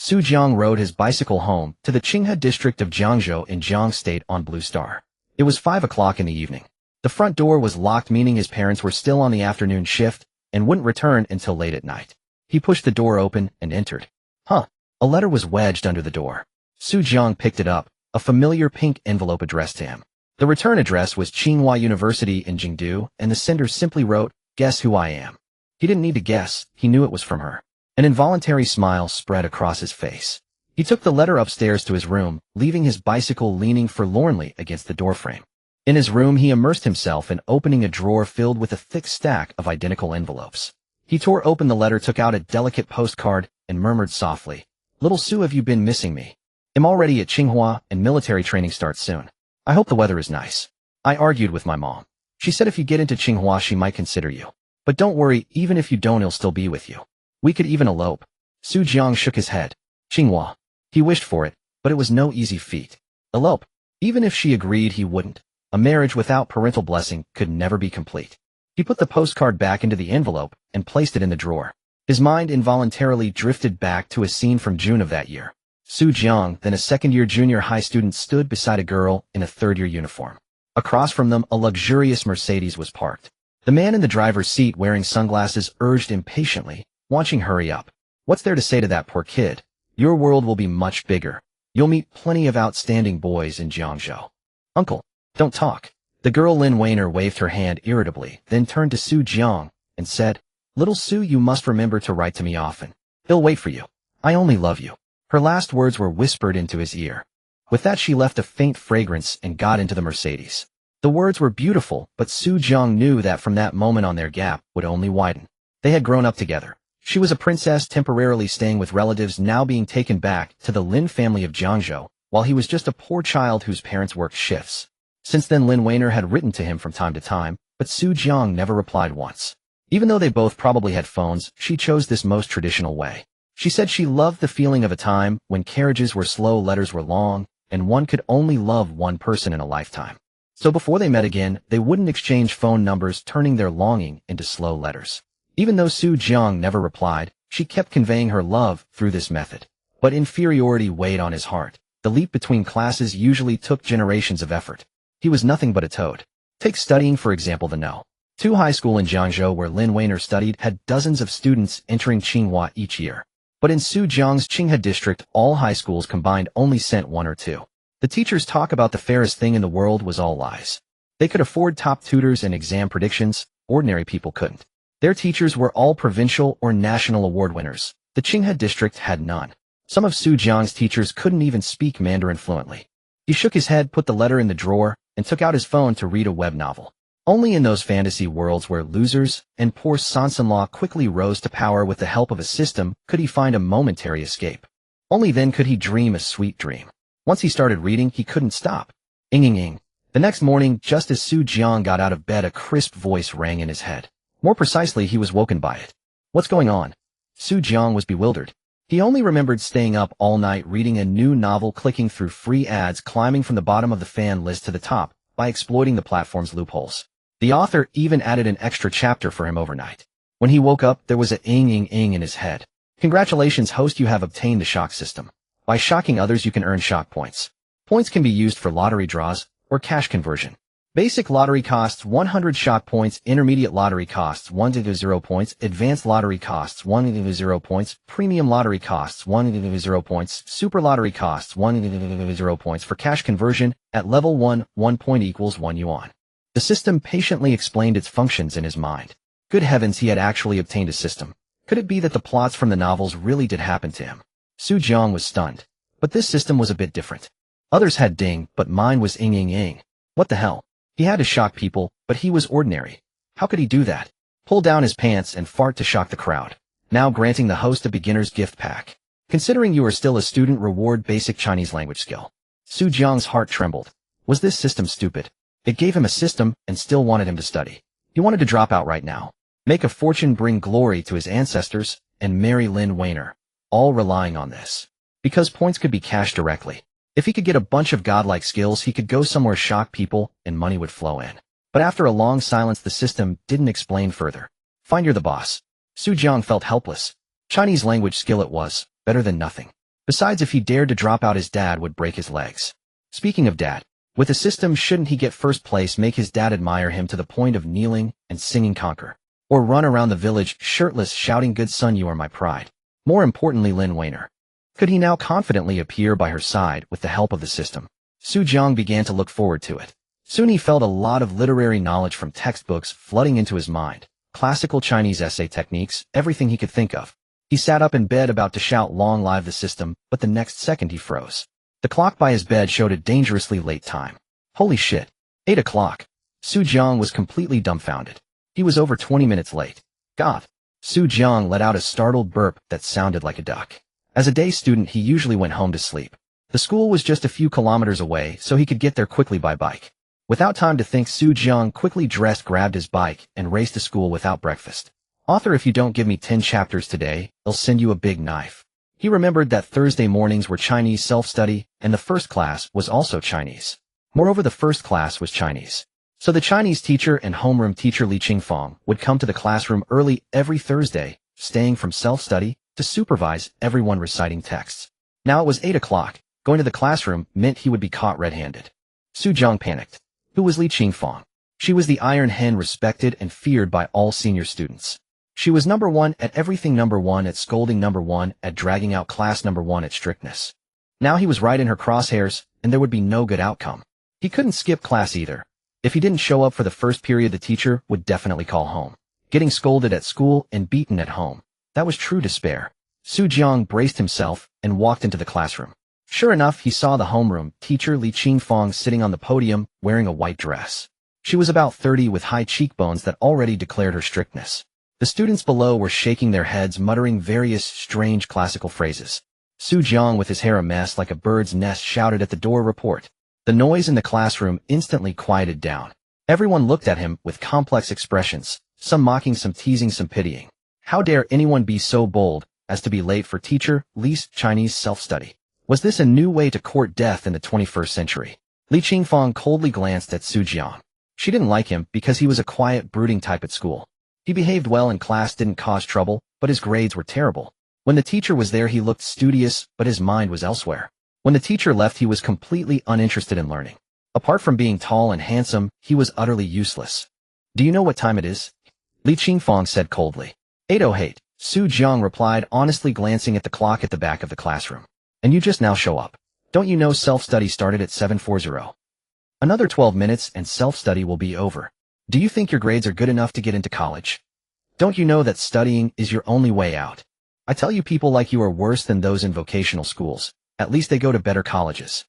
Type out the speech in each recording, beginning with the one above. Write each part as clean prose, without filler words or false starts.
Su Jiang rode his bicycle home to the Qinghe district of Jiangzhou in Jiang State on Blue Star. It was 5 o'clock in the evening. The front door was locked, meaning his parents were still on the afternoon shift and wouldn't return until late at night. He pushed the door open and entered. A letter was wedged under the door. Su Jiang picked it up, a familiar pink envelope addressed to him. The return address was Tsinghua University in Jingdu, and the sender simply wrote, "Guess who I am." He didn't need to guess, he knew it was from her. An involuntary smile spread across his face. He took the letter upstairs to his room, leaving his bicycle leaning forlornly against the doorframe. In his room, he immersed himself in opening a drawer filled with a thick stack of identical envelopes. He tore open the letter, took out a delicate postcard, and murmured softly, "Little Su, have you been missing me? I'm already at Tsinghua, and military training starts soon. I hope the weather is nice. I argued with my mom. She said if you get into Tsinghua, she might consider you. But don't worry, even if you don't, he'll still be with you. We could even elope." Su Jiang shook his head. Tsinghua. He wished for it, but it was no easy feat. Elope. Even if she agreed, he wouldn't. A marriage without parental blessing could never be complete. He put the postcard back into the envelope and placed it in the drawer. His mind involuntarily drifted back to a scene from June of that year. Su Jiang, then a second-year junior high student, stood beside a girl in a third-year uniform. Across from them, a luxurious Mercedes was parked. The man in the driver's seat, wearing sunglasses, urged impatiently, watching hurry up. "What's there to say to that poor kid? Your world will be much bigger. You'll meet plenty of outstanding boys in Jiangzhou." "Uncle, don't talk." The girl Lin Weiner waved her hand irritably, then turned to Su Jiang and said, "Little Su, you must remember to write to me often. He'll wait for you. I only love you." Her last words were whispered into his ear. With that, she left a faint fragrance and got into the Mercedes. The words were beautiful, but Su Jiang knew that from that moment on their gap would only widen. They had grown up together. She was a princess temporarily staying with relatives, now being taken back to the Lin family of Jiangzhou, while he was just a poor child whose parents worked shifts. Since then, Lin Weiner had written to him from time to time, but Su Jiang never replied once. Even though they both probably had phones, she chose this most traditional way. She said she loved the feeling of a time when carriages were slow, letters were long, and one could only love one person in a lifetime. So before they met again, they wouldn't exchange phone numbers, turning their longing into slow letters. Even though Su Jiang never replied, she kept conveying her love through this method. But inferiority weighed on his heart. The leap between classes usually took generations of effort. He was nothing but a toad. Take studying, for example. The No. 2 high school in Jiangzhou, where Lin Weiner studied, had dozens of students entering Tsinghua each year. But in Su Jiang's Qinghe district, all high schools combined only sent 1 or 2. The teachers' talk about the fairest thing in the world was all lies. They could afford top tutors and exam predictions. Ordinary people couldn't. Their teachers were all provincial or national award winners. The Qinghe district had none. Some of Su Jiang's teachers couldn't even speak Mandarin fluently. He shook his head, put the letter in the drawer, and took out his phone to read a web novel. Only in those fantasy worlds where losers and poor son-in-law quickly rose to power with the help of a system could he find a momentary escape. Only then could he dream a sweet dream. Once he started reading, he couldn't stop. Ing. The next morning, just as Su Jiang got out of bed, a crisp voice rang in his head. More precisely, he was woken by it. "What's going on?" Su Jiang was bewildered. He only remembered staying up all night reading a new novel, clicking through free ads, climbing from the bottom of the fan list to the top by exploiting the platform's loopholes. The author even added an extra chapter for him overnight. When he woke up, there was a ing in his head. "Congratulations, host, you have obtained the shock system. By shocking others, you can earn shock points. Points can be used for lottery draws or cash conversion. Basic lottery costs 100 shock points, intermediate lottery costs 100 points, advanced lottery costs 100 points, premium lottery costs 100 points, super lottery costs 100 points. For cash conversion, at level 1, 1 point equals 1 yuan. The system patiently explained its functions in his mind. Good heavens, he had actually obtained a system. Could it be that the plots from the novels really did happen to him? Su Jiang was stunned. But this system was a bit different. Others had ding, but mine was ing. What the hell? He had to shock people, but he was ordinary. How could he do that? Pull down his pants and fart to shock the crowd. Now granting the host a beginner's gift pack. Considering you are still a student, reward basic Chinese language skill. Su Jiang's heart trembled. Was this system stupid? It gave him a system and still wanted him to study. He wanted to drop out right now. Make a fortune, bring glory to his ancestors, and marry Lin Weiner. All relying on this. Because points could be cashed directly. If he could get a bunch of godlike skills, he could go somewhere, shock people, and money would flow in. But after a long silence, the system didn't explain further. Find you're the boss. Su Jiang felt helpless. Chinese language skill it was, better than nothing. Besides, if he dared to drop out, his dad would break his legs. Speaking of dad, with a system, shouldn't he get first place, make his dad admire him to the point of kneeling and singing Conquer? Or run around the village shirtless shouting, "Good son, you are my pride"? More importantly, Lin Weiner. Could he now confidently appear by her side with the help of the system? Jiang began to look forward to it. Soon he felt a lot of literary knowledge from textbooks flooding into his mind. Classical Chinese essay techniques, everything he could think of. He sat up in bed about to shout, "Long live the system," but the next second he froze. The clock by his bed showed a dangerously late time. Holy shit. 8 o'clock. Jiang was completely dumbfounded. He was over 20 minutes late. God. Jiang let out a startled burp that sounded like a duck. As a day student, he usually went home to sleep. The school was just a few kilometers away, so he could get there quickly by bike. Without time to think, Jiang quickly dressed, grabbed his bike, and raced to school without breakfast. "Author, if you don't give me 10 chapters today, I'll send you a big knife." He remembered that Thursday mornings were Chinese self-study, and the first class was also Chinese. Moreover, the first class was Chinese. So the Chinese teacher and homeroom teacher Li Qingfang would come to the classroom early every Thursday, staying from self-study to supervise everyone reciting texts. Now it was 8 o'clock. Going to the classroom meant he would be caught red-handed. Jiang panicked. Who was Li Qingfang? She was the Iron Hen, respected and feared by all senior students. She was number one at everything, number one at scolding, number one at dragging out class, number one at strictness. Now he was right in her crosshairs, and there would be no good outcome. He couldn't skip class either. If he didn't show up for the first period, the teacher would definitely call home. Getting scolded at school and beaten at home. That was true despair. Jiang braced himself and walked into the classroom. Sure enough, he saw the homeroom teacher Li Qingfang sitting on the podium wearing a white dress. She was about 30 with high cheekbones that already declared her strictness. The students below were shaking their heads, muttering various strange classical phrases. Jiang, with his hair a mess like a bird's nest, shouted at the door, "Report." The noise in the classroom instantly quieted down. Everyone looked at him with complex expressions, some mocking, some teasing, some pitying. How dare anyone be so bold as to be late for teacher Li's Chinese self-study? Was this a new way to court death in the 21st century? Li Qingfang coldly glanced at Jiang. She didn't like him because he was a quiet, brooding type at school. He behaved well in class, didn't cause trouble, but his grades were terrible. When the teacher was there, he looked studious, but his mind was elsewhere. When the teacher left, he was completely uninterested in learning. Apart from being tall and handsome, he was utterly useless. "Do you know what time it is?" Li Qingfang said coldly. 8:08. Jiang replied honestly, glancing at the clock at the back of the classroom. "And you just now show up. Don't you know self-study started at 7:40? Another 12 minutes and self-study will be over. Do you think your grades are good enough to get into college? Don't you know that studying is your only way out? I tell you, people like you are worse than those in vocational schools. At least they go to better colleges.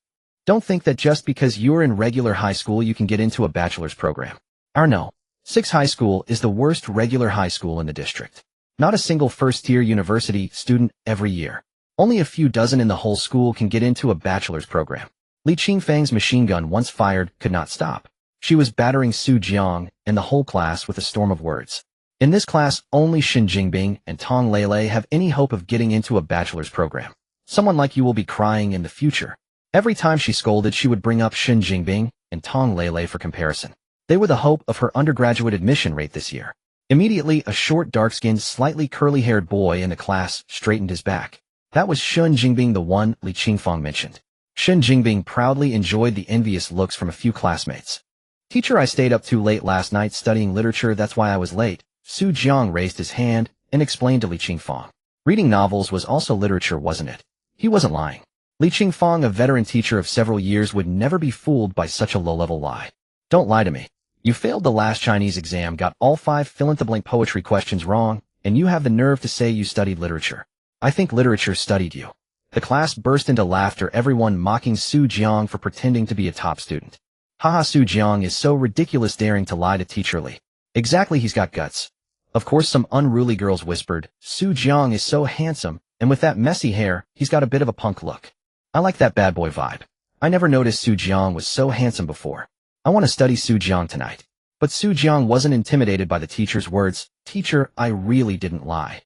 Don't think that just because you're in regular high school you can get into a bachelor's program. No. 6 High School is the worst regular high school in the district. Not a single first-tier university student every year. Only a few dozen in the whole school can get into a bachelor's program." Li Qingfang's machine gun, once fired, could not stop. She was battering Jiang and the whole class with a storm of words. In this class, only Shen Jingbing and Tong Lele have any hope of getting into a bachelor's program. Someone like you will be crying in the future. Every time she scolded, she would bring up Shen Jingbing and Tong Lele for comparison. They were the hope of her undergraduate admission rate this year. Immediately, a short, dark-skinned, slightly curly-haired boy in the class straightened his back. That was Shen Jingbing, the one Li Qingfang mentioned. Shen Jingbing proudly enjoyed the envious looks from a few classmates. "Teacher, I stayed up too late last night studying literature, that's why I was late." Jiang raised his hand and explained to Li Qingfang. Reading novels was also literature, wasn't it? He wasn't lying. Li Qingfang, a veteran teacher of several years, would never be fooled by such a low-level lie. "Don't lie to me. You failed the last Chinese exam, got all 5 fill-in-the-blank poetry questions wrong, and you have the nerve to say you studied literature. I think literature studied you." The class burst into laughter, everyone mocking Jiang for pretending to be a top student. "Haha, Jiang is so ridiculous, daring to lie to teacher Li. Exactly, he's got guts." Of course, some unruly girls whispered, "Jiang is so handsome, and with that messy hair, he's got a bit of a punk look. I like that bad boy vibe. I never noticed Jiang was so handsome before. I want to study Jiang tonight." But Jiang wasn't intimidated by the teacher's words. "Teacher, I really didn't lie."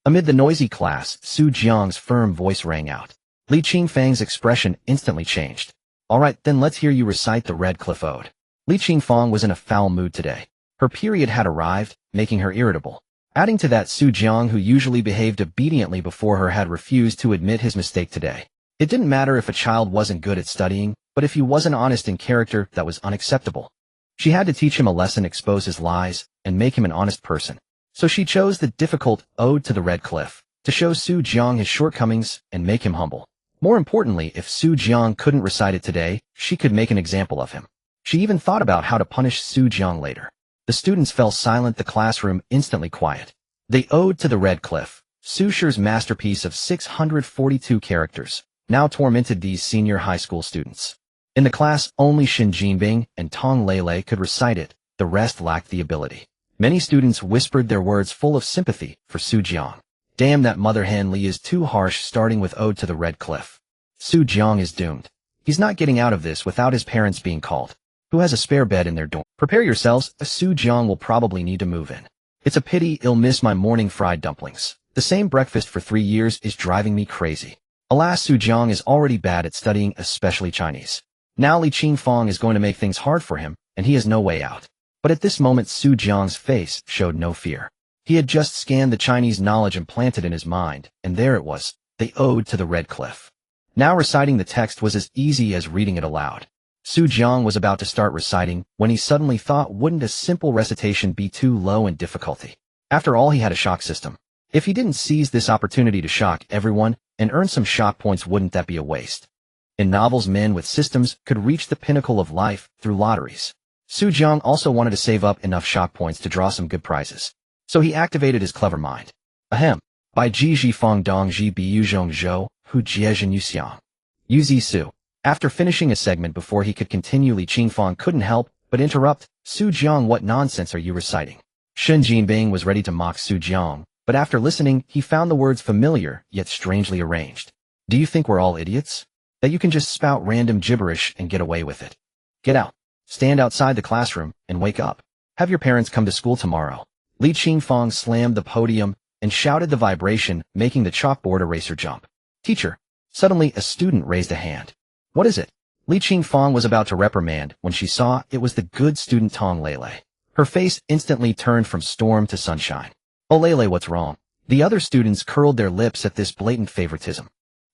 Amid the noisy class, Jiang's firm voice rang out. Li Qingfang's expression instantly changed. "All right, then let's hear you recite the Red Cliff Ode." Li Qingfang was in a foul mood today. Her period had arrived, making her irritable. Adding to that, Su Jiang, who usually behaved obediently before her, had refused to admit his mistake today. It didn't matter if a child wasn't good at studying, but if he wasn't honest in character, that was unacceptable. She had to teach him a lesson, expose his lies, and make him an honest person. So she chose the difficult Ode to the Red Cliff, to show Su Jiang his shortcomings and make him humble. More importantly, if Su Jiang couldn't recite it today, she could make an example of him. She even thought about how to punish Su Jiang later. The students fell silent, the classroom instantly quiet. The Ode to the Red Cliff, Su Shi's masterpiece of 642 characters, now tormented these senior high school students. In the class, only Shen Jinbing and Tong Lele could recite it, the rest lacked the ability. Many students whispered their words full of sympathy for Su Jiang. Damn, that mother hen Li is too harsh, starting with Ode to the Red Cliff. Su Jiang is doomed. He's not getting out of this without his parents being called. Who has a spare bed in their dorm? Prepare yourselves, Su Jiang will probably need to move in. It's a pity he'll miss my morning fried dumplings. The same breakfast for 3 years is driving me crazy. Alas, Su Jiang is already bad at studying, especially Chinese. Now Li Qingfang is going to make things hard for him, and he has no way out. But at this moment, Su Jiang's face showed no fear. He had just scanned the Chinese knowledge implanted in his mind, and there it was, the Ode to the Red Cliff. Now reciting the text was as easy as reading it aloud. Su Jiang was about to start reciting when he suddenly thought, wouldn't a simple recitation be too low in difficulty? After all, he had a shock system. If he didn't seize this opportunity to shock everyone and earn some shock points, wouldn't that be a waste? In novels, men with systems could reach the pinnacle of life through lotteries. Su Jiang also wanted to save up enough shock points to draw some good prizes. So he activated his clever mind. Ahem. By Ji Fang Dong Ji Biu Zhong Zhou, Hu Jiezhen Yu Xiang. Yu Zi Su. After finishing a segment before he could continue, Li Qingfang couldn't help but interrupt. Su Jiang, what nonsense are you reciting? Shen Jinbing was ready to mock Su Jiang, but after listening, he found the words familiar, yet strangely arranged. Do you think we're all idiots? That you can just spout random gibberish and get away with it? Get out. Stand outside the classroom and wake up. Have your parents come to school tomorrow. Li Qingfang slammed the podium and shouted, the vibration making the chalkboard eraser jump. Teacher. Suddenly, a student raised a hand. What is it? Li Qingfang was about to reprimand when she saw it was the good student Tong Lele. Her face instantly turned from storm to sunshine. Oh Lele, what's wrong? The other students curled their lips at this blatant favoritism.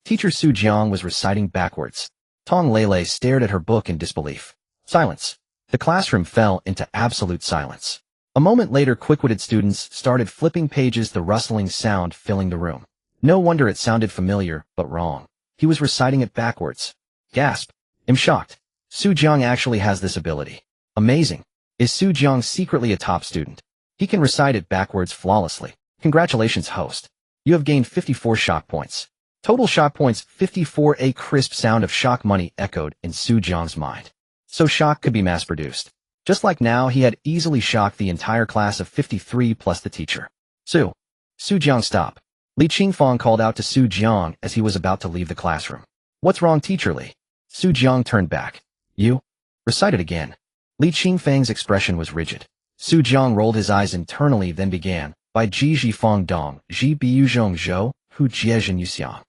Teacher Su Jiang was reciting backwards. Tong Lele stared at her book in disbelief. Silence. The classroom fell into absolute silence. A moment later, quick-witted students started flipping pages, the rustling sound filling the room. No wonder it sounded familiar, but wrong. He was reciting it backwards. Gasp. I'm shocked. Su Jiang actually has this ability. Amazing. Is Su Jiang secretly a top student? He can recite it backwards flawlessly. Congratulations, host. You have gained 54 shock points. Total shock points 54. A crisp sound of shock money echoed in Su Jiang's mind. So shock could be mass-produced. Just like now, he had easily shocked the entire class of 53 plus the teacher. Su Jiang, stop. Li Qingfang called out to Su Jiang as he was about to leave the classroom. What's wrong, Teacher Li? Su Jiang turned back. You? Recite it again. Li Qingfang's expression was rigid. Su Jiang rolled his eyes internally, then began, by Ji Fang Dong, Ji Biu Zhong Zhou, Hu Jiezhen Yu Xiang.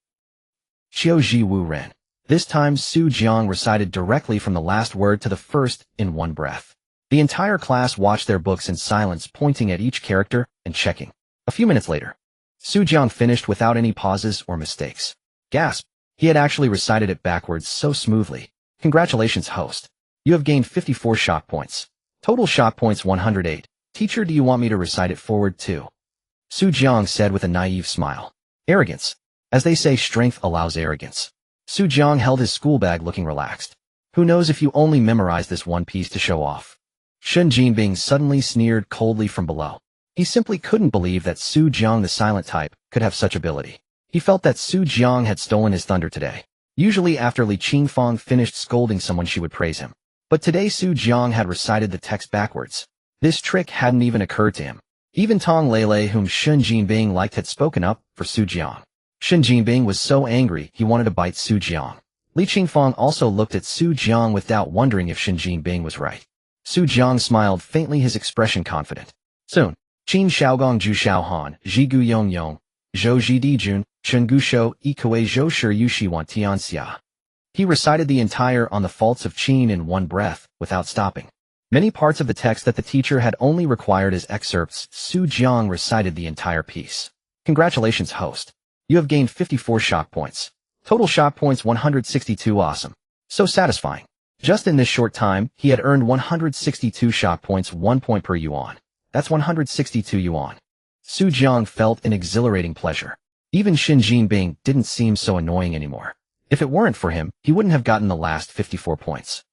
Xiao Ji Wu Ren. This time, Su Jiang recited directly from the last word to the first in one breath. The entire class watched their books in silence, pointing at each character and checking. A few minutes later, Su Jiang finished without any pauses or mistakes. Gasp. He had actually recited it backwards so smoothly. Congratulations, host. You have gained 54 shock points. Total shock points 108. Teacher, do you want me to recite it forward too? Su Jiang said with a naive smile. Arrogance. As they say, strength allows arrogance. Su Jiang held his school bag looking relaxed. Who knows if you only memorize this one piece to show off? Shen Jinbing suddenly sneered coldly from below. He simply couldn't believe that Su Jiang, the silent type, could have such ability. He felt that Su Jiang had stolen his thunder today. Usually after Li Qingfang finished scolding someone, she would praise him. But today Su Jiang had recited the text backwards. This trick hadn't even occurred to him. Even Tong Lele, whom Shen Jinbing liked, had spoken up for Su Jiang. Shen Jinbing was so angry he wanted to bite Su Jiang. Li Qingfang also looked at Su Jiang with doubt, wondering if Shen Jinbing was right. Su Jiang smiled faintly, his expression confident. Soon, Qin Xiaogong Zhu Xiaohan, Zhigu Yongyong, Zhou Ji Dijun, Shen Gushou, Ikue Zhou Shi Yu Shiwan Tianxia. He recited the entire On the Faults of Qin in one breath, without stopping. Many parts of the text that the teacher had only required as excerpts, Jiang recited the entire piece. Congratulations, host. You have gained 54 shock points. Total shock points 162. Awesome. So satisfying. Just in this short time, he had earned 162 shock points, 1 point per yuan. That's 162 yuan. Jiang felt an exhilarating pleasure. Even Jinping didn't seem so annoying anymore. If it weren't for him, he wouldn't have gotten the last 54 points.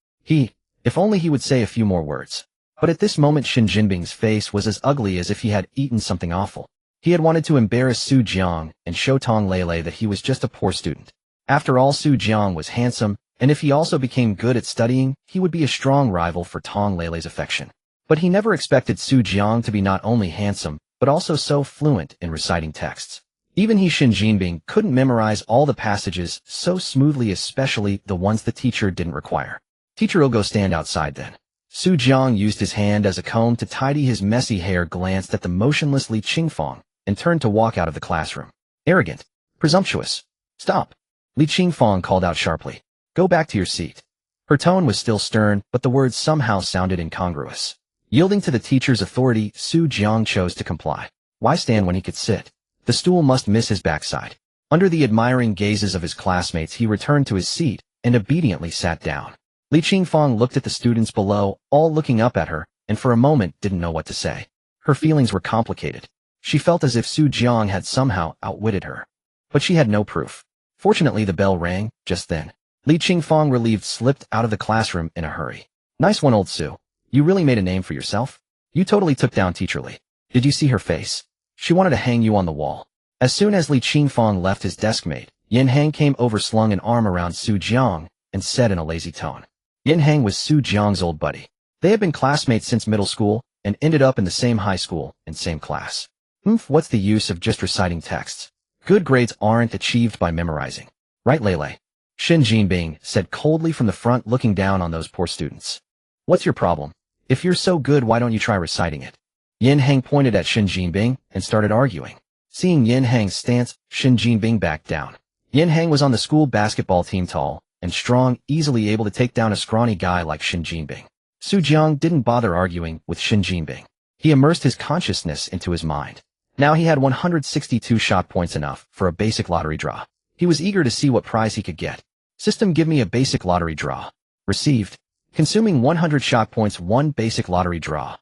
If only he would say a few more words. But at this moment Jinping's face was as ugly as if he had eaten something awful. He had wanted to embarrass Jiang and show Tong Lele that he was just a poor student. After all, Jiang was handsome, and if he also became good at studying, he would be a strong rival for Tong Lele's affection. But he never expected Jiang to be not only handsome, but also so fluent in reciting texts. Even Jinping couldn't memorize all the passages so smoothly, especially the ones the teacher didn't require. Teacher will go stand outside then. Jiang used his hand as a comb to tidy his messy hair, glanced at the motionless Li Qingfang, and turned to walk out of the classroom. Arrogant. Presumptuous. Stop. Li Qingfang called out sharply. Go back to your seat. Her tone was still stern, but the words somehow sounded incongruous. Yielding to the teacher's authority, Jiang chose to comply. Why stand when he could sit? The stool must miss his backside. Under the admiring gazes of his classmates, he returned to his seat and obediently sat down. Li Qingfang looked at the students below, all looking up at her, and for a moment didn't know what to say. Her feelings were complicated. She felt as if Jiang had somehow outwitted her. But she had no proof. Fortunately, the bell rang just then. Li Qingfang, relieved, slipped out of the classroom in a hurry. Nice one, old Su. You really made a name for yourself. You totally took down Teacher Li. Did you see her face? She wanted to hang you on the wall. As soon as Li Qingfang left, his deskmate, Yin Hang, came over, slung an arm around Jiang, and said in a lazy tone. Yin Hang was Jiang's old buddy. They had been classmates since middle school, and ended up in the same high school and same class. What's the use of just reciting texts? Good grades aren't achieved by memorizing. Right, Lele? Jinping said coldly from the front, looking down on those poor students. What's your problem? If you're so good, why don't you try reciting it? Yin Hang pointed at Jinping and started arguing. Seeing Yin Hang's stance, Jinping backed down. Yin Hang was on the school basketball team, tall and strong, easily able to take down a scrawny guy like Jinping. Jiang didn't bother arguing with Jinping. He immersed his consciousness into his mind. Now he had 162 shot points, enough for a basic lottery draw. He was eager to see what prize he could get. System, give me a basic lottery draw. Received. Consuming 100 shot points, 1 basic lottery draw.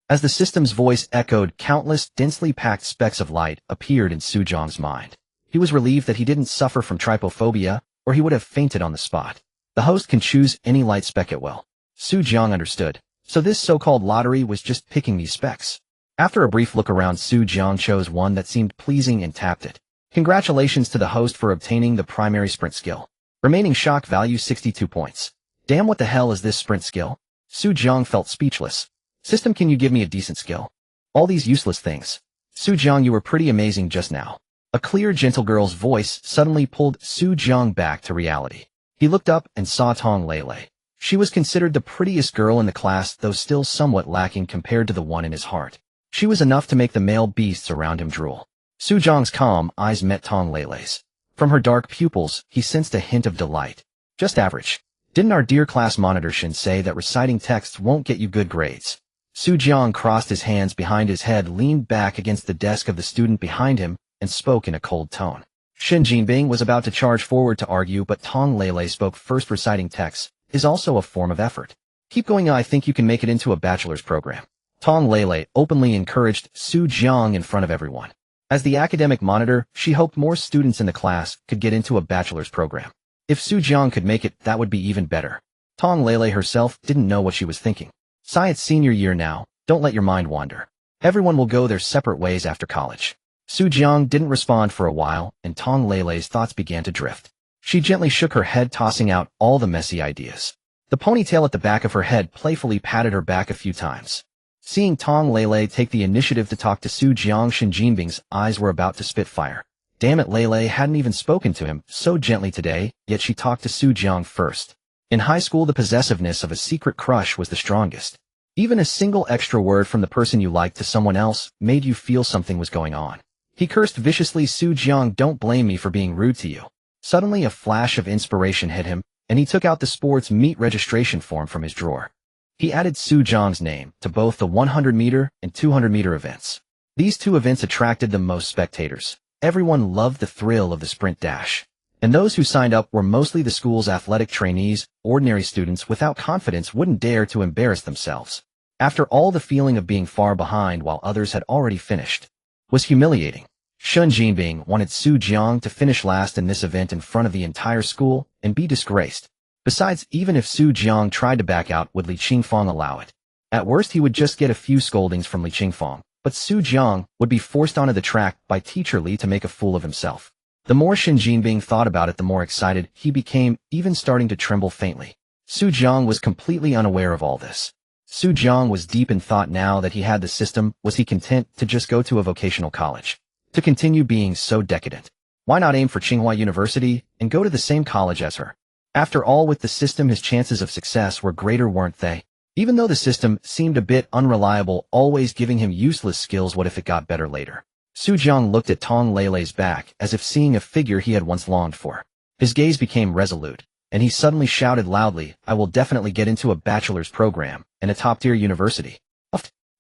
As the system's voice echoed, countless densely packed specks of light appeared in Jiang's mind. He was relieved that he didn't suffer from trypophobia, or he would have fainted on the spot. The host can choose any light speck at will. Jiang understood. So this so-called lottery was just picking these specks. After a brief look around, Jiang chose one that seemed pleasing and tapped it. Congratulations to the host for obtaining the primary sprint skill. Remaining shock value 62 points. Damn, what the hell is this sprint skill? Jiang felt speechless. System, can you give me a decent skill? All these useless things. Jiang, you were pretty amazing just now. A clear, gentle girl's voice suddenly pulled Jiang back to reality. He looked up and saw Tong Lele. She was considered the prettiest girl in the class, though still somewhat lacking compared to the one in his heart. She was enough to make the male beasts around him drool. Jiang's calm eyes met Tong Lele's. From her dark pupils, he sensed a hint of delight. Just average. Didn't our dear class monitor Shin say that reciting texts won't get you good grades? Jiang crossed his hands behind his head, leaned back against the desk of the student behind him, and spoke in a cold tone. Jinping was about to charge forward to argue, but Tong Lele spoke first. Reciting texts is also a form of effort. Keep going, I think you can make it into a bachelor's program. Tong Lele openly encouraged Jiang in front of everyone. As the academic monitor, she hoped more students in the class could get into a bachelor's program. If Jiang could make it, that would be even better. Tong Lele herself didn't know what she was thinking. It's senior year now, don't let your mind wander. Everyone will go their separate ways after college. Jiang didn't respond for a while, and Tong Lele's thoughts began to drift. She gently shook her head, tossing out all the messy ideas. The ponytail at the back of her head playfully patted her back a few times. Seeing Tong Lele take the initiative to talk to Jiang, Jinping's eyes were about to spit fire. Damn it, Lele hadn't even spoken to him so gently today, yet she talked to Jiang first. In high school, the possessiveness of a secret crush was the strongest. Even a single extra word from the person you liked to someone else made you feel something was going on. He cursed viciously. Jiang, don't blame me for being rude to you. Suddenly a flash of inspiration hit him, and he took out the sports meet registration form from his drawer. He added Su Jiang's name to both the 100-meter and 200-meter events. These two events attracted the most spectators. Everyone loved the thrill of the sprint dash. And those who signed up were mostly the school's athletic trainees. Ordinary students without confidence wouldn't dare to embarrass themselves. After all, the feeling of being far behind while others had already finished was humiliating. Shun Jinbing wanted Su Jiang to finish last in this event in front of the entire school and be disgraced. Besides, even if Su Jiang tried to back out, would Li Qingfang allow it? At worst, he would just get a few scoldings from Li Qingfang, but Su Jiang would be forced onto the track by teacher Li to make a fool of himself. The more Shin Jinbing thought about it, the more excited he became, even starting to tremble faintly. Su Jiang was completely unaware of all this. Su Jiang was deep in thought now that he had the system. Was he content to just go to a vocational college? To continue being so decadent? Why not aim for Tsinghua University and go to the same college as her? After all, with the system, his chances of success were greater, weren't they? Even though the system seemed a bit unreliable, always giving him useless skills, what if it got better later? Su Jiang looked at Tong Leilei's back as if seeing a figure he had once longed for. His gaze became resolute, and he suddenly shouted loudly, "I will definitely get into a bachelor's program and a top-tier university."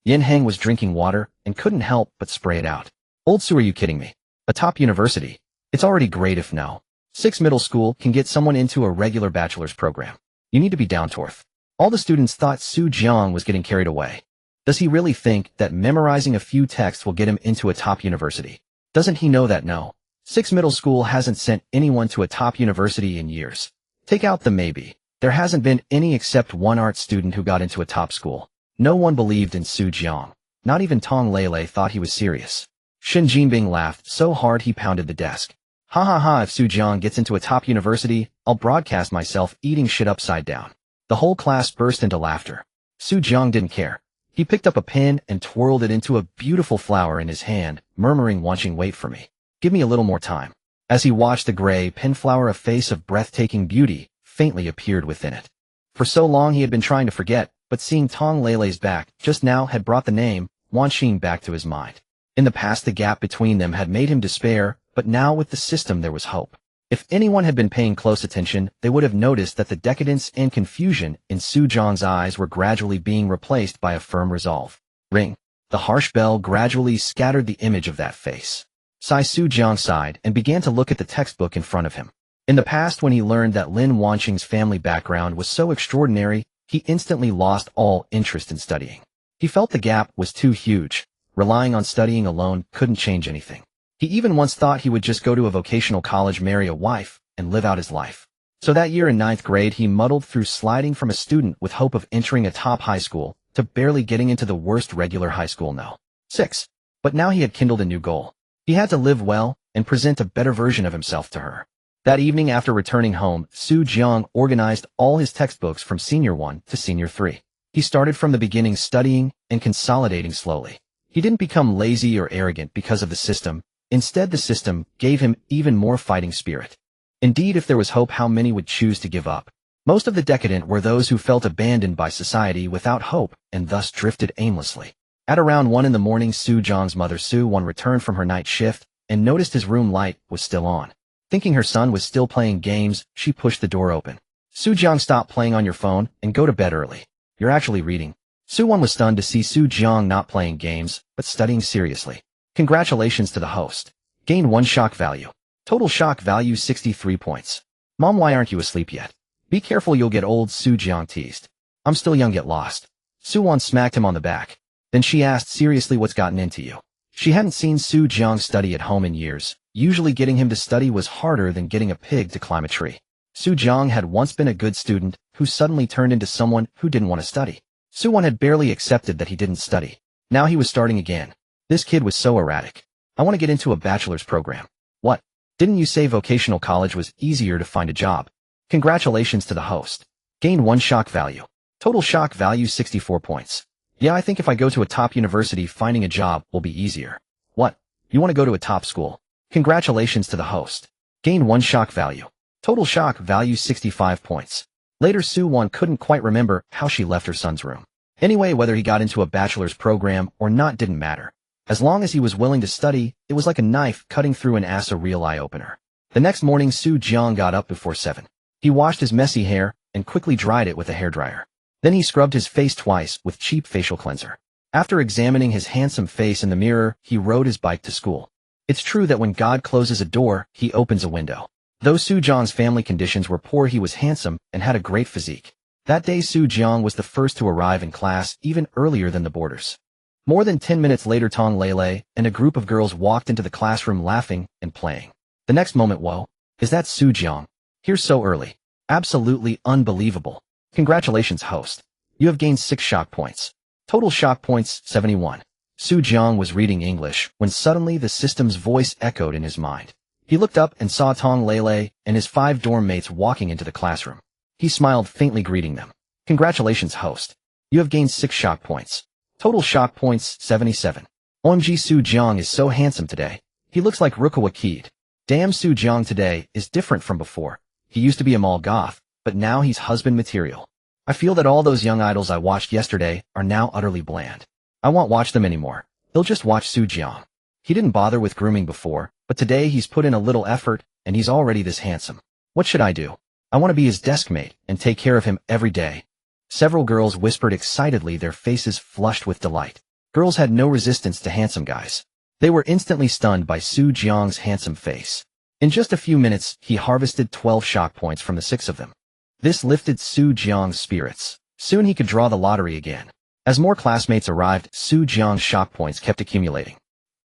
Yin Heng was drinking water and couldn't help but spray it out. "Old Su, are you kidding me? A top university? It's already great if no. 6 middle school can get someone into a regular bachelor's program. You need to be down to earth." All the students thought Su Jiang was getting carried away. Does he really think that memorizing a few texts will get him into a top university? Doesn't he know that no? 6 middle school hasn't sent anyone to a top university in years. Take out the maybe. There hasn't been any except one art student who got into a top school. No one believed in Su Jiang. Not even Tong Leilei thought he was serious. Shin Jinbing laughed so hard he pounded the desk. "Ha ha ha, if Su Jiang gets into a top university, I'll broadcast myself eating shit upside down." The whole class burst into laughter. Su Jiang didn't care. He picked up a pen and twirled it into a beautiful flower in his hand, murmuring, "Watching, wait for me. Give me a little more time." As he watched the gray pen flower, a face of breathtaking beauty faintly appeared within it. For so long he had been trying to forget, but seeing Tong Leilei's back just now had brought the name Wan Xin back to his mind. In the past, the gap between them had made him despair, but now with the system there was hope. If anyone had been paying close attention, they would have noticed that the decadence and confusion in Su Jiang's eyes were gradually being replaced by a firm resolve. Ring. The harsh bell gradually scattered the image of that face. Su Jiang sighed and began to look at the textbook in front of him. In the past, when he learned that Lin Wanqing's family background was so extraordinary, he instantly lost all interest in studying. He felt the gap was too huge. Relying on studying alone couldn't change anything. He even once thought he would just go to a vocational college, marry a wife, and live out his life. So that year in 9th grade, he muddled through, sliding from a student with hope of entering a top high school to barely getting into the worst regular high school. No. 6. But now he had kindled a new goal. He had to live well and present a better version of himself to her. That evening, after returning home, Su Jiang organized all his textbooks from Senior 1 to Senior 3. He started from the beginning, studying and consolidating slowly. He didn't become lazy or arrogant because of the system. Instead, the system gave him even more fighting spirit. Indeed, if there was hope, how many would choose to give up? Most of the decadent were those who felt abandoned by society without hope and thus drifted aimlessly. At around 1 in the morning, Su Jiang's mother Su Wan returned from her night shift and noticed his room light was still on. Thinking her son was still playing games, she pushed the door open. "Su Jiang, stop playing on your phone and go to bed early. You're actually reading." Su Wan was stunned to see Su Jiang not playing games, but studying seriously. "Congratulations to the host. Gain 1 shock value. Total shock value 63 points. Mom, why aren't you asleep yet? Be careful, you'll get old," Su Jiang teased. "I'm still young, get lost." Su Wan smacked him on the back. Then she asked, "Seriously, what's gotten into you?" She hadn't seen Su Jiang study at home in years. Usually getting him to study was harder than getting a pig to climb a tree. Su Jiang had once been a good student who suddenly turned into someone who didn't want to study. Su Wan had barely accepted that he didn't study. Now he was starting again. This kid was so erratic. "I want to get into a bachelor's program." "What? Didn't you say vocational college was easier to find a job?" "Congratulations to the host. Gained 1 shock value. Total shock value 64 points. Yeah, I think if I go to a top university, finding a job will be easier." "What? You want to go to a top school?" "Congratulations to the host. Gained 1 shock value. Total shock value 65 points. Later, Su Wan couldn't quite remember how she left her son's room. Anyway, whether he got into a bachelor's program or not didn't matter. As long as he was willing to study, it was like a knife cutting through an ass, a real eye-opener. The next morning, Su Jiang got up before 7. He washed his messy hair and quickly dried it with a hairdryer. Then he scrubbed his face twice with cheap facial cleanser. After examining his handsome face in the mirror, he rode his bike to school. It's true that when God closes a door, he opens a window. Though Su Jiang's family conditions were poor, he was handsome and had a great physique. That day Su Jiang was the first to arrive in class, even earlier than the boarders. More than 10 minutes later, Tong Lele and a group of girls walked into the classroom laughing and playing. The next moment, whoa, is that Su Jiang? Here so early. Absolutely unbelievable. Congratulations, host. You have gained 6 shock points. Total shock points, 71. Su Jiang was reading English when suddenly the system's voice echoed in his mind. He looked up and saw Tong Lele and his 5 dorm mates walking into the classroom. He smiled faintly, greeting them. Congratulations, host. You have gained 6 shock points. Total shock points, 77. OMG, Su Jiang is so handsome today. He looks like Rukawa Kid. Damn, Su Jiang today is different from before. He used to be a mall goth, but now he's husband material. I feel that all those young idols I watched yesterday are now utterly bland. I won't watch them anymore. He'll just watch Su Jiang. He didn't bother with grooming before, but today he's put in a little effort, and he's already this handsome. What should I do? I want to be his desk mate and take care of him every day. Several girls whispered excitedly, their faces flushed with delight. Girls had no resistance to handsome guys. They were instantly stunned by Su Jiang's handsome face. In just a few minutes, he harvested 12 shock points from the 6 of them. This lifted Su Jiang's spirits. Soon he could draw the lottery again. As more classmates arrived, Su Jiang's shock points kept accumulating.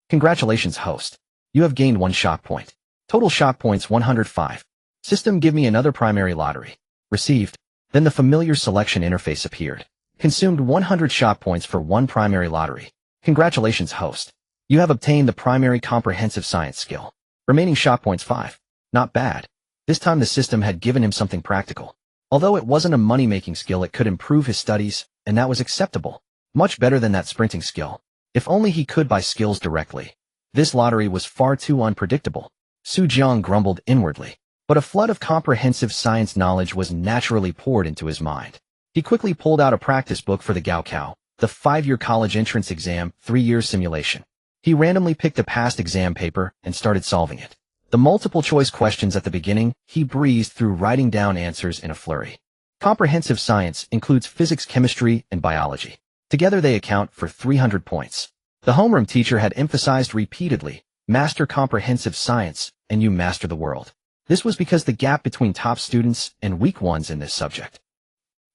Congratulations, host. You have gained 1 shock point. Total shock points, 105. System, give me another primary lottery. Received. Then the familiar selection interface appeared. Consumed 100 shock points for 1 primary lottery. Congratulations, host. You have obtained the primary comprehensive science skill. Remaining shock points, 5. Not bad. This time the system had given him something practical. Although it wasn't a money-making skill, it could improve his studies, and that was acceptable. Much better than that sprinting skill. If only he could buy skills directly. This lottery was far too unpredictable. Su Jiang grumbled inwardly. But a flood of comprehensive science knowledge was naturally poured into his mind. He quickly pulled out a practice book for the Gaokao, the 5-year college entrance exam, 3-year simulation. He randomly picked a past exam paper and started solving it. The multiple-choice questions at the beginning, he breezed through, writing down answers in a flurry. Comprehensive science includes physics, chemistry, and biology. Together they account for 300 points. The homeroom teacher had emphasized repeatedly, master comprehensive science, and you master the world. This was because the gap between top students and weak ones in this subject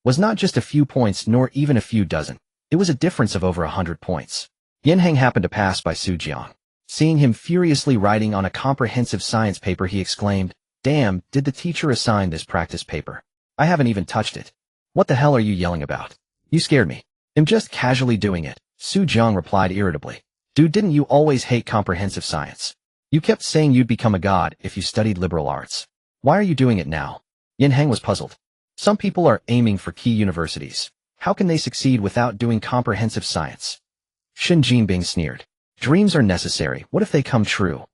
was not just a few points nor even a few dozen. It was a difference of over 100 points. Yanheng happened to pass by Su Jiang. Seeing him furiously writing on a comprehensive science paper, he exclaimed, "Damn, did the teacher assign this practice paper? I haven't even touched it. What the hell are you yelling about? You scared me." "I'm just casually doing it," Su Jiang replied irritably. "Dude, didn't you always hate comprehensive science? You kept saying you'd become a god if you studied liberal arts. Why are you doing it now?" Yanheng was puzzled. Some people are aiming for key universities. How can they succeed without doing comprehensive science? Shin Jinbing sneered. "Dreams are necessary. What if they come true?"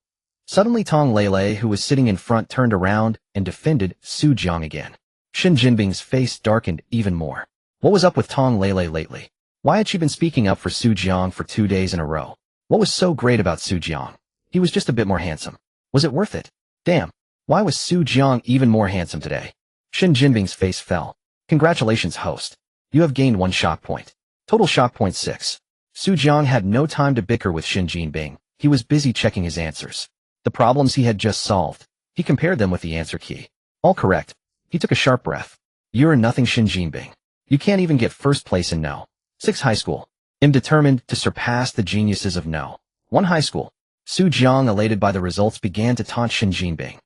Suddenly Tong Lele, who was sitting in front, turned around and defended Su Jiang again. Shin Jinbing's face darkened even more. What was up with Tong Lele lately? Why had she been speaking up for Su Jiang for 2 days in a row? What was so great about Su Jiang? He was just a bit more handsome. Was it worth it? Damn. Why was Su Jiang even more handsome today? Shin Jinbing's face fell. Congratulations, host. You have gained 1 shock point. Total shock point, 6. Su Jiang had no time to bicker with Shin Jinbing. He was busy checking his answers. The problems he had just solved. He compared them with the answer key. All correct. He took a sharp breath. "You're nothing, Shin Jinbing. You can't even get first place in No. 6 high school. I'm determined to surpass the geniuses of No. 1 high school." Su Jiang, elated by the results, began to taunt Shin Jinbing.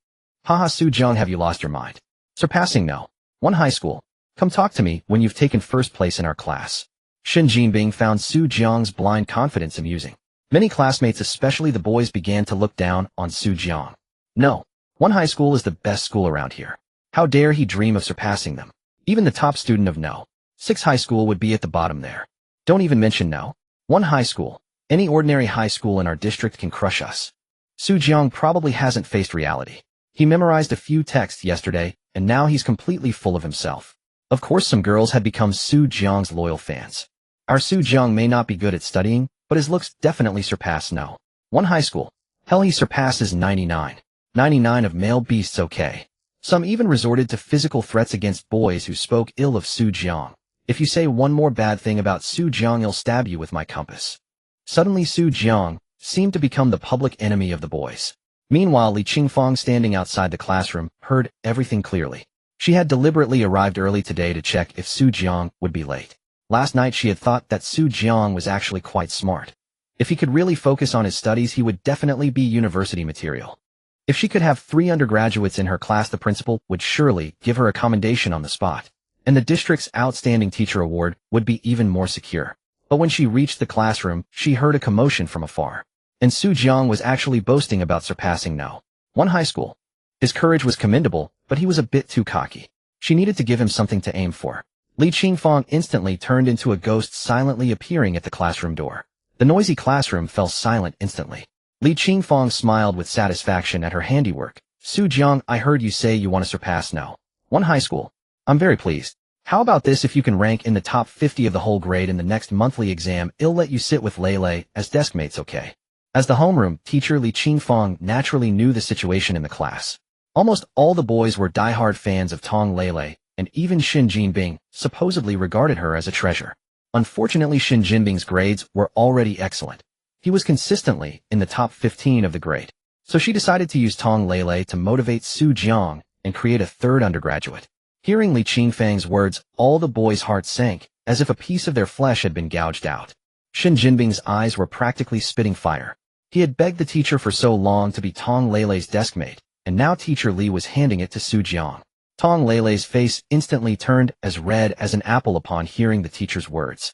"Haha, Su Jiang, have you lost your mind? Surpassing No. 1 high school. Come talk to me when you've taken first place in our class." Shin Jinbing found Su Jiang's blind confidence amusing. Many classmates, especially the boys, began to look down on Su Jiang. No. 1 high school is the best school around here. How dare he dream of surpassing them? Even the top student of No. 6 high school would be at the bottom there. Don't even mention No. 1 high school. Any ordinary high school in our district can crush us. Su Jiang probably hasn't faced reality. He memorized a few texts yesterday, and now he's completely full of himself. Of course, some girls had become Su Jiang's loyal fans. Our Su Jiang may not be good at studying, but his looks definitely surpass No. 1 high school. Hell, he surpasses 99. 99 of male beasts, okay. Some even resorted to physical threats against boys who spoke ill of Su Jiang. If you say one more bad thing about Su Jiang, I'll stab you with my compass. Suddenly Su Jiang seemed to become the public enemy of the boys. Meanwhile, Li Qingfang, standing outside the classroom, heard everything clearly. She had deliberately arrived early today to check if Su Jiang would be late. Last night she had thought that Su Jiang was actually quite smart. If he could really focus on his studies, he would definitely be university material. If she could have 3 undergraduates in her class, the principal would surely give her a commendation on the spot, and the district's outstanding teacher award would be even more secure. But when she reached the classroom, she heard a commotion from afar. And Su Jiang was actually boasting about surpassing No. 1 high school. His courage was commendable, but he was a bit too cocky. She needed to give him something to aim for. Li Qingfang instantly turned into a ghost, silently appearing at the classroom door. The noisy classroom fell silent instantly. Li Qingfang smiled with satisfaction at her handiwork. Su Jiang, I heard you say you want to surpass No. 1 high school. I'm very pleased. How about this? If you can rank in the top 50 of the whole grade in the next monthly exam, I'll let you sit with Lei as deskmates, okay? As the homeroom teacher, Li Qingfang naturally knew the situation in the class. Almost all the boys were diehard fans of Tong Lei, and even Xin Jinbing supposedly regarded her as a treasure. Unfortunately, Xin Jinbing's grades were already excellent. He was consistently in the top 15 of the grade. So she decided to use Tong Lei to motivate Su Jiang and create a 3rd undergraduate. Hearing Li Qingfang's words, all the boys' hearts sank, as if a piece of their flesh had been gouged out. Xin Jinbing's eyes were practically spitting fire. He had begged the teacher for so long to be Tong Lei's deskmate, and now teacher Li was handing it to Su Jiang. Tong Lei's face instantly turned as red as an apple upon hearing the teacher's words.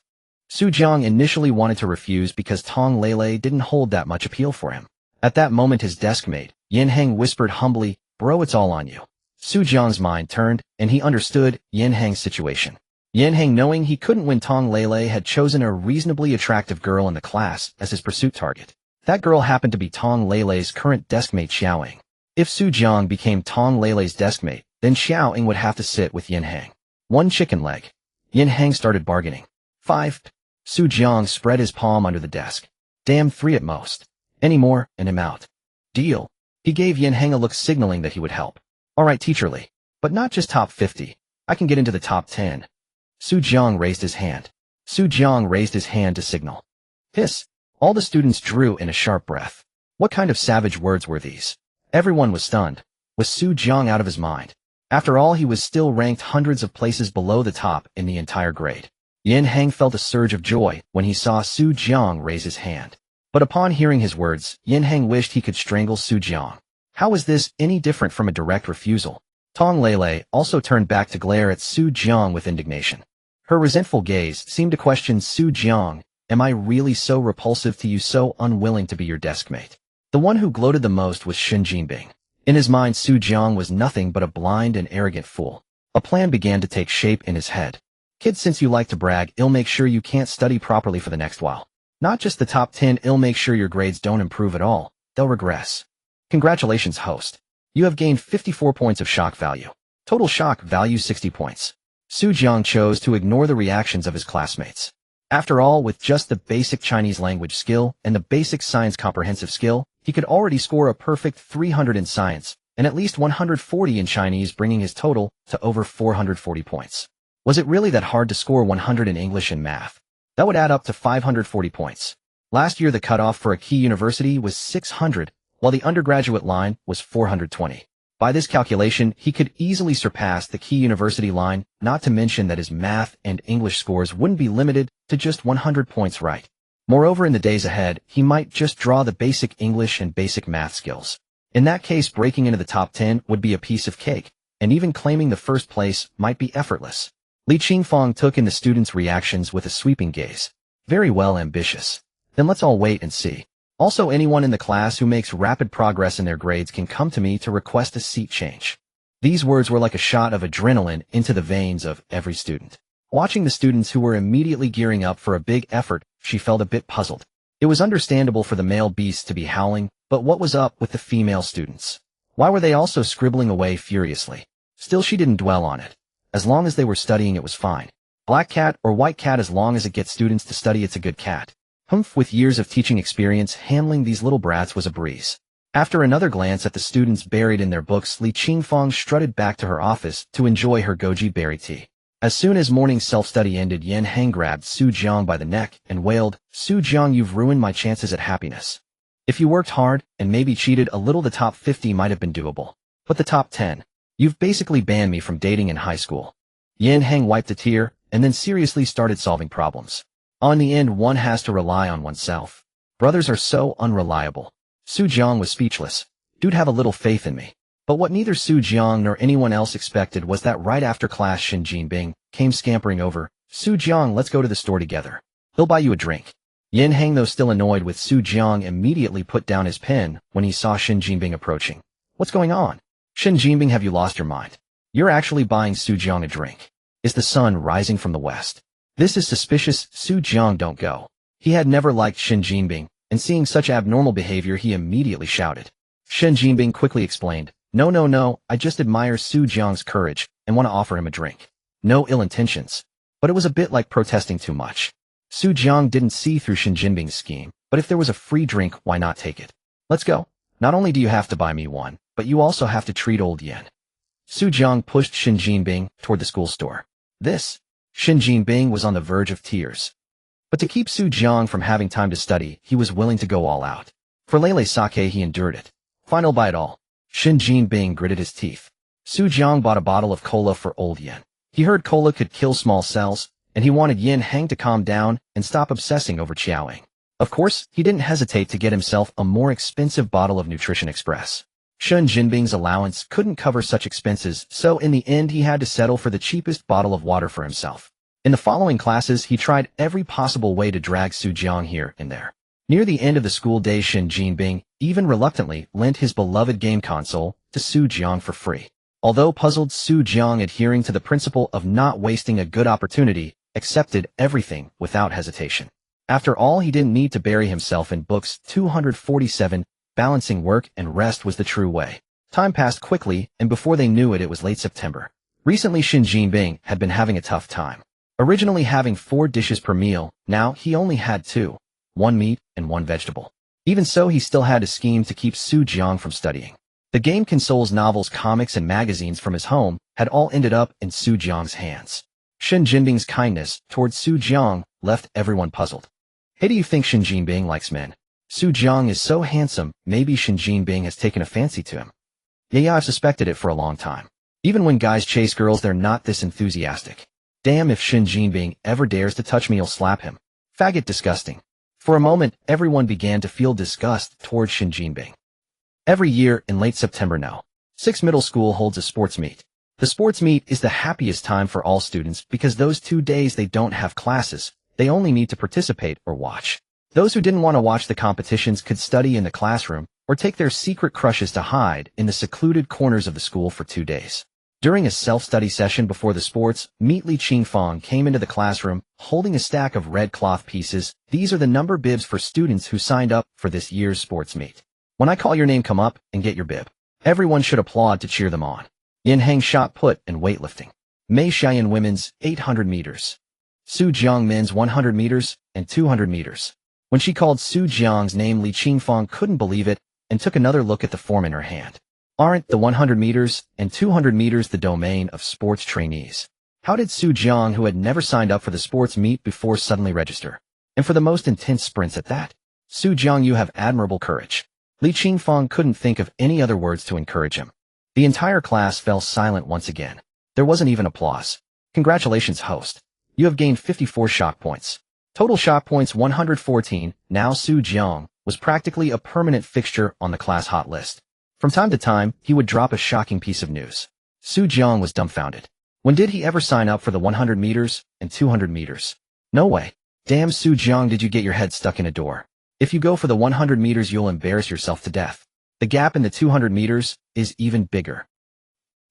Su Jiang initially wanted to refuse because Tong Lei didn't hold that much appeal for him. At that moment his deskmate, Yin Heng, whispered humbly, "Bro, it's all on you." Su Jiang's mind turned, and he understood Yin Heng's situation. Yin Heng, knowing he couldn't win, Tong Lei had chosen a reasonably attractive girl in the class as his pursuit target. That girl happened to be Tong Lei's current deskmate Xiaoying. If Su Jiang became Tong Lei's deskmate, then Xiaoying would have to sit with Yin Heng. 1 chicken leg. Yin Heng started bargaining. 5. Su Jiang spread his palm under the desk. Damn, 3 at most. Any more, and I'm out. Deal. He gave Yin Heng a look signaling that he would help. Alright, teacher Li. But not just top 50. I can get into the top 10. Su Jiang raised his hand. Su Jiang raised his hand to signal. Hiss. All the students drew in a sharp breath. What kind of savage words were these? Everyone was stunned. Was Su Jiang out of his mind? After all, he was still ranked hundreds of places below the top in the entire grade. Yin Heng felt a surge of joy when he saw Su Jiang raise his hand. But upon hearing his words, Yin Heng wished he could strangle Su Jiang. How was this any different from a direct refusal? Tong Lei also turned back to glare at Su Jiang with indignation. Her resentful gaze seemed to question Su Jiang. Am I really so repulsive to you, so unwilling to be your deskmate? The one who gloated the most was Xin Jinbing. In his mind, Su Jiang was nothing but a blind and arrogant fool. A plan began to take shape in his head. Kid, since you like to brag, I'll make sure you can't study properly for the next while. Not just the top 10, I'll make sure your grades don't improve at all. They'll regress. Congratulations, host. You have gained 54 points of shock value. Total shock value 60 points. Su Jiang chose to ignore the reactions of his classmates. After all, with just the basic Chinese language skill and the basic science comprehensive skill, he could already score a perfect 300 in science and at least 140 in Chinese, bringing his total to over 440 points. Was it really that hard to score 100 in English and math? That would add up to 540 points. Last year, the cutoff for a key university was 600, while the undergraduate line was 420. By this calculation, he could easily surpass the key university line, not to mention that his math and English scores wouldn't be limited to just 100 points right. Moreover, in the days ahead, he might just draw the basic English and basic math skills. In that case, breaking into the top 10 would be a piece of cake, and even claiming the first place might be effortless. Li Qingfang took in the students' reactions with a sweeping gaze. Very well, ambitious. Then let's all wait and see. Also, anyone in the class who makes rapid progress in their grades can come to me to request a seat change. These words were like a shot of adrenaline into the veins of every student. Watching the students who were immediately gearing up for a big effort, she felt a bit puzzled. It was understandable for the male beasts to be howling, but what was up with the female students? Why were they also scribbling away furiously? Still, she didn't dwell on it. As long as they were studying, it was fine. Black cat or white cat, as long as it gets students to study, it's a good cat. Humph, with years of teaching experience, handling these little brats was a breeze. After another glance at the students buried in their books, Li Qingfang strutted back to her office to enjoy her goji berry tea. As soon as morning self-study ended, Yan Heng grabbed Su Jiang by the neck and wailed, "Su Jiang, you've ruined my chances at happiness. If you worked hard and maybe cheated a little, the top 50 might have been doable. But the top 10, you've basically banned me from dating in high school." Yan Heng wiped a tear and then seriously started solving problems. On the end, one has to rely on oneself. Brothers are so unreliable. Su Jiang was speechless. Dude, have a little faith in me. But what neither Su Jiang nor anyone else expected was that right after class, Shin Jinping came scampering over. "Su Jiang, let's go to the store together. He'll buy you a drink." Yan Heng, though still annoyed with Su Jiang, immediately put down his pen when he saw Shin Jinping approaching. "What's going on? Shin Jinping, have you lost your mind? You're actually buying Su Jiang a drink. Is the sun rising from the west? This is suspicious. Su Jiang, don't go." He had never liked Shin Jinping, and seeing such abnormal behavior, he immediately shouted. Shin Jinping quickly explained, No, I just admire Su Jiang's courage and want to offer him a drink. No ill intentions. But it was a bit like protesting too much. Su Jiang didn't see through Shin Jinping's scheme, but if there was a free drink, why not take it? "Let's go. Not only do you have to buy me one, but you also have to treat old Yan." Su Jiang pushed Shin Jinping toward the school store. Shin Jinping was on the verge of tears. But to keep Su Jiang from having time to study, he was willing to go all out. For Lele Sake, he endured it. Final buy it all. Shin Jinping gritted his teeth. Su Jiang bought a bottle of cola for old Yan. He heard cola could kill small cells, and he wanted Yan Heng to calm down and stop obsessing over Chiaoing. Of course, he didn't hesitate to get himself a more expensive bottle of Nutrition Express. Shin Jinping's allowance couldn't cover such expenses, so in the end he had to settle for the cheapest bottle of water for himself. In the following classes, he tried every possible way to drag Su Jiang here and there. Near the end of the school day, Shin Jinping even reluctantly lent his beloved game console to Su Jiang for free. Although puzzled, Su Jiang, adhering to the principle of not wasting a good opportunity, accepted everything without hesitation. After all, he didn't need to bury himself in books. 247, balancing work and rest was the true way. Time passed quickly, and before they knew it, it was late September. Recently, Shin Jinping had been having a tough time. Originally having 4 dishes per meal, now he only had 2. 1 meat and 1 vegetable. Even so, he still had a scheme to keep Su Jiang from studying. The game consoles, novels, comics, and magazines from his home had all ended up in Su Jiang's hands. Shin Jinping's kindness towards Su Jiang left everyone puzzled. "Hey, do you think Shin Jinping likes men? Su Jiang is so handsome, maybe Shin Jinping has taken a fancy to him." Yeah, I've suspected it for a long time. Even when guys chase girls, they're not this enthusiastic. Damn, if Shin Jinping ever dares to touch me, I'll slap him. Faggot, disgusting. For a moment, everyone began to feel disgust towards Shin Jinping. Every year in late September, No. 6 middle school holds a sports meet. The sports meet is the happiest time for all students because those 2 days they don't have classes, they only need to participate or watch. Those who didn't want to watch the competitions could study in the classroom or take their secret crushes to hide in the secluded corners of the school for 2 days. During a self-study session before the sports meet, Li Qingfang came into the classroom holding a stack of red cloth pieces. These are the number bibs for students who signed up for this year's sports meet. When I call your name, come up and get your bib. Everyone should applaud to cheer them on. Yan Heng, shot put and weightlifting. Mei Xiaoyan, women's 800 meters. Su Jiang, men's 100 meters and 200 meters. When she called Su Jiang's name, Li Qingfang couldn't believe it and took another look at the form in her hand. Aren't the 100 meters and 200 meters the domain of sports trainees? How did Su Jiang, who had never signed up for the sports meet before, suddenly register? And for the most intense sprints at that? Su Jiang, you have admirable courage. Li Qingfang couldn't think of any other words to encourage him. The entire class fell silent once again. There wasn't even applause. Congratulations, host. You have gained 54 shock points. Total shock points 114. Now Su Jiang was practically a permanent fixture on the class hot list. From time to time, he would drop a shocking piece of news. Su Jiang was dumbfounded. When did he ever sign up for the 100 meters and 200 meters? No way. Damn, Su Jiang, did you get your head stuck in a door? If you go for the 100 meters, you'll embarrass yourself to death. The gap in the 200 meters is even bigger.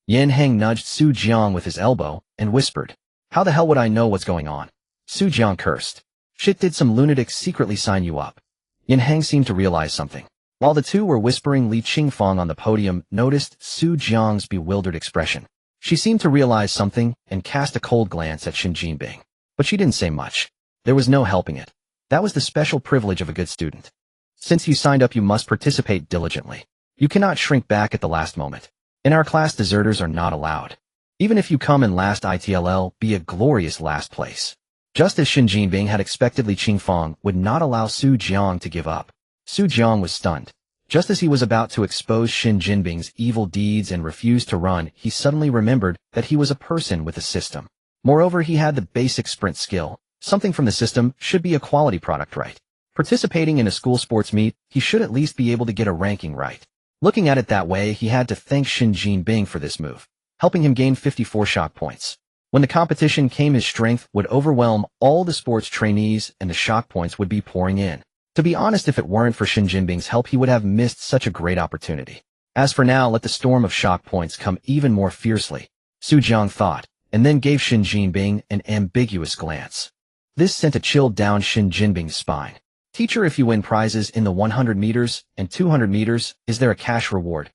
Yan Heng nudged Su Jiang with his elbow and whispered, "How the hell would I know what's going on?" Su Jiang cursed. "Shit, did some lunatics secretly sign you up?" Yan Heng seemed to realize something. While the two were whispering, Li Qingfang on the podium noticed Su Jiang's bewildered expression. She seemed to realize something and cast a cold glance at Shin Jinping. But she didn't say much. There was no helping it. That was the special privilege of a good student. Since you signed up, you must participate diligently. You cannot shrink back at the last moment. In our class, deserters are not allowed. Even if you come in last, it'll be a glorious last place. Just as Shin Jinbing had expected, Li Qingfang would not allow Su Jiang to give up. Su Jiang was stunned. Just as he was about to expose Shin Jinbing's evil deeds and refuse to run, he suddenly remembered that he was a person with a system. Moreover, he had the basic sprint skill. Something from the system should be a quality product, right? Participating in a school sports meet, he should at least be able to get a ranking right. Looking at it that way, he had to thank Shin Jinbing for this move, helping him gain 54 shock points. When the competition came, his strength would overwhelm all the sports trainees and the shock points would be pouring in. To be honest, if it weren't for Shin Jinbing's help, he would have missed such a great opportunity. As for now, let the storm of shock points come even more fiercely, Su Jiang thought, and then gave Shin Jinbing an ambiguous glance. This sent a chill down Shin Jinbing's spine. Teacher, if you win prizes in the 100 meters and 200 meters, is there a cash reward?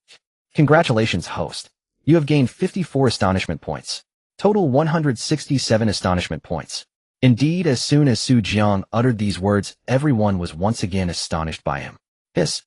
Congratulations, host. You have gained 54 astonishment points. Total 167 astonishment points. Indeed, as soon as Su Jiang uttered these words, everyone was once again astonished by him. This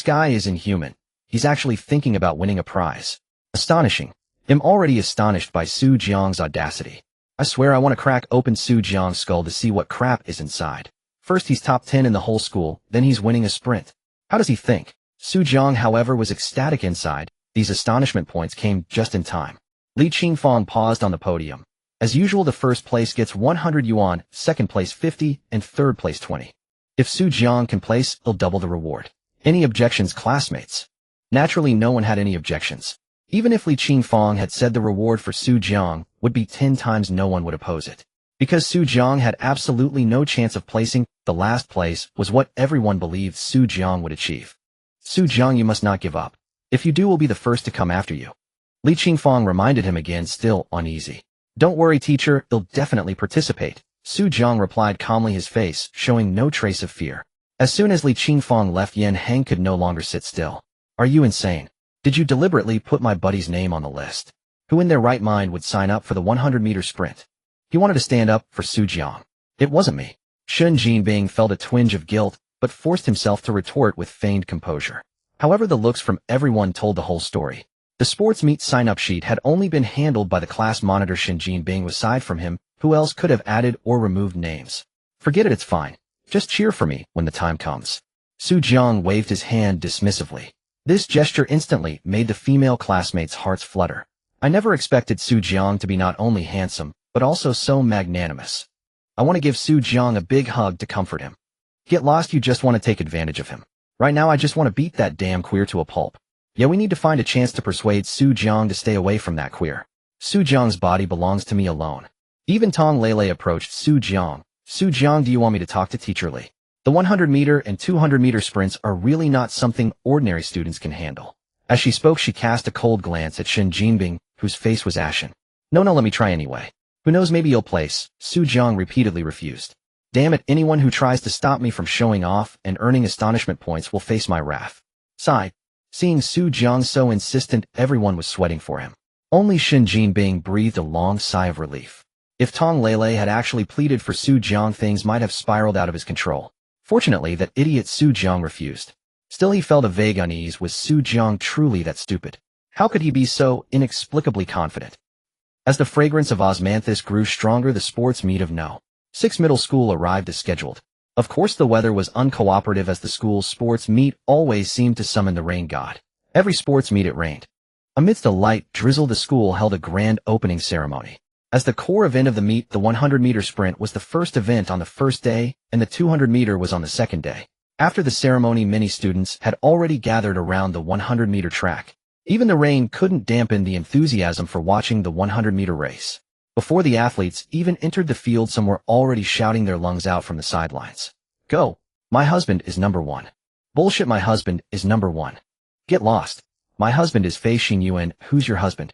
guy is inhuman. He's actually thinking about winning a prize. Astonishing. I'm already astonished by Su Jiang's audacity. I swear I want to crack open Su Jiang's skull to see what crap is inside. First he's top 10 in the whole school, then he's winning a sprint. How does he think? Su Jiang, however, was ecstatic inside. These astonishment points came just in time. Li Qingfang paused on the podium. As usual, the first place gets 100 yuan, second place 50, and third place 20. If Su Jiang can place, he'll double the reward. Any objections, classmates? Naturally, no one had any objections. Even if Li Qingfang had said the reward for Su Jiang would be 10 times, no one would oppose it. Because Su Jiang had absolutely no chance of placing, the last place was what everyone believed Su Jiang would achieve. Su Jiang, you must not give up. If you do, we'll be the first to come after you. Li Qingfang reminded him again, still uneasy. Don't worry, teacher, he'll definitely participate. Su Jiang replied calmly, his face showing no trace of fear. As soon as Li Qingfang left, Yan Heng could no longer sit still. Are you insane? Did you deliberately put my buddy's name on the list? Who in their right mind would sign up for the 100-meter sprint? He wanted to stand up for Su Jiang. It wasn't me. Shin Jinbing felt a twinge of guilt, but forced himself to retort with feigned composure. However, the looks from everyone told the whole story. The sports meet sign-up sheet had only been handled by the class monitor Shin Jinbing. Aside from him, who else could have added or removed names? Forget it, it's fine. Just cheer for me when the time comes. Su Jiang waved his hand dismissively. This gesture instantly made the female classmates' hearts flutter. I never expected Su Jiang to be not only handsome, but also so magnanimous. I want to give Su Jiang a big hug to comfort him. Get lost, you just want to take advantage of him. Right now I just want to beat that damn queer to a pulp. Yeah, we need to find a chance to persuade Su Jiang to stay away from that queer. Su Jiang's body belongs to me alone. Even Tong Lele approached Su Jiang. Su Jiang, do you want me to talk to Teacher Li? The 100-meter and 200-meter sprints are really not something ordinary students can handle. As she spoke, she cast a cold glance at Shin Jinbing, whose face was ashen. No, let me try anyway. Who knows, maybe you'll place. Su Jiang repeatedly refused. Damn it, anyone who tries to stop me from showing off and earning astonishment points will face my wrath. Sigh. Seeing Su Jiang so insistent, everyone was sweating for him. Only Shin Jinbing breathed a long sigh of relief. If Tong Lele had actually pleaded for Su Jiang, things might have spiraled out of his control. Fortunately, that idiot Su Jiang refused. Still, he felt a vague unease. Was Su Jiang truly that stupid? How could he be so inexplicably confident? As the fragrance of osmanthus grew stronger, the sports meet of No. 6 middle school arrived as scheduled. Of course, the weather was uncooperative, as the school's sports meet always seemed to summon the rain god. Every sports meet it rained. Amidst a light drizzle, the school held a grand opening ceremony. As the core event of the meet, the 100-meter sprint was the first event on the first day, and the 200-meter was on the second day. After the ceremony, many students had already gathered around the 100-meter track. Even the rain couldn't dampen the enthusiasm for watching the 100-meter race. Before the athletes even entered the field, some were already shouting their lungs out from the sidelines. Go! My husband is number 1. Bullshit, my husband is number 1. Get lost. My husband is Fei Xingyuan. Who's your husband?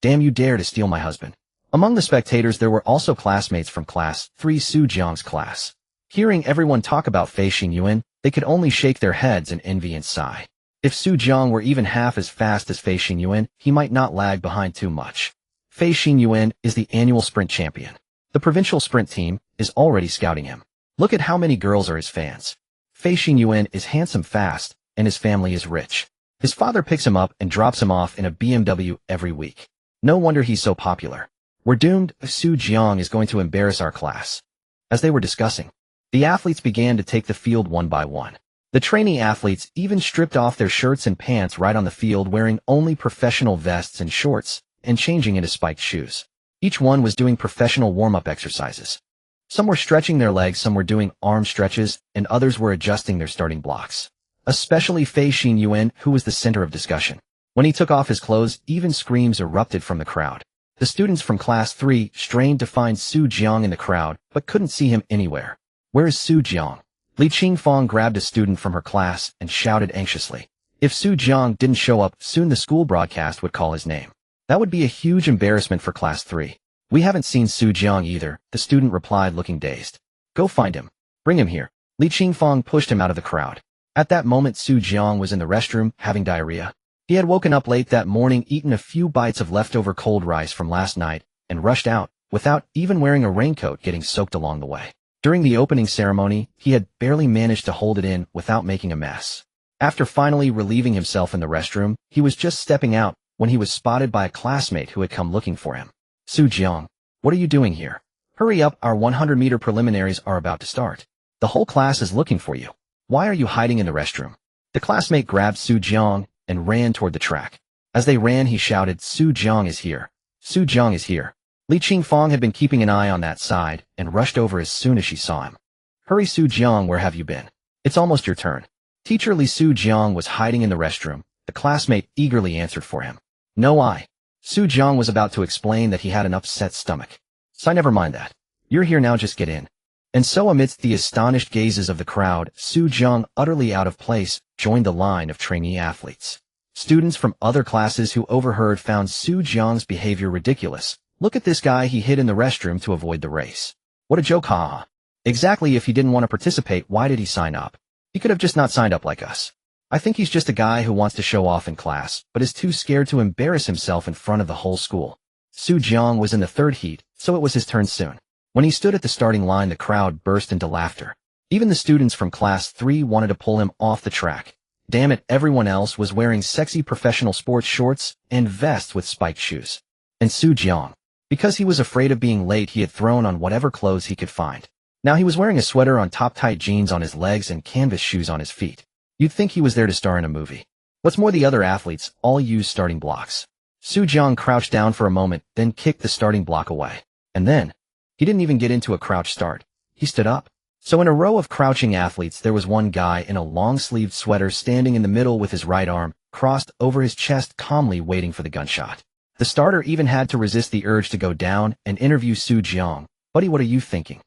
Damn, you dare to steal my husband. Among the spectators there were also classmates from Class 3, Su Jiang's class. Hearing everyone talk about Fei Xingyuan, they could only shake their heads in envy and sigh. If Su Jiang were even half as fast as Fei Xingyuan, he might not lag behind too much. Fei Xingyuan is the annual sprint champion. The provincial sprint team is already scouting him. Look at how many girls are his fans. Fei Xingyuan is handsome, fast, and his family is rich. His father picks him up and drops him off in a BMW every week. No wonder he's so popular. We're doomed. Jiang is going to embarrass our class. As they were discussing, the athletes began to take the field one by one. The trainee athletes even stripped off their shirts and pants right on the field, wearing only professional vests and shorts, and changing into spiked shoes. Each one was doing professional warm-up exercises. Some were stretching their legs, some were doing arm stretches, and others were adjusting their starting blocks. Especially Fei Xinyuan, who was the center of discussion. When he took off his clothes, even screams erupted from the crowd. The students from Class 3 strained to find Jiang in the crowd, but couldn't see him anywhere. Where is Jiang? Li Qingfang grabbed a student from her class and shouted anxiously. If Jiang didn't show up, soon the school broadcast would call his name. That would be a huge embarrassment for Class 3. We haven't seen Jiang either, the student replied, looking dazed. Go find him. Bring him here. Li Qingfang pushed him out of the crowd. At that moment, Jiang was in the restroom, having diarrhea. He had woken up late that morning, eaten a few bites of leftover cold rice from last night, and rushed out, without even wearing a raincoat, getting soaked along the way. During the opening ceremony, he had barely managed to hold it in without making a mess. After finally relieving himself in the restroom, he was just stepping out when he was spotted by a classmate who had come looking for him. Jiang, what are you doing here? Hurry up, our 100-meter preliminaries are about to start. The whole class is looking for you. Why are you hiding in the restroom? The classmate grabbed Jiang and ran toward the track. As they ran, he shouted, Jiang is here. Jiang is here. Li Qingfang had been keeping an eye on that side and rushed over as soon as she saw him. Hurry, Jiang, where have you been? It's almost your turn. Teacher Li. Jiang was hiding in the restroom. The classmate eagerly answered for him. No, Jiang was about to explain that he had an upset stomach. So never mind that. You're here now, just get in. And so amidst the astonished gazes of the crowd, Jiang, utterly out of place, joined the line of trainee athletes. Students from other classes who overheard found Jiang's behavior ridiculous. Look at this guy, he hid in the restroom to avoid the race. What a joke, haha. Exactly, if he didn't want to participate, why did he sign up? He could have just not signed up like us. I think he's just a guy who wants to show off in class, but is too scared to embarrass himself in front of the whole school. Jiang was in the third heat, so it was his turn soon. When he stood at the starting line, the crowd burst into laughter. Even the students from Class 3 wanted to pull him off the track. Damn it, everyone else was wearing sexy professional sports shorts and vests with spiked shoes. And Jiang, because he was afraid of being late, he had thrown on whatever clothes he could find. Now he was wearing a sweater on top, tight jeans on his legs, and canvas shoes on his feet. You'd think he was there to star in a movie. What's more, the other athletes all used starting blocks. Jiang crouched down for a moment, then kicked the starting block away. And then, he didn't even get into a crouch start. He stood up. So in a row of crouching athletes, there was one guy in a long-sleeved sweater standing in the middle with his right arm crossed over his chest, calmly waiting for the gunshot. The starter even had to resist the urge to go down and interview Jiang. Buddy, what are you thinking?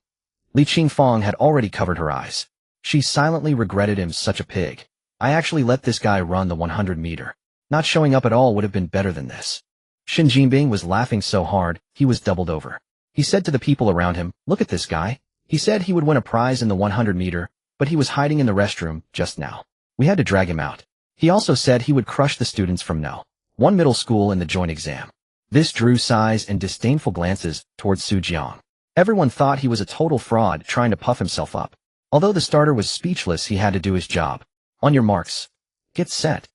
Li Qingfang had already covered her eyes. She silently regretted him, such a pig. I actually let this guy run the 100-meter. Not showing up at all would have been better than this. Shin Jinbing was laughing so hard, he was doubled over. He said to the people around him, look at this guy. He said he would win a prize in the 100-meter, but he was hiding in the restroom just now. We had to drag him out. He also said he would crush the students from No. 1 middle school in the joint exam. This drew sighs and disdainful glances towards Jiang. Everyone thought he was a total fraud trying to puff himself up. Although the starter was speechless, he had to do his job. On your marks. Get set.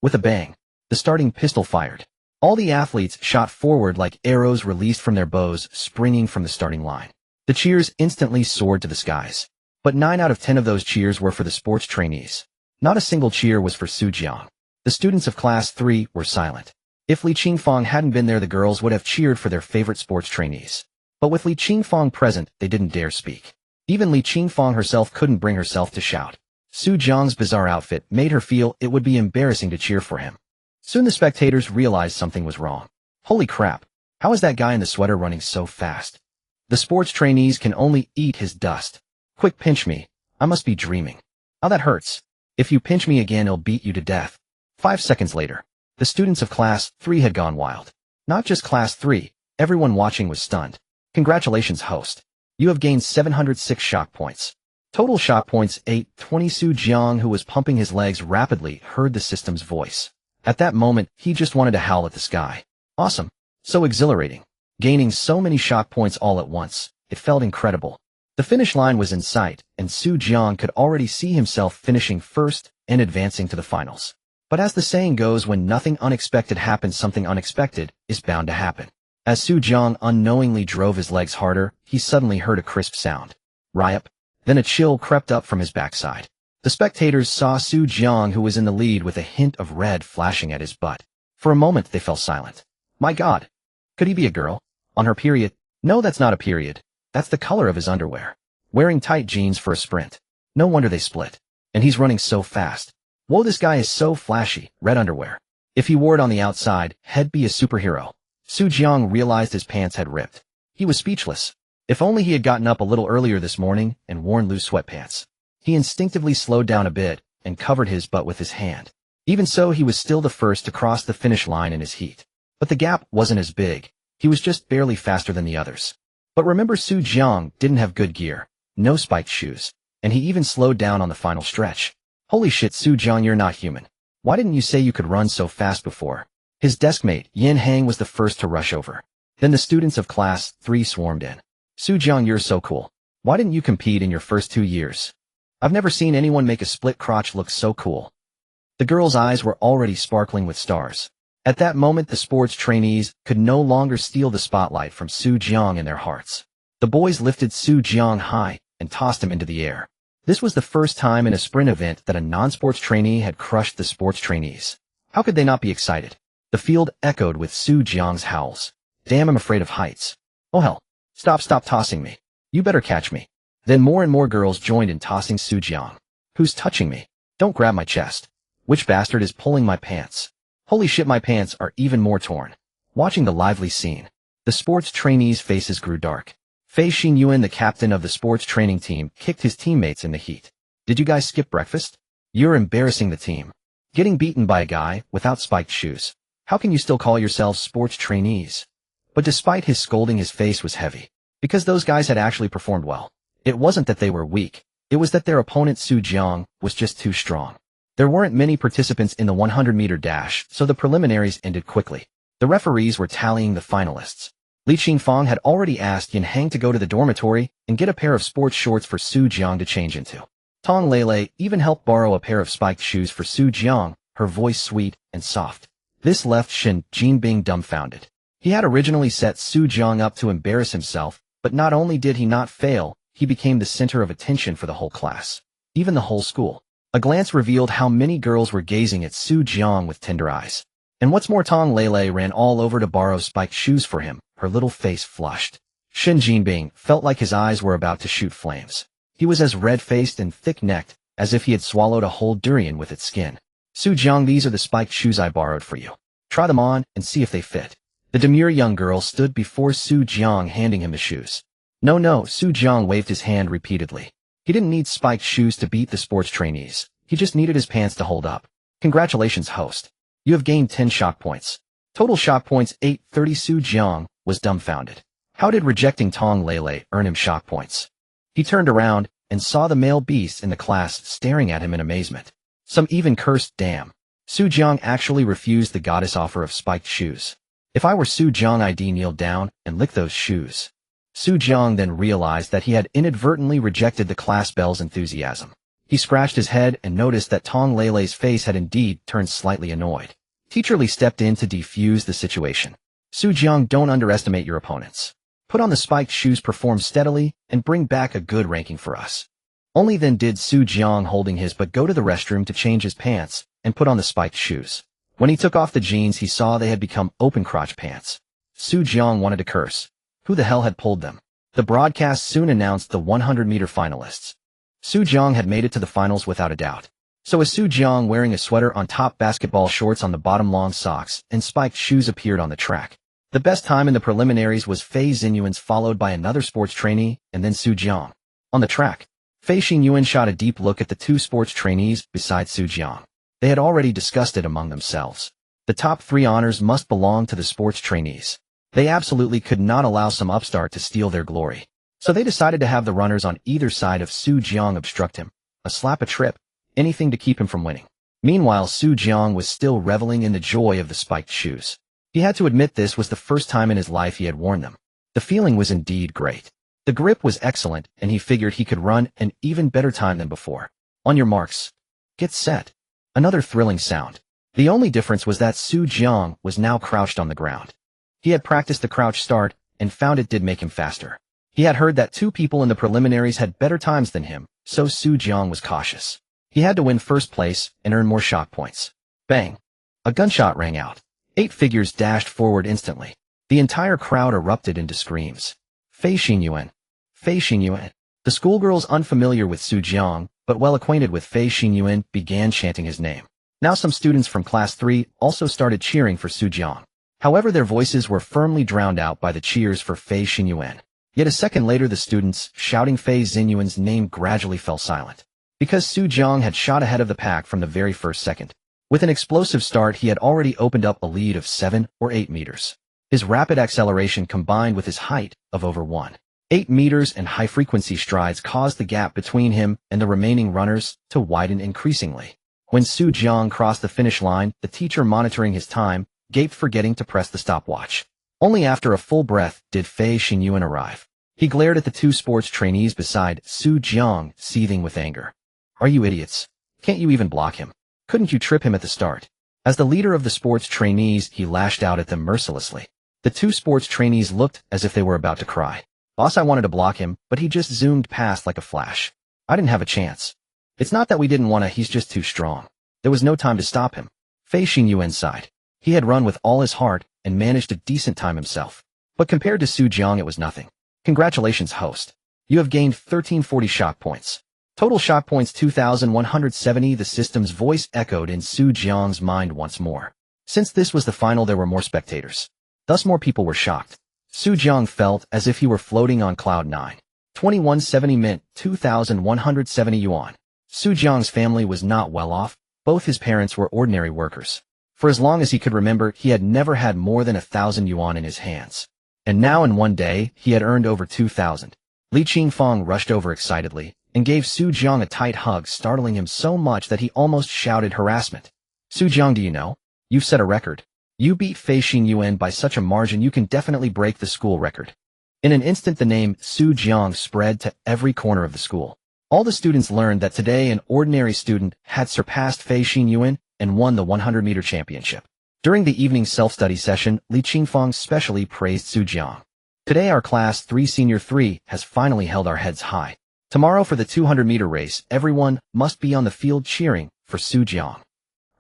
With a bang, the starting pistol fired. All the athletes shot forward like arrows released from their bows, springing from the starting line. The cheers instantly soared to the skies. But 9 out of 10 of those cheers were for the sports trainees. Not a single cheer was for Jiang. The students of Class 3 were silent. If Li Qingfang hadn't been there, the girls would have cheered for their favorite sports trainees. But with Li Qingfang present, they didn't dare speak. Even Li Qingfang herself couldn't bring herself to shout. Jiang's bizarre outfit made her feel it would be embarrassing to cheer for him. Soon the spectators realized something was wrong. Holy crap, how is that guy in the sweater running so fast? The sports trainees can only eat his dust. Quick, pinch me. I must be dreaming. How that hurts. If you pinch me again, I'll beat you to death. 5 seconds later, the students of Class 3 had gone wild. Not just Class 3, everyone watching was stunned. Congratulations, host. You have gained 706 shock points. Total shock points 820. Jiang, who was pumping his legs rapidly, heard the system's voice. At that moment, he just wanted to howl at the sky. Awesome. So exhilarating. Gaining so many shock points all at once, it felt incredible. The finish line was in sight, and Jiang could already see himself finishing first and advancing to the finals. But as the saying goes, when nothing unexpected happens, something unexpected is bound to happen. As Su Jiang unknowingly drove his legs harder, he suddenly heard a crisp sound. Ryup. Then a chill crept up from his backside. The spectators saw Su Jiang, who was in the lead, with a hint of red flashing at his butt. For a moment they fell silent. My God! Could he be a girl? On her period? No, that's not a period. That's the color of his underwear. Wearing tight jeans for a sprint. No wonder they split. And he's running so fast. Whoa, this guy is so flashy. Red underwear. If he wore it on the outside, he'd be a superhero. Su Jiang realized his pants had ripped. He was speechless. If only he had gotten up a little earlier this morning and worn loose sweatpants. He instinctively slowed down a bit and covered his butt with his hand. Even so, he was still the first to cross the finish line in his heat. But the gap wasn't as big. He was just barely faster than the others. But remember, Su Jiang didn't have good gear, no spiked shoes, and he even slowed down on the final stretch. Holy shit, Su Jiang, you're not human. Why didn't you say you could run so fast before? His deskmate, Yin Hang, was the first to rush over. Then the students of class 3 swarmed in. Su Jiang, you're so cool. Why didn't you compete in your first 2 years? I've never seen anyone make a split crotch look so cool. The girls' eyes were already sparkling with stars. At that moment, the sports trainees could no longer steal the spotlight from Su Jiang in their hearts. The boys lifted Su Jiang high and tossed him into the air. This was the first time in a sprint event that a non-sports trainee had crushed the sports trainees. How could they not be excited? The field echoed with Su Jiang's howls. Damn, I'm afraid of heights. Oh hell. Stop tossing me. You better catch me. Then more and more girls joined in tossing Su Jiang. Who's touching me? Don't grab my chest. Which bastard is pulling my pants? Holy shit, my pants are even more torn. Watching the lively scene, the sports trainees' faces grew dark. Fei Xingyuan, the captain of the sports training team, kicked his teammates in the heat. Did you guys skip breakfast? You're embarrassing the team. Getting beaten by a guy without spiked shoes. How can you still call yourselves sports trainees? But despite his scolding, his face was heavy. Because those guys had actually performed well. It wasn't that they were weak. It was that their opponent Su Jiang was just too strong. There weren't many participants in the 100-meter dash, so the preliminaries ended quickly. The referees were tallying the finalists. Li Qingfang had already asked Yin Hang to go to the dormitory and get a pair of sports shorts for Su Jiang to change into. Tong Lele even helped borrow a pair of spiked shoes for Su Jiang, her voice sweet and soft. This left Shen Jinbing dumbfounded. He had originally set Su Jiang up to embarrass himself, but not only did he not fail, he became the center of attention for the whole class. Even the whole school. A glance revealed how many girls were gazing at Su Jiang with tender eyes. And what's more, Tong Lele ran all over to borrow spiked shoes for him, her little face flushed. Shen Jinbing felt like his eyes were about to shoot flames. He was as red-faced and thick-necked as if he had swallowed a whole durian with its skin. Su Jiang, these are the spiked shoes I borrowed for you. Try them on and see if they fit. The demure young girl stood before Su Jiang, handing him the shoes. No, Su Jiang waved his hand repeatedly. He didn't need spiked shoes to beat the sports trainees. He just needed his pants to hold up. Congratulations, host. You have gained 10 shock points. Total shock points 830. Su Jiang was dumbfounded. How did rejecting Tong Lele earn him shock points? He turned around and saw the male beasts in the class staring at him in amazement. Some even cursed, damn. Su Jiang actually refused the goddess offer of spiked shoes. If I were Su Jiang, I'd kneel down and lick those shoes. Su Jiang then realized that he had inadvertently rejected the class belle's enthusiasm. He scratched his head and noticed that Tong Lele's face had indeed turned slightly annoyed. Teacher Li stepped in to defuse the situation. Su Jiang, don't underestimate your opponents. Put on the spiked shoes, perform steadily, and bring back a good ranking for us. Only then did Su Jiang, holding his butt, go to the restroom to change his pants and put on the spiked shoes. When he took off the jeans, he saw they had become open crotch pants. Su Jiang wanted to curse. Who the hell had pulled them? The broadcast soon announced the 100-meter finalists. Su Jiang had made it to the finals without a doubt. So as Su Jiang, wearing a sweater on top, basketball shorts on the bottom, long socks, and spiked shoes, appeared on the track. The best time in the preliminaries was Fei Xingyuan's, followed by another sports trainee, and then Su Jiang. On the track, Fei Xingyuan shot a deep look at the two sports trainees beside Su Jiang. They had already discussed it among themselves. The top 3 honors must belong to the sports trainees. They absolutely could not allow some upstart to steal their glory. So they decided to have the runners on either side of Su Jiang obstruct him. A slap, a trip, anything to keep him from winning. Meanwhile, Su Jiang was still reveling in the joy of the spiked shoes. He had to admit this was the first time in his life he had worn them. The feeling was indeed great. The grip was excellent, and he figured he could run an even better time than before. On your marks. Get set. Another thrilling sound. The only difference was that Su Jiang was now crouched on the ground. He had practiced the crouch start and found it did make him faster. He had heard that 2 people in the preliminaries had better times than him, so Su Jiang was cautious. He had to win first place and earn more shock points. Bang! A gunshot rang out. 8 figures dashed forward instantly. The entire crowd erupted into screams. Fei Xingyuan! Fei Xingyuan! The schoolgirls unfamiliar with Su Jiang, but well acquainted with Fei Xingyuan, began chanting his name. Now some students from Class 3 also started cheering for Su Jiang. However, their voices were firmly drowned out by the cheers for Fei Xingyuan. Yet a second later the students, shouting Fei Xingyuan's name, gradually fell silent. Because Su Jiang had shot ahead of the pack from the very first second. With an explosive start he had already opened up a lead of 7 or 8 meters. His rapid acceleration combined with his height of over 1.8 meters and high-frequency strides caused the gap between him and the remaining runners to widen increasingly. When Su Jiang crossed the finish line, the teacher monitoring his time gaped, forgetting to press the stopwatch. Only after a full breath did Fei Xingyuan arrive. He glared at the 2 sports trainees beside Su Jiang, seething with anger. Are you idiots? Can't you even block him? Couldn't you trip him at the start? As the leader of the sports trainees, he lashed out at them mercilessly. The 2 sports trainees looked as if they were about to cry. Boss, I wanted to block him, but he just zoomed past like a flash. I didn't have a chance. It's not that we didn't want to, he's just too strong. There was no time to stop him. Fei Xingyuan sighed. He had run with all his heart and managed a decent time himself. But compared to Su Jiang it was nothing. Congratulations, host. You have gained 1340 shock points. Total shock points 2,170. The system's voice echoed in Su Jiang's mind once more. Since this was the final there were more spectators. Thus more people were shocked. Su Jiang felt as if he were floating on cloud 9. 2170 mint, 2,170 yuan. Su Jiang's family was not well off. Both his parents were ordinary workers. For as long as he could remember, he had never had more than 1,000 yuan in his hands. And now in one day, he had earned over 2,000. Li Qingfang rushed over excitedly and gave Su Jiang a tight hug, startling him so much that he almost shouted harassment. Su Jiang, do you know? You've set a record. You beat Fei Xingyuan by such a margin you can definitely break the school record. In an instant the name Su Jiang spread to every corner of the school. All the students learned that today an ordinary student had surpassed Fei Xingyuan and won the 100-meter championship. During the evening self-study session, Li Qingfang specially praised Su Jiang. Today our Class 3 Senior 3 has finally held our heads high. Tomorrow for the 200-meter race, everyone must be on the field cheering for Su Jiang.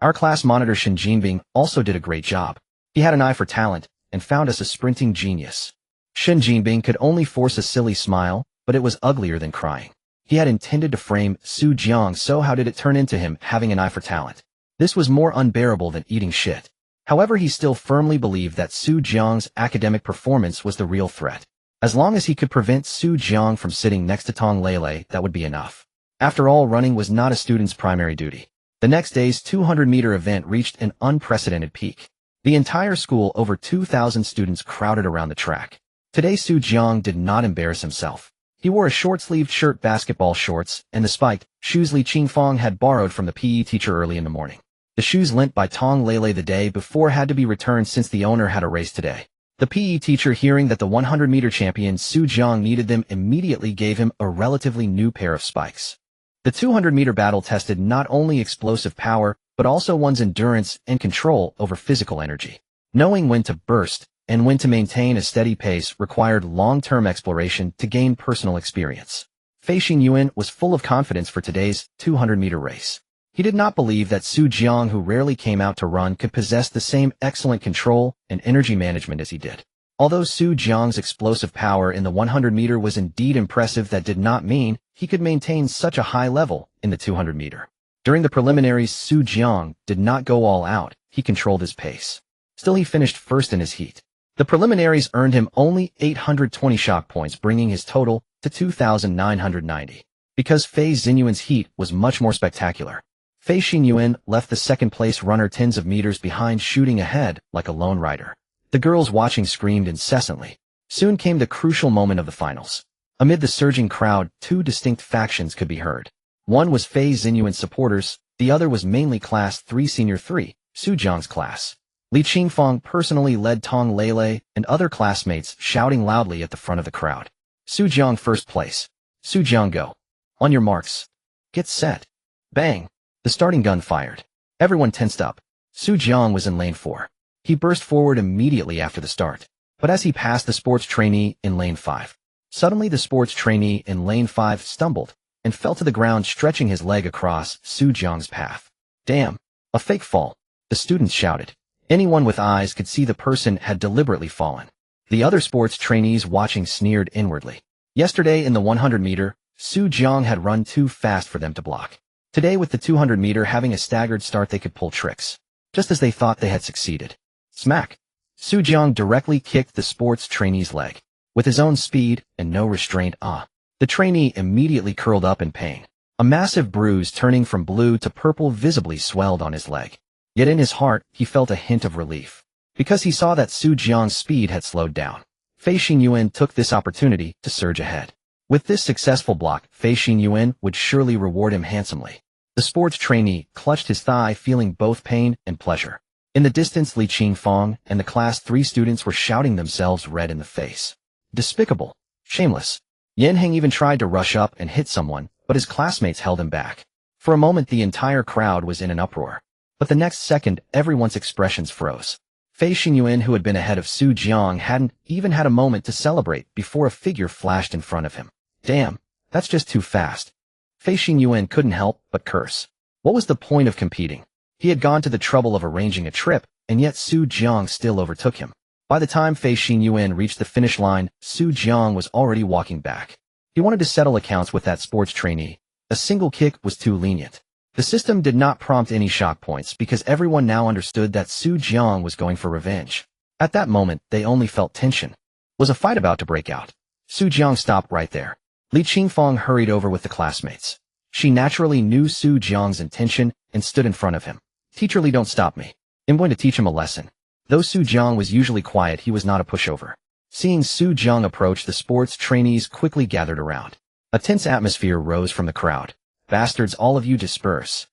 Our class monitor Shen Jinbing also did a great job. He had an eye for talent and found us a sprinting genius. Shen Jinbing could only force a silly smile, but it was uglier than crying. He had intended to frame Su Jiang, so how did it turn into him having an eye for talent? This was more unbearable than eating shit. However, he still firmly believed that Su Jiang's academic performance was the real threat. As long as he could prevent Su Jiang from sitting next to Tong Lele, that would be enough. After all, running was not a student's primary duty. The next day's 200-meter event reached an unprecedented peak. The entire school, over 2,000 students, crowded around the track. Today Su Jiang did not embarrass himself. He wore a short-sleeved shirt, basketball shorts, and the spiked shoes Li Qingfang had borrowed from the PE teacher early in the morning. The shoes lent by Tong Lele the day before had to be returned since the owner had a race today. The PE teacher, hearing that the 100-meter champion Su Jiang needed them, immediately gave him a relatively new pair of spikes. The 200-meter battle tested not only explosive power, but also one's endurance and control over physical energy. Knowing when to burst and when to maintain a steady pace required long-term exploration to gain personal experience. Fei Xingyuan was full of confidence for today's 200-meter race. He did not believe that Su Jiang, who rarely came out to run, could possess the same excellent control and energy management as he did. Although Su Jiang's explosive power in the 100-meter was indeed impressive, that did not mean he could maintain such a high level in the 200-meter. During the preliminaries, Su Jiang did not go all out. He controlled his pace. Still, he finished first in his heat. The preliminaries earned him only 820 shock points, bringing his total to 2,990. Because Fei Xingyuan's heat was much more spectacular. Fei Xingyuan left the second-place runner tens of meters behind, shooting ahead like a lone rider. The girls watching screamed incessantly. Soon came the crucial moment of the finals. Amid the surging crowd, 2 distinct factions could be heard. One was Fei Xingyuan's supporters, the other was mainly Class 3 Senior 3, Su Jiang's class. Li Qingfang personally led Tong Lele and other classmates, shouting loudly at the front of the crowd. Su Jiang first place. Su Jiang go. On your marks. Get set. Bang. The starting gun fired. Everyone tensed up. Su Jiang was in lane 4. He burst forward immediately after the start. But as he passed the sports trainee in lane 5, suddenly the sports trainee in lane 5 stumbled and fell to the ground, stretching his leg across Su Jiang's path. Damn! A fake fall, the students shouted. Anyone with eyes could see the person had deliberately fallen. The other sports trainees watching sneered inwardly. Yesterday in the 100-meter, Su Jiang had run too fast for them to block. Today with the 200-meter having a staggered start, they could pull tricks. Just as they thought they had succeeded. Smack! Su Jiang directly kicked the sports trainee's leg. With his own speed and no restraint, the trainee immediately curled up in pain. A massive bruise turning from blue to purple visibly swelled on his leg. Yet in his heart, he felt a hint of relief. Because he saw that Su Jiang's speed had slowed down. Fei Xingyuan took this opportunity to surge ahead. With this successful block, Fei Xingyuan would surely reward him handsomely. The sports trainee clutched his thigh, feeling both pain and pleasure. In the distance, Li Qingfang and the Class 3 students were shouting themselves red in the face. Despicable. Shameless. Yan Heng even tried to rush up and hit someone, but his classmates held him back. For a moment, the entire crowd was in an uproar. But the next second, everyone's expressions froze. Fei Xingyuan, who had been ahead of Su Jiang, hadn't even had a moment to celebrate before a figure flashed in front of him. Damn, that's just too fast. Fei Xingyuan couldn't help but curse. What was the point of competing? He had gone to the trouble of arranging a trip, and yet Su Jiang still overtook him. By the time Fei Xingyuan reached the finish line, Su Jiang was already walking back. He wanted to settle accounts with that sports trainee. A single kick was too lenient. The system did not prompt any shock points because everyone now understood that Su Jiang was going for revenge. At that moment, they only felt tension. Was a fight about to break out? Su Jiang stopped right there. Li Qingfang hurried over with the classmates. She naturally knew Su Jiang's intention and stood in front of him. Teacher Li, don't stop me. I'm going to teach him a lesson. Though Su Jiang was usually quiet, he was not a pushover. Seeing Su Jiang approach, the sports trainees quickly gathered around. A tense atmosphere rose from the crowd. Bastards, all of you disperse.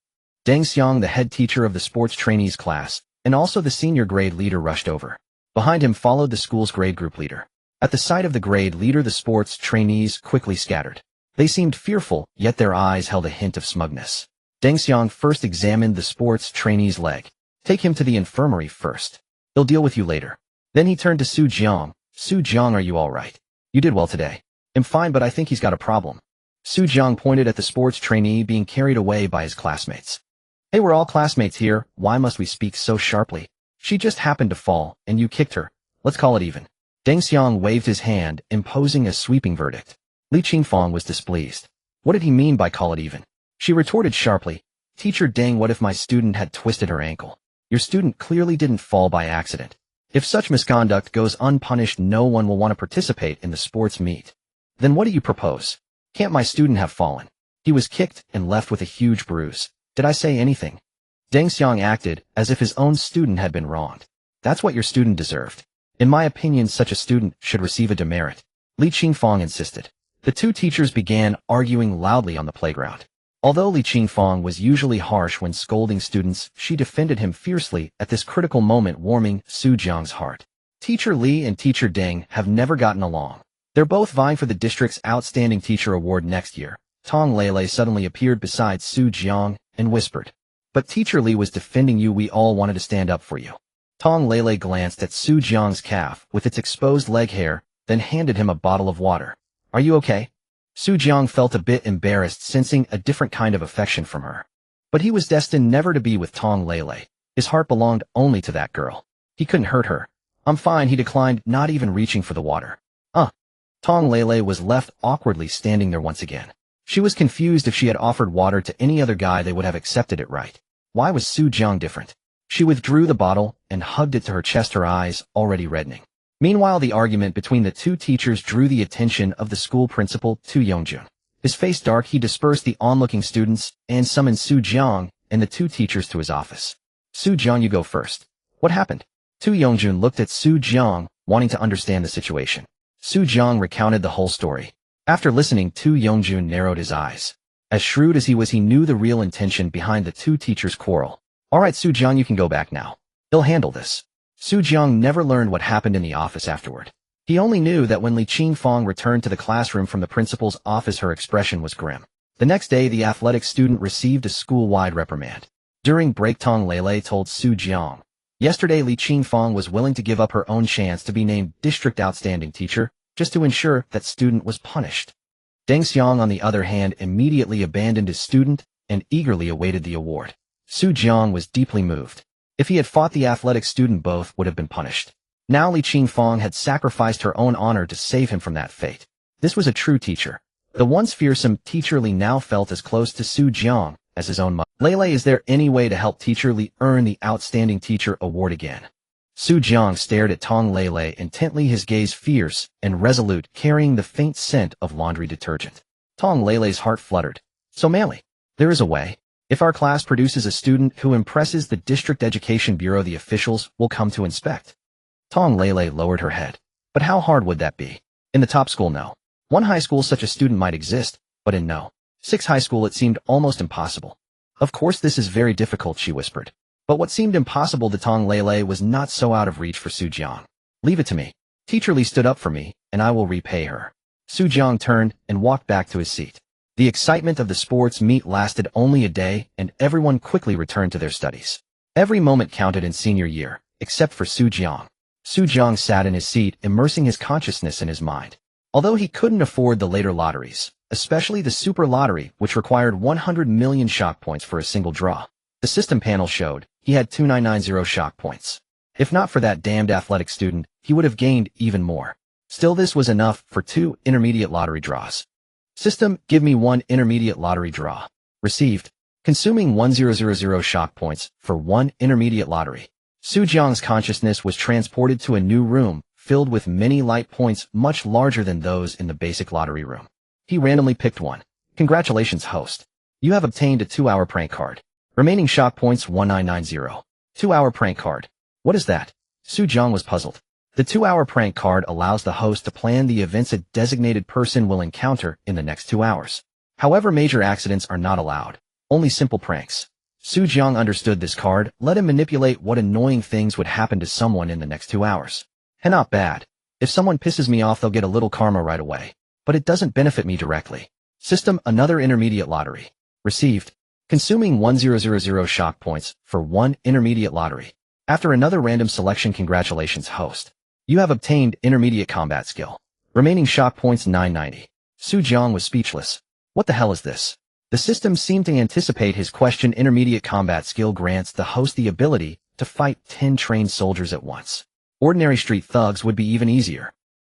Deng Xiang, the head teacher of the sports trainees class, and also the senior grade leader, rushed over. Behind him followed the school's grade group leader. At the sight of the grade leader, the sports trainees quickly scattered. They seemed fearful, yet their eyes held a hint of smugness. Deng Xiang first examined the sports trainee's leg. Take him to the infirmary first. They'll deal with you later. Then he turned to Su Jiang. Su Jiang, are you all right? You did well today. I'm fine, but I think he's got a problem. Su Jiang pointed at the sports trainee being carried away by his classmates. Hey, we're all classmates here. Why must we speak so sharply? She just happened to fall, and you kicked her. Let's call it even. Deng Xiang waved his hand, imposing a sweeping verdict. Li Qingfang was displeased. What did he mean by call it even? She retorted sharply. Teacher Deng, what if my student had twisted her ankle? Your student clearly didn't fall by accident. If such misconduct goes unpunished, no one will want to participate in the sports meet. Then what do you propose? Can't my student have fallen? He was kicked and left with a huge bruise. Did I say anything? Deng Xiang acted as if his own student had been wronged. That's what your student deserved. In my opinion, such a student should receive a demerit. Li Qingfang insisted. The two teachers began arguing loudly on the playground. Although Li Qingfang was usually harsh when scolding students, she defended him fiercely at this critical moment, warming Su Jiang's heart. Teacher Li and Teacher Deng have never gotten along. They're both vying for the district's Outstanding Teacher Award next year. Tong Lele suddenly appeared beside Su Jiang and whispered. But Teacher Li was defending you. We all wanted to stand up for you. Tong Lele glanced at Su Jiang's calf with its exposed leg hair, then handed him a bottle of water. Are you okay? Su Jiang felt a bit embarrassed, sensing a different kind of affection from her. But he was destined never to be with Tong Lele. His heart belonged only to that girl. He couldn't hurt her. I'm fine, he declined, not even reaching for the water. Tong Lele was left awkwardly standing there once again. She was confused. If she had offered water to any other guy, they would have accepted it, right? Why was Su Jiang different? She withdrew the bottle and hugged it to her chest, her eyes already reddening. Meanwhile, the argument between the two teachers drew the attention of the school principal, Tu Yongjun. His face dark, he dispersed the onlooking students and summoned Su Jiang and the two teachers to his office. Su Jiang, you go first. What happened? Tu Yongjun looked at Su Jiang, wanting to understand the situation. Su Jiang recounted the whole story. After listening, Tu Yongjun narrowed his eyes. As shrewd as he was, he knew the real intention behind the two teachers' quarrel. All right, Su Jiang, you can go back now. He'll handle this. Su Jiang never learned what happened in the office afterward. He only knew that when Li Qingfang returned to the classroom from the principal's office, her expression was grim. The next day, the athletic student received a school-wide reprimand. During break, Tong Lele told Su Jiang, "Yesterday Li Qingfang was willing to give up her own chance to be named District Outstanding Teacher just to ensure that student was punished." Deng Xiang, on the other hand, immediately abandoned his student and eagerly awaited the award. Su Jiang was deeply moved. If he had fought the athletic student, both would have been punished. Now Li Qingfang had sacrificed her own honor to save him from that fate. This was a true teacher. The once fearsome Teacher Li now felt as close to Su Jiang as his own mother. "Lele, is there any way to help Teacher Li earn the Outstanding Teacher Award again?" Su Jiang stared at Tong Lele intently, his gaze fierce and resolute, carrying the faint scent of laundry detergent. Tong Lele's heart fluttered. "So manly. There is a way. If our class produces a student who impresses the District Education Bureau, the officials will come to inspect." Tong Lele lowered her head. "But how hard would that be? In the top school, no. One high school such a student might exist, but in no. 6 high school it seemed almost impossible." "Of course this is very difficult," she whispered. But what seemed impossible to Tong Lele was not so out of reach for Su Jiang. "Leave it to me. Teacher Li stood up for me, and I will repay her." Su Jiang turned and walked back to his seat. The excitement of the sports meet lasted only a day, and everyone quickly returned to their studies. Every moment counted in senior year, except for Su Jiang. Su Jiang sat in his seat, immersing his consciousness in his mind. Although he couldn't afford the later lotteries, especially the super lottery, which required 100 million shock points for a single draw, the system panel showed he had 2990 shock points. If not for that damned athletic student, he would have gained even more. Still, this was enough for 2 intermediate lottery draws. "System, give me 1 intermediate lottery draw." Received. Consuming 1000 shock points for 1 intermediate lottery. Su Jiang's consciousness was transported to a new room, filled with many light points much larger than those in the basic lottery room. He randomly picked one. "Congratulations, host. You have obtained a 2-hour prank card. Remaining shock points 1990. 2-hour prank card. What is that?" Su Jiang was puzzled. The 2-hour prank card allows the host to plan the events a designated person will encounter in the next 2 hours. However, major accidents are not allowed. Only simple pranks. Su Jiang understood this card let him manipulate what annoying things would happen to someone in the next 2 hours. "And not bad. If someone pisses me off, they'll get a little karma right away. But it doesn't benefit me directly." System, another intermediate lottery. Received. Consuming 1000 shock points for 1 intermediate lottery. After another random selection, "Congratulations, host. You have obtained intermediate combat skill. Remaining shock points 990. Su Jiang was speechless. What the hell is this? The system seemed to anticipate his question. Intermediate combat skill grants the host the ability to fight 10 trained soldiers at once. Ordinary street thugs would be even easier.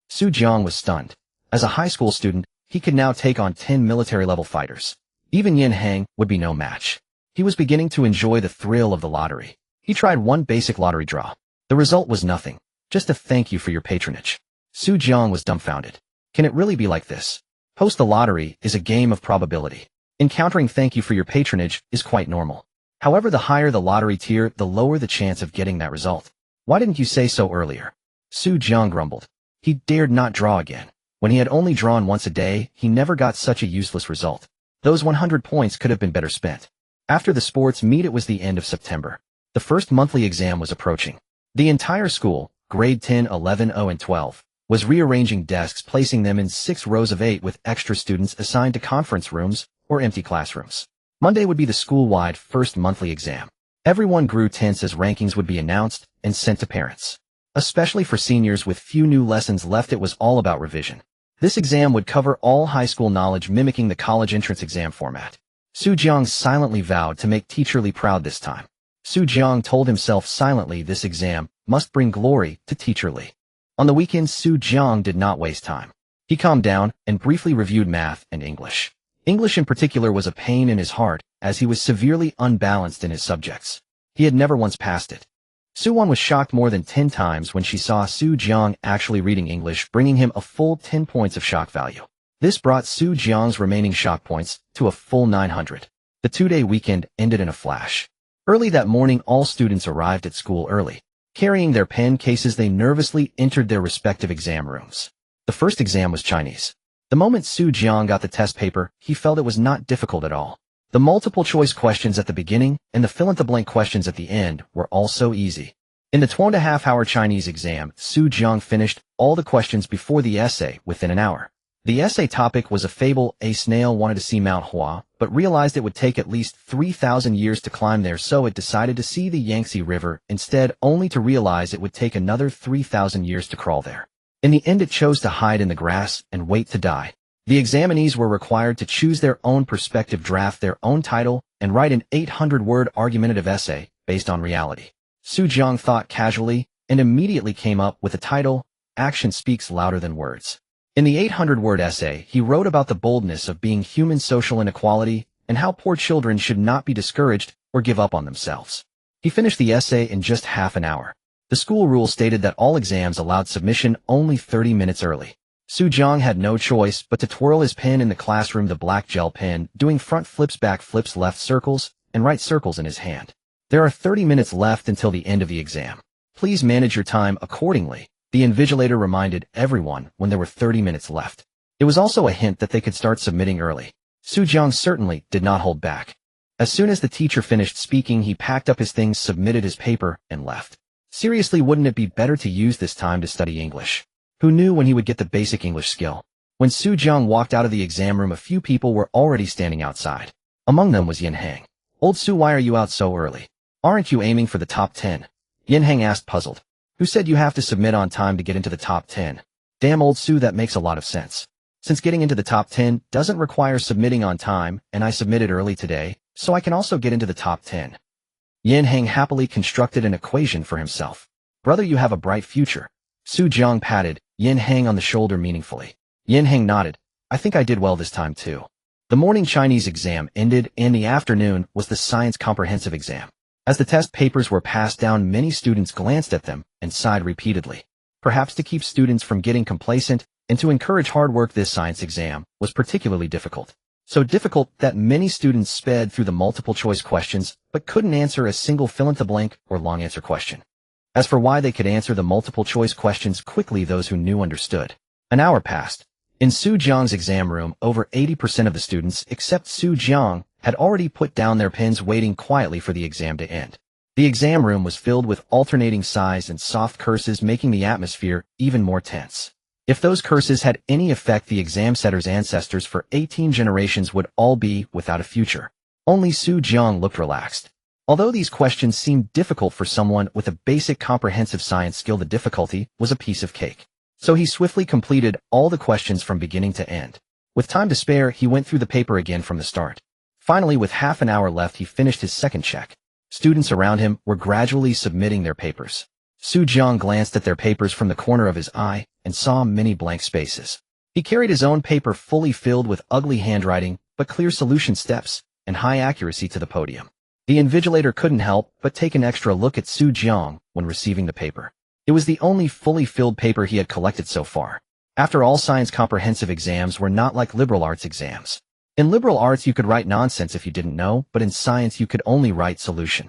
Su Jiang was stunned. As a high school student, he could now take on 10 military-level fighters. Even Yin Hang would be no match. He was beginning to enjoy the thrill of the lottery. He tried 1 basic lottery draw. The result was nothing. Just a "thank you for your patronage." Su Jiang was dumbfounded. Can it really be like this? Post the lottery is a game of probability. Encountering "thank you for your patronage" is quite normal. However, the higher the lottery tier, the lower the chance of getting that result. "Why didn't you say so earlier?" Su Jiang grumbled. He dared not draw again. When he had only drawn once a day, he never got such a useless result. Those 100 points could have been better spent. After the sports meet, it was the end of September. The first monthly exam was approaching. The entire school, grade 10, 11, 0, and 12, was rearranging desks, placing them in 6 rows of 8 with extra students assigned to conference rooms or empty classrooms. Monday would be the school-wide first monthly exam. Everyone grew tense as rankings would be announced and sent to parents. Especially for seniors with few new lessons left, it was all about revision. This exam would cover all high school knowledge, mimicking the college entrance exam format. Su Jiang silently vowed to make Teacher Li proud this time. Su Jiang told himself silently this exam must bring glory to Teacher Li. On the weekends, Su Jiang did not waste time. He calmed down and briefly reviewed math and English. English in particular was a pain in his heart, as he was severely unbalanced in his subjects. He had never once passed it. Su-won was shocked more than 10 times when she saw Su Jiang actually reading English, bringing him a full 10 points of shock value. This brought Su Jiang's remaining shock points to a full 900. The 2-day weekend ended in a flash. Early that morning, all students arrived at school early. Carrying their pen cases, they nervously entered their respective exam rooms. The first exam was Chinese. The moment Su Jiang got the test paper, he felt it was not difficult at all. The multiple-choice questions at the beginning and the fill-in-the-blank questions at the end were all so easy. In the 2.5-hour Chinese exam, Su Jiang finished all the questions before the essay within an hour. The essay topic was a fable. A snail wanted to see Mount Hua, but realized it would take at least 3,000 years to climb there, so it decided to see the Yangtze River instead, only to realize it would take another 3,000 years to crawl there. In the end, it chose to hide in the grass and wait to die. The examinees were required to choose their own perspective, draft their own title, and write an 800-word argumentative essay based on reality. Jiang thought casually and immediately came up with the title, Action Speaks Louder Than Words. In the 800-word essay, he wrote about the boldness of being human, social inequality, and how poor children should not be discouraged or give up on themselves. He finished the essay in just half an hour. The school rule stated that all exams allowed submission only 30 minutes early. Jiang had no choice but to twirl his pen in the classroom, the black gel pen, doing front flips, back flips, left circles, and right circles in his hand. There are 30 minutes left until the end of the exam. Please manage your time accordingly, the invigilator reminded everyone when there were 30 minutes left. It was also a hint that they could start submitting early. Jiang certainly did not hold back. As soon as the teacher finished speaking, he packed up his things, submitted his paper, and left. Seriously, wouldn't it be better to use this time to study English? Who knew when he would get the basic English skill? When Jiang walked out of the exam room, a few people were already standing outside. Among them was Jiang. Old Su, why are you out so early? Aren't you aiming for the top 10? Jiang asked, puzzled. Who said you have to submit on time to get into the top 10? Damn, Old Su, that makes a lot of sense. Since getting into the top 10 doesn't require submitting on time, and I submitted early today, so I can also get into the top 10. Jiang happily constructed an equation for himself. Brother, you have a bright future. Jiang patted Jiang on the shoulder meaningfully. Jiang nodded. I think I did well this time too. The morning Chinese exam ended, and the afternoon was the science comprehensive exam. As the test papers were passed down, many students glanced at them and sighed repeatedly. Perhaps to keep students from getting complacent and to encourage hard work, this science exam was particularly difficult. So difficult that many students sped through the multiple choice questions but couldn't answer a single fill-in-the-blank or long answer question. As for why they could answer the multiple choice questions quickly, those who knew understood. An hour passed. In Jiang's exam room, over 80% of the students, except Jiang, had already put down their pens, waiting quietly for the exam to end. The exam room was filled with alternating sighs and soft curses, making the atmosphere even more tense. If those curses had any effect, the exam setter's ancestors for 18 generations would all be without a future. Only Jiang looked relaxed. Although these questions seemed difficult for someone with a basic comprehensive science skill, the difficulty was a piece of cake. So he swiftly completed all the questions from beginning to end. With time to spare, he went through the paper again from the start. Finally, with half an hour left, he finished his second check. Students around him were gradually submitting their papers. Jiang glanced at their papers from the corner of his eye and saw many blank spaces. He carried his own paper fully filled with ugly handwriting, but clear solution steps and high accuracy to the podium. The invigilator couldn't help but take an extra look at Jiang when receiving the paper. It was the only fully filled paper he had collected so far. After all, science comprehensive exams were not like liberal arts exams. In liberal arts, you could write nonsense if you didn't know, but in science, you could only write solution.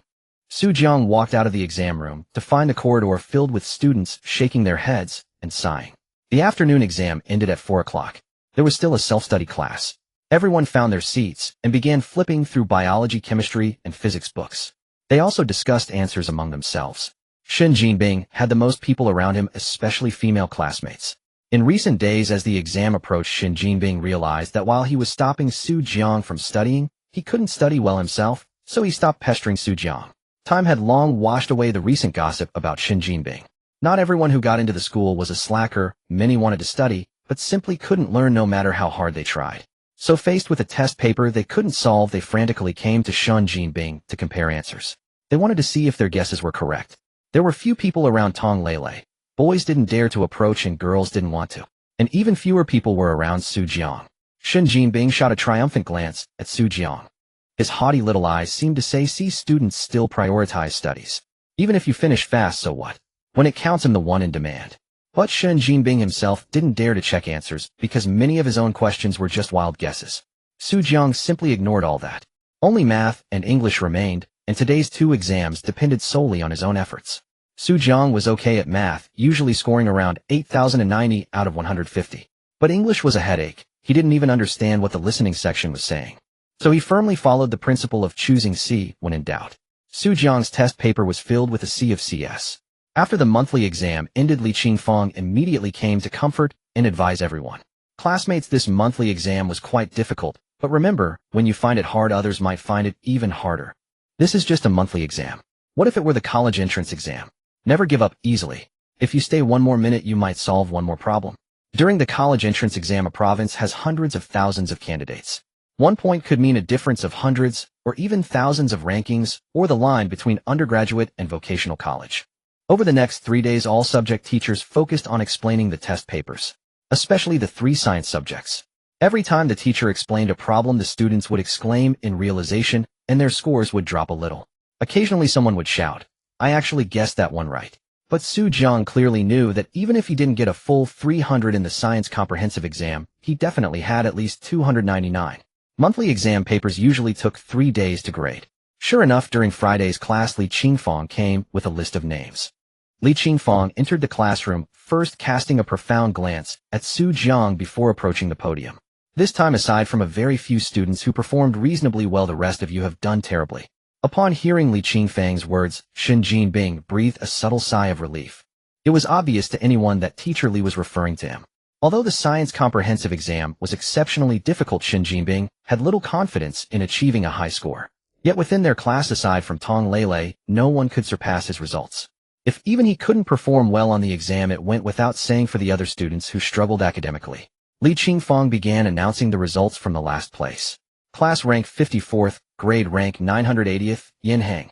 Jiang walked out of the exam room to find the corridor filled with students shaking their heads and sighing. The afternoon exam ended at 4 o'clock. There was still a self-study class. Everyone found their seats and began flipping through biology, chemistry, and physics books. They also discussed answers among themselves. Shen Jinbing had the most people around him, especially female classmates. In recent days, as the exam approached, Shen Jinbing realized that while he was stopping Jiang from studying, he couldn't study well himself, so he stopped pestering Jiang. Time had long washed away the recent gossip about Shen Jinbing. Not everyone who got into the school was a slacker. Many wanted to study, but simply couldn't learn no matter how hard they tried. So faced with a test paper they couldn't solve, they frantically came to Shen Jinbing to compare answers. They wanted to see if their guesses were correct. There were few people around Tong Lele. Boys didn't dare to approach and girls didn't want to. And even fewer people were around Jiang. Shen Jinbing shot a triumphant glance at Jiang. His haughty little eyes seemed to say, see, students still prioritize studies. Even if you finish fast, so what? When it counts, I'm the one in demand. But Shen Jinbing himself didn't dare to check answers because many of his own questions were just wild guesses. Jiang simply ignored all that. Only math and English remained, and today's 2 exams depended solely on his own efforts. Jiang was okay at math, usually scoring around 8,090 out of 150. But English was a headache. He didn't even understand what the listening section was saying. So he firmly followed the principle of choosing C when in doubt. Jiang's test paper was filled with a C of CS. After the monthly exam ended, Li Qingfeng immediately came to comfort and advise everyone. Classmates, this monthly exam was quite difficult, but remember, when you find it hard, others might find it even harder. This is just a monthly exam. What if it were the college entrance exam? Never give up easily. If you stay one more minute, you might solve one more problem. During the college entrance exam, a province has hundreds of thousands of candidates. 1 point could mean a difference of hundreds or even thousands of rankings, or the line between undergraduate and vocational college. Over the next 3 days, all subject teachers focused on explaining the test papers, especially the 3 science subjects. Every time the teacher explained a problem, the students would exclaim in realization, and their scores would drop a little. Occasionally someone would shout, "I actually guessed that one right." But Jiang clearly knew that even if he didn't get a full 300 in the science comprehensive exam, he definitely had at least 299. Monthly exam papers usually took 3 days to grade. Sure enough, during Friday's class, Li Qingfang came with a list of names. Li Qingfang entered the classroom, first casting a profound glance at Jiang before approaching the podium. This time, aside from a very few students who performed reasonably well, the rest of you have done terribly. Upon hearing Li Qingfang's words, Shen Jinbing breathed a subtle sigh of relief. It was obvious to anyone that teacher Li was referring to him. Although the science comprehensive exam was exceptionally difficult, Shen Jinbing had little confidence in achieving a high score. Yet within their class, aside from Tong Lele, no one could surpass his results. If even he couldn't perform well on the exam, it went without saying for the other students who struggled academically. Li Qingfang began announcing the results from the last place. Class rank 54th, grade rank 980th, Yin Hang.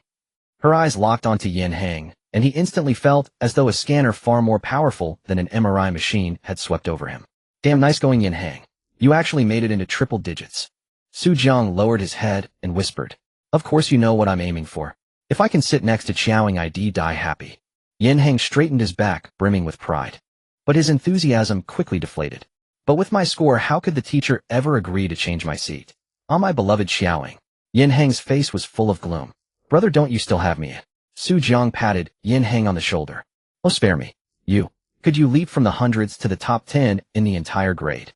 Her eyes locked onto Yin Hang, and he instantly felt as though a scanner far more powerful than an MRI machine had swept over him. Damn nice going, Yin Hang. You actually made it into triple digits. Jiang lowered his head and whispered, "Of course you know what I'm aiming for. If I can sit next to Qiaoing, I'd die happy." Yin Hang straightened his back, brimming with pride. But his enthusiasm quickly deflated. "But with my score, how could the teacher ever agree to change my seat? Ah, my beloved Qiaoing." Yin Hang's face was full of gloom. "Brother, don't you still have me yet?" Jiang patted Yin Hang on the shoulder. "Oh, spare me. Could you leap from the hundreds to the top 10 in the entire grade?"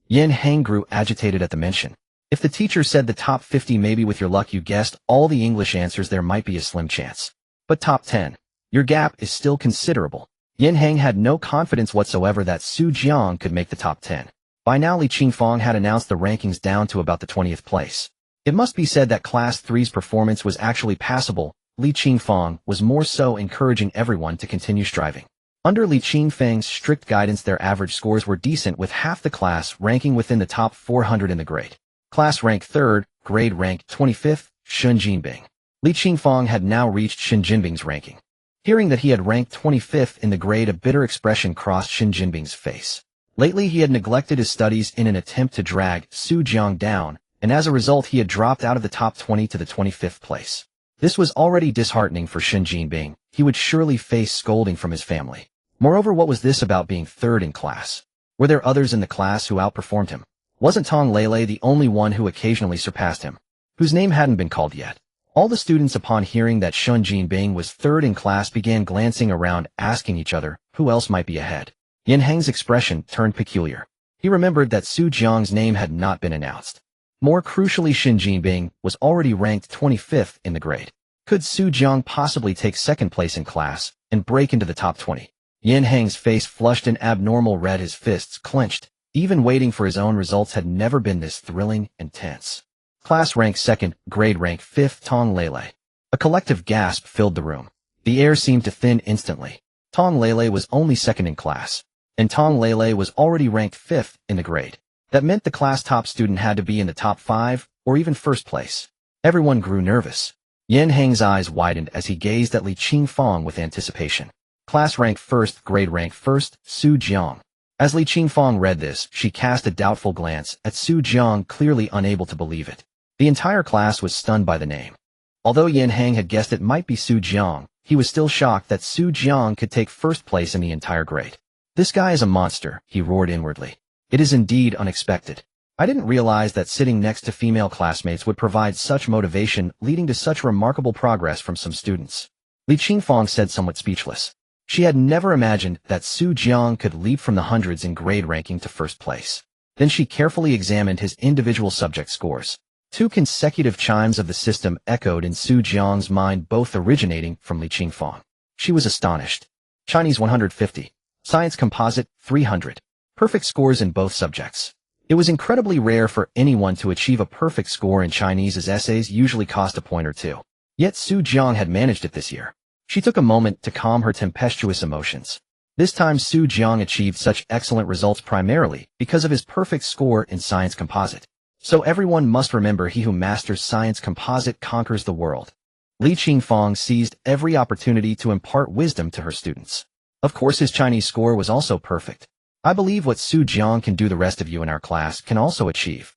Yin Hang grew agitated at the mention. If the teacher said the top 50, maybe with your luck you guessed all the English answers, there might be a slim chance. But top 10? Your gap is still considerable. Yin Hang had no confidence whatsoever that Jiang could make the top 10. By now, Li Qingfang had announced the rankings down to about the 20th place. It must be said that Class 3's performance was actually passable. Li Qingfang was more so encouraging everyone to continue striving. Under Li Qingfang's strict guidance, their average scores were decent, with half the class ranking within the top 400 in the grade. Class rank 3rd, grade rank 25th, Shen Jinbing. Li Qingfang had now reached Shen Jinbing's ranking. Hearing that he had ranked 25th in the grade, a bitter expression crossed Shen Jinbing's face. Lately, he had neglected his studies in an attempt to drag Jiang down, and as a result, he had dropped out of the top 20 to the 25th place. This was already disheartening for Shen Jinbing. He would surely face scolding from his family. Moreover, what was this about being 3rd in class? Were there others in the class who outperformed him? Wasn't Tong Lele the only one who occasionally surpassed him, whose name hadn't been called yet? All the students, upon hearing that Shen Jinbing was 3rd in class, began glancing around, asking each other who else might be ahead. Yin Hang's expression turned peculiar. He remembered that Jiang's name had not been announced. More crucially, Shen Jinbing was already ranked 25th in the grade. Could Jiang possibly take 2nd place in class and break into the top 20? Yin Hang's face flushed an abnormal red, his fists clenched. Even waiting for his own results had never been this thrilling and tense. Class rank 2nd, grade rank 5th, Tong Lele. A collective gasp filled the room. The air seemed to thin instantly. Tong Lele was only 2nd in class, and Tong Lele was already ranked 5th in the grade. That meant the class top student had to be in the top 5 or even 1st place. Everyone grew nervous. Yin Hang's eyes widened as he gazed at Li Qingfang with anticipation. Class rank 1st, grade rank 1st, Jiang. As Li Qingfang read this, she cast a doubtful glance at Jiang, clearly unable to believe it. The entire class was stunned by the name. Although Yin Hang had guessed it might be Jiang, he was still shocked that Jiang could take 1st place in the entire grade. "This guy is a monster," he roared inwardly. "It is indeed unexpected. I didn't realize that sitting next to female classmates would provide such motivation, leading to such remarkable progress from some students." Li Qingfang said, somewhat speechless. She had never imagined that Jiang could leap from the hundreds in grade ranking to 1st place. Then she carefully examined his individual subject scores. 2 consecutive chimes of the system echoed in Jiang's mind, both originating from Li Qingfang. She was astonished. Chinese 150. Science Composite 300. Perfect scores in both subjects. It was incredibly rare for anyone to achieve a perfect score in Chinese, as essays usually cost a point or two. Yet Su Jiang had managed it this year. She took a moment to calm her tempestuous emotions. This time Su Jiang achieved such excellent results primarily because of his perfect score in Science Composite. So everyone must remember, he who masters Science Composite conquers the world. Li Qingfang seized every opportunity to impart wisdom to her students. Of course, his Chinese score was also perfect. I believe what Su Jiang can do, the rest of you in our class can also achieve.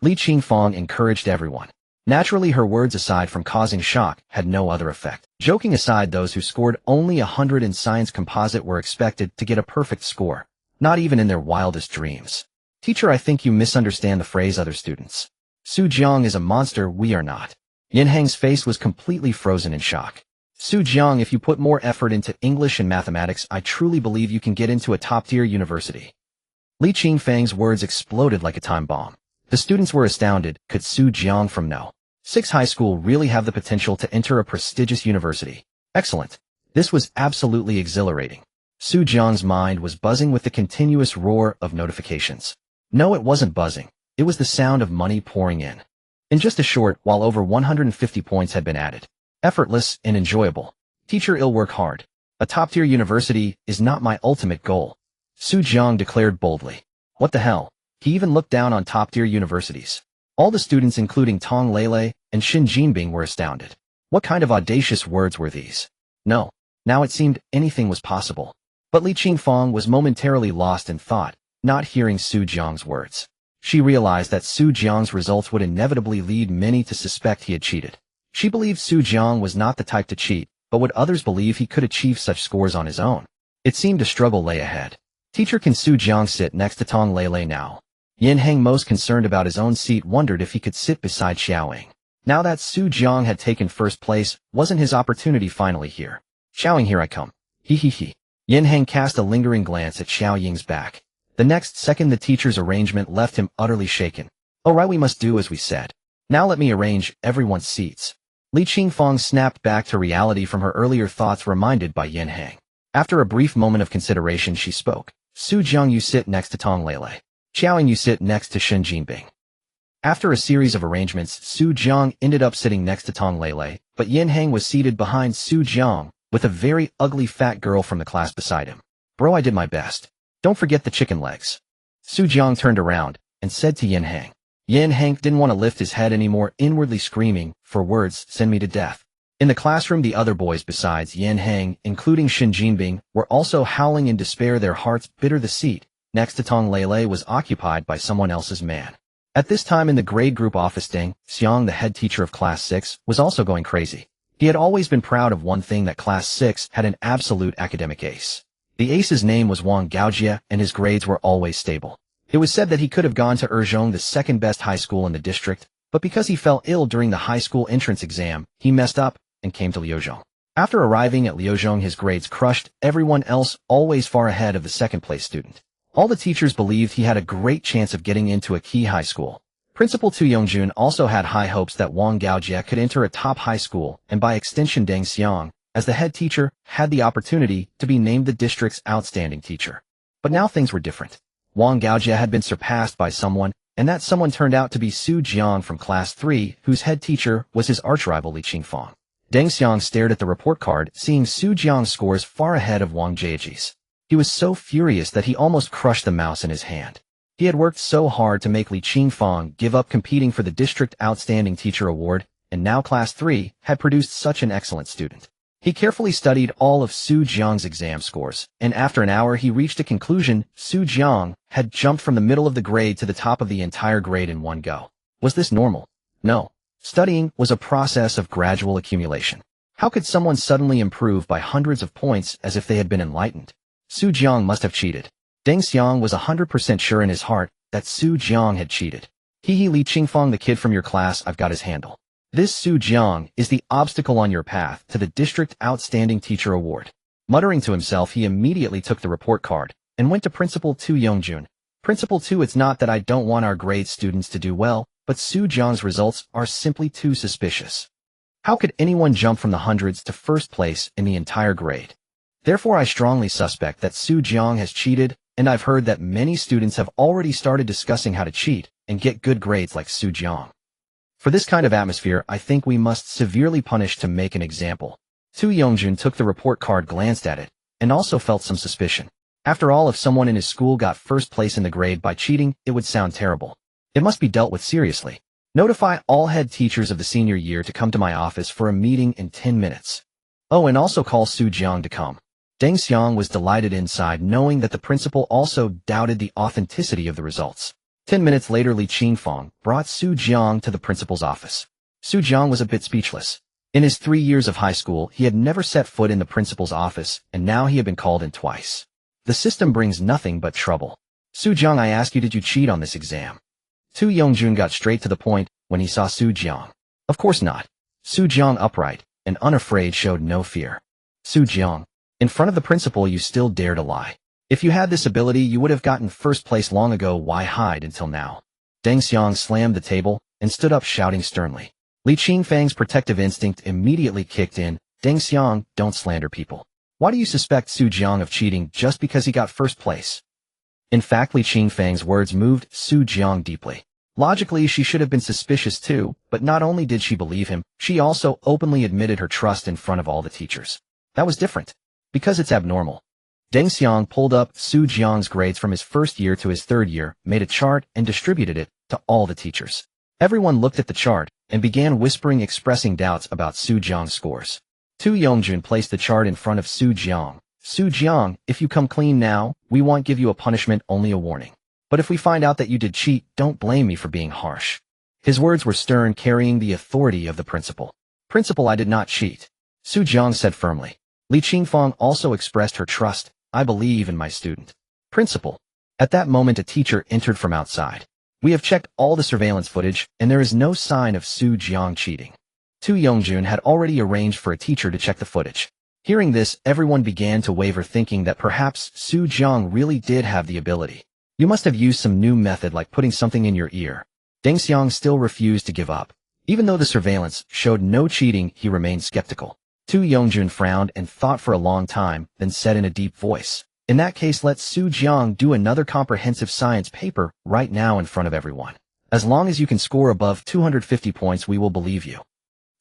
Li Qingfang encouraged everyone. Naturally, her words, aside from causing shock, had no other effect. Joking aside, those who scored only 100 in Science Composite were expected to get a perfect score, not even in their wildest dreams. Teacher, I think you misunderstand the phrase other students. Su Jiang is a monster, we are not. Yin Heng's face was completely frozen in shock. Su Jiang, if you put more effort into English and mathematics, I truly believe you can get into a top-tier university. Li Qingfang's words exploded like a time bomb. The students were astounded. Could Su Jiang from No. 6 high school really have the potential to enter a prestigious university? Excellent. This was absolutely exhilarating. Su Jiang's mind was buzzing with the continuous roar of notifications. No, it wasn't buzzing. It was the sound of money pouring in. In just a short while, over 150 points had been added. Effortless and enjoyable. Teacher, I'll work hard. A top-tier university is not my ultimate goal. Su Jiang declared boldly. What the hell? He even looked down on top-tier universities. All the students, including Tong Lele and Xin Jinbing, were astounded. What kind of audacious words were these? No. Now it seemed anything was possible. But Li Qingfang was momentarily lost in thought, not hearing Su Jiang's words. She realized that Su Jiang's results would inevitably lead many to suspect he had cheated. She believed Su Jiang was not the type to cheat, but would others believe he could achieve such scores on his own? It seemed a struggle lay ahead. Teacher, can Su Jiang sit next to Tong Lele now? Yin Heng, most concerned about his own seat, wondered if he could sit beside Xiaoying. Now that Su Jiang had taken first place, wasn't his opportunity finally here? Xiaoying, here I come. He. Yin Heng cast a lingering glance at Xiaoying's back. The next second the teacher's arrangement left him utterly shaken. All right, we must do as we said. Now let me arrange everyone's seats. Li Qingfang snapped back to reality from her earlier thoughts, reminded by Yin Heng. After a brief moment of consideration, she spoke. Su Jiang, you sit next to Tong Lele. Xiaoying, you sit next to Xin Jinbing. After a series of arrangements, Su Jiang ended up sitting next to Tong Lele, but Yin Heng was seated behind Su Jiang, with a very ugly fat girl from the class beside him. Bro, I did my best. Don't forget the chicken legs. Su Jiang turned around and said to Yin Heng. Yin Heng didn't want to lift his head anymore, inwardly screaming, for words, send me to death. In the classroom, the other boys besides Yin Heng, including Xin Jinbing, were also howling in despair, their hearts bitter. The seat next to Tong Lele was occupied by someone else's man. At this time in the grade group office, Deng Xiang, the head teacher of Class 6, was also going crazy. He had always been proud of one thing, that Class 6 had an absolute academic ace. The ace's name was Wang Gaojia, and his grades were always stable. It was said that he could have gone to Erzhong, the second best high school in the district, but because he fell ill during the high school entrance exam, he messed up and came to Liuzhong. After arriving at Liuzhong, his grades crushed everyone else, always far ahead of the second-place student. All the teachers believed he had a great chance of getting into a key high school. Principal Tu Yongjun also had high hopes that Wang Gaojia could enter a top high school, and by extension Deng Xiang, as the head teacher, had the opportunity to be named the district's outstanding teacher. But now things were different. Wang Gaojia had been surpassed by someone, and that someone turned out to be Su Jiang from Class 3, whose head teacher was his arch-rival Li Qingfang. Deng Xiang stared at the report card, seeing Su Jiang's scores far ahead of Wang Jieji's. He was so furious that he almost crushed the mouse in his hand. He had worked so hard to make Li Qingfang give up competing for the District Outstanding Teacher Award, and now Class 3 had produced such an excellent student. He carefully studied all of Su Jiang's exam scores, and after an hour he reached a conclusion: Su Jiang had jumped from the middle of the grade to the top of the entire grade in one go. Was this normal? No. Studying was a process of gradual accumulation. How could someone suddenly improve by hundreds of points as if they had been enlightened? Su Jiang must have cheated. Deng Xiang was 100% sure in his heart that Su Jiang had cheated. Li Qingfang, the kid from your class, I've got his handle. This Su Jiang is the obstacle on your path to the District Outstanding Teacher Award. Muttering to himself, he immediately took the report card and went to Principal Tu Yongjun. Principal Tu, it's not that I don't want our grade students to do well, but Su Jiang's results are simply too suspicious. How could anyone jump from the hundreds to first place in the entire grade? Therefore, I strongly suspect that Su Jiang has cheated, and I've heard that many students have already started discussing how to cheat and get good grades like Su Jiang. For this kind of atmosphere, I think we must severely punish to make an example. Tu Yongjun took the report card, glanced at it, and also felt some suspicion. After all, if someone in his school got first place in the grade by cheating, it would sound terrible. It must be dealt with seriously. Notify all head teachers of the senior year to come to my office for a meeting in 10 minutes. Oh, and also call Su Jiang to come. Deng Xiang was delighted inside, knowing that the principal also doubted the authenticity of the results. 10 minutes later, Li Qingfang brought Su Jiang to the principal's office. Su Jiang was a bit speechless. In his 3 years of high school, he had never set foot in the principal's office, and now he had been called in twice. The system brings nothing but trouble. Su Jiang, I ask you, did you cheat on this exam? Tu Yongjun got straight to the point when he saw Su Jiang. Of course not. Su Jiang, upright and unafraid, showed no fear. Su Jiang, in front of the principal, you still dare to lie. If you had this ability, you would have gotten first place long ago. Why hide until now? Deng Xiang slammed the table and stood up, shouting sternly. Li Qingfang's protective instinct immediately kicked in. Deng Xiang, don't slander people. Why do you suspect Su Jiang of cheating just because he got first place? In fact, Li Qingfang's words moved Su Jiang deeply. Logically, she should have been suspicious too, but not only did she believe him, she also openly admitted her trust in front of all the teachers. That was different. Because it's abnormal. Deng Xiang pulled up Su Jiang's grades from his first year to his third year, made a chart, and distributed it to all the teachers. Everyone looked at the chart and began whispering, expressing doubts about Su Jiang's scores. Tu Yongjun placed the chart in front of Su Jiang. Su Jiang, if you come clean now, we won't give you a punishment, only a warning. But if we find out that you did cheat, don't blame me for being harsh. His words were stern, carrying the authority of the principal. Principal, I did not cheat. Su Jiang said firmly. Li Qingfang also expressed her trust. I believe in my student. Principal. At that moment, a teacher entered from outside. We have checked all the surveillance footage, and there is no sign of Su Jiang cheating. Tu Yongjun had already arranged for a teacher to check the footage. Hearing this, everyone began to waver, thinking that perhaps Su Jiang really did have the ability. You must have used some new method like putting something in your ear. Deng Xiang still refused to give up. Even though the surveillance showed no cheating, he remained skeptical. Tu Yongjun frowned and thought for a long time, then said in a deep voice, in that case, let Su Jiang do another comprehensive science paper right now in front of everyone. As long as you can score above 250 points, we will believe you.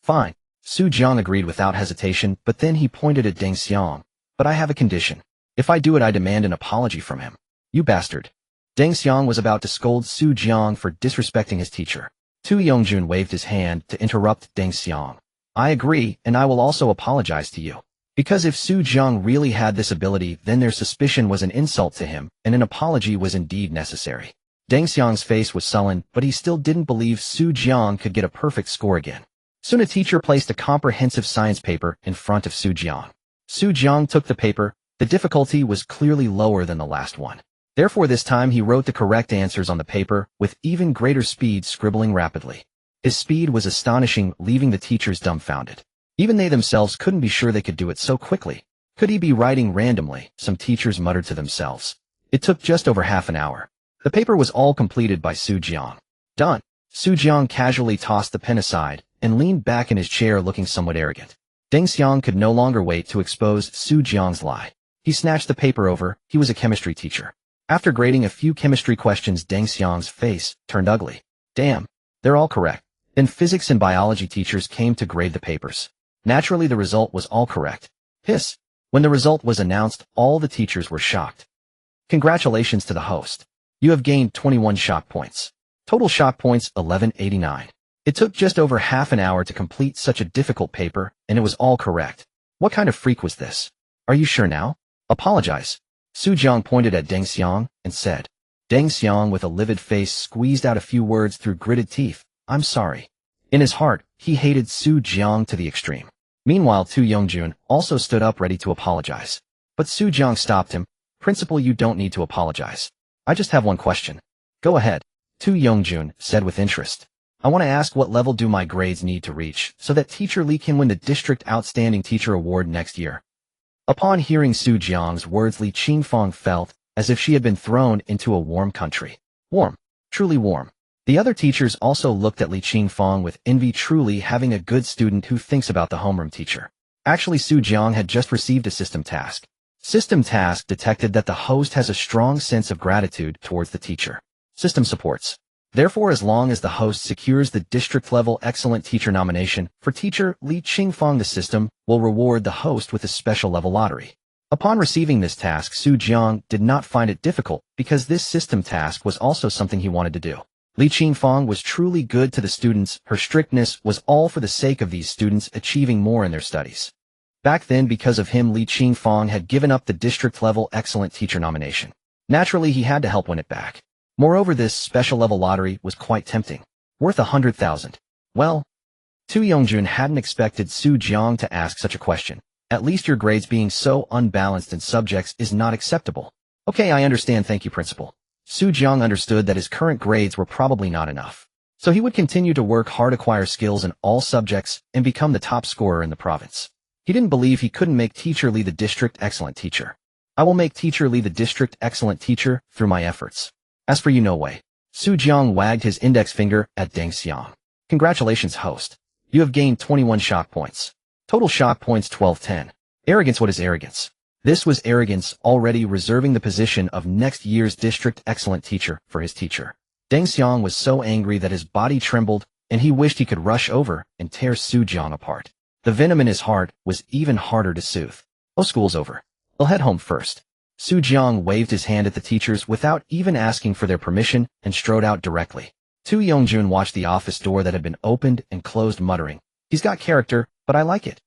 Fine. Su Jiang agreed without hesitation, but then he pointed at Deng Xiang. But I have a condition. If I do it, I demand an apology from him. You bastard. Deng Xiang was about to scold Su Jiang for disrespecting his teacher. Tu Yongjun waved his hand to interrupt Deng Xiang. I agree, and I will also apologize to you. Because if Su Jiang really had this ability, then their suspicion was an insult to him, and an apology was indeed necessary. Deng Xiang's face was sullen, but he still didn't believe Su Jiang could get a perfect score again. Soon a teacher placed a comprehensive science paper in front of Su Jiang. Su Jiang took the paper. The difficulty was clearly lower than the last one. Therefore, this time he wrote the correct answers on the paper with even greater speed, scribbling rapidly. His speed was astonishing, leaving the teachers dumbfounded. Even they themselves couldn't be sure they could do it so quickly. Could he be writing randomly? Some teachers muttered to themselves. It took just over half an hour. The paper was all completed by Su Jiang. Done. Su Jiang casually tossed the pen aside and leaned back in his chair, looking somewhat arrogant. Deng Xiang could no longer wait to expose Su Jiang's lie. He snatched the paper over. He was a chemistry teacher. After grading a few chemistry questions, Deng Xiang's face turned ugly. Damn. They're all correct. Then physics and biology teachers came to grade the papers. Naturally, the result was all correct. Hiss. When the result was announced, all the teachers were shocked. Congratulations to the host. You have gained 21 shock points. Total shock points 1189. It took just over half an hour to complete such a difficult paper, and it was all correct. What kind of freak was this? Are you sure now? Apologize. Su Jiang pointed at Deng Xiang and said. Deng Xiang, with a livid face, squeezed out a few words through gritted teeth. I'm sorry. In his heart, he hated Su Jiang to the extreme. Meanwhile, Tu Yongjun also stood up, ready to apologize. But Su Jiang stopped him. Principal, you don't need to apologize. I just have one question. Go ahead. Tu Yongjun said with interest. I want to ask, what level do my grades need to reach so that Teacher Li can win the District Outstanding Teacher Award next year? Upon hearing Su Jiang's words, Li Qingfang felt as if she had been thrown into a warm country. Warm. Truly warm. The other teachers also looked at Li Qingfang with envy, truly having a good student who thinks about the homeroom teacher. Actually, Su Jiang had just received a system task. System task detected that the host has a strong sense of gratitude towards the teacher. System supports. Therefore, as long as the host secures the district-level excellent teacher nomination for teacher Li Qingfang, the system will reward the host with a special level lottery. Upon receiving this task, Jiang did not find it difficult because this system task was also something he wanted to do. Li Qingfang was truly good to the students. Her strictness was all for the sake of these students achieving more in their studies. Back then, because of him, Li Qingfang had given up the district-level excellent teacher nomination. Naturally, he had to help win it back. Moreover, this special level lottery was quite tempting, worth 100,000. Well, Tu Yongjun hadn't expected Jiang to ask such a question. At least your grades being so unbalanced in subjects is not acceptable. Okay, I understand, thank you, principal. Jiang understood that his current grades were probably not enough. So he would continue to work hard, acquire skills in all subjects, and become the top scorer in the province. He didn't believe he couldn't make teacher Li the district excellent teacher. I will make teacher Li the district excellent teacher through my efforts. As for you, no way. Jiang wagged his index finger at Deng Xiang. Congratulations, host. You have gained 21 shock points. Total shock points 1210. Arrogance. What is arrogance? This was arrogance, already reserving the position of next year's district excellent teacher for his teacher. Deng Xiang was so angry that his body trembled, and he wished he could rush over and tear Jiang apart. The venom in his heart was even harder to soothe. Oh, school's over. I'll head home first. Jiang waved his hand at the teachers without even asking for their permission and strode out directly. Tu Yongjun watched the office door that had been opened and closed, muttering, "He's got character, but I like it."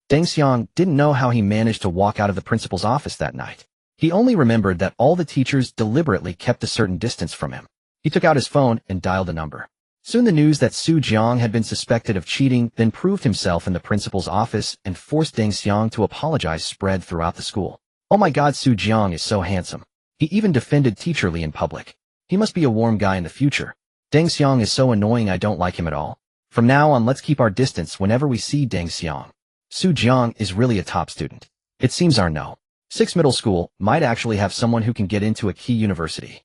Deng Xiang didn't know how he managed to walk out of the principal's office that night. He only remembered that all the teachers deliberately kept a certain distance from him. He took out his phone and dialed a number. Soon the news that Jiang had been suspected of cheating, then proved himself in the principal's office and forced Deng Xiang to apologize, spread throughout the school. Oh my God, Jiang is so handsome. He even defended teacher Li in public. He must be a warm guy in the future. Deng Xiang is so annoying, I don't like him at all. From now on, let's keep our distance whenever we see Deng Xiang. Jiang is really a top student. It seems our No. 6 middle school might actually have someone who can get into a key university.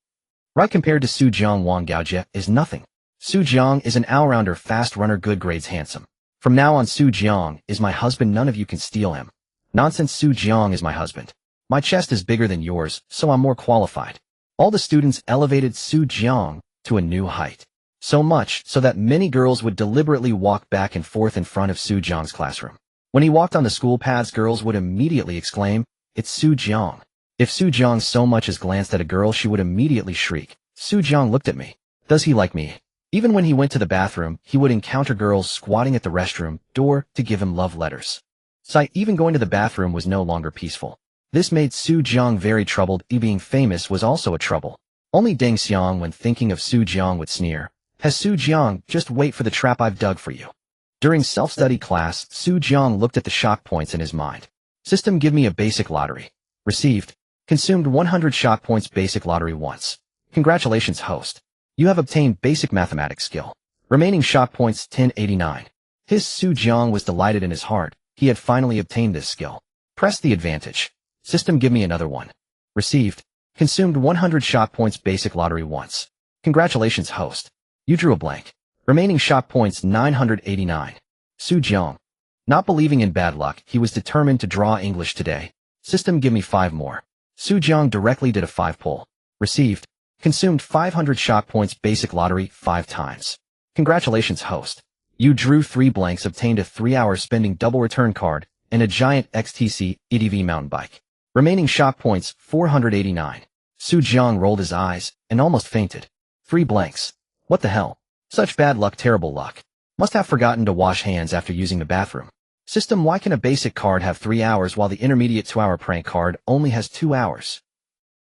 Right, compared to Jiang, Wang Gaojie is nothing. Jiang is an all-rounder, fast runner, good grades, handsome. From now on, Jiang is my husband, none of you can steal him. Nonsense, Jiang is my husband. My chest is bigger than yours, so I'm more qualified. All the students elevated Jiang to a new height. So much so that many girls would deliberately walk back and forth in front of Jiang's classroom. When he walked on the school paths, girls would immediately exclaim, "It's Jiang." If Jiang so much as glanced at a girl, she would immediately shriek, "Jiang looked at me. Does he like me?" Even when he went to the bathroom, he would encounter girls squatting at the restroom door to give him love letters. So even going to the bathroom was no longer peaceful. This made Jiang very troubled. Being famous was also a trouble. Only Deng Xiang, when thinking of Jiang, would sneer, "Has Jiang, just wait for the trap I've dug for you." During self-study class, Jiang looked at the shock points in his mind. System, give me a basic lottery. Received. Consumed 100 shock points, basic lottery once. Congratulations, host. You have obtained basic mathematics skill. Remaining shock points 1089. His Jiang was delighted in his heart. He had finally obtained this skill. Press the advantage. System, give me another one. Received. Consumed 100 shock points, basic lottery once. Congratulations, host. You drew a blank. Remaining shock points 989. Jiang. Not believing in bad luck, he was determined to draw English today. System, give me 5 more. Jiang directly did a 5 pull. Received. Consumed 500 shock points, basic lottery 5 times. Congratulations, host. You drew 3 blanks, obtained a 3-hour spending double return card, and a giant XTC EDV mountain bike. Remaining shock points 489. Jiang rolled his eyes and almost fainted. 3 blanks. What the hell? Such bad luck, terrible luck. Must have forgotten to wash hands after using the bathroom. System, why can a basic card have 3 hours while the intermediate 2-hour prank card only has 2 hours?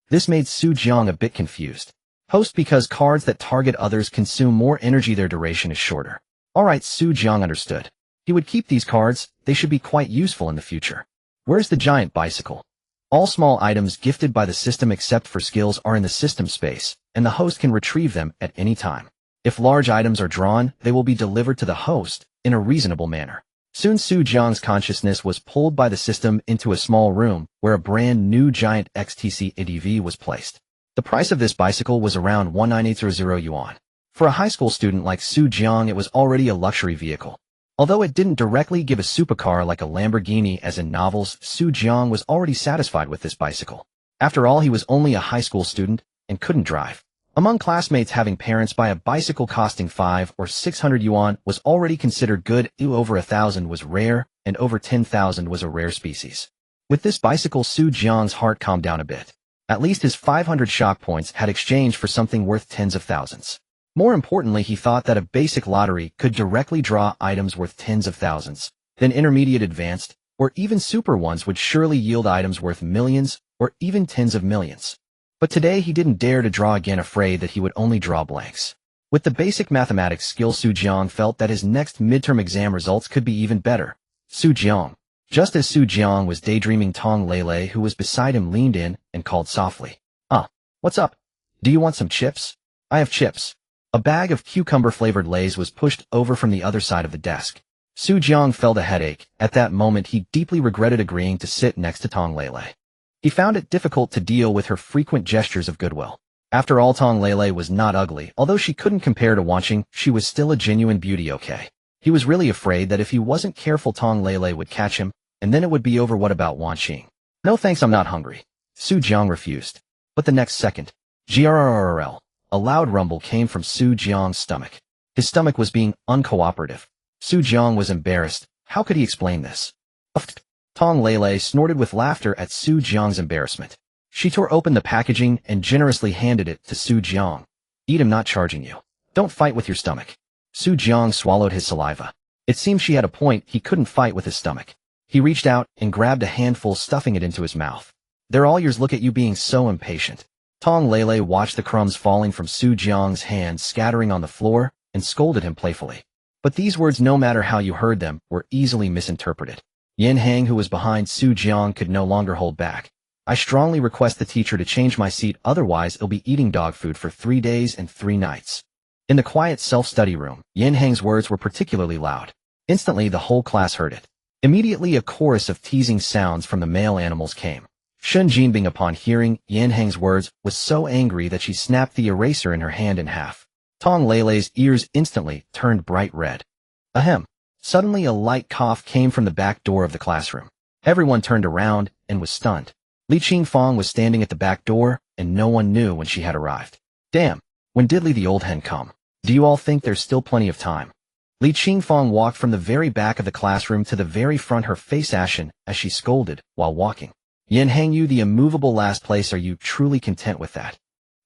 This made Jiang a bit confused. Host, because cards that target others consume more energy, their duration is shorter. Alright, Jiang understood. He would keep these cards, they should be quite useful in the future. Where's the giant bicycle? All small items gifted by the system except for skills are in the system space, and the host can retrieve them at any time. If large items are drawn, they will be delivered to the host in a reasonable manner. Soon Jiang's consciousness was pulled by the system into a small room where a brand new giant XTC ADV was placed. The price of this bicycle was around 19800 yuan. For a high school student like Jiang, it was already a luxury vehicle. Although it didn't directly give a supercar like a Lamborghini as in novels, Jiang was already satisfied with this bicycle. After all, he was only a high school student and couldn't drive. Among classmates, having parents buy a bicycle costing 5 or 600 yuan was already considered good. Over 1,000 was rare, and over 10,000 was a rare species. With this bicycle, Jiang's heart calmed down a bit. At least his 500 shock points had exchanged for something worth tens of thousands. More importantly, he thought that a basic lottery could directly draw items worth tens of thousands. Then intermediate, advanced, or even super ones would surely yield items worth millions or even tens of millions. But today he didn't dare to draw again, afraid that he would only draw blanks. With the basic mathematics skill, Jiang felt that his next midterm exam results could be even better. Jiang. Just as Jiang was daydreaming, Tong Lele, who was beside him, leaned in and called softly. What's up? Do you want some chips? I have chips. A bag of cucumber-flavored Lays was pushed over from the other side of the desk. Jiang felt a headache. At that moment, he deeply regretted agreeing to sit next to Tong Lele. He found it difficult to deal with her frequent gestures of goodwill. After all, Tong Lele was not ugly. Although she couldn't compare to Wanqing, she was still a genuine beauty. Okay. He was really afraid that if he wasn't careful, Tong Lele would catch him, and then it would be over. What about Wanqing? No thanks, I'm not hungry. Jiang refused. But the next second, grrrl, a loud rumble came from Jiang's stomach. His stomach was being uncooperative. Jiang was embarrassed. How could he explain this? Tong Lele snorted with laughter at Jiang's embarrassment. She tore open the packaging and generously handed it to Jiang. Eat, I'm not charging you. Don't fight with your stomach. Jiang swallowed his saliva. It seemed she had a point. He couldn't fight with his stomach. He reached out and grabbed a handful, stuffing it into his mouth. They're all yours. Look at you being so impatient. Tong Lele watched the crumbs falling from Jiang's hands scattering on the floor and scolded him playfully. But these words, no matter how you heard them, were easily misinterpreted. Yin Hang, who was behind Jiang, could no longer hold back. I strongly request the teacher to change my seat, otherwise I'll be eating dog food for 3 days and 3 nights. In the quiet self-study room, Yin Hang's words were particularly loud. Instantly, the whole class heard it. Immediately, a chorus of teasing sounds from the male animals came. Shun Jinbing, upon hearing Yin Hang's words, was so angry that she snapped the eraser in her hand in half. Tong Lele's ears instantly turned bright red. Ahem. Suddenly, a light cough came from the back door of the classroom. Everyone turned around and was stunned. Li Qingfang was standing at the back door, and no one knew when she had arrived. Damn, when did Li the old hen come? Do you all think there's still plenty of time? Li Qingfang walked from the very back of the classroom to the very front, her face ashen, as she scolded while walking. Yin Hang, you the immovable last place, are you truly content with that?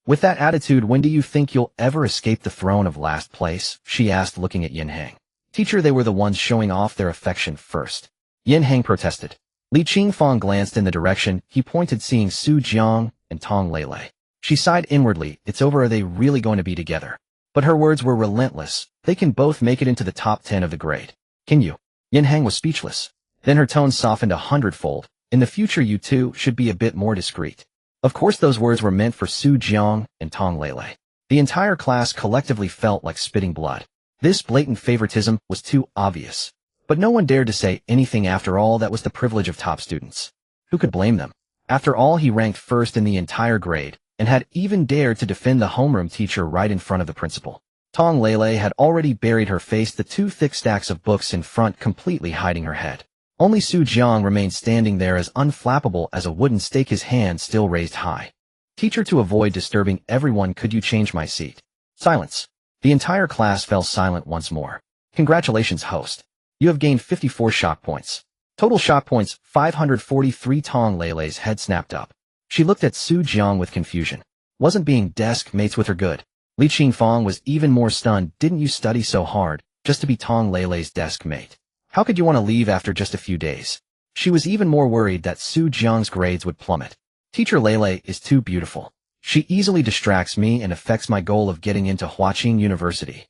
With that attitude, when do you think you'll ever escape the throne of last place? She asked, looking at Yin Hang. Teacher, they were the ones showing off their affection first. Yin Hang protested. Li Qingfang glanced in the direction he pointed, seeing Jiang and Tong Lele. She sighed inwardly. It's over. Are they really going to be together? But her words were relentless. They can both make it into the top 10 of the grade. Can you? Yin Hang was speechless. Then her tone softened 100-fold. In the future, you two should be a bit more discreet. Of course, those words were meant for Jiang and Tong Lele. The entire class collectively felt like spitting blood. This blatant favoritism was too obvious. But no one dared to say anything. After all, that was the privilege of top students. Who could blame them? After all, he ranked first in the entire grade, and had even dared to defend the homeroom teacher right in front of the principal. Tong Lele had already buried her face, the 2 thick stacks of books in front completely hiding her head. Only Jiang remained standing there as unflappable as a wooden stake, his hand still raised high. Teacher, to avoid disturbing everyone, could you change my seat? Silence. The entire class fell silent once more. Congratulations, host. You have gained 54 shock points. Total shock points, 543. Tong Lele's head snapped up. She looked at Jiang with confusion. Wasn't being desk mates with her good? Li Qingfang was even more stunned. Didn't you study so hard, just to be Tong Lele's desk mate? How could you want to leave after just a few days? She was even more worried that Jiang's grades would plummet. Teacher Lele is too beautiful. She easily distracts me and affects my goal of getting into Huaqing University.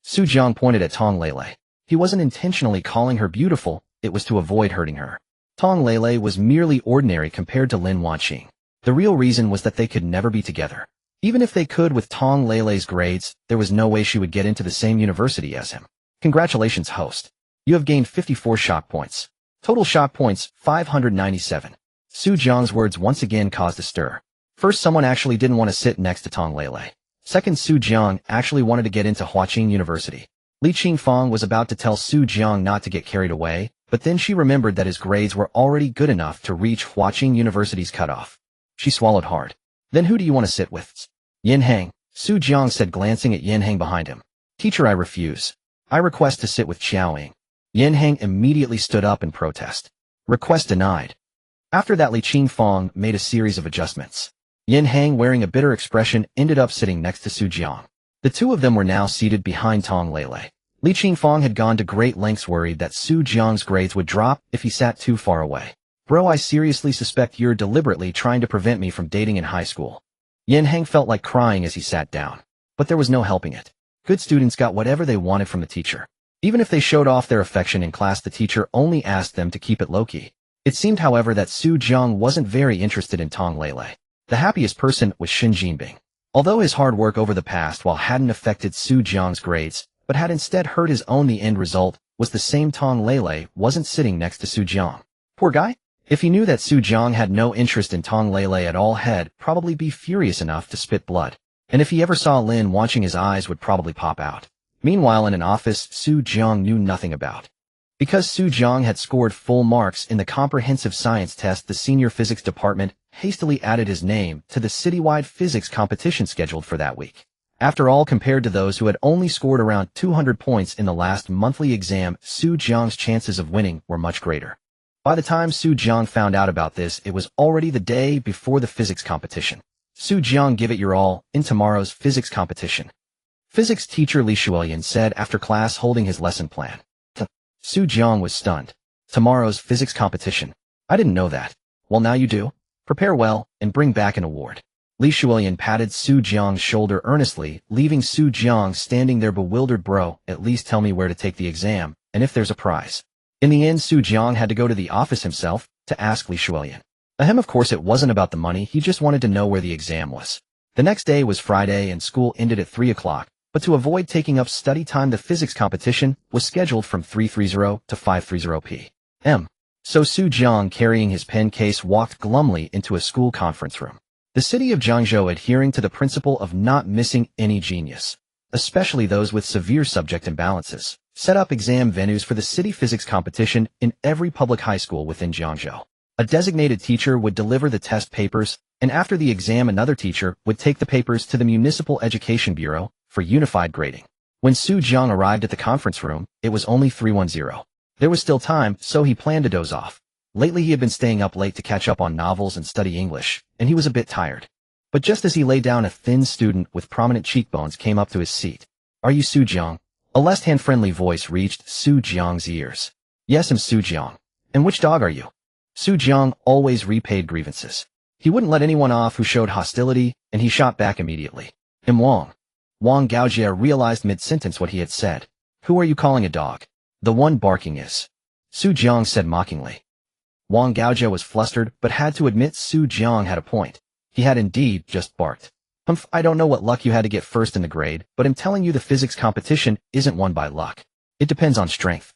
Jiang pointed at Tong Lele. He wasn't intentionally calling her beautiful, it was to avoid hurting her. Tong Lele was merely ordinary compared to Lin Wanqing. The real reason was that they could never be together. Even if they could with Tong Lele's grades, there was no way she would get into the same university as him. Congratulations, host. You have gained 54 shock points. Total shock points, 597. Jiang's words once again caused a stir. First, someone actually didn't want to sit next to Tong Lele. Second, Jiang actually wanted to get into Huaqing University. Li Qingfang was about to tell Su Jiang not to get carried away, but then she remembered that his grades were already good enough to reach Huaqing University's cutoff. She swallowed hard. Then who do you want to sit with? Yin Hang, Su Jiang said, glancing at Yin Hang behind him. Teacher, I refuse. I request to sit with Xiaoying. Yin Hang immediately stood up in protest. Request denied. After that, Li Qingfang made a series of adjustments. Yin Hang, wearing a bitter expression, ended up sitting next to Su Jiang. The two of them were now seated behind Tong Lele. Li Qingfang had gone to great lengths, worried that Su Jiang's grades would drop if he sat too far away. Bro, I seriously suspect you're deliberately trying to prevent me from dating in high school. Yin Hang felt like crying as he sat down. But there was no helping it. Good students got whatever they wanted from the teacher. Even if they showed off their affection in class, the teacher only asked them to keep it low-key. It seemed, however, that Su Jiang wasn't very interested in Tong Lele. The happiest person was Shin Jinbing. Although his hard work over the past while hadn't affected Su Jiang's grades, but had instead hurt his own, the end result was the same. Tong Lele wasn't sitting next to Su Jiang. Poor guy. If he knew that Su Jiang had no interest in Tong Lele at all, he'd probably be furious enough to spit blood. And if he ever saw Lin watching, his eyes would probably pop out. Meanwhile, in an office Su Jiang knew nothing about. Because Su Jiang had scored full marks in the comprehensive science test, the senior physics department hastily added his name to the citywide physics competition scheduled for that week. After all, compared to those who had only scored around 200 points in the last monthly exam, Su Jiang's chances of winning were much greater. By the time Su Jiang found out about this, it was already the day before the physics competition. Su Jiang, give it your all in tomorrow's physics competition. Physics teacher Li Shuoyan said after class, holding his lesson plan. Su Jiang was stunned. Tomorrow's physics competition? I didn't know that. Well, now you do. Prepare well and bring back an award. Li Shuoyan patted Su Jiang's shoulder earnestly, leaving Su Jiang standing there bewildered. Bro, at least tell me where to take the exam, and if there's a prize. In the end, Su Jiang had to go to the office himself to ask Li Shuoyan. Of course, it wasn't about the money, he just wanted to know where the exam was. The next day was Friday and school ended at 3 o'clock, but to avoid taking up study time, the physics competition was scheduled from 3:30 to 5:30 p.m. So Su Jiang, carrying his pen case, walked glumly into a school conference room. The city of Jiangzhou, adhering to the principle of not missing any genius, especially those with severe subject imbalances, set up exam venues for the city physics competition in every public high school within Jiangzhou. A designated teacher would deliver the test papers, and after the exam another teacher would take the papers to the Municipal Education Bureau for unified grading. When Su Jiang arrived at the conference room, it was only 3:10. There was still time, so he planned to doze off. Lately he had been staying up late to catch up on novels and study English, and he was a bit tired. But just as he lay down, a thin student with prominent cheekbones came up to his seat. Are you Su Jiang? A less-hand friendly voice reached Su Jiang's ears. Yes, I'm Su Jiang. And which dog are you? Su Jiang always repaid grievances. He wouldn't let anyone off who showed hostility, and he shot back immediately. I'm Wang. Wang Gaojia realized mid-sentence what he had said. Who are you calling a dog? The one barking is. Su Jiang said mockingly. Wang Gaojia was flustered, but had to admit Su Jiang had a point. He had indeed just barked. I don't know what luck you had to get first in the grade, but I'm telling you the physics competition isn't won by luck. It depends on strength.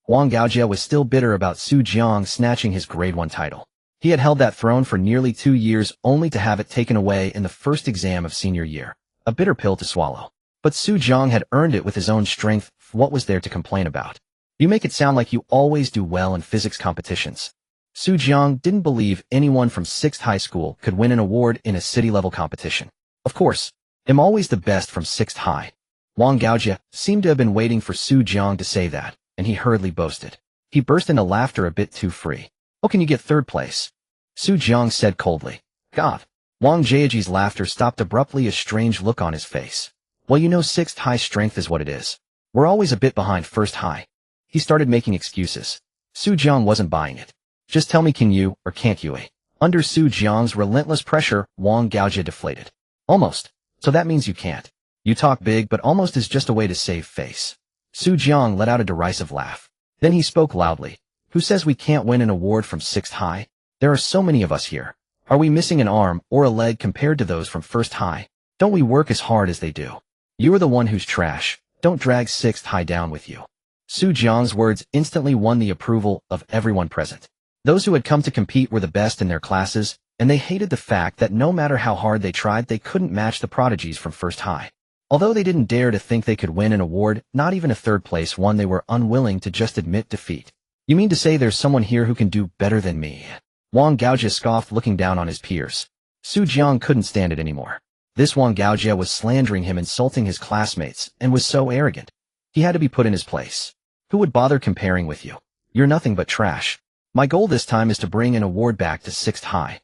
Wang Gaojia was still bitter about Su Jiang snatching his grade 1 title. He had held that throne for nearly 2 years, only to have it taken away in the first exam of senior year. A bitter pill to swallow. But Su Jiang had earned it with his own strength. What was there to complain about? You make it sound like you always do well in physics competitions. Su Jiang didn't believe anyone from 6th high school could win an award in a city-level competition. Of course, I'm always the best from 6th high. Wang Gaojia seemed to have been waiting for Su Jiang to say that, and he hurriedly boasted. He burst into laughter a bit too free. How can you get 3rd place? Su Jiang said coldly. God. Wang Jiaji's laughter stopped abruptly, a strange look on his face. Well, you know 6th high strength is what it is. We're always a bit behind 1st high. He started making excuses. Su Jiang wasn't buying it. Just tell me, can you or can't you? Under Su Jiang's relentless pressure, Wang Gaojia deflated. Almost. So that means you can't. You talk big, but almost is just a way to save face. Su Jiang let out a derisive laugh. Then he spoke loudly. Who says we can't win an award from 6th high? There are so many of us here. Are we missing an arm or a leg compared to those from 1st high? Don't we work as hard as they do? You are the one who's trash. Don't drag 6th high down with you. Su Jiang's words instantly won the approval of everyone present. Those who had come to compete were the best in their classes, and they hated the fact that no matter how hard they tried, they couldn't match the prodigies from 1st high. Although they didn't dare to think they could win an award, not even a third-place one, they were unwilling to just admit defeat. You mean to say there's someone here who can do better than me? Wang Gaojia scoffed, looking down on his peers. Su Jiang couldn't stand it anymore. This Wang Gaojia was slandering him, insulting his classmates, and was so arrogant. He had to be put in his place. Who would bother comparing with you? You're nothing but trash. My goal this time is to bring an award back to 6th high.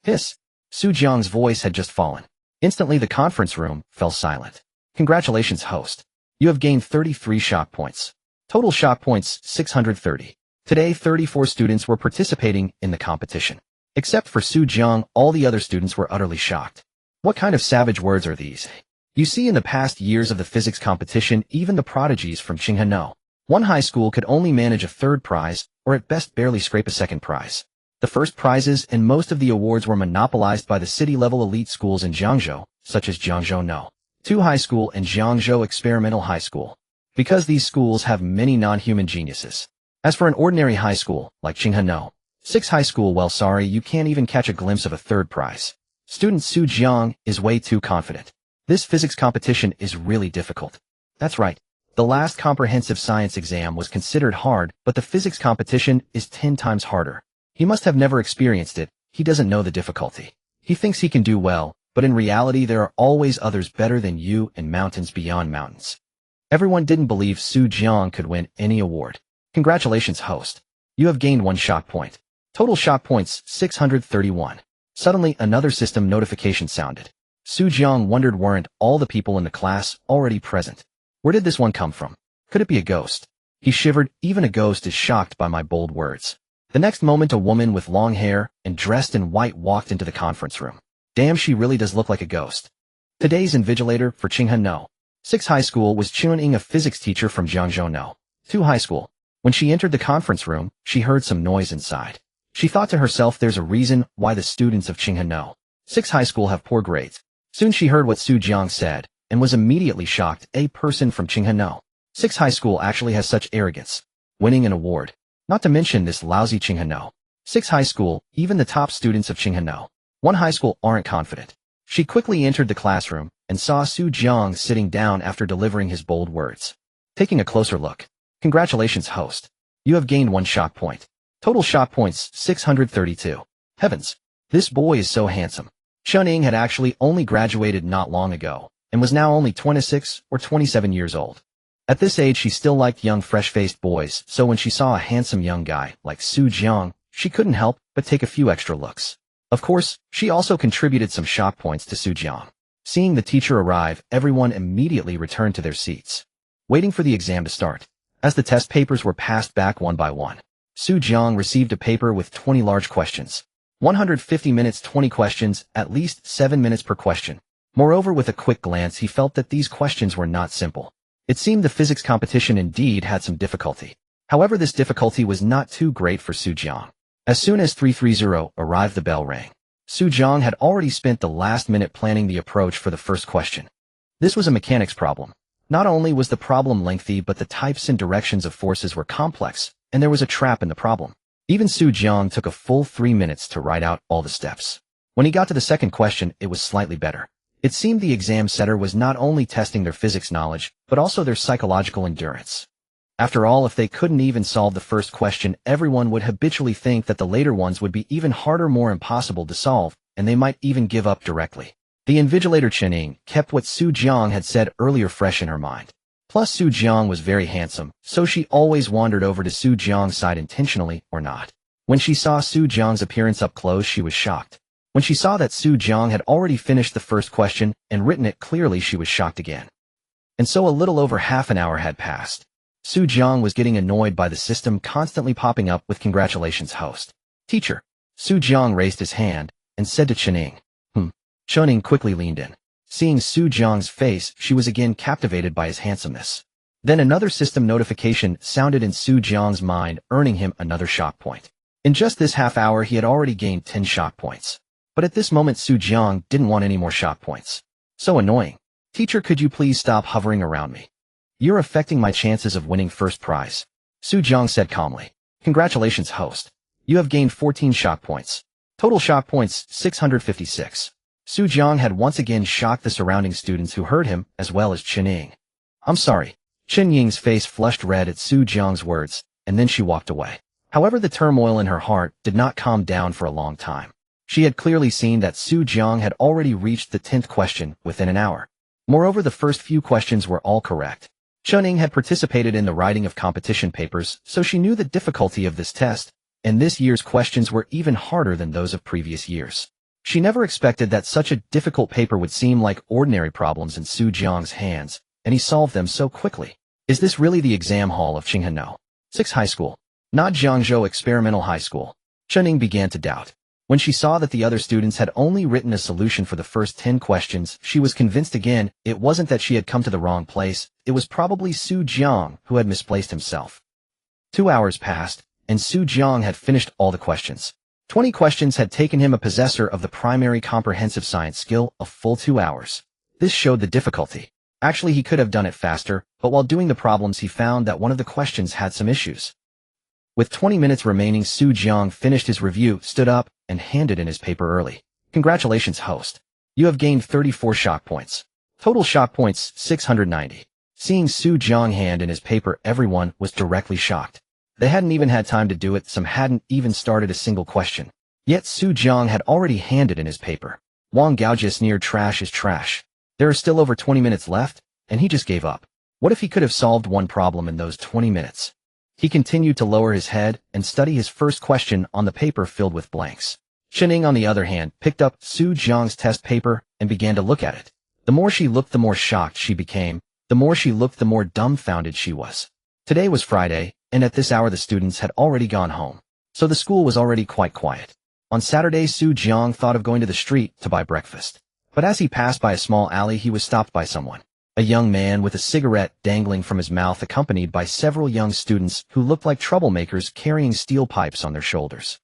Hiss. Su Jiang's voice had just fallen. Instantly the conference room fell silent. Congratulations, host. You have gained 33 shock points. Total shock points 630. Today 34 students were participating in the competition. Except for Su Jiang, all the other students were utterly shocked. What kind of savage words are these? You see, in the past years of the physics competition, even the prodigies from Qinghano, one high school could only manage a third prize, or at best barely scrape a second prize. The first prizes and most of the awards were monopolized by the city-level elite schools in Jiangzhou, such as Jiangzhou No. 2 High School and Jiangzhou Experimental High School, because these schools have many non-human geniuses. As for an ordinary high school, like Qinghano 6 High School, well, sorry, you can't even catch a glimpse of a third prize. Student Su Jiang is way too confident. This physics competition is really difficult. That's right. The last comprehensive science exam was considered hard, but the physics competition is 10 times harder. He must have never experienced it. He doesn't know the difficulty. He thinks he can do well, but in reality there are always others better than you and mountains beyond mountains. Everyone didn't believe Su Jiang could win any award. Congratulations, host. You have gained 1 shock point. Total shock points 631. Suddenly another system notification sounded. Su Jiang wondered, weren't all the people in the class already present? Where did this one come from? Could it be a ghost? He shivered. Even a ghost is shocked by my bold words. The next moment a woman with long hair and dressed in white walked into the conference room. Damn, she really does look like a ghost. Today's invigilator for Qinghano 6 High School was Chuan, a physics teacher from Jiangzhou No. 2 High School. When she entered the conference room, she heard some noise inside. She thought to herself, there's a reason why the students of Qinghano 6 High School have poor grades. Soon she heard what Su Jiang said, and was immediately shocked. A person from Qinghano 6 High School actually has such arrogance. Winning an award. Not to mention this lousy Qinghano 6 High School, even the top students of Qinghano 1 High School aren't confident. She quickly entered the classroom, and saw Su Jiang sitting down after delivering his bold words. Taking a closer look. Congratulations, host. You have gained 1 shock point. Total shock points 632. Heavens. This boy is so handsome. Chuan had actually only graduated not long ago, and was now only 26 or 27 years old. At this age she still liked young fresh-faced boys, so when she saw a handsome young guy like Su Jiang, she couldn't help but take a few extra looks. Of course, she also contributed some shock points to Su Jiang. Seeing the teacher arrive, everyone immediately returned to their seats, waiting for the exam to start. As the test papers were passed back one by one, Su Jiang received a paper with 20 large questions. 150 minutes, 20 questions, at least 7 minutes per question. Moreover, with a quick glance he felt that these questions were not simple. It seemed the physics competition indeed had some difficulty. However, this difficulty was not too great for Su Jiang. As soon as 330 arrived, the bell rang. Su Jiang had already spent the last minute planning the approach for the first question. This was a mechanics problem. Not only was the problem lengthy, but the types and directions of forces were complex, and there was a trap in the problem. Even Su Jiang took a full 3 minutes to write out all the steps. When he got to the second question, it was slightly better. It seemed the exam setter was not only testing their physics knowledge, but also their psychological endurance. After all, if they couldn't even solve the first question, everyone would habitually think that the later ones would be even harder, more impossible to solve, and they might even give up directly. The invigilator Chen kept what Su Jiang had said earlier fresh in her mind. Plus, Su Jiang was very handsome, so she always wandered over to Su Jiang's side, intentionally or not. When she saw Su Jiang's appearance up close, she was shocked. When she saw that Su Jiang had already finished the first question and written it clearly, she was shocked again. And so a little over half an hour had passed. Su Jiang was getting annoyed by the system constantly popping up with "Congratulations, host." Teacher. Su Jiang raised his hand and said to Chen. Chen quickly leaned in. Seeing Su Jiang's face, she was again captivated by his handsomeness. Then another system notification sounded in Su Jiang's mind, earning him another shock point. In just this half hour he had already gained 10 shock points. But at this moment Su Jiang didn't want any more shock points. So annoying. Teacher, could you please stop hovering around me? You're affecting my chances of winning first prize. Su Jiang said calmly. Congratulations, host. You have gained 14 shock points. Total shock points 656. Su Jiang had once again shocked the surrounding students who heard him, as well as Chen Ying. I'm sorry. Chen Ying's face flushed red at Su Jiang's words, and then she walked away. However, the turmoil in her heart did not calm down for a long time. She had clearly seen that Su Jiang had already reached the 10th question within an hour. Moreover, the first few questions were all correct. Chen Ying had participated in the writing of competition papers, so she knew the difficulty of this test, and this year's questions were even harder than those of previous years. She never expected that such a difficult paper would seem like ordinary problems in Su Jiang's hands, and he solved them so quickly. Is this really the exam hall of Qinghano 6 High School? Not Jiangzhou Experimental High School. Chen Ying began to doubt. When she saw that the other students had only written a solution for the first 10 questions, she was convinced again it wasn't that she had come to the wrong place, it was probably Su Jiang who had misplaced himself. 2 hours passed, and Su Jiang had finished all the questions. 20 questions had taken him, a possessor of the primary comprehensive science skill, a full 2 hours. This showed the difficulty. Actually, he could have done it faster, but while doing the problems he found that one of the questions had some issues. With 20 minutes remaining, Su Jiang finished his review, stood up, and handed in his paper early. Congratulations, host. You have gained 34 shock points. Total shock points, 690. Seeing Su Jiang hand in his paper, everyone was directly shocked. They hadn't even had time to do it, some hadn't even started a single question. Yet Su Jiang had already handed in his paper. Wang Gaojia sneered, trash is trash. There are still over 20 minutes left, and he just gave up. What if he could have solved one problem in those 20 minutes? He continued to lower his head and study his first question on the paper filled with blanks. Chen Ying, on the other hand, picked up Su Jiang's test paper and began to look at it. The more she looked, the more shocked she became. The more she looked, the more dumbfounded she was. Today was Friday, and at this hour the students had already gone home. So the school was already quite quiet. On Saturday, Su Jiang thought of going to the street to buy breakfast. But as he passed by a small alley, he was stopped by someone. A young man with a cigarette dangling from his mouth, accompanied by several young students who looked like troublemakers carrying steel pipes on their shoulders.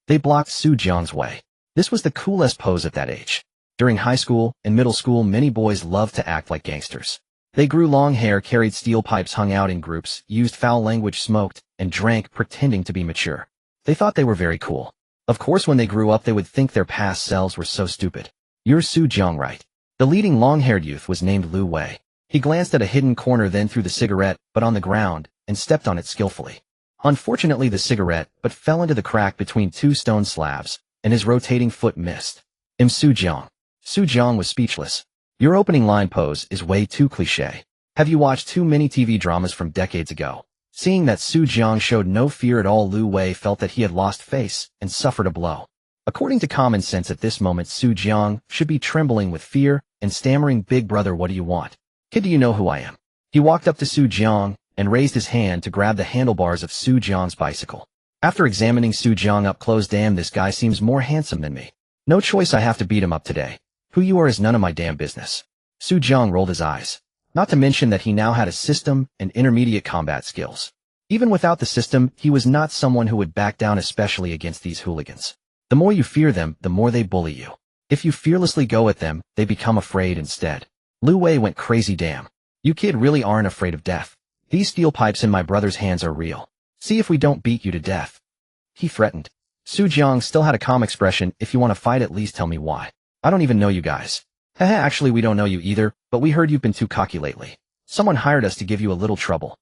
They blocked Su Jiang's way. This was the coolest pose at that age. During high school and middle school, many boys loved to act like gangsters. They grew long hair, carried steel pipes, hung out in groups, used foul language, smoked, and drank, pretending to be mature. They thought they were very cool. Of course, when they grew up, they would think their past selves were so stupid. You're Su Jiang, right? The leading long-haired youth was named Lu Wei. He glanced at a hidden corner, then threw the cigarette, but on the ground, and stepped on it skillfully. Unfortunately, the cigarette but fell into the crack between 2 stone slabs, and his rotating foot missed. Su Jiang. Su Jiang was speechless. Your opening line pose is way too cliché. Have you watched too many TV dramas from decades ago? Seeing that Su Jiang showed no fear at all, Lu Wei felt that he had lost face and suffered a blow. According to common sense, at this moment, Su Jiang should be trembling with fear and stammering, "Big brother, what do you want? Kid, do you know who I am?" He walked up to Su Jiang and raised his hand to grab the handlebars of Su Jiang's bicycle. After examining Su Jiang up close, damn, this guy seems more handsome than me. No choice, I have to beat him up today. Who you are is none of my damn business. Su Jiang rolled his eyes. Not to mention that he now had a system and intermediate combat skills. Even without the system, he was not someone who would back down, especially against these hooligans. The more you fear them, the more they bully you. If you fearlessly go at them, they become afraid instead. Lu Wei went crazy. Damn. You kid really aren't afraid of death. These steel pipes in my brother's hands are real. See if we don't beat you to death. He threatened. Su Jiang still had a calm expression. If you want to fight, at least tell me why. I don't even know you guys. Haha, actually we don't know you either, but we heard you've been too cocky lately. Someone hired us to give you a little trouble.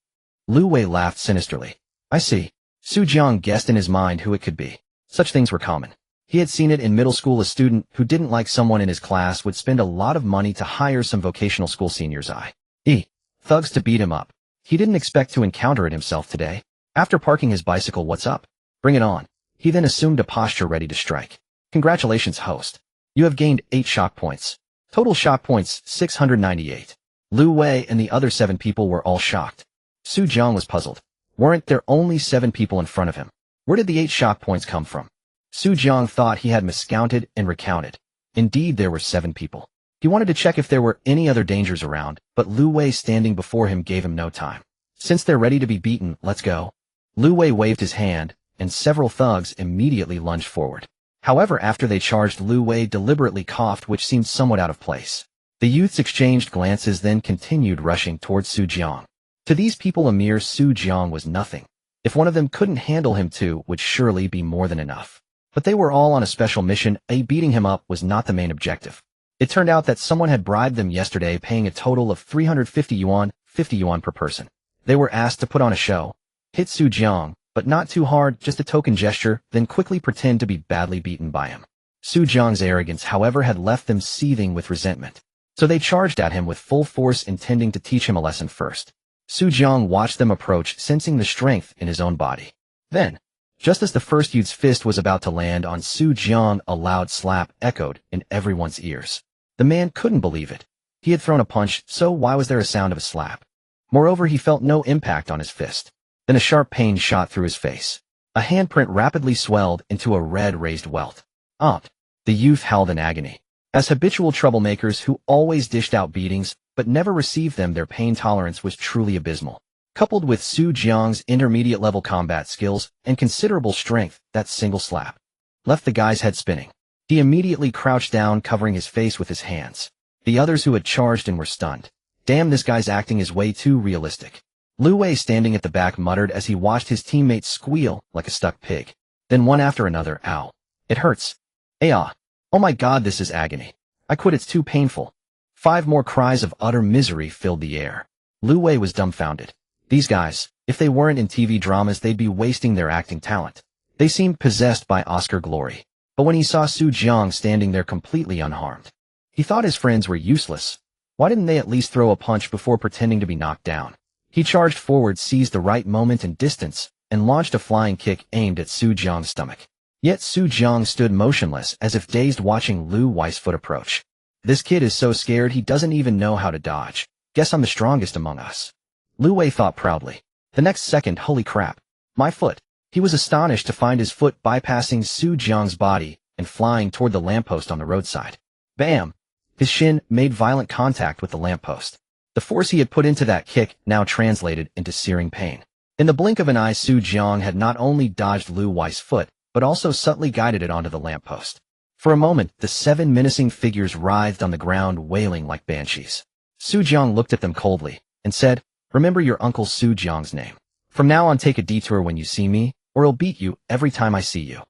Lu Wei laughed sinisterly. I see. Su Jiang guessed in his mind who it could be. Such things were common. He had seen it in middle school. A student who didn't like someone in his class would spend a lot of money to hire some vocational school seniors, i.e., thugs, to beat him up. He didn't expect to encounter it himself today. After parking his bicycle, what's up? Bring it on. He then assumed a posture ready to strike. Congratulations, host. You have gained 8 shock points. Total shock points, 698. Lu Wei and the other 7 people were all shocked. Su Jiang was puzzled. Weren't there only 7 people in front of him? Where did the 8 shock points come from? Su Jiang thought he had miscounted and recounted. Indeed, there were 7 people. He wanted to check if there were any other dangers around, but Lu Wei standing before him gave him no time. Since they're ready to be beaten, let's go. Lu Wei waved his hand, and several thugs immediately lunged forward. However, after they charged, Lu Wei deliberately coughed, which seemed somewhat out of place. The youths exchanged glances, then continued rushing towards Su Jiang. To these people, a mere Su Jiang was nothing. If one of them couldn't handle him, 2 would surely be more than enough. But they were all on a special mission. Beating him up was not the main objective. It turned out that someone had bribed them yesterday, paying a total of 350 yuan, 50 yuan per person. They were asked to put on a show, hit Su Jiang, but not too hard, just a token gesture, then quickly pretend to be badly beaten by him. Su Jiang's arrogance, however, had left them seething with resentment. So they charged at him with full force, intending to teach him a lesson first. Su Jiang watched them approach, sensing the strength in his own body. Then, just as the first youth's fist was about to land on Su Jiang, a loud slap echoed in everyone's ears. The man couldn't believe it. He had thrown a punch, so why was there a sound of a slap? Moreover, he felt no impact on his fist. Then a sharp pain shot through his face. A handprint rapidly swelled into a red raised welt. The youth howled in agony. As habitual troublemakers who always dished out beatings but never received them, their pain tolerance was truly abysmal. Coupled with Su Jiang's intermediate-level combat skills and considerable strength, that single slap left the guy's head spinning. He immediately crouched down, covering his face with his hands. The others who had charged and were stunned. Damn, this guy's acting is way too realistic. Lu Wei, standing at the back, muttered as he watched his teammates squeal like a stuck pig. Then one after another, ow. It hurts. Oh my god, this is agony. I quit, it's too painful. 5 more cries of utter misery filled the air. Lu Wei was dumbfounded. These guys, if they weren't in TV dramas, they'd be wasting their acting talent. They seemed possessed by Oscar glory. But when he saw Su Jiang standing there completely unharmed, he thought his friends were useless. Why didn't they at least throw a punch before pretending to be knocked down? He charged forward, seized the right moment and distance, and launched a flying kick aimed at Su Jiang's stomach. Yet Su Jiang stood motionless, as if dazed, watching Lu Wei's foot approach. This kid is so scared he doesn't even know how to dodge. Guess I'm the strongest among us. Lu Wei thought proudly. The next second, holy crap. My foot. He was astonished to find his foot bypassing Su Jiang's body and flying toward the lamppost on the roadside. Bam! His shin made violent contact with the lamppost. The force he had put into that kick now translated into searing pain. In the blink of an eye, Su Jiang had not only dodged Lu Wei's foot, but also subtly guided it onto the lamppost. For a moment, the 7 menacing figures writhed on the ground, wailing like banshees. Su Jiang looked at them coldly and said, "Remember your uncle Su Jiang's name. From now on, take a detour when you see me, or I'll beat you every time I see you."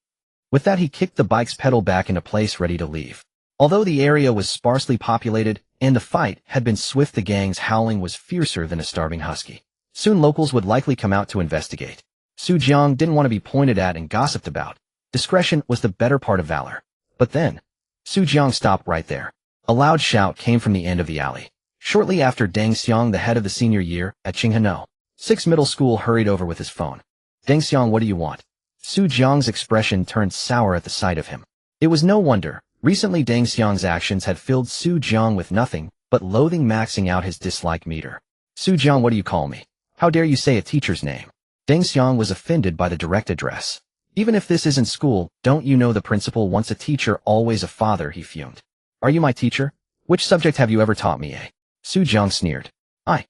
With that, he kicked the bike's pedal back into place, ready to leave. Although the area was sparsely populated and the fight had been swift, the gang's howling was fiercer than a starving husky. Soon locals would likely come out to investigate. Su Jiang didn't want to be pointed at and gossiped about. Discretion was the better part of valor. But then, Su Jiang stopped right there. A loud shout came from the end of the alley. Shortly after, Deng Xiang, the head of the senior year at Qinghano 6 Middle School, hurried over with his phone. "Deng Xiang, what do you want?" Su Jiang's expression turned sour at the sight of him. It was no wonder. Recently, Deng Xiang's actions had filled Su Jiang with nothing but loathing, maxing out his dislike meter. "Su Jiang, what do you call me? How dare you say a teacher's name?" Deng Xiang was offended by the direct address. "Even if this isn't school, don't you know the principle, once a teacher, always a father?" he fumed. "Are you my teacher? Which subject have you ever taught me, eh?" Su Jiang sneered. I.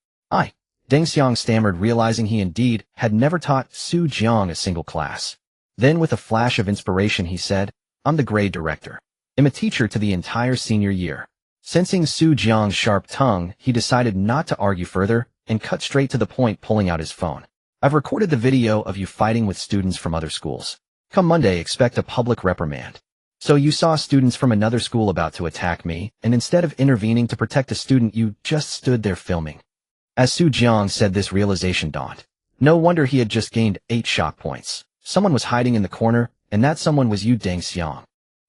Deng Xiang stammered, realizing he indeed had never taught Su Jiang a single class. Then, with a flash of inspiration, he said, "I'm the grade director. I'm a teacher to the entire senior year." Sensing Su Jiang's sharp tongue, he decided not to argue further and cut straight to the point, pulling out his phone. "I've recorded the video of you fighting with students from other schools. Come Monday, expect a public reprimand. So you saw students from another school about to attack me, and instead of intervening to protect a student, you just stood there filming." As Su Jiang said this, realization dawned. No wonder he had just gained 8 shock points. Someone was hiding in the corner, and that someone was you, Deng Xiang.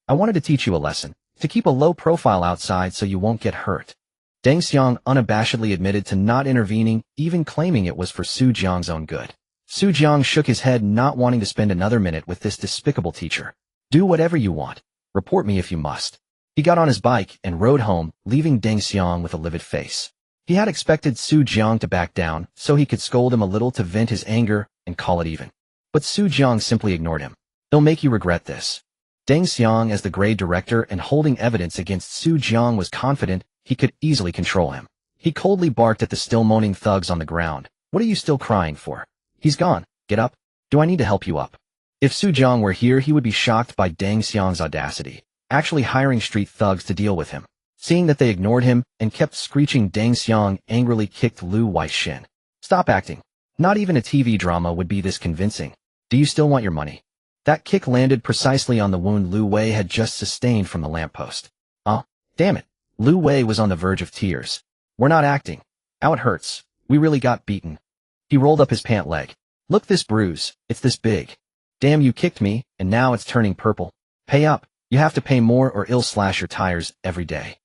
"I wanted to teach you a lesson, to keep a low profile outside so you won't get hurt." Deng Xiang unabashedly admitted to not intervening, even claiming it was for Su Jiang's own good. Su Jiang shook his head, not wanting to spend another minute with this despicable teacher. "Do whatever you want. Report me if you must." He got on his bike and rode home, leaving Deng Xiang with a livid face. He had expected Su Jiang to back down so he could scold him a little to vent his anger and call it even. But Su Jiang simply ignored him. "They'll make you regret this." Deng Xiang, as the grade director and holding evidence against Su Jiang, was confident he could easily control him. He coldly barked at the still moaning thugs on the ground. "What are you still crying for? He's gone. Get up. Do I need to help you up?" If Su Jiang were here, he would be shocked by Deng Xiang's audacity, actually hiring street thugs to deal with him. Seeing that they ignored him and kept screeching, Deng Xiang angrily kicked Lu Wei's shin. "Stop acting. Not even a TV drama would be this convincing. Do you still want your money?" That kick landed precisely on the wound Lu Wei had just sustained from the lamppost. Oh, damn it. Lu Wei was on the verge of tears. We're not acting. Ow, it hurts. We really got beaten. He rolled up his pant leg. Look, this bruise. It's this big. Damn, you kicked me, and now it's turning purple. Pay up. You have to pay more or I'll slash your tires every day.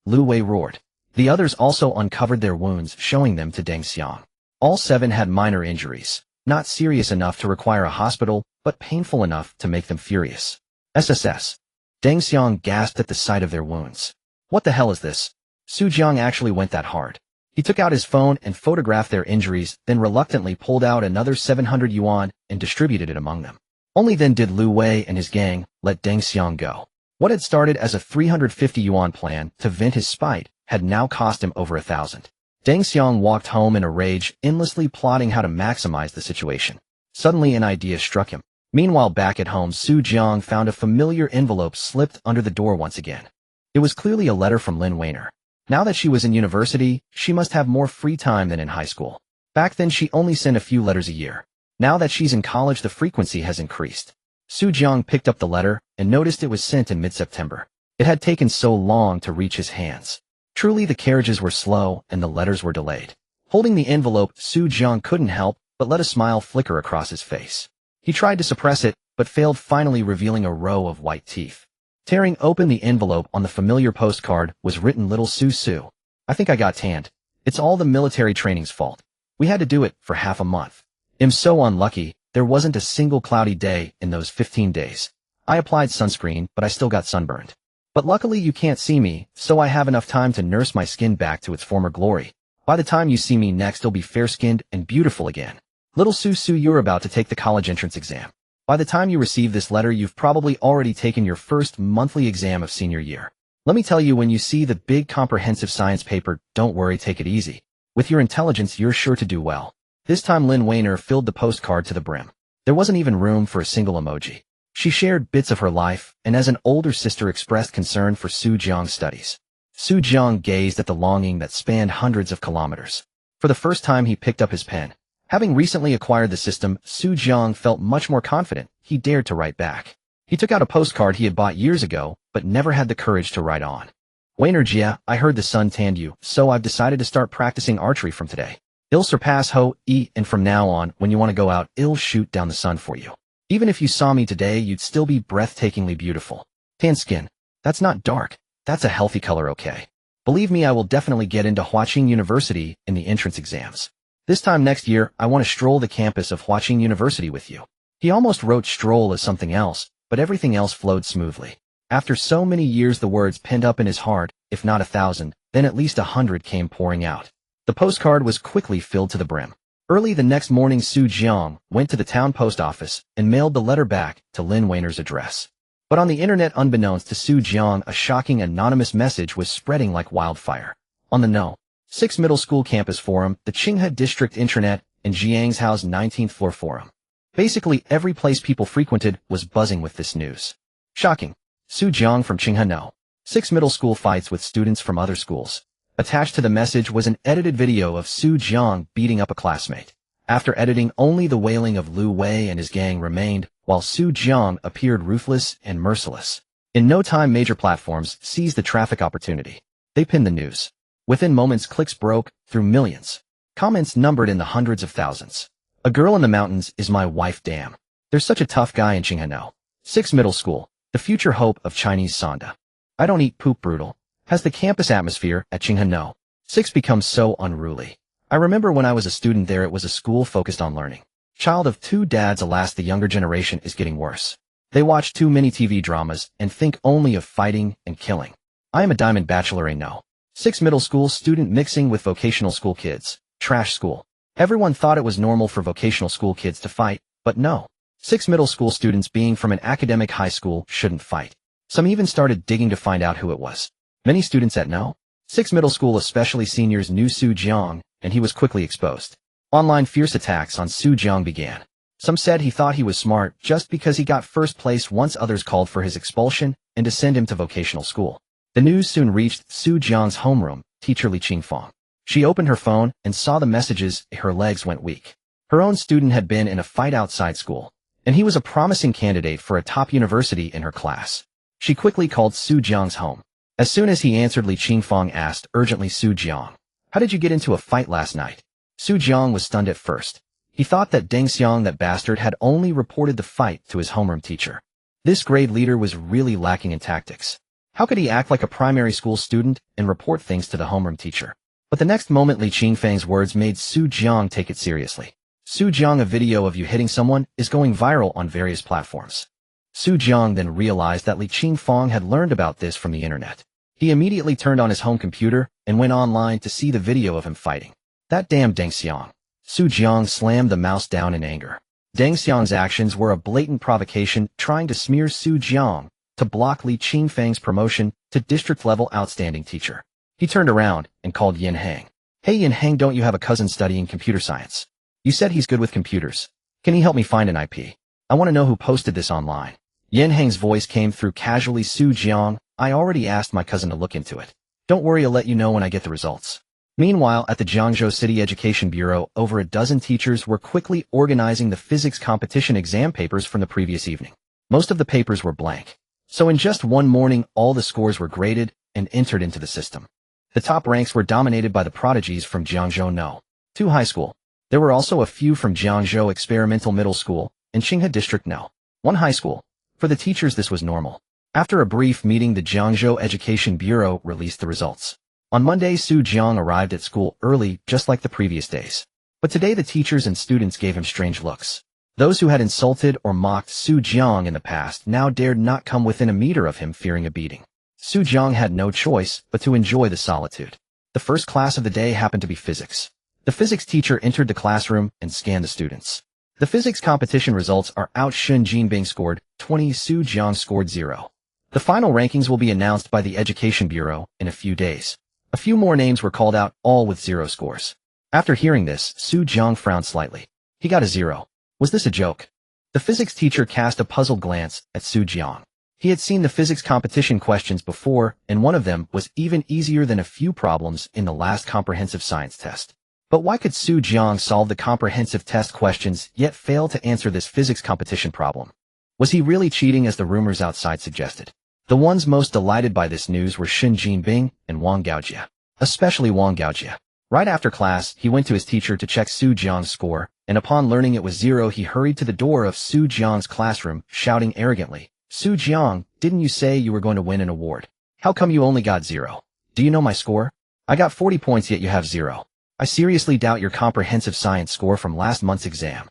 Lu Wei roared. The others also uncovered their wounds, showing them to Deng Xiang. All 7 had minor injuries, not serious enough to require a hospital, but painful enough to make them furious. SSS. Deng Xiang gasped at the sight of their wounds. What the hell is this? Su Jiang actually went that hard. He took out his phone and photographed their injuries, then reluctantly pulled out another 700 yuan and distributed it among them. Only then did Lu Wei and his gang let Deng Xiang go. What had started as a 350 yuan plan to vent his spite had now cost him over 1,000. Deng Xiang walked home in a rage, endlessly plotting how to maximize the situation. Suddenly an idea struck him. Meanwhile, back at home, Su Jiang found a familiar envelope slipped under the door once again. It was clearly a letter from Lin Weiner. Now that she was in university, she must have more free time than in high school. Back then she only sent a few letters a year. Now that she's in college, the frequency has increased. Su Jiang picked up the letter and noticed it was sent in mid-September. It had taken so long to reach his hands. Truly, the carriages were slow and the letters were delayed. Holding the envelope, Su Jiang couldn't help but let a smile flicker across his face. He tried to suppress it, but failed, finally revealing a row of white teeth. Tearing open the envelope, on the familiar postcard was written, "Little Su Su. I think I got tanned. It's all the military training's fault. We had to do it for half a month. I'm so unlucky, there wasn't a single cloudy day in those 15 days. I applied sunscreen, but I still got sunburned. But luckily you can't see me, so I have enough time to nurse my skin back to its former glory. By the time you see me next, I'll be fair-skinned and beautiful again. Little Su Su, you're about to take the college entrance exam. By the time you receive this letter, you've probably already taken your first monthly exam of senior year. Let me tell you, when you see the big comprehensive science paper, don't worry, take it easy. With your intelligence, you're sure to do well." This time Lin Weiner filled the postcard to the brim. There wasn't even room for a single emoji. She shared bits of her life, and as an older sister expressed concern for Su Jiang's studies. Su Jiang gazed at the longing that spanned hundreds of kilometers. For the first time he picked up his pen. Having recently acquired the system, Su Jiang felt much more confident. He dared to write back. He took out a postcard he had bought years ago, but never had the courage to write on. "Weiner Jia, I heard the sun tanned you, so I've decided to start practicing archery from today. I'll surpass Ho, and from now on, when you want to go out, I'll shoot down the sun for you. Even if you saw me today, you'd still be breathtakingly beautiful. Tan skin. That's not dark. That's a healthy color, okay? Believe me, I will definitely get into Huaqing University in the entrance exams. This time next year, I want to stroll the campus of Huaqing University with you." He almost wrote stroll as something else, but everything else flowed smoothly. After so many years, the words penned up in his heart, if not 1,000, then at least 100 came pouring out. The postcard was quickly filled to the brim. Early the next morning, Su Jiang went to the town post office and mailed the letter back to Lin Weiner's address. But on the internet, unbeknownst to Su Jiang, a shocking anonymous message was spreading like wildfire. On the No. 6 Middle School Campus Forum, the Qinghe District Intranet, and Jiang's House 19th Floor Forum. Basically, every place people frequented was buzzing with this news. Shocking. Su Jiang from Qinghe No. 6 Middle School fights with students from other schools. Attached to the message was an edited video of Su Jiang beating up a classmate. After editing, only the wailing of Lu Wei and his gang remained, while Su Jiang appeared ruthless and merciless. In no time, major platforms seized the traffic opportunity. They pinned the news. Within moments, clicks broke through millions. Comments numbered in the hundreds of thousands. "A girl in the mountains is my wife, damn. There's such a tough guy in Qinghe No. 6 Middle School, the future hope of Chinese Sonda. I don't eat poop, brutal. Has the campus atmosphere at Qinghe No. 6 become so unruly? I remember when I was a student there, it was a school focused on learning. Child of 2 dads, alas, the younger generation is getting worse. They watch too many TV dramas and think only of fighting and killing. I am a diamond bachelor in No. 6 Middle School student mixing with vocational school kids. Trash school. Everyone thought it was normal for vocational school kids to fight, but no. 6 Middle School students, being from an academic high school, shouldn't fight. Some even started digging to find out who it was. Many students at No. 6 Middle School, especially seniors, knew Su Jiang, and he was quickly exposed. Online fierce attacks on Su Jiang began. Some said he thought he was smart just because he got first place, once others called for his expulsion and to send him to vocational school. The news soon reached Su Jiang's homeroom, teacher Li Qingfeng. She opened her phone and saw the messages. Her legs went weak. Her own student had been in a fight outside school. and he was a promising candidate for a top university in her class. She quickly called Su Jiang's home. As soon as he answered, Li Qingfang asked urgently, Su Jiang, how did you get into a fight last night? Su Jiang was stunned at first. He thought that Deng Xiang, that bastard, had only reported the fight to his homeroom teacher. This grade leader was really lacking in tactics. How could he act like a primary school student and report things to the homeroom teacher? But the next moment, Li Qingfang's words made Su Jiang take it seriously. Su Jiang, a video of you hitting someone is going viral on various platforms. Su Jiang then realized that Li Qingfang had learned about this from the internet. He immediately turned on his home computer and went online to see the video of him fighting. That damn Deng Xiang. Su Jiang slammed the mouse down in anger. Deng Xiang's actions were a blatant provocation, trying to smear Su Jiang to block Li Qingfang's promotion to district-level outstanding teacher. He turned around and called Yin Hang. Hey Yin Hang, don't you have a cousin studying computer science? You said he's good with computers. Can he help me find an IP? I want to know who posted this online. Yin Hang's voice came through casually. Su Jiang, I already asked my cousin to look into it. Don't worry, I'll let you know when I get the results. Meanwhile, at the Jiangzhou City Education Bureau, over a dozen teachers were quickly organizing the physics competition exam papers from the previous evening. Most of the papers were blank. So in just one morning, all the scores were graded and entered into the system. The top ranks were dominated by the prodigies from Jiangzhou No. 2 High School. There were also a few from Jiangzhou Experimental Middle School and Qinghe District No. 1 High School. For the teachers, this was normal. After a brief meeting, the Jiangzhou Education Bureau released the results. On Monday, Su Jiang arrived at school early, just like the previous days. But today the teachers and students gave him strange looks. Those who had insulted or mocked Su Jiang in the past now dared not come within a meter of him, fearing a beating. Su Jiang had no choice but to enjoy the solitude. The first class of the day happened to be physics. The physics teacher entered the classroom and scanned the students. The physics competition results are out. Shun Jinbing scored 20, Su Jiang scored 0. The final rankings will be announced by the Education Bureau in a few days. A few more names were called out, all with 0 scores. After hearing this, Su Jiang frowned slightly. He got a 0. Was this a joke? The physics teacher cast a puzzled glance at Su Jiang. He had seen the physics competition questions before, and one of them was even easier than a few problems in the last comprehensive science test. But why could Su Jiang solve the comprehensive test questions yet fail to answer this physics competition problem? Was he really cheating, as the rumors outside suggested? The ones most delighted by this news were Shun Jinbing and Wang Gaojie. Especially Wang Gaojie. Right after class, he went to his teacher to check Su Jiang's score, and upon learning it was 0, he hurried to the door of Su Jiang's classroom, shouting arrogantly, Su Jiang, didn't you say you were going to win an award? How come you only got 0? Do you know my score? I got 40 points, yet you have 0. I seriously doubt your comprehensive science score from last month's exam.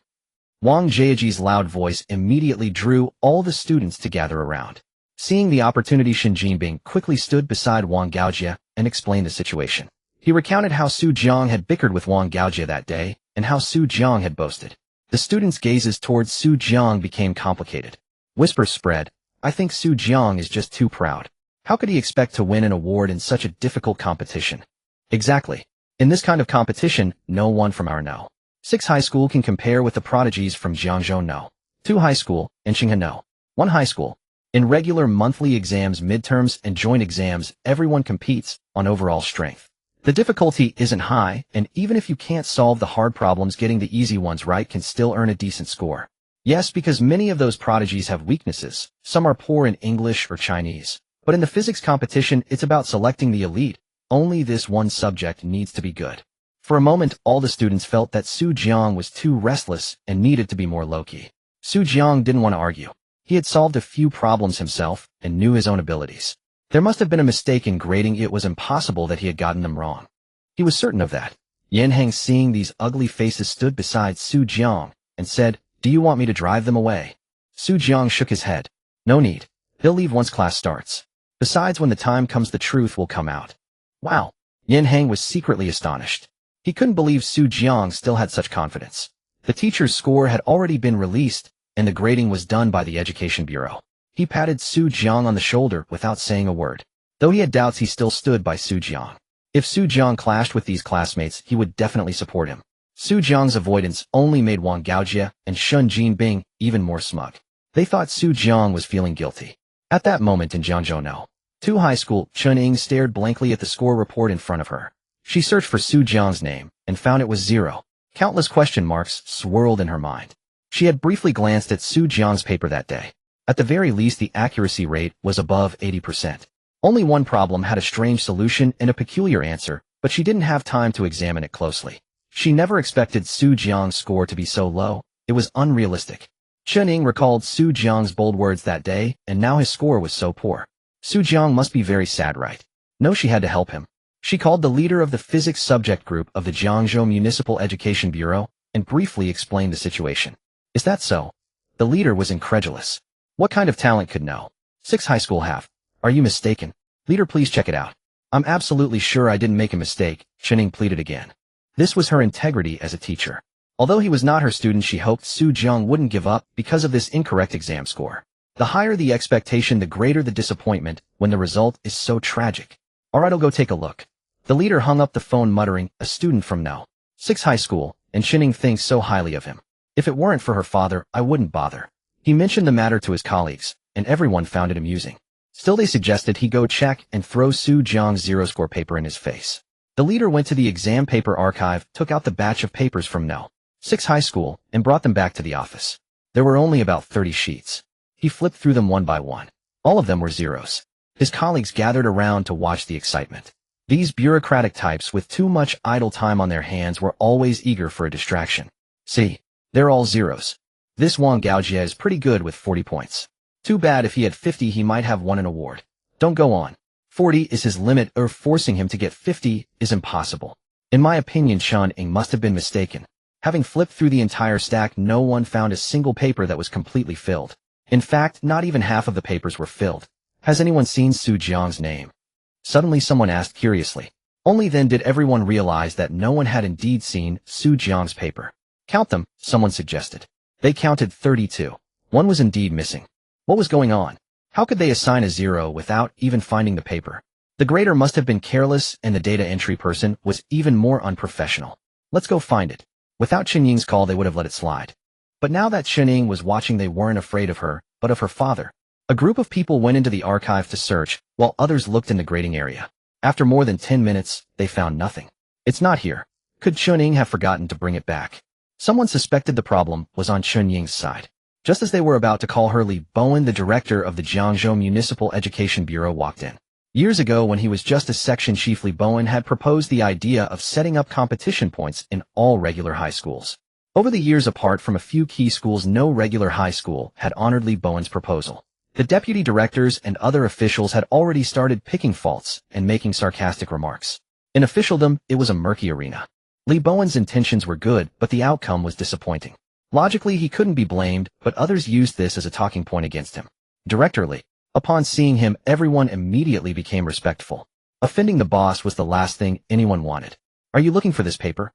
Wang Gaojie's loud voice immediately drew all the students to gather around. Seeing the opportunity, Shun Jinbing quickly stood beside Wang Gaojie and explained the situation. He recounted how Su Jiang had bickered with Wang Gaojie that day, and how Su Jiang had boasted. The students' gazes towards Su Jiang became complicated. Whispers spread, I think Su Jiang is just too proud. How could he expect to win an award in such a difficult competition? Exactly. In this kind of competition, no one from our No. 6 High School can compare with the prodigies from Jiangzhou No. 2 High School and Qinghe No. 1 High School. In regular monthly exams, midterms, and joint exams, everyone competes on overall strength. The difficulty isn't high, and even if you can't solve the hard problems, getting the easy ones right can still earn a decent score. Yes, because many of those prodigies have weaknesses. Some are poor in English or Chinese. But in the physics competition, it's about selecting the elite. Only this one subject needs to be good. For a moment, all the students felt that Su Jiang was too restless and needed to be more low-key. Su Jiang didn't want to argue. He had solved a few problems himself and knew his own abilities. There must have been a mistake in grading. It was impossible that he had gotten them wrong. He was certain of that. Yin Hang, seeing these ugly faces, stood beside Su Jiang and said, Do you want me to drive them away? Su Jiang shook his head. No need. They'll leave once class starts. Besides, when the time comes, the truth will come out. Wow. Yin Hang was secretly astonished. He couldn't believe Su Jiang still had such confidence. The teacher's score had already been released, and the grading was done by the Education Bureau. He patted Su Jiang on the shoulder without saying a word. Though he had doubts, he still stood by Su Jiang. If Su Jiang clashed with these classmates, he would definitely support him. Su Jiang's avoidance only made Wang Gaojie and Shun Jinbing even more smug. They thought Su Jiang was feeling guilty. At that moment in Jiangzhou No. 2 High School, Chun Ying stared blankly at the score report in front of her. She searched for Su Jiang's name and found it was 0. Countless question marks swirled in her mind. She had briefly glanced at Su Jiang's paper that day. At the very least, the accuracy rate was above 80%. Only one problem had a strange solution and a peculiar answer, but she didn't have time to examine it closely. She never expected Su Jiang's score to be so low. It was unrealistic. Chen Ying recalled Su Jiang's bold words that day, and now his score was so poor. Su Jiang must be very sad, right? No, she had to help him. She called the leader of the physics subject group of the Jiangzhou Municipal Education Bureau and briefly explained the situation. Is that so? The leader was incredulous. What kind of talent could know? 6 high school have. Are you mistaken? Leader, please check it out. I'm absolutely sure I didn't make a mistake, Chen Ying pleaded again. This was her integrity as a teacher. Although he was not her student, she hoped Su Jiang wouldn't give up because of this incorrect exam score. The higher the expectation, the greater the disappointment when the result is so tragic. Alright, I'll go take a look. The leader hung up the phone muttering, a student from No. 6 high school, and Chen Ying thinks so highly of him. If it weren't for her father, I wouldn't bother. He mentioned the matter to his colleagues, and everyone found it amusing. Still, they suggested he go check and throw Su Jiang's zero-score paper in his face. The leader went to the exam paper archive, took out the batch of papers from No. 6 high school, and brought them back to the office. There were only about 30 sheets. He flipped through them one by one. All of them were zeros. His colleagues gathered around to watch the excitement. These bureaucratic types with too much idle time on their hands were always eager for a distraction. See, they're all zeros. This Wang Gaojie is pretty good with 40 points. Too bad if he had 50 he might have won an award. Don't go on. 40 is his limit, or forcing him to get 50 is impossible. In my opinion, Chen Ying must have been mistaken. Having flipped through the entire stack, no one found a single paper that was completely filled. In fact, not even half of the papers were filled. Has anyone seen Su Jiang's name? Suddenly someone asked curiously. Only then did everyone realize that no one had indeed seen Su Jiang's paper. Count them, someone suggested. They counted 32. One was indeed missing. What was going on? How could they assign a 0 without even finding the paper? The grader must have been careless, and the data entry person was even more unprofessional. Let's go find it. Without Chen Ying's call, they would have let it slide. But now that Chen Ying was watching, they weren't afraid of her, but of her father. A group of people went into the archive to search, while others looked in the grading area. After more than 10 minutes, they found nothing. It's not here. Could Chen Ying have forgotten to bring it back? Someone suspected the problem was on Chen Ying's side. Just as they were about to call her, Li Bowen, the director of the Jiangzhou Municipal Education Bureau, walked in. Years ago, when he was just a section chief, Li Bowen had proposed the idea of setting up competition points in all regular high schools. Over the years, apart from a few key schools, no regular high school had honored Li Bowen's proposal. The deputy directors and other officials had already started picking faults and making sarcastic remarks. In officialdom, it was a murky arena. Li Bowen's intentions were good, but the outcome was disappointing. Logically, he couldn't be blamed, but others used this as a talking point against him. Director Li. Upon seeing him, everyone immediately became respectful. Offending the boss was the last thing anyone wanted. Are you looking for this paper?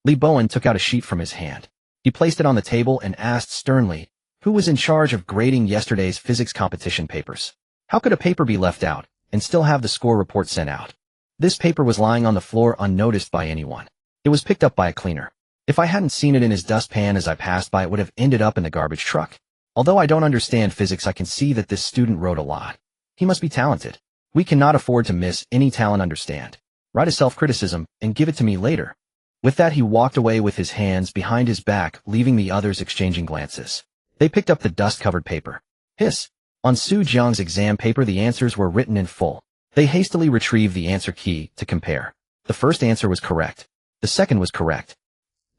Li Bowen took out a sheet from his hand. He placed it on the table and asked sternly, who was in charge of grading yesterday's physics competition papers? How could a paper be left out and still have the score report sent out? This paper was lying on the floor unnoticed by anyone. It was picked up by a cleaner. If I hadn't seen it in his dustpan as I passed by, it would have ended up in the garbage truck. Although I don't understand physics, I can see that this student wrote a lot. He must be talented. We cannot afford to miss any talent, understand? Write a self-criticism and give it to me later. With that, he walked away with his hands behind his back, leaving the others exchanging glances. They picked up the dust-covered paper. Hiss. On Su Jiang's exam paper, the answers were written in full. They hastily retrieved the answer key to compare. The first answer was correct. The second was correct.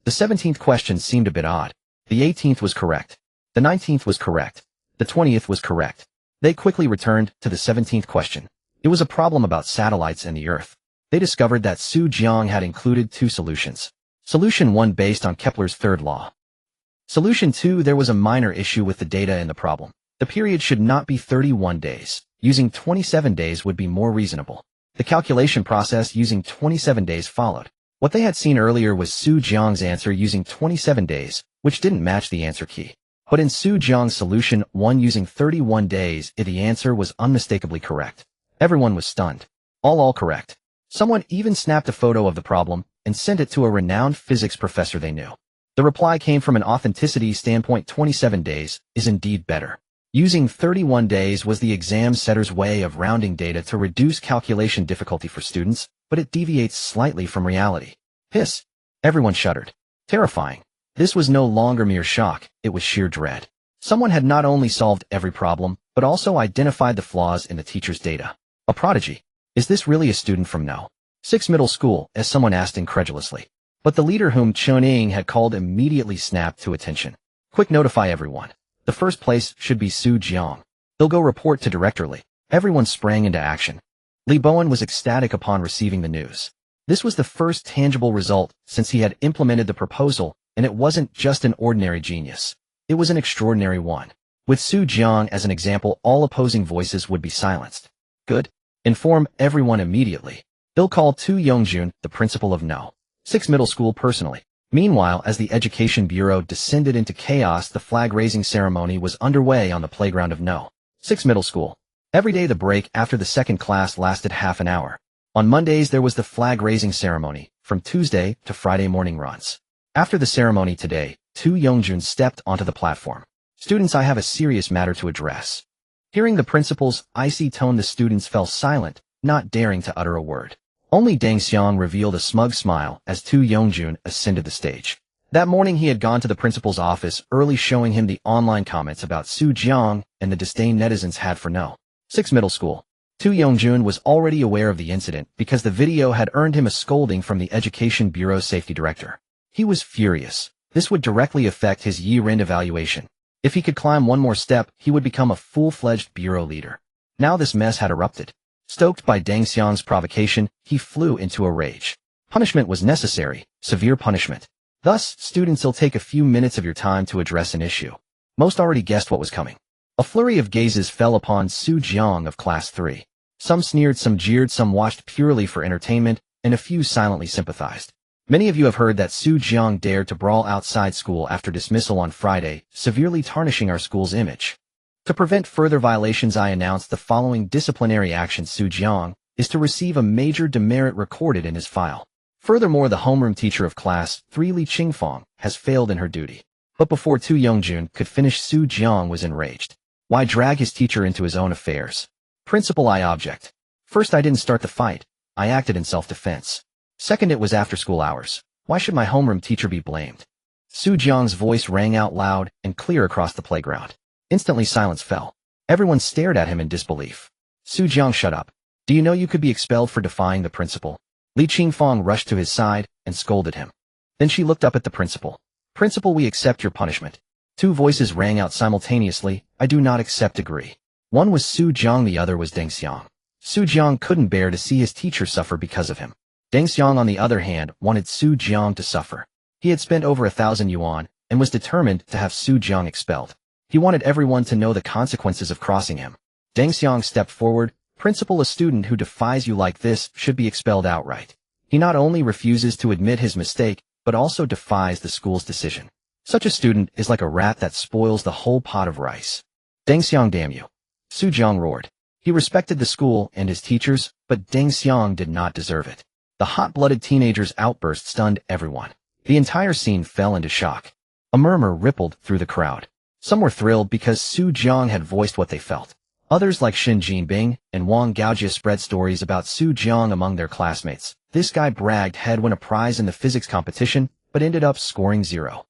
The 17th question seemed a bit odd. The 18th was correct. The 19th was correct. The 20th was correct. They quickly returned to the 17th question. It was a problem about satellites and the Earth. They discovered that Su Jiang had included 2 solutions. Solution 1 based on Kepler's third law. Solution 2, there was a minor issue with the data in the problem. The period should not be 31 days. Using 27 days would be more reasonable. The calculation process using 27 days followed. What they had seen earlier was Su Jiang's answer using 27 days, which didn't match the answer key. But in Su Jiang's solution 1 using 31 days, the answer was unmistakably correct. Everyone was stunned. All correct. Someone even snapped a photo of the problem and sent it to a renowned physics professor they knew. The reply came from an authenticity standpoint. 27 days is indeed better. Using 31 days was the exam setter's way of rounding data to reduce calculation difficulty for students, but it deviates slightly from reality. Hiss. Everyone shuddered. Terrifying. This was no longer mere shock, it was sheer dread. Someone had not only solved every problem, but also identified the flaws in the teacher's data. A prodigy. Is this really a student from No. 6 middle school, as someone asked incredulously. But the leader whom Chen had called immediately snapped to attention. Quick, notify everyone. The first place should be Jiang. They'll go report to Director Li. Everyone sprang into action. Li Bowen was ecstatic upon receiving the news. This was the first tangible result since he had implemented the proposal, and it wasn't just an ordinary genius. It was an extraordinary one. With Jiang as an example, all opposing voices would be silenced. Good. Inform everyone immediately. They'll call Tu Yongjun, the principal of No. 6 middle school, personally. Meanwhile, as the Education Bureau descended into chaos, the flag-raising ceremony was underway on the playground of No. 6 middle school. Every day the break after the second class lasted half an hour. On Mondays there was the flag-raising ceremony, from Tuesday to Friday morning runs. After the ceremony today, Tu Yongjun stepped onto the platform. Students, I have a serious matter to address. Hearing the principal's icy tone, the students fell silent, not daring to utter a word. Only Deng Xiang revealed a smug smile as Tu Yongjun ascended the stage. That morning he had gone to the principal's office early, showing him the online comments about Jiang and the disdain netizens had for No. 6 middle school. Tu Yongjun was already aware of the incident because the video had earned him a scolding from the Education Bureau's safety director. He was furious. This would directly affect his year-end evaluation. If he could climb one more step, he would become a full-fledged bureau leader. Now this mess had erupted. Stoked by Deng Xiang's provocation, he flew into a rage. Punishment was necessary, severe punishment. Thus, students, will take a few minutes of your time to address an issue. Most already guessed what was coming. A flurry of gazes fell upon Jiang of Class 3. Some sneered, some jeered, some watched purely for entertainment, and a few silently sympathized. Many of you have heard that Jiang dared to brawl outside school after dismissal on Friday, severely tarnishing our school's image. To prevent further violations, I announced the following disciplinary action. Jiang is to receive a major demerit recorded in his file. Furthermore, the homeroom teacher of Class 3 Li Qingfang has failed in her duty. But before Tu Yongjun could finish, Jiang was enraged. Why drag his teacher into his own affairs? Principal, I object. First, I didn't start the fight. I acted in self-defense. Second, it was after school hours. Why should my homeroom teacher be blamed? Jiang's voice rang out loud and clear across the playground. Instantly silence fell. Everyone stared at him in disbelief. Jiang, shut up. Do you know you could be expelled for defying the principal? Li Qingfang rushed to his side and scolded him. Then she looked up at the principal. Principal, we accept your punishment. Two voices rang out simultaneously. I do not accept, agree. One was Jiang, the other was Deng Xiang. Jiang couldn't bear to see his teacher suffer because of him. Deng Xiang, on the other hand, wanted Jiang to suffer. He had spent over 1,000 yuan and was determined to have Jiang expelled. He wanted everyone to know the consequences of crossing him. Deng Xiang stepped forward. Principal, a student who defies you like this should be expelled outright. He not only refuses to admit his mistake, but also defies the school's decision. Such a student is like a rat that spoils the whole pot of rice. Deng Xiang, damn you. Jiang roared. He respected the school and his teachers, but Deng Xiang did not deserve it. The hot-blooded teenager's outburst stunned everyone. The entire scene fell into shock. A murmur rippled through the crowd. Some were thrilled because Jiang had voiced what they felt. Others, like Xin Jinbing and Wang Gaojia, spread stories about Jiang among their classmates. This guy bragged he'd won a prize in the physics competition, but ended up scoring 0.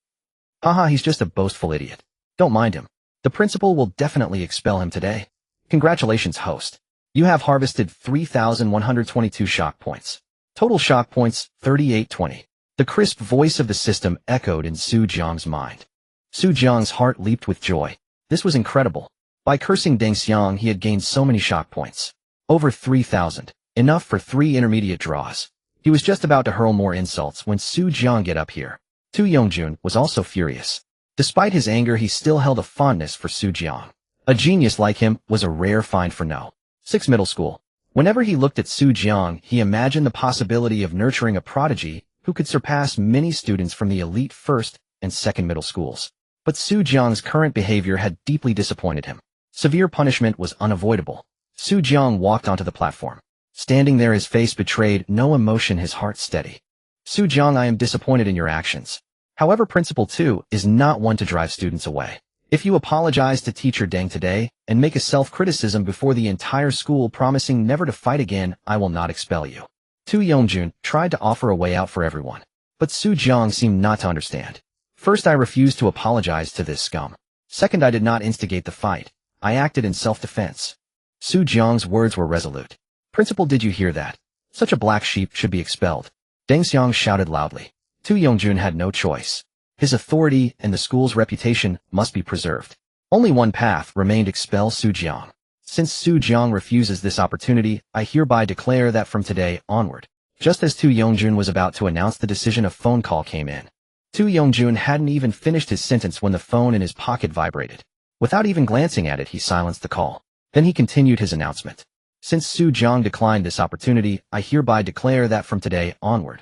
Haha, he's just a boastful idiot. Don't mind him. The principal will definitely expel him today. Congratulations, host. You have harvested 3,122 shock points. Total shock points, 3820. The crisp voice of the system echoed in Jiang's mind. Jiang's heart leaped with joy. This was incredible. By cursing Deng Xiang, he had gained so many shock points. Over 3,000. Enough for 3 intermediate draws. He was just about to hurl more insults when Jiang get up here. Tu Yongjun was also furious. Despite his anger, he still held a fondness for Jiang. A genius like him was a rare find for No. 6 middle school. Whenever he looked at Jiang, he imagined the possibility of nurturing a prodigy who could surpass many students from the elite first and second middle schools. But Jiang's current behavior had deeply disappointed him. Severe punishment was unavoidable. Jiang walked onto the platform. Standing there, his face betrayed no emotion, his heart steady. Jiang, I am disappointed in your actions. However, Principal Tu is not one to drive students away. If you apologize to Teacher Deng today and make a self-criticism before the entire school promising never to fight again, I will not expel you. Tu Yongjun tried to offer a way out for everyone. But Jiang seemed not to understand. First, I refused to apologize to this scum. Second, I did not instigate the fight. I acted in self-defense. Su Jiang's words were resolute. Principal, did you hear that? Such a black sheep should be expelled. Deng Xiang shouted loudly. Tu Yongjun had no choice. His authority and the school's reputation must be preserved. Only one path remained: expel Su Jiang. Since Su Jiang refuses this opportunity, I hereby declare that from today onward. Just as Tu Yongjun was about to announce the decision, a phone call came in. Tu Yongjun hadn't even finished his sentence when the phone in his pocket vibrated. Without even glancing at it, he silenced the call. Then he continued his announcement. Since Su Jiang declined this opportunity, I hereby declare that from today onward.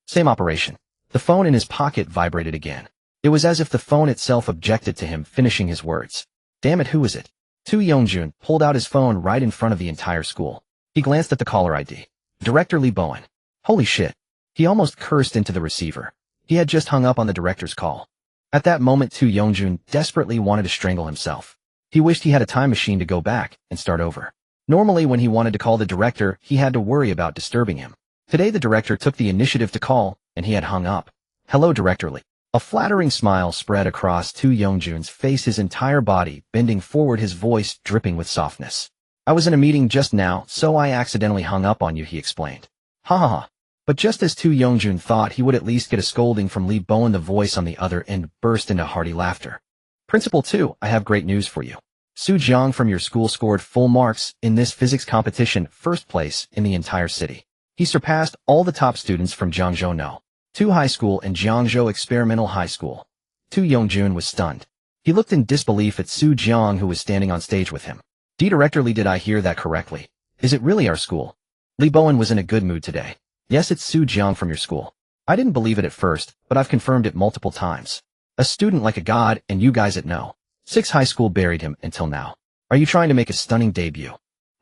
Same operation. The phone in his pocket vibrated again. It was as if the phone itself objected to him finishing his words. Damn it, who is it? Tu Yongjun pulled out his phone right in front of the entire school. He glanced at the caller ID. Director Li Bowen. Holy shit. He almost cursed into the receiver. He had just hung up on the director's call. At that moment, Tu Yongjun desperately wanted to strangle himself. He wished he had a time machine to go back and start over. Normally, when he wanted to call the director, he had to worry about disturbing him. Today, the director took the initiative to call, and he had hung up. Hello, Director Li. A flattering smile spread across Tu Yongjun's face, his entire body bending forward, his voice dripping with softness. I was in a meeting just now, so I accidentally hung up on you, he explained. Ha ha ha. But just as Tu Yongjun thought he would at least get a scolding from Li Bowen, the voice on the other end burst into hearty laughter. Principal Tu, I have great news for you. Su Jiang from your school scored full marks in this physics competition, first place in the entire city. He surpassed all the top students from Jiangzhou No. 2 High School and Jiangzhou Experimental High School. Tu Yongjun was stunned. He looked in disbelief at Su Jiang, who was standing on stage with him. Director Li, did I hear that correctly? Is it really our school? Li Bowen was in a good mood today. Yes, it's Su Jiang from your school. I didn't believe it at first, but I've confirmed it multiple times. A student like a god, and you guys at No. 6 High School buried him until now. Are you trying to make a stunning debut?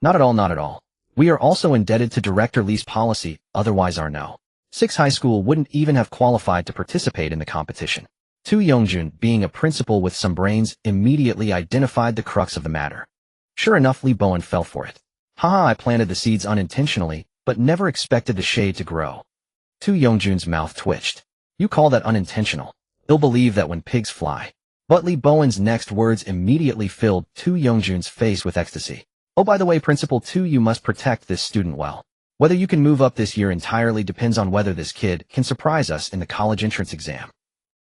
Not at all, not at all. We are also indebted to Director Li's policy, otherwise our No. 6 High School wouldn't even have qualified to participate in the competition. Tu Yongjun, being a principal with some brains, immediately identified the crux of the matter. Sure enough, Li Bowen fell for it. Haha, I planted the seeds unintentionally, but never expected the shade to grow. Tu Yongjun's mouth twitched. You call that unintentional? They'll believe that when pigs fly. But Li Bowen's next words immediately filled Tu Yongjun's face with ecstasy. Oh, by the way, Principal Tu, you must protect this student well. Whether you can move up this year entirely depends on whether this kid can surprise us in the college entrance exam.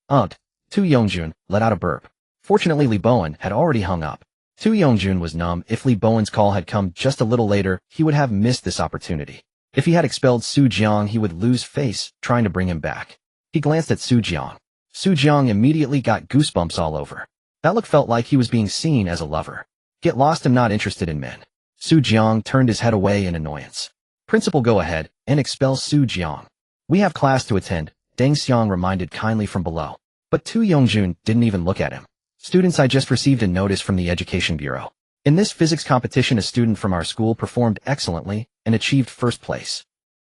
Tu Yongjun let out a burp. Fortunately, Li Bowen had already hung up. Tu Yongjun was numb. If Li Bowen's call had come just a little later, he would have missed this opportunity. If he had expelled Su Jiang, he would lose face trying to bring him back. He glanced at Su Jiang. Su Jiang immediately got goosebumps all over. That look felt like he was being seen as a lover. Get lost, I'm not interested in men. Su Jiang turned his head away in annoyance. Principal, go ahead and expel Su Jiang. We have class to attend, Deng Xiang reminded kindly from below. But Tu Yongjun didn't even look at him. Students, I just received a notice from the Education Bureau. In this physics competition, a student from our school performed excellently and achieved first place.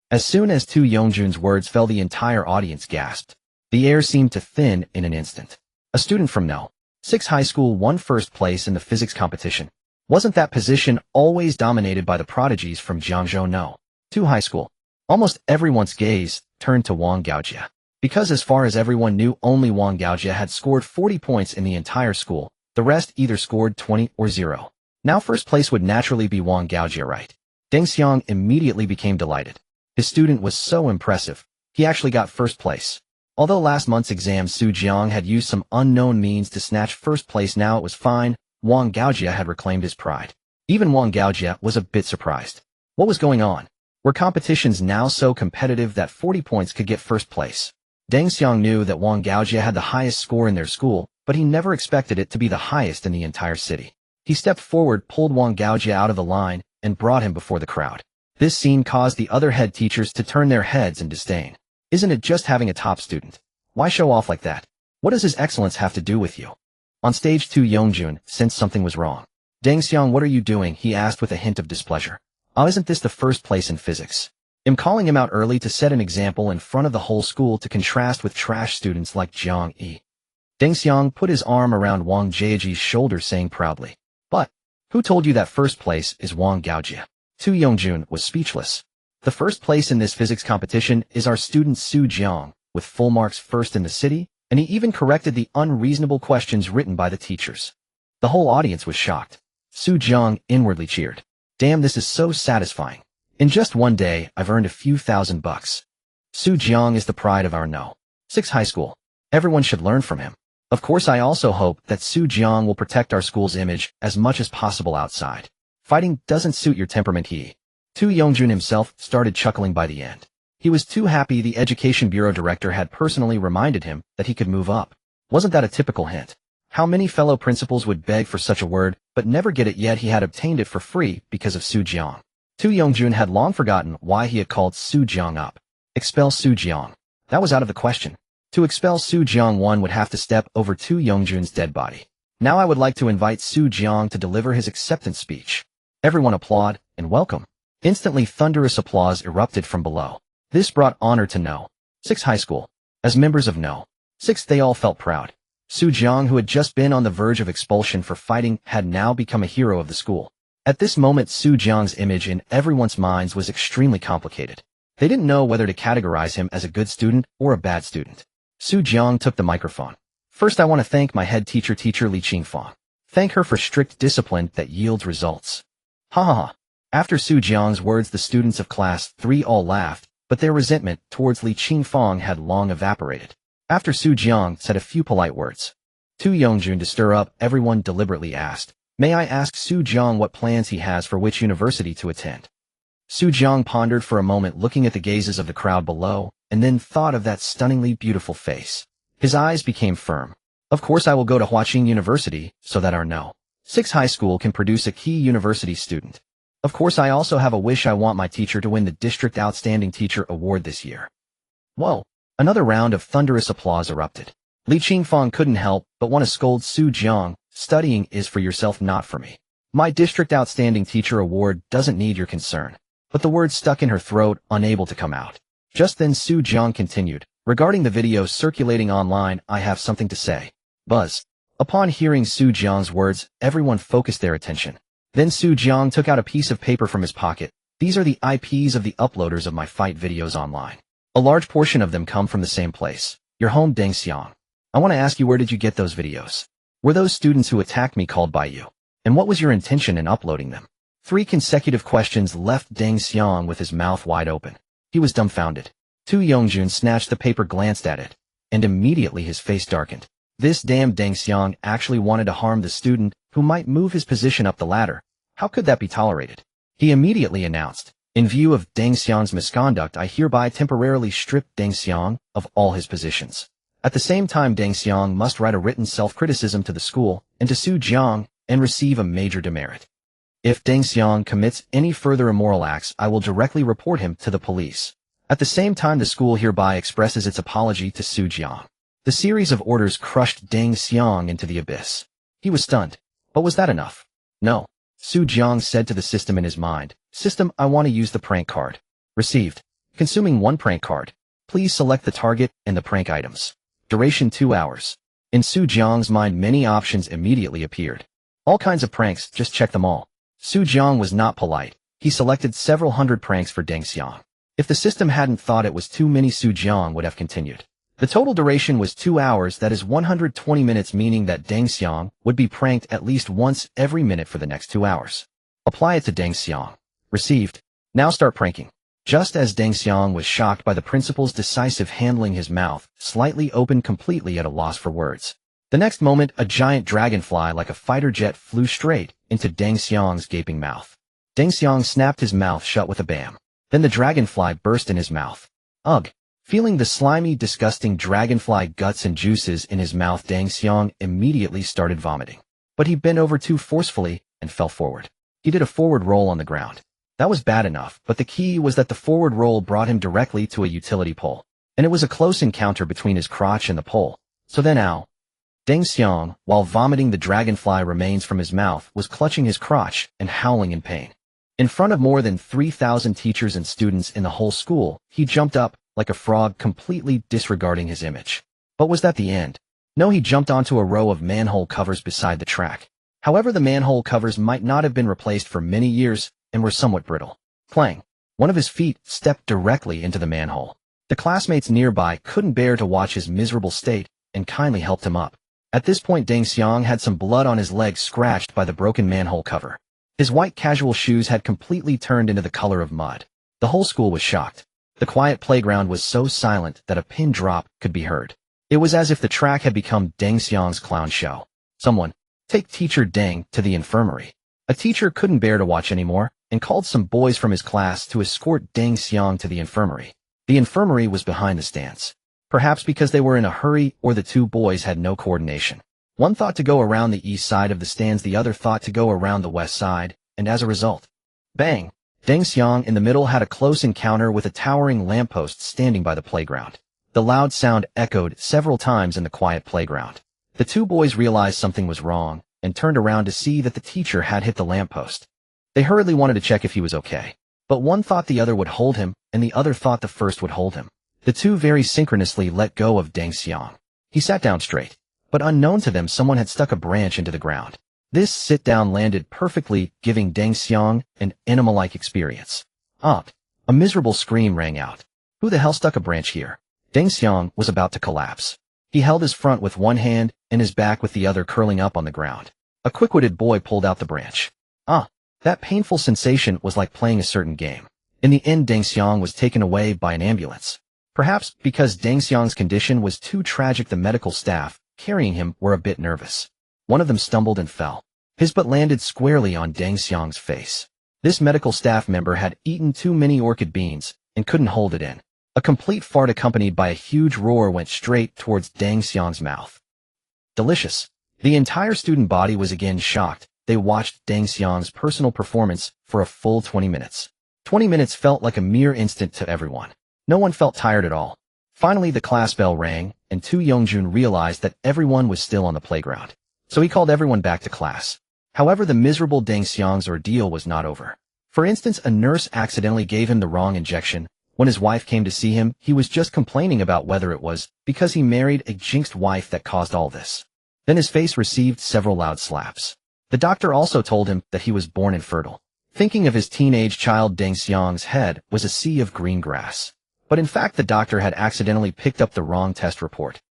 As soon as Tu Yongjun's words fell, the entire audience gasped. The air seemed to thin in an instant. A student from No. 6 High School won first place in the physics competition. Wasn't that position always dominated by the prodigies from Jiangzhou No. 2 High School? Almost everyone's gaze turned to Wang Gaojia. Because as far as everyone knew, only Wang Gaojia had scored 40 points in the entire school. The rest either scored 20 or 0. Now first place would naturally be Wang Gaojia, right? Deng Xiang immediately became delighted. His student was so impressive. He actually got first place. Although last month's exam Su Jiang had used some unknown means to snatch first place, now it was fine. Wang Gaojia had reclaimed his pride. Even Wang Gaojia was a bit surprised. What was going on? Were competitions now so competitive that 40 points could get first place? Deng Xiang knew that Wang Gaojia had the highest score in their school, but he never expected it to be the highest in the entire city. He stepped forward, pulled Wang Gaojia out of the line, and brought him before the crowd. This scene caused the other head teachers to turn their heads in disdain. Isn't it just having a top student? Why show off like that? What does his excellence have to do with you? On stage, Tu Yongjun sensed something was wrong. Deng Xiang, what are you doing? He asked with a hint of displeasure. Isn't this the first place in physics? I'm calling him out early to set an example in front of the whole school to contrast with trash students like Jiang Yi. Deng Xiang put his arm around Wang Jiaji's shoulder, saying proudly, But, who told you that first place is Wang Gaojia? Tu Yongjun was speechless. The first place in this physics competition is our student Su Jiang, with full marks, first in the city, and he even corrected the unreasonable questions written by the teachers. The whole audience was shocked. Jiang inwardly cheered. Damn, this is so satisfying. In just one day, I've earned a few $1,000. Jiang is the pride of our No. 6 high school. Everyone should learn from him. Of course, I also hope that Jiang will protect our school's image as much as possible outside. Fighting doesn't suit your temperament, he. Yongjun himself started chuckling by the end. He was too happy the Education Bureau director had personally reminded him that he could move up. Wasn't that a typical hint? How many fellow principals would beg for such a word, but never get it, yet he had obtained it for free because of Jiang. Yongjun had long forgotten why he had called Jiang up. Expel Jiang. That was out of the question. To expel Jiang, one would have to step over Yongjun's dead body. Now I would like to invite Jiang to deliver his acceptance speech. Everyone applaud and welcome. Instantly thunderous applause erupted from below. This brought honor to No. 6 high school. As members of No. 6, they all felt proud. Jiang, who had just been on the verge of expulsion for fighting, had now become a hero of the school. At this moment, Jiang's image in everyone's minds was extremely complicated. They didn't know whether to categorize him as a good student or a bad student. Jiang took the microphone. First, I want to thank my head teacher, Teacher Li Qingfang. Thank her for strict discipline that yields results. Ha ha ha. After Jiang's words, the students of class 3 all laughed, but their resentment towards Li Qingfang had long evaporated. After Jiang said a few polite words, Yongjun, to stir up everyone, deliberately asked, "May I ask Jiang what plans he has for which university to attend?" Jiang pondered for a moment, looking at the gazes of the crowd below, and then thought of that stunningly beautiful face. His eyes became firm. Of course I will go to Huaqing University, so that our No. 6 high school can produce a key university student. Of course I also have a wish. I want my teacher to win the District Outstanding Teacher Award this year. Whoa! Another round of thunderous applause erupted. Li Qingfang couldn't help but want to scold Jiang. Studying is for yourself, not for me. My District Outstanding Teacher Award doesn't need your concern. But the words stuck in her throat, unable to come out. Just then Jiang continued, regarding the videos circulating online, I have something to say. Buzz. Upon hearing Jiang's words, everyone focused their attention. Then Jiang took out a piece of paper from his pocket. These are the IPs of the uploaders of my fight videos online. A large portion of them come from the same place, your home, Dengxiang. I want to ask you, where did you get those videos? Were those students who attacked me called by you? And what was your intention in uploading them? 3 consecutive questions left Dengxiang with his mouth wide open. He was dumbfounded. Yongjun snatched the paper, glanced at it, and immediately his face darkened. This damn Dengxiang actually wanted to harm the student who might move his position up the ladder. How could that be tolerated? He immediately announced, in view of Dengxiang's misconduct, I hereby temporarily strip Dengxiang of all his positions. At the same time, Dengxiang must write a written self-criticism to the school and to Jiang and receive a major demerit. If Dengxiang commits any further immoral acts, I will directly report him to the police. At the same time, the school hereby expresses its apology to Jiang. The series of orders crushed Dengxiang into the abyss. He was stunned. But was that enough? No. Jiang said to the system in his mind, System, I want to use the prank card. Received. Consuming 1 prank card. Please select the target and the prank items. Duration 2 hours. In Jiang's mind, many options immediately appeared. All kinds of pranks, just check them all. Jiang was not polite. He selected several hundred pranks for Dengxiang. If the system hadn't thought it was too many, Jiang would have continued. The total duration was 2 hours, that is 120 minutes, meaning that Dengxiang would be pranked at least once every minute for the next 2 hours. Apply it to Dengxiang. Received. Now start pranking. Just as Dengxiang was shocked by the principal's decisive handling, his mouth slightly opened, completely at a loss for words. The next moment, a giant dragonfly like a fighter jet flew straight into Dengxiang's gaping mouth. Dengxiang snapped his mouth shut with a bam. Then the dragonfly burst in his mouth. Ugh! Feeling the slimy, disgusting dragonfly guts and juices in his mouth, Dengxiang immediately started vomiting. But he bent over too forcefully and fell forward. He did a forward roll on the ground. That was bad enough, but the key was that the forward roll brought him directly to a utility pole. And it was a close encounter between his crotch and the pole. So then ow! Dengxiang, while vomiting the dragonfly remains from his mouth, was clutching his crotch and howling in pain. In front of more than 3,000 teachers and students in the whole school, he jumped up like a frog, completely disregarding his image. But was that the end? No, he jumped onto a row of manhole covers beside the track. However, the manhole covers might not have been replaced for many years and were somewhat brittle. Clang! One of his feet stepped directly into the manhole. The classmates nearby couldn't bear to watch his miserable state and kindly helped him up. At this point, Deng Xiang had some blood on his leg scratched by the broken manhole cover. His white casual shoes had completely turned into the color of mud. The whole school was shocked. The quiet playground was so silent that a pin drop could be heard. It was as if the track had become Deng Xiang's clown show. Someone, take teacher Deng to the infirmary. A teacher couldn't bear to watch anymore and called some boys from his class to escort Deng Xiang to the infirmary. The infirmary was behind the stands. Perhaps because they were in a hurry or the two boys had no coordination. One thought to go around the east side of the stands, the other thought to go around the west side, and as a result, bang! Deng Xiang in the middle had a close encounter with a towering lamppost standing by the playground. The loud sound echoed several times in the quiet playground. The two boys realized something was wrong and turned around to see that the teacher had hit the lamppost. They hurriedly wanted to check if he was okay. But one thought the other would hold him, and the other thought the first would hold him. The two very synchronously let go of Deng Xiang. He sat down straight. But unknown to them, someone had stuck a branch into the ground. This sit-down landed perfectly, giving Deng Xiang an animal-like experience. A miserable scream rang out. Who the hell stuck a branch here? Deng Xiang was about to collapse. He held his front with one hand and his back with the other curling up on the ground. A quick-witted boy pulled out the branch. That painful sensation was like playing a certain game. In the end, Deng Xiang was taken away by an ambulance. Perhaps because Deng Xiang's condition was too tragic, the medical staff carrying him were a bit nervous. One of them stumbled and fell. His butt landed squarely on Deng Xiang's face. This medical staff member had eaten too many orchid beans and couldn't hold it in. A complete fart accompanied by a huge roar went straight towards Deng Xiang's mouth. Delicious. The entire student body was again shocked. They watched Deng Xiang's personal performance for a full 20 minutes. 20 minutes felt like a mere instant to everyone. No one felt tired at all. Finally, the class bell rang, and Tu Yongjun realized that everyone was still on the playground. So he called everyone back to class. However, the miserable Deng Xiang's ordeal was not over. For instance, a nurse accidentally gave him the wrong injection. When his wife came to see him, he was just complaining about whether it was because he married a jinxed wife that caused all this. Then his face received several loud slaps. The doctor also told him that he was born infertile. Thinking of his teenage child, Deng Xiang's head was a sea of green grass. But in fact, the doctor had accidentally picked up the wrong test report.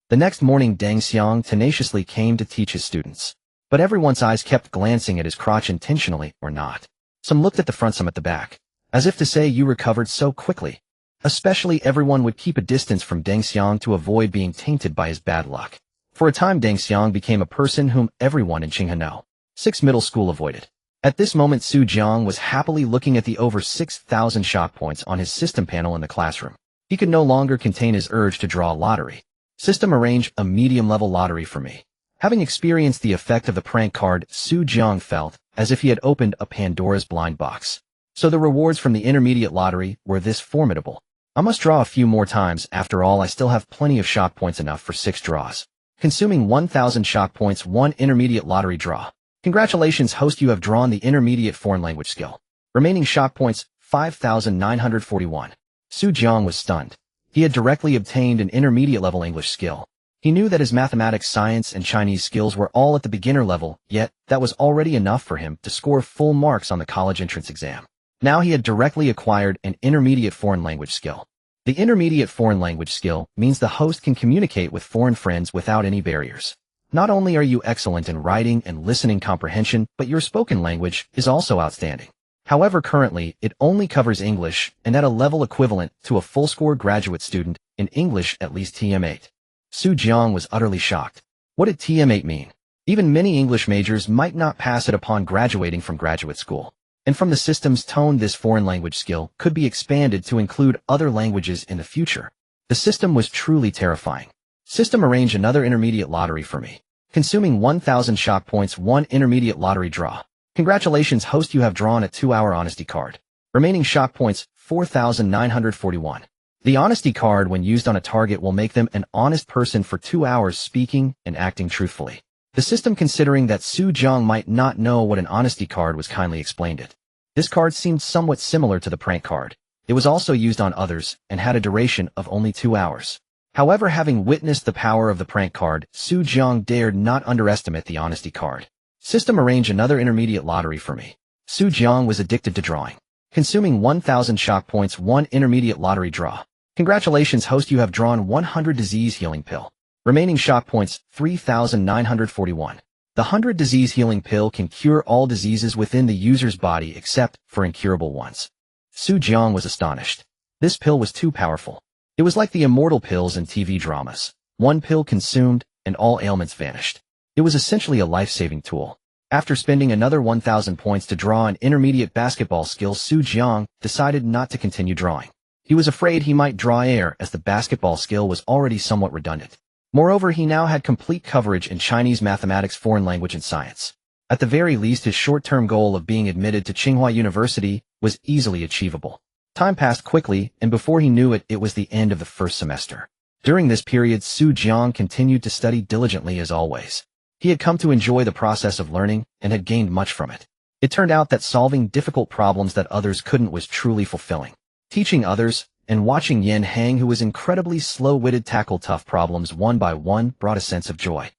The next morning, Deng Xiang tenaciously came to teach his students. But everyone's eyes kept glancing at his crotch, intentionally or not. Some looked at the front, some at the back, as if to say, "You recovered so quickly." Especially everyone would keep a distance from Deng Xiang to avoid being tainted by his bad luck. For a time, Deng Xiang became a person whom everyone in Qinghano 6 middle school avoided. At this moment, Jiang was happily looking at the over 6,000 shock points on his system panel in the classroom. He could no longer contain his urge to draw a lottery. System, arrange a medium-level lottery for me. Having experienced the effect of the prank card, Jiang felt as if he had opened a Pandora's blind box. So the rewards from the intermediate lottery were this formidable. I must draw a few more times. After all, I still have plenty of shock points, enough for 6 draws. Consuming 1,000 shock points, 1 intermediate lottery draw. Congratulations, host, you have drawn the intermediate foreign language skill. Remaining shock points, 5,941. Jiang was stunned. He had directly obtained an intermediate level English skill. He knew that his mathematics, science, and Chinese skills were all at the beginner level, yet that was already enough for him to score full marks on the college entrance exam. Now he had directly acquired an intermediate foreign language skill. The intermediate foreign language skill means the host can communicate with foreign friends without any barriers. Not only are you excellent in writing and listening comprehension, but your spoken language is also outstanding. However, currently, it only covers English and at a level equivalent to a full-score graduate student in English, at least TM8. Jiang was utterly shocked. What did TM8 mean? Even many English majors might not pass it upon graduating from graduate school. And from the system's tone, this foreign language skill could be expanded to include other languages in the future. The system was truly terrifying. System, arrange another intermediate lottery for me. Consuming 1,000 shock points, 1 intermediate lottery draw. Congratulations, host, you have drawn a 2-hour honesty card. Remaining shock points, 4,941. The honesty card, when used on a target, will make them an honest person for 2 hours, speaking and acting truthfully. The system, considering that Jiang might not know what an honesty card was, kindly explained it. This card seemed somewhat similar to the prank card. It was also used on others and had a duration of only 2 hours. However, having witnessed the power of the prank card, Jiang dared not underestimate the honesty card. System, arrange another intermediate lottery for me. Jiang was addicted to drawing. Consuming 1,000 shock points, 1 intermediate lottery draw. Congratulations, host, you have drawn 100 disease healing pill. Remaining shock points 3,941. The 100 disease healing pill can cure all diseases within the user's body except for incurable ones. Jiang was astonished. This pill was too powerful. It was like the immortal pills in TV dramas. One pill consumed, and all ailments vanished. It was essentially a life-saving tool. After spending another 1,000 points to draw an intermediate basketball skill, Jiang decided not to continue drawing. He was afraid he might draw air as the basketball skill was already somewhat redundant. Moreover, he now had complete coverage in Chinese mathematics, foreign language, and science. At the very least, his short-term goal of being admitted to Tsinghua University was easily achievable. Time passed quickly, and before he knew it, it was the end of the first semester. During this period, Jiang continued to study diligently as always. He had come to enjoy the process of learning and had gained much from it. It turned out that solving difficult problems that others couldn't was truly fulfilling. Teaching others and watching Yan Hang, who was incredibly slow-witted, tackle tough problems one by one brought a sense of joy.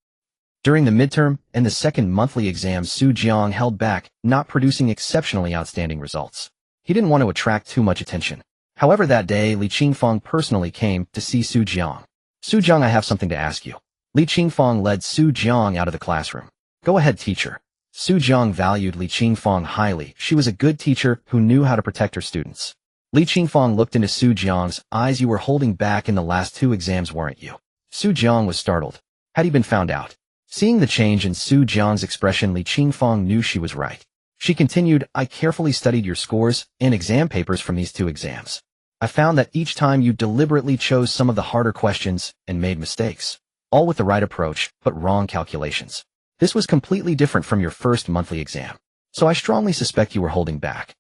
During the midterm and the second monthly exams, Jiang held back, not producing exceptionally outstanding results. He didn't want to attract too much attention. However, that day, Li Qingfeng personally came to see Jiang. Jiang, I have something to ask you. Li Qingfeng led Jiang out of the classroom. Go ahead, teacher. Jiang valued Li Qingfeng highly. She was a good teacher who knew how to protect her students. Li Qingfeng looked into Jiang's eyes. You were holding back in the last two exams, weren't you? Jiang was startled. Had he been found out? Seeing the change in Jiang's expression, Li Qingfeng knew she was right. She continued, I carefully studied your scores and exam papers from these two exams. I found that each time you deliberately chose some of the harder questions and made mistakes. All with the right approach, but wrong calculations. This was completely different from your first monthly exam. So I strongly suspect you were holding back.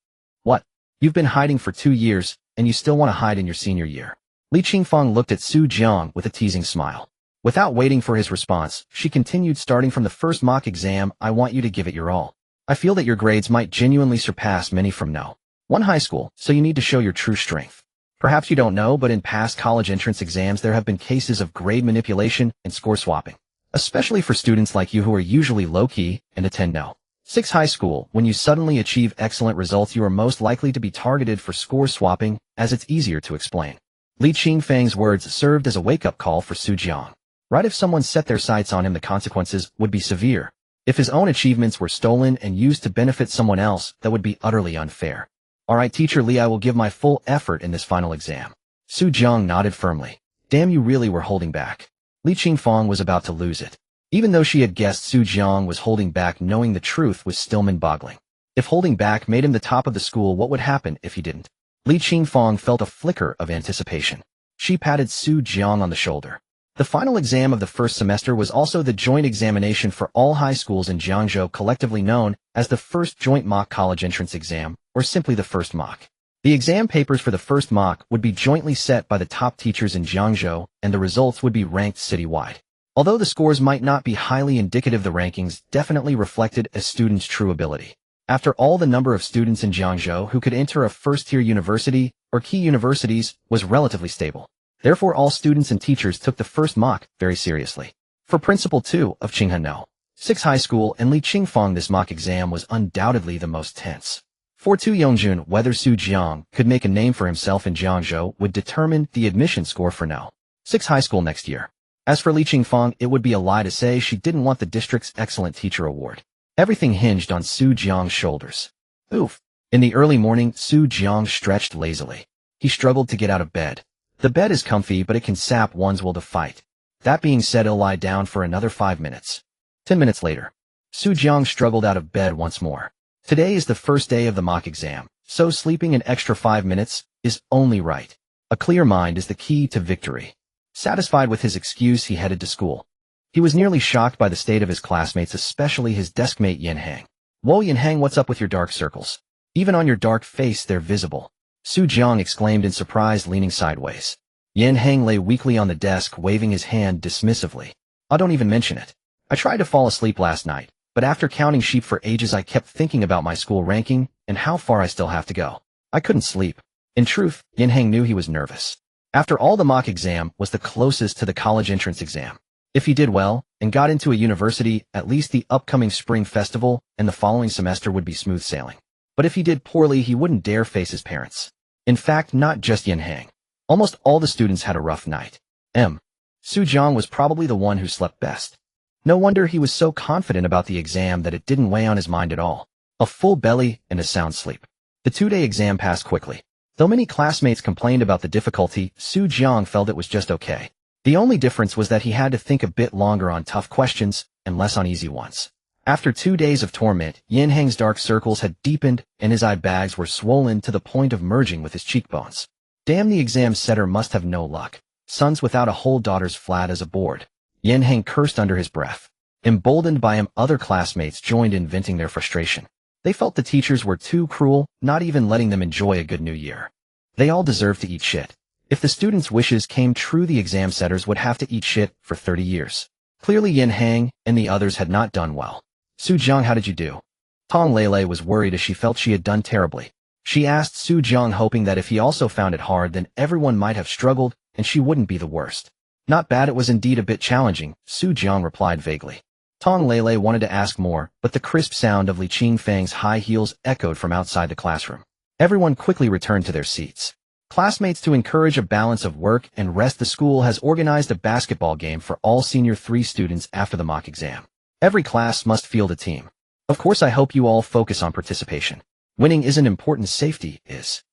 What? You've been hiding for 2 years, and you still want to hide in your senior year. Li Qingfeng looked at Jiang with a teasing smile. Without waiting for his response, she continued, starting from the first mock exam, I want you to give it your all. I feel that your grades might genuinely surpass many from no. One high school, so you need to show your true strength. Perhaps you don't know, but in past college entrance exams there have been cases of grade manipulation and score swapping. Especially for students like you who are usually low-key and attend no. 6 high school, when you suddenly achieve excellent results you are most likely to be targeted for score swapping, as it's easier to explain. Li Qingfeng's words served as a wake-up call for Jiang. Right, if someone set their sights on him, the consequences would be severe. If his own achievements were stolen and used to benefit someone else, that would be utterly unfair. Alright, teacher Li, I will give my full effort in this final exam. Jiang nodded firmly. Damn, you really were holding back. Li Qingfeng was about to lose it. Even though she had guessed Jiang was holding back, knowing the truth was still mind-boggling. If holding back made him the top of the school, what would happen if he didn't? Li Qingfeng felt a flicker of anticipation. She patted Jiang on the shoulder. The final exam of the first semester was also the joint examination for all high schools in Jiangzhou, collectively known as the first joint mock college entrance exam, or simply the first mock. The exam papers for the first mock would be jointly set by the top teachers in Jiangzhou, and the results would be ranked citywide. Although the scores might not be highly indicative, the rankings definitely reflected a student's true ability. After all, the number of students in Jiangzhou who could enter a first-tier university or key universities was relatively stable. Therefore, all students and teachers took the first mock very seriously. For Principal 2 of Tsinghua No. 6 High School and Li Qingfeng, this mock exam was undoubtedly the most tense. For Tu Yongjun, whether Jiang could make a name for himself in Jiangzhou would determine the admission score for No. 6 High School next year. As for Li Qingfeng, it would be a lie to say she didn't want the district's Excellent Teacher Award. Everything hinged on Jiang's shoulders. Oof. In the early morning, Jiang stretched lazily. He struggled to get out of bed. The bed is comfy, but it can sap one's will to fight. That being said, he'll lie down for another 5 minutes. 10 minutes later, Jiang struggled out of bed once more. Today is the first day of the mock exam, so sleeping an extra 5 minutes is only right. A clear mind is the key to victory. Satisfied with his excuse, he headed to school. He was nearly shocked by the state of his classmates, especially his deskmate Yan Hang. Whoa, Yan Hang, what's up with your dark circles? Even on your dark face they're visible. Jiang exclaimed in surprise, leaning sideways. Yan Hang lay weakly on the desk, waving his hand dismissively. Oh, don't even mention it. I tried to fall asleep last night, but after counting sheep for ages I kept thinking about my school ranking and how far I still have to go. I couldn't sleep. In truth, Yan Hang knew he was nervous. After all, the mock exam was the closest to the college entrance exam. If he did well and got into a university, at least the upcoming spring festival and the following semester would be smooth sailing. But if he did poorly, he wouldn't dare face his parents. In fact, not just Yan Hang. Almost all the students had a rough night. Su Jiang was probably the one who slept best. No wonder he was so confident about the exam that it didn't weigh on his mind at all. A full belly and a sound sleep. The 2-day exam passed quickly. Though many classmates complained about the difficulty, Su Jiang felt it was just okay. The only difference was that he had to think a bit longer on tough questions and less on easy ones. After 2 days of torment, Yin Heng's dark circles had deepened and his eye bags were swollen to the point of merging with his cheekbones. Damn, the exam setter must have no luck. Sons without a whole, daughters flat as a board. Yin Heng cursed under his breath. Emboldened by him, other classmates joined in venting their frustration. They felt the teachers were too cruel, not even letting them enjoy a good new year. They all deserved to eat shit. If the students' wishes came true, the exam setters would have to eat shit for 30 years. Clearly Yin Heng and the others had not done well. Su Jiang, how did you do? Tong Lele was worried as she felt she had done terribly. She asked Su Jiang, hoping that if he also found it hard, then everyone might have struggled and she wouldn't be the worst. Not bad, it was indeed a bit challenging, Su Jiang replied vaguely. Tong Lele wanted to ask more, but the crisp sound of Li Qingfang's high heels echoed from outside the classroom. Everyone quickly returned to their seats. Classmates, to encourage a balance of work and rest, the school has organized a basketball game for all senior 3 students after the mock exam. Every class must field a team. Of course, I hope you all focus on participation. Winning isn't important, safety is.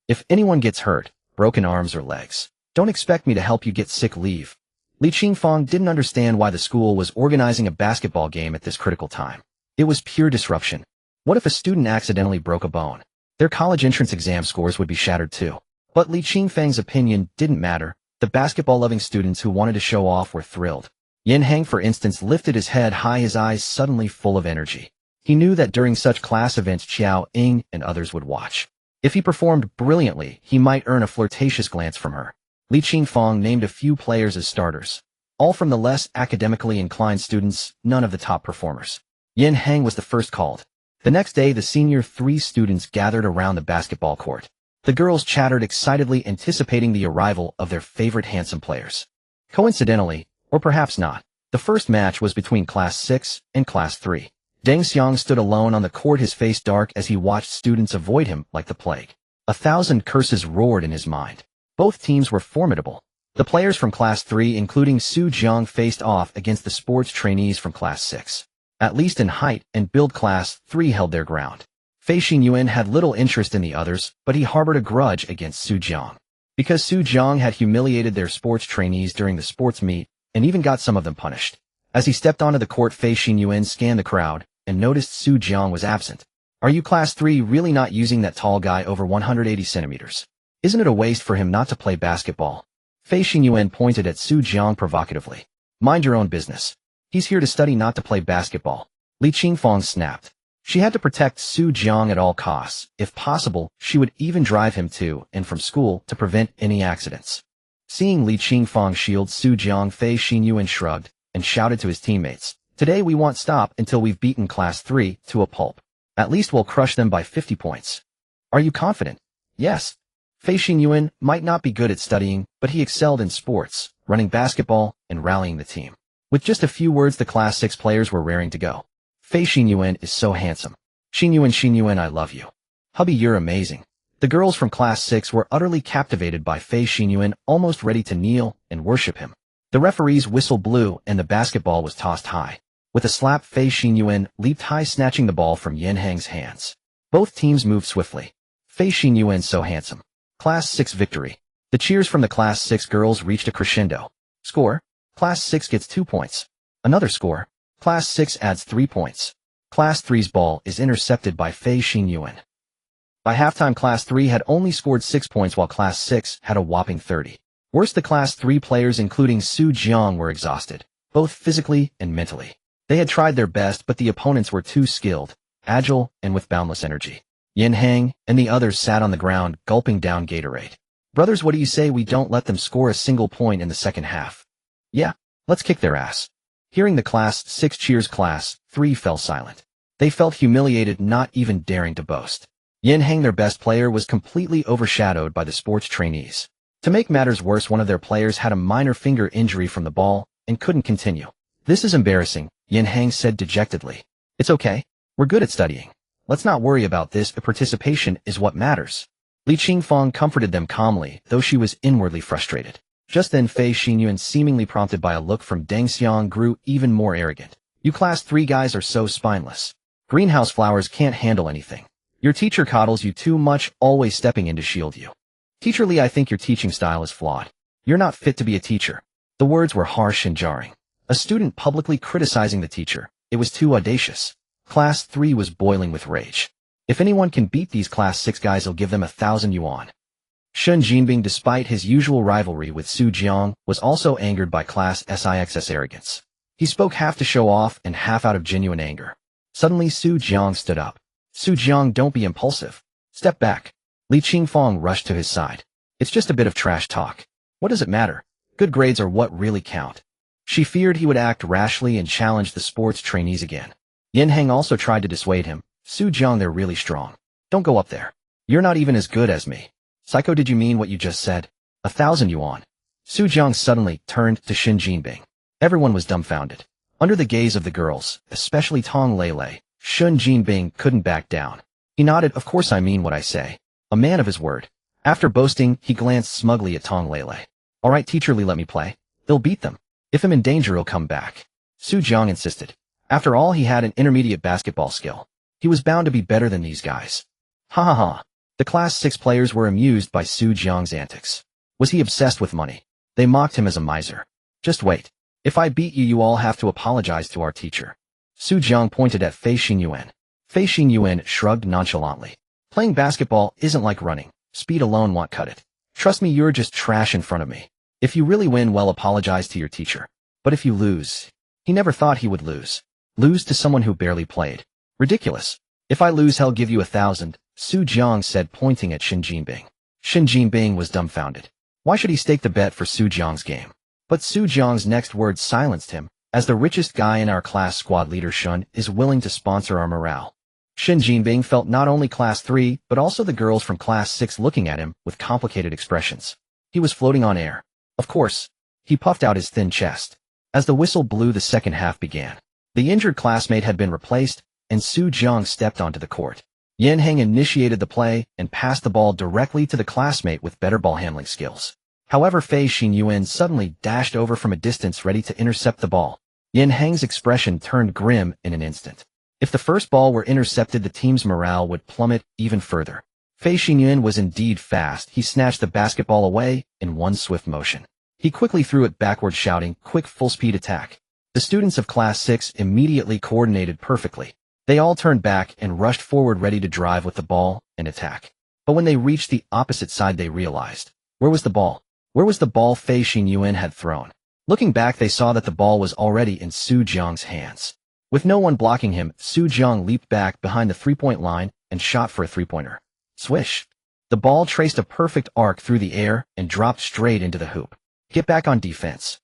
If anyone gets hurt, broken arms or legs, don't expect me to help you. Get sick, leave. Li Qingfang didn't understand why the school was organizing a basketball game at this critical time. It was pure disruption. What if a student accidentally broke a bone? Their college entrance exam scores would be shattered too. But Li Qingfang's opinion didn't matter. The basketball-loving students who wanted to show off were thrilled. Yin Heng, for instance, lifted his head high, his eyes suddenly full of energy. He knew that during such class events Qiao Ying and others would watch. If he performed brilliantly, he might earn a flirtatious glance from her. Li Qingfang named a few players as starters. All from the less academically inclined students, none of the top performers. Yin Heng was the first called. The next day, the senior 3 students gathered around the basketball court. The girls chattered excitedly, anticipating the arrival of their favorite handsome players. Coincidentally, or perhaps not, the first match was between Class 6 and Class 3. Deng Xiang stood alone on the court, his face dark as he watched students avoid him like the plague. 1,000 curses roared in his mind. Both teams were formidable. The players from Class 3, including Su Jiang, faced off against the sports trainees from Class 6. At least in height and build, Class 3 held their ground. Fei Xinyuan had little interest in the others, but he harbored a grudge against Su Jiang. Because Su Jiang had humiliated their sports trainees during the sports meet, and even got some of them punished. As he stepped onto the court, Fei Xinyuan scanned the crowd, and noticed Su Jiang was absent. Are you Class 3 really not using that tall guy over 180 centimeters? Isn't it a waste for him not to play basketball? Fei Xinyuan pointed at Su Jiang provocatively. Mind your own business. He's here to study, not to play basketball. Li Qingfang snapped. She had to protect Su Jiang at all costs. If possible, she would even drive him to and from school to prevent any accidents. Seeing Li Qingfang shield Su Jiang, Fei Xinyuan shrugged and shouted to his teammates, "Today we won't stop until we've beaten Class 3 to a pulp. At least we'll crush them by 50 points. Are you confident?" Yes. Fei Xinyuan might not be good at studying, but he excelled in sports, running basketball, and rallying the team. With just a few words, the Class 6 players were raring to go. Fei Xinyuan is so handsome. Xinyuan, I love you. Hubby, you're amazing. The girls from Class 6 were utterly captivated by Fei Xinyuan, almost ready to kneel and worship him. The referee's whistle blew and the basketball was tossed high. With a slap, Fei Xinyuan leaped high, snatching the ball from Yin Heng's hands. Both teams moved swiftly. Fei Xinyuan so handsome. Class 6 victory. The cheers from the Class 6 girls reached a crescendo. Score: Class 6 gets 2 points. Another score: Class 6 adds 3 points. Class 3's ball is intercepted by Fei Xinyuan. By halftime, Class 3 had only scored 6 points while Class 6 had a whopping 30. Worse, the Class 3 players, including Su Jiang, were exhausted, both physically and mentally. They had tried their best, but the opponents were too skilled, agile, and with boundless energy. Yin Heng and the others sat on the ground, gulping down Gatorade. Brothers, what do you say we don't let them score a single point in the second half? Yeah, let's kick their ass. Hearing the Class 6 cheers, Class 3 fell silent. They felt humiliated, not even daring to boast. Yin Heng, their best player, was completely overshadowed by the sports trainees. To make matters worse, one of their players had a minor finger injury from the ball and couldn't continue. This is embarrassing, Yin Heng said dejectedly. It's okay. We're good at studying. Let's not worry about this. The participation is what matters. Li Qingfang comforted them calmly, though she was inwardly frustrated. Just then Fei Xinyuan, seemingly prompted by a look from Deng Xiang, grew even more arrogant. You class 3 guys are so spineless. Greenhouse flowers can't handle anything. Your teacher coddles you too much, always stepping in to shield you. Teacher Li, I think your teaching style is flawed. You're not fit to be a teacher. The words were harsh and jarring. A student publicly criticizing the teacher. It was too audacious. Class 3 was boiling with rage. If anyone can beat these Class 6 guys, he'll give them 1,000 yuan. Shen Jinbing, despite his usual rivalry with Su Jiang, was also angered by Class 6's arrogance. He spoke half to show off and half out of genuine anger. Suddenly Su Jiang stood up. Su Jiang, don't be impulsive. Step back. Li Qingfang rushed to his side. It's just a bit of trash talk. What does it matter? Good grades are what really count. She feared he would act rashly and challenge the sports trainees again. Yin Heng also tried to dissuade him. Su Jiang, they're really strong. Don't go up there. You're not even as good as me. Psycho, did you mean what you just said? 1,000 yuan. Su Jiang suddenly turned to Shen Jinbing. Everyone was dumbfounded. Under the gaze of the girls, especially Tong Lei, Shen Jinbing couldn't back down. He nodded, of course I mean what I say. A man of his word. After boasting, he glanced smugly at Tong Lei. All right, Teacher Li, let me play. They'll beat them. If I'm in danger, he'll come back. Su Jiang insisted. After all, he had an intermediate basketball skill. He was bound to be better than these guys. Ha ha ha. The Class 6 players were amused by Su Jiang's antics. Was he obsessed with money? They mocked him as a miser. Just wait. If I beat you, you all have to apologize to our teacher. Su Jiang pointed at Fei Xinyuan. Fei Xinyuan shrugged nonchalantly. Playing basketball isn't like running. Speed alone won't cut it. Trust me, you're just trash in front of me. If you really win, well, apologize to your teacher. But if you lose, he never thought he would lose. Lose to someone who barely played. Ridiculous. If I lose, he'll give you 1,000, Su Jiang said, pointing at Shen Jinbing. Shen Jinbing was dumbfounded. Why should he stake the bet for Su Jiang's game? But Su Jiang's next words silenced him. As the richest guy in our class, squad leader Shun is willing to sponsor our morale. Shen Jinbing felt not only Class 3, but also the girls from Class 6 looking at him with complicated expressions. He was floating on air. Of course. He puffed out his thin chest. As the whistle blew, the second half began. The injured classmate had been replaced, and Su Jiang stepped onto the court. Yin Heng initiated the play and passed the ball directly to the classmate with better ball handling skills. However, Fei Xinyuan suddenly dashed over from a distance, ready to intercept the ball. Yin Heng's expression turned grim in an instant. If the first ball were intercepted, the team's morale would plummet even further. Fei Xinyuan was indeed fast. He snatched the basketball away in one swift motion. He quickly threw it backward, shouting, "Quick, full-speed attack." The students of Class 6 immediately coordinated perfectly. They all turned back and rushed forward, ready to drive with the ball and attack. But when they reached the opposite side, they realized. Where was the ball? Where was the ball Fei Xinyuan had thrown? Looking back, they saw that the ball was already in Su Jiang's hands. With no one blocking him, Su Jiang leaped back behind the three-point line and shot for a three-pointer. Swish! The ball traced a perfect arc through the air and dropped straight into the hoop. Get back on defense.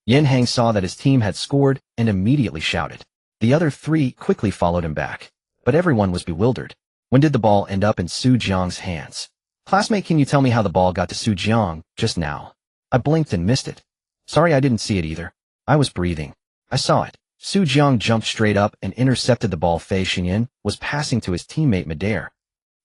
Yin Heng saw that his team had scored and immediately shouted. The other 3 quickly followed him back. But everyone was bewildered. When did the ball end up in Su Jiang's hands? Classmate, can you tell me how the ball got to Su Jiang just now? I blinked and missed it. Sorry, I didn't see it either. I was breathing. I saw it. Su Jiang jumped straight up and intercepted the ball Fei Xinyuan was passing to his teammate midair.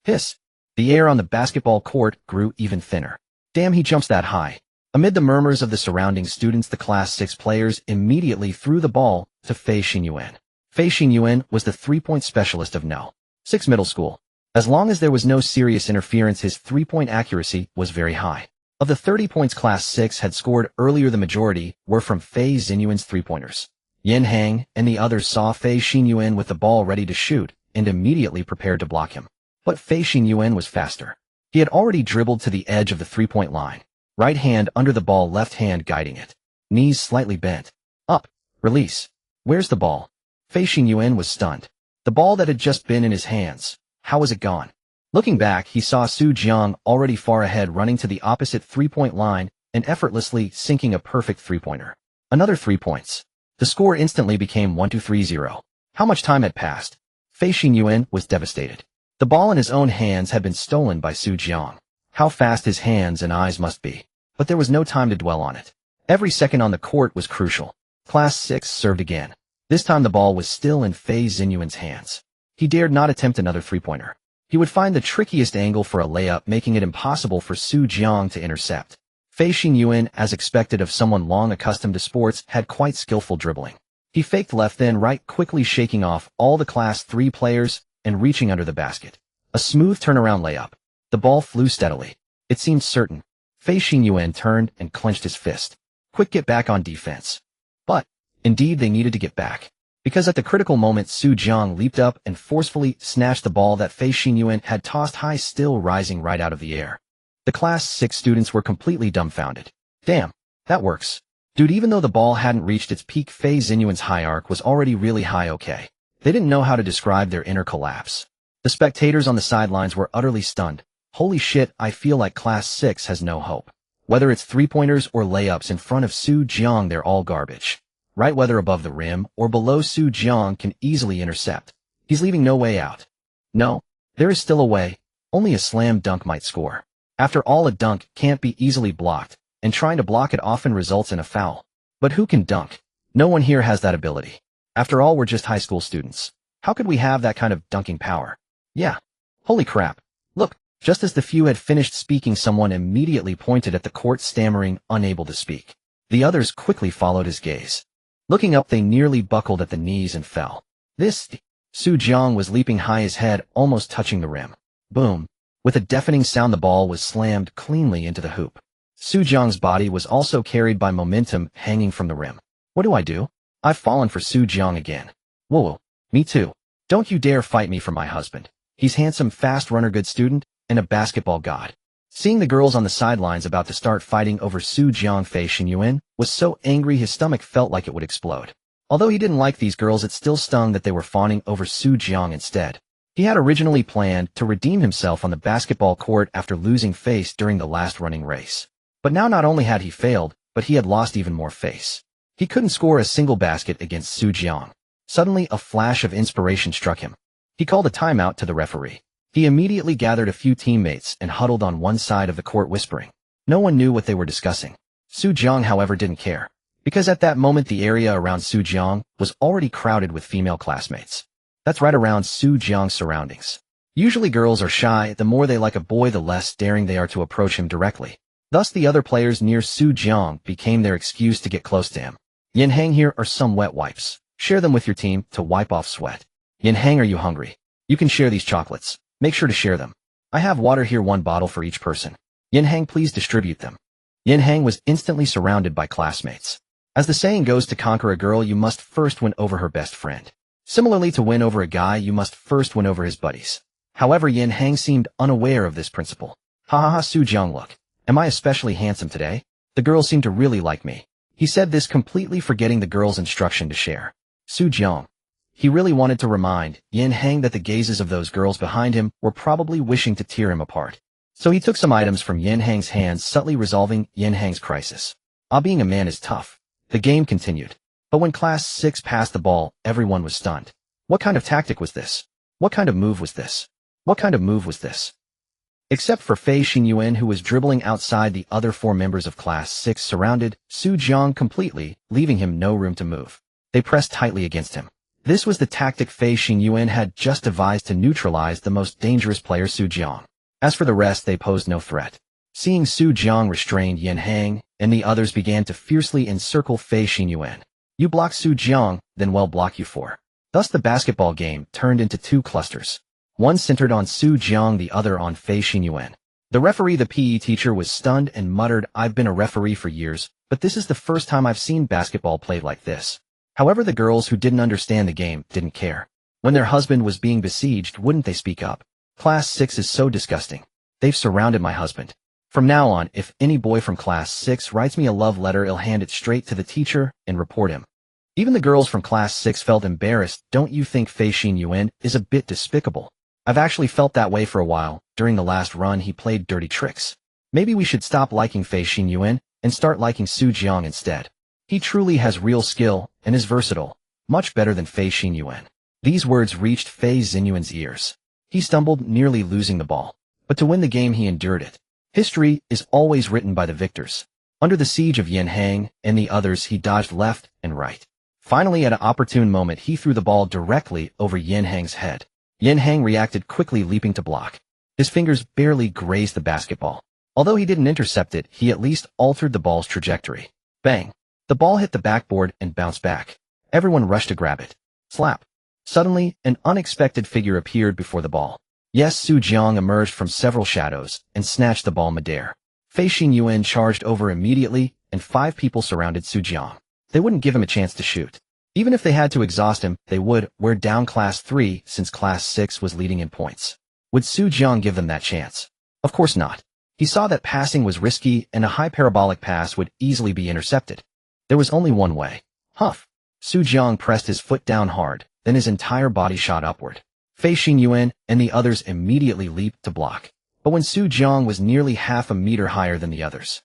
Hiss! The air on the basketball court grew even thinner. Damn, he jumps that high. Amid the murmurs of the surrounding students, the Class 6 players immediately threw the ball to Fei Xinyuan. Fei Xinyuan was the three-point specialist of No. 6 middle school. As long as there was no serious interference, his three-point accuracy was very high. Of the 30 points Class 6 had scored earlier, the majority were from Fei Xinyuan's three-pointers. Yin Heng and the others saw Fei Xinyuan with the ball ready to shoot and immediately prepared to block him. But Fei Xinyuan was faster. He had already dribbled to the edge of the three-point line. Right hand under the ball, left hand guiding it. Knees slightly bent. Up. Release. Where's the ball? Fei Xinyuan was stunned. The ball that had just been in his hands. How was it gone? Looking back, he saw Su Jiang already far ahead, running to the opposite three-point line and effortlessly sinking a perfect three-pointer. Another 3 points. The score instantly became 1-2-3-0. How much time had passed? Fei Xinyuan was devastated. The ball in his own hands had been stolen by Su Jiang. How fast his hands and eyes must be. But there was no time to dwell on it. Every second on the court was crucial. Class 6 served again. This time the ball was still in Fei Xinyuan's hands. He dared not attempt another three-pointer. He would find the trickiest angle for a layup, making it impossible for Su Jiang to intercept. Fei Xingyuan, as expected of someone long accustomed to sports, had quite skillful dribbling. He faked left then right, quickly shaking off all the Class 3 players and reaching under the basket. A smooth turnaround layup. The ball flew steadily. It seemed certain. Fei Xingyuan turned and clenched his fist. Quick get back on defense. But, indeed they needed to get back. Because at the critical moment Su Jiang leaped up and forcefully snatched the ball that Fei Xingyuan had tossed high, still rising right out of the air. The Class 6 students were completely dumbfounded. Damn, that works. Dude, even though the ball hadn't reached its peak, Fei Xingyuan's high arc was already really high. Okay. They didn't know how to describe their inner collapse. The spectators on the sidelines were utterly stunned. Holy shit, I feel like Class 6 has no hope. Whether it's three-pointers or layups in front of Su Jiang, they're all garbage. Right, whether above the rim or below, Su Jiang can easily intercept. He's leaving no way out. No, there is still a way. Only a slam dunk might score. After all, a dunk can't be easily blocked, and trying to block it often results in a foul. But who can dunk? No one here has that ability. After all, we're just high school students. How could we have that kind of dunking power? Yeah. Holy crap. Look, just as the few had finished speaking, someone immediately pointed at the court, stammering, unable to speak. The others quickly followed his gaze. Looking up, they nearly buckled at the knees and fell. Su Jiang was leaping high, his head almost touching the rim. Boom. With a deafening sound, the ball was slammed cleanly into the hoop. Su Jiang's body was also carried by momentum hanging from the rim. What do I do? I've fallen for Su Jiang again. Whoa, me too. Don't you dare fight me for my husband. He's handsome, fast runner, good student, and a basketball god. Seeing the girls on the sidelines about to start fighting over Su Jiang, Fei Xingyuan was so angry his stomach felt like it would explode. Although he didn't like these girls, it still stung that they were fawning over Su Jiang instead. He had originally planned to redeem himself on the basketball court after losing face during the last running race. But now not only had he failed, but he had lost even more face. He couldn't score a single basket against Su Jiang. Suddenly, a flash of inspiration struck him. He called a timeout to the referee. He immediately gathered a few teammates and huddled on one side of the court, whispering. No one knew what they were discussing. Su Jiang, however, didn't care, because at that moment the area around Su Jiang was already crowded with female classmates. That's right, around Su Jiang's surroundings. Usually girls are shy. The more they like a boy, the less daring they are to approach him directly. Thus the other players near Su Jiang became their excuse to get close to him. Yin Hang, here are some wet wipes. Share them with your team to wipe off sweat. Yin Hang, are you hungry? You can share these chocolates. Make sure to share them. I have water here, 1 bottle for each person. Yin Hang, please distribute them. Yin Hang was instantly surrounded by classmates. As the saying goes, to conquer a girl, you must first win over her best friend. Similarly, to win over a guy, you must first win over his buddies. However, Yin Hang seemed unaware of this principle. Ha ha ha, Su Jiang, look. Am I especially handsome today? The girls seem to really like me. He said this, completely forgetting the girl's instruction to share. Su Jiang. He really wanted to remind Yin Hang that the gazes of those girls behind him were probably wishing to tear him apart. So he took some items from Yin Hang's hands, subtly resolving Yin Hang's crisis. Being a man is tough. The game continued. But when Class 6 passed the ball, everyone was stunned. What kind of tactic was this? What kind of move was this? What kind of move was this? Except for Fei Xingyuan, who was dribbling outside, the other 4 members of Class 6 surrounded Su Jiang completely, leaving him no room to move. They pressed tightly against him. This was the tactic Fei Xingyuan had just devised to neutralize the most dangerous player, Su Jiang. As for the rest, they posed no threat. Seeing Su Jiang restrained Yin Hang, and the others began to fiercely encircle Fei Xingyuan. You block Su Jiang, then we'll block you for. Thus the basketball game turned into 2 clusters. One centered on Su Jiang, the other on Fei Xingyuan. The referee, the PE teacher, was stunned and muttered, I've been a referee for years, but this is the first time I've seen basketball played like this. However, the girls who didn't understand the game didn't care. When their husband was being besieged, wouldn't they speak up? Class 6 is so disgusting. They've surrounded my husband. From now on, if any boy from Class 6 writes me a love letter, I'll hand it straight to the teacher and report him. Even the girls from Class 6 felt embarrassed. Don't you think Fei Xingyuan is a bit despicable? I've actually felt that way for a while. During the last run, he played dirty tricks. Maybe we should stop liking Fei Xingyuan and start liking Su Jiang instead. He truly has real skill and is versatile, much better than Fei Xingyuan. These words reached Fei Xingyuan's ears. He stumbled, nearly losing the ball. But to win the game, he endured it. History is always written by the victors. Under the siege of Yin Hang and the others, he dodged left and right. Finally, at an opportune moment, he threw the ball directly over Yin Hang's head. Yin Hang reacted quickly, leaping to block. His fingers barely grazed the basketball. Although he didn't intercept it, he at least altered the ball's trajectory. Bang! The ball hit the backboard and bounced back. Everyone rushed to grab it. Slap! Suddenly, an unexpected figure appeared before the ball. Yes, Su Jiang emerged from several shadows and snatched the ball midair. Fei Xingyuan charged over immediately, and 5 people surrounded Su Jiang. They wouldn't give him a chance to shoot. Even if they had to exhaust him, they would wear down Class 3 since Class 6 was leading in points. Would Su Jiang give them that chance? Of course not. He saw that passing was risky and a high parabolic pass would easily be intercepted. There was only one way. Huff! Su Jiang pressed his foot down hard, then his entire body shot upward. Fei Xingyuan and the others immediately leaped to block. But when Su Jiang was nearly half a meter higher than the others,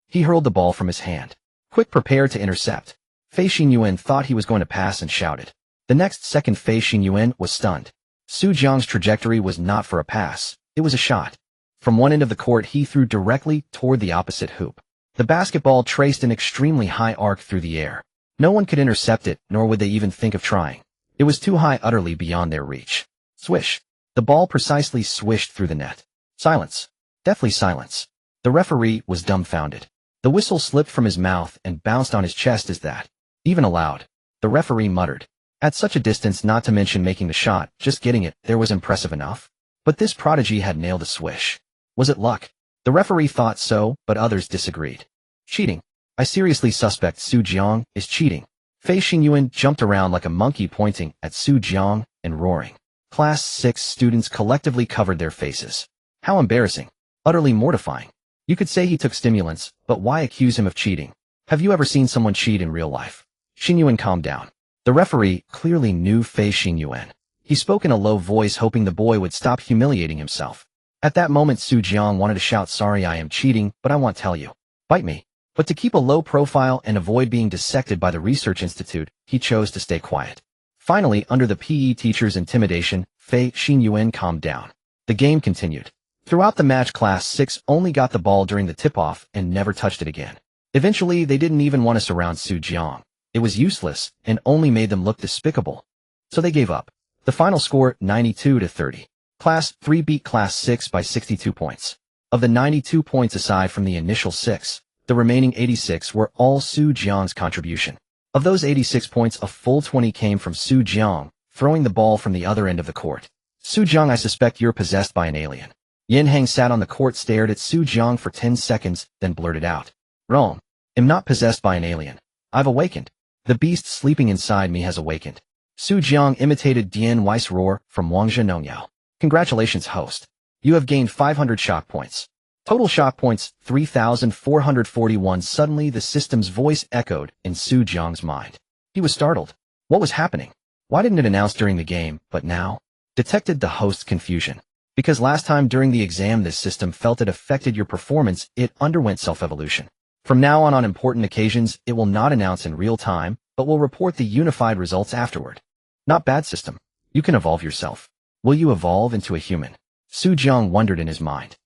he hurled the ball from his hand. Quick, prepare to intercept. Fei Xingyuan thought he was going to pass and shouted. The next second Fei Xingyuan was stunned. Su Jiang's trajectory was not for a pass, it was a shot. From one end of the court he threw directly toward the opposite hoop. The basketball traced an extremely high arc through the air. No one could intercept it, nor would they even think of trying. It was too high, utterly beyond their reach. Swish! The ball precisely swished through the net. Silence. Deathly silence. The referee was dumbfounded. The whistle slipped from his mouth and bounced on his chest as that. Even aloud, the referee muttered. At such a distance, not to mention making the shot, just getting it there was impressive enough. But this prodigy had nailed a swish. Was it luck? The referee thought so, but others disagreed. Cheating. I seriously suspect Su Jiang is cheating. Fei Xingyuan jumped around like a monkey, pointing at Su Jiang and roaring. Class 6 students collectively covered their faces. How embarrassing. Utterly mortifying. You could say he took stimulants, but why accuse him of cheating? Have you ever seen someone cheat in real life? Xingyuan calmed down. The referee clearly knew Fei Xingyuan. He spoke in a low voice, hoping the boy would stop humiliating himself. At that moment Su Jiang wanted to shout, sorry, I am cheating, but I won't tell you. Bite me. But to keep a low profile and avoid being dissected by the research institute, he chose to stay quiet. Finally, under the PE teacher's intimidation, Fei Xingyuan calmed down. The game continued. Throughout the match, Class 6 only got the ball during the tip-off and never touched it again. Eventually, they didn't even want to surround Su Jiang. It was useless and only made them look despicable. So they gave up. The final score, 92-30. Class 3 beat Class 6 by 62 points. Of the 92 points aside from the initial 6, the remaining 86 were all Su Jiang's contribution. Of those 86 points, a full 20 came from Su Jiang, throwing the ball from the other end of the court. Su Jiang, I suspect you're possessed by an alien. Yin Hang sat on the court, stared at Su Jiang for 10 seconds, then blurted out. Wrong. Am not possessed by an alien. I've awakened. The beast sleeping inside me has awakened. Su Jiang imitated Dian Weiss' roar from Wangzhe Nongyao. Congratulations, host. You have gained 500 shock points. Total shock points, 3,441. Suddenly the system's voice echoed in Su Jiang's mind. He was startled. What was happening? Why didn't it announce during the game, but now? Detected the host's confusion. Because last time during the exam this system felt it affected your performance, it underwent self-evolution. From now on important occasions, it will not announce in real time, but will report the unified results afterward. Not bad system. You can evolve yourself. Will you evolve into a human? Su Jiang wondered in his mind.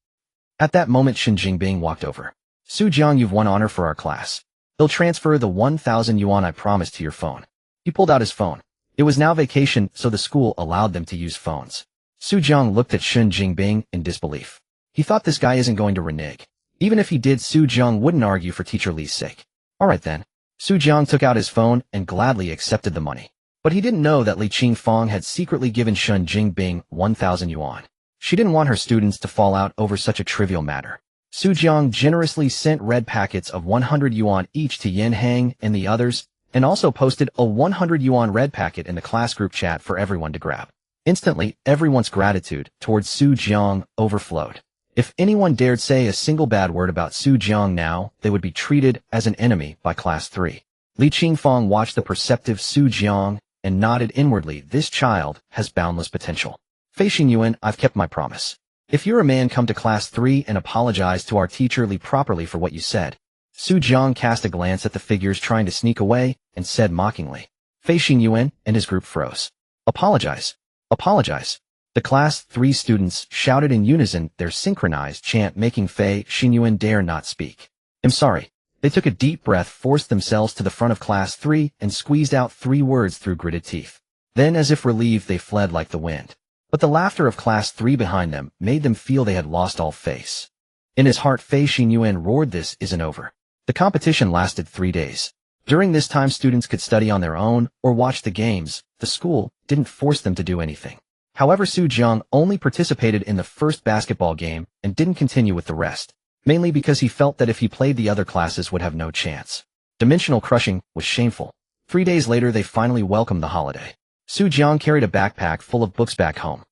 At that moment Shen Jingbing walked over. Su Jiang, you've won honor for our class. They'll transfer the 1,000 yuan I promised to your phone. He pulled out his phone. It was now vacation, so the school allowed them to use phones. Su Jiang looked at Shen Jingbing in disbelief. He thought this guy isn't going to renege. Even if he did, Su Jiang wouldn't argue for teacher Li's sake. Alright then. Su Jiang took out his phone and gladly accepted the money. But he didn't know that Li Qingfang had secretly given Shen Jingbing 1,000 yuan. She didn't want her students to fall out over such a trivial matter. Su Jiang generously sent red packets of 100 yuan each to Yin Hang and the others, and also posted a 100 yuan red packet in the class group chat for everyone to grab. Instantly, everyone's gratitude towards Su Jiang overflowed. If anyone dared say a single bad word about Su Jiang now, they would be treated as an enemy by Class 3. Li Qingfang watched the perceptive Su Jiang and nodded inwardly. This child has boundless potential. Fei Xingyuan, I've kept my promise. If you're a man, come to Class 3 and apologize to our teacher Li properly for what you said. Su Jiang cast a glance at the figures trying to sneak away and said mockingly. Fei Xingyuan and his group froze. Apologize. Apologize. The Class 3 students shouted in unison their synchronized chant, making Fei Xingyuan dare not speak. I'm sorry. They took a deep breath, forced themselves to the front of Class 3, and squeezed out 3 words through gritted teeth. Then, as if relieved, they fled like the wind. But the laughter of Class 3 behind them made them feel they had lost all face. In his heart, Fei Xinyuan roared, "This isn't over." The competition lasted 3 days. During this time, students could study on their own or watch the games. The school didn't force them to do anything. However, Su Jiang only participated in the first basketball game and didn't continue with the rest, mainly because he felt that if he played, the other classes would have no chance. Dimensional crushing was shameful. 3 days later, they finally welcomed the holiday. Su Jiang carried a backpack full of books back home.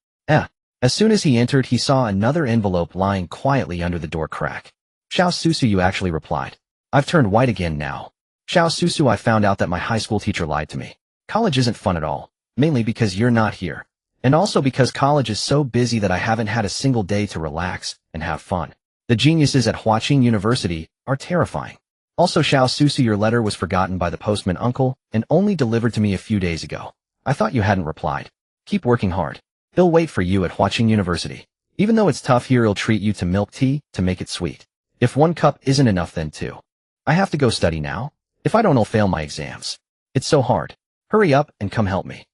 As soon as he entered, he saw another envelope lying quietly under the door crack. "Xiao Susu," you actually replied. "I've turned white again now. Xiao Susu, I found out that my high school teacher lied to me. College isn't fun at all, mainly because you're not here. And also because college is so busy that I haven't had a single day to relax and have fun. The geniuses at Huaqing University are terrifying. Also, Xiao Susu, your letter was forgotten by the postman uncle and only delivered to me a few days ago. I thought you hadn't replied. Keep working hard. He'll wait for you at Huaqing University. Even though it's tough here, he'll treat you to milk tea to make it sweet. If 1 cup isn't enough, then 2. I have to go study now. If I don't, I'll fail my exams. It's so hard. Hurry up and come help me."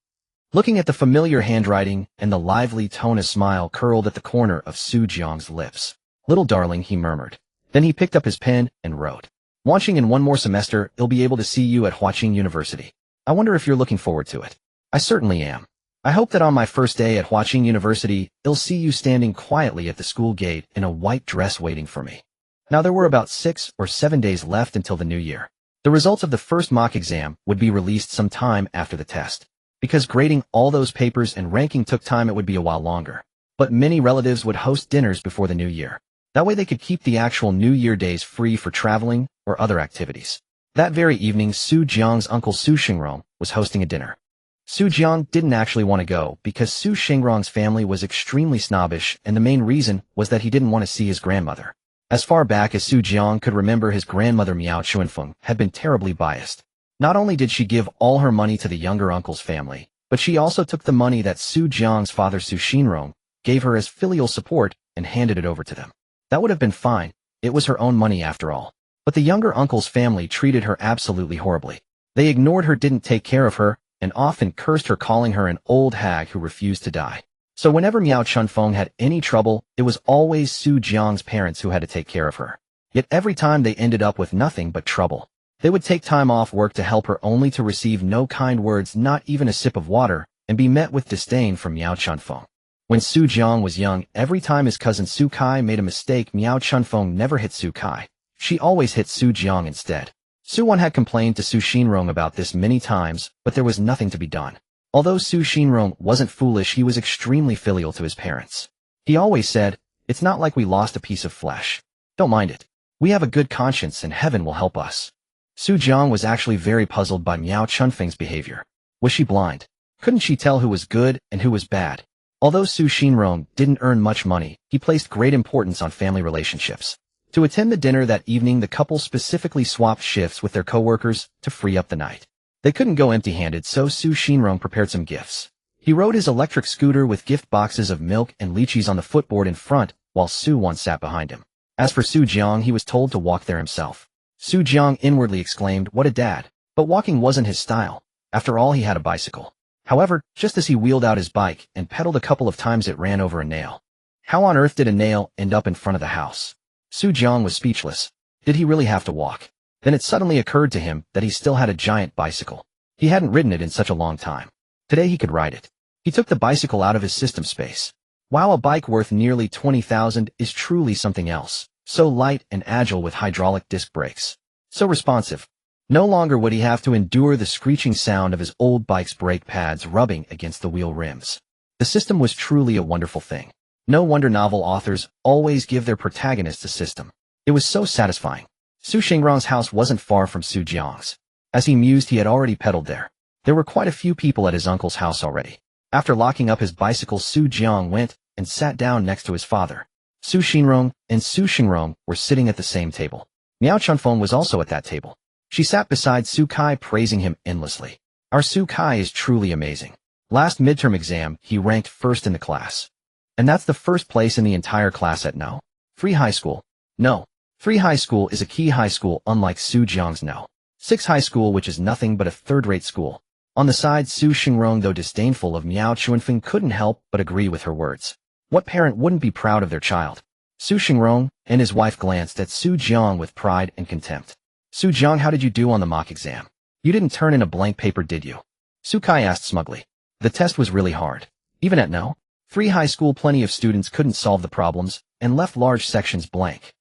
Looking at the familiar handwriting and the lively tone, a smile curled at the corner of Su Jiang's lips. "Little darling," he murmured. Then he picked up his pen and wrote, "Watching in 1 more semester, he'll be able to see you at Huaqing University. I wonder if you're looking forward to it." "I certainly am. I hope that on my first day at Huaqing University, he'll see you standing quietly at the school gate in a white dress waiting for me." Now there were about 6 or 7 days left until the new year. The results of the first mock exam would be released some time after the test. Because grading all those papers and ranking took time, it would be a while longer. But many relatives would host dinners before the new year. That way they could keep the actual New Year days free for traveling or other activities. That very evening, Su Jiang's uncle Su Xingrong was hosting a dinner. Su Jiang didn't actually want to go because Su Xingrong's family was extremely snobbish, and the main reason was that he didn't want to see his grandmother. As far back as Su Jiang could remember, his grandmother Miao Chuanfeng had been terribly biased. Not only did she give all her money to the younger uncle's family, but she also took the money that Su Jiang's father Su Xinrong gave her as filial support and handed it over to them. That would have been fine. It was her own money after all. But the younger uncle's family treated her absolutely horribly. They ignored her, didn't take care of her, and often cursed her, calling her an old hag who refused to die. So whenever Miao Chunfeng had any trouble, it was always Su Jiang's parents who had to take care of her. Yet every time they ended up with nothing but trouble. They would take time off work to help her, only to receive no kind words, not even a sip of water, and be met with disdain from Miao Chunfeng. When Su Jiang was young, every time his cousin Su Kai made a mistake, Miao Chunfeng never hit Su Kai. She always hit Su Jiang instead. Su Wan had complained to Su Xinrong about this many times, but there was nothing to be done. Although Su Xinrong wasn't foolish, he was extremely filial to his parents. He always said, "It's not like we lost a piece of flesh. Don't mind it. We have a good conscience and heaven will help us." Su Jiang was actually very puzzled by Miao Chunfeng's behavior. Was she blind? Couldn't she tell who was good and who was bad? Although Su Xinrong didn't earn much money, he placed great importance on family relationships. To attend the dinner that evening, the couple specifically swapped shifts with their co-workers to free up the night. They couldn't go empty-handed, so Su Xinrong prepared some gifts. He rode his electric scooter with gift boxes of milk and lychees on the footboard in front, while Su Wan sat behind him. As for Su Jiang, he was told to walk there himself. Su Jiang inwardly exclaimed, "What a dad." But walking wasn't his style. After all, he had a bicycle. However, just as he wheeled out his bike and pedaled a couple of times, it ran over a nail. How on earth did a nail end up in front of the house? Su Jiang was speechless. Did he really have to walk? Then it suddenly occurred to him that he still had a giant bicycle. He hadn't ridden it in such a long time. Today he could ride it. He took the bicycle out of his system space. Wow, a bike worth nearly 20,000 is truly something else. So light and agile with hydraulic disc brakes. So responsive. No longer would he have to endure the screeching sound of his old bike's brake pads rubbing against the wheel rims. The system was truly a wonderful thing. No wonder novel authors always give their protagonists a system. It was so satisfying. Su Xingrong's house wasn't far from Su Jiang's. As he mused, he had already pedaled there. There were quite a few people at his uncle's house already. After locking up his bicycle, Su Jiang went and sat down next to his father. Su Xinrong and Su Xingrong were sitting at the same table. Miao Chunfeng was also at that table. She sat beside Su Kai, praising him endlessly. Our Su Kai is truly amazing. Last midterm exam, he ranked first in the class. And that's the first place in the entire class at No. 3 High School. No. 3 High School is a key high school, unlike Su Jiang's No. 6 High School, which is nothing but a third-rate school. On the side, Su Xinrong, though disdainful of Miao Chuanfeng, couldn't help but agree with her words. What parent wouldn't be proud of their child? Su Xingrong and his wife glanced at Su Jiang with pride and contempt. Su Jiang, how did you do on the mock exam? You didn't turn in a blank paper, did you? Su Kai asked smugly. The test was really hard. Even at No. 3 high school, plenty of students couldn't solve the problems and left large sections blank.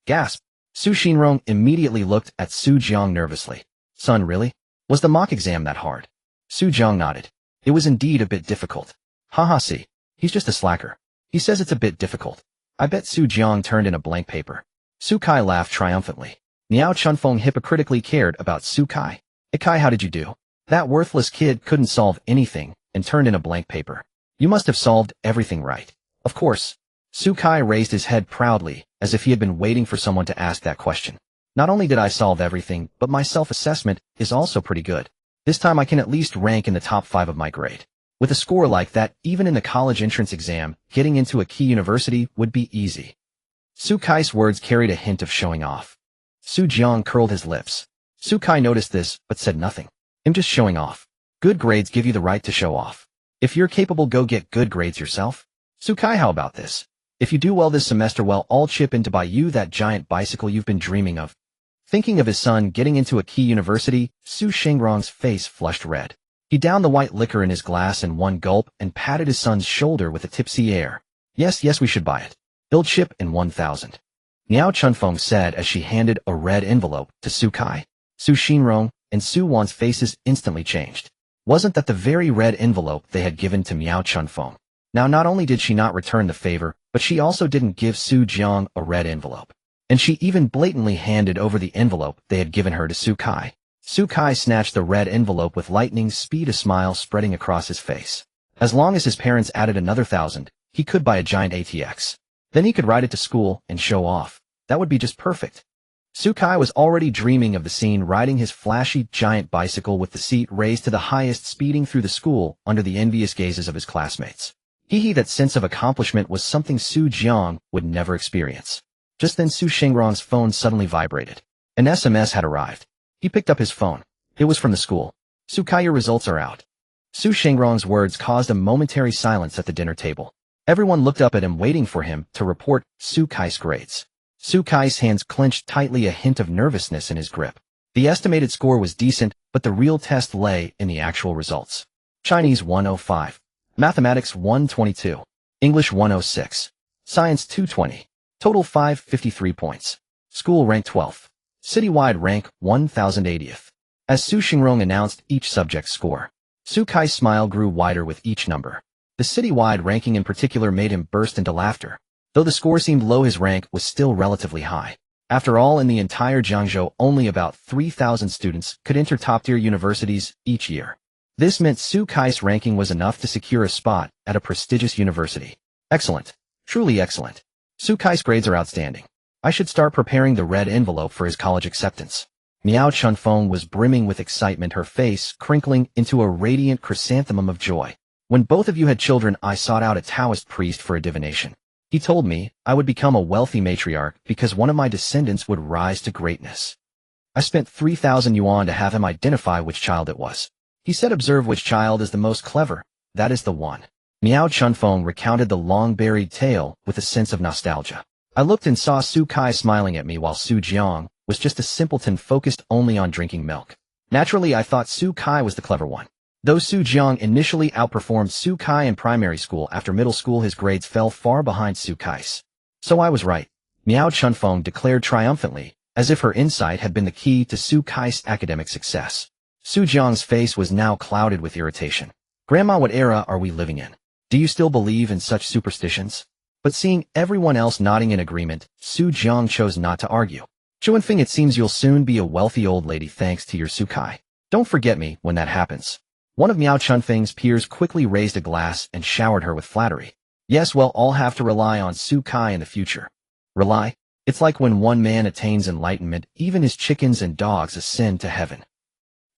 Gasp. Su Xingrong immediately looked at Su Jiang nervously. Son, really? Was the mock exam that hard? Su Jiang nodded. It was indeed a bit difficult. Haha, see. He's just a slacker. He says it's a bit difficult. I bet Su Jiang turned in a blank paper. Su Kai laughed triumphantly. Miao Chunfeng hypocritically cared about Su Kai. Hey Kai, how did you do? That worthless kid couldn't solve anything and turned in a blank paper. You must have solved everything right. Of course. Su Kai raised his head proudly, as if he had been waiting for someone to ask that question. Not only did I solve everything, but my self-assessment is also pretty good. This time I can at least rank in the top 5 of my grade. With a score like that, even in the college entrance exam, getting into a key university would be easy. Su Kai's words carried a hint of showing off. Su Jiang curled his lips. Su Kai noticed this, but said nothing. I'm just showing off. Good grades give you the right to show off. If you're capable, go get good grades yourself. Su Kai, how about this? If you do well this semester, well, I'll chip in to buy you that giant bicycle you've been dreaming of. Thinking of his son getting into a key university, Su Xingrong's face flushed red. He downed the white liquor in his glass in one gulp and patted his son's shoulder with a tipsy air. Yes, we should buy it. He'll chip in 1,000. Miao Chunfeng said as she handed a red envelope to Su Kai. Su Xingrong and Su Wan's faces instantly changed. Wasn't that the very red envelope they had given to Miao Chunfeng? Now, not only did she not return the favor, but she also didn't give Su Jiang a red envelope. And she even blatantly handed over the envelope they had given her to Su Kai. Su Kai snatched the red envelope with lightning speed, a smile spreading across his face. As long as his parents added another 1,000, he could buy a giant ATX. Then he could ride it to school and show off. That would be just perfect. Su Kai was already dreaming of the scene, riding his flashy giant bicycle with the seat raised to the highest, speeding through the school under the envious gazes of his classmates. That sense of accomplishment was something Su Jiang would never experience. Just then Su Xingrong's phone suddenly vibrated. An SMS had arrived. He picked up his phone. It was from the school. Su Kai, your results are out. Su Xingrong's words caused a momentary silence at the dinner table. Everyone looked up at him, waiting for him to report Su Kai's grades. Su Kai's hands clenched tightly, a hint of nervousness in his grip. The estimated score was decent, but the real test lay in the actual results. Chinese 105. Mathematics 122. English 106. Science 220. Total 553 points. School rank 12th. Citywide rank 1080th. As Su Xingrong announced each subject's score, Su Kai's smile grew wider with each number. The citywide ranking in particular made him burst into laughter. Though the score seemed low, his rank was still relatively high. After all, in the entire Jiangzhou, only about 3,000 students could enter top-tier universities each year. This meant Su Kai's ranking was enough to secure a spot at a prestigious university. Excellent. Truly excellent. Su Kai's grades are outstanding. I should start preparing the red envelope for his college acceptance. Miao Chunfeng was brimming with excitement, her face crinkling into a radiant chrysanthemum of joy. When both of you had children, I sought out a Taoist priest for a divination. He told me I would become a wealthy matriarch because one of my descendants would rise to greatness. I spent 3,000 yuan to have him identify which child it was. He said, observe which child is the most clever. That is the one. Miao Chunfeng recounted the long-buried tale with a sense of nostalgia. I looked and saw Su Kai smiling at me while Su Jiang was just a simpleton focused only on drinking milk. Naturally, I thought Su Kai was the clever one. Though Su Jiang initially outperformed Su Kai in primary school, after middle school his grades fell far behind Su Kai's. So I was right. Miao Chunfeng declared triumphantly, as if her insight had been the key to Su Kai's academic success. Su Jiang's face was now clouded with irritation. Grandma, what era are we living in? Do you still believe in such superstitions? But seeing everyone else nodding in agreement, Su Jiang chose not to argue. Chuanfeng, it seems you'll soon be a wealthy old lady thanks to your Su Kai. Don't forget me when that happens. One of Miao Chunfeng's peers quickly raised a glass and showered her with flattery. Yes, well, I'll have to rely on Su Kai in the future. Rely? It's like when one man attains enlightenment, even his chickens and dogs ascend to heaven.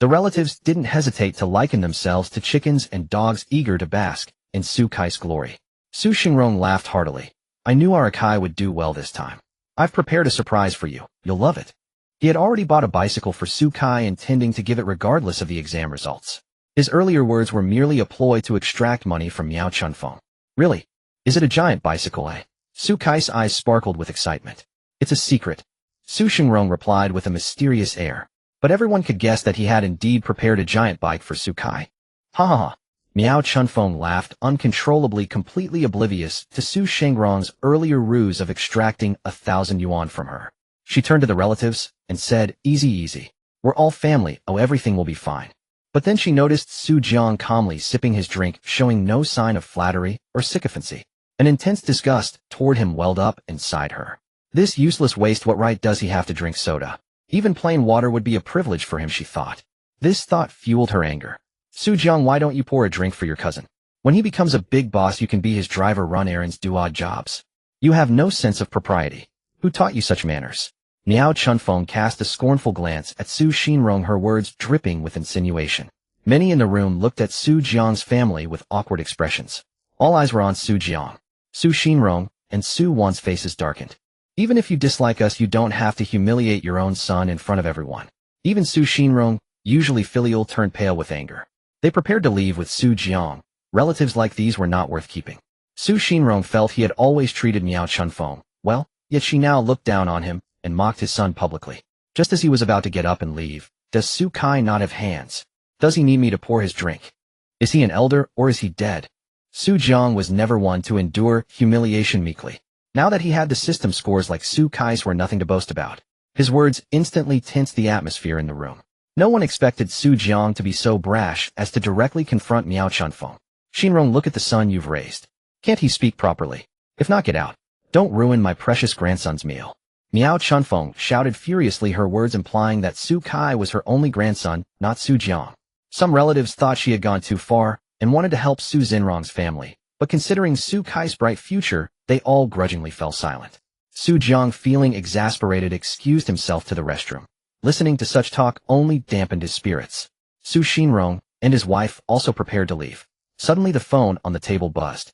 The relatives didn't hesitate to liken themselves to chickens and dogs eager to bask in Su Kai's glory. Su Xingrong laughed heartily. I knew our Kai would do well this time. I've prepared a surprise for you. You'll love it. He had already bought a bicycle for Su Kai, intending to give it regardless of the exam results. His earlier words were merely a ploy to extract money from Miao Chunfeng. Really? Is it a giant bicycle, eh? Su Kai's eyes sparkled with excitement. It's a secret. Su Xingrong replied with a mysterious air. But everyone could guess that he had indeed prepared a giant bite for Su Kai. Ha ha ha. Miao Chunfeng laughed uncontrollably, completely oblivious to Su Xingrong's earlier ruse of extracting 1,000 yuan from her. She turned to the relatives and said, easy easy. We're all family, oh everything will be fine. But then she noticed Su Jiang calmly sipping his drink, showing no sign of flattery or sycophancy. An intense disgust toward him welled up inside her. This useless waste, what right does he have to drink soda? Even plain water would be a privilege for him, she thought. This thought fueled her anger. Su Jiang, why don't you pour a drink for your cousin? When he becomes a big boss, you can be his driver, run errands, do odd jobs. You have no sense of propriety. Who taught you such manners? Miao Chunfeng cast a scornful glance at Su Xingrong, her words dripping with insinuation. Many in the room looked at Su Jiang's family with awkward expressions. All eyes were on Su Jiang. Su Xingrong and Su Wan's faces darkened. Even if you dislike us, you don't have to humiliate your own son in front of everyone. Even Su Xingrong, usually filial, turned pale with anger. They prepared to leave with Su Jiang. Relatives like these were not worth keeping. Su Xingrong felt he had always treated Miao Chunfeng well, yet she now looked down on him and mocked his son publicly. Just as he was about to get up and leave, does Su Kai not have hands? Does he need me to pour his drink? Is he an elder or is he dead? Su Jiang was never one to endure humiliation meekly. Now that he had the system, scores like Su Kai's were nothing to boast about. His words instantly tensed the atmosphere in the room. No one expected Su Jiang to be so brash as to directly confront Miao Chunfeng. Xingrong, look at the son you've raised. Can't he speak properly? If not, get out. Don't ruin my precious grandson's meal. Miao Chunfeng shouted furiously, her words implying that Su Kai was her only grandson, not Su Jiang. Some relatives thought she had gone too far and wanted to help Su Xingrong's family, but considering Su Kai's bright future, they all grudgingly fell silent. Su Jiang, feeling exasperated, excused himself to the restroom. Listening to such talk only dampened his spirits. Su Xingrong and his wife also prepared to leave. Suddenly the phone on the table buzzed.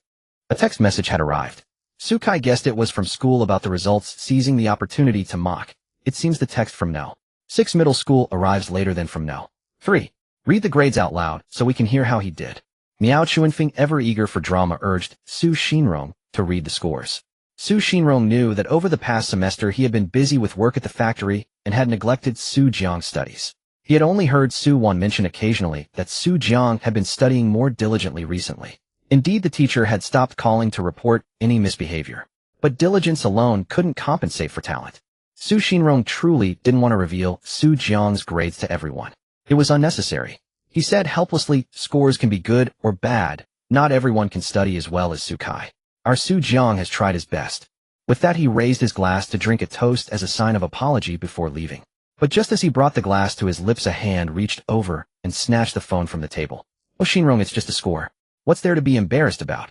A text message had arrived. Su Kai guessed it was from school about the results, seizing the opportunity to mock. It seems the text from No. 6 middle school arrives later than from No. 3. Read the grades out loud so we can hear how he did. Miao Chunfeng, ever eager for drama, urged Su Xingrong to read the scores. Su Xingrong knew that over the past semester he had been busy with work at the factory and had neglected Su Jiang's studies. He had only heard Su Wan mention occasionally that Su Jiang had been studying more diligently recently. Indeed, the teacher had stopped calling to report any misbehavior. But diligence alone couldn't compensate for talent. Su Xingrong truly didn't want to reveal Su Jiang's grades to everyone. It was unnecessary. He said helplessly, scores can be good or bad. Not everyone can study as well as Su Kai. Our Su Jiang has tried his best. With that, he raised his glass to drink a toast as a sign of apology before leaving. But just as he brought the glass to his lips, a hand reached over and snatched the phone from the table. Oh, Xingrong, it's just a score. What's there to be embarrassed about?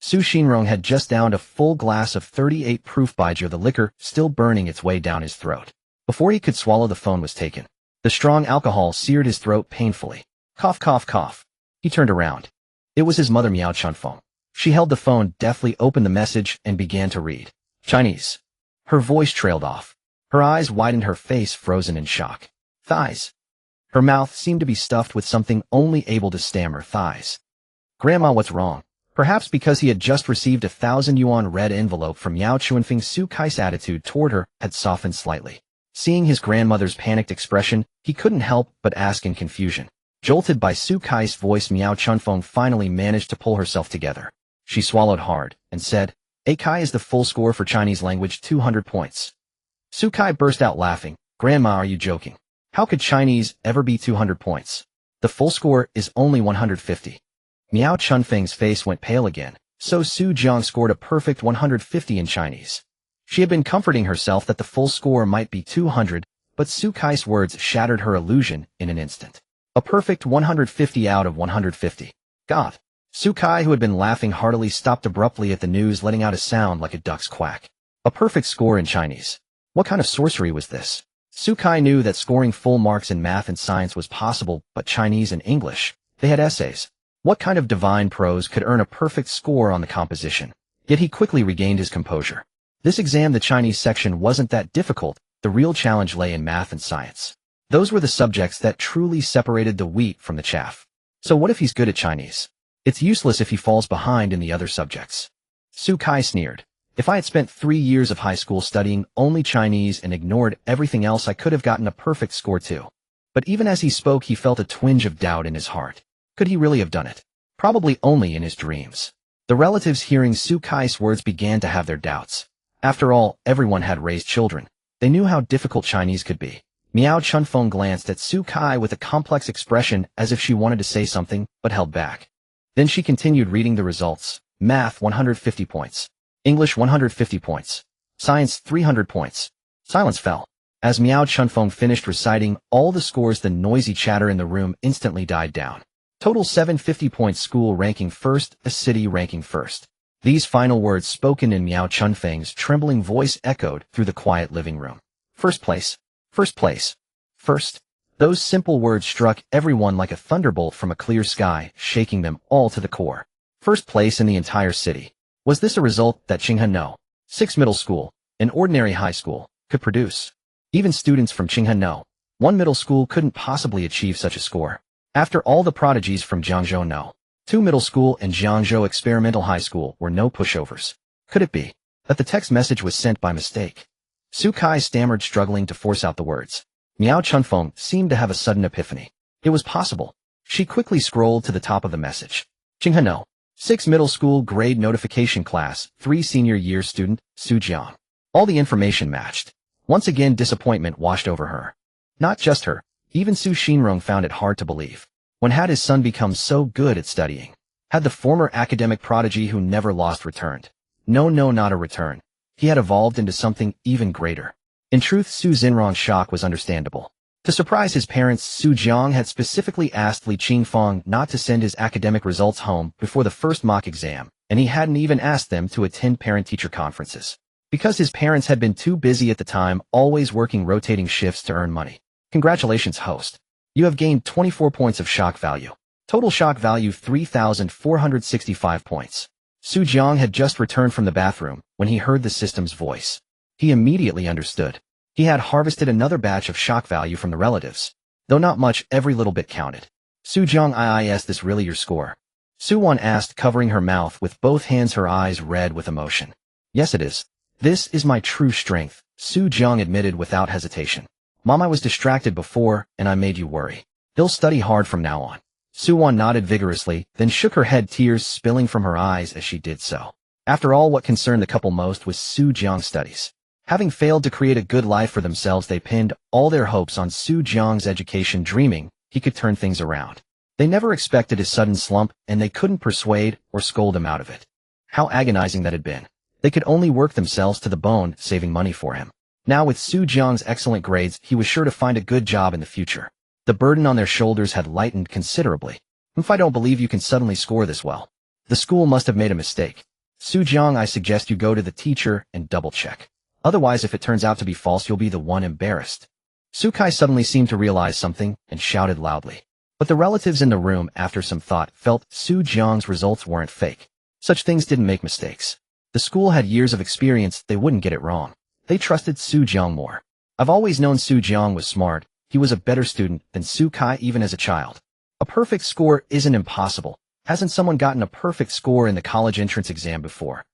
Su Xingrong had just downed a full glass of 38 proof baijiu, the liquor still burning its way down his throat. Before he could swallow, the phone was taken. The strong alcohol seared his throat painfully. Cough, cough, cough. He turned around. It was his mother, Miao Chunfeng. She held the phone, deftly opened the message, and began to read. Chinese. Her voice trailed off. Her eyes widened, her face frozen in shock. Thighs. Her mouth seemed to be stuffed with something, only able to stammer thighs. Grandma, what's wrong? Perhaps because he had just received a 1,000 yuan red envelope from Miao Chunfeng, Su Kai's attitude toward her had softened slightly. Seeing his grandmother's panicked expression, he couldn't help but ask in confusion. Jolted by Su Kai's voice, Miao Chunfeng finally managed to pull herself together. She swallowed hard and said, "A Kai is the full score for Chinese language, 200 points. Su Kai burst out laughing. Grandma, are you joking? How could Chinese ever be 200 points? The full score is only 150. Miao Chunfeng's face went pale again. So Su Jiang scored a perfect 150 in Chinese. She had been comforting herself that the full score might be 200, but Su Kai's words shattered her illusion in an instant. A perfect 150 out of 150. God. Su Kai, who had been laughing heartily, stopped abruptly at the news, letting out a sound like a duck's quack. A perfect score in Chinese. What kind of sorcery was this? Su Kai knew that scoring full marks in math and science was possible, but Chinese and English, they had essays. What kind of divine prose could earn a perfect score on the composition? Yet he quickly regained his composure. This exam, the Chinese section, wasn't that difficult. The real challenge lay in math and science. Those were the subjects that truly separated the wheat from the chaff. So what if he's good at Chinese? It's useless if he falls behind in the other subjects. Su Kai sneered. If I had spent 3 years of high school studying only Chinese and ignored everything else, I could have gotten a perfect score too. But even as he spoke, he felt a twinge of doubt in his heart. Could he really have done it? Probably only in his dreams. The relatives hearing Su Kai's words began to have their doubts. After all, everyone had raised children. They knew how difficult Chinese could be. Miao Chunfeng glanced at Su Kai with a complex expression as if she wanted to say something, but held back. Then she continued reading the results. Math 150 points. English 150 points. Science 300 points. Silence fell. As Miao Chunfeng finished reciting all the scores, the noisy chatter in the room instantly died down. Total 750 points, school ranking first, a city ranking first. These final words spoken in Miao Chunfeng's trembling voice echoed through the quiet living room. First place. First place. First. Those simple words struck everyone like a thunderbolt from a clear sky, shaking them all to the core. First place in the entire city. Was this a result that Qinghe No 6 middle school, an ordinary high school, could produce? Even students from Qinghe No 1 middle school couldn't possibly achieve such a score. After all, the prodigies from Jiangzhou No 2 middle school and Jiangzhou experimental high school were no pushovers. Could it be that the text message was sent by mistake? Su Kai stammered, struggling to force out the words. Miao Chunfeng seemed to have a sudden epiphany. It was possible. She quickly scrolled to the top of the message. Qinghe No 6 middle school grade notification class 3 senior year student, Su Jiang. All the information matched. Once again, disappointment washed over her. Not just her, even Su Xinrong found it hard to believe. When had his son become so good at studying? Had the former academic prodigy who never lost returned? No, not a return. He had evolved into something even greater. In truth, Su Xinrong's shock was understandable. To surprise his parents, Su Jiang had specifically asked Li Qingfeng not to send his academic results home before the first mock exam, and he hadn't even asked them to attend parent-teacher conferences. Because his parents had been too busy at the time, always working rotating shifts to earn money. Congratulations, host. You have gained 24 points of shock value. Total shock value 3,465 points. Su Jiang had just returned from the bathroom when he heard the system's voice. He immediately understood. He had harvested another batch of shock value from the relatives. Though not much, every little bit counted. Su Jiang, is this really your score? Su Wan asked, covering her mouth with both hands, her eyes red with emotion. Yes, it is. This is my true strength, Su Jiang admitted without hesitation. Mom, I was distracted before, and I made you worry. He'll study hard from now on. Su Wan nodded vigorously, then shook her head, tears spilling from her eyes as she did so. After all, what concerned the couple most was Su Jiang's studies. Having failed to create a good life for themselves, they pinned all their hopes on Su Jiang's education, dreaming he could turn things around. They never expected his sudden slump, and they couldn't persuade or scold him out of it. How agonizing that had been. They could only work themselves to the bone, saving money for him. Now with Su Jiang's excellent grades, he was sure to find a good job in the future. The burden on their shoulders had lightened considerably. If I don't believe you can suddenly score this well. The school must have made a mistake. Su Jiang, I suggest you go to the teacher and double-check. Otherwise, if it turns out to be false, you'll be the one embarrassed. Su Kai suddenly seemed to realize something and shouted loudly. But the relatives in the room, after some thought, felt Su Jiang's results weren't fake. Such things didn't make mistakes. The school had years of experience, they wouldn't get it wrong. They trusted Su Jiang more. I've always known Su Jiang was smart. He was a better student than Su Kai even as a child. A perfect score isn't impossible. Hasn't someone gotten a perfect score in the college entrance exam before?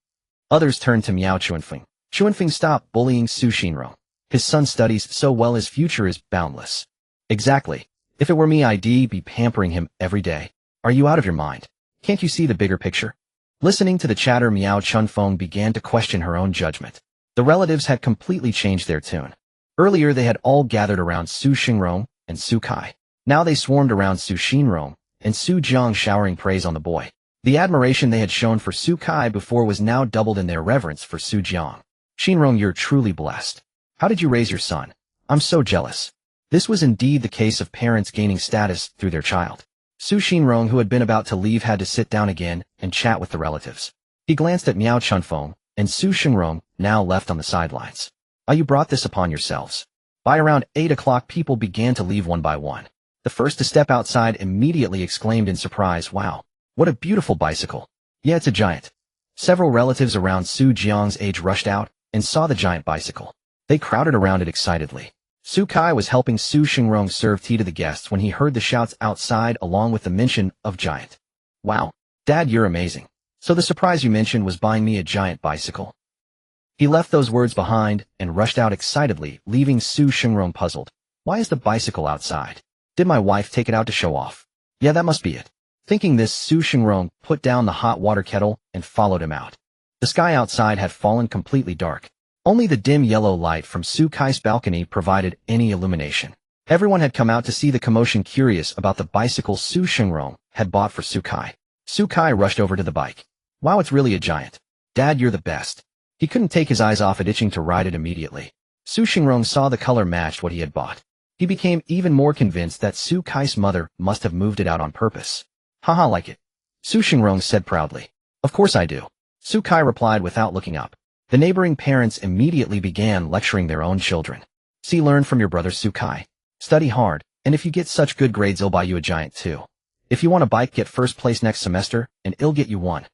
Others turned to Miao Chunfeng. Chunfeng, stop bullying Su Xinrong. His son studies so well, his future is boundless. Exactly. If it were me, I'd be pampering him every day. Are you out of your mind? Can't you see the bigger picture? Listening to the chatter, Miao Chunfeng began to question her own judgment. The relatives had completely changed their tune. Earlier, they had all gathered around Su Xinrong and Su Kai. Now they swarmed around Su Xinrong and Su Jiang, showering praise on the boy. The admiration they had shown for Su Kai before was now doubled in their reverence for Su Jiang. Xinrong, you're truly blessed. How did you raise your son? I'm so jealous. This was indeed the case of parents gaining status through their child. Su Xinrong, who had been about to leave, had to sit down again and chat with the relatives. He glanced at Miao Chunfeng and Su Xinrong, now left on the sidelines. You brought this upon yourselves. By around 8 o'clock, people began to leave one by one. The first to step outside immediately exclaimed in surprise, wow, what a beautiful bicycle. Yeah, it's a giant. Several relatives around Su Jiang's age rushed out and saw the giant bicycle. They crowded around it excitedly. Su Kai was helping Su Xinrong serve tea to the guests when he heard the shouts outside along with the mention of giant. Wow, Dad, you're amazing. So the surprise you mentioned was buying me a giant bicycle. He left those words behind and rushed out excitedly, leaving Su Xingrong puzzled. Why is the bicycle outside? Did my wife take it out to show off? Yeah, that must be it. Thinking this, Su Xingrong put down the hot water kettle and followed him out. The sky outside had fallen completely dark. Only the dim yellow light from Su Kai's balcony provided any illumination. Everyone had come out to see the commotion, curious about the bicycle Su Xingrong had bought for Su Kai. Su Kai rushed over to the bike. Wow, it's really a giant. Dad, you're the best. He couldn't take his eyes off it, itching to ride it immediately. Su Xingrong saw the color matched what he had bought. He became even more convinced that Su Kai's mother must have moved it out on purpose. Haha, like it. Su Xingrong said proudly. Of course I do. Su Kai replied without looking up. The neighboring parents immediately began lecturing their own children. See, learn from your brother Su Kai. Study hard, and if you get such good grades, he'll buy you a giant too. If you want a bike, get first place next semester, and he'll get you one.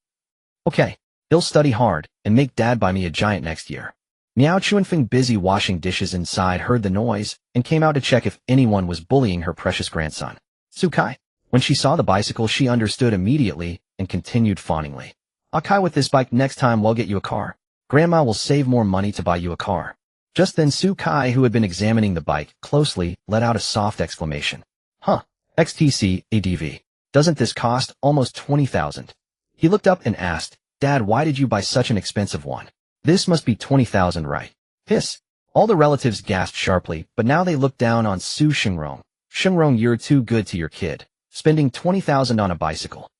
Okay, he'll study hard, and make Dad buy me a giant next year. Miao Chuanfeng, busy washing dishes inside, heard the noise, and came out to check if anyone was bullying her precious grandson. Su Kai. When she saw the bicycle, she understood immediately, and continued fawningly. Kai, with this bike next time we'll get you a car. Grandma will save more money to buy you a car. Just then Su Kai, who had been examining the bike closely, let out a soft exclamation. Huh, XTC ADV. Doesn't this cost almost 20,000? He looked up and asked, Dad, why did you buy such an expensive one? This must be 20,000, right? Hiss. All the relatives gasped sharply, but now they looked down on Su Xingrong. Xingrong, you're too good to your kid. Spending 20,000 on a bicycle.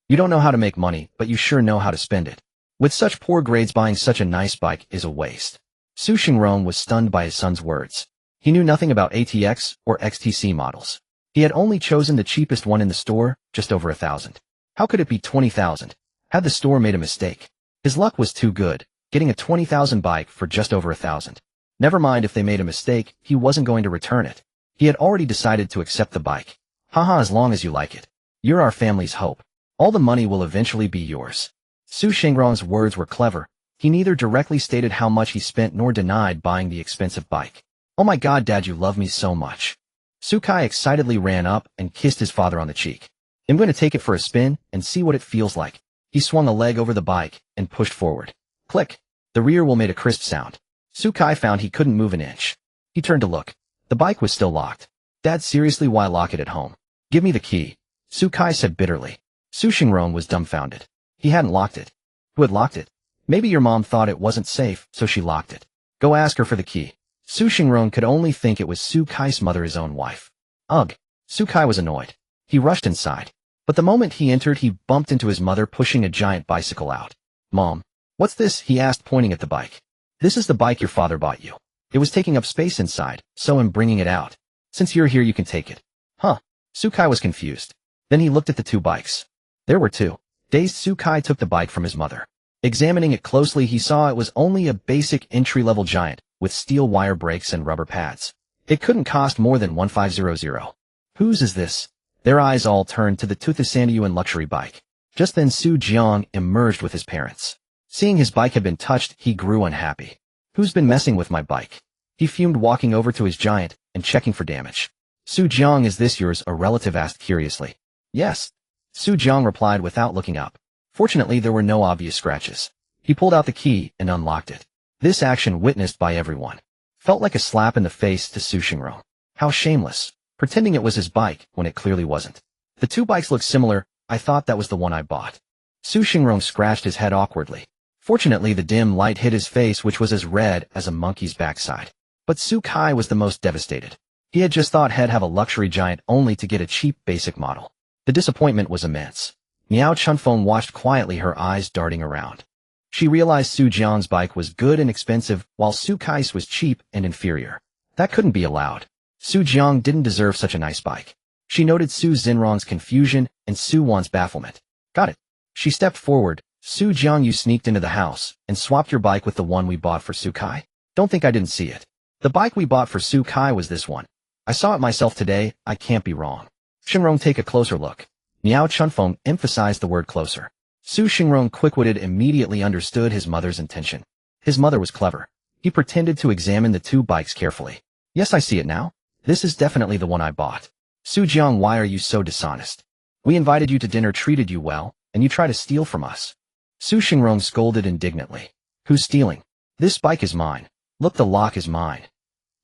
You don't know how to make money, but you sure know how to spend it. With such poor grades, buying such a nice bike is a waste. Su Xingrong was stunned by his son's words. He knew nothing about ATX or XTC models. He had only chosen the cheapest one in the store, just over 1,000. How could it be 20,000? Had the store made a mistake? His luck was too good, getting a 20,000 bike for just over 1,000. Never mind if they made a mistake, he wasn't going to return it. He had already decided to accept the bike. Haha, as long as you like it. You're our family's hope. All the money will eventually be yours. Su Xingrong's words were clever. He neither directly stated how much he spent nor denied buying the expensive bike. Oh my God, Dad, you love me so much. Su Kai excitedly ran up and kissed his father on the cheek. I'm going to take it for a spin and see what it feels like. He swung a leg over the bike and pushed forward. Click. The rear wheel made a crisp sound. Su Kai found he couldn't move an inch. He turned to look. The bike was still locked. Dad, seriously, why lock it at home? Give me the key. Su Kai said bitterly. Su Xingrong was dumbfounded. He hadn't locked it. Who had locked it? Maybe your mom thought it wasn't safe, so she locked it. Go ask her for the key. Su Xingrong could only think it was Su Kai's mother, his own wife. Ugh. Su Kai was annoyed. He rushed inside. But the moment he entered, he bumped into his mother pushing a giant bicycle out. Mom, what's this? He asked, pointing at the bike. This is the bike your father bought you. It was taking up space inside, so I'm bringing it out. Since you're here, you can take it. Huh. Su Kai was confused. Then he looked at the two bikes. There were two. Dazed, Su Kai took the bike from his mother. Examining it closely, he saw it was only a basic entry-level giant, with steel wire brakes and rubber pads. It couldn't cost more than 1,500. Whose is this? Their eyes all turned to the Toothpaste luxury bike. Just then Su Jiang emerged with his parents. Seeing his bike had been touched, he grew unhappy. Who's been messing with my bike? He fumed, walking over to his giant and checking for damage. Su Jiang, is this yours? A relative asked curiously. Yes. Su Jiang replied without looking up. Fortunately, there were no obvious scratches. He pulled out the key and unlocked it. This action, witnessed by everyone, felt like a slap in the face to Su Xingrong. How shameless, pretending it was his bike when it clearly wasn't. The two bikes looked similar. I thought that was the one I bought. Su Xingrong scratched his head awkwardly. Fortunately, the dim light hit his face, which was as red as a monkey's backside. But Su Kai was the most devastated. He had just thought he'd have a luxury giant only to get a cheap basic model. The disappointment was immense. Miao Chunfeng watched quietly, her eyes darting around. She realized Su Jiang's bike was good and expensive, while Su Kai's was cheap and inferior. That couldn't be allowed. Su Jiang didn't deserve such a nice bike. She noted Su Xinrong's confusion and Su Wan's bafflement. Got it. She stepped forward. Su Jiang, you sneaked into the house and swapped your bike with the one we bought for Su Kai? Don't think I didn't see it. The bike we bought for Su Kai was this one. I saw it myself today. I can't be wrong. Xinrong, take a closer look. Miao Chunfeng emphasized the word closer. Su Xingrong, quick-witted, immediately understood his mother's intention. His mother was clever. He pretended to examine the two bikes carefully. Yes, I see it now. This is definitely the one I bought. Su Jiang, why are you so dishonest? We invited you to dinner, treated you well, and you try to steal from us. Su Xingrong scolded indignantly. Who's stealing? This bike is mine. Look, the lock is mine.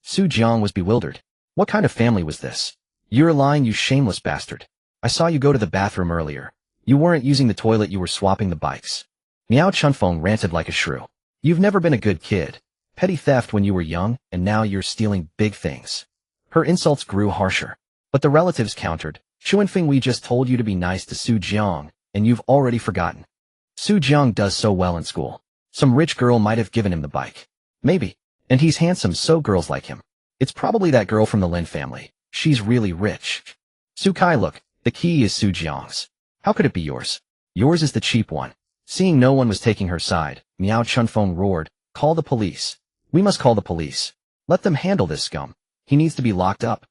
Su Jiang was bewildered. What kind of family was this? You're lying, you shameless bastard. I saw you go to the bathroom earlier. You weren't using the toilet, you were swapping the bikes. Miao Chunfeng ranted like a shrew. You've never been a good kid. Petty theft when you were young, and now you're stealing big things. Her insults grew harsher. But the relatives countered. Chuanfeng, we just told you to be nice to Su Jiang, and you've already forgotten. Su Jiang does so well in school. Some rich girl might have given him the bike. Maybe. And he's handsome, so girls like him. It's probably that girl from the Lin family. She's really rich. Su Kai, look, the key is Su Jiang's. How could it be yours? Yours is the cheap one. Seeing no one was taking her side, Miao Chunfeng roared, call the police. We must call the police. Let them handle this scum. He needs to be locked up.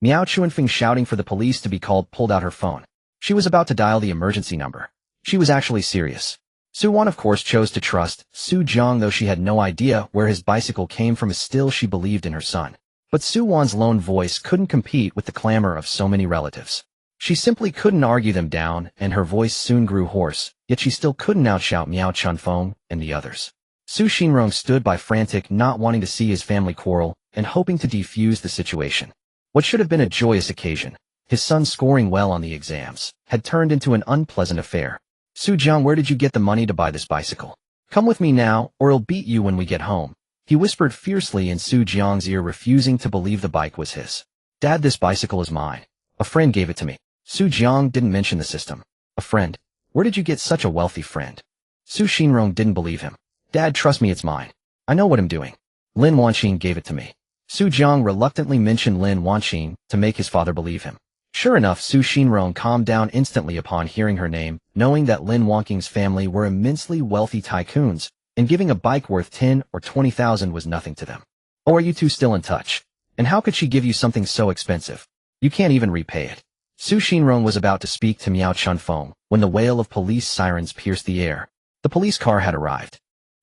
Miao Chuanfeng, shouting for the police to be called, pulled out her phone. She was about to dial the emergency number. She was actually serious. Su Wan of course chose to trust Su Jiang, though she had no idea where his bicycle came from. Still she believed in her son. But Su Wan's lone voice couldn't compete with the clamor of so many relatives. She simply couldn't argue them down, and her voice soon grew hoarse, yet she still couldn't outshout Miao Chunfeng and the others. Su Xinrong stood by, frantic, not wanting to see his family quarrel, and hoping to defuse the situation. What should have been a joyous occasion, his son scoring well on the exams, had turned into an unpleasant affair. Su Jiang, where did you get the money to buy this bicycle? Come with me now, or I'll beat you when we get home. He whispered fiercely in Su Jiang's ear, refusing to believe the bike was his. Dad, this bicycle is mine. A friend gave it to me. Su Jiang didn't mention the system. A friend? Where did you get such a wealthy friend? Su Xinrong didn't believe him. Dad, trust me, it's mine. I know what I'm doing. Lin Wanqing gave it to me. Su Jiang reluctantly mentioned Lin Wanqing to make his father believe him. Sure enough, Su Xinrong calmed down instantly upon hearing her name, knowing that Lin Wanqing's family were immensely wealthy tycoons, and giving a bike worth 10 or 20,000 was nothing to them. Oh, are you two still in touch? And how could she give you something so expensive? You can't even repay it. Su Xinrong was about to speak to Miao Chunfeng when the wail of police sirens pierced the air. The police car had arrived.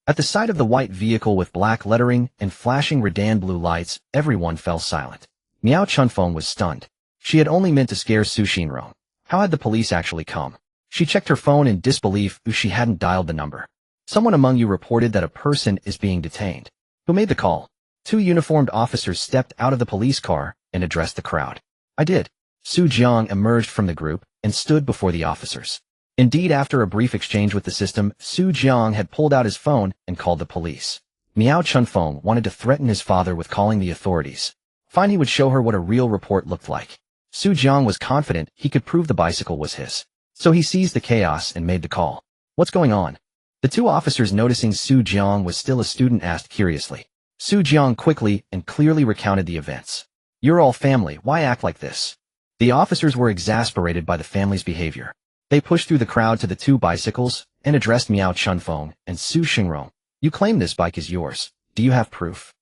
At the sight of the white vehicle with black lettering and flashing redan blue lights, everyone fell silent. Miao Chunfeng was stunned. She had only meant to scare Su Xinrong. How had the police actually come? She checked her phone in disbelief. She hadn't dialed the number. Someone among you reported that a person is being detained. Who made the call? 2 uniformed officers stepped out of the police car and addressed the crowd. I did. Su Jiang emerged from the group and stood before the officers. Indeed, after a brief exchange with the system, Su Jiang had pulled out his phone and called the police. Miao Chunfeng wanted to threaten his father with calling the authorities. Fine, he would show her what a real report looked like. Su Jiang was confident he could prove the bicycle was his. So he seized the chaos and made the call. What's going on? The 2 officers, noticing Su Jiang was still a student, asked curiously. Su Jiang quickly and clearly recounted the events. You're all family, why act like this? The officers were exasperated by the family's behavior. They pushed through the crowd to the 2 bicycles and addressed Miao Chunfeng and Su Xinrong. You claim this bike is yours. Do you have proof?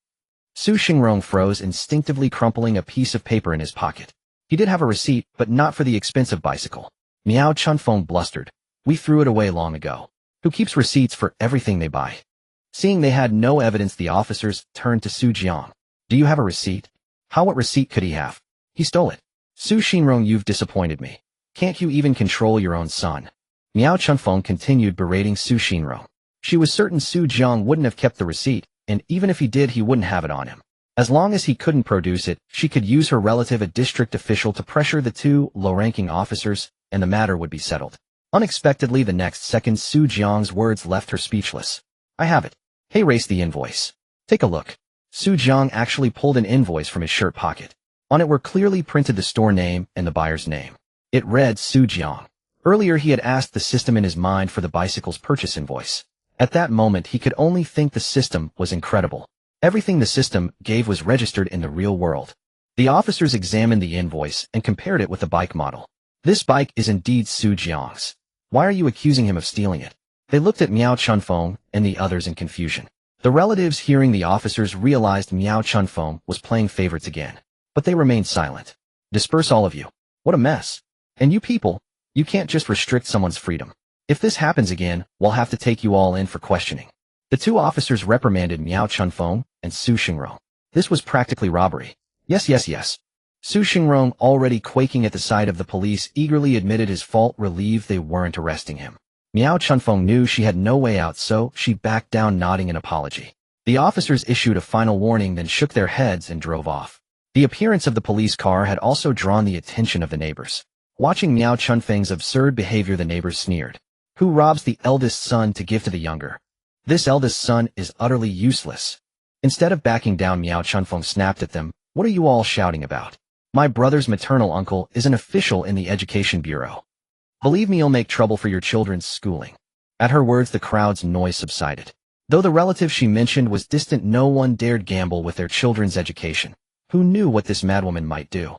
Su Xinrong froze, instinctively crumpling a piece of paper in his pocket. He did have a receipt, but not for the expensive bicycle. Miao Chunfeng blustered. We threw it away long ago. Who keeps receipts for everything they buy? Seeing they had no evidence, the officers turned to Su Jiang. Do you have a receipt? How? What receipt could he have? He stole it. Su Xinrong, you've disappointed me. Can't you even control your own son? Miao Chunfeng continued berating Su Xinrong. She was certain Su Jiang wouldn't have kept the receipt, and even if he did, he wouldn't have it on him. As long as he couldn't produce it, she could use her relative, a district official, to pressure the 2 low-ranking officers, and the matter would be settled. Unexpectedly, the next second, Su Jiang's words left her speechless. I have it. Hey, race the invoice. Take a look. Su Jiang actually pulled an invoice from his shirt pocket. On it were clearly printed the store name and the buyer's name. It read Su Jiang. Earlier he had asked the system in his mind for the bicycle's purchase invoice. At that moment he could only think the system was incredible. Everything the system gave was registered in the real world. The officers examined the invoice and compared it with the bike model. This bike is indeed Su Jiang's. Why are you accusing him of stealing it? They looked at Miao Chunfeng and the others in confusion. The relatives, hearing the officers, realized Miao Chunfeng was playing favorites again. But they remained silent. Disperse, all of you. What a mess. And you people, you can't just restrict someone's freedom. If this happens again, we'll have to take you all in for questioning. The 2 officers reprimanded Miao Chunfeng and Su Xinrong. This was practically robbery. Yes. Su Xinrong, already quaking at the sight of the police, eagerly admitted his fault, relieved they weren't arresting him. Miao Chunfeng knew she had no way out, so she backed down, nodding an apology. The officers issued a final warning, then shook their heads and drove off. The appearance of the police car had also drawn the attention of the neighbors. Watching Miao Chunfeng's absurd behavior, the neighbors sneered. Who robs the eldest son to give to the younger? This eldest son is utterly useless. Instead of backing down, Miao Chunfeng snapped at them. What are you all shouting about? My brother's maternal uncle is an official in the Education Bureau. Believe me, he'll make trouble for your children's schooling. At her words, the crowd's noise subsided. Though the relative she mentioned was distant, no one dared gamble with their children's education. Who knew what this madwoman might do?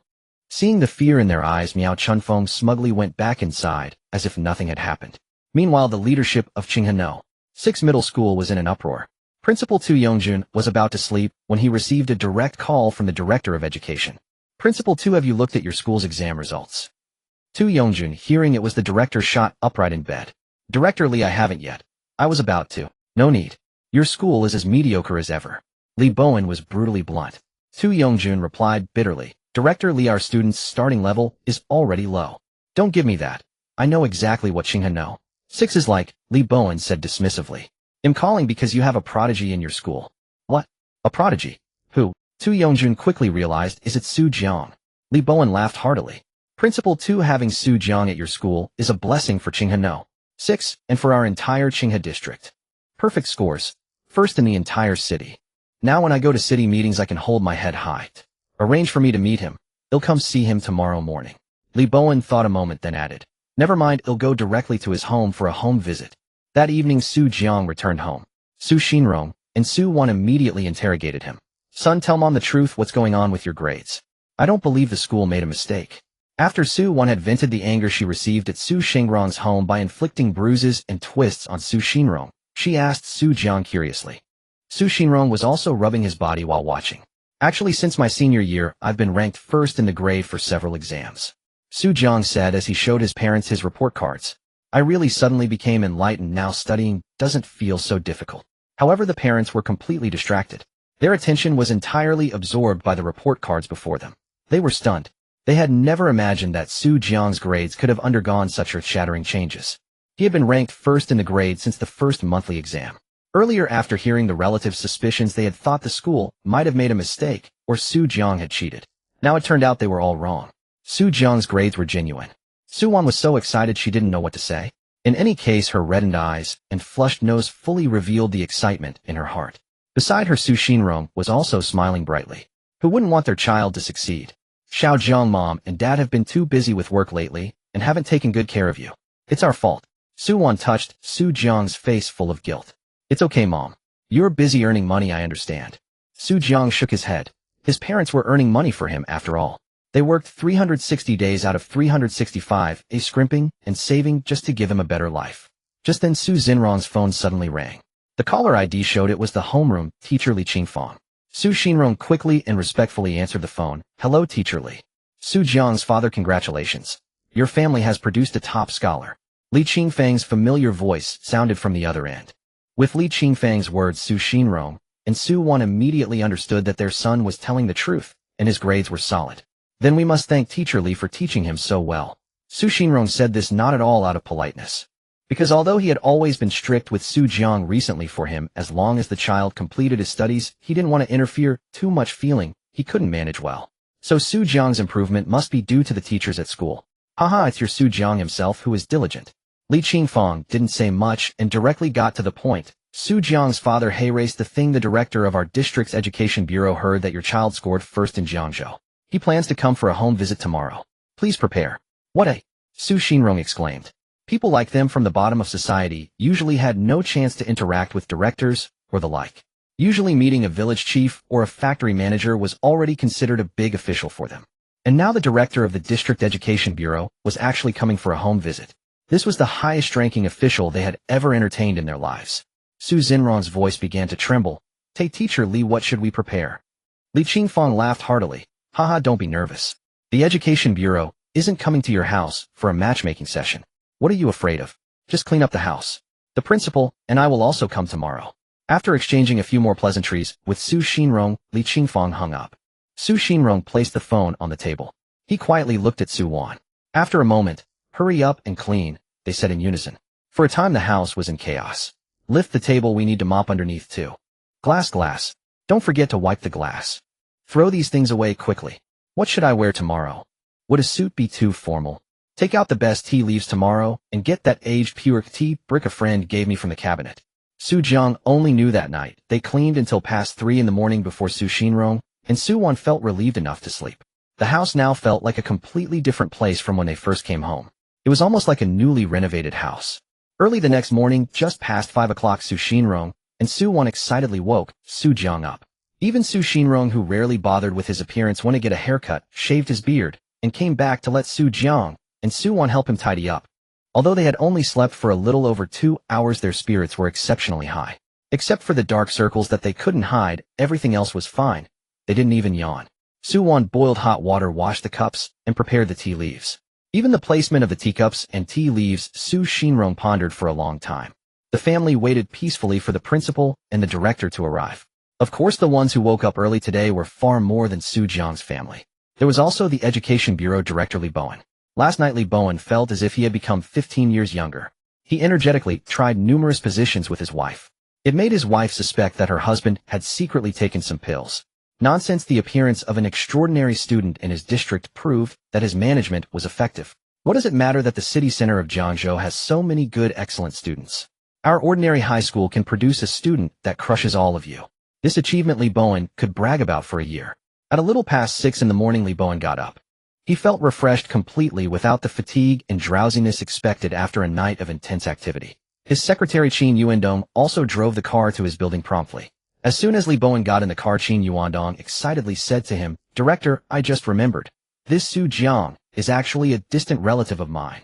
Seeing the fear in their eyes, Miao Chunfeng smugly went back inside, as if nothing had happened. Meanwhile, the leadership of Qinghano 6 Middle School was in an uproar. Principal Tu Yongjun was about to sleep when he received a direct call from the Director of Education. Principal Tu, have you looked at your school's exam results? Tu Yongjun, hearing it was the director, shot upright in bed. Director Li, I haven't yet. I was about to. No need. Your school is as mediocre as ever. Li Bowen was brutally blunt. Tu Yongjun replied bitterly. Director Li, our students' starting level is already low. Don't give me that. I know exactly what Qinghano 6 is like, Li Bowen said dismissively. I'm calling because you have a prodigy in your school. What? A prodigy? Who? Tu Yongjun quickly realized, is it Su Jiang? Li Bowen laughed heartily. Principal Tu, having Su Jiang at your school is a blessing for Qinghano 6 and for our entire Qinghe district. Perfect scores. First in the entire city. Now when I go to city meetings I can hold my head high. Arrange for me to meet him. I'll come see him tomorrow morning. Li Bowen thought a moment, then added. Never mind, I'll go directly to his home for a home visit. That evening Su Jiang returned home. Su Xinrong and Su Wan immediately interrogated him. Son, tell Mom the truth, what's going on with your grades? I don't believe the school made a mistake. After Su Wan had vented the anger she received at Su Xinrong's home by inflicting bruises and twists on Su Xinrong, she asked Su Jiang curiously. Su Xinrong was also rubbing his body while watching. Actually, since my senior year, I've been ranked first in the grade for several exams. Su Jiang said as he showed his parents his report cards. I really suddenly became enlightened. Now studying doesn't feel so difficult. However, the parents were completely distracted. Their attention was entirely absorbed by the report cards before them. They were stunned. They had never imagined that Su Jiang's grades could have undergone such earth-shattering changes. He had been ranked first in the grade since the first monthly exam. Earlier, after hearing the relatives' suspicions, they had thought the school might have made a mistake or Su Jiang had cheated. Now it turned out they were all wrong. Su Jiang's grades were genuine. Su Wan was so excited she didn't know what to say. In any case, her reddened eyes and flushed nose fully revealed the excitement in her heart. Beside her, Su Xinrong was also smiling brightly. Who wouldn't want their child to succeed? Xiao Jiang, Mom and Dad have been too busy with work lately and haven't taken good care of you. It's our fault. Su Wan touched Su Jiang's face full of guilt. It's okay, Mom. You're busy earning money, I understand. Su Jiang shook his head. His parents were earning money for him after all. They worked 360 days out of 365, scrimping and saving just to give him a better life. Just then Su Xinrong's phone suddenly rang. The caller ID showed it was the homeroom teacher Li Qingfang. Su Xinrong quickly and respectfully answered the phone. Hello, Teacher Li. Su Jiang's father, congratulations. Your family has produced a top scholar. Li Qingfang's familiar voice sounded from the other end. With Li Qingfang's words, Su Xinrong and Su Wan immediately understood that their son was telling the truth, and his grades were solid. Then we must thank Teacher Li for teaching him so well. Su Xinrong said this not at all out of politeness. Because although he had always been strict with Su Jiang recently, for him, as long as the child completed his studies, he didn't want to interfere too much, feeling he couldn't manage well. So Su Jiang's improvement must be due to the teachers at school. Haha, it's your Su Jiang himself who is diligent. Li Qingfang didn't say much and directly got to the point. Su Jiang's father, hey, race the thing, the director of our district's education bureau heard that your child scored first in Jiangzhou. He plans to come for a home visit tomorrow. Please prepare. What a... Su Xinrong exclaimed. People like them from the bottom of society usually had no chance to interact with directors or the like. Usually meeting a village chief or a factory manager was already considered a big official for them. And now the director of the district education bureau was actually coming for a home visit. This was the highest-ranking official they had ever entertained in their lives. Su Xinrong's voice began to tremble. Hey, Teacher Li, what should we prepare? Li Qingfang laughed heartily. Haha, don't be nervous. The education bureau isn't coming to your house for a matchmaking session. What are you afraid of? Just clean up the house. The principal and I will also come tomorrow. After exchanging a few more pleasantries with Su Xinrong, Li Qingfang hung up. Su Xinrong placed the phone on the table. He quietly looked at Su Wan. After a moment, hurry up and clean, they said in unison. For a time the house was in chaos. Lift the table, we need to mop underneath too. Glass. Don't forget to wipe the glass. Throw these things away quickly. What should I wear tomorrow? Would a suit be too formal? Take out the best tea leaves tomorrow and get that aged Puerc tea brick a friend gave me from the cabinet. Su Jiang only knew that night. They cleaned until past 3 in the morning before Su Xinrong, and Su Wan felt relieved enough to sleep. The house now felt like a completely different place from when they first came home. It was almost like a newly renovated house. Early the next morning, just past 5 o'clock, Su Xinrong and Su Wan excitedly woke Su Jiang up. Even Su Xinrong, who rarely bothered with his appearance, went to get a haircut, shaved his beard, and came back to let Su Jiang and Su Wan help him tidy up. Although they had only slept for a little over 2 hours, their spirits were exceptionally high. Except for the dark circles that they couldn't hide, everything else was fine. They didn't even yawn. Su Wan boiled hot water, washed the cups, and prepared the tea leaves. Even the placement of the teacups and tea leaves, Su Xinrong pondered for a long time. The family waited peacefully for the principal and the director to arrive. Of course, the ones who woke up early today were far more than Su Jiang's family. There was also the Education Bureau Director Li Bowen. Last night, Li Bowen felt as if he had become 15 years younger. He energetically tried numerous positions with his wife. It made his wife suspect that her husband had secretly taken some pills. Nonsense. The appearance of an extraordinary student in his district proved that his management was effective. What does it matter that the city center of Jiangzhou has so many good, excellent students? Our ordinary high school can produce a student that crushes all of you. This achievement Li Bowen could brag about for a year. At a little past 6 in the morning, Li Bowen got up. He felt refreshed completely without the fatigue and drowsiness expected after a night of intense activity. His secretary Qin Yuandong also drove the car to his building promptly. As soon as Li Bowen got in the car, Qin Yuandong excitedly said to him, "Director, I just remembered. This Su Jiang is actually a distant relative of mine."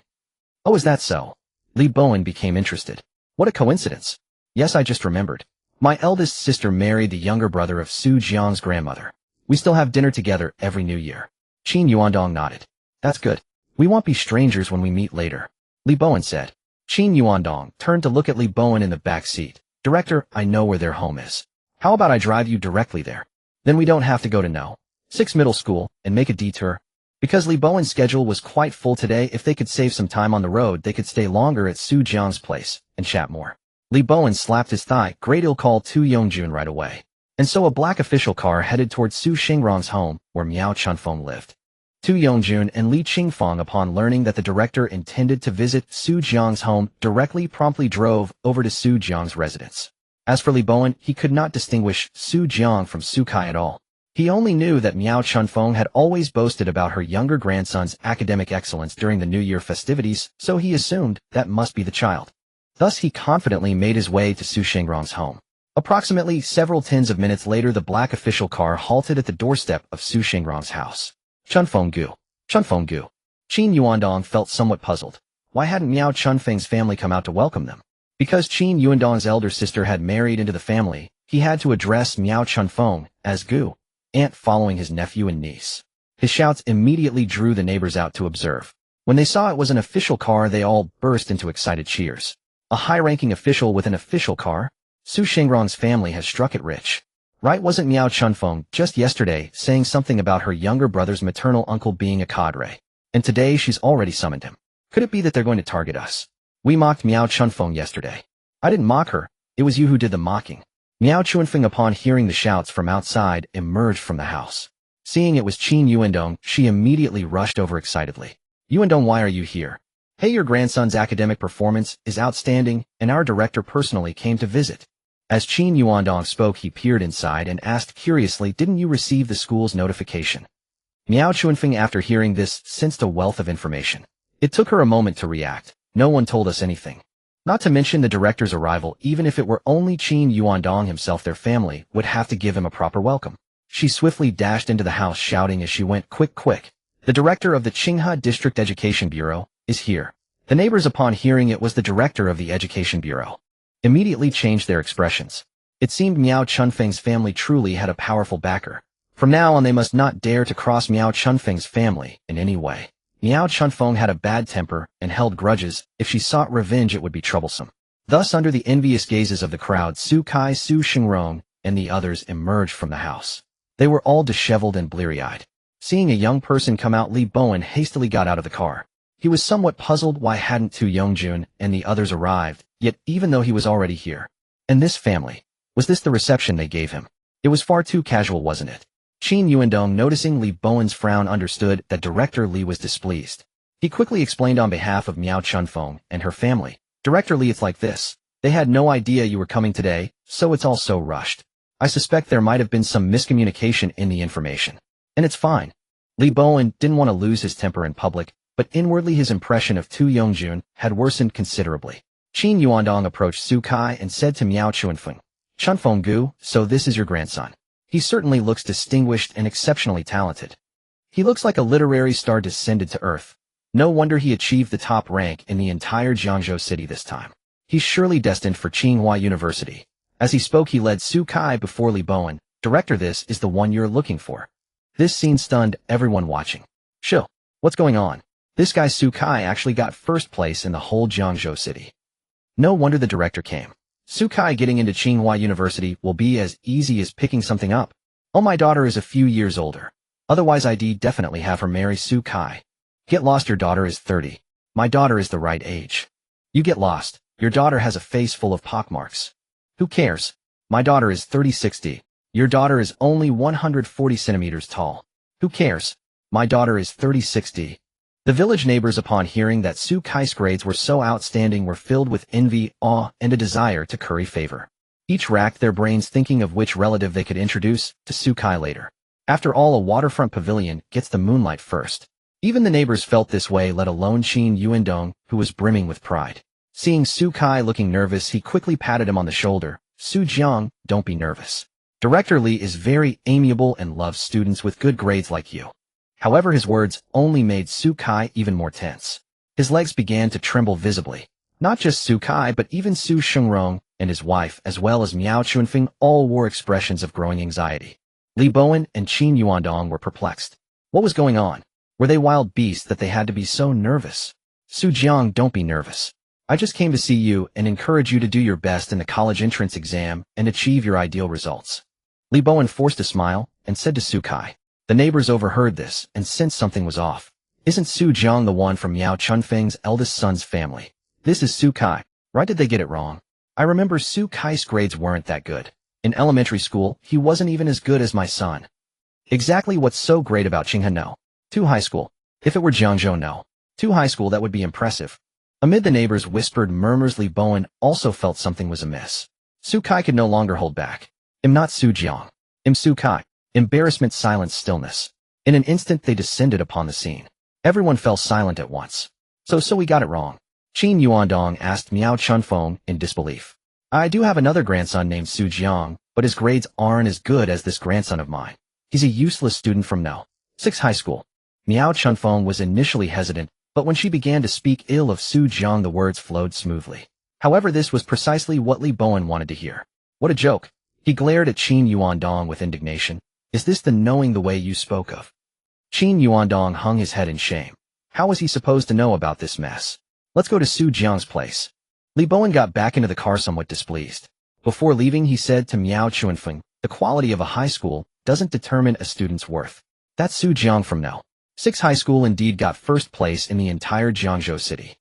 "Oh, is that so?" Li Bowen became interested. "What a coincidence. Yes, I just remembered. My eldest sister married the younger brother of Su Jiang's grandmother. We still have dinner together every New Year." Qin Yuandong nodded. "That's good. We won't be strangers when we meet later," Li Bowen said. Qin Yuandong turned to look at Li Bowen in the back seat. "Director, I know where their home is. How about I drive you directly there? Then we don't have to go to No. 6 middle school and make a detour." Because Li Bowen's schedule was quite full today, if they could save some time on the road, they could stay longer at Su Jiang's place and chat more. Li Bowen slapped his thigh. "Great, he'll call Tu Yongjun right away." And so a black official car headed towards Su Xingrong's home, where Miao Chunfeng lived. Tu Yongjun and Li Qingfeng, upon learning that the director intended to visit Su Jiang's home, promptly drove over to Su Jiang's residence. As for Li Bowen, he could not distinguish Su Jiang from Su Kai at all. He only knew that Miao Chunfeng had always boasted about her younger grandson's academic excellence during the New Year festivities, so he assumed that must be the child. Thus he confidently made his way to Su Xingrong's home. Approximately several tens of minutes later, the black official car halted at the doorstep of Su Xingrong's house. Chunfeng Gu. Qin Yuandong felt somewhat puzzled. Why hadn't Miao Chunfeng's family come out to welcome them? Because Qin Yuandong's elder sister had married into the family, he had to address Miao Chunfeng as Gu, aunt, following his nephew and niece. His shouts immediately drew the neighbors out to observe. When they saw it was an official car, they all burst into excited cheers. A high-ranking official with an official car? Su Xingrong's family has struck it rich. Right, wasn't Miao Chunfeng just yesterday saying something about her younger brother's maternal uncle being a cadre? And today she's already summoned him. Could it be that they're going to target us? We mocked Miao Chunfeng yesterday. I didn't mock her. It was you who did the mocking. Miao Chunfeng, upon hearing the shouts from outside, emerged from the house. Seeing it was Qin Yuandong, she immediately rushed over excitedly. "Yuandong, why are you here?" "Hey, your grandson's academic performance is outstanding, and our director personally came to visit." As Qin Yuandong spoke, he peered inside and asked curiously, "Didn't you receive the school's notification?" Miao Chunfeng, after hearing this, sensed a wealth of information. It took her a moment to react. "No one told us anything." Not to mention the director's arrival, even if it were only Qin Yuandong himself, their family would have to give him a proper welcome. She swiftly dashed into the house, shouting as she went, quick. The director of the Qinghe District Education Bureau is here." The neighbors, upon hearing it was the director of the Education Bureau, immediately changed their expressions. It seemed Miao Chunfeng's family truly had a powerful backer. From now on, they must not dare to cross Miao Chunfeng's family in any way. Miao Chunfeng had a bad temper and held grudges. If she sought revenge, it would be troublesome. Thus, under the envious gazes of the crowd, Su Kai, Su Xingrong, and the others emerged from the house. They were all disheveled and bleary-eyed. Seeing a young person come out, Li Bowen hastily got out of the car. He was somewhat puzzled why hadn't Tu Yongjun and the others arrived, yet even though he was already here. And this family. Was this the reception they gave him? It was far too casual, wasn't it? Qin Yuandong, noticing Li Bowen's frown, understood that Director Li was displeased. He quickly explained on behalf of Miao Chunfeng and her family. Director Li, it's like this. They had no idea you were coming today, so it's all so rushed. I suspect there might have been some miscommunication in the information. And it's fine. Li Bowen didn't want to lose his temper in public, but inwardly his impression of Tu Yongjun had worsened considerably. Qin Yuandong approached Su Kai and said to Miao Chunfeng, Chunfeng Gu, so this is your grandson. He certainly looks distinguished and exceptionally talented. He looks like a literary star descended to earth. No wonder he achieved the top rank in the entire Jiangzhou city this time. He's surely destined for Tsinghua University. As he spoke, he led Su Kai before Li Bowen. Director, this is the one you're looking for. This scene stunned everyone watching. Shill, what's going on? This guy Su Kai actually got first place in the whole Jiangzhou city. No wonder the director came. Su Kai getting into Tsinghua University will be as easy as picking something up. Oh, my daughter is a few years older. Otherwise I'd definitely have her marry Su Kai. Get lost, your daughter is 30. My daughter is the right age. You get lost. Your daughter has a face full of pockmarks. Who cares? My daughter is 30-60. Your daughter is only 140 centimeters tall. Who cares? My daughter is 30-60. The village neighbors, upon hearing that Su Kai's grades were so outstanding, were filled with envy, awe, and a desire to curry favor. Each racked their brains thinking of which relative they could introduce to Su Kai later. After all, a waterfront pavilion gets the moonlight first. Even the neighbors felt this way, let alone Qin Yuandong, who was brimming with pride. Seeing Su Kai looking nervous, he quickly patted him on the shoulder. Su Jiang, don't be nervous. Director Li is very amiable and loves students with good grades like you. However, his words only made Su Kai even more tense. His legs began to tremble visibly. Not just Su Kai, but even Su Shengrong and his wife, as well as Miao Chunfeng, all wore expressions of growing anxiety. Li Bowen and Qin Yuandong were perplexed. What was going on? Were they wild beasts that they had to be so nervous? Su Jiang, don't be nervous. I just came to see you and encourage you to do your best in the college entrance exam and achieve your ideal results. Li Bowen forced a smile and said to Su Kai. The neighbors overheard this and sensed something was off. Isn't Su Jiang the one from Miao Chunfeng's eldest son's family? This is Su Kai. Right? Did they get it wrong? I remember Su Kai's grades weren't that good. In elementary school, he wasn't even as good as my son. Exactly what's so great about Tsinghua? No. To high school. If it were Jiangzhou, no. To high school, that would be impressive. Amid the neighbors' whispered murmurs, Li Bowen also felt something was amiss. Su Kai could no longer hold back. Im not Su Jiang. Im Su Kai. Embarrassment, silence, stillness. In an instant they descended upon the scene. Everyone fell silent at once. So we got it wrong. Qin Yuandong asked Miao Chunfeng in disbelief. I do have another grandson named Su Jiang, but his grades aren't as good as this grandson of mine. He's a useless student from No. 6 high school. Miao Chunfeng was initially hesitant, but when she began to speak ill of Su Jiang, the words flowed smoothly. However, this was precisely what Li Bowen wanted to hear. What a joke. He glared at Qin Yuandong with indignation. Is this the knowing the way you spoke of? Qin Yuandong hung his head in shame. How was he supposed to know about this mess? Let's go to Su Jiang's place. Li Bowen got back into the car somewhat displeased. Before leaving, he said to Miao Chunfeng, the quality of a high school doesn't determine a student's worth. That Su Jiang from No. 6 high school indeed got first place in the entire Jiangzhou city.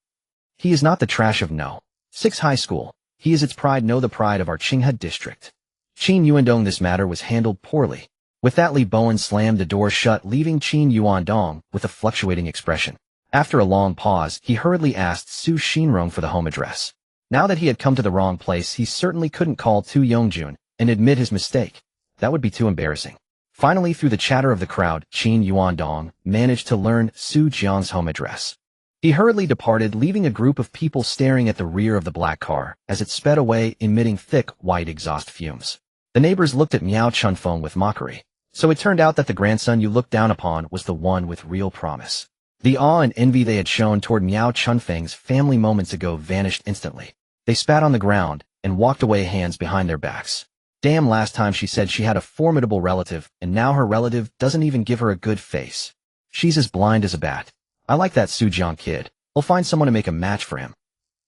He is not the trash of No. 6 high school. He is its pride, no, the pride of our Tsinghua district. Qin Yuandong, this matter was handled poorly. With that, Li Bowen slammed the door shut, leaving Qin Yuandong with a fluctuating expression. After a long pause, he hurriedly asked Su Shengrong for the home address. Now that he had come to the wrong place, he certainly couldn't call Tu Yongjun and admit his mistake. That would be too embarrassing. Finally, through the chatter of the crowd, Qin Yuandong managed to learn Su Jiang's home address. He hurriedly departed, leaving a group of people staring at the rear of the black car as it sped away, emitting thick, white exhaust fumes. The neighbors looked at Miao Chunfeng with mockery. So it turned out that the grandson you looked down upon was the one with real promise. The awe and envy they had shown toward Miao Chunfeng's family moments ago vanished instantly. They spat on the ground and walked away, hands behind their backs. Damn, last time she said she had a formidable relative, and now her relative doesn't even give her a good face. She's as blind as a bat. I like that Su Jiang kid. We'll find someone to make a match for him.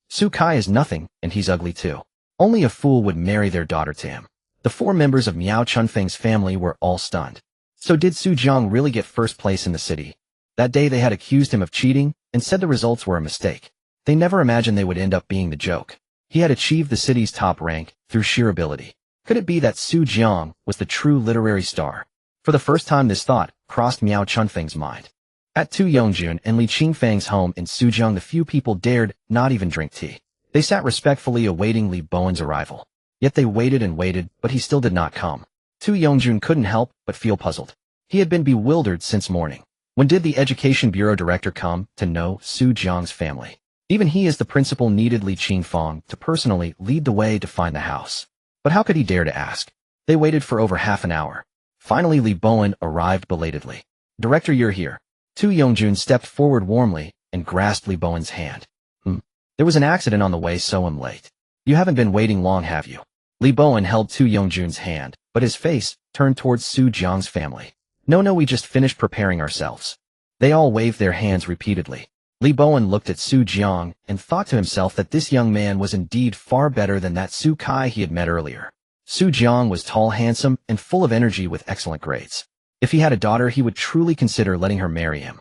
Su Kai is nothing, and he's ugly too. Only a fool would marry their daughter to him. The 4 members of Miao Chunfeng's family were all stunned. So did Su Jiang really get first place in the city? That day they had accused him of cheating and said the results were a mistake. They never imagined they would end up being the joke. He had achieved the city's top rank through sheer ability. Could it be that Su Jiang was the true literary star? For the first time this thought crossed Miao Chunfeng's mind. At Tu Yongjun and Li Qingfang's home in Suzhou, the few people dared not even drink tea. They sat respectfully awaiting Li Bowen's arrival. Yet they waited and waited, but he still did not come. Tu Yongjun couldn't help but feel puzzled. He had been bewildered since morning. When did the Education Bureau director come to know Su Jiang's family? Even he as the principal needed Li Qingfang to personally lead the way to find the house. But how could he dare to ask? They waited for over half an hour. Finally Li Bowen arrived belatedly. "Director, you're here." Tu Yongjun stepped forward warmly and grasped Li Bowen's hand. There was an accident on the way, so I'm late. You haven't been waiting long, have you? Li Bowen held Tu Yongjun's hand, but his face turned towards Su Jiang's family. No, we just finished preparing ourselves. They all waved their hands repeatedly. Li Bowen looked at Su Jiang and thought to himself that this young man was indeed far better than that Su Kai he had met earlier. Su Jiang was tall, handsome, and full of energy with excellent grades. If he had a daughter, he would truly consider letting her marry him.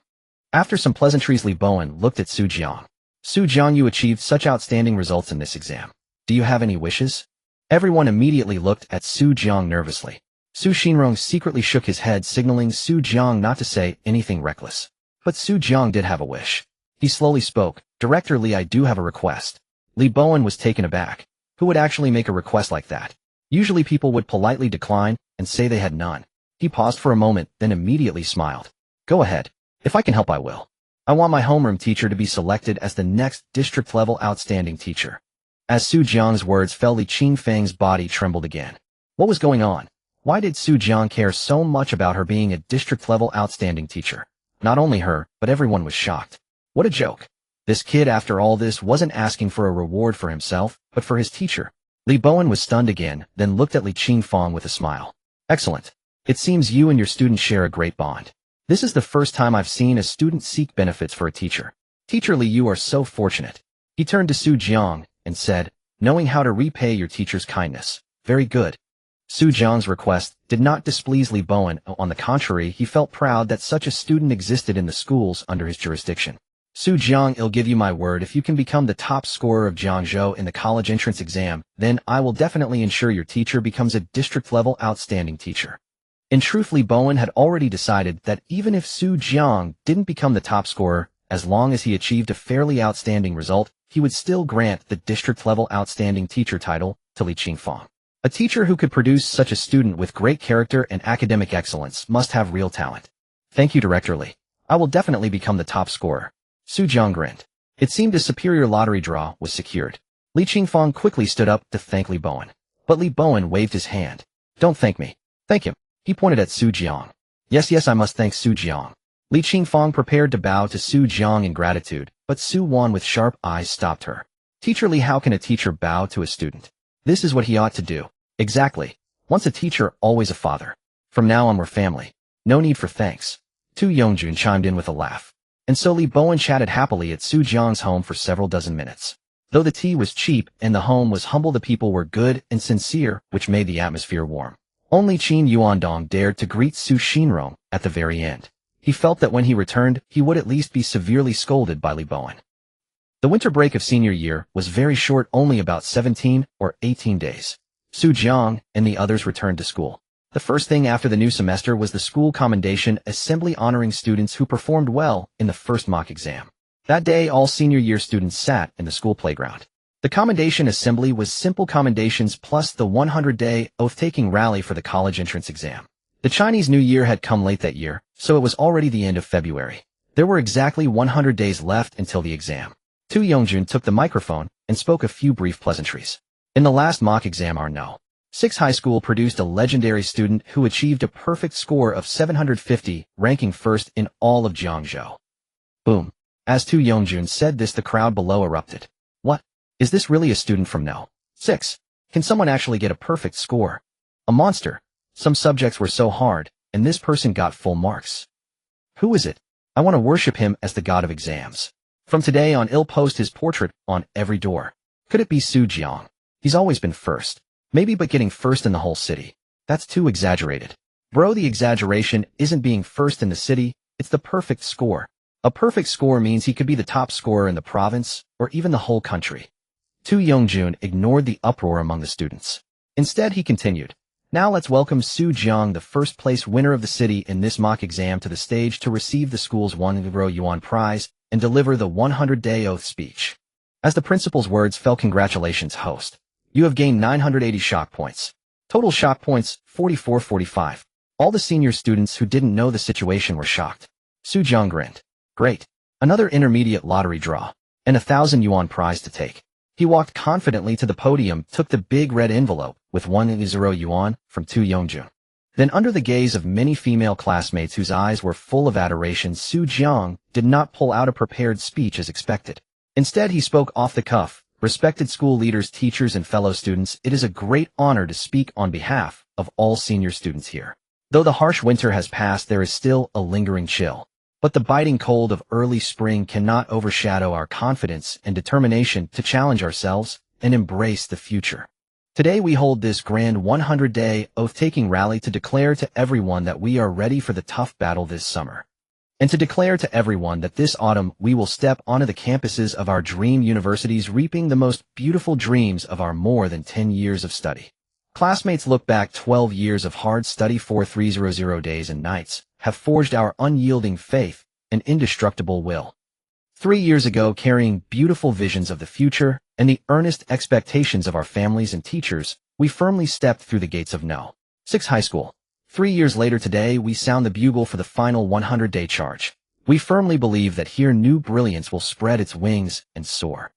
After some pleasantries, Li Bowen looked at Su Jiang. "Su Jiang, you achieved such outstanding results in this exam. Do you have any wishes?" Everyone immediately looked at Su Jiang nervously. Su Xinrong secretly shook his head, signaling Su Jiang not to say anything reckless. But Su Jiang did have a wish. He slowly spoke. "Director Li, I do have a request." Li Bowen was taken aback. Who would actually make a request like that? Usually people would politely decline and say they had none. He paused for a moment, then immediately smiled. "Go ahead. If I can help, I will. I want my homeroom teacher to be selected as the next district-level outstanding teacher." As Su Jiang's words fell, Li Qingfang's body trembled again. What was going on? Why did Su Jiang care so much about her being a district-level outstanding teacher? Not only her, but everyone was shocked. What a joke. This kid, after all this, wasn't asking for a reward for himself, but for his teacher. Li Bowen was stunned again, then looked at Li Qingfang with a smile. "Excellent. It seems you and your student share a great bond. This is the first time I've seen a student seek benefits for a teacher. Teacher Li, you are so fortunate." He turned to Su Jiang and said, "Knowing how to repay your teacher's kindness. Very good." Su Jiang's request did not displease Li Bowen. On the contrary, he felt proud that such a student existed in the schools under his jurisdiction. "Su Jiang, I'll give you my word, if you can become the top scorer of Jiangzhou in the college entrance exam, then I will definitely ensure your teacher becomes a district-level outstanding teacher." In truth, Li Bowen had already decided that even if Su Jiang didn't become the top scorer, as long as he achieved a fairly outstanding result, he would still grant the district-level outstanding teacher title to Li Qingfang. A teacher who could produce such a student with great character and academic excellence must have real talent. "Thank you, Director Li. I will definitely become the top scorer." Su Jiang grinned. It seemed a superior lottery draw was secured. Li Qingfang quickly stood up to thank Li Bowen. But Li Bowen waved his hand. "Don't thank me. Thank him." He pointed at Su Jiang. Yes, I must thank Su Jiang." Li Qingfang prepared to bow to Su Jiang in gratitude, but Su Wan with sharp eyes stopped her. "Teacher Li, how can a teacher bow to a student? This is what he ought to do." "Exactly. Once a teacher, always a father. From now on we're family. No need for thanks." Tu Yongjun chimed in with a laugh. And so Li Bowen chatted happily at Su Jiang's home for several dozen minutes. Though the tea was cheap and the home was humble, the people were good and sincere, which made the atmosphere warm. Only Qin Yuandong dared to greet Su Xinrong at the very end. He felt that when he returned, he would at least be severely scolded by Li Bowen. The winter break of senior year was very short, only about 17 or 18 days. Su Jiang and the others returned to school. The first thing after the new semester was the school commendation assembly honoring students who performed well in the first mock exam. That day, all senior year students sat in the school playground. The commendation assembly was simple commendations plus the 100-day oath-taking rally for the college entrance exam. The Chinese New Year had come late that year, so it was already the end of February. There were exactly 100 days left until the exam. Tu Yongjun took the microphone and spoke a few brief pleasantries. In the last mock exam, our No. 6 high school produced a legendary student who achieved a perfect score of 750, ranking first in all of Jiangzhou. Boom. As Tu Yongjun said this, the crowd below erupted. What? Is this really a student from No. 6? Can someone actually get a perfect score? A monster. Some subjects were so hard, and this person got full marks. Who is it? I want to worship him as the god of exams. From today on, I'll post his portrait on every door. Could it be Su Jiang? He's always been first. Maybe, but getting first in the whole city. That's too exaggerated. Bro, the exaggeration isn't being first in the city, it's the perfect score. A perfect score means he could be the top scorer in the province, or even the whole country. Tu Yongjun ignored the uproar among the students. Instead, he continued, "Now let's welcome Su Jiang, the first-place winner of the city in this mock exam, to the stage to receive the school's yuan prize and deliver the 100-day oath speech." As the principal's words fell, "Congratulations, host. You have gained 980 shock points. Total shock points, 4445. All the senior students who didn't know the situation were shocked. Su Jiang grinned. "Great. Another intermediate lottery draw. And 1,000 yuan prize to take." He walked confidently to the podium, took the big red envelope with 10 yuan from Tu Yongjun. Then, under the gaze of many female classmates whose eyes were full of adoration, Su Jiang did not pull out a prepared speech as expected. Instead, he spoke off the cuff. "Respected school leaders, teachers, and fellow students, it is a great honor to speak on behalf of all senior students here. Though the harsh winter has passed, there is still a lingering chill. But the biting cold of early spring cannot overshadow our confidence and determination to challenge ourselves and embrace the future. Today we hold this grand 100-day oath-taking rally to declare to everyone that we are ready for the tough battle this summer. And to declare to everyone that this autumn we will step onto the campuses of our dream universities, reaping the most beautiful dreams of our more than 10 years of study." Classmates, look back. 12 years of hard study, 4300 days and nights, have forged our unyielding faith and indestructible will. 3 years ago, carrying beautiful visions of the future and the earnest expectations of our families and teachers, we firmly stepped through the gates of No. 6 High School. 3 years later today, we sound the bugle for the final 100-day charge. We firmly believe that here new brilliance will spread its wings and soar.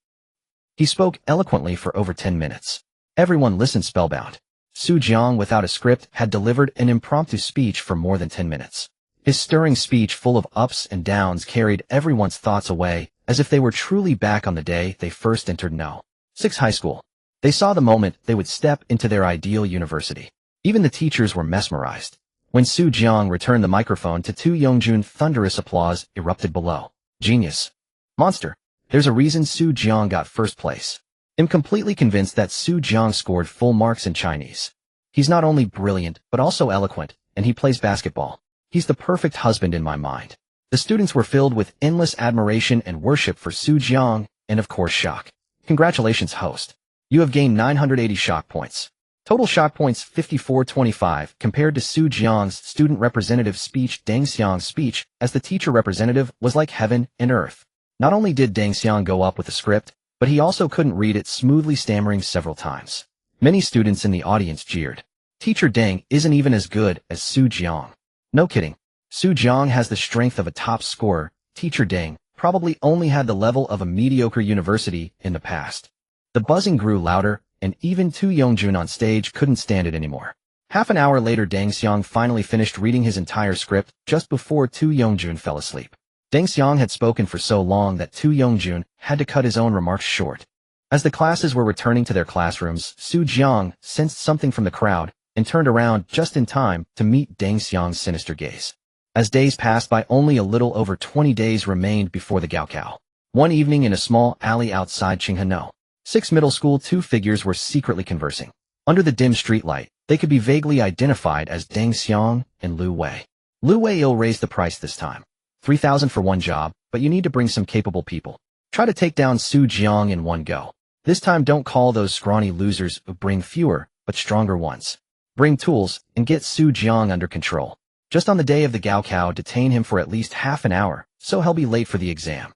He spoke eloquently for over 10 minutes. Everyone listened spellbound. Su Jiang, without a script, had delivered an impromptu speech for more than 10 minutes. His stirring speech, full of ups and downs, carried everyone's thoughts away, as if they were truly back on the day they first entered No. 6 High School. They saw the moment they would step into their ideal university. Even the teachers were mesmerized. When Su Jiang returned the microphone to Tu Yongjun, thunderous applause erupted below. "Genius. Monster. There's a reason Su Jiang got first place. I'm completely convinced that Su Jiang scored full marks in Chinese. He's not only brilliant, but also eloquent, and he plays basketball. He's the perfect husband in my mind." The students were filled with endless admiration and worship for Su Jiang, and of course shock. "Congratulations, host. You have gained 980 shock points. Total shock points, 5425, compared to Su Jiang's student representative speech. Deng Xiang's speech as the teacher representative was like heaven and earth. Not only did Deng Xiang go up with the script, but he also couldn't read it smoothly, stammering several times. Many students in the audience jeered. "Teacher Deng isn't even as good as Su Jiang." No kidding. Su Jiang has the strength of a top scorer. Teacher Deng probably only had the level of a mediocre university in the past. The buzzing grew louder, and even Tu Yongjun on stage couldn't stand it anymore. Half an hour later, Deng Xiang finally finished reading his entire script just before Tu Yongjun fell asleep. Deng Xiang had spoken for so long that Tu Yongjun had to cut his own remarks short. As the classes were returning to their classrooms, Su Jiang sensed something from the crowd and turned around just in time to meet Deng Xiang's sinister gaze. As days passed by, only a little over 20 days remained before the Gaokao. One evening, in a small alley outside Qinghe No. 6 Middle School, two figures were secretly conversing. Under the dim streetlight, they could be vaguely identified as Deng Xiang and Lu Wei. Lu Wei raised the price this time. 3,000 for one job, but you need to bring some capable people. Try to take down Su Jiang in one go. This time, don't call those scrawny losers, bring fewer, but stronger ones. Bring tools and get Su Jiang under control. Just on the day of the Gaokao, detain him for at least half an hour, so he'll be late for the exam."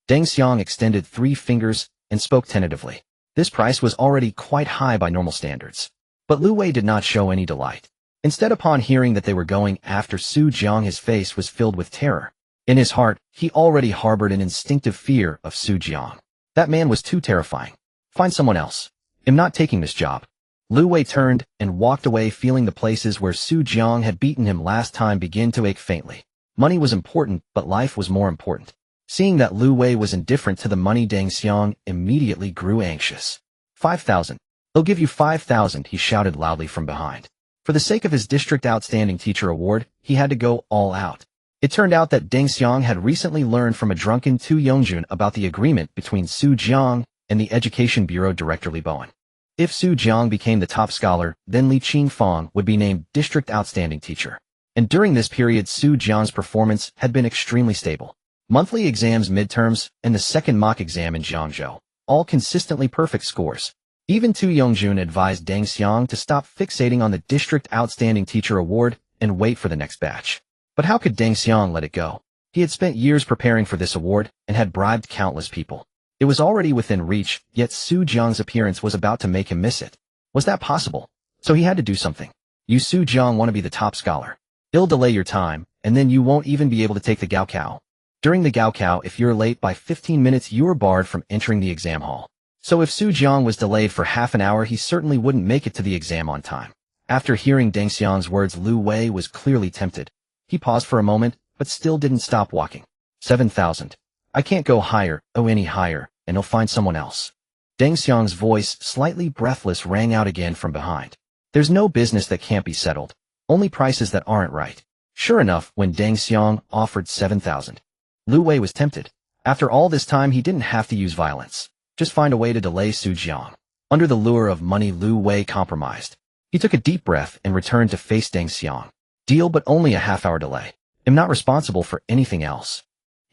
Deng Xiang extended 3 fingers and spoke tentatively. This price was already quite high by normal standards. But Lu Wei did not show any delight. Instead, upon hearing that they were going after Su Jiang, his face was filled with terror. In his heart, he already harbored an instinctive fear of Su Jiang. That man was too terrifying. Find someone else. I'm not taking this job. Lu Wei turned and walked away, feeling the places where Su Jiang had beaten him last time begin to ache faintly. Money was important, but life was more important. Seeing that Lu Wei was indifferent to the money, Deng Xiang immediately grew anxious. 5,000. They'll give you 5,000, he shouted loudly from behind. For the sake of his District Outstanding Teacher Award, he had to go all out. It turned out that Deng Xiang had recently learned from a drunken Tu Yongjun about the agreement between Su Jiang and the Education Bureau Director Li Bowen. If Su Jiang became the top scholar, then Li Qingfang would be named District Outstanding Teacher. And during this period, Su Jiang's performance had been extremely stable. Monthly exams, midterms, and the second mock exam in Jiangzhou, all consistently perfect scores. Even Tu Yongjun advised Deng Xiang to stop fixating on the District Outstanding Teacher Award and wait for the next batch. But how could Deng Xiang let it go? He had spent years preparing for this award and had bribed countless people. It was already within reach, yet Su Jiang's appearance was about to make him miss it. Was that possible? So he had to do something. You Su Jiang want to be the top scholar. It'll delay your time, and then you won't even be able to take the Gaokao. During the Gaokao, if you're late by 15 minutes, you are barred from entering the exam hall. So if Su Jiang was delayed for half an hour, he certainly wouldn't make it to the exam on time. After hearing Deng Xiang's words, Lu Wei was clearly tempted. He paused for a moment, but still didn't stop walking. 7,000. I can't go higher, any higher, and he'll find someone else. Deng Xiang's voice, slightly breathless, rang out again from behind. There's no business that can't be settled. Only prices that aren't right. Sure enough, when Deng Xiang offered 7,000, Lu Wei was tempted. After all this time, he didn't have to use violence. Just find a way to delay Su Jiang. Under the lure of money, Lu Wei compromised. He took a deep breath and returned to face Deng Xiang. Deal, but only a half-hour delay. I'm not responsible for anything else.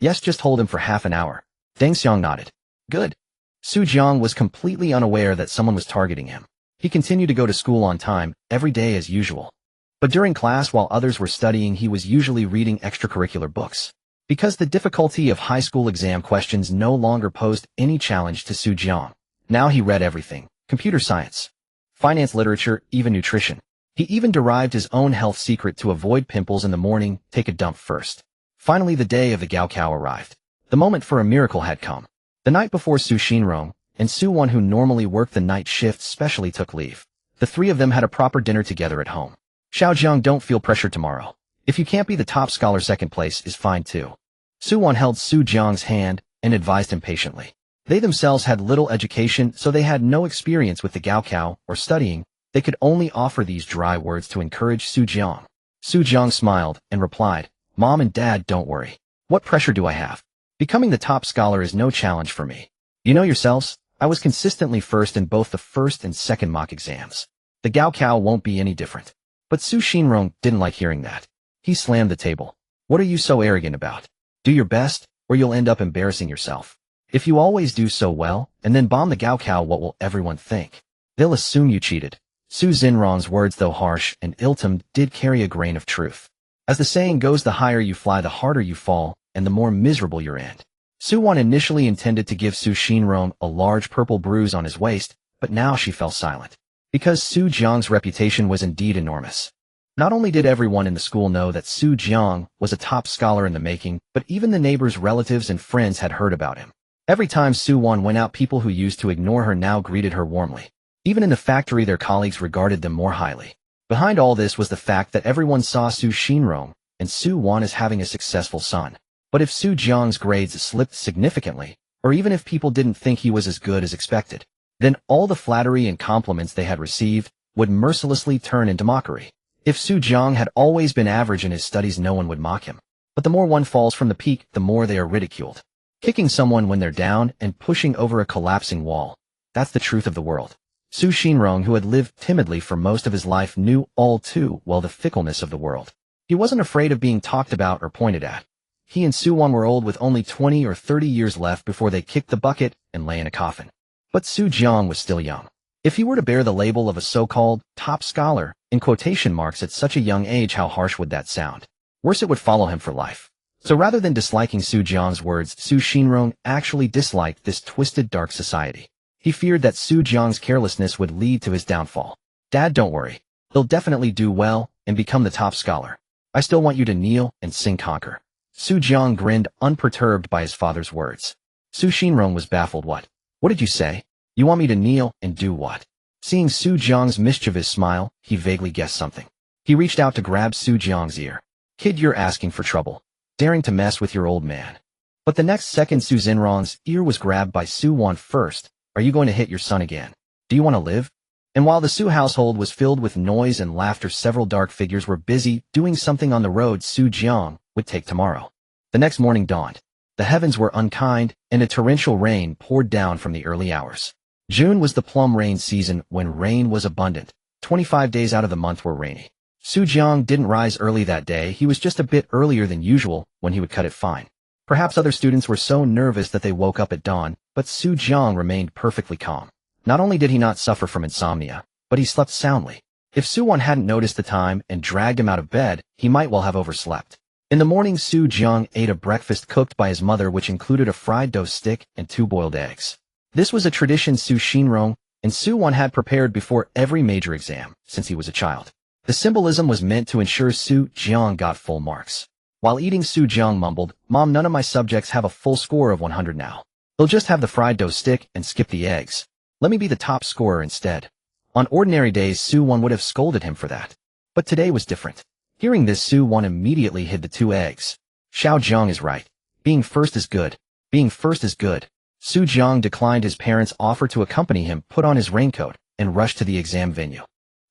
Yes, just hold him for half an hour. Deng Xiang nodded. Good. Su Jiang was completely unaware that someone was targeting him. He continued to go to school on time, every day as usual. But during class, while others were studying, he was usually reading extracurricular books. Because the difficulty of high school exam questions no longer posed any challenge to Su Jiang. Now he read everything. Computer science, finance, literature, even nutrition. He even derived his own health secret to avoid pimples in the morning, take a dump first. Finally, the day of the Gaokao arrived. The moment for a miracle had come. The night before, Su Xinrong and Su Wan, who normally worked the night shift, specially took leave. The three of them had a proper dinner together at home. Xiao Jiang, don't feel pressure tomorrow. If you can't be the top scholar, second place is fine too. Su Wan held Su Jiang's hand and advised him patiently. They themselves had little education, so they had no experience with the Gaokao or studying. They could only offer these dry words to encourage Su Jiang. Su Jiang smiled and replied, Mom and Dad, don't worry. What pressure do I have? Becoming the top scholar is no challenge for me. You know yourselves, I was consistently first in both the first and second mock exams. The Gaokao won't be any different. But Su Xinrong didn't like hearing that. He slammed the table. What are you so arrogant about? Do your best, or you'll end up embarrassing yourself. If you always do so well, and then bomb the Gaokao, what will everyone think? They'll assume you cheated. Su Xinrong's words, though harsh and ill-timed, did carry a grain of truth. As the saying goes, the higher you fly, the harder you fall, and the more miserable your end. Su Wan initially intended to give Su Xinrong a large purple bruise on his waist, but now she fell silent. Because Su Jiang's reputation was indeed enormous. Not only did everyone in the school know that Su Jiang was a top scholar in the making, but even the neighbors, relatives, and friends had heard about him. Every time Su Wan went out, people who used to ignore her now greeted her warmly. Even in the factory, their colleagues regarded them more highly. Behind all this was the fact that everyone saw Su Xinrong and Su Wan as having a successful son. But if Su Jiang's grades slipped significantly, or even if people didn't think he was as good as expected, then all the flattery and compliments they had received would mercilessly turn into mockery. If Su Jiang had always been average in his studies, no one would mock him. But the more one falls from the peak, the more they are ridiculed. Kicking someone when they're down and pushing over a collapsing wall. That's the truth of the world. Su Xinrong, who had lived timidly for most of his life, knew all too well the fickleness of the world. He wasn't afraid of being talked about or pointed at. He and Su Wan were old, with only 20 or 30 years left before they kicked the bucket and lay in a coffin. But Su Jiang was still young. If he were to bear the label of a so-called top scholar, in quotation marks, at such a young age, how harsh would that sound? Worse, it would follow him for life. So rather than disliking Su Jiang's words, Su Xinrong actually disliked this twisted, dark society. He feared that Su Jiang's carelessness would lead to his downfall. Dad, don't worry. He'll definitely do well and become the top scholar. I still want you to kneel and sing conquer. Su Jiang grinned, unperturbed by his father's words. Su Xinrong was baffled. What did you say? You want me to kneel and do what? Seeing Su Jiang's mischievous smile, he vaguely guessed something. He reached out to grab Su Jiang's ear. Kid, you're asking for trouble. Daring to mess with your old man. But the next second, Su Xinrong's ear was grabbed by Su Wan. First, are you going to hit your son again? Do you want to live? And while the Su household was filled with noise and laughter, several dark figures were busy doing something on the road Su Jiang would take tomorrow. The next morning dawned. The heavens were unkind, and a torrential rain poured down from the early hours. June was the plum rain season, when rain was abundant. 25 days out of the month were rainy. Su Jiang didn't rise early that day. He was just a bit earlier than usual when he would cut it fine. Perhaps other students were so nervous that they woke up at dawn, but Su Jiang remained perfectly calm. Not only did he not suffer from insomnia, but he slept soundly. If Su-won hadn't noticed the time and dragged him out of bed, he might well have overslept. In the morning, Su-jiang ate a breakfast cooked by his mother, which included a fried dough stick and 2 boiled eggs. This was a tradition Su-shinrong and Su-won had prepared before every major exam since he was a child. The symbolism was meant to ensure Su-jiang got full marks. While eating, Su-jiang mumbled, "Mom, none of my subjects have a full score of 100 now. They'll just have the fried dough stick and skip the eggs. Let me be the top scorer instead." On ordinary days, Su-won would have scolded him for that. But today was different. Hearing this, Su-won immediately hid the 2 eggs. Xiao Jiang is right. Being first is good. Being first is good. Su-jiang declined his parents' offer to accompany him, put on his raincoat, and rushed to the exam venue.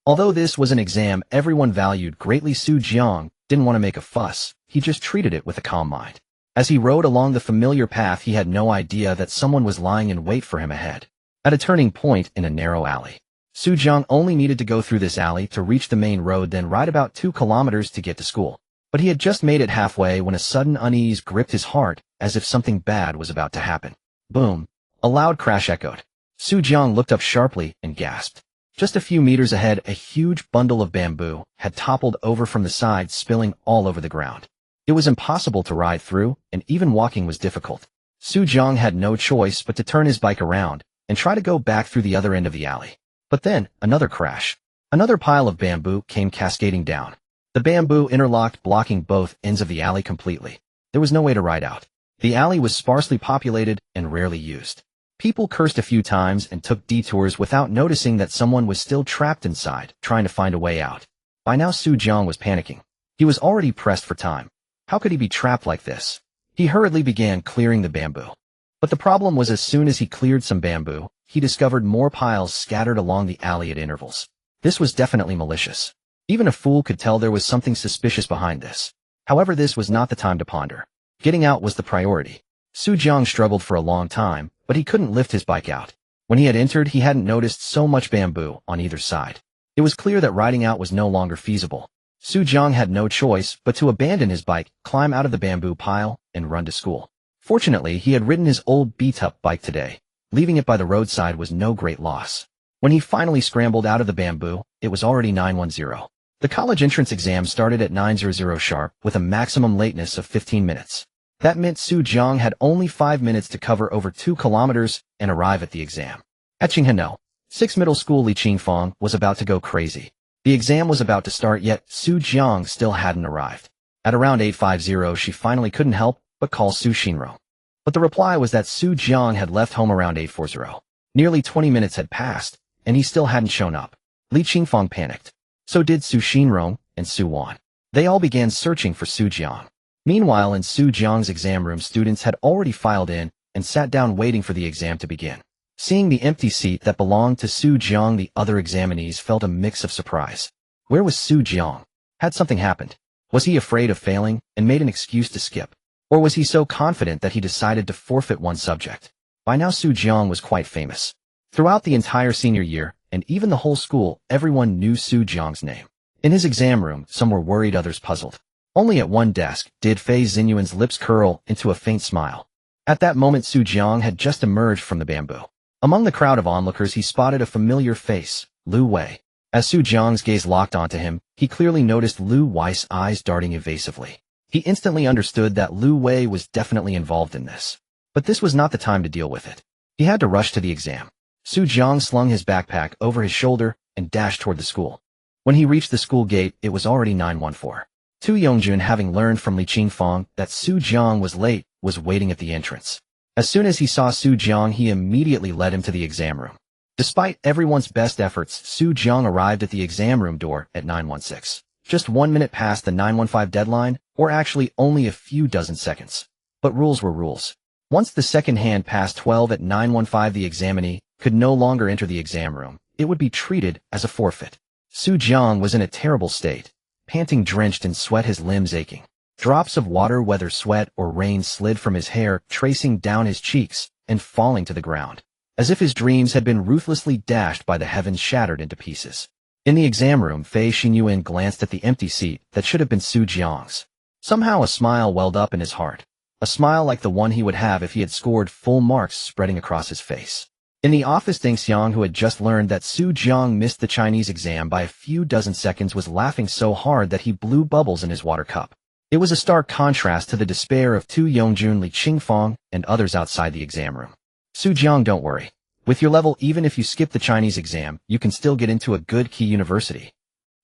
Although this was an exam everyone valued greatly, Su-jiang didn't want to make a fuss. He just treated it with a calm mind. As he rode along the familiar path, he had no idea that someone was lying in wait for him ahead. At a turning point in a narrow alley, Su-jiang only needed to go through this alley to reach the main road, then ride about 2 kilometers to get to school. But he had just made it halfway when a sudden unease gripped his heart, as if something bad was about to happen. Boom! A loud crash echoed. Su-jiang looked up sharply and gasped. Just a few meters ahead, a huge bundle of bamboo had toppled over from the side, spilling all over the ground. It was impossible to ride through, and even walking was difficult. Su-jiang had no choice but to turn his bike around and try to go back through the other end of the alley. But then, another crash. Another pile of bamboo came cascading down. The bamboo interlocked, blocking both ends of the alley completely. There was no way to ride out. The alley was sparsely populated and rarely used. People cursed a few times and took detours without noticing that someone was still trapped inside, trying to find a way out. By now, Su-jiang was panicking. He was already pressed for time. How could he be trapped like this? He hurriedly began clearing the bamboo. But the problem was, as soon as he cleared some bamboo, he discovered more piles scattered along the alley at intervals. This was definitely malicious. Even a fool could tell there was something suspicious behind this. However, this was not the time to ponder. Getting out was the priority. Su-jiang struggled for a long time, but he couldn't lift his bike out. When he had entered, he hadn't noticed so much bamboo on either side. It was clear that riding out was no longer feasible. Su-jiang had no choice but to abandon his bike, climb out of the bamboo pile, and run to school. Fortunately, he had ridden his old beat-up bike today. Leaving it by the roadside was no great loss. When he finally scrambled out of the bamboo, it was already 9:10. The college entrance exam started at 9:00 sharp, with a maximum lateness of 15 minutes. That meant Su-jiang had only 5 minutes to cover over 2 kilometers and arrive at the exam. At Qinghano, 6 middle school, Li Qingfang was about to go crazy. The exam was about to start, yet Su-jiang still hadn't arrived. At around 8:50, she finally couldn't help but call Su-shinrong. But the reply was that Su-jiang had left home around 8:40. Nearly 20 minutes had passed, and he still hadn't shown up. Li Qingfang panicked. So did Su-shinrong and Su-won. They all began searching for Su-jiang. Meanwhile, in Su-jiang's exam room, students had already filed in and sat down waiting for the exam to begin. Seeing the empty seat that belonged to Su-jiang, the other examinees felt a mix of surprise. Where was Su-jiang? Had something happened? Was he afraid of failing and made an excuse to skip? Or was he so confident that he decided to forfeit one subject? By now, Su-jiang was quite famous. Throughout the entire senior year, and even the whole school, everyone knew Su-jiang's name. In his exam room, some were worried, others puzzled. Only at one desk did Fei Xinyuan's lips curl into a faint smile. At that moment, Su-jiang had just emerged from the bamboo. Among the crowd of onlookers, he spotted a familiar face, Lu Wei. As Su-jiang's gaze locked onto him, he clearly noticed Lu Wei's eyes darting evasively. He instantly understood that Lu Wei was definitely involved in this. But this was not the time to deal with it. He had to rush to the exam. Su-jiang slung his backpack over his shoulder and dashed toward the school. When he reached the school gate, it was already 9:14. Tu Yongjun, having learned from Li Qingfang that Su-jiang was late, was waiting at the entrance. As soon as he saw Su-jiang, he immediately led him to the exam room. Despite everyone's best efforts, Su-jiang arrived at the exam room door at 9:16. Just 1 minute past the 9:15 deadline, or actually only a few dozen seconds. But rules were rules. Once the second hand past 12 at 9:15, the examinee could no longer enter the exam room. It would be treated as a forfeit. Su-jiang was in a terrible state, panting, drenched in sweat, his limbs aching. Drops of water, whether sweat or rain, slid from his hair, tracing down his cheeks and falling to the ground, as if his dreams had been ruthlessly dashed by the heavens, shattered into pieces. In the exam room, Fei Xinyuan glanced at the empty seat that should have been Su-jiang's. Somehow a smile welled up in his heart, a smile like the one he would have if he had scored full marks spreading across his face. In the office, Deng Xiang, who had just learned that Su Jiang missed the Chinese exam by a few dozen seconds, was laughing so hard that he blew bubbles in his water cup. It was a stark contrast to the despair of Tu Yongjun, Li Qingfang, and others outside the exam room. Su Jiang, don't worry. With your level, even if you skip the Chinese exam, you can still get into a good key university.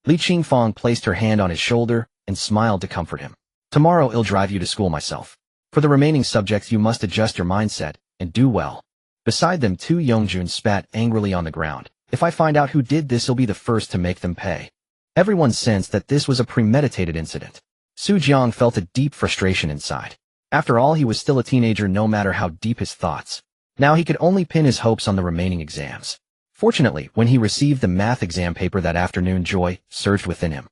Li Qingfang placed her hand on his shoulder and smiled to comfort him. Tomorrow I'll drive you to school myself. For the remaining subjects you must adjust your mindset and do well. Beside them, Tu Yongjun spat angrily on the ground. If I find out who did this, I'll be the first to make them pay. Everyone sensed that this was a premeditated incident. Su Jiang felt a deep frustration inside. After all, he was still a teenager, no matter how deep his thoughts. Now he could only pin his hopes on the remaining exams. Fortunately, when he received the math exam paper that afternoon, joy surged within him.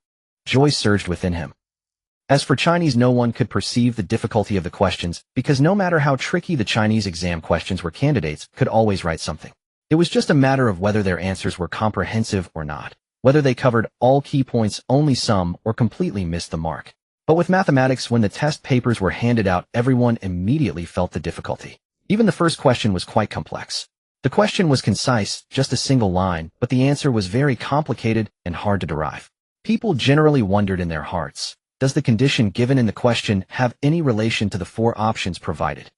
As for Chinese, no one could perceive the difficulty of the questions, because no matter how tricky the Chinese exam questions were, candidates could always write something. It was just a matter of whether their answers were comprehensive or not, whether they covered all key points, only some, or completely missed the mark. But with mathematics, when the test papers were handed out, everyone immediately felt the difficulty. Even the first question was quite complex. The question was concise, just a single line, but the answer was very complicated and hard to derive. People generally wondered in their hearts, does the condition given in the question have any relation to the four options provided?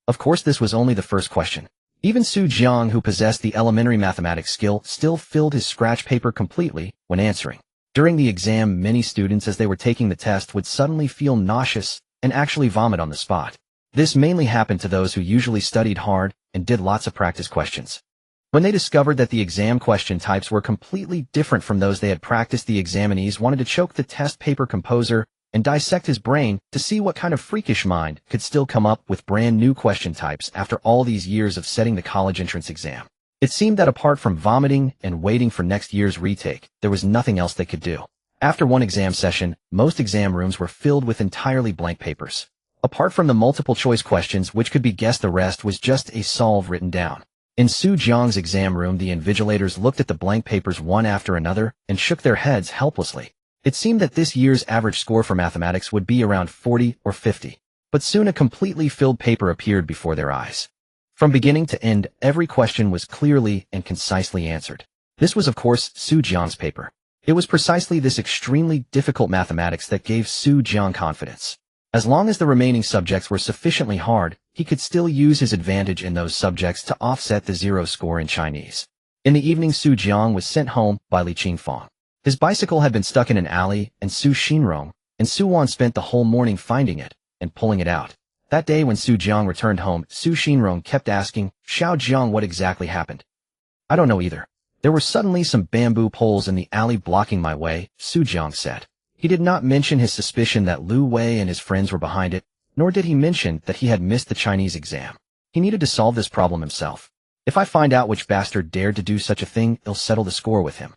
Of course, this was only the first question. Even Su Jiang, who possessed the elementary mathematics skill, still filled his scratch paper completely when answering. During the exam, many students, as they were taking the test, would suddenly feel nauseous and actually vomit on the spot. This mainly happened to those who usually studied hard and did lots of practice questions. When they discovered that the exam question types were completely different from those they had practiced, the examinees wanted to choke the test paper composer and dissect his brain to see what kind of freakish mind could still come up with brand new question types after all these years of setting the college entrance exam. It seemed that apart from vomiting and waiting for next year's retake, there was nothing else they could do. After one exam session, most exam rooms were filled with entirely blank papers. Apart from the multiple choice questions which could be guessed, the rest was just a solve written down. In Su Jiang's exam room, the invigilators looked at the blank papers one after another and shook their heads helplessly. It seemed that this year's average score for mathematics would be around 40 or 50. But soon a completely filled paper appeared before their eyes. From beginning to end, every question was clearly and concisely answered. This was, of course, Su Jiang's paper. It was precisely this extremely difficult mathematics that gave Su Jiang confidence. As long as the remaining subjects were sufficiently hard, he could still use his advantage in those subjects to offset the zero score in Chinese. In the evening, Su Jiang was sent home by Li Qingfang. His bicycle had been stuck in an alley, and Su Xinrong and Su Wan spent the whole morning finding it and pulling it out. That day when Su Jiang returned home, Su Xinrong kept asking Xiao Jiang what exactly happened. I don't know either. There were suddenly some bamboo poles in the alley blocking my way, Su Jiang said. He did not mention his suspicion that Lu Wei and his friends were behind it, nor did he mention that he had missed the Chinese exam. He needed to solve this problem himself. If I find out which bastard dared to do such a thing, I'll settle the score with him.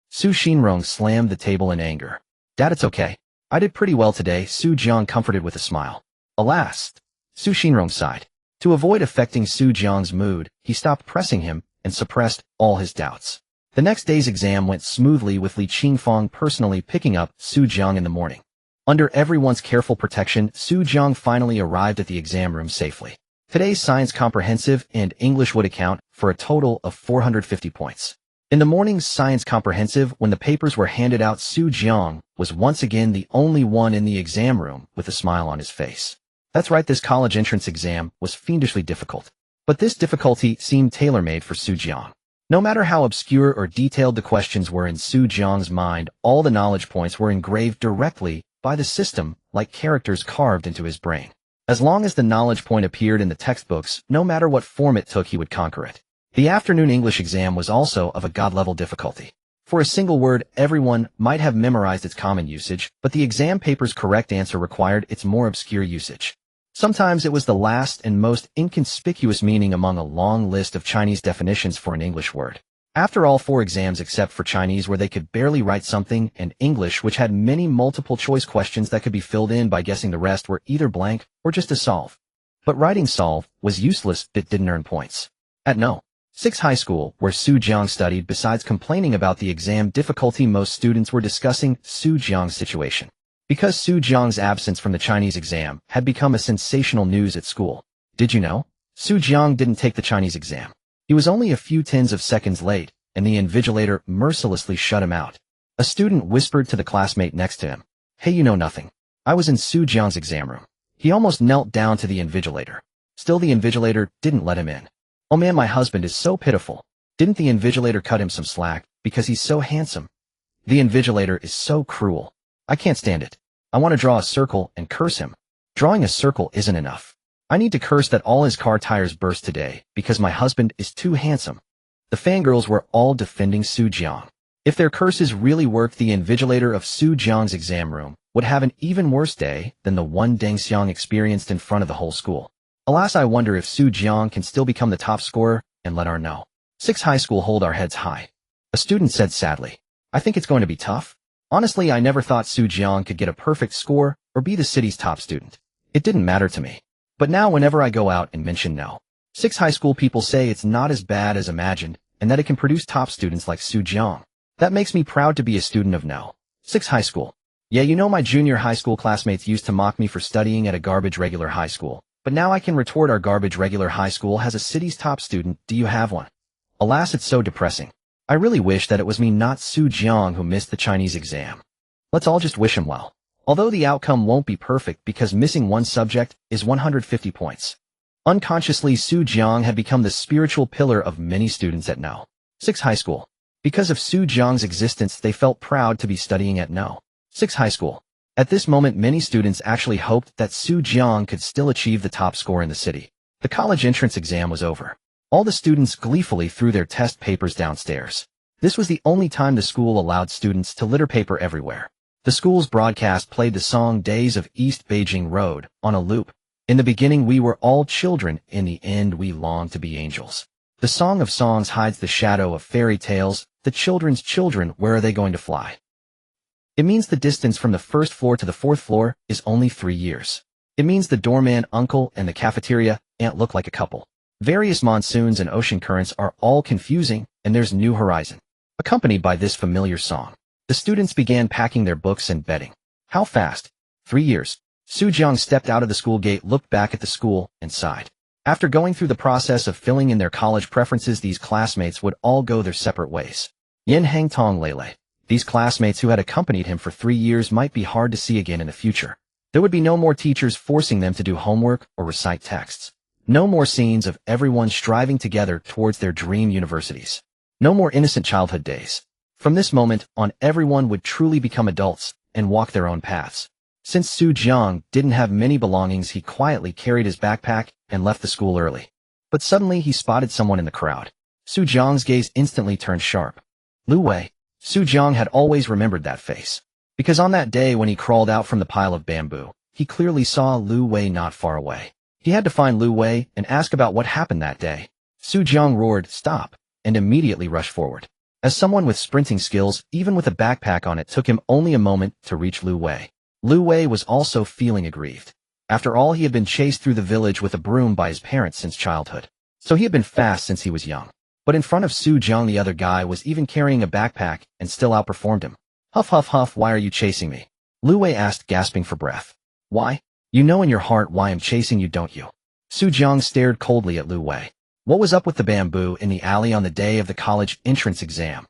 Su Xinrong slammed the table in anger. Dad, it's okay. I did pretty well today, Su Jiang comforted with a smile. Alas, Su Xinrong sighed. To avoid affecting Su Jiang's mood, he stopped pressing him and suppressed all his doubts. The next day's exam went smoothly, with Li Qingfang personally picking up Su Jiang in the morning. Under everyone's careful protection, Su Jiang finally arrived at the exam room safely. Today's science comprehensive and English would account for a total of 450 points. In the morning's science comprehensive, when the papers were handed out, Su Jiang was once again the only one in the exam room with a smile on his face. That's right, this college entrance exam was fiendishly difficult. But this difficulty seemed tailor-made for Su Jiang. No matter how obscure or detailed the questions were in Su Jiang's mind, all the knowledge points were engraved directly by the system like characters carved into his brain. As long as the knowledge point appeared in the textbooks, no matter what form it took, he would conquer it. The afternoon English exam was also of a god-level difficulty. For a single word, everyone might have memorized its common usage, but the exam paper's correct answer required its more obscure usage. Sometimes it was the last and most inconspicuous meaning among a long list of Chinese definitions for an English word. After all, 4 exams except for Chinese, where they could barely write something, and English, which had many multiple choice questions that could be filled in by guessing, the rest were either blank or just a solve. But writing solve was useless, it didn't earn points. At No. 6 high school, where Su Jiang studied, besides complaining about the exam difficulty, most students were discussing Su Jiang's situation. Because Su Jiang's absence from the Chinese exam had become a sensational news at school. Did you know? Su Jiang didn't take the Chinese exam. He was only a few tens of seconds late, and the invigilator mercilessly shut him out. A student whispered to the classmate next to him, "Hey, you know nothing. I was in Su Jiang's exam room." He almost knelt down to the invigilator. Still, the invigilator didn't let him in. "Oh man, my husband is so pitiful." Didn't the invigilator cut him some slack because he's so handsome? The invigilator is so cruel. I can't stand it. I want to draw a circle and curse him. Drawing a circle isn't enough. I need to curse that all his car tires burst today because my husband is too handsome. The fangirls were all defending Su Jiang. If their curses really worked, the invigilator of Su Jiang's exam room would have an even worse day than the one Deng Xiang experienced in front of the whole school. Alas, I wonder if Su Jiang can still become the top scorer and let our know. 6 high school hold our heads high. A student said sadly, "I think it's going to be tough. Honestly, I never thought Su Jiang could get a perfect score or be the city's top student. It didn't matter to me. But now whenever I go out and mention no. 6 high school people say it's not as bad as imagined and that it can produce top students like Su Jiang. That makes me proud to be a student of no. 6 high school. Yeah, you know, my junior high school classmates used to mock me for studying at a garbage regular high school. But now I can retort, our garbage regular high school has a city's top student. Do you have one?" Alas, it's so depressing. I really wish that it was me, not Su Jiang, who missed the Chinese exam. Let's all just wish him well. Although the outcome won't be perfect because missing one subject is 150 points. Unconsciously, Su Jiang had become the spiritual pillar of many students at No. 6 high school. Because of Su Jiang's existence, they felt proud to be studying at No. 6 high school. At this moment, many students actually hoped that Su Jiang could still achieve the top score in the city. The college entrance exam was over. All the students gleefully threw their test papers downstairs. This was the only time the school allowed students to litter paper everywhere. The school's broadcast played the song Days of East Beijing Road on a loop. In the beginning we were all children, in the end we long to be angels. The Song of Songs hides the shadow of fairy tales. The children's children, where are they going to fly? It means the distance from the first floor to the 4th floor is only 3 years. It means the doorman uncle and the cafeteria aunt look like a couple. Various monsoons and ocean currents are all confusing, and there's New Horizon. Accompanied by this familiar song, the students began packing their books and bedding. How fast? 3 years. Su Jiang stepped out of the school gate, looked back at the school, and sighed. After going through the process of filling in their college preferences, these classmates would all go their separate ways. Yin Hang Tong Lele. These classmates who had accompanied him for 3 years might be hard to see again in the future. There would be no more teachers forcing them to do homework or recite texts. No more scenes of everyone striving together towards their dream universities. No more innocent childhood days. From this moment on, everyone would truly become adults and walk their own paths. Since Su Jiang didn't have many belongings, he quietly carried his backpack and left the school early. But suddenly he spotted someone in the crowd. Su Jiang's gaze instantly turned sharp. Lu Wei. Su Jiang had always remembered that face. Because on that day when he crawled out from the pile of bamboo, he clearly saw Lu Wei not far away. He had to find Lu Wei and ask about what happened that day. Su Jiang roared, "Stop," and immediately rushed forward. As someone with sprinting skills, even with a backpack on, it took him only a moment to reach Lu Wei. Lu Wei was also feeling aggrieved. After all, he had been chased through the village with a broom by his parents since childhood. So he had been fast since he was young. But in front of Su Jiang, the other guy was even carrying a backpack and still outperformed him. "Huff, huff, huff, why are you chasing me?" Lu Wei asked, gasping for breath. "Why? You know in your heart why I'm chasing you, don't you?" Su Jiang stared coldly at Lu Wei. What was up with the bamboo in the alley on the day of the college entrance exam?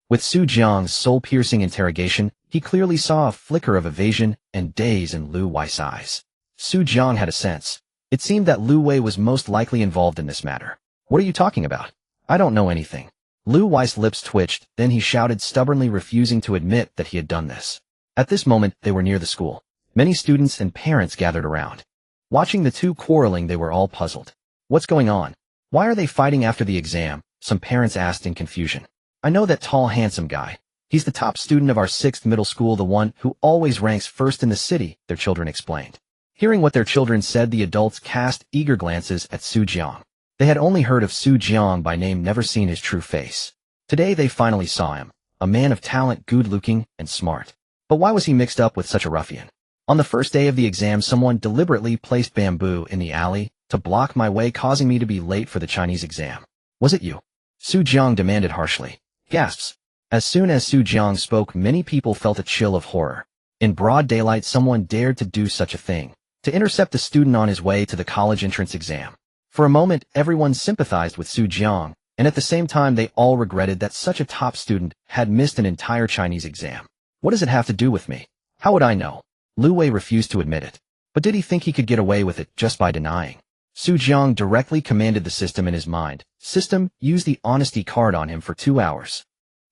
With Su Jiang's soul-piercing interrogation, he clearly saw a flicker of evasion and daze in Lu Wei's eyes. Su Jiang had a sense. It seemed that Lu Wei was most likely involved in this matter. "What are you talking about? I don't know anything." Lu Wei's lips twitched, then he shouted, stubbornly refusing to admit that he had done this. At this moment, they were near the school. Many students and parents gathered around. Watching the two quarreling, they were all puzzled. "What's going on? Why are they fighting after the exam?" some parents asked in confusion. "I know that tall, handsome guy. He's the top student of our 6th middle school, the one who always ranks first in the city," their children explained. Hearing what their children said, the adults cast eager glances at Su Jiang. They had only heard of Su Jiang by name, never seen his true face. Today they finally saw him, a man of talent, good-looking and smart. But why was he mixed up with such a ruffian? On the first day of the exam, someone deliberately placed bamboo in the alley to block my way, causing me to be late for the Chinese exam. Was it you? Su Jiang demanded harshly. Gasps. As soon as Su Jiang spoke, many people felt a chill of horror. In broad daylight, someone dared to do such a thing, to intercept a student on his way to the college entrance exam. For a moment, everyone sympathized with Su Jiang, and at the same time they all regretted that such a top student had missed an entire Chinese exam. What does it have to do with me? How would I know? Lu Wei refused to admit it. But did he think he could get away with it just by denying? Su Jiang directly commanded the system in his mind. System, use the honesty card on him for 2 hours.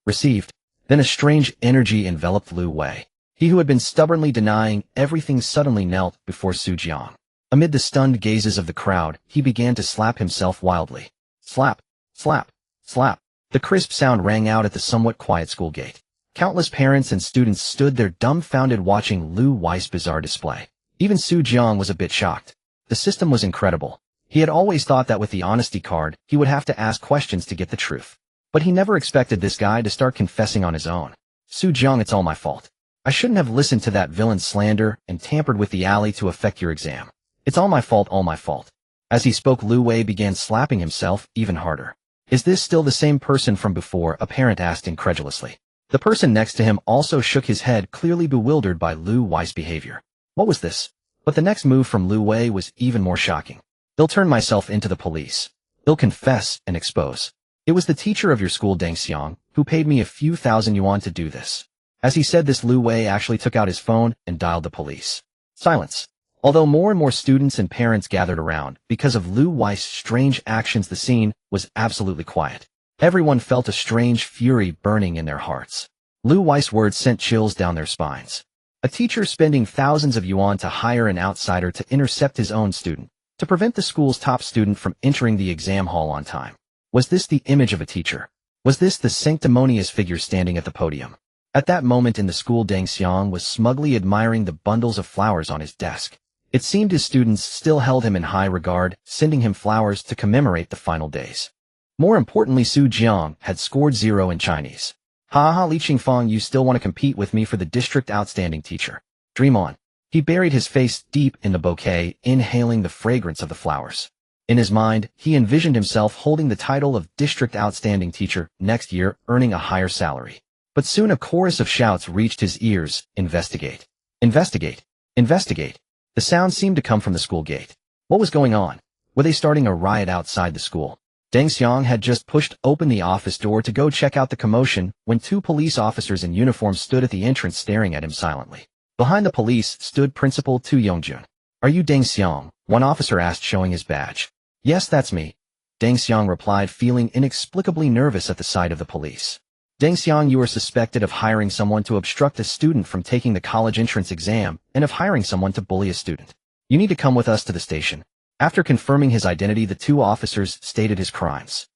Received. Then a strange energy enveloped Lu Wei. He who had been stubbornly denying everything suddenly knelt before Su Jiang. Amid the stunned gazes of the crowd, he began to slap himself wildly. Slap, slap, slap. The crisp sound rang out at the somewhat quiet school gate. Countless parents and students stood there dumbfounded watching Lu Wei's bizarre display. Even Su Jiang was a bit shocked. The system was incredible. He had always thought that with the honesty card, he would have to ask questions to get the truth. But he never expected this guy to start confessing on his own. Su Jiang, it's all my fault. I shouldn't have listened to that villain's slander and tampered with the alley to affect your exam. It's all my fault, all my fault. As he spoke, Lu Wei began slapping himself even harder. Is this still the same person from before? A parent asked incredulously. The person next to him also shook his head, clearly bewildered by Lu Wei's behavior. What was this? But the next move from Lu Wei was even more shocking. I'll turn myself into the police. I'll confess and expose. It was the teacher of your school, Deng Xiang, who paid me a few thousand yuan to do this. As he said this, Lu Wei actually took out his phone and dialed the police. Silence. Although more and more students and parents gathered around, because of Lu Wei's strange actions, the scene was absolutely quiet. Everyone felt a strange fury burning in their hearts. Lu Wei's words sent chills down their spines. A teacher spending thousands of yuan to hire an outsider to intercept his own student, to prevent the school's top student from entering the exam hall on time. Was this the image of a teacher? Was this the sanctimonious figure standing at the podium? At that moment in the school, Deng Xiang was smugly admiring the bundles of flowers on his desk. It seemed his students still held him in high regard, sending him flowers to commemorate the final days. More importantly, Su Jiang had scored 0 in Chinese. Ha ha, Li Qingfang, you still want to compete with me for the district outstanding teacher? Dream on. He buried his face deep in the bouquet, inhaling the fragrance of the flowers. In his mind, he envisioned himself holding the title of district outstanding teacher next year, earning a higher salary. But soon a chorus of shouts reached his ears. Investigate. Investigate. Investigate. The sound seemed to come from the school gate. What was going on? Were they starting a riot outside the school? Deng Xiang had just pushed open the office door to go check out the commotion when 2 police officers in uniform stood at the entrance staring at him silently. Behind the police stood Principal Tu Yongjun. Are you Deng Xiang? One officer asked, showing his badge. Yes, that's me. Deng Xiang replied, feeling inexplicably nervous at the sight of the police. Deng Xiang, you are suspected of hiring someone to obstruct a student from taking the college entrance exam and of hiring someone to bully a student. You need to come with us to the station. After confirming his identity, the 2 officers stated his crimes.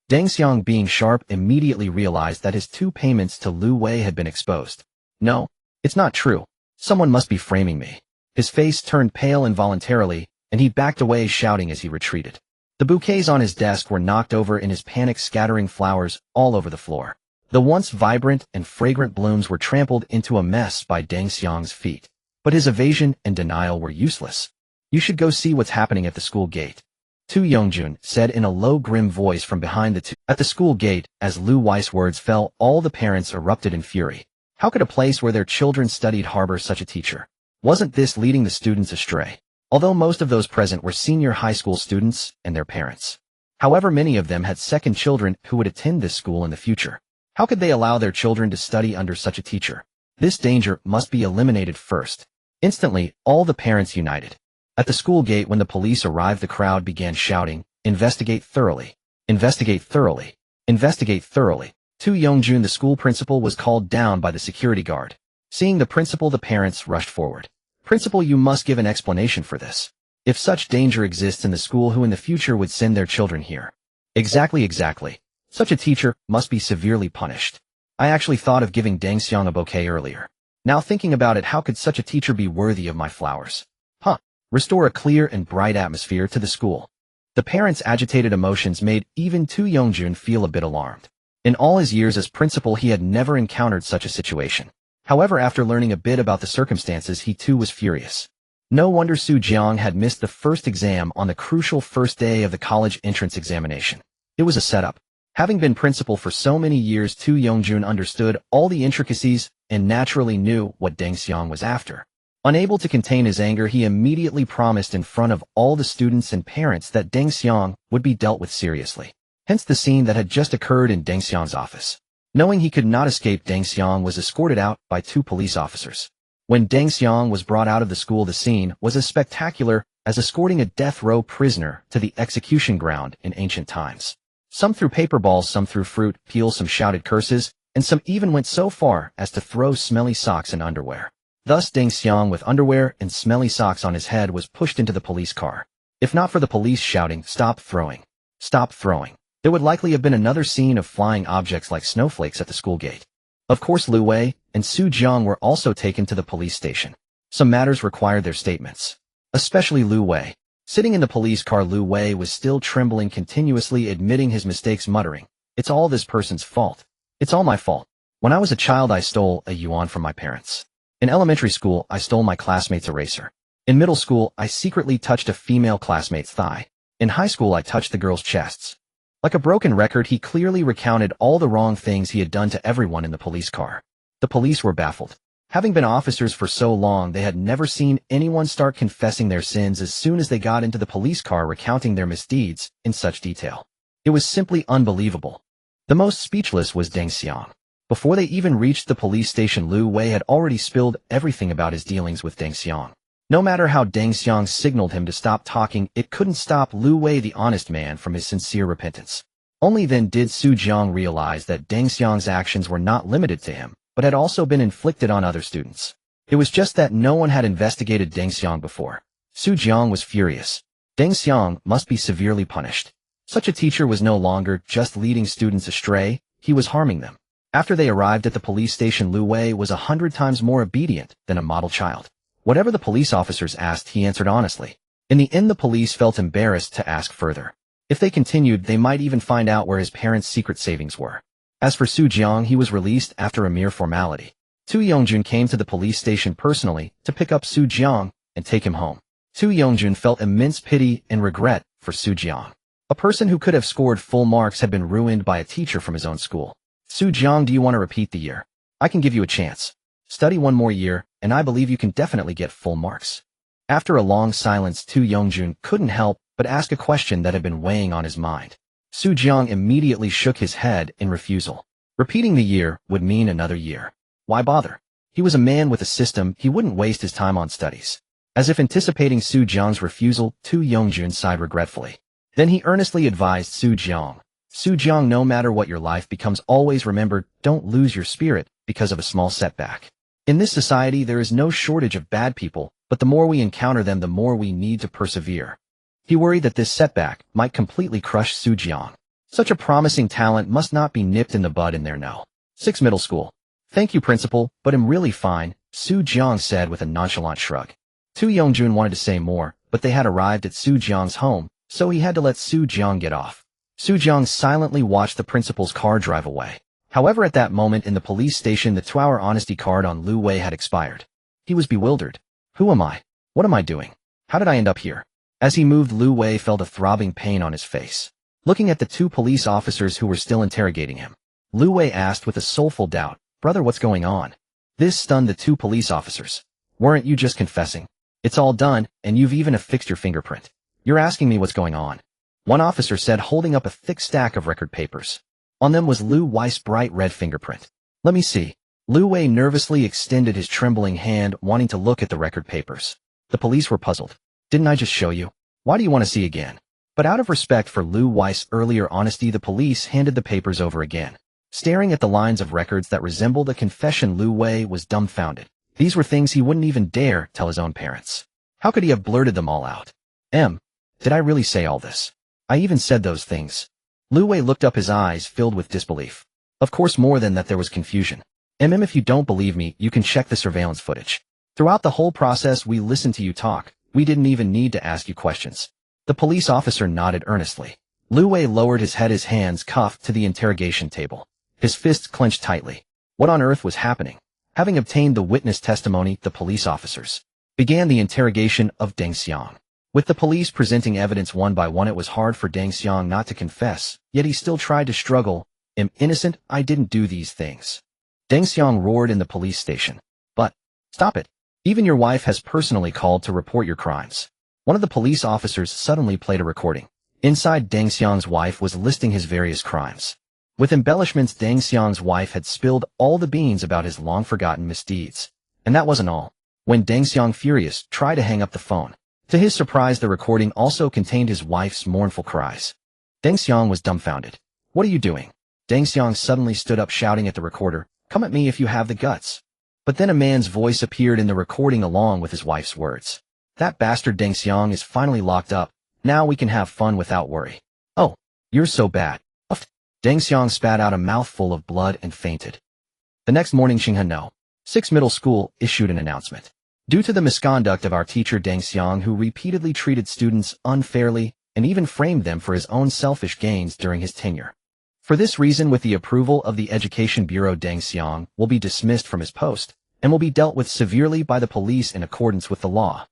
Deng Xiang, being sharp, immediately realized that his 2 payments to Lu Wei had been exposed. No, it's not true. Someone must be framing me. His face turned pale involuntarily, and he backed away, shouting as he retreated. The bouquets on his desk were knocked over in his panic, scattering flowers all over the floor. The once vibrant and fragrant blooms were trampled into a mess by Deng Xiang's feet. But his evasion and denial were useless. You should go see what's happening at the school gate. Tu Yongjun said in a low, grim voice from behind the 2. At the school gate, as Lu Wei's words fell, all the parents erupted in fury. How could a place where their children studied harbor such a teacher? Wasn't this leading the students astray? Although most of those present were senior high school students and their parents. However, many of them had second children who would attend this school in the future. How could they allow their children to study under such a teacher? This danger must be eliminated first. Instantly, all the parents united. At the school gate, when the police arrived, the crowd began shouting, "Investigate thoroughly! Investigate thoroughly! Investigate thoroughly!" Tu Yongjun, the school principal, was called down by the security guard. Seeing the principal, the parents rushed forward. Principal, you must give an explanation for this. If such danger exists in the school, who in the future would send their children here? Exactly. Such a teacher must be severely punished. I actually thought of giving Deng Xiang a bouquet earlier. Now thinking about it, how could such a teacher be worthy of my flowers? Restore a clear and bright atmosphere to the school. The parents' agitated emotions made even Tu Yongjun feel a bit alarmed. In all his years as principal, he had never encountered such a situation. However, after learning a bit about the circumstances, he too was furious. No wonder Su Jiang had missed the first exam on the crucial first day of the college entrance examination. It was a setup. Having been principal for so many years, Tu Yongjun understood all the intricacies and naturally knew what Deng Xiang was after. Unable to contain his anger, he immediately promised in front of all the students and parents that Deng Xiang would be dealt with seriously. hence the scene that had just occurred in Deng Xiang's office. Knowing he could not escape, Deng Xiang was escorted out by 2 police officers. When Deng Xiang was brought out of the school, the scene was as spectacular as escorting a death row prisoner to the execution ground in ancient times. Some threw paper balls, some threw fruit peels, some shouted curses, and some even went so far as to throw smelly socks and underwear. Thus Deng Xiang, with underwear and smelly socks on his head, was pushed into the police car. If not for the police shouting, "Stop throwing! Stop throwing!" there would likely have been another scene of flying objects like snowflakes at the school gate. Of course, Lu Wei and Su Jiang were also taken to the police station. Some matters required their statements. Especially Lu Wei. Sitting in the police car, Lu Wei was still trembling, continuously admitting his mistakes, muttering, "It's all this person's fault. It's all my fault. When I was a child, I stole a yuan from my parents. In elementary school, I stole my classmate's eraser. In middle school, I secretly touched a female classmate's thigh. In high school, I touched the girls' chests." Like a broken record, he clearly recounted all the wrong things he had done to everyone in the police car. The police were baffled. Having been officers for so long, they had never seen anyone start confessing their sins as soon as they got into the police car, recounting their misdeeds in such detail. It was simply unbelievable. The most speechless was Deng Xiang. Before they even reached the police station, Lu Wei had already spilled everything about his dealings with Deng Xiang. No matter how Deng Xiang signaled him to stop talking, it couldn't stop Lu Wei, the honest man, from his sincere repentance. Only then did Su Jiang realize that Deng Xiang's actions were not limited to him, but had also been inflicted on other students. It was just that no one had investigated Deng Xiang before. Su Jiang was furious. Deng Xiang must be severely punished. Such a teacher was no longer just leading students astray, he was harming them. After they arrived at the police station, Lu Wei was 100 times more obedient than a model child. Whatever the police officers asked, he answered honestly. In the end, the police felt embarrassed to ask further. If they continued, they might even find out where his parents' secret savings were. As for Su Jiang, he was released after a mere formality. Tu Yongjun came to the police station personally to pick up Su Jiang and take him home. Tu Yongjun felt immense pity and regret for Su Jiang. A person who could have scored full marks had been ruined by a teacher from his own school. "Su Jiang, do you want to repeat the year? I can give you a chance. Study one more year, and I believe you can definitely get full marks." After a long silence, Tu Yongjun couldn't help but ask a question that had been weighing on his mind. Su Jiang immediately shook his head in refusal. Repeating the year would mean another year. Why bother? He was a man with a system, he wouldn't waste his time on studies. As if anticipating Su Jiang's refusal, Tu Yongjun sighed regretfully. Then he earnestly advised Su Jiang. "Su Jiang, no matter what your life becomes, always remember, don't lose your spirit because of a small setback. In this society, there is no shortage of bad people, but the more we encounter them, the more we need to persevere." He worried that this setback might completely crush Su Jiang. Such a promising talent must not be nipped in the bud in there. No. 6 middle school. "Thank you, principal, but I'm really fine," Su Jiang said with a nonchalant shrug. Tu Yongjun wanted to say more, but they had arrived at Su Jiang's home, so he had to let Su Jiang get off. Su Jiang silently watched the principal's car drive away. However, at that moment in the police station, the 2-hour honesty card on Lu Wei had expired. He was bewildered. Who am I? What am I doing? How did I end up here? As he moved, Lu Wei felt a throbbing pain on his face. Looking at the 2 police officers who were still interrogating him, Lu Wei asked with a soulful doubt, "Brother, what's going on?" This stunned the 2 police officers. "Weren't you just confessing? It's all done, and you've even affixed your fingerprint. You're asking me what's going on?" One officer said, holding up a thick stack of record papers. On them was Lu Wei's bright red fingerprint. "Let me see." Lu Wei nervously extended his trembling hand, wanting to look at the record papers. The police were puzzled. "Didn't I just show you? Why do you want to see again?" But out of respect for Lu Wei's earlier honesty, the police handed the papers over again. Staring at the lines of records that resembled a confession, Lu Wei was dumbfounded. These were things he wouldn't even dare tell his own parents. How could he have blurted them all out? Did I really say all this? I even said those things. Lu Wei looked up, his eyes filled with disbelief. Of course, more than that, there was confusion. If you don't believe me, you can check the surveillance footage. Throughout the whole process, we listened to you talk. We didn't even need to ask you questions." The police officer nodded earnestly. Lu Wei lowered his head, his hands cuffed to the interrogation table. His fists clenched tightly. What on earth was happening? Having obtained the witness testimony, the police officers began the interrogation of Deng Xiang. With the police presenting evidence one by one, it was hard for Deng Xiang not to confess, yet he still tried to struggle. "I'm innocent, I didn't do these things." Deng Xiang roared in the police station. "But, stop it. Even your wife has personally called to report your crimes." One of the police officers suddenly played a recording. Inside, Deng Xiang's wife was listing his various crimes. With embellishments, Deng Xiang's wife had spilled all the beans about his long-forgotten misdeeds. And that wasn't all. When Deng Xiang, furious, tried to hang up the phone, to his surprise the recording also contained his wife's mournful cries. Deng Xiang was dumbfounded. "What are you doing?" Deng Xiang suddenly stood up, shouting at the recorder, "Come at me if you have the guts." But then a man's voice appeared in the recording along with his wife's words. "That bastard Deng Xiang is finally locked up. Now we can have fun without worry." "Oh, you're so bad." Deng Xiang spat out a mouthful of blood and fainted. The next morning, Tsinghua No. 6 Middle School issued an announcement. Due to the misconduct of our teacher Deng Xiang, who repeatedly treated students unfairly and even framed them for his own selfish gains during his tenure. For this reason, with the approval of the Education Bureau, Deng Xiang will be dismissed from his post and will be dealt with severely by the police in accordance with the law.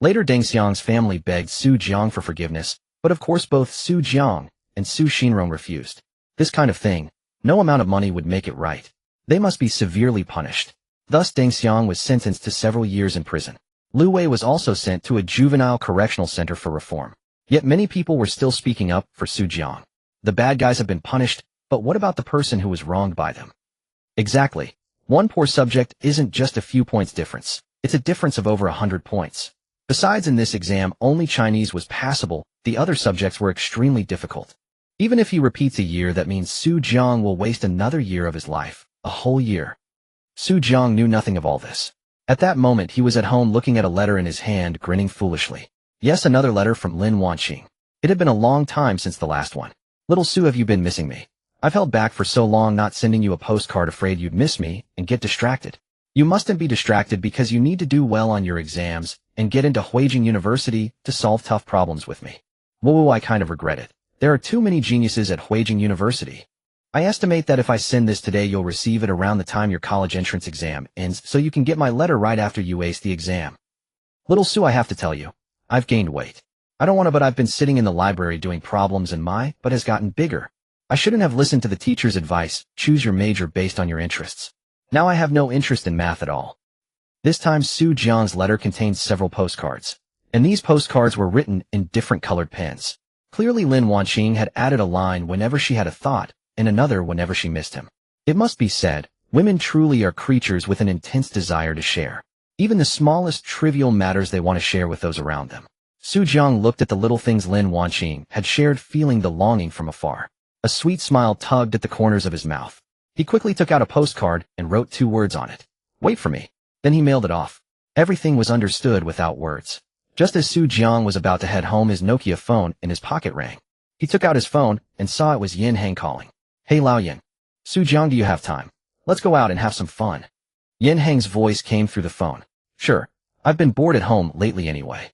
Later, Deng Xiang's family begged Su Jiang for forgiveness, but of course both Su Jiang and Su Xinrong refused. This kind of thing, no amount of money would make it right. They must be severely punished. Thus, Deng Xiang was sentenced to several years in prison. Lu Wei was also sent to a juvenile correctional center for reform. Yet many people were still speaking up for Su Jiang. The bad guys have been punished, but what about the person who was wronged by them? Exactly. One poor subject isn't just a few points difference. It's a difference of over 100 points. Besides, in this exam, only Chinese was passable. The other subjects were extremely difficult. Even if he repeats a year, that means Su Jiang will waste another year of his life, a whole year. Su Jiang knew nothing of all this. At that moment, he was at home looking at a letter in his hand, grinning foolishly. Yes, another letter from Lin Wanqing. It had been a long time since the last one. "Little Su, have you been missing me? I've held back for so long not sending you a postcard, afraid you'd miss me and get distracted. You mustn't be distracted because you need to do well on your exams and get into Huijing University to solve tough problems with me. Whoa, I kind of regret it. There are too many geniuses at Huijing University. I estimate that if I send this today, you'll receive it around the time your college entrance exam ends, so you can get my letter right after you ace the exam. Little Su, I have to tell you, I've gained weight. I don't want to, but I've been sitting in the library doing problems and my butt has gotten bigger. I shouldn't have listened to the teacher's advice, choose your major based on your interests. Now I have no interest in math at all." This time, Su Jiang's letter contained several postcards, and these postcards were written in different colored pens. Clearly, Lin Wanqing had added a line whenever she had a thought, and another whenever she missed him. It must be said, women truly are creatures with an intense desire to share. Even the smallest trivial matters they want to share with those around them. Su Jiang looked at the little things Lin Wanqing had shared, feeling the longing from afar. A sweet smile tugged at the corners of his mouth. He quickly took out a postcard and wrote 2 words on it. "Wait for me." Then he mailed it off. Everything was understood without words. Just as Su Jiang was about to head home, his Nokia phone in his pocket rang. He took out his phone and saw it was Yin Hang calling. "Hey Lao Yin. Su Jiang, do you have time? Let's go out and have some fun." Yin Hang's voice came through the phone. "Sure. I've been bored at home lately anyway."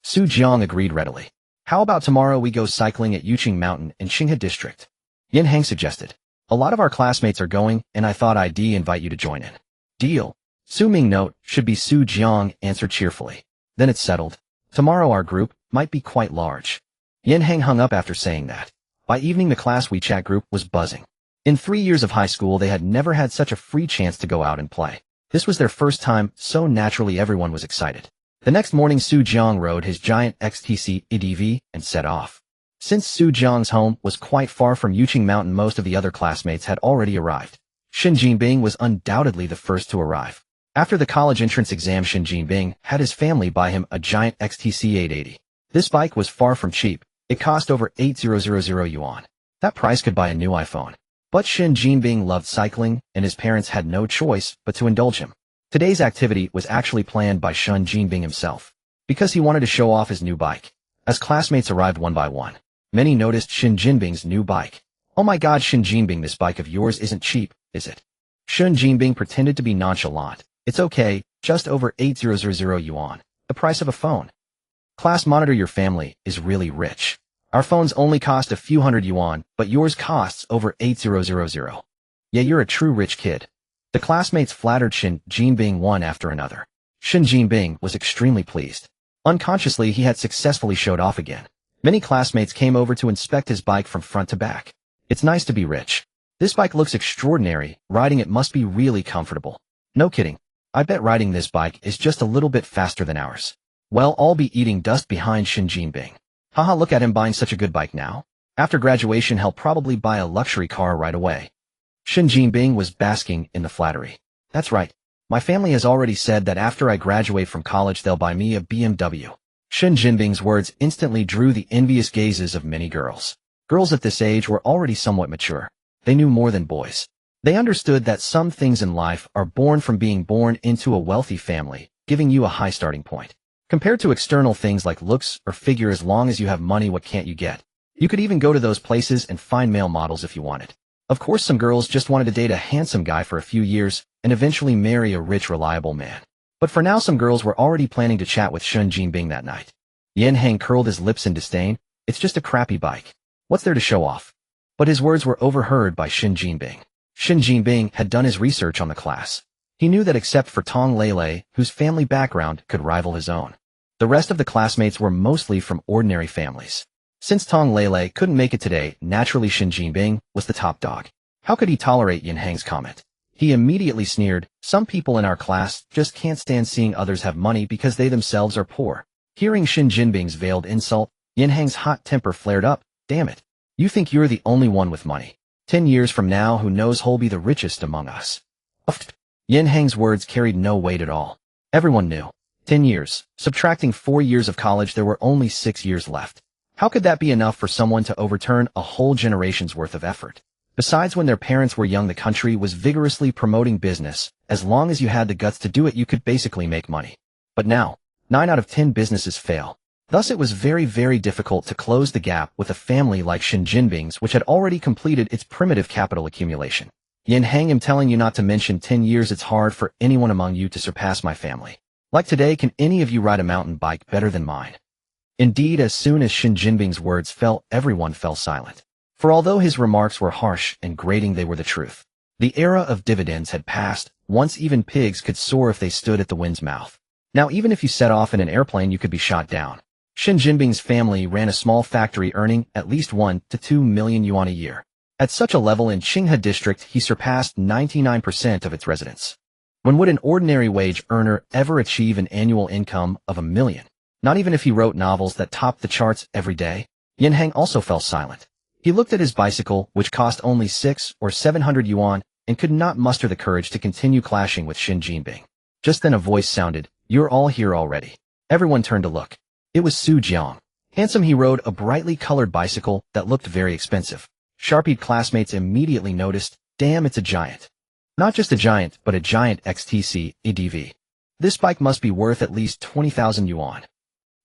Su Jiang agreed readily. "How about tomorrow we go cycling at Yuqing Mountain in Tsinghua District?" Yin Hang suggested. "A lot of our classmates are going, and I thought I'd invite you to join in." "Deal." Su Ming note should be Su Jiang answered cheerfully. "Then it's settled. Tomorrow our group might be quite large." Yin Hang hung up after saying that. By evening, the class WeChat group was buzzing. In 3 years of high school, they had never had such a free chance to go out and play. This was their first time, so naturally everyone was excited. The next morning, Su Jiang rode his giant XTC EDV and set off. Since Su Jiang's home was quite far from Yuqing Mountain, most of the other classmates had already arrived. Shen Jinbing was undoubtedly the first to arrive. After the college entrance exam, Shen Jinbing had his family buy him a giant XTC 880. This bike was far from cheap. It cost over 8,000 yuan. That price could buy a new iPhone. But Shen Jinbing loved cycling, and his parents had no choice but to indulge him. Today's activity was actually planned by Shen Jinbing himself, because he wanted to show off his new bike. As classmates arrived one by one, many noticed Shen Jinbing's new bike. "Oh my god, Shen Jinbing, this bike of yours isn't cheap, is it?" Shen Jinbing pretended to be nonchalant. "It's okay, just over 8,000 yuan, the price of a phone." "Class monitor, your family is really rich. Our phones only cost a few hundred yuan, but yours costs over 8,000. Yeah, you're a true rich kid." The classmates flattered Shen Jinbing one after another. Shen Jinbing was extremely pleased. Unconsciously, he had successfully showed off again. Many classmates came over to inspect his bike from front to back. "It's nice to be rich. This bike looks extraordinary. Riding it must be really comfortable." "No kidding. I bet riding this bike is just a little bit faster than ours." "Well, I'll be eating dust behind Shen Jinbing." Haha, look at him buying such a good bike now. After graduation he'll probably buy a luxury car right away. Shen Jinbing was basking in the flattery. That's right. My family has already said that after I graduate from college they'll buy me a BMW. Shen Jinbing's words instantly drew the envious gazes of many girls. Girls at this age were already somewhat mature. They knew more than boys. They understood that some things in life are born from being born into a wealthy family, giving you a high starting point. Compared to external things like looks or figure, as long as you have money, what can't you get? You could even go to those places and find male models if you wanted. Of course, some girls just wanted to date a handsome guy for a few years and eventually marry a rich, reliable man. But for now, some girls were already planning to chat with Shen Jinbing that night. Yan Heng curled his lips in disdain. It's just a crappy bike. What's there to show off? But his words were overheard by Shen Jinbing. Shen Jinbing had done his research on the class. He knew that except for Tong Lele, whose family background could rival his own, the rest of the classmates were mostly from ordinary families. Since Tong Lele couldn't make it today, naturally Shen Jinbing was the top dog. How could he tolerate Yan Heng's comment? He immediately sneered, some people in our class just can't stand seeing others have money because they themselves are poor. Hearing Shen Jinbing's veiled insult, Yan Heng's hot temper flared up. Damn it. You think you're the only one with money. 10 years from now, who knows who'll be the richest among us? Yan Heng's words carried no weight at all. Everyone knew. 10 years. Subtracting 4 years of college, there were only 6 years left. How could that be enough for someone to overturn a whole generation's worth of effort? Besides, when their parents were young, the country was vigorously promoting business. As long as you had the guts to do it, you could basically make money. But now, 9 out of 10 businesses fail. Thus, it was very, very difficult to close the gap with a family like Shen Jinbing's, which had already completed its primitive capital accumulation. Yan Heng, I'm telling you not to mention 10 years. It's hard for anyone among you to surpass my family. Like today, can any of you ride a mountain bike better than mine? Indeed, as soon as Shen Jinbing's words fell, everyone fell silent. For although his remarks were harsh and grating, they were the truth. The era of dividends had passed. Once even pigs could soar if they stood at the wind's mouth. Now even if you set off in an airplane, you could be shot down. Shen Jinbing's family ran a small factory earning at least 1 to 2 million yuan a year. At such a level in Qinghe district, he surpassed 99% of its residents. When would an ordinary wage earner ever achieve an annual income of 1 million? Not even if he wrote novels that topped the charts every day. Yan Heng also fell silent. He looked at his bicycle, which cost only 600 or 700 yuan, and could not muster the courage to continue clashing with Shen Jinbing. Just then a voice sounded, "You're all here already." Everyone turned to look. It was Su Jiang. Handsome, he rode a brightly colored bicycle that looked very expensive. Sharp-eyed classmates immediately noticed, damn, it's a giant. Not just a giant, but a giant XTC EDV. This bike must be worth at least 20,000 yuan.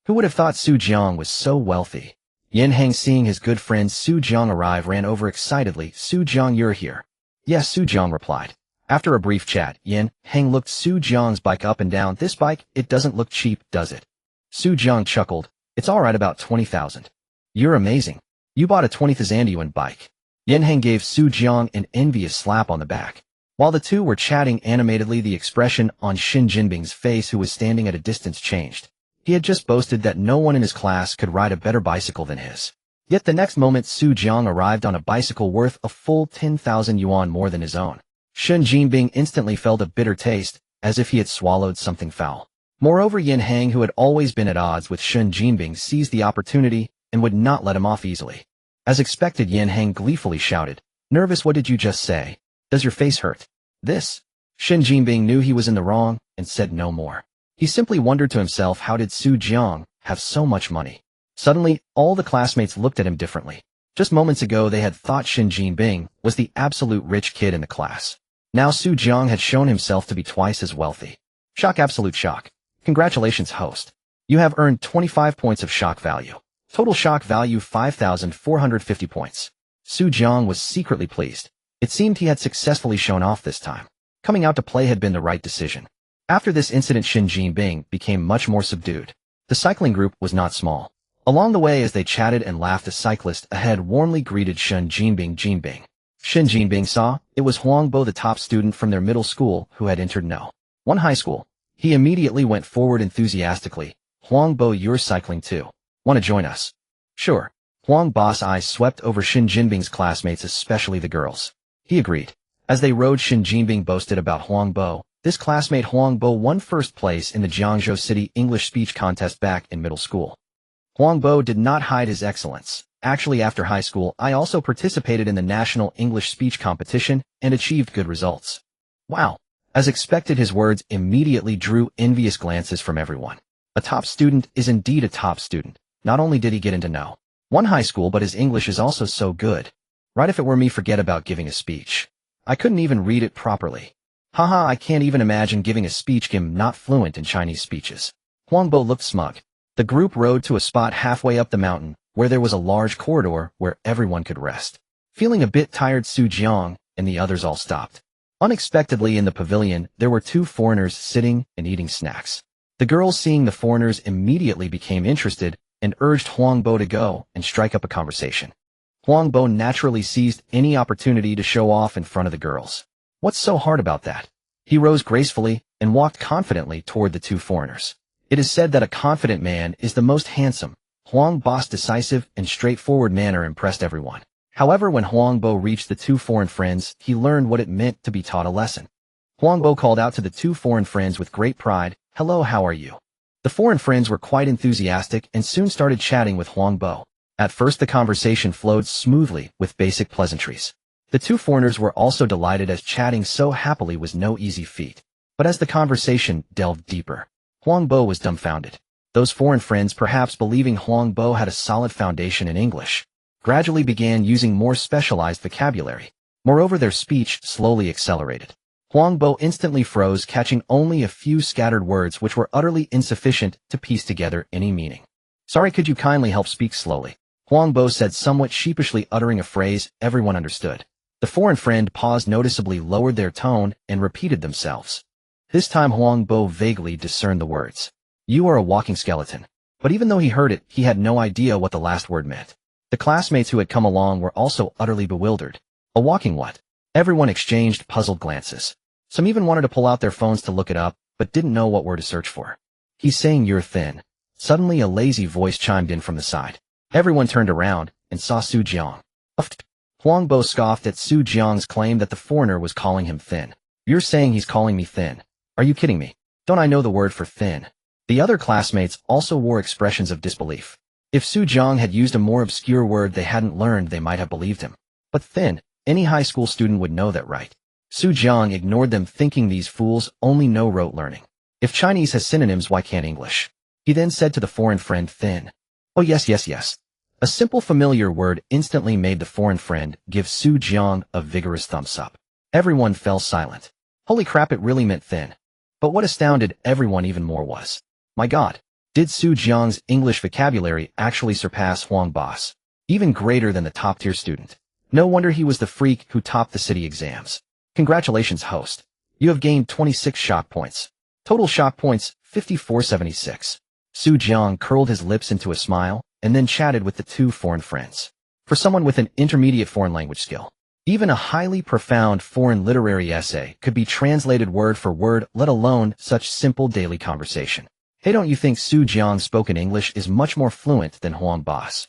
Who would have thought Su Jiang was so wealthy? Yan Heng, seeing his good friend Su Jiang arrive, ran over excitedly. Su Jiang, you're here. Yes, Su Jiang replied. After a brief chat, Yan Heng looked Su Jiang's bike up and down. This bike, it doesn't look cheap, does it? Su Jiang chuckled. It's alright, about 20,000. You're amazing. You bought a 20,000 yuan bike. Yan Heng gave Su Jiang an envious slap on the back. While the two were chatting animatedly, the expression on Shen Jinbing's face, who was standing at a distance, changed. He had just boasted that no one in his class could ride a better bicycle than his. Yet the next moment Su Jiang arrived on a bicycle worth a full 10,000 yuan more than his own. Shen Jinbing instantly felt a bitter taste, as if he had swallowed something foul. Moreover, Yan Heng, who had always been at odds with Shen Jinbing, seized the opportunity and would not let him off easily. As expected, Yan Heng gleefully shouted, "Nervous? What did you just say? Does your face hurt?" This. Shen Jinbing knew he was in the wrong and said no more. He simply wondered to himself, how did Su Jiang have so much money? Suddenly, all the classmates looked at him differently. Just moments ago, they had thought Shen Jinbing was the absolute rich kid in the class. Now Su Jiang had shown himself to be twice as wealthy. Shock, absolute shock. Congratulations, host. You have earned 25 points of shock value. Total shock value 5,450 points. Su Jiang was secretly pleased. It seemed he had successfully shown off this time. Coming out to play had been the right decision. After this incident, Shen Jinbing became much more subdued. The cycling group was not small. Along the way, as they chatted and laughed, a cyclist ahead warmly greeted Shen Jinbing. Shen Jinbing saw it was Huang Bo, the top student from their middle school, who had entered No. 1 high school. He immediately went forward enthusiastically. "Huang Bo, you're cycling too. Want to join us?" "Sure." Huang Bo's eyes swept over Shen Jinbing's classmates, especially the girls. He agreed. As they rode, Shen Jinbing boasted about Huang Bo. This classmate Huang Bo won first place in the Jiangzhou City English speech contest back in middle school. Huangbo did not hide his excellence. Actually, after high school, I also participated in the National English Speech Competition and achieved good results. Wow. As expected, his words immediately drew envious glances from everyone. A top student is indeed a top student. Not only did he get into no. One high school, but his English is also so good. Right, if it were me, forget about giving a speech. I couldn't even read it properly. Haha, I can't even imagine giving a speech. I'm not fluent in Chinese speeches. Huangbo looked smug. The group rode to a spot halfway up the mountain, where there was a large corridor where everyone could rest. Feeling a bit tired, Jiang and the others all stopped. Unexpectedly, in the pavilion, there were two foreigners sitting and eating snacks. The girls, seeing the foreigners, immediately became interested and urged Huangbo to go and strike up a conversation. Huangbo naturally seized any opportunity to show off in front of the girls. What's so hard about that? He rose gracefully and walked confidently toward the two foreigners. It is said that a confident man is the most handsome. Huangbo's decisive and straightforward manner impressed everyone. However, when Huangbo reached the two foreign friends, he learned what it meant to be taught a lesson. Huangbo called out to the two foreign friends with great pride, "Hello, how are you?" The foreign friends were quite enthusiastic and soon started chatting with Huangbo. At first, the conversation flowed smoothly with basic pleasantries. The two foreigners were also delighted, as chatting so happily was no easy feat. But as the conversation delved deeper, Huangbo was dumbfounded. Those foreign friends, perhaps believing Huangbo had a solid foundation in English, gradually began using more specialized vocabulary. Moreover, their speech slowly accelerated. Huangbo instantly froze, catching only a few scattered words which were utterly insufficient to piece together any meaning. "Sorry, could you kindly help speak slowly?" Huangbo said, somewhat sheepishly, uttering a phrase everyone understood. The foreign friend paused, noticeably lowered their tone, and repeated themselves. This time Huangbo vaguely discerned the words. "You are a walking skeleton." But even though he heard it, he had no idea what the last word meant. The classmates who had come along were also utterly bewildered. A walking what? Everyone exchanged puzzled glances. Some even wanted to pull out their phones to look it up, but didn't know what word to search for. "He's saying you're thin." Suddenly a lazy voice chimed in from the side. Everyone turned around and saw Jiang. Huangbo scoffed at Jiang's claim that the foreigner was calling him thin. "You're saying he's calling me thin? Are you kidding me? Don't I know the word for thin?" The other classmates also wore expressions of disbelief. If Jiang had used a more obscure word they hadn't learned, they might have believed him. But thin, any high school student would know that, right? Jiang ignored them, thinking these fools only know rote learning. If Chinese has synonyms, why can't English? He then said to the foreign friend, "Thin." "Oh yes, yes, yes." A simple familiar word instantly made the foreign friend give Jiang a vigorous thumbs up. Everyone fell silent. Holy crap, it really meant thin. But what astounded everyone even more was, my God, did Jiang's English vocabulary actually surpass Huangbo's? Even greater than the top-tier student. No wonder he was the freak who topped the city exams. Congratulations, host. You have gained 26 shock points. Total shock points, 5476. Jiang curled his lips into a smile and then chatted with the two foreign friends. For someone with an intermediate foreign language skill, even a highly profound foreign literary essay could be translated word for word, let alone such simple daily conversation. Hey, don't you think Jiang's spoken English is much more fluent than Huangbo's?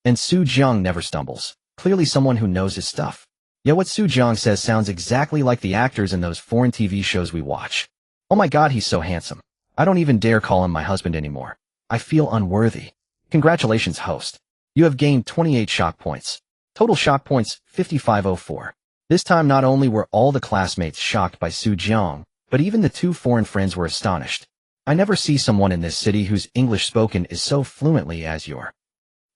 And Jiang never stumbles. Clearly someone who knows his stuff. Yet what Jiang says sounds exactly like the actors in those foreign TV shows we watch. Oh my God, he's so handsome. I don't even dare call him my husband anymore. I feel unworthy. Congratulations, host. You have gained 28 shock points. Total shock points, 5504. This time not only were all the classmates shocked by Jiang, but even the two foreign friends were astonished. I never see someone in this city whose English spoken is so fluently as your.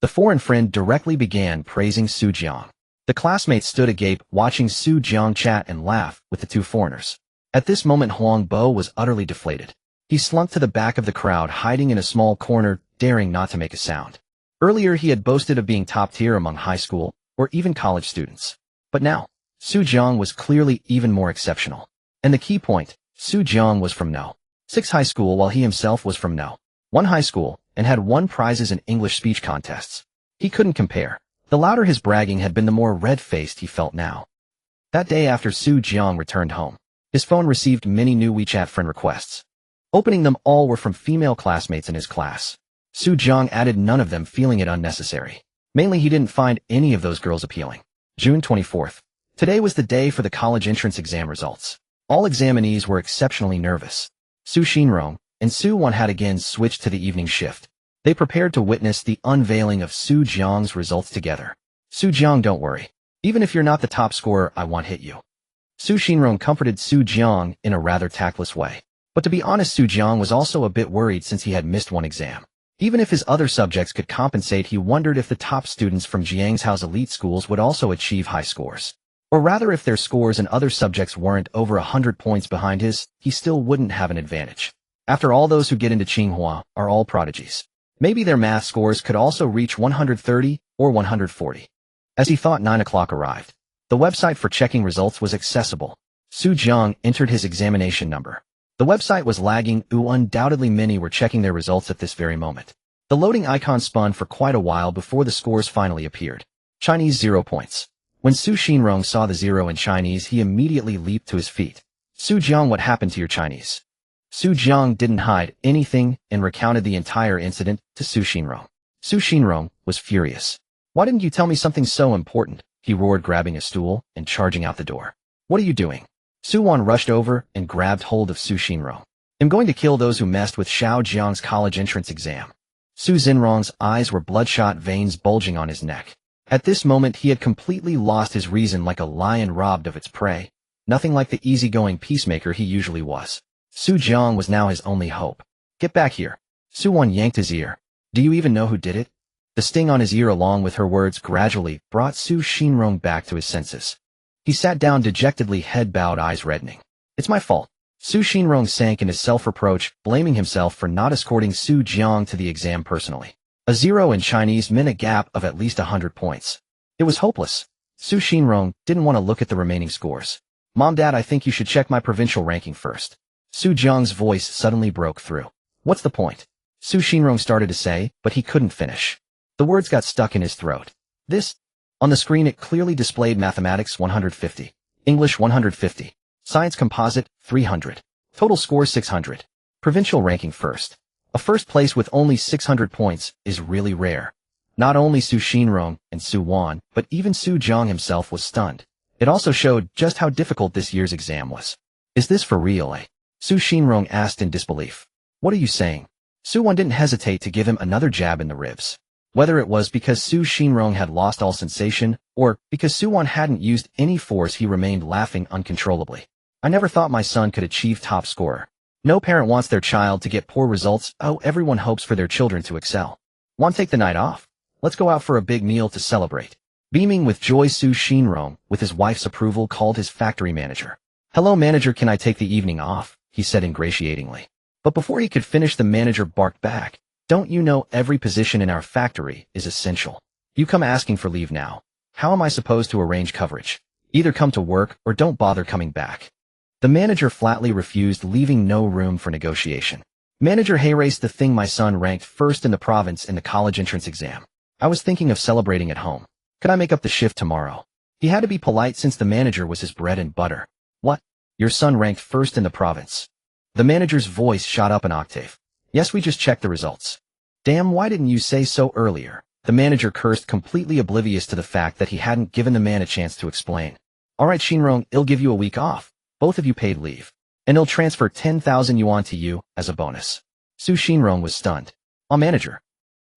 The foreign friend directly began praising Jiang. The classmates stood agape, watching Jiang chat and laugh with the two foreigners. At this moment, Huangbo was utterly deflated. He slunk to the back of the crowd, hiding in a small corner, daring not to make a sound. Earlier, he had boasted of being top tier among high school or even college students. But now, Jiang was clearly even more exceptional. And the key point, Jiang was from No. 6 high school, while he himself was from No. 1 high school and had won prizes in English speech contests. He couldn't compare. The louder his bragging had been, the more red-faced he felt now. That day, after Jiang returned home, his phone received many new WeChat friend requests. Opening them, all were from female classmates in his class. Jiang added none of them, feeling it unnecessary. Mainly, he didn't find any of those girls appealing. June 24th. Today was the day for the college entrance exam results. All examinees were exceptionally nervous. Xinrong and One had again switched to the evening shift. They prepared to witness the unveiling of Su Jiang's results together. Su Jiang, don't worry. Even if you're not the top scorer, I won't hit you. Su Xinrong comforted Su Jiang in a rather tactless way. But to be honest, Su Jiang was also a bit worried since he had missed one exam. Even if his other subjects could compensate, he wondered if the top students from Jiang's house elite schools would also achieve high scores. Or rather, if their scores and other subjects weren't over 100 points behind his, he still wouldn't have an advantage. After all, those who get into Tsinghua are all prodigies. Maybe their math scores could also reach 130 or 140. As he thought, 9 o'clock arrived. The website for checking results was accessible. Su Jiang entered his examination number. The website was lagging, undoubtedly many were checking their results at this very moment. The loading icon spun for quite a while before the scores finally appeared. Chinese 0 points. When Su Xinrong saw the 0 in Chinese, he immediately leaped to his feet. Su Jiang, what happened to your Chinese? Su Jiang didn't hide anything and recounted the entire incident to Su Xinrong. Su Xinrong was furious. Why didn't you tell me something so important? He roared, grabbing a stool and charging out the door. What are you doing? Su Wan rushed over and grabbed hold of Su Xinrong. I'm going to kill those who messed with Xiao Jiang's college entrance exam. Su Xinrong's eyes were bloodshot, veins bulging on his neck. At this moment, he had completely lost his reason, like a lion robbed of its prey. Nothing like the easygoing peacemaker he usually was. Su Jiang was now his only hope. Get back here. Su Wan yanked his ear. Do you even know who did it? The sting on his ear, along with her words, gradually brought Su Xinrong back to his senses. He sat down dejectedly, head bowed, eyes reddening. It's my fault. Su Xinrong sank in his self-reproach, blaming himself for not escorting Su Jiang to the exam personally. A 0 in Chinese meant a gap of at least 100 points. It was hopeless. Su Xinrong didn't want to look at the remaining scores. Mom, Dad, I think you should check my provincial ranking first. Su Jiang's voice suddenly broke through. What's the point? Su Xinrong started to say, but he couldn't finish. The words got stuck in his throat. This? On the screen, it clearly displayed Mathematics 150, English 150, Science Composite 300, total score 600. Provincial ranking first. A first place with only 600 points is really rare. Not only Su Xinrong and Su Wan, but even Su Jiang himself was stunned. It also showed just how difficult this year's exam was. Is this for real, eh? Su Xinrong asked in disbelief. What are you saying? Su Wan didn't hesitate to give him another jab in the ribs. Whether it was because Su Xinrong had lost all sensation, or because Su Wan hadn't used any force, he remained laughing uncontrollably. I never thought my son could achieve top scorer. No parent wants their child to get poor results. Oh, everyone hopes for their children to excel. Want to take the night off? Let's go out for a big meal to celebrate. Beaming with joy, Su Xinrong, with his wife's approval, called his factory manager. Hello, manager, can I take the evening off? He said ingratiatingly. But before he could finish, the manager barked back. Don't you know every position in our factory is essential? You come asking for leave now. How am I supposed to arrange coverage? Either come to work or don't bother coming back. The manager flatly refused, leaving no room for negotiation. Manager, hey, race the thing, my son ranked first in the province in the college entrance exam. I was thinking of celebrating at home. Could I make up the shift tomorrow? He had to be polite since the manager was his bread and butter. What? Your son ranked first in the province? The manager's voice shot up an octave. Yes, we just checked the results. Damn, why didn't you say so earlier? The manager cursed, completely oblivious to the fact that he hadn't given the man a chance to explain. All right, Xinrong, I'll give you a week off. Both of you paid leave. And I'll transfer 10,000 yuan to you as a bonus. Su Xinrong was stunned. Manager.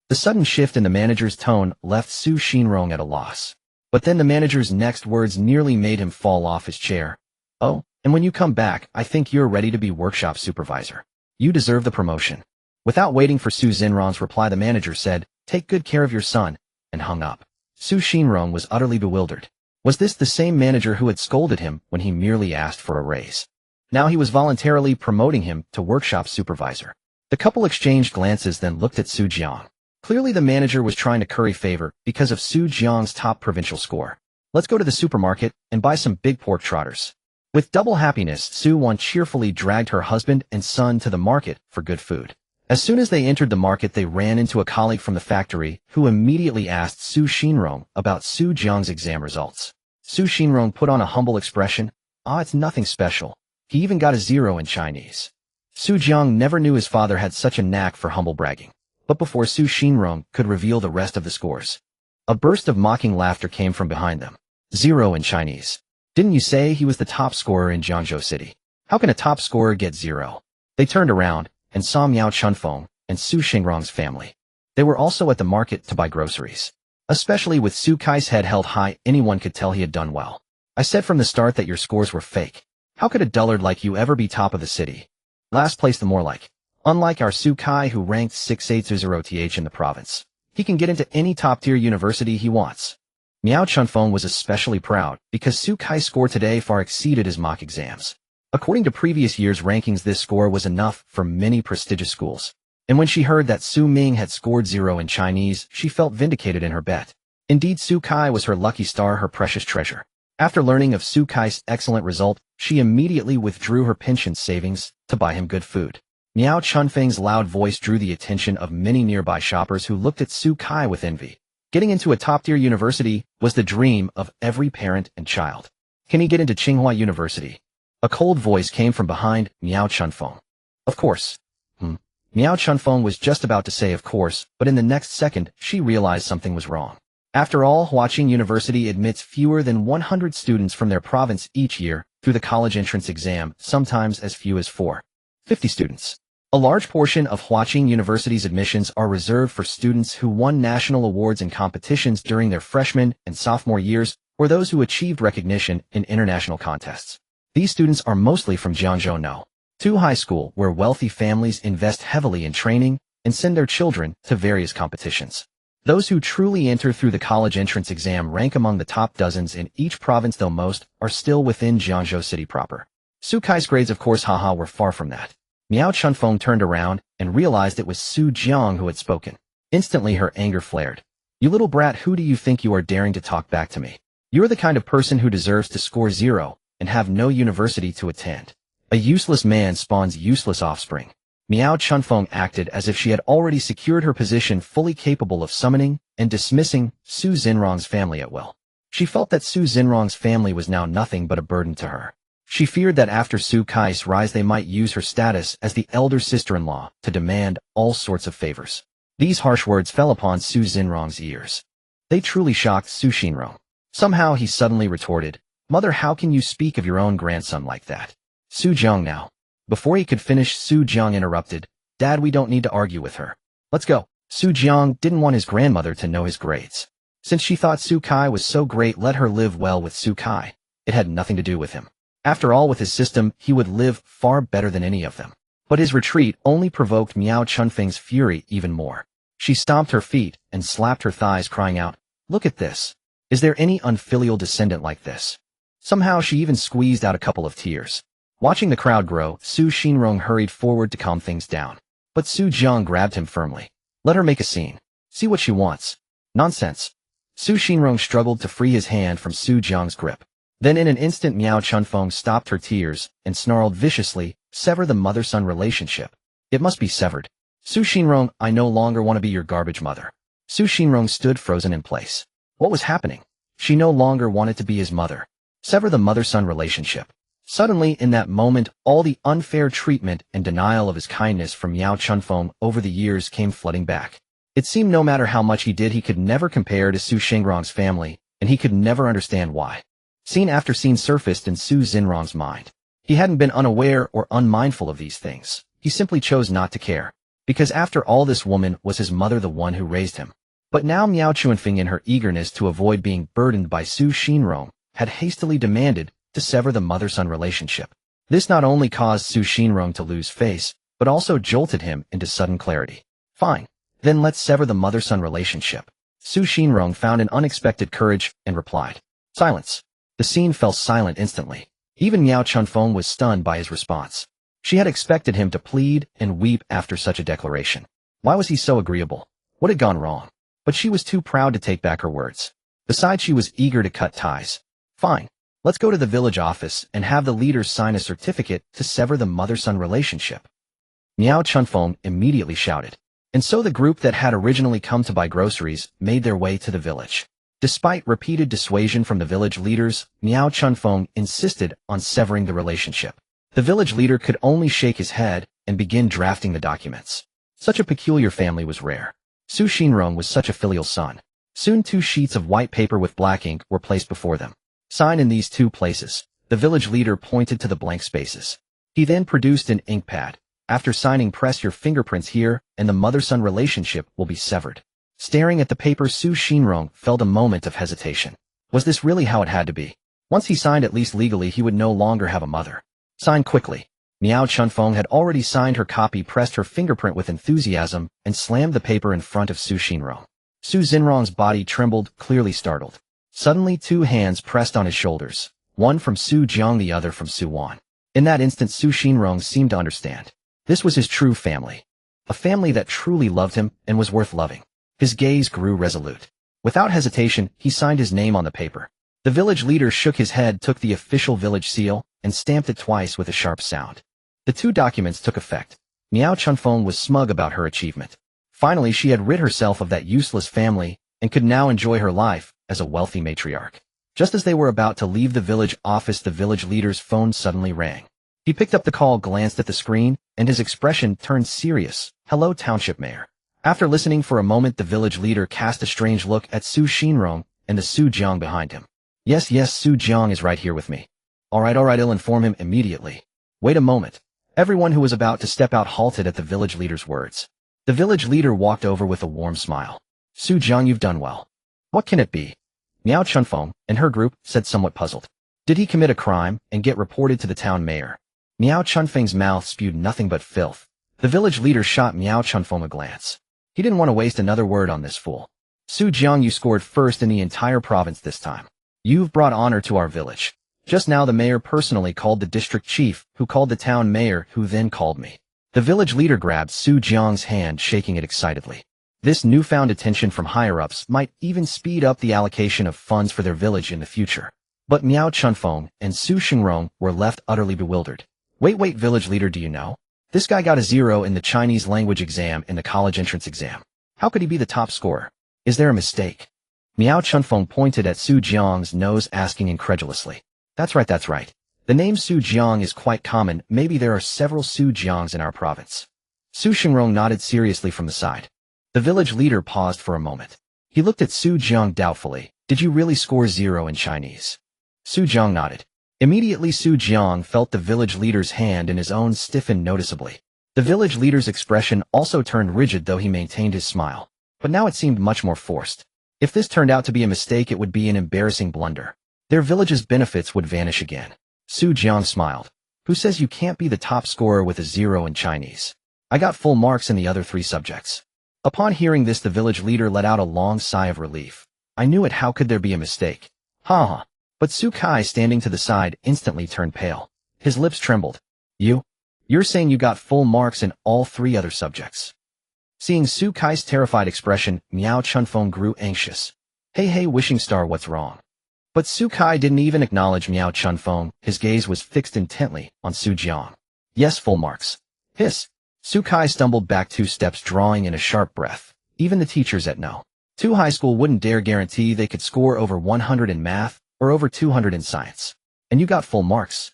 The sudden shift in the manager's tone left Su Xinrong at a loss. But then the manager's next words nearly made him fall off his chair. Oh, and when you come back, I think you're ready to be workshop supervisor. You deserve the promotion. Without waiting for Su Xinrong's reply, the manager said, take good care of your son, and hung up. Su Xinrong was utterly bewildered. Was this the same manager who had scolded him when he merely asked for a raise? Now he was voluntarily promoting him to workshop supervisor. The couple exchanged glances, then looked at Su Jiang. Clearly the manager was trying to curry favor because of Su Jiang's top provincial score. Let's go to the supermarket and buy some big pork trotters. With double happiness, Su Wan cheerfully dragged her husband and son to the market for good food. As soon as they entered the market, they ran into a colleague from the factory who immediately asked Su Xinrong about Su Jiang's exam results. Su Xinrong put on a humble expression. It's nothing special. He even got a 0 in Chinese. Su Jiang never knew his father had such a knack for humble bragging. But before Su Xinrong could reveal the rest of the scores, a burst of mocking laughter came from behind them. 0 in Chinese. Didn't you say he was the top scorer in Jiangzhou City? How can a top scorer get 0? They turned around and saw Miao Chunfeng and Su Xinrong's family. They were also at the market to buy groceries. Especially with Su Kai's head held high, anyone could tell he had done well. I said from the start that your scores were fake. How could a dullard like you ever be top of the city? Last place the more like. Unlike our Su Kai who ranked 680th in the province. He can get into any top-tier university he wants. Miao Chunfeng was especially proud because Su Kai's score today far exceeded his mock exams. According to previous years' rankings, this score was enough for many prestigious schools. And when she heard that Su Ming had scored 0 in Chinese, she felt vindicated in her bet. Indeed, Su Kai was her lucky star, her precious treasure. After learning of Su Kai's excellent result, she immediately withdrew her pension savings to buy him good food. Miao Chunfeng's loud voice drew the attention of many nearby shoppers who looked at Su Kai with envy. Getting into a top-tier university was the dream of every parent and child. Can he get into Tsinghua University? A cold voice came from behind Miao Chunfeng. Of course. Miao Chunfeng was just about to say of course, but in the next second, she realized something was wrong. After all, Huaqing University admits fewer than 100 students from their province each year through the college entrance exam, sometimes as few as 450 students. A large portion of Huaqing University's admissions are reserved for students who won national awards and competitions during their freshman and sophomore years, or those who achieved recognition in international contests. These students are mostly from Jiangzhou High School, where wealthy families invest heavily in training and send their children to various competitions. Those who truly enter through the college entrance exam rank among the top dozens in each province, though most are still within Jiangzhou City proper. Su Kai's grades, of course, were far from that. Miao Chunfeng turned around and realized it was Su Jiang who had spoken. Instantly her anger flared. You little brat, who do you think you are daring to talk back to me? You're the kind of person who deserves to score 0 and have no university to attend. A useless man spawns useless offspring. Miao Chunfeng acted as if she had already secured her position, fully capable of summoning and dismissing Su Xinrong's family at will. She felt that Su Xinrong's family was now nothing but a burden to her. She feared that after Su Kai's rise they might use her status as the elder sister-in-law to demand all sorts of favors. These harsh words fell upon Su Xinrong's ears. They truly shocked Su Xinrong. Somehow he suddenly retorted, "Mother, how can you speak of your own grandson like that?" Su Jiang now. Before he could finish, Su Jiang interrupted, "Dad, we don't need to argue with her. Let's go." Su Jiang didn't want his grandmother to know his grades. Since she thought Su Kai was so great, let her live well with Su Kai. It had nothing to do with him. After all, with his system, he would live far better than any of them. But his retreat only provoked Miao Chunfeng's fury even more. She stomped her feet and slapped her thighs, crying out, "Look at this. Is there any unfilial descendant like this?" Somehow she even squeezed out a couple of tears. Watching the crowd grow, Su Xinrong hurried forward to calm things down. But Su Jiang grabbed him firmly. "Let her make a scene. See what she wants." "Nonsense." Su Xinrong struggled to free his hand from Su Jiang's grip. Then in an instant Miao Chunfeng stopped her tears and snarled viciously, "Sever the mother-son relationship. It must be severed." Su Xinrong, "I no longer want to be your garbage mother." Su Xinrong stood frozen in place. What was happening? She no longer wanted to be his mother. Sever the mother-son relationship. Suddenly, in that moment, all the unfair treatment and denial of his kindness from Miao Chunfeng over the years came flooding back. It seemed no matter how much he did, he could never compare to Su Xinrong's family, and he could never understand why. Scene after scene surfaced in Su Xinrong's mind. He hadn't been unaware or unmindful of these things. He simply chose not to care. Because after all, this woman was his mother, the one who raised him. But now Miao Chunfeng, in her eagerness to avoid being burdened by Su Xinrong, had hastily demanded to sever the mother-son relationship. This not only caused Su Xinrong to lose face, but also jolted him into sudden clarity. Fine. Then let's sever the mother-son relationship. Su Xinrong found an unexpected courage and replied. Silence. The scene fell silent instantly. Even Miao Chunfeng was stunned by his response. She had expected him to plead and weep after such a declaration. Why was he so agreeable? What had gone wrong? But she was too proud to take back her words. Besides, she was eager to cut ties. Fine. Let's go to the village office and have the leaders sign a certificate to sever the mother-son relationship. Miao Chunfeng immediately shouted. And so the group that had originally come to buy groceries made their way to the village. Despite repeated dissuasion from the village leaders, Miao Chunfeng insisted on severing the relationship. The village leader could only shake his head and begin drafting the documents. Such a peculiar family was rare. Su Xinrong was such a filial son. Soon 2 sheets of white paper with black ink were placed before them. Sign in these 2 places. The village leader pointed to the blank spaces. He then produced an ink pad. After signing, press your fingerprints here, and the mother-son relationship will be severed. Staring at the paper, Su Xinrong felt a moment of hesitation. Was this really how it had to be? Once he signed, at least legally, he would no longer have a mother. Sign quickly. Miao Chunfeng had already signed her copy, pressed her fingerprint with enthusiasm, and slammed the paper in front of Su Xinrong. Su Xinrong's body trembled, clearly startled. Suddenly, two hands pressed on his shoulders, one from Su Jiang, the other from Su Wan. In that instant, Su Xinrong seemed to understand. This was his true family. A family that truly loved him and was worth loving. His gaze grew resolute. Without hesitation, he signed his name on the paper. The village leader shook his head, took the official village seal, and stamped it twice with a sharp sound. The two documents took effect. Miao Chunfeng was smug about her achievement. Finally, she had rid herself of that useless family and could now enjoy her life as a wealthy matriarch. Just as they were about to leave the village office, the village leader's phone suddenly rang. He picked up the call, glanced at the screen, and his expression turned serious. Hello, Township Mayor. After listening for a moment, the village leader cast a strange look at Su Xinrong and the Su Jiang behind him. Yes, Su Jiang is right here with me. All right, I'll inform him immediately. Wait a moment. Everyone who was about to step out halted at the village leader's words. The village leader walked over with a warm smile. Su Jiang, you've done well. What can it be? Miao Chunfeng and her group said, somewhat puzzled. Did he commit a crime and get reported to the town mayor? Miao Chunfeng's mouth spewed nothing but filth. The village leader shot Miao Chunfeng a glance. He didn't want to waste another word on this fool. Su Jiang, you scored first in the entire province this time. You've brought honor to our village. Just now the mayor personally called the district chief, who called the town mayor, who then called me. The village leader grabbed Su Jiang's hand, shaking it excitedly. This newfound attention from higher-ups might even speed up the allocation of funds for their village in the future. But Miao Chunfeng and Su Xinrong were left utterly bewildered. Wait, village leader, do you know? This guy got a 0 in the Chinese language exam and the college entrance exam. How could he be the top scorer? Is there a mistake? Miao Chunfeng pointed at Su Jiang's nose, asking incredulously. That's right. The name Su Jiang is quite common. Maybe there are several Su Jiangs in our province. Su Xinrong nodded seriously from the side. The village leader paused for a moment. He looked at Su Jiang doubtfully. Did you really score 0 in Chinese? Su Jiang nodded. Immediately, Su Jiang felt the village leader's hand in his own stiffen noticeably. The village leader's expression also turned rigid, though he maintained his smile. But now it seemed much more forced. If this turned out to be a mistake, it would be an embarrassing blunder. Their village's benefits would vanish again. Su Jiang smiled. Who says you can't be the top scorer with a 0 in Chinese? I got full marks in the other 3 subjects. Upon hearing this, the village leader let out a long sigh of relief. I knew it. How could there be a mistake? Ha. But Su Kai, standing to the side, instantly turned pale. His lips trembled. You're saying you got full marks in all 3 other subjects? Seeing Su Kai's terrified expression, Miao Chunfeng grew anxious. Hey, Wishing Star, what's wrong? But Su Kai didn't even acknowledge Miao Chunfeng. His gaze was fixed intently on Su Jiang. Yes, full marks. Hiss. Su Kai stumbled back 2 steps, drawing in a sharp breath. Even the teachers at No. 2 high school wouldn't dare guarantee they could score over 100 in math or over 200 in science. And you got full marks.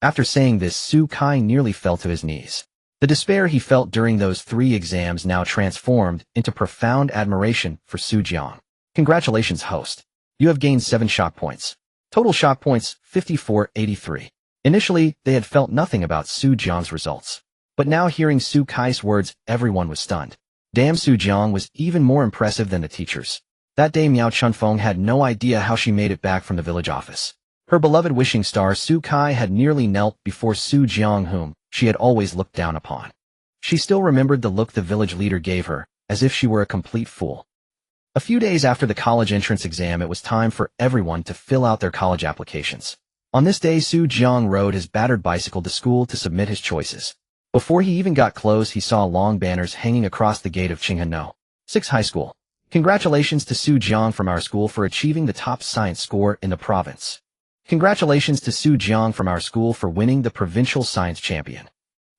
After saying this, Su Kai nearly fell to his knees. The despair he felt during those 3 exams now transformed into profound admiration for Su Jiang. Congratulations, host. You have gained 7 shock points. Total shock points, 5483. Initially, they had felt nothing about Su Jiang's results. But now, hearing Su Kai's words, everyone was stunned. Damn, Su Jiang was even more impressive than the teachers. That day, Miao Chunfeng had no idea how she made it back from the village office. Her beloved Wishing Star, Su Kai, had nearly knelt before Su Jiang, whom she had always looked down upon. She still remembered the look the village leader gave her, as if she were a complete fool. A few days after the college entrance exam, it was time for everyone to fill out their college applications. On this day, Su Jiang rode his battered bicycle to school to submit his choices. Before he even got close, he saw long banners hanging across the gate of Qinghe No. 6 High School. Congratulations to Su Jiang from our school for achieving the top science score in the province. Congratulations to Su Jiang from our school for winning the provincial science champion.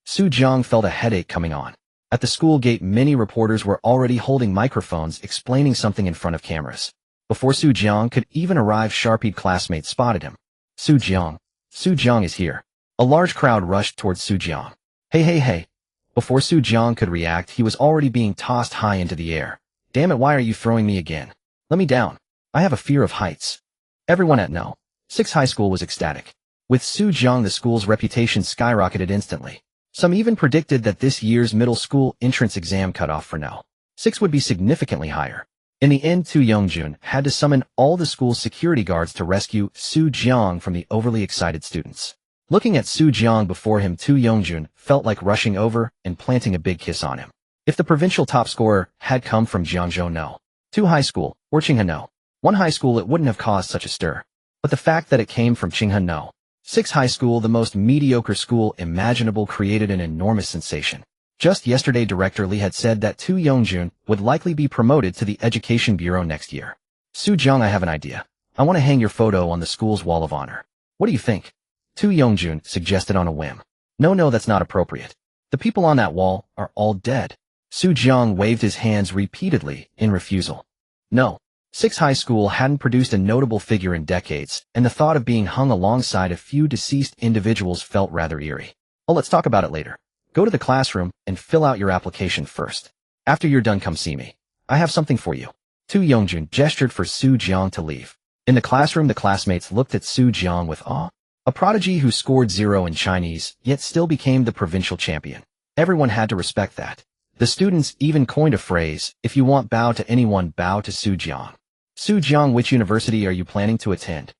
Su Jiang felt a headache coming on. At the school gate, many reporters were already holding microphones explaining something in front of cameras. Before Su Jiang could even arrive, sharp-eyed classmates spotted him. Su Jiang is here. A large crowd rushed towards Su Jiang. Hey. Before Su Jiang could react, he was already being tossed high into the air. Damn it, why are you throwing me again? Let me down. I have a fear of heights. Everyone at No. 6 High School was ecstatic. With Su Jiang, the school's reputation skyrocketed instantly. Some even predicted that this year's middle school entrance exam cutoff for No. 6 would be significantly higher. In the end, Tu Yongjun had to summon all the school's security guards to rescue Su Jiang from the overly excited students. Looking at Su Jiang before him, Tu Yongjun felt like rushing over and planting a big kiss on him. If the provincial top scorer had come from Jiangzhou No. 2 High School, or Qinghe No. 1 High School, it wouldn't have caused such a stir. But the fact that it came from Qinghe No. 6 High School, the most mediocre school imaginable, created an enormous sensation. Just yesterday, Director Li had said that Tu Yongjun would likely be promoted to the Education Bureau next year. Su Jiang, I have an idea. I want to hang your photo on the school's wall of honor. What do you think? Tu Yongjun suggested on a whim. No, that's not appropriate. The people on that wall are all dead. Su Jiang waved his hands repeatedly in refusal. No. 6 High School hadn't produced a notable figure in decades, and the thought of being hung alongside a few deceased individuals felt rather eerie. Oh, let's talk about it later. Go to the classroom and fill out your application first. After you're done, come see me. I have something for you. Tu Yongjun gestured for Su Jiang to leave. In the classroom, the classmates looked at Su Jiang with awe. A prodigy who scored 0 in Chinese, yet still became the provincial champion. Everyone had to respect that. The students even coined a phrase, if you want bow to anyone, bow to Su Jiang. Su Jiang, which university are you planning to attend?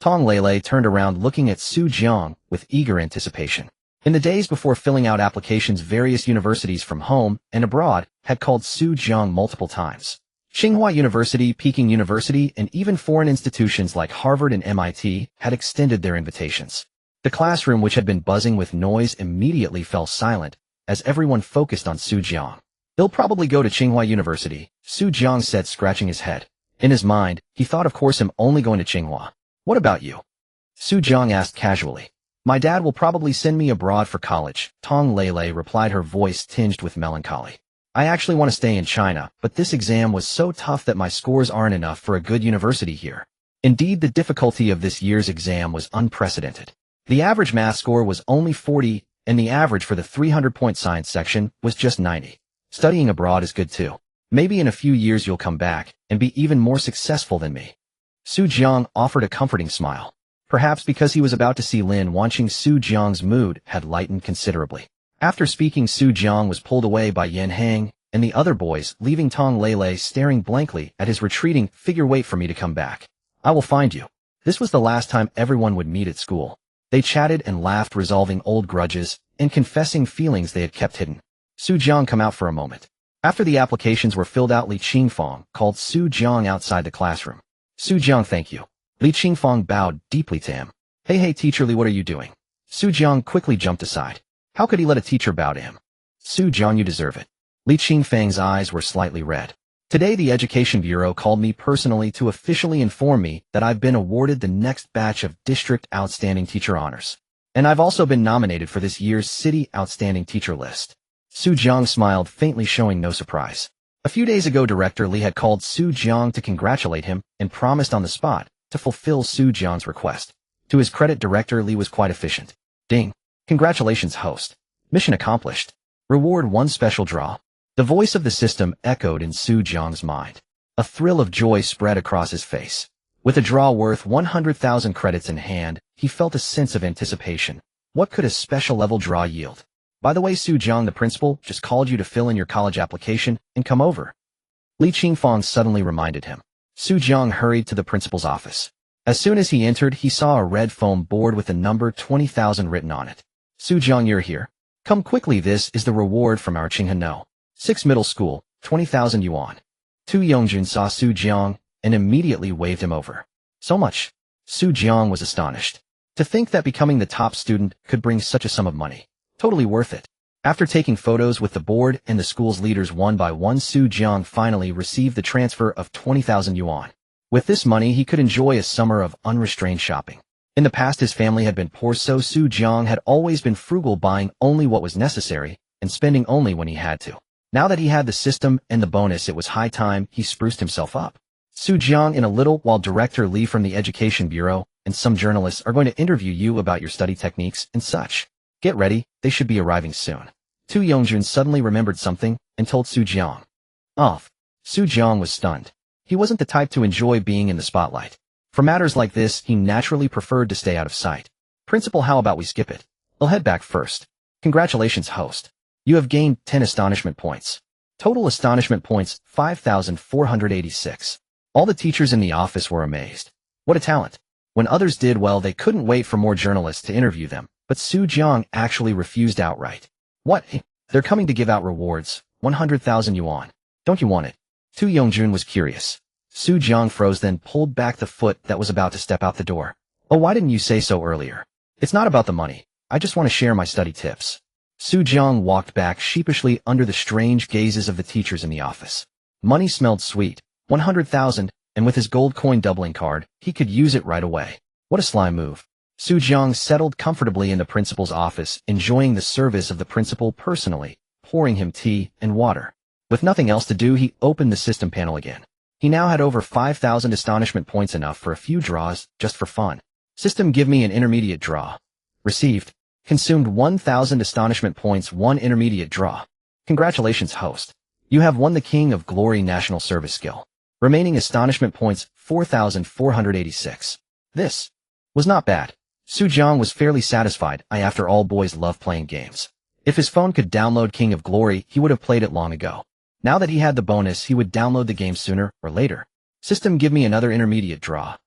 Tong Lele turned around looking at Su Jiang with eager anticipation. In the days before filling out applications, various universities from home and abroad had called Su Jiang multiple times. Tsinghua University, Peking University, and even foreign institutions like Harvard and MIT had extended their invitations. The classroom, which had been buzzing with noise, immediately fell silent as everyone focused on Su Jiang. He'll probably go to Tsinghua University, Su Jiang said, scratching his head. In his mind, he thought, of course, him only going to Tsinghua. What about you? Su Jiang asked casually. My dad will probably send me abroad for college, Tong Lele replied, her voice tinged with melancholy. I actually want to stay in China, but this exam was so tough that my scores aren't enough for a good university here. Indeed, the difficulty of this year's exam was unprecedented. The average math score was only 40, and the average for the 300-point science section was just 90. Studying abroad is good too. Maybe in a few years you'll come back and be even more successful than me. Su Jiang offered a comforting smile. Perhaps because he was about to see Lin, watching Su Jiang's mood had lightened considerably. After speaking, Su Jiang was pulled away by Yan Hang and the other boys, leaving Tong Lele staring blankly at his retreating figure. Wait for me to come back. I will find you. This was the last time everyone would meet at school. They chatted and laughed, resolving old grudges and confessing feelings they had kept hidden. Su Jiang, come out for a moment. After the applications were filled out, Li Qingfang called Su Jiang outside the classroom. Su Jiang, thank you. Li Qingfang bowed deeply to him. Hey, Teacher Li, what are you doing? Su Jiang quickly jumped aside. How could he let a teacher bow to him? Su Jiang, you deserve it. Li Qingfang's eyes were slightly red. Today the Education Bureau called me personally to officially inform me that I've been awarded the next batch of District Outstanding Teacher Honors. And I've also been nominated for this year's City Outstanding Teacher list. Su Jiang smiled faintly, showing no surprise. A few days ago, Director Li had called Su Jiang to congratulate him and promised on the spot to fulfill Su Jiang's request. To his credit, Director Li was quite efficient. Ding. Congratulations, host. Mission accomplished. Reward 1 special draw. The voice of the system echoed in Su Jiang's mind. A thrill of joy spread across his face. With a draw worth 100,000 credits in hand, he felt a sense of anticipation. What could a special level draw yield? By the way, Su Jiang, the principal just called you to fill in your college application and come over. Li Qingfang suddenly reminded him. Su Jiang hurried to the principal's office. As soon as he entered, he saw a red foam board with the number 20,000 written on it. Su Jiang, you're here. Come quickly, this is the reward from our Qinghe No. 6 middle school, 20,000 yuan. Tu Yongjun saw Su Jiang and immediately waved him over. So much. Su Jiang was astonished. To think that becoming the top student could bring such a sum of money. Totally worth it. After taking photos with the board and the school's leaders one by one, Su Jiang finally received the transfer of 20,000 yuan. With this money, he could enjoy a summer of unrestrained shopping. In the past, his family had been poor, so Su Jiang had always been frugal, buying only what was necessary and spending only when he had to. Now that he had the system and the bonus, it was high time he spruced himself up. Su Jiang, in a little while, Director Li from the Education Bureau and some journalists are going to interview you about your study techniques and such. Get ready, they should be arriving soon. Tu Yongjun suddenly remembered something and told Su Jiang. Off. Su Jiang was stunned. He wasn't the type to enjoy being in the spotlight. For matters like this, he naturally preferred to stay out of sight. Principal, how about we skip it? I'll head back first. Congratulations, host. You have gained 10 astonishment points. Total astonishment points, 5,486. All the teachers in the office were amazed. What a talent. When others did well, they couldn't wait for more journalists to interview them, but Jiang actually refused outright. What? They're coming to give out rewards, 100,000 yuan. Don't you want it? Tu Yongjun was curious. Jiang froze, then pulled back the foot that was about to step out the door. Oh, why didn't you say so earlier? It's not about the money. I just want to share my study tips. Jiang walked back sheepishly under the strange gazes of the teachers in the office. Money smelled sweet, 100,000, and with his gold coin doubling card, he could use it right away. What a sly move. Jiang settled comfortably in the principal's office, enjoying the service of the principal personally, pouring him tea and water. With nothing else to do, he opened the system panel again. He now had over 5,000 astonishment points, enough for a few draws, just for fun. System, give me an intermediate draw. Received. Consumed 1,000 astonishment points, 1 intermediate draw. Congratulations, host. You have won the King of Glory National Service skill. Remaining astonishment points, 4,486. This was not bad. Jiang was fairly satisfied. After all, boys love playing games. If his phone could download King of Glory, he would have played it long ago. Now that he had the bonus, he would download the game sooner or later. System, give me another intermediate draw.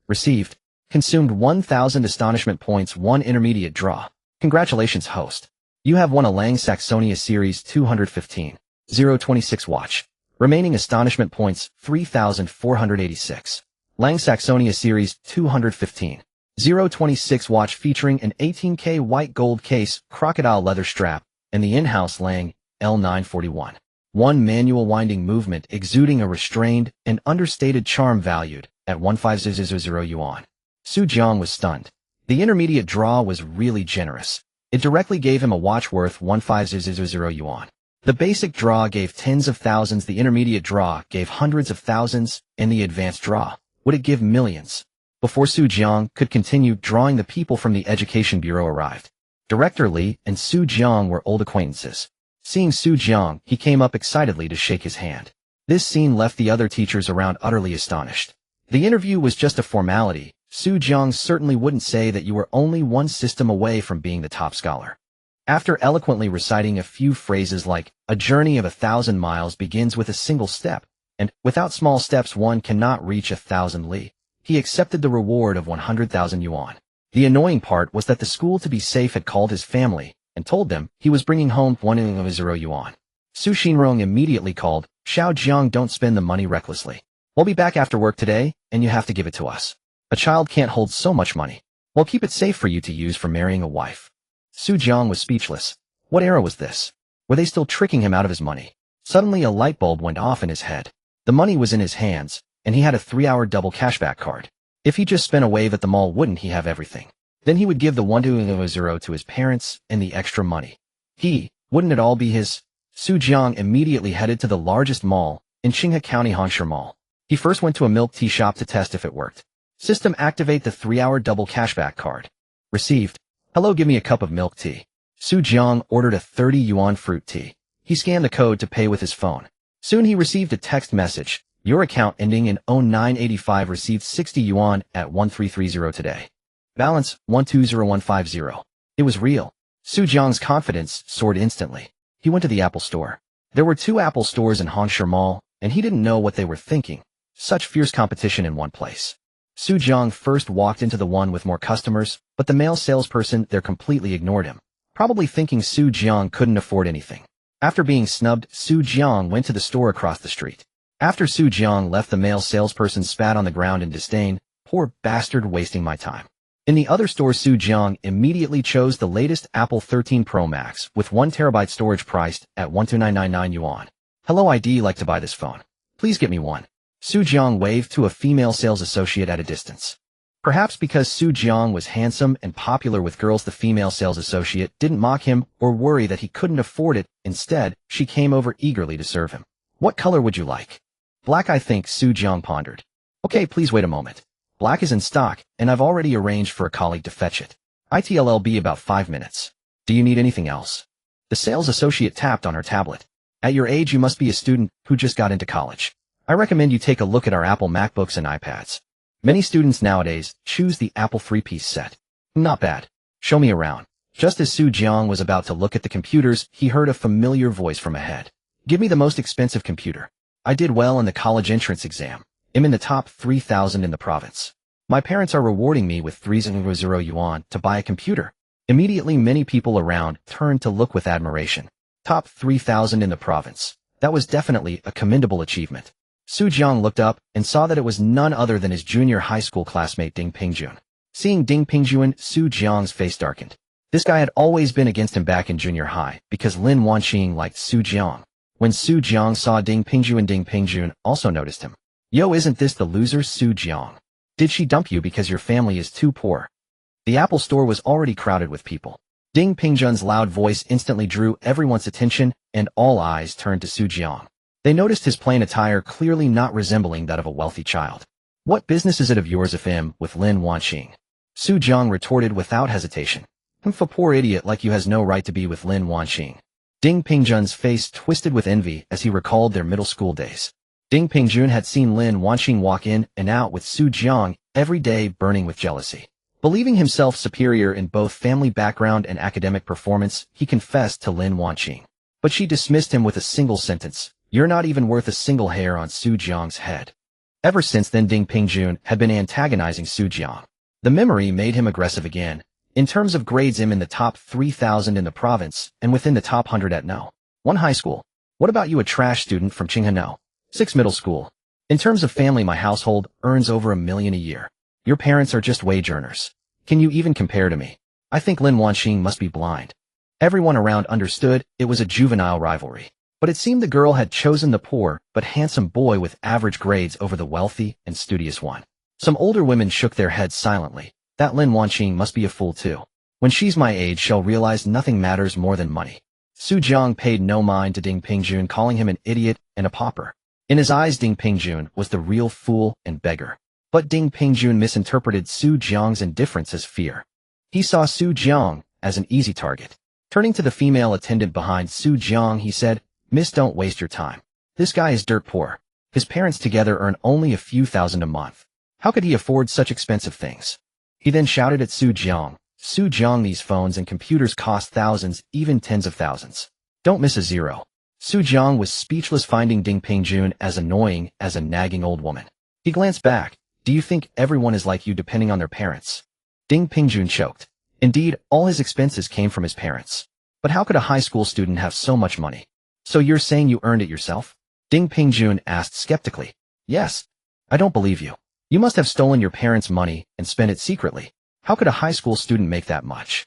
Received. Consumed 1,000 astonishment points, 1 intermediate draw. Congratulations, host. You have won a Lang Saxonia Series 215. 026 watch. Remaining astonishment points, 3,486. Lang Saxonia Series 215. 026 watch featuring an 18K white gold case, crocodile leather strap, and the in-house Lang L941. One manual winding movement exuding a restrained and understated charm valued at 15,000 yuan. Jiang was stunned. The intermediate draw was really generous. It directly gave him a watch worth 15,000 yuan. The basic draw gave tens of thousands, the intermediate draw gave hundreds of thousands, and the advanced draw would it give millions. Before Jiang could continue drawing, the people from the Education Bureau arrived. Director Li and Jiang were old acquaintances. Seeing Jiang, he came up excitedly to shake his hand. This scene left the other teachers around utterly astonished. The interview was just a formality. Jiang certainly wouldn't say that you were only one system away from being the top scholar. After eloquently reciting a few phrases like, a journey of 1,000 miles begins with a single step, and without small steps one cannot reach 1,000 li, he accepted the reward of 100,000 yuan. The annoying part was that the school, to be safe, had called his family and told them he was bringing home 1,000 yuan. Su Xinrong immediately called, Xiao Jiang, don't spend the money recklessly. We'll be back after work today, and you have to give it to us. A child can't hold so much money. We'll keep it safe for you to use for marrying a wife. Jiang was speechless. What era was this? Were they still tricking him out of his money? Suddenly a light bulb went off in his head. The money was in his hands, and he had a 3-hour double cashback card. If he just spent a wave at the mall, wouldn't he have everything? Then he would give the 1,000 to his parents and the extra money. Wouldn't it all be his? Jiang immediately headed to the largest mall in Qinghe County, Hongshi Mall. He first went to a milk tea shop to test if it worked. System, activate the 3-hour double cashback card. Received. Hello, give me a cup of milk tea. Jiang ordered a 30 yuan fruit tea. He scanned the code to pay with his phone. Soon he received a text message. Your account ending in 0985 received 60 yuan at 1330 today. Balance 120150. It was real. Jiang's confidence soared instantly. He went to the Apple store. There were 2 Apple stores in Hongshi Mall, and he didn't know what they were thinking. Such fierce competition in one place. Jiang first walked into the one with more customers, but the male salesperson there completely ignored him, probably thinking Jiang couldn't afford anything. After being snubbed, Jiang went to the store across the street. After Jiang left, the male salesperson spat on the ground in disdain. Poor bastard, wasting my time. In the other store, Jiang immediately chose the latest Apple 13 Pro Max with 1 terabyte storage priced at 12,999 yuan. Hello, I'd like to buy this phone. Please get me one. Jiang waved to a female sales associate at a distance. Perhaps because Jiang was handsome and popular with girls, the female sales associate didn't mock him or worry that he couldn't afford it. Instead, she came over eagerly to serve him. What color would you like? Black, I think, Jiang pondered. Okay, please wait a moment. Black is in stock, and I've already arranged for a colleague to fetch it. It'll be about 5 minutes. Do you need anything else? The sales associate tapped on her tablet. At your age, you must be a student who just got into college. I recommend you take a look at our Apple MacBooks and iPads. Many students nowadays choose the Apple 3-piece set. Not bad. Show me around. Just as Su Jiang was about to look at the computers, he heard a familiar voice from ahead. Give me the most expensive computer. I did well in the college entrance exam. I'm in the top 3,000 in the province. My parents are rewarding me with 300 yuan to buy a computer. Immediately many people around turned to look with admiration. Top 3,000 in the province. That was definitely a commendable achievement. Su Jiang looked up and saw that it was none other than his junior high school classmate Ding Pingjun. Seeing Ding Pingjun, Su Jiang's face darkened. This guy had always been against him back in junior high because Lin Wanqing liked Su Jiang. When Su Jiang saw Ding Pingjun also noticed him. Yo, isn't this the loser Su Jiang? Did she dump you because your family is too poor? The Apple store was already crowded with people. Ding Pingjun's loud voice instantly drew everyone's attention, and all eyes turned to Su Jiang. They noticed his plain attire clearly not resembling that of a wealthy child. What business is it of yours if I'm with Lin Wanqing? Su Jiang retorted without hesitation. For poor idiot like you has no right to be with Lin Wanqing. Ding Pingjun's face twisted with envy as he recalled their middle school days. Ding Pingjun had seen Lin Wanqing walk in and out with Su Jiang every day, burning with jealousy. Believing himself superior in both family background and academic performance, he confessed to Lin Wanqing. But she dismissed him with a single sentence. You're not even worth a single hair on Su Jiang's head. Ever since then Ding Pingjun had been antagonizing Su Jiang. The memory made him aggressive again. In terms of grades, I'm in the top 3,000 in the province and within the top 100 at No. 1 high school. What about you, a trash student from Qinghe No. 6 middle school? In terms of family, my household earns over $1 million a year. Your parents are just wage earners. Can you even compare to me? I think Lin Wanqing must be blind. Everyone around understood it was a juvenile rivalry. But it seemed the girl had chosen the poor but handsome boy with average grades over the wealthy and studious one. Some older women shook their heads silently. That Lin Wanqing must be a fool too. When she's my age, she'll realize nothing matters more than money. Su Jiang paid no mind to Ding Pingjun, calling him an idiot and a pauper. In his eyes, Ding Pingjun was the real fool and beggar. But Ding Pingjun misinterpreted Su Jiang's indifference as fear. He saw Su Jiang as an easy target. Turning to the female attendant behind Su Jiang, he said, Miss, don't waste your time. This guy is dirt poor. His parents together earn only a few thousand a month. How could he afford such expensive things? He then shouted at Su Jiang. Su Jiang, these phones and computers cost thousands, even tens of thousands. Don't miss a zero. Su Jiang was speechless, finding Ding Pingjun as annoying as a nagging old woman. He glanced back. Do you think everyone is like you, depending on their parents? Ding Pingjun choked. Indeed, all his expenses came from his parents. But how could a high school student have so much money? So you're saying you earned it yourself? Ding Pingjun asked skeptically. Yes. I don't believe you. You must have stolen your parents' money and spent it secretly. How could a high school student make that much?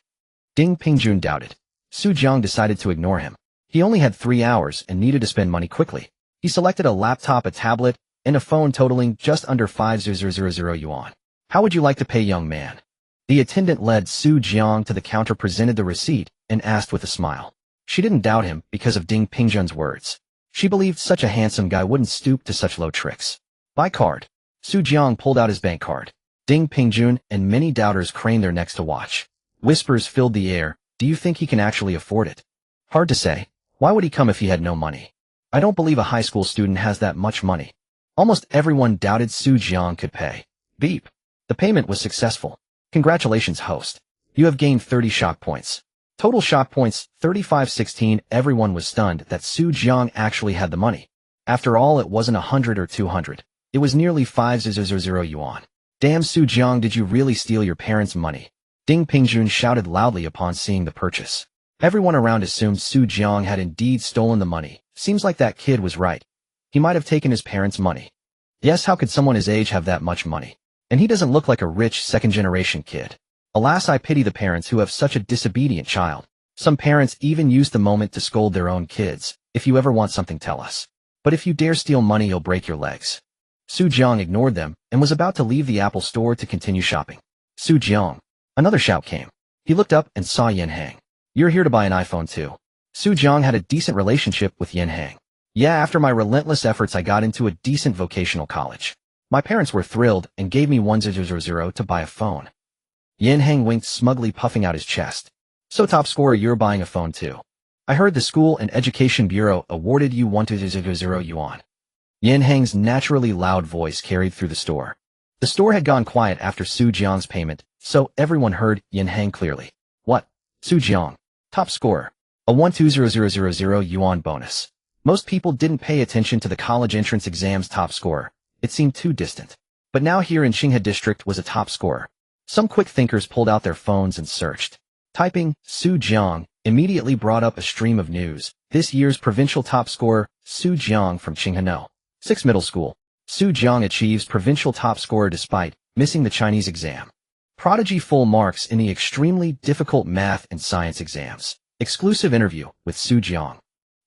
Ding Pingjun doubted. Su Jiang decided to ignore him. He only had 3 hours and needed to spend money quickly. He selected a laptop, a tablet, and a phone totaling just under 5,000 yuan. How would you like to pay, young man? The attendant led Su Jiang to the counter, presented the receipt, and asked with a smile. She didn't doubt him because of Ding Pingjun's words. She believed such a handsome guy wouldn't stoop to such low tricks. By card. Su Jiang pulled out his bank card. Ding Pingjun and many doubters craned their necks to watch. Whispers filled the air. Do you think he can actually afford it? Hard to say. Why would he come if he had no money? I don't believe a high school student has that much money. Almost everyone doubted Su Jiang could pay. Beep. The payment was successful. Congratulations, host. You have gained 30 shock points. Total shock points, 3516. Everyone was stunned that Su Jiang actually had the money. After all, it wasn't 100 or 200. It was nearly 5,000 yuan. Damn, Su Jiang, did you really steal your parents' money? Ding Pingjun shouted loudly upon seeing the purchase. Everyone around assumed Su Jiang had indeed stolen the money. Seems like that kid was right. He might have taken his parents' money. Yes, how could someone his age have that much money? And he doesn't look like a rich second-generation kid. Alas, I pity the parents who have such a disobedient child. Some parents even use the moment to scold their own kids. If you ever want something, tell us. But if you dare steal money, you'll break your legs. Su Jiang ignored them and was about to leave the Apple store to continue shopping. Su Jiang. Another shout came. He looked up and saw Yin Hang. You're here to buy an iPhone too. Su Jiang had a decent relationship with Yin Hang. Yeah, after my relentless efforts, I got into a decent vocational college. My parents were thrilled and gave me 1,000 to buy a phone. Yin Hang winked smugly, puffing out his chest. So top scorer, you're buying a phone too. I heard the School and Education Bureau awarded you 1,000 yuan. Yin Hang's naturally loud voice carried through the store. The store had gone quiet after Su Jiang's payment, so everyone heard Yin Hang clearly. What? Su Jiang. Top scorer. A 120,000 yuan bonus. Most people didn't pay attention to the college entrance exam's top scorer. It seemed too distant. But now here in Qinghe District was a top scorer. Some quick thinkers pulled out their phones and searched. Typing Su Jiang immediately brought up a stream of news. This year's provincial top scorer, Su Jiang from Qinghe No. 6 Middle School. Su Jiang achieves provincial top scorer despite missing the Chinese exam. Prodigy full marks in the extremely difficult math and science exams. Exclusive interview with Su Jiang.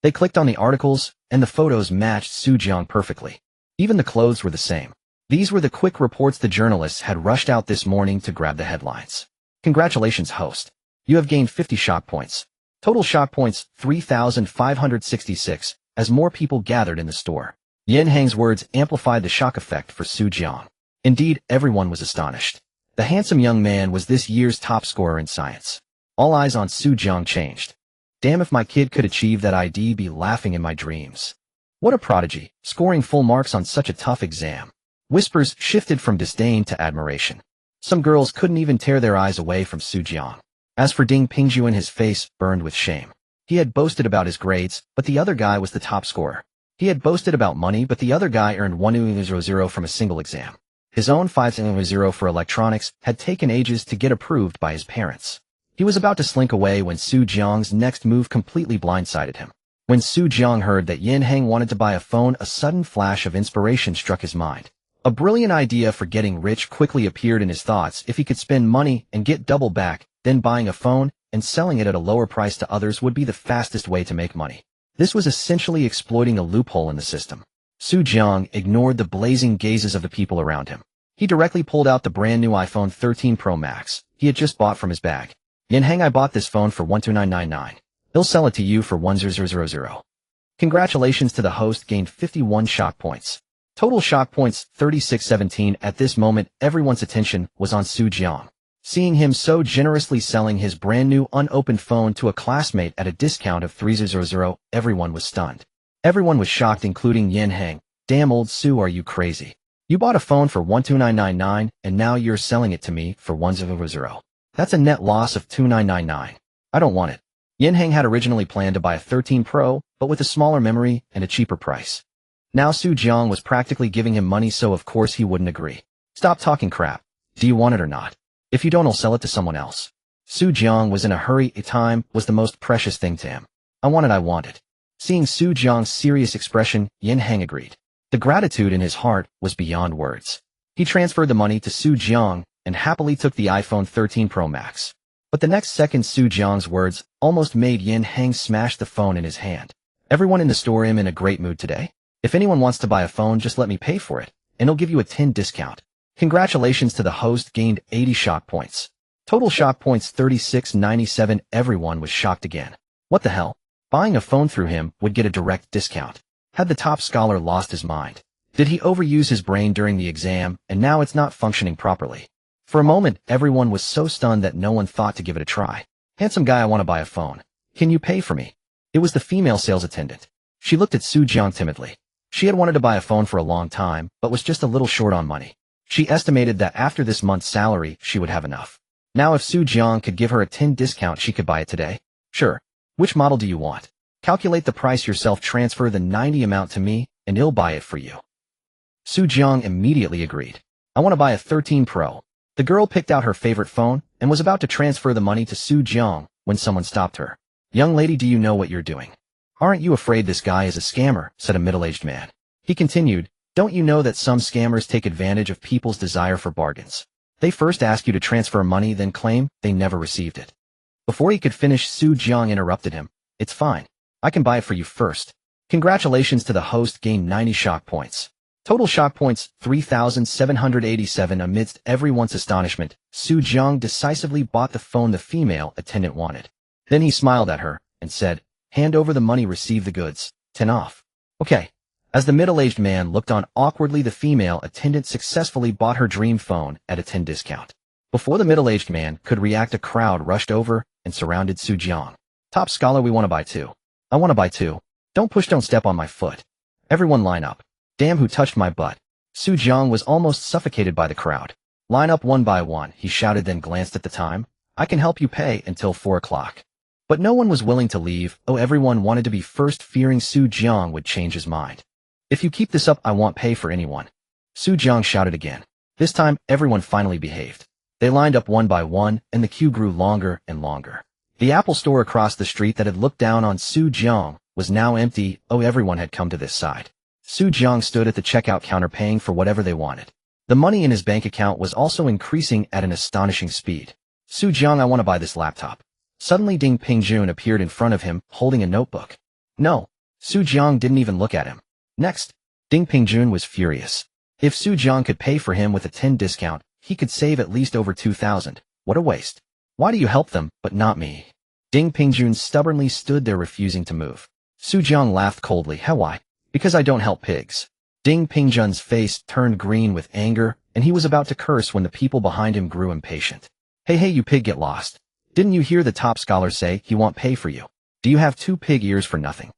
They clicked on the articles, and the photos matched Su Jiang perfectly. Even the clothes were the same. These were the quick reports the journalists had rushed out this morning to grab the headlines. Congratulations, host. You have gained 50 shock points. Total shock points 3,566, as more people gathered in the store. Yan Hang's words amplified the shock effect for Su Jiang. Indeed, everyone was astonished. The handsome young man was this year's top scorer in science. All eyes on Su Jiang changed. Damn, if my kid could achieve that, I'd be laughing in my dreams. What a prodigy, scoring full marks on such a tough exam. Whispers shifted from disdain to admiration. Some girls couldn't even tear their eyes away from Su Jiang. As for Ding Pingjuan, his face burned with shame. He had boasted about his grades, but the other guy was the top scorer. He had boasted about money, but the other guy earned 100 from a single exam. His own 500 for electronics had taken ages to get approved by his parents. He was about to slink away when Su Jiang's next move completely blindsided him. When Su Jiang heard that Yan Hang wanted to buy a phone, a sudden flash of inspiration struck his mind. A brilliant idea for getting rich quickly appeared in his thoughts. If he could spend money and get double back, then buying a phone and selling it at a lower price to others would be the fastest way to make money. This was essentially exploiting a loophole in the system. Su Jiang ignored the blazing gazes of the people around him. He directly pulled out the brand new iPhone 13 Pro Max he had just bought from his bag. Yan Hang, I bought this phone for 12999. He'll sell it to you for 10,000. Congratulations to the host, gained 51 shock points. Total shock points 3617. At this moment, everyone's attention was on Su Jiang. Seeing him so generously selling his brand new unopened phone to a classmate at a discount of 3,000, everyone was stunned. Everyone was shocked, including Yan Hang. Damn, old Su, are you crazy? You bought a phone for 12999 and now you're selling it to me for 10,000. That's a net loss of 2999. I don't want it. Yan Hang had originally planned to buy a 13 Pro, but with a smaller memory and a cheaper price. Now Su Jiang was practically giving him money, so of course he wouldn't agree. Stop talking crap. Do you want it or not? If you don't, I'll sell it to someone else. Su Jiang was in a hurry. Time was the most precious thing to him. I want it. Seeing Su Jiang's serious expression, Yan Hang agreed. The gratitude in his heart was beyond words. He transferred the money to Su Jiang and happily took the iPhone 13 Pro Max. But the next second, Su Jiang's words almost made Yan Hang smash the phone in his hand. Everyone in the store am in a great mood today. If anyone wants to buy a phone, just let me pay for it, and I'll give you a 10 discount. Congratulations to the host, gained 80 shock points. Total shock points 3697. Everyone was shocked again. What the hell? Buying a phone through him would get a direct discount. Had the top scholar lost his mind? Did he overuse his brain during the exam, and now it's not functioning properly? For a moment, everyone was so stunned that no one thought to give it a try. Handsome guy, I want to buy a phone. Can you pay for me? It was the female sales attendant. She looked at Su Jiang timidly. She had wanted to buy a phone for a long time, but was just a little short on money. She estimated that after this month's salary, she would have enough. Now if Su Jiang could give her a 10 discount, she could buy it today. Sure. Which model do you want? Calculate the price yourself, transfer the 90 amount to me, and he'll buy it for you. Su Jiang immediately agreed. I want to buy a 13 Pro. The girl picked out her favorite phone and was about to transfer the money to Su Jiang when someone stopped her. Young lady, do you know what you're doing? Aren't you afraid this guy is a scammer? Said a middle-aged man. He continued, don't you know that some scammers take advantage of people's desire for bargains? They first ask you to transfer money, then claim they never received it. Before he could finish, Su Jiang interrupted him. It's fine. I can buy it for you first. Congratulations to the host, gained 90 shock points. Total shock points 3,787. Amidst everyone's astonishment, Su Jiang decisively bought the phone the female attendant wanted. Then he smiled at her and said, hand over the money, receive the goods, 10 off. Okay. As the middle-aged man looked on awkwardly, the female attendant successfully bought her dream phone at a 10 discount. Before the middle-aged man could react, a crowd rushed over and surrounded Su Jiang. Top scholar, we want to buy too. I want to buy too. Don't push, don't step on my foot. Everyone line up. Damn, who touched my butt? Su Jiang was almost suffocated by the crowd. Line up one by one, he shouted, then glanced at the time. I can help you pay until 4 o'clock. But no one was willing to leave. Oh, everyone wanted to be first, fearing Su Jiang would change his mind. If you keep this up, I won't pay for anyone. Su Jiang shouted again. This time, everyone finally behaved. They lined up one by one, and the queue grew longer and longer. The Apple store across the street that had looked down on Su Jiang was now empty. Oh, everyone had come to this side. Su Jiang stood at the checkout counter paying for whatever they wanted. The money in his bank account was also increasing at an astonishing speed. Su Jiang, I want to buy this laptop. Suddenly Ding Pingjun appeared in front of him, holding a notebook. No. Su Jiang didn't even look at him. Next. Ding Pingjun was furious. If Su Jiang could pay for him with a 10 discount, he could save at least over 2,000. What a waste. Why do you help them, but not me? Ding Pingjun stubbornly stood there, refusing to move. Su Jiang laughed coldly. How, why? Because I don't help pigs. Ding Pingjun's face turned green with anger, and he was about to curse when the people behind him grew impatient. Hey, you pig, get lost. Didn't you hear the top scholar say he won't pay for you? Do you have 2 pig ears for nothing?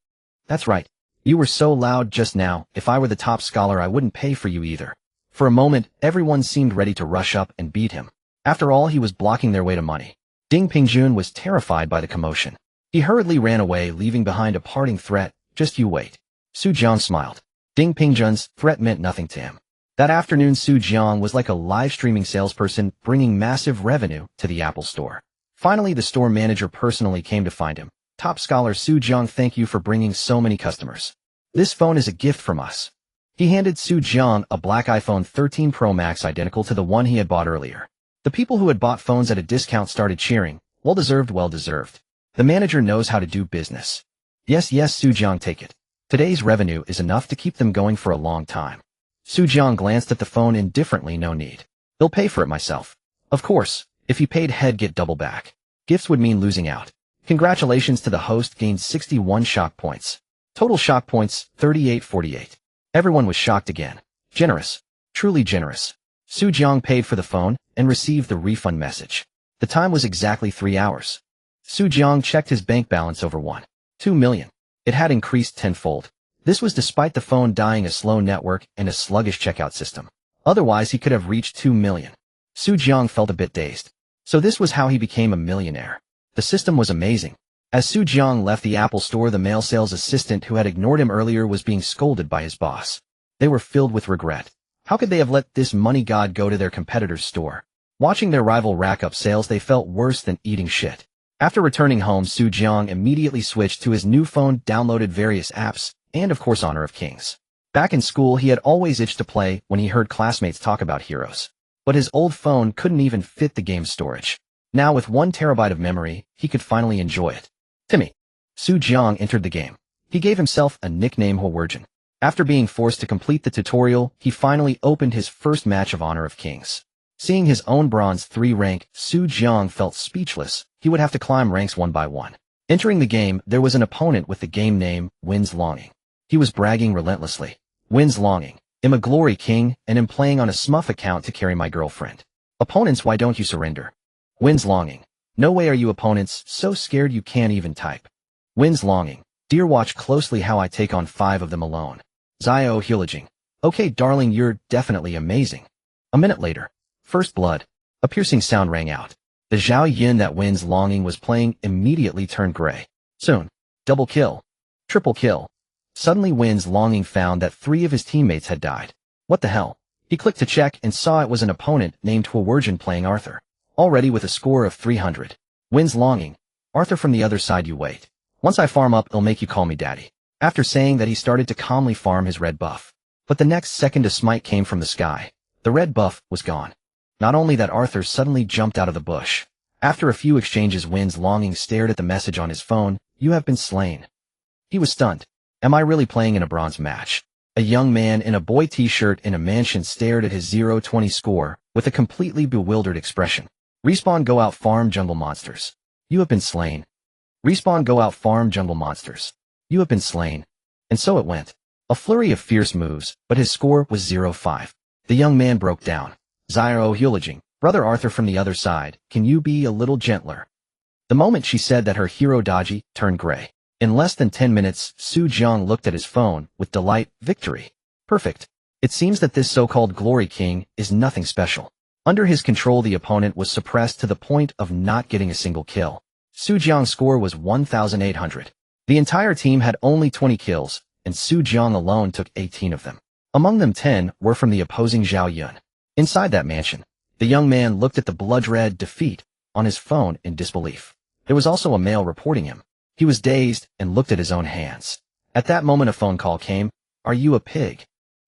That's right. You were so loud just now. If I were the top scholar, I wouldn't pay for you either. For a moment, everyone seemed ready to rush up and beat him. After all, he was blocking their way to money. Ding Pingjun was terrified by the commotion. He hurriedly ran away, leaving behind a parting threat. Just you wait. Su Jiang smiled. Ding Pingjun's threat meant nothing to him. That afternoon, Su Jiang was like a live-streaming salesperson, bringing massive revenue to the Apple store. Finally, the store manager personally came to find him. Top scholar Su Jiang, thank you for bringing so many customers. This phone is a gift from us. He handed Su Jiang a black iPhone 13 Pro Max identical to the one he had bought earlier. The people who had bought phones at a discount started cheering. Well deserved, well deserved. The manager knows how to do business. Yes, Su Jiang, take it. Today's revenue is enough to keep them going for a long time. Su Jiang glanced at the phone indifferently. No need. I'll pay for it myself. Of course, if he paid head, get double back. Gifts would mean losing out. Congratulations to the host, gained 61 shock points. Total shock points, 3848. Everyone was shocked again. Generous. Truly generous. Su Jiang paid for the phone and received the refund message. The time was exactly 3 hours. Su Jiang checked his bank balance over 1.2 million. It had increased tenfold. This was despite the phone dying, a slow network, and a sluggish checkout system. Otherwise, he could have reached 2 million. Su Jiang felt a bit dazed. So this was how he became a millionaire. The system was amazing. As Su Jiang left the Apple store, the male sales assistant who had ignored him earlier was being scolded by his boss. They were filled with regret. How could they have let this money god go to their competitor's store? Watching their rival rack up sales, they felt worse than eating shit. After returning home, Su Jiang immediately switched to his new phone, downloaded various apps, and of course Honor of Kings. Back in school, he had always itched to play when he heard classmates talk about heroes. But his old phone couldn't even fit the game's storage. Now with 1 terabyte of memory, he could finally enjoy it. Timmy. Su Jiang entered the game. He gave himself a nickname, Hwowerjin. After being forced to complete the tutorial, he finally opened his first match of Honor of Kings. Seeing his own Bronze 3 rank, Su Jiang felt speechless. He would have to climb ranks one by one. Entering the game, there was an opponent with the game name, Wind's Longing. He was bragging relentlessly. Wind's Longing. I'm a glory king, and am playing on a smurf account to carry my girlfriend. Opponents, why don't you surrender? Wind's Longing. No way are you opponents so scared you can't even type. Wind's Longing. Dear, watch closely how I take on 5 of them alone. Zio Hulajing. Okay, darling, you're definitely amazing. A minute later. First blood. A piercing sound rang out. The Zhao Yin that Wind's Longing was playing immediately turned gray. Soon. Double kill. Triple kill. Suddenly Wind's Longing found that 3 of his teammates had died. What the hell? He clicked to check and saw it was an opponent named Hwowerjin playing Arthur. Already with a score of 300. Wind's Longing. Arthur, from the other side, you wait. Once I farm up, I'll make you call me daddy. After saying that, he started to calmly farm his red buff. But the next second a smite came from the sky. The red buff was gone. Not only that, Arthur suddenly jumped out of the bush. After a few exchanges, Wind's Longing stared at the message on his phone. You have been slain. He was stunned. Am I really playing in a bronze match? A young man in a boy t-shirt in a mansion stared at his 0-20 score with a completely bewildered expression. Respawn, go out, farm jungle monsters. You have been slain. Respawn, go out, farm jungle monsters. You have been slain. And so it went. A flurry of fierce moves, but his score was 0-5. The young man broke down. Zio Hulajing, brother Arthur from the other side, can you be a little gentler? The moment she said that, her hero Daji turned gray. In less than 10 minutes, Su Jiang looked at his phone with delight. Victory. Perfect. It seems that this so-called Glory King is nothing special. Under his control, the opponent was suppressed to the point of not getting a single kill. Su Jiang's score was 1,800. The entire team had only 20 kills, and Su Jiang alone took 18 of them. Among them 10 were from the opposing Zhao Yun. Inside that mansion, the young man looked at the blood-red defeat on his phone in disbelief. There was also a male reporting him. He was dazed and looked at his own hands. At that moment a phone call came. Are you a pig?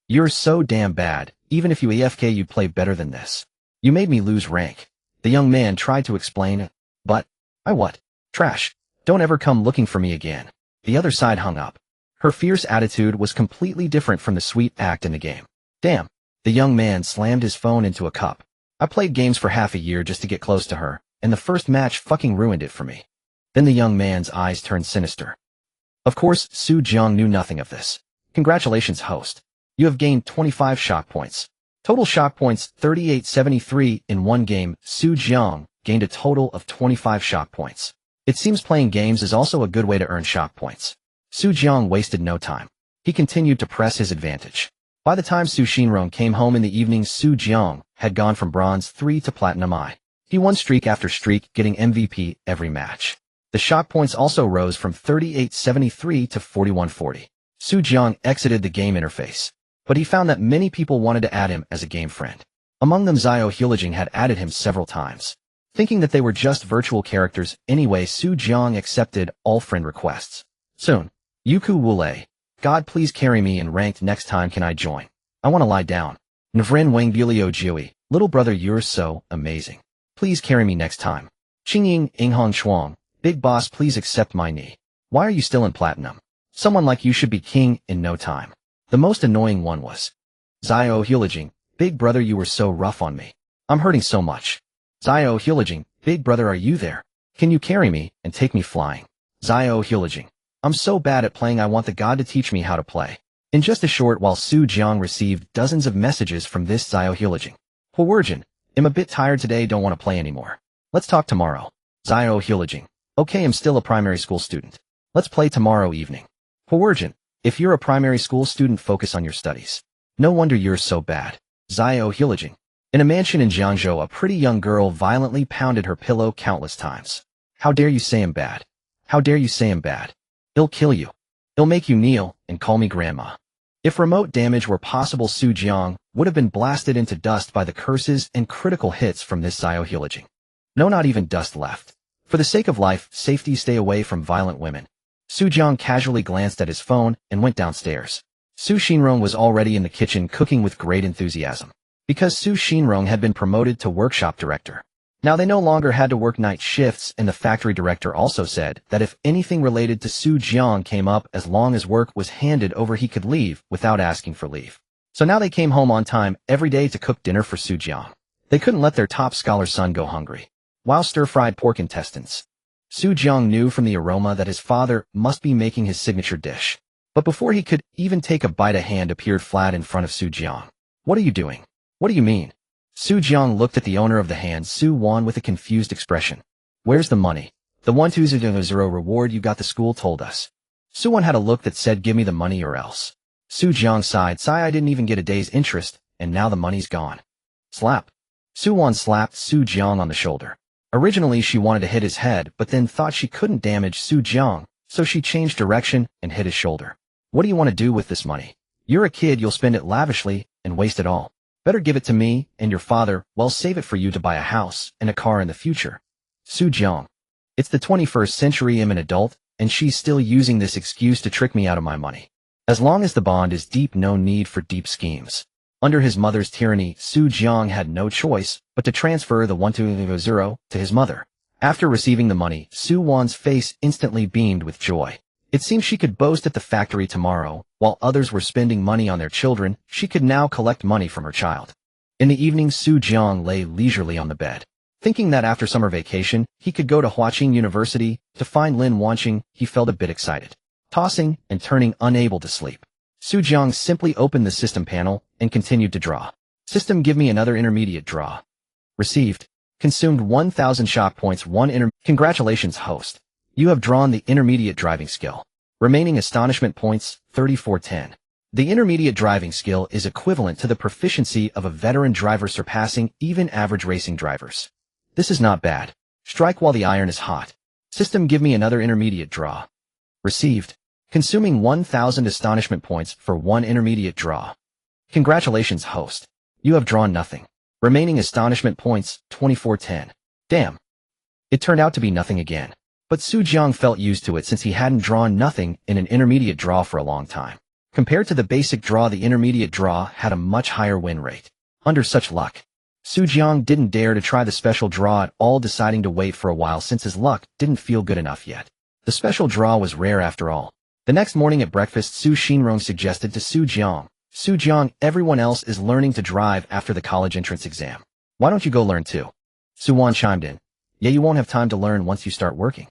You're so damn bad. Even if you AFK you'd play better than this. You made me lose rank. The young man tried to explain, but, I what? Trash. Don't ever come looking for me again. The other side hung up. Her fierce attitude was completely different from the sweet act in the game. Damn. The young man slammed his phone into a cup. I played games for half a year just to get close to her, and the first match fucking ruined it for me. Then the young man's eyes turned sinister. Of course, Su Jiang knew nothing of this. Congratulations, host. You have gained 25 shock points. Total shock points 3873 in one game. Su Jiang gained a total of 25 shock points. It seems playing games is also a good way to earn shock points. Su Jiang wasted no time. He continued to press his advantage. By the time Su Xinrong came home in the evening, Su Jiang had gone from bronze 3 to platinum I. He won streak after streak, getting MVP every match. The shock points also rose from 3873 to 4140. Su Jiang exited the game interface, but he found that many people wanted to add him as a game friend. Among them Xiao Hulijing had added him several times. Thinking that they were just virtual characters anyway, Su Jiang accepted all friend requests. Soon, Yuku Wule. God please carry me in ranked next time, can I join? I want to lie down. Navren Wang Gilio Jiui, little brother you're so amazing. Please carry me next time. Qingying Inghong Chuang, big boss please accept my knee. Why are you still in platinum? Someone like you should be king in no time. The most annoying one was Xiao Hulijing, big brother you were so rough on me. I'm hurting so much. Xiao Hulijing, big brother are you there? Can you carry me and take me flying? Xiao Hulijing, I'm so bad at playing I want the god to teach me how to play. In just a short while Su Jiang received dozens of messages from this Xiao Hulijing. Huorjin, I'm a bit tired today, don't want to play anymore. Let's talk tomorrow. Xiao Hulijing, okay I'm still a primary school student. Let's play tomorrow evening. Huorjin, if you're a primary school student focus on your studies. No wonder you're so bad. Xiao Hulijing. In a mansion in Jiangzhou, a pretty young girl violently pounded her pillow countless times. How dare you say I'm bad? How dare you say I'm bad? He'll kill you. He'll make you kneel and call me grandma. If remote damage were possible, Su Jiang would have been blasted into dust by the curses and critical hits from this Xiao Hulijing. No, not even dust left. For the sake of life, safety, stay away from violent women. Su Jiang casually glanced at his phone and went downstairs. Su Xinrong was already in the kitchen cooking with great enthusiasm. Because Su Xinrong had been promoted to workshop director. Now they no longer had to work night shifts, and the factory director also said that if anything related to Su Jiang came up, as long as work was handed over he could leave without asking for leave. So now they came home on time every day to cook dinner for Su Jiang. They couldn't let their top scholar son go hungry. While stir-fried pork intestines. Su Jiang knew from the aroma that his father must be making his signature dish. But before he could even take a bite, a hand appeared flat in front of Su Jiang. What are you doing? What do you mean? Su Jiang looked at the owner of the hand, Su Wan, with a confused expression. Where's the money? The 120 reward you got, the school told us. Su Wan had a look that said give me the money or else. Su Jiang sighed. I didn't even get a day's interest, and now the money's gone. Slap. Su Wan slapped Su Jiang on the shoulder. Originally she wanted to hit his head, but then thought she couldn't damage Su Jiang, so she changed direction and hit his shoulder. What do you want to do with this money? You're a kid, you'll spend it lavishly and waste it all. Better give it to me and your father, well save it for you to buy a house and a car in the future. Su Jiang. It's the 21st century, I'm an adult, and she's still using this excuse to trick me out of my money. As long as the bond is deep, no need for deep schemes. Under his mother's tyranny, Su Jiang had no choice but to transfer the 120 to his mother. After receiving the money, Su Wan's face instantly beamed with joy. It seemed she could boast at the factory tomorrow. While others were spending money on their children, she could now collect money from her child. In the evening, Su Jiang lay leisurely on the bed. Thinking that after summer vacation, he could go to Huaqing University to find Lin Wanqing, he felt a bit excited. Tossing and turning, unable to sleep. Su Jiang simply opened the system panel and continued to draw. System, give me another intermediate draw. Received. Consumed 1,000 shock points. Congratulations, host. You have drawn the intermediate driving skill. Remaining astonishment points, 3410. The intermediate driving skill is equivalent to the proficiency of a veteran driver, surpassing even average racing drivers. This is not bad. Strike while the iron is hot. System, give me another intermediate draw. Received. Consuming 1,000 astonishment points for one intermediate draw. Congratulations, host. You have drawn nothing. Remaining astonishment points, 2410. Damn. It turned out to be nothing again. But Jiang felt used to it since he hadn't drawn nothing in an intermediate draw for a long time. Compared to the basic draw, the intermediate draw had a much higher win rate. Under such luck, Jiang didn't dare to try the special draw at all, deciding to wait for a while since his luck didn't feel good enough yet. The special draw was rare after all. The next morning at breakfast, Su Xinrong suggested to Jiang, everyone else is learning to drive after the college entrance exam. Why don't you go learn too? Su Wan chimed in. Yeah, you won't have time to learn once you start working.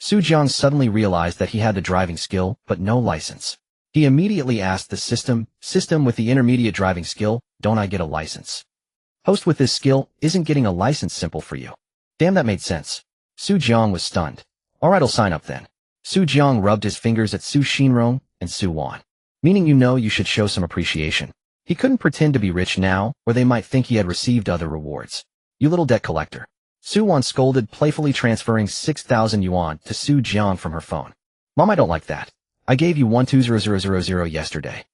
Jiang suddenly realized that he had the driving skill, but no license. He immediately asked the system, with the intermediate driving skill, don't I get a license? Host, with this skill, isn't getting a license simple for you? Damn, that made sense. Jiang was stunned. Alright, I'll sign up then. Jiang rubbed his fingers at Su Xinrong and Su Wan. Meaning, you should show some appreciation. He couldn't pretend to be rich now, or they might think he had received other rewards. You little debt collector. Su Wan scolded, playfully transferring 6,000 yuan to Su Jiang from her phone. Mom, I don't like that. I gave you 120000 yesterday.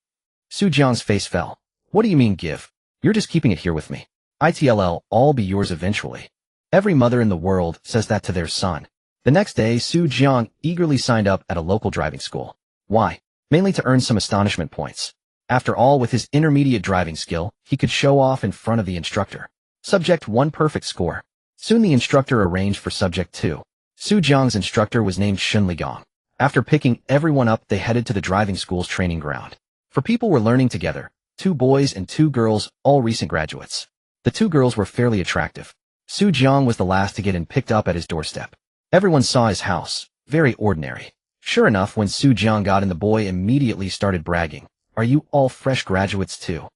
Su Jiang's face fell. What do you mean give? You're just keeping it here with me. I'll be yours eventually. Every mother in the world says that to their son. The next day, Su Jiang eagerly signed up at a local driving school. Why? Mainly to earn some astonishment points. After all, with his intermediate driving skill, he could show off in front of the instructor. Subject 1, perfect score. Soon the instructor arranged for Subject 2. Su Jiang's instructor was named Shun Ligong. After picking everyone up, they headed to the driving school's training ground. For people were learning together, 2 boys and 2 girls, all recent graduates. The 2 girls were fairly attractive. Su Jiang was the last to get in, picked up at his doorstep. Everyone saw his house, very ordinary. Sure enough, when Su Jiang got in, the boy immediately started bragging. Are you all fresh graduates too?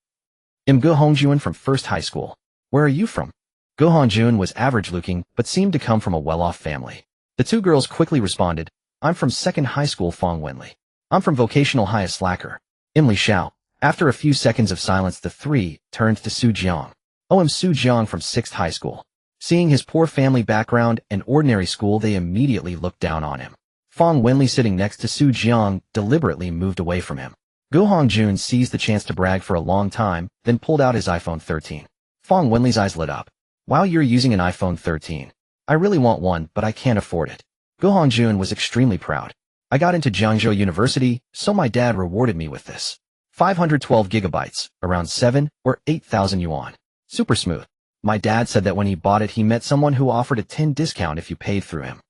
I'm Go Hongjun from First High School. Where are you from? Go Hongjun was average-looking, but seemed to come from a well-off family. The 2 girls quickly responded, I'm from Second High School Fong Wenli. I'm from Vocational High Slacker. Imli Xiao. After a few seconds of silence, the 3 turned to Su Jiang. I'm Su Jiang from 6th High School. Seeing his poor family background and ordinary school, they immediately looked down on him. Fong Wenli, sitting next to Su Jiang, deliberately moved away from him. Go Hongjun seized the chance to brag for a long time, then pulled out his iPhone 13. Fong Wenli's eyes lit up. Wow, you're using an iPhone 13. I really want one, but I can't afford it. Go Hongjun was extremely proud. I got into Jiangzhou University, so my dad rewarded me with this. 512 gigabytes, around 7 or 8,000 yuan. Super smooth. My dad said that when he bought it, he met someone who offered a 10% discount if you paid through him.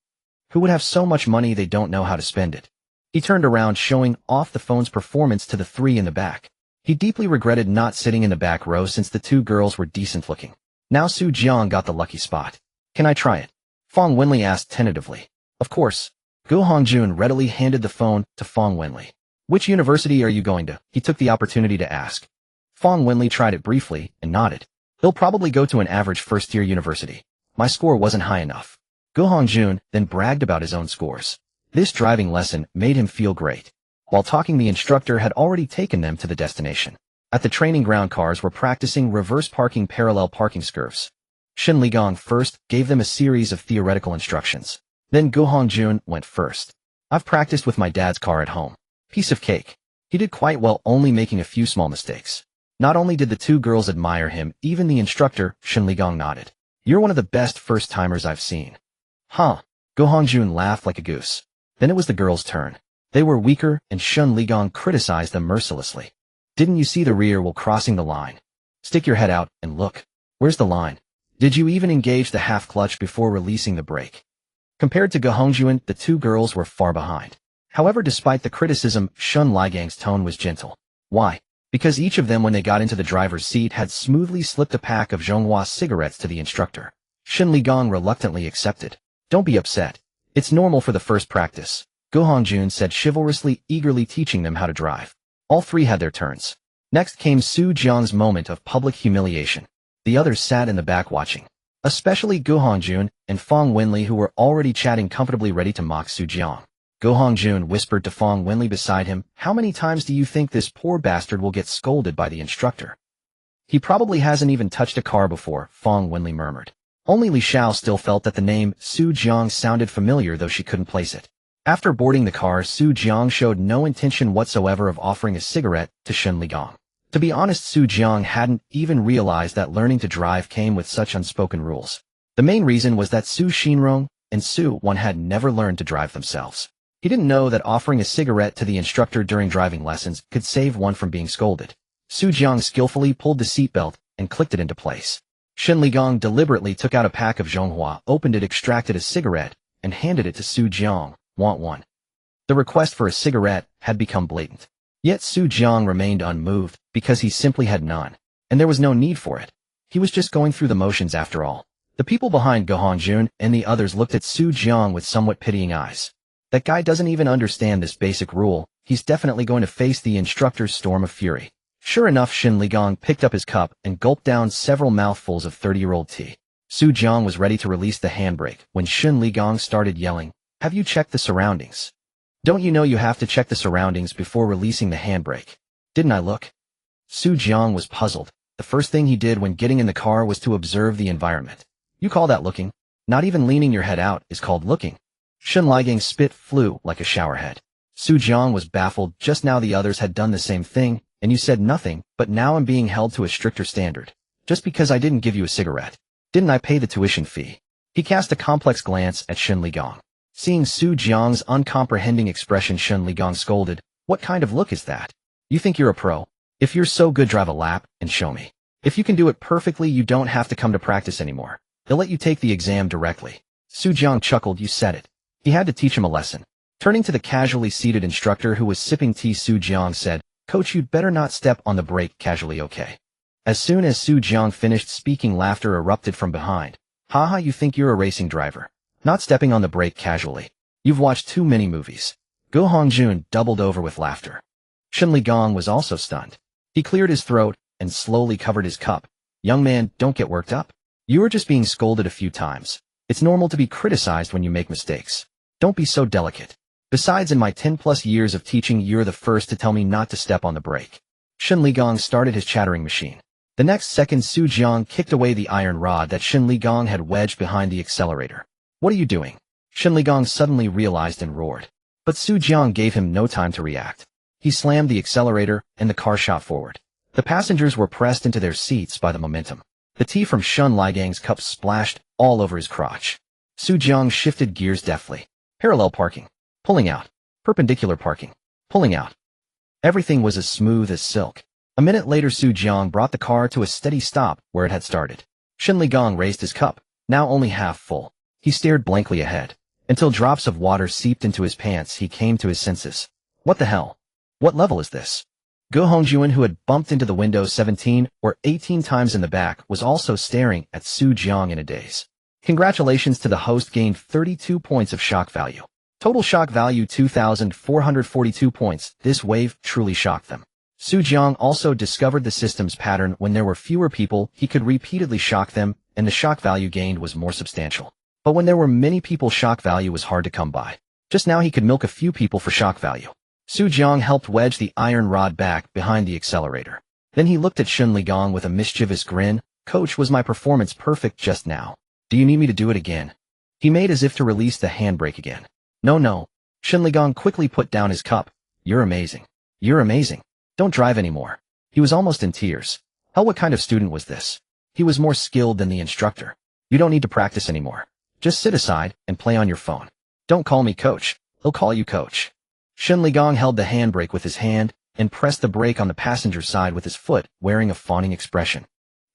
Who would have so much money they don't know how to spend it? He turned around, showing off the phone's performance to the 3 in the back. He deeply regretted not sitting in the back row since the 2 girls were decent looking. Now Su Jiang got the lucky spot. Can I try it? Fong Wenli asked tentatively. Of course. Go Hongjun readily handed the phone to Fong Wenli. Which university are you going to? He took the opportunity to ask. Fong Wenli tried it briefly and nodded. He'll probably go to an average first-year university. My score wasn't high enough. Go Hongjun then bragged about his own scores. This driving lesson made him feel great. While talking, the instructor had already taken them to the destination. At the training ground, cars were practicing reverse parking, parallel parking curves. Shun Ligong first gave them a series of theoretical instructions. Then Go Hongjun went first. I've practiced with my dad's car at home. Piece of cake. He did quite well, only making a few small mistakes. Not only did the 2 girls admire him, even the instructor, Shun Ligong, nodded. You're one of the best first-timers I've seen. Huh. Go Hongjun laughed like a goose. Then it was the girls' turn. They were weaker, and Shun Ligong criticized them mercilessly. Didn't you see the rear while crossing the line? Stick your head out and look. Where's the line? Did you even engage the half clutch before releasing the brake? Compared to Go Hongjun, the 2 girls were far behind. However, despite the criticism, Shun Ligong's tone was gentle. Why? Because each of them, when they got into the driver's seat, had smoothly slipped a pack of Zhonghua cigarettes to the instructor. Shun Ligong reluctantly accepted. Don't be upset. It's normal for the first practice, Go Hongjun said chivalrously, eagerly teaching them how to drive. All 3 had their turns. Next came Su Jiang's moment of public humiliation. The others sat in the back watching. Especially Go Hongjun and Fong Wenli, who were already chatting comfortably, ready to mock Su Jiang. Go Hongjun whispered to Fong Wenli beside him, "How many times do you think this poor bastard will get scolded by the instructor?" "He probably hasn't even touched a car before," Fong Wenli murmured. Only Li Xiao still felt that the name Su Jiang sounded familiar, though she couldn't place it. After boarding the car, Su Jiang showed no intention whatsoever of offering a cigarette to Shen Ligong. To be honest, Su Jiang hadn't even realized that learning to drive came with such unspoken rules. The main reason was that Su Xinrong and Su Wan had never learned to drive themselves. He didn't know that offering a cigarette to the instructor during driving lessons could save one from being scolded. Su Jiang skillfully pulled the seatbelt and clicked it into place. Shen Ligong deliberately took out a pack of Zhonghua, opened it, extracted a cigarette, and handed it to Su Jiang. "Want one?" The request for a cigarette had become blatant. Yet Su Jiang remained unmoved, because he simply had none, and there was no need for it. He was just going through the motions after all. The people behind Go Hongjun and the others looked at Su Jiang with somewhat pitying eyes. That guy doesn't even understand this basic rule. He's definitely going to face the instructor's storm of fury. Sure enough, Shen Ligong picked up his cup and gulped down several mouthfuls of 30-year-old tea. Su Jiang was ready to release the handbrake when Shen Ligong started yelling, "Have you checked the surroundings? Don't you know you have to check the surroundings before releasing the handbrake? Didn't I look?" Su Jiang was puzzled. The first thing he did when getting in the car was to observe the environment. "You call that looking? Not even leaning your head out is called looking." Shen Ligong's spit flew like a showerhead. Su Jiang was baffled. Just now the others had done the same thing, and you said nothing, but now I'm being held to a stricter standard. Just because I didn't give you a cigarette. Didn't I pay the tuition fee? He cast a complex glance at Shen Ligong. Seeing Su Jiang's uncomprehending expression, Shen Ligong scolded, "What kind of look is that? You think you're a pro? If you're so good, drive a lap and show me. If you can do it perfectly, you don't have to come to practice anymore. They'll let you take the exam directly." Su Jiang chuckled. "You said it." He had to teach him a lesson. Turning to the casually seated instructor who was sipping tea, Su Jiang said, "Coach, you'd better not step on the brake casually, okay?" As soon as Su Jiang finished speaking, laughter erupted from behind. "Haha, you think you're a racing driver? Not stepping on the brake casually. You've watched too many movies." Go Hongjun doubled over with laughter. Shen Ligong was also stunned. He cleared his throat and slowly covered his cup. "Young man, don't get worked up. You were just being scolded a few times. It's normal to be criticized when you make mistakes. Don't be so delicate. Besides, in my 10+ years of teaching, you're the first to tell me not to step on the brake." Shen Ligong started his chattering machine. The next second, Su Jiang kicked away the iron rod that Shen Ligong had wedged behind the accelerator. "What are you doing?" Shen Ligong suddenly realized and roared. But Su Jiang gave him no time to react. He slammed the accelerator, and the car shot forward. The passengers were pressed into their seats by the momentum. The tea from Shen Ligong's cup splashed all over his crotch. Su Jiang shifted gears deftly. Parallel parking. Pulling out. Perpendicular parking. Pulling out. Everything was as smooth as silk. A minute later, Su Jiang brought the car to a steady stop where it had started. Shen Ligong raised his cup, now only half full. He stared blankly ahead. Until drops of water seeped into his pants, he came to his senses. What the hell? What level is this? Go Hongjun, who had bumped into the window 17 or 18 times in the back, was also staring at Su Jiang in a daze. Congratulations to the host, gained 32 points of shock value. Total shock value 2,442 points. This wave truly shocked them. Su Jiang also discovered the system's pattern. When there were fewer people, he could repeatedly shock them, and the shock value gained was more substantial. But when there were many people, shock value was hard to come by. Just now he could milk a few people for shock value. Su Jiang helped wedge the iron rod back behind the accelerator. Then he looked at Shen Ligong with a mischievous grin. "Coach, was my performance perfect just now? Do you need me to do it again?" He made as if to release the handbrake again. No. Shen Ligong quickly put down his cup. "You're amazing. You're amazing. Don't drive anymore." He was almost in tears. Hell, what kind of student was this? He was more skilled than the instructor. "You don't need to practice anymore. Just sit aside and play on your phone. Don't call me coach. He'll call you coach." Shen Ligong held the handbrake with his hand and pressed the brake on the passenger side with his foot, wearing a fawning expression.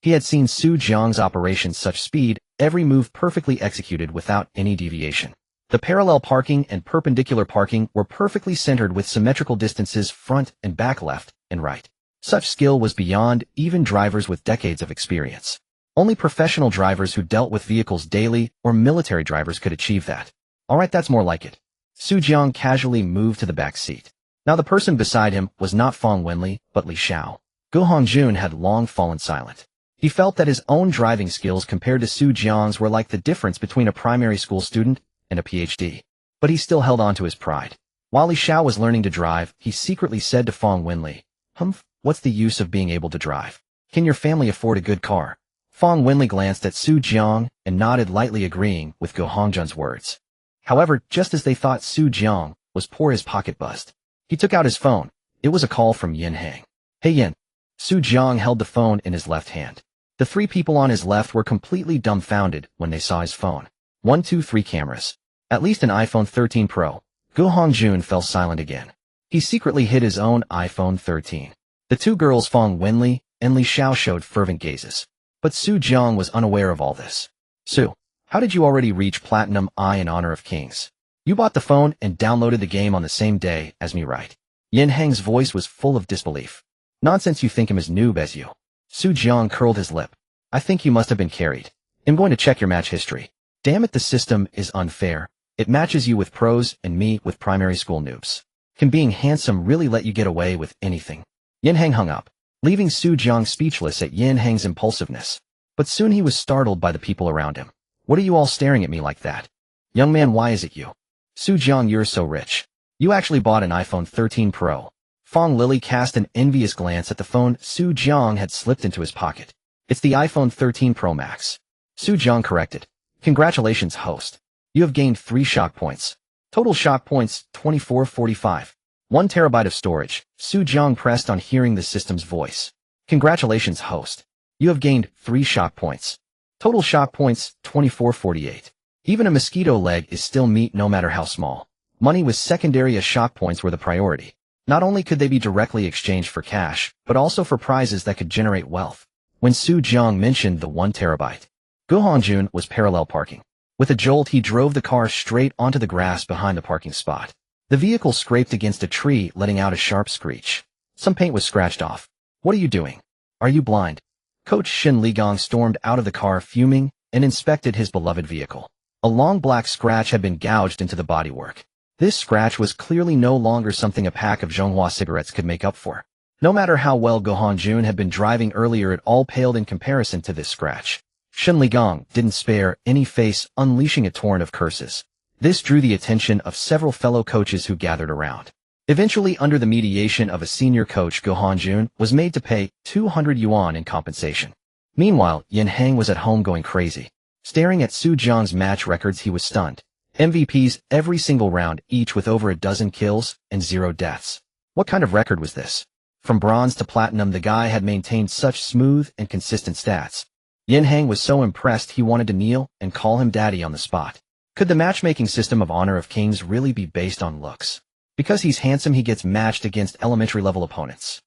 He had seen Su Jiang's operation, such speed, every move perfectly executed without any deviation. The parallel parking and perpendicular parking were perfectly centered with symmetrical distances front and back, left and right. Such skill was beyond even drivers with decades of experience. Only professional drivers who dealt with vehicles daily or military drivers could achieve that. Alright, that's more like it. Su Jiang casually moved to the back seat. Now the person beside him was not Fong Wenli, but Li Xiao. Go Hongjun had long fallen silent. He felt that his own driving skills compared to Su Jiang's were like the difference between a primary school student and a PhD. But but he still held on to his pride. While Li Xiao was learning to drive, he secretly said to Fong Winli, "Humph, what's the use of being able to drive? Can your family afford a good car?" Fong Winli glanced at Su Jiang and nodded lightly, agreeing with Go Hongjun's words. However, just as they thought, Su Jiang was poor, his pocket buzzed. He took out his phone. It was a call from Yin Hang. "Hey Yin." Su Jiang held the phone in his left hand. The three people on his left were completely dumbfounded when they saw his phone. 1, 2, 3 cameras. At least an iPhone 13 Pro. Go Hongjun fell silent again. He secretly hid his own iPhone 13. The two girls, Fong Winli and Li Xiao, showed fervent gazes. But Su Jiang was unaware of all this. "Su, how did you already reach Platinum I in Honor of Kings? You bought the phone and downloaded the game on the same day as me, right?" Yin Hang's voice was full of disbelief. "Nonsense, you think him as noob as you." Su Jiang curled his lip. "I think you must have been carried. I'm going to check your match history. Damn it, the system is unfair. It matches you with pros and me with primary school noobs. Can being handsome really let you get away with anything?" Yin Hang hung up, leaving Su Jiang speechless at Yin Hang's impulsiveness. But soon he was startled by the people around him. "What are you all staring at me like that? Young man, why is it you? Su Jiang, you're so rich. You actually bought an iPhone 13 Pro." Fong Lily cast an envious glance at the phone Su Jiang had slipped into his pocket. "It's the iPhone 13 Pro Max." Su Jiang corrected. "Congratulations, host. You have gained 3 shock points. Total shock points, 2445. 1 terabyte of storage." Su Jiang pressed on hearing the system's voice. "Congratulations, host. You have gained 3 shock points. Total shock points, 2448. Even a mosquito leg is still meat no matter how small. Money was secondary as shock points were the priority. Not only could they be directly exchanged for cash, but also for prizes that could generate wealth." When Su Jiang mentioned the 1 terabyte, Go Hongjun was parallel parking. With a jolt, he drove the car straight onto the grass behind the parking spot. The vehicle scraped against a tree, letting out a sharp screech. Some paint was scratched off. "What are you doing? Are you blind?" Coach Shin Ligong stormed out of the car fuming and inspected his beloved vehicle. A long black scratch had been gouged into the bodywork. This scratch was clearly no longer something a pack of Zhonghua cigarettes could make up for. No matter how well Go Hongjun had been driving earlier, it all paled in comparison to this scratch. Shin Ligong didn't spare any face, unleashing a torrent of curses. This drew the attention of several fellow coaches who gathered around. Eventually, under the mediation of a senior coach, Go Hongjun was made to pay 200 yuan in compensation. Meanwhile, Yin Hang was at home going crazy. Staring at Su Jiang's match records, he was stunned. MVPs every single round, each with over a dozen kills and 0 deaths. What kind of record was this? From bronze to platinum, the guy had maintained such smooth and consistent stats. Yin Hang was so impressed he wanted to kneel and call him daddy on the spot. Could the matchmaking system of Honor of Kings really be based on looks? Because he's handsome, he gets matched against elementary level opponents.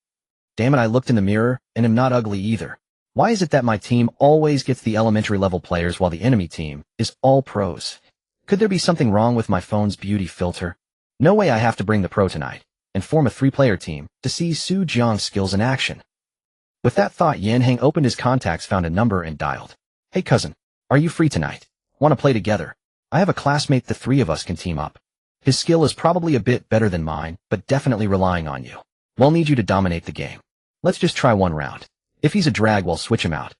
Damn it, I looked in the mirror and am not ugly either. Why is it that my team always gets the elementary level players while the enemy team is all pros? Could there be something wrong with my phone's beauty filter? No way, I have to bring the pro tonight and form a 3-player team to see Su Jiang's skills in action. With that thought, Yin Hang opened his contacts, found a number, and dialed. "Hey cousin, are you free tonight? Want to play together? I have a classmate, the 3 of us can team up. His skill is probably a bit better than mine, but definitely relying on you. We'll need you to dominate the game. Let's just try 1 round. If he's a drag, we'll switch him out."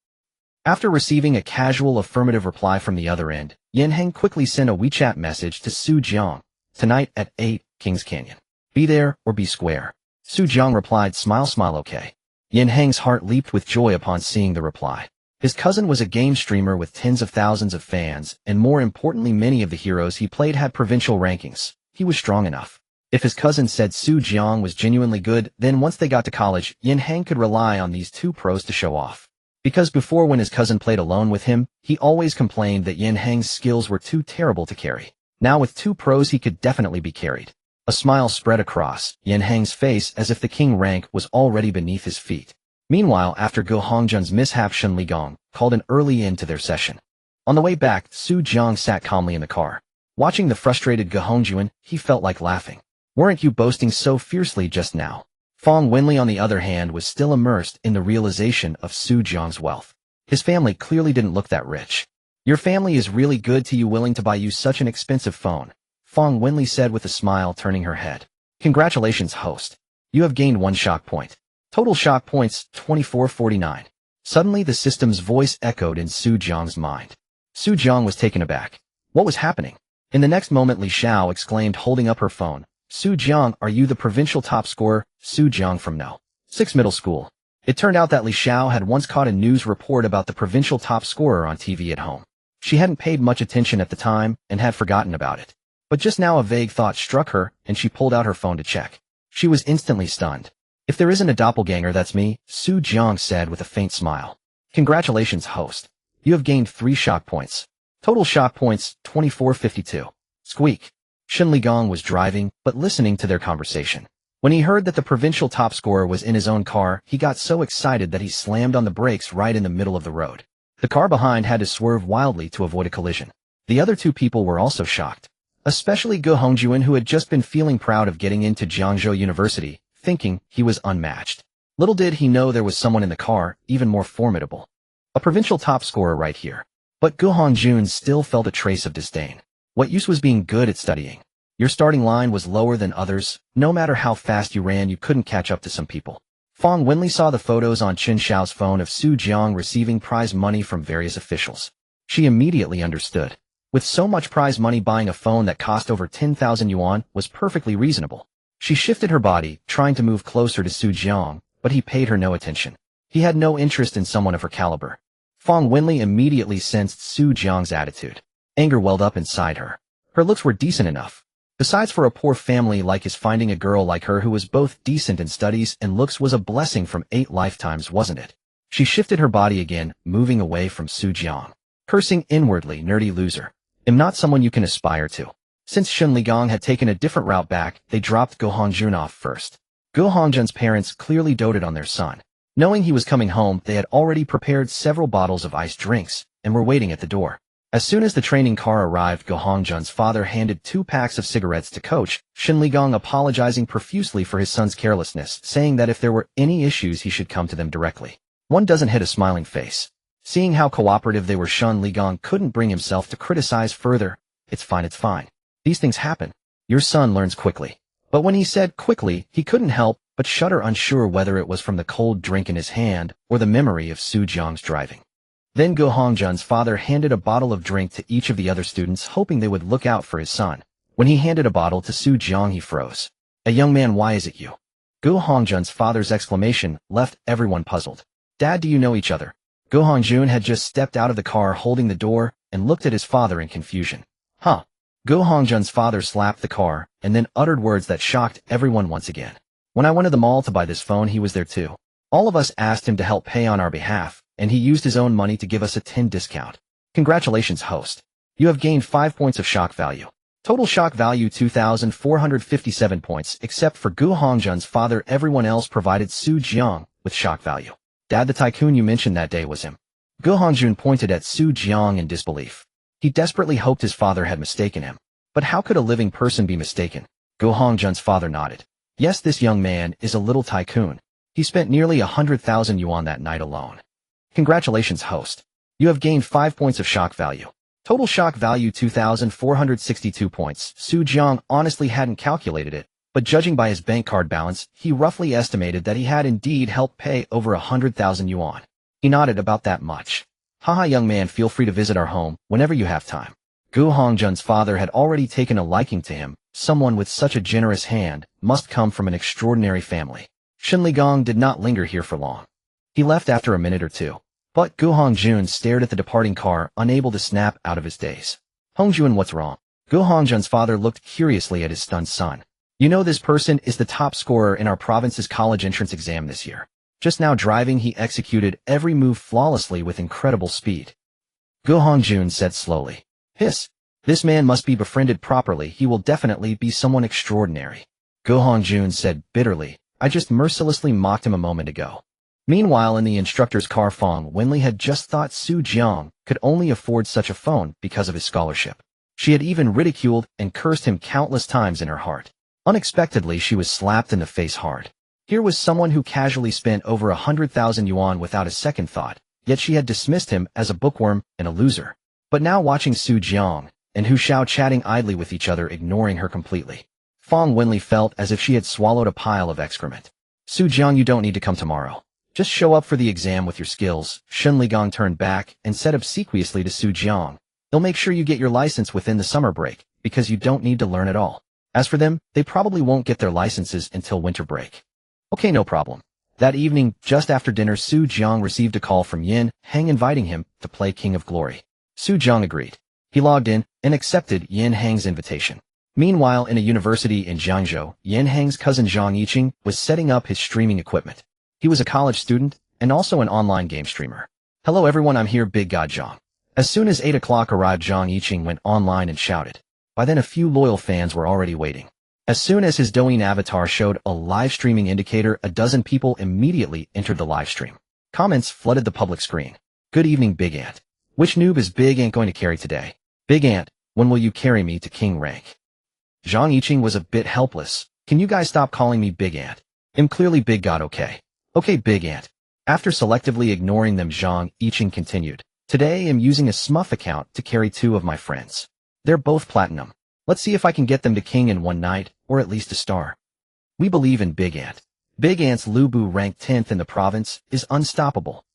After receiving a casual affirmative reply from the other end, Yin Hang quickly sent a WeChat message to Su Jiang. "Tonight at 8, Kings Canyon. Be there or be square." Su Jiang replied, "Smile, smile, okay." Yin Hang's heart leaped with joy upon seeing the reply. His cousin was a game streamer with tens of thousands of fans, and more importantly, many of the heroes he played had provincial rankings. He was strong enough. If his cousin said Su Jiang was genuinely good, then once they got to college, Yin Hang could rely on these 2 pros to show off. Because before, when his cousin played alone with him, he always complained that Yin Hang's skills were too terrible to carry. Now with 2 pros, he could definitely be carried. A smile spread across Yin Hang's face as if the king rank was already beneath his feet. Meanwhile, after Go Hongjun's mishap, Shin Ligong called an early end to their session. On the way back, Su Jiang sat calmly in the car. Watching the frustrated Go Hongjun, he felt like laughing. "Weren't you boasting so fiercely just now?" Fong Winli, on the other hand, was still immersed in the realization of Su Jiang's wealth. His family clearly didn't look that rich. "Your family is really good to you, willing to buy you such an expensive phone," Fong Winli said with a smile, turning her head. "Congratulations, host. You have gained 1 shock point. Total shock points, 2449. Suddenly, the system's voice echoed in Su Jiang's mind. Su Jiang was taken aback. What was happening? In the next moment, Li Xiao exclaimed, holding up her phone, "Su Jiang, are you the provincial top scorer? Su Jiang from No. 6 Middle School." It turned out that Li Xiao had once caught a news report about the provincial top scorer on TV at home. She hadn't paid much attention at the time and had forgotten about it. But just now a vague thought struck her, and she pulled out her phone to check. She was instantly stunned. "If there isn't a doppelganger, that's me," Su Jiang said with a faint smile. "Congratulations, host. You have gained 3 shock points. Total shock points, 2452. Squeak." Shen Ligong was driving, but listening to their conversation. When he heard that the provincial top scorer was in his own car, he got so excited that he slammed on the brakes right in the middle of the road. The car behind had to swerve wildly to avoid a collision. The other 2 people were also shocked, especially Go Hongjuan, who had just been feeling proud of getting into Jiangzhou University, thinking he was unmatched. Little did he know there was someone in the car, even more formidable. A provincial top scorer right here. But Go Hongjuan still felt a trace of disdain. What use was being good at studying? Your starting line was lower than others. No matter how fast you ran, you couldn't catch up to some people. Fong Wenli saw the photos on Qin Xiao's phone of Su Jiang receiving prize money from various officials. She immediately understood. With so much prize money, buying a phone that cost over 10,000 yuan was perfectly reasonable. She shifted her body, trying to move closer to Su Jiang, but he paid her no attention. He had no interest in someone of her caliber. Fong Wenli immediately sensed Su Jiang's attitude. Anger welled up inside her. Her looks were decent enough. Besides, for a poor family like his, finding a girl like her who was both decent in studies and looks was a blessing from 8 lifetimes, wasn't it? She shifted her body again, moving away from Su Jiang. Cursing inwardly, "Nerdy loser. Am not someone you can aspire to." Since Shen Ligong had taken a different route back, they dropped Go Hongjun off first. Go Hongjun's parents clearly doted on their son. Knowing he was coming home, they had already prepared several bottles of iced drinks and were waiting at the door. As soon as the training car arrived, Go Hongjun's father handed 2 packs of cigarettes to Coach Shen Ligong, apologizing profusely for his son's carelessness, saying that if there were any issues he should come to them directly. One doesn't hit a smiling face. Seeing how cooperative they were, Shen Ligong couldn't bring himself to criticize further. It's fine. These things happen. Your son learns quickly." But when he said quickly, he couldn't help but shudder, unsure whether it was from the cold drink in his hand or the memory of Su Jiang's driving. Then Go Hongjun's father handed a bottle of drink to each of the other students, hoping they would look out for his son. When he handed a bottle to Su Jiang, he froze. "A young man, why is it you?" Go Hongjun's father's exclamation left everyone puzzled. "Dad, do you know each other?" Go Hongjun had just stepped out of the car holding the door and looked at his father in confusion. "Huh?" Go Hongjun's father slapped the car and then uttered words that shocked everyone once again. "When I went to the mall to buy this phone, he was there too. All of us asked him to help pay on our behalf, and he used his own money to give us a 10 discount. Congratulations, host. You have gained 5 points of shock value. Total shock value 2,457 points, except for Go Hongjun's father. Everyone else provided Su Jiang with shock value. Dad, the Tycoon you mentioned that day was him." Go Hongjun pointed at Su Jiang in disbelief. He desperately hoped his father had mistaken him. But how could a living person be mistaken? Go Hongjun's father nodded. "Yes, this young man is a little Tycoon. He spent nearly 100,000 yuan that night alone." "Congratulations, host. You have gained 5 points of shock value. Total shock value 2,462 points. Su Jiang honestly hadn't calculated it, but judging by his bank card balance, he roughly estimated that he had indeed helped pay over 100,000 yuan. He nodded, "About that much." "Haha, young man, feel free to visit our home whenever you have time." Go Hongjun's father had already taken a liking to him. Someone with such a generous hand must come from an extraordinary family. Shen Ligong did not linger here for long. He left after a minute or 2. But Go Hongjun stared at the departing car, unable to snap out of his daze. "Hongjun, what's wrong?" Go Hongjun's father looked curiously at his stunned son. "You know, this person is the top scorer in our province's college entrance exam this year. Just now driving, he executed every move flawlessly with incredible speed." Go Hongjun said slowly. "Hiss. This man must be befriended properly. He will definitely be someone extraordinary." Go Hongjun said bitterly. "I just mercilessly mocked him a moment ago." Meanwhile, in the instructor's car, Fong Wenli had just thought Su Jiang could only afford such a phone because of his scholarship. She had even ridiculed and cursed him countless times in her heart. Unexpectedly, she was slapped in the face hard. Here was someone who casually spent over 100,000 yuan without a second thought, yet she had dismissed him as a bookworm and a loser. But now watching Su Jiang and Hu Xiao chatting idly with each other, ignoring her completely, Fong Wenli felt as if she had swallowed a pile of excrement. "Su Jiang, you don't need to come tomorrow. Just show up for the exam with your skills." Shen Ligong turned back and said obsequiously to Su Jiang, "They'll make sure you get your license within the summer break. because you don't need to learn at all. As for them, they probably won't get their licenses until winter break. Okay, no problem. That evening, just after dinner, Jiang received a call from Yin Hang inviting him to play King of Glory. Jiang agreed. He logged in and accepted Yin Hang's invitation. Meanwhile, in a university in Jiangzhou, Yin Hang's cousin Zhang Yiqing was setting up his streaming equipment. He was a college student and also an online game streamer. Hello everyone, I'm here, Big God Zhang. As soon as 8 o'clock arrived, Zhang Yiqing went online and shouted. By then a few loyal fans were already waiting. As soon as his Douyin avatar showed a live streaming indicator, a dozen people immediately entered the live stream. Comments flooded the public screen. Good evening, Big Ant. Which noob is Big Ant going to carry today? Big Ant, when will you carry me to King rank? Zhang Yiqing was a bit helpless. Can you guys stop calling me Big Ant? I'm clearly Big God, okay? Okay, Big Ant. After selectively ignoring them, Zhang Yiqing continued. Today I'm using a Smurf account to carry 2 of my friends. They're both platinum. Let's see if I can get them to King in one night, or at least a star. We believe in Big Ant. Big Ant's Lubu, ranked 10th in the province, is unstoppable.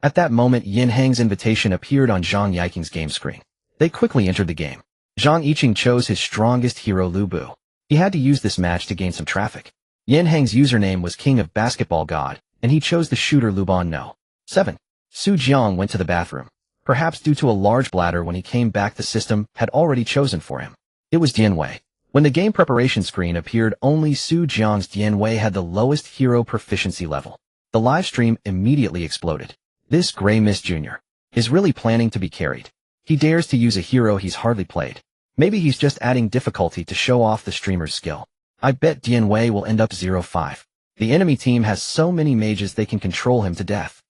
At that moment, Yin Hang's invitation appeared on Zhang Yiqing's game screen. They quickly entered the game. Zhang Yiqing chose his strongest hero, Lubu. He had to use this match to gain some traffic. Yin Hang's username was King of Basketball God, and he chose the shooter Luban No. 7. Jiang went to the bathroom. Perhaps due to a large bladder, when he came back the system had already chosen for him. It was Dianwei. When the game preparation screen appeared, only Jiang's Dianwei had the lowest hero proficiency level. The live stream immediately exploded. This Grey Mist Jr. is really planning to be carried. He dares to use a hero he's hardly played. Maybe he's just adding difficulty to show off the streamer's skill. I bet Dianwei will end up 0-5. The enemy team has so many mages they can control him to death.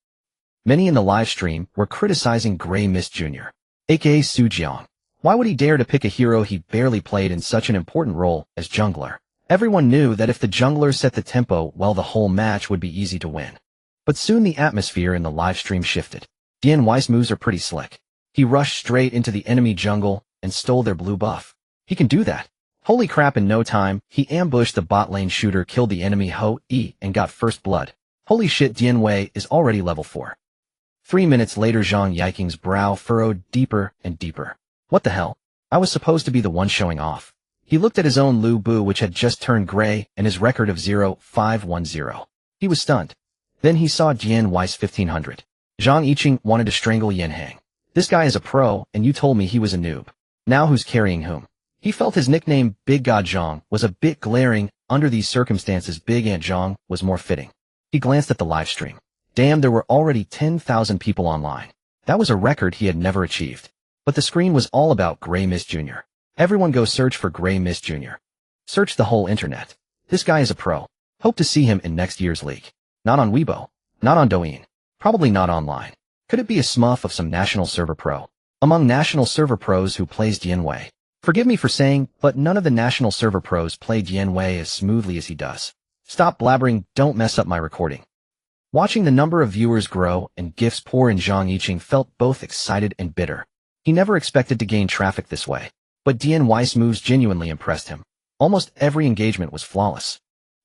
Many in the live stream were criticizing Grey Mist Jr., aka Jiang. Why would he dare to pick a hero he barely played in such an important role as jungler? Everyone knew that if the jungler set the tempo well, the whole match would be easy to win. But soon the atmosphere in the live stream shifted. Dianwei's moves are pretty slick. He rushed straight into the enemy jungle and stole their blue buff. He can do that. Holy crap, in no time, he ambushed the bot lane shooter, killed the enemy Ho-E, and got first blood. Holy shit, Dianwei is already level 4. 3 minutes later, Zhang Yiqing's brow furrowed deeper and deeper. What the hell? I was supposed to be the one showing off. He looked at his own Lu Bu, which had just turned gray, and his record of 0-5-1-0. He was stunned. Then he saw Dianwei's 1500. Zhang Yiqing wanted to strangle Yin Hang. This guy is a pro, and you told me he was a noob. Now who's carrying whom? He felt his nickname, Big God Jiang, was a bit glaring. Under these circumstances, Big Ant Jiang was more fitting. He glanced at the live stream. Damn, there were already 10,000 people online. That was a record he had never achieved. But the screen was all about Grey Mist Jr. Everyone go search for Grey Mist Jr. Search the whole internet. This guy is a pro. Hope to see him in next year's league. Not on Weibo. Not on Douyin. Probably not online. Could it be a smurf of some national server pro? Among national server pros who plays Dianwei. Forgive me for saying, but none of the national server pros play Dianwei as smoothly as he does. Stop blabbering, don't mess up my recording. Watching the number of viewers grow and gifts pour in, Zhang Yiqing felt both excited and bitter. He never expected to gain traffic this way. But Dianwei's moves genuinely impressed him. Almost every engagement was flawless.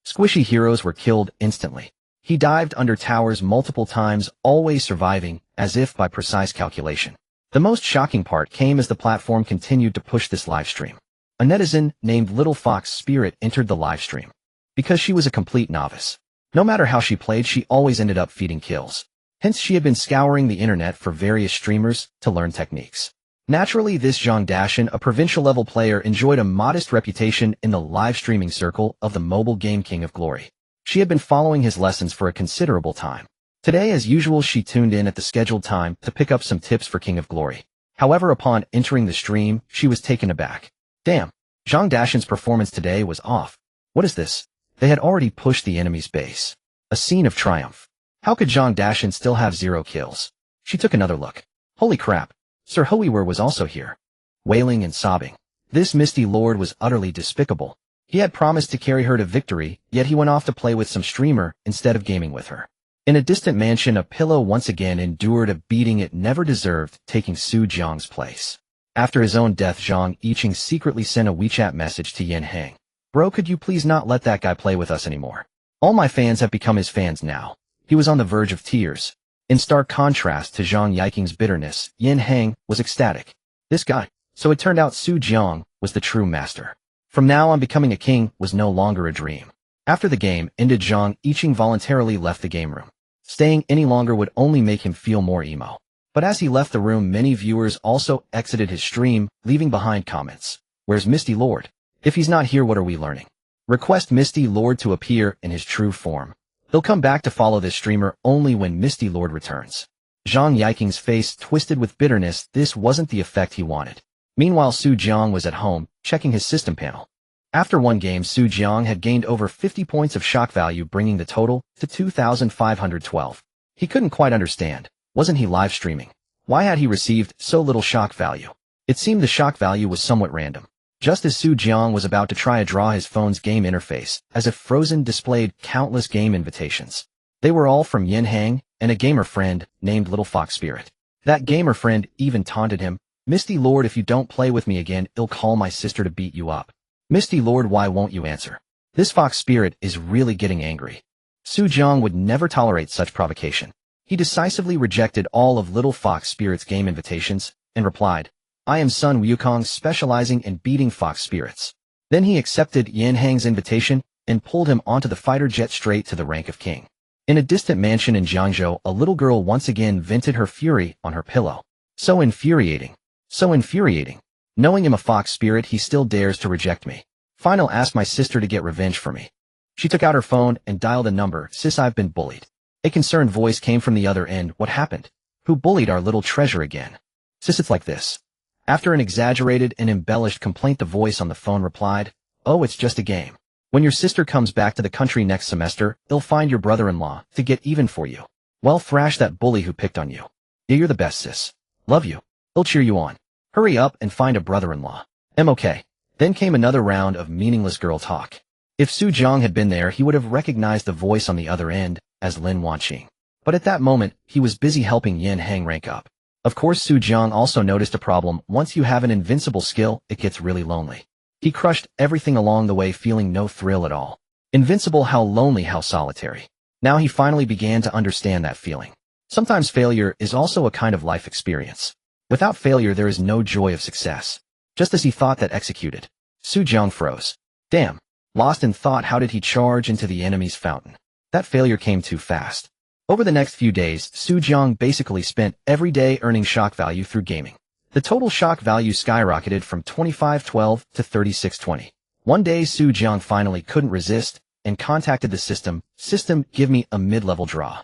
Squishy heroes were killed instantly. He dived under towers multiple times, always surviving, as if by precise calculation. The most shocking part came as the platform continued to push this live stream. A netizen named Little Fox Spirit entered the live stream. Because she was a complete novice. No matter how she played, she always ended up feeding kills. Hence she had been scouring the internet for various streamers to learn techniques. Naturally, this Jiang Dashan, a provincial-level player, enjoyed a modest reputation in the live streaming circle of the mobile game King of Glory. She had been following his lessons for a considerable time. Today, as usual, she tuned in at the scheduled time to pick up some tips for King of Glory. However, upon entering the stream, she was taken aback. Damn, Jiang Dashan's performance today was off. What is this? They had already pushed the enemy's base. A scene of triumph. How could Jiang Dashan still have 0 kills? She took another look. Holy crap. Sir Hoiwer was also here. Wailing and sobbing. This misty lord was utterly despicable. He had promised to carry her to victory, yet he went off to play with some streamer instead of gaming with her. In a distant mansion, a pillow once again endured a beating it never deserved, taking Jiang's place. After his own death, Zhang Yiqing secretly sent a WeChat message to Yin Hang. Bro, could you please not let that guy play with us anymore? All my fans have become his fans now. He was on the verge of tears. In stark contrast to Zhang Yiqing's bitterness, Yin Hang was ecstatic. This guy. So it turned out Jiang was the true master. From now on, becoming a king was no longer a dream. After the game ended, Jiang voluntarily left the game room. Staying any longer would only make him feel more emo. But as he left the room, many viewers also exited his stream, leaving behind comments. Where's Misty Lord? If he's not here, what are we learning? Request Misty Lord to appear in his true form. He'll come back to follow this streamer only when Misty Lord returns. Jiang's face twisted with bitterness. This wasn't the effect he wanted. Meanwhile, Jiang was at home, checking his system panel. After one game, Jiang had gained over 50 points of shock value, bringing the total to 2,512. He couldn't quite understand. Wasn't he live streaming? Why had he received so little shock value? It seemed the shock value was somewhat random. Just as Jiang was about to try to draw his phone's game interface, as if Frozen displayed countless game invitations. They were all from Jiang and a gamer friend named Little Fox Spirit. That gamer friend even taunted him. Misty Lord, if you don't play with me again, I'll call my sister to beat you up. Misty Lord, why won't you answer? This Fox Spirit is really getting angry. Jiang would never tolerate such provocation. He decisively rejected all of Little Fox Spirit's game invitations and replied, I am Sun Wukong, specializing in beating Fox Spirits. Then he accepted Jiang's invitation and pulled him onto the fighter jet straight to the rank of king. In a distant mansion in Jiangzhou, a little girl once again vented her fury on her pillow. So infuriating. So infuriating. Knowing him a Fox Spirit, he still dares to reject me. Fine, I'll ask my sister to get revenge for me. She took out her phone and dialed a number. Sis, I've been bullied. A concerned voice came from the other end. What happened? Who bullied our little treasure again? Sis, it's like this. After an exaggerated and embellished complaint, the voice on the phone replied, oh, it's just a game. When your sister comes back to the country next semester, they'll find your brother-in-law to get even for you. Well, thrash that bully who picked on you. Yeah, you're the best, sis. Love you. He'll cheer you on. Hurry up and find a brother-in-law. Okay. Then came another round of meaningless girl talk. If Jiang had been there, he would have recognized the voice on the other end as Lin Wanqing. But at that moment, he was busy helping Jiang rank up. Of course, Jiang also noticed a problem. Once you have an invincible skill, it gets really lonely. He crushed everything along the way, feeling no thrill at all. Invincible, how lonely, how solitary. Now he finally began to understand that feeling. Sometimes failure is also a kind of life experience. Without failure, there is no joy of success. Just as he thought, that executed. Jiang froze. Damn. Lost in thought, how did he charge into the enemy's fountain? That failure came too fast. Over the next few days, Jiang basically spent every day earning shock value through gaming. The total shock value skyrocketed from 2512 to 3620. One day, Jiang finally couldn't resist and contacted the system. System, give me a mid-level draw.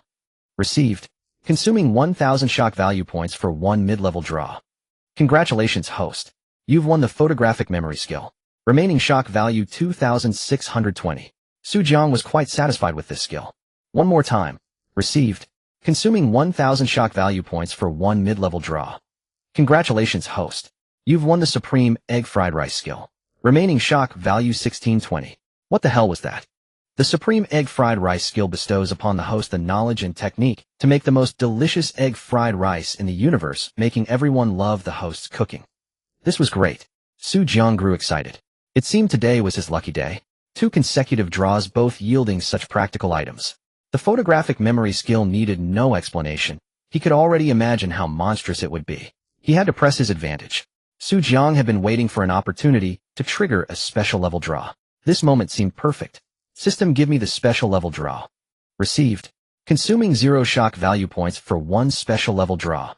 Received. Consuming 1,000 shock value points for one mid-level draw. Congratulations, host. You've won the photographic memory skill. Remaining shock value 2,620. Jiang was quite satisfied with this skill. One more time. Received. Consuming 1,000 shock value points for one mid-level draw. Congratulations, host. You've won the supreme egg fried rice skill. Remaining shock value 1620. What the hell was that? The supreme egg fried rice skill bestows upon the host the knowledge and technique to make the most delicious egg fried rice in the universe, making everyone love the host's cooking. This was great. Jiang grew excited. It seemed today was his lucky day. 2 consecutive draws, both yielding such practical items. The photographic memory skill needed no explanation. He could already imagine how monstrous it would be. He had to press his advantage. Jiang had been waiting for an opportunity to trigger a special level draw. This moment seemed perfect. System, give me the special level draw. Received. Consuming 0 shock value points for one special level draw.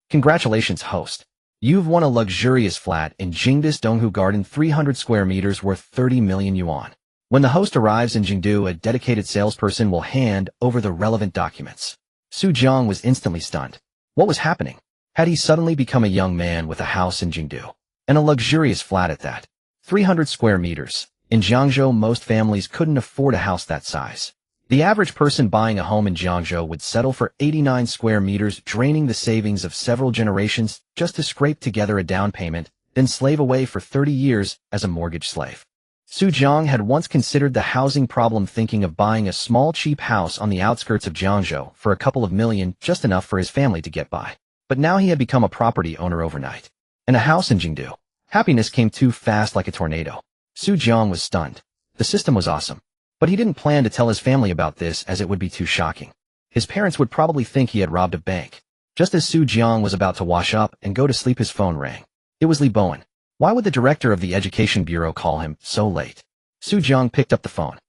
Congratulations, host. You've won a luxurious flat in Jingda's Donghu Garden, 300 square meters worth 30 million yuan. When the host arrives in Jingdu, a dedicated salesperson will hand over the relevant documents. Jiang was instantly stunned. What was happening? Had he suddenly become a young man with a house in Jingdu? And a luxurious flat at that. 300 square meters. In Jiangzhou, most families couldn't afford a house that size. The average person buying a home in Jiangzhou would settle for 89 square meters, draining the savings of several generations just to scrape together a down payment, then slave away for 30 years as a mortgage slave. Jiang had once considered the housing problem, thinking of buying a small cheap house on the outskirts of Jiangzhou for a couple of million, just enough for his family to get by. But now he had become a property owner overnight. And a house in Jingdu. Happiness came too fast like a tornado. Jiang was stunned. The system was awesome. But he didn't plan to tell his family about this, as it would be too shocking. His parents would probably think he had robbed a bank. Just as Jiang was about to wash up and go to sleep, his phone rang. It was Li Bowen. Why would the director of the Education Bureau call him so late? Su Jiang picked up the phone.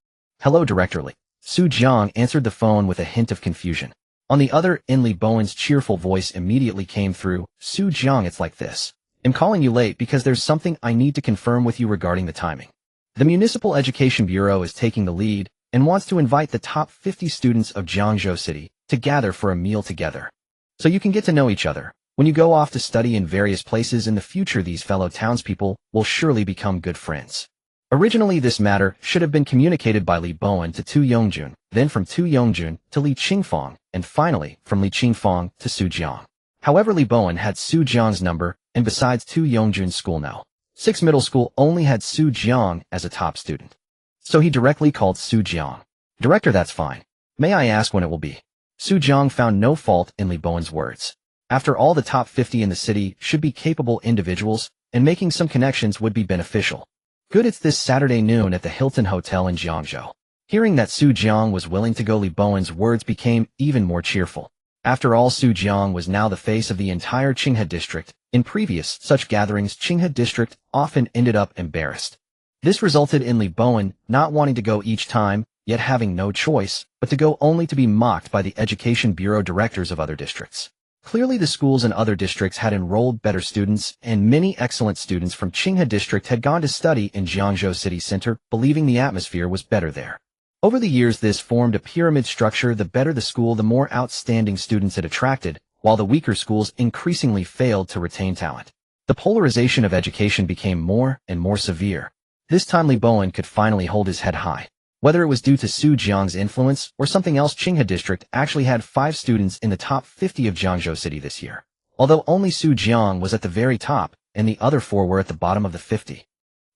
Hello, Director Li. Su Jiang answered the phone with a hint of confusion. On the other end, Li Bowen's cheerful voice immediately came through. Su Jiang, it's like this. I'm calling you late because there's something I need to confirm with you regarding the timing. The Municipal Education Bureau is taking the lead and wants to invite the top 50 students of Jiangzhou City to gather for a meal together. So you can get to know each other. When you go off to study in various places in the future, these fellow townspeople will surely become good friends. Originally, this matter should have been communicated by Li Bowen to Tu Yongjun, then from Tu Yongjun to Li Qingfang, and finally from Li Qingfang to Su Jiang. However, Li Bowen had Su Jiang's number, and besides Tu Yongjun's school now, 6 middle school only had Su Jiang as a top student. So he directly called Su Jiang. Director, that's fine. May I ask when it will be? Su Jiang found no fault in Li Bowen's words. After all, the top 50 in the city should be capable individuals, and making some connections would be beneficial. Good, it's this Saturday noon at the Hilton Hotel in Jiangzhou. Hearing that Su Jiang was willing to go, Li Bowen's words became even more cheerful. After all, Su Jiang was now the face of the entire Qinghe district. In previous such gatherings, Qinghe district often ended up embarrassed. This resulted in Li Bowen not wanting to go each time, yet having no choice but to go only to be mocked by the Education Bureau directors of other districts. Clearly, the schools in other districts had enrolled better students, and many excellent students from Qinghe district had gone to study in Jiangzhou city center, believing the atmosphere was better there. Over the years, this formed a pyramid structure. The better the school, the more outstanding students it attracted, while the weaker schools increasingly failed to retain talent. The polarization of education became more and more severe. This time, Li Bowen could finally hold his head high. Whether it was due to Su Jiang's influence or something else, Qinghe district actually had 5 students in the top 50 of Jiangzhou city this year. Although only Su Jiang was at the very top, and the other 4 were at the bottom of the 50.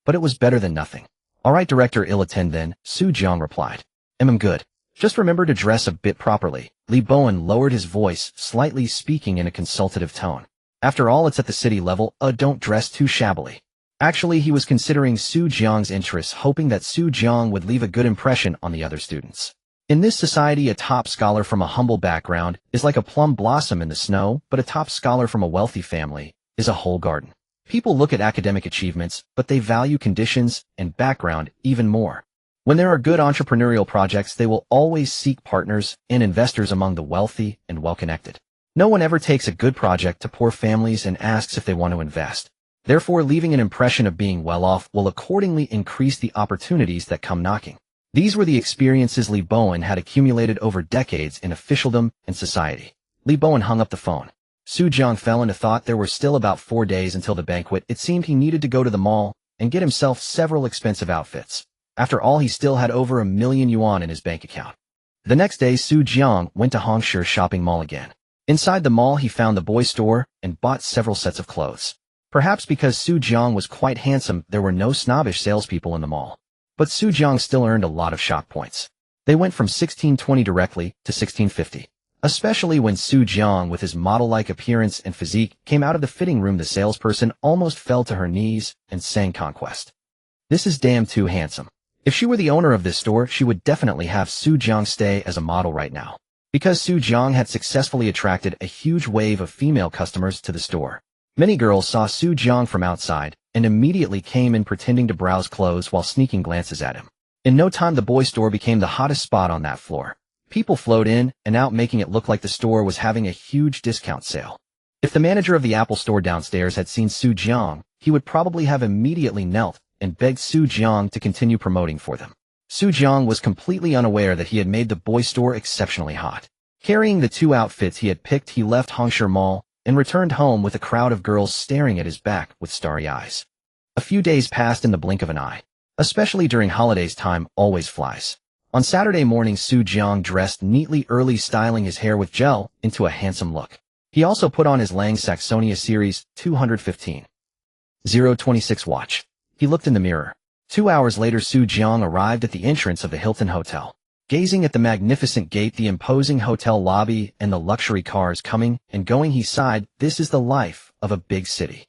But it was better than nothing. Alright, Director, I'll attend then, Su Jiang replied. I'm good. Just remember to dress a bit properly. Li Bowen lowered his voice, slightly speaking in a consultative tone. After all, it's at the city level, don't dress too shabbily. Actually, he was considering Su Jiang's interests, hoping that Su Jiang would leave a good impression on the other students. In this society, a top scholar from a humble background is like a plum blossom in the snow, but a top scholar from a wealthy family is a whole garden. People look at academic achievements, but they value conditions and background even more. When there are good entrepreneurial projects, they will always seek partners and investors among the wealthy and well-connected. No one ever takes a good project to poor families and asks if they want to invest. Therefore, leaving an impression of being well-off will accordingly increase the opportunities that come knocking. These were the experiences Li Bowen had accumulated over decades in officialdom and society. Li Bowen hung up the phone. Su Jiang fell into thought. There were still about 4 days until the banquet. It seemed he needed to go to the mall and get himself several expensive outfits. After all, he still had over 1 million yuan in his bank account. The next day, Su Jiang went to Hongshi shopping mall again. Inside the mall, he found the boy store and bought several sets of clothes. Perhaps because Su Jiang was quite handsome, there were no snobbish salespeople in the mall. But Su Jiang still earned a lot of shop points. They went from 1620 directly to 1650. Especially when Su Jiang, with his model-like appearance and physique, came out of the fitting room, the salesperson almost fell to her knees and sang Conquest. This is damn too handsome. If she were the owner of this store, she would definitely have Su Jiang stay as a model right now. Because Su Jiang had successfully attracted a huge wave of female customers to the store. Many girls saw Su Jiang from outside and immediately came in pretending to browse clothes while sneaking glances at him. In no time, the boy store became the hottest spot on that floor. People flowed in and out, making it look like the store was having a huge discount sale. If the manager of the Apple store downstairs had seen Su Jiang, he would probably have immediately knelt and begged Su Jiang to continue promoting for them. Su Jiang was completely unaware that he had made the boy store exceptionally hot. Carrying the 2 outfits he had picked, he left Hongshi Mall and returned home with a crowd of girls staring at his back with starry eyes. A few days passed in the blink of an eye. Especially during holidays, time always flies. On Saturday morning, Su Jiang dressed neatly early, styling his hair with gel into a handsome look. He also put on his Lang Saxonia Series 215 026 watch. He looked in the mirror. 2 hours later, Su Jiang arrived at the entrance of the Hilton Hotel. Gazing at the magnificent gate, the imposing hotel lobby, and the luxury cars coming and going, he sighed, this is the life of a big city.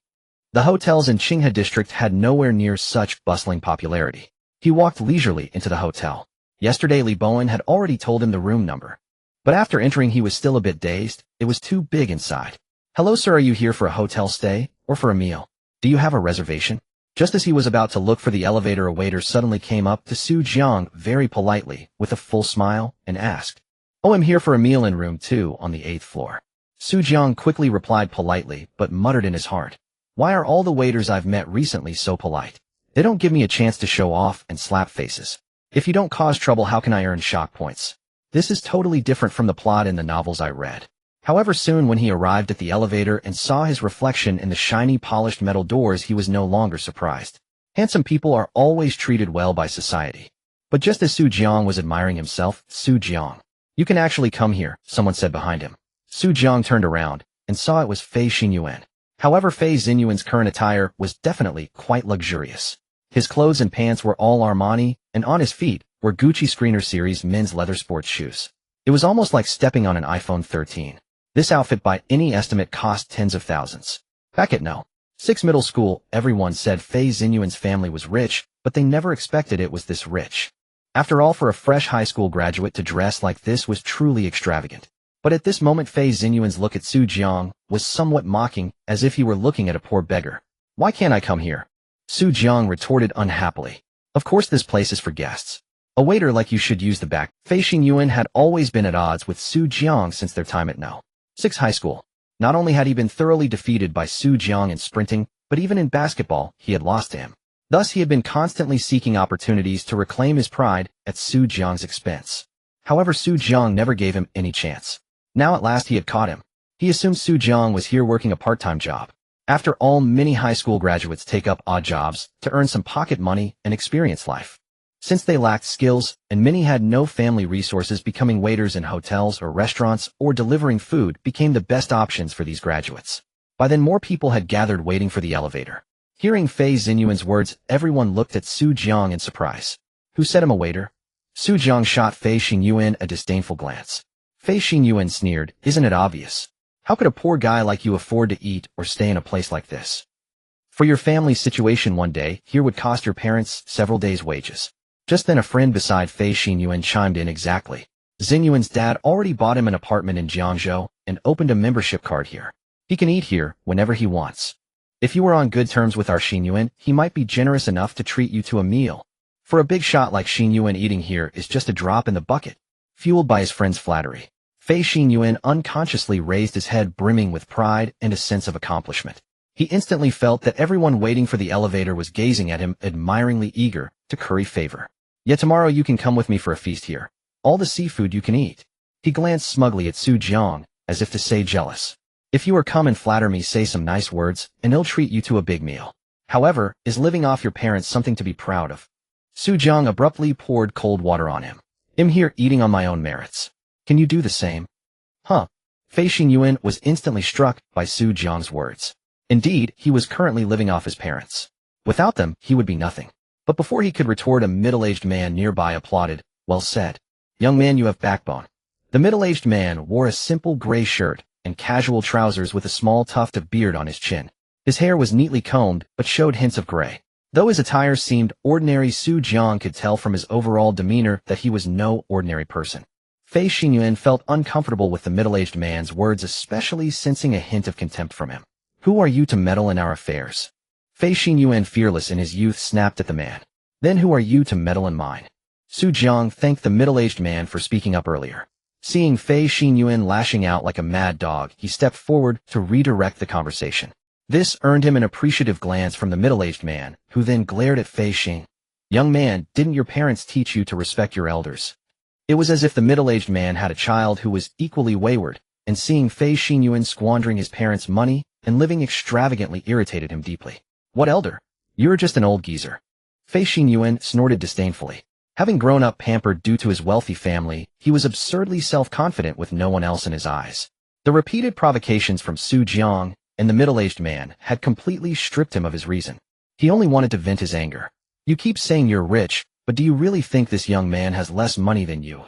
The hotels in Qinghe district had nowhere near such bustling popularity. He walked leisurely into the hotel. Yesterday, Li Bowen had already told him the room number. But after entering, he was still a bit dazed. It was too big inside. Hello, sir, are you here for a hotel stay or for a meal? Do you have a reservation? Just as he was about to look for the elevator, a waiter suddenly came up to Jiang very politely, with a full smile, and asked, "Oh, I'm here for a meal in room 2 on the 8th floor." Jiang quickly replied politely, but muttered in his heart, "Why are all the waiters I've met recently so polite? They don't give me a chance to show off and slap faces. If you don't cause trouble, how can I earn shock points?" This is totally different from the plot in the novels I read. However, soon when he arrived at the elevator and saw his reflection in the shiny polished metal doors, he was no longer surprised. Handsome people are always treated well by society. But just as Jiang was admiring himself, Jiang, "You can actually come here," someone said behind him. Jiang turned around and saw it was Fei Xinyuan. However, Fei Xinyuan's current attire was definitely quite luxurious. His clothes and pants were all Armani, and on his feet were Gucci Screener Series men's leather sports shoes. It was almost like stepping on an iPhone 13. This outfit by any estimate cost tens of thousands. Back at No. 6 middle school, everyone said Fei Xinyuan's family was rich, but they never expected it was this rich. After all, for a fresh high school graduate to dress like this was truly extravagant. But at this moment, Fei Xinyuan's look at Jiang was somewhat mocking, as if he were looking at a poor beggar. "Why can't I come here?" Jiang retorted unhappily. "Of course this place is for guests. A waiter like you should use the back." Fei Xinyuan had always been at odds with Jiang since their time at No. 6 high school. Not only had he been thoroughly defeated by Jiang in sprinting, but even in basketball, he had lost to him. Thus, he had been constantly seeking opportunities to reclaim his pride at Jiang's expense. However, Jiang never gave him any chance. Now at last he had caught him. He assumed Jiang was here working a part-time job. After all, many high school graduates take up odd jobs to earn some pocket money and experience life. Since they lacked skills, and many had no family resources, becoming waiters in hotels or restaurants or delivering food became the best options for these graduates. By then, more people had gathered waiting for the elevator. Hearing Fei Xinyuan's words, everyone looked at Jiang in surprise. "Who said I'm a waiter?" Jiang shot Fei Xinyuan a disdainful glance. Fei Xinyuan sneered, "Isn't it obvious? How could a poor guy like you afford to eat or stay in a place like this? For your family's situation one day here would cost your parents several days' wages." Just then a friend beside Fei Xinyuan chimed in, "Exactly. Xinyuan's dad already bought him an apartment in Jiangzhou and opened a membership card here. He can eat here whenever he wants. If you were on good terms with our Xinyuan, he might be generous enough to treat you to a meal. For a big shot like Xinyuan, eating here is just a drop in the bucket." Fueled by his friend's flattery, Fei Xinyuan unconsciously raised his head, brimming with pride and a sense of accomplishment. He instantly felt that everyone waiting for the elevator was gazing at him, admiringly eager to curry favor. "Yet tomorrow you can come with me for a feast here. All the seafood you can eat." He glanced smugly at Jiang, as if to say, "Jealous. If you are come and flatter me, say some nice words, and he'll treat you to a big meal. However, is living off your parents something to be proud of?" Jiang abruptly poured cold water on him. "I'm here eating on my own merits. Can you do the same?" "Huh?" Fei Xinyuan was instantly struck by Jiang's words. Indeed, he was currently living off his parents. Without them, he would be nothing. But before he could retort, a middle-aged man nearby applauded. "Well said. Young man, you have backbone." The middle-aged man wore a simple gray shirt and casual trousers with a small tuft of beard on his chin. His hair was neatly combed, but showed hints of gray. Though his attire seemed ordinary, Jiang could tell from his overall demeanor that he was no ordinary person. Fei Xinyuan felt uncomfortable with the middle-aged man's words, especially sensing a hint of contempt from him. "Who are you to meddle in our affairs?" Fei Xinyuan, fearless in his youth, snapped at the man. "Then who are you to meddle in mine?" Jiang thanked the middle-aged man for speaking up earlier. Seeing Fei Xinyuan lashing out like a mad dog, he stepped forward to redirect the conversation. This earned him an appreciative glance from the middle-aged man, who then glared at Fei Xin. "Young man, didn't your parents teach you to respect your elders?" It was as if the middle-aged man had a child who was equally wayward, and seeing Fei Xinyuan squandering his parents' money and living extravagantly irritated him deeply. "What elder? You're just an old geezer." Fei Xinyuan snorted disdainfully. Having grown up pampered due to his wealthy family, he was absurdly self-confident with no one else in his eyes. The repeated provocations from Jiang and the middle-aged man had completely stripped him of his reason. He only wanted to vent his anger. "You keep saying you're rich, but do you really think this young man has less money than you?"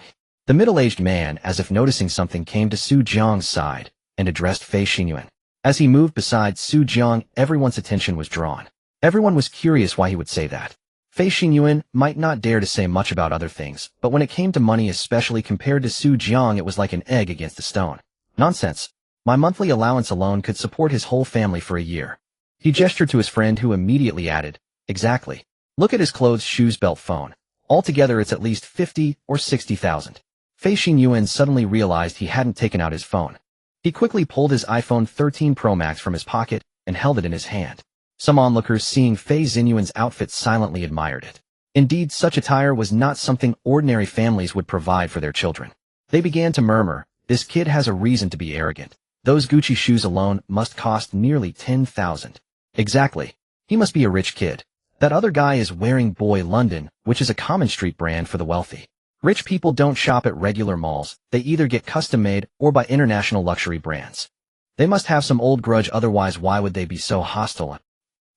The middle-aged man, as if noticing something, came to Jiang's side and addressed Fei Xinyuan. As he moved beside Jiang, everyone's attention was drawn. Everyone was curious why he would say that. Fei Xinyuan might not dare to say much about other things, but when it came to money, especially compared to Jiang, it was like an egg against a stone. "Nonsense. My monthly allowance alone could support his whole family for a year." He gestured to his friend who immediately added, "Exactly. Look at his clothes, shoes, belt, phone. Altogether it's at least 50 or 60,000. Fei Xingyuan suddenly realized he hadn't taken out his phone. He quickly pulled his iPhone 13 Pro Max from his pocket and held it in his hand. Some onlookers seeing Fei Xingyuan's outfit silently admired it. Indeed, such attire was not something ordinary families would provide for their children. They began to murmur, "This kid has a reason to be arrogant. Those Gucci shoes alone must cost nearly 10,000. Exactly. He must be a rich kid. That other guy is wearing Boy London, which is a common street brand for the wealthy. Rich people don't shop at regular malls. They either get custom-made or buy international luxury brands. They must have some old grudge, otherwise why would they be so hostile?"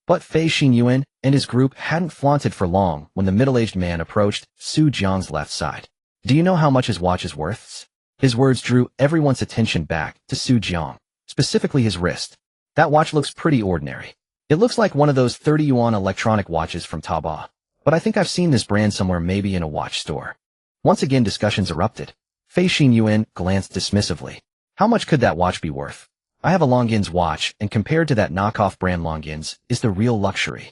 But Fei Xingyuan and his group hadn't flaunted for long when the middle-aged man approached Su Jiang's left side. "Do you know how much his watch is worth?" His words drew everyone's attention back to Su Jiang, specifically his wrist. "That watch looks pretty ordinary. It looks like one of those 30 yuan electronic watches from Taobao. But I think I've seen this brand somewhere, maybe in a watch store." Once again discussions erupted. Fei Xingyuan glanced dismissively. "How much could that watch be worth? I have a Longines watch, and compared to that knockoff brand, Longines is the real luxury."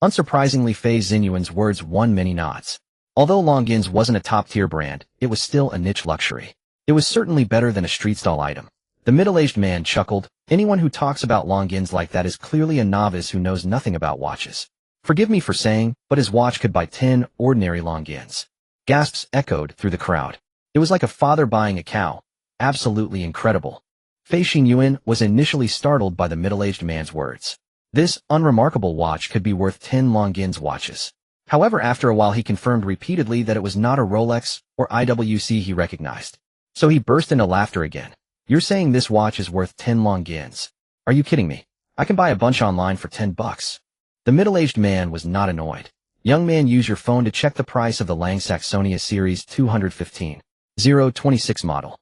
Unsurprisingly, Fei Xingyuan's words won many nods. Although Longines wasn't a top-tier brand, it was still a niche luxury. It was certainly better than a street-stall item. The middle-aged man chuckled. "Anyone who talks about Longines like that is clearly a novice who knows nothing about watches. Forgive me for saying, but his watch could buy 10 ordinary Longines." Gasps echoed through the crowd. It was like a father buying a cow. Absolutely incredible. Fei Xingyuan was initially startled by the middle-aged man's words. This unremarkable watch could be worth 10 Longines watches. However, after a while he confirmed repeatedly that it was not a Rolex or IWC he recognized. So he burst into laughter again. "You're saying this watch is worth 10 Longines? Are you kidding me? I can buy a bunch online for $10. The middle-aged man was not annoyed. "Young man, use your phone to check the price of the Lang Saxonia Series 215 026 model."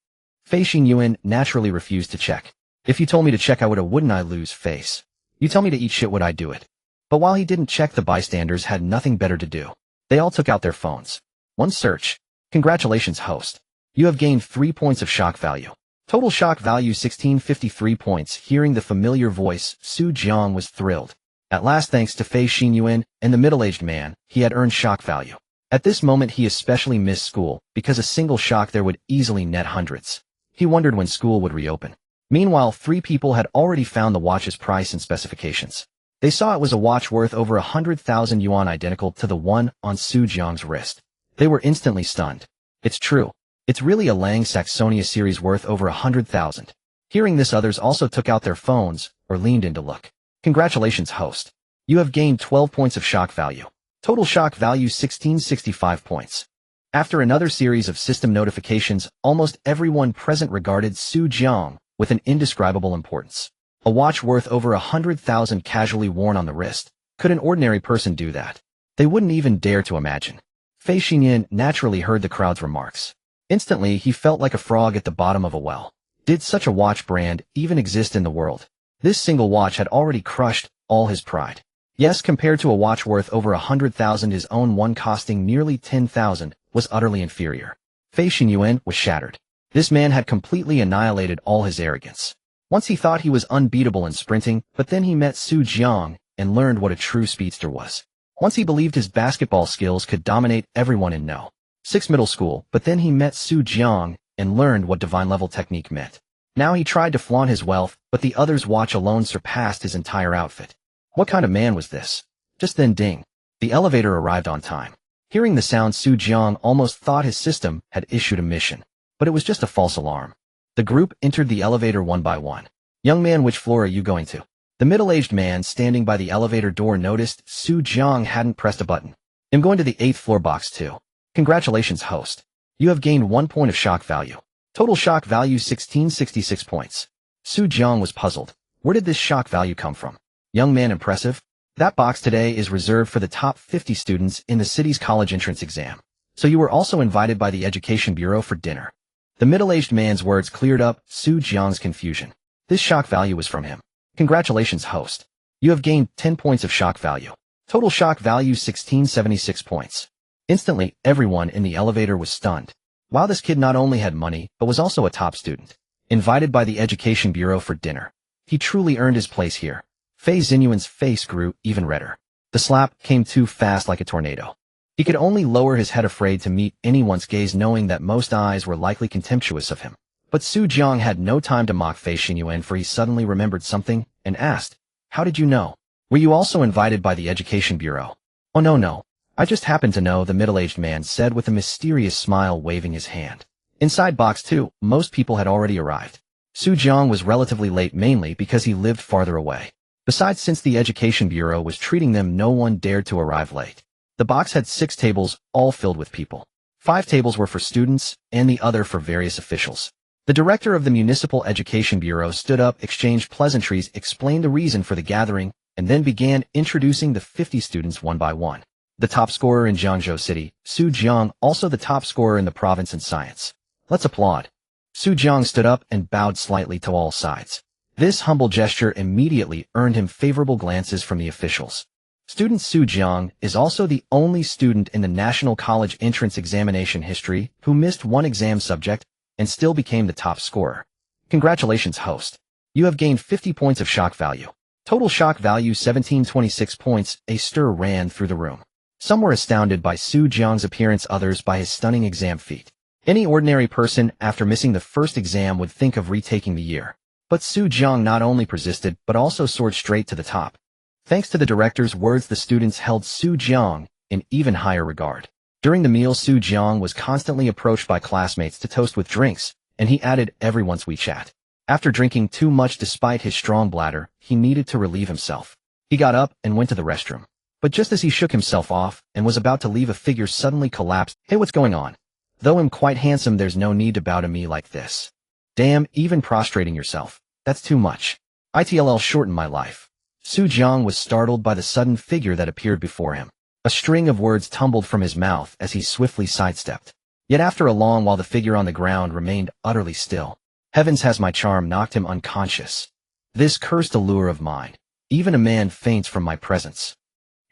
Fei Xingyuan naturally refused to check. "If you told me to check, I wouldn't I lose face? You tell me to eat shit, would I do it?" But while he didn't check, the bystanders had nothing better to do. They all took out their phones. One search. "Congratulations, host. You have gained 3 points of shock value. Total shock value 1653 points." Hearing the familiar voice, Su Jiang was thrilled. At last, thanks to Fei Xingyuan and the middle-aged man, he had earned shock value. At this moment he especially missed school, because a single shock there would easily net hundreds. He wondered when school would reopen. Meanwhile, 3 people had already found the watch's price and specifications. They saw it was a watch worth over 100,000 yuan, identical to the one on Su Jiang's wrist. They were instantly stunned. "It's true. It's really a Lang Saxonia series worth over 100,000. Hearing this, others also took out their phones or leaned in to look. "Congratulations, host. You have gained 12 points of shock value. Total shock value 1665 points. After another series of system notifications, almost everyone present regarded Su Jiang with an indescribable importance. A watch worth over 100,000 casually worn on the wrist. Could an ordinary person do that? They wouldn't even dare to imagine. Fei Xingyuan naturally heard the crowd's remarks. Instantly, he felt like a frog at the bottom of a well. Did such a watch brand even exist in the world? This single watch had already crushed all his pride. Yes, compared to a watch worth over 100,000, his own one costing nearly 10,000 was utterly inferior. Fei Xingyuan was shattered. This man had completely annihilated all his arrogance. Once he thought he was unbeatable in sprinting, but then he met Su Jiang and learned what a true speedster was. Once he believed his basketball skills could dominate everyone in No. 6 middle school, but then he met Su Jiang and learned what divine-level technique meant. Now he tried to flaunt his wealth, but the other's watch alone surpassed his entire outfit. What kind of man was this? Just then, ding. The elevator arrived on time. Hearing the sound, Su Jiang almost thought his system had issued a mission. But it was just a false alarm. The group entered the elevator one by one. "Young man, which floor are you going to?" The middle-aged man standing by the elevator door noticed Su Jiang hadn't pressed a button. "I'm going to the 8th floor, box 2. "Congratulations, host. You have gained 1 point of shock value. Total shock value 1666 points." Su Jiang was puzzled. Where did this shock value come from? "Young man, impressive. That box today is reserved for the top 50 students in the city's college entrance exam. So you were also invited by the Education Bureau for dinner." The middle-aged man's words cleared up Su Jiang's confusion. This shock value was from him. "Congratulations, host. You have gained 10 points of shock value. Total shock value 1676 points." Instantly, everyone in the elevator was stunned. Wow, this kid not only had money, but was also a top student. Invited by the Education Bureau for dinner. He truly earned his place here. Fei Xinyuan's face grew even redder. The slap came too fast like a tornado. He could only lower his head, afraid to meet anyone's gaze, knowing that most eyes were likely contemptuous of him. But Su Jiang had no time to mock Fei Xinyuan, for he suddenly remembered something and asked, "How did you know? Were you also invited by the Education Bureau?" "Oh no. I just happened to know," the middle-aged man said with a mysterious smile, waving his hand. Inside Box 2, most people had already arrived. Su Jiang was relatively late, mainly because he lived farther away. Besides, since the Education Bureau was treating them, no one dared to arrive late. The box had 6 tables, all filled with people. 5 tables were for students, and the other for various officials. The director of the Municipal Education Bureau stood up, exchanged pleasantries, explained the reason for the gathering, and then began introducing the 50 students one by one. The top scorer in Jiangzhou City, Su Jiang, also the top scorer in the province in science. "Let's applaud." Su Jiang stood up and bowed slightly to all sides. This humble gesture immediately earned him favorable glances from the officials. Student Su Jiang is also the only student in the National College Entrance Examination history who missed one exam subject and still became the top scorer. Congratulations, host. You have gained 50 points of shock value. Total shock value 1726 points. A stir ran through the room. Some were astounded by Su Jiang's appearance, others by his stunning exam feat. Any ordinary person, after missing the first exam, would think of retaking the year. But Su Jiang not only persisted, but also soared straight to the top. Thanks to the director's words, the students held Su Jiang in even higher regard. During the meal, Su Jiang was constantly approached by classmates to toast with drinks, and he added everyone's WeChat. After drinking too much despite his strong bladder, he needed to relieve himself. He got up and went to the restroom. But just as he shook himself off and was about to leave, a figure suddenly collapsed. "Hey, what's going on? Though I'm quite handsome, there's no need to bow to me like this. Damn, even prostrating yourself. That's too much. ITLL, shorten my life." Su Jiang was startled by the sudden figure that appeared before him. A string of words tumbled from his mouth as he swiftly sidestepped. Yet after a long while, the figure on the ground remained utterly still. Heavens, has my charm knocked him unconscious? This cursed allure of mine. Even a man faints from my presence.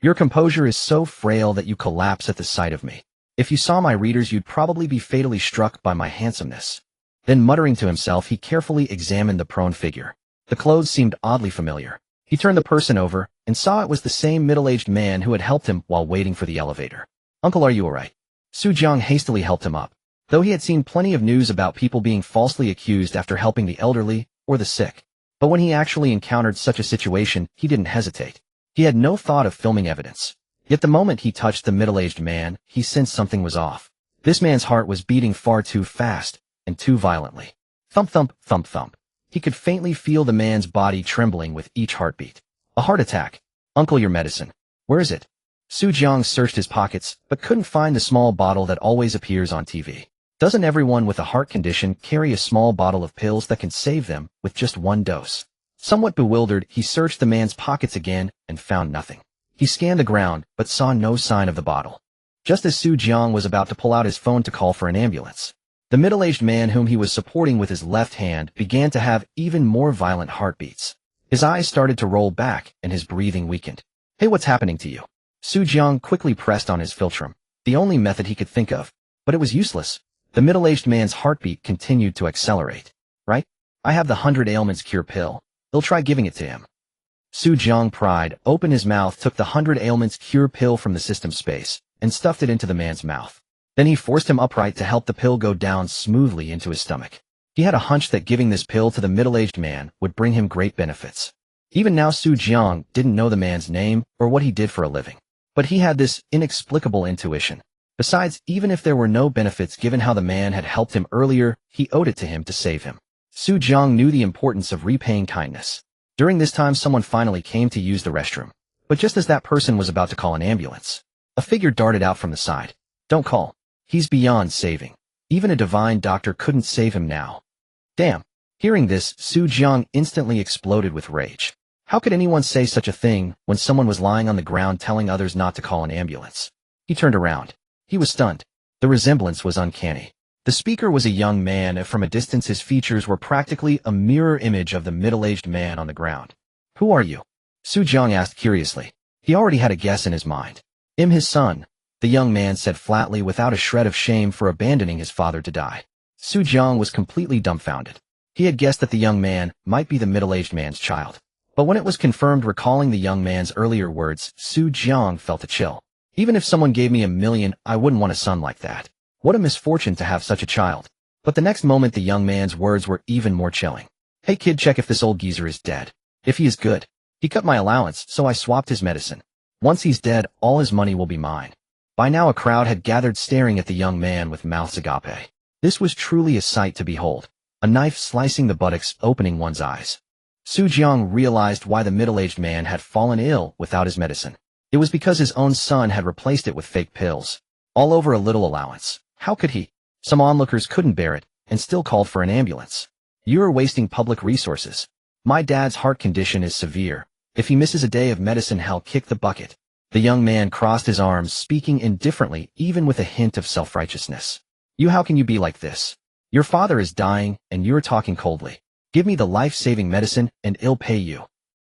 Your composure is so frail that you collapse at the sight of me. If you saw my readers, you'd probably be fatally struck by my handsomeness. Then, muttering to himself, he carefully examined the prone figure. The clothes seemed oddly familiar. He turned the person over and saw it was the same middle-aged man who had helped him while waiting for the elevator. "Uncle, are you all right?" Su Jiang hastily helped him up. Though he had seen plenty of news about people being falsely accused after helping the elderly or the sick. But when he actually encountered such a situation, he didn't hesitate. He had no thought of filming evidence. Yet the moment he touched the middle-aged man, he sensed something was off. This man's heart was beating far too fast and too violently. Thump, thump, thump, thump. He could faintly feel the man's body trembling with each heartbeat. A heart attack. "Uncle, your medicine. Where is it?" Su Jiang searched his pockets, but couldn't find the small bottle that always appears on TV. Doesn't everyone with a heart condition carry a small bottle of pills that can save them with just one dose? Somewhat bewildered, he searched the man's pockets again and found nothing. He scanned the ground, but saw no sign of the bottle. Just as Su Jiang was about to pull out his phone to call for an ambulance, the middle-aged man whom he was supporting with his left hand began to have even more violent heartbeats. His eyes started to roll back and his breathing weakened. "Hey, what's happening to you?" Su Jiang quickly pressed on his philtrum, the only method he could think of, but it was useless. The middle-aged man's heartbeat continued to accelerate. "Right? I have the 100 ailments cure pill. They'll try giving it to him." Su Jiang pried open his mouth, took the 100 ailments cure pill from the system space, and stuffed it into the man's mouth. Then he forced him upright to help the pill go down smoothly into his stomach. He had a hunch that giving this pill to the middle-aged man would bring him great benefits. Even now, Su Jiang didn't know the man's name or what he did for a living. But he had this inexplicable intuition. Besides, even if there were no benefits given how the man had helped him earlier, he owed it to him to save him. Su Jiang knew the importance of repaying kindness. During this time, someone finally came to use the restroom. But just as that person was about to call an ambulance, a figure darted out from the side. "Don't call. He's beyond saving. Even a divine doctor couldn't save him now." Damn. Hearing this, Su Jiang instantly exploded with rage. How could anyone say such a thing when someone was lying on the ground telling others not to call an ambulance? He turned around. He was stunned. The resemblance was uncanny. The speaker was a young man, and from a distance his features were practically a mirror image of the middle-aged man on the ground. "Who are you?" Su Jiang asked curiously. He already had a guess in his mind. "I'm his son," the young man said flatly, without a shred of shame for abandoning his father to die. Su Jiang was completely dumbfounded. He had guessed that the young man might be the middle-aged man's child. But when it was confirmed, recalling the young man's earlier words, Jiang felt a chill. Even if someone gave me $1,000,000, I wouldn't want a son like that. What a misfortune to have such a child. But the next moment the young man's words were even more chilling. Hey kid, check if this old geezer is dead. If he is good. He cut my allowance, so I swapped his medicine. Once he's dead, all his money will be mine. By now a crowd had gathered staring at the young man with mouths agape. This was truly a sight to behold. A knife slicing the buttocks, opening one's eyes. Jiang realized why the middle-aged man had fallen ill without his medicine. It was because his own son had replaced it with fake pills. All over a little allowance. How could he? Some onlookers couldn't bear it, and still called for an ambulance. You're wasting public resources. My dad's heart condition is severe. If he misses a day of medicine, hell, kick the bucket. The young man crossed his arms, speaking indifferently, even with a hint of self-righteousness. How can you be like this? Your father is dying, and you're talking coldly. Give me the life-saving medicine, and I'll pay you.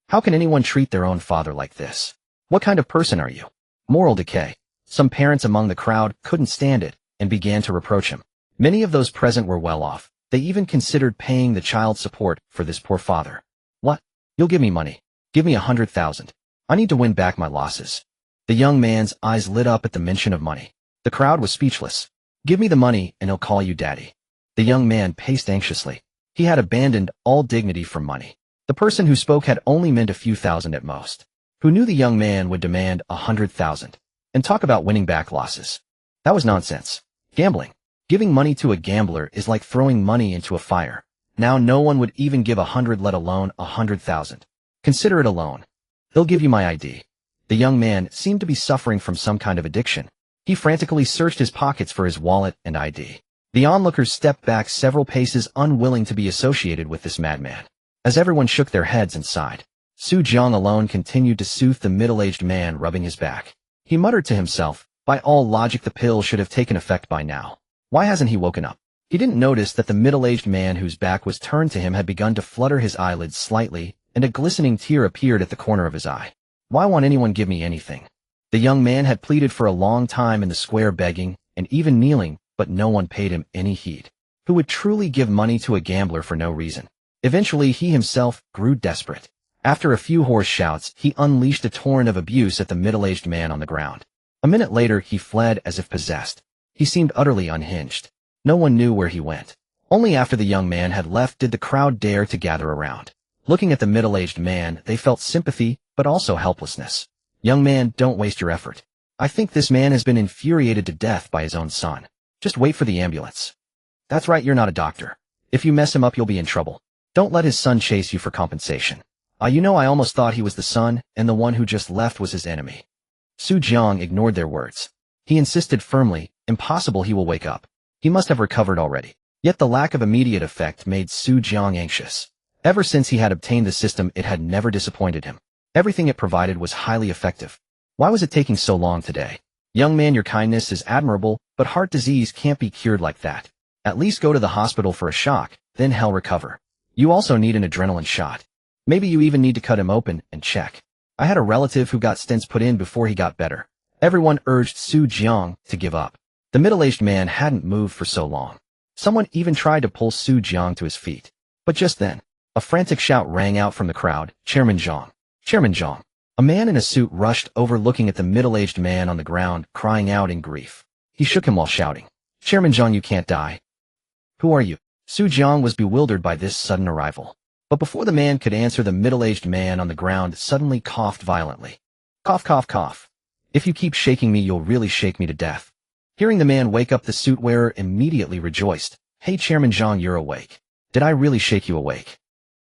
How can anyone treat their own father like this? What kind of person are you? Moral decay. Some parents among the crowd couldn't stand it, and began to reproach him. Many of those present were well off. They even considered paying the child support for this poor father. What? You'll give me money. Give me 100,000. I need to win back my losses. The young man's eyes lit up at the mention of money. The crowd was speechless. Give me the money, and I'll call you daddy. The young man paced anxiously. He had abandoned all dignity for money. The person who spoke had only meant a few thousand at most. Who knew the young man would demand 100,000? And talk about winning back losses. That was nonsense. Gambling. Giving money to a gambler is like throwing money into a fire. Now no one would even give 100, let alone 100,000. Consider it a loan. They'll give you my ID. The young man seemed to be suffering from some kind of addiction. He frantically searched his pockets for his wallet and ID. The onlookers stepped back several paces, unwilling to be associated with this madman. As everyone shook their heads and sighed, Jiang alone continued to soothe the middle-aged man, rubbing his back. He muttered to himself, by all logic the pill should have taken effect by now. Why hasn't he woken up? He didn't notice that the middle-aged man whose back was turned to him had begun to flutter his eyelids slightly, and a glistening tear appeared at the corner of his eye. Why won't anyone give me anything? The young man had pleaded for a long time in the square, begging, and even kneeling, but no one paid him any heed. Who would truly give money to a gambler for no reason? Eventually he himself grew desperate. After a few hoarse shouts, he unleashed a torrent of abuse at the middle-aged man on the ground. A minute later he fled as if possessed. He seemed utterly unhinged. No one knew where he went. Only after the young man had left did the crowd dare to gather around. Looking at the middle-aged man, they felt sympathy, but also helplessness. Young man, don't waste your effort. I think this man has been infuriated to death by his own son. Just wait for the ambulance. That's right, you're not a doctor. If you mess him up, you'll be in trouble. Don't let his son chase you for compensation. I almost thought he was the son, and the one who just left was his enemy. Jiang ignored their words. He insisted firmly, impossible, he will wake up. He must have recovered already. Yet the lack of immediate effect made Jiang anxious. Ever since he had obtained the system, it had never disappointed him. Everything it provided was highly effective. Why was it taking so long today? Young man, your kindness is admirable, but heart disease can't be cured like that. At least go to the hospital for a shock, then he'll recover. You also need an adrenaline shot. Maybe you even need to cut him open and check. I had a relative who got stents put in before he got better. Everyone urged Jiang to give up. The middle-aged man hadn't moved for so long. Someone even tried to pull Jiang to his feet. But just then, a frantic shout rang out from the crowd, Chairman Jiang! Chairman Jiang! A man in a suit rushed over, looking at the middle-aged man on the ground, crying out in grief. He shook him while shouting, Chairman Jiang, you can't die. Who are you? Jiang was bewildered by this sudden arrival. But before the man could answer, the middle-aged man on the ground suddenly coughed violently. Cough, cough, cough. If you keep shaking me, you'll really shake me to death. Hearing the man wake up, the suit wearer immediately rejoiced. Hey, Chairman Jiang, you're awake. Did I really shake you awake?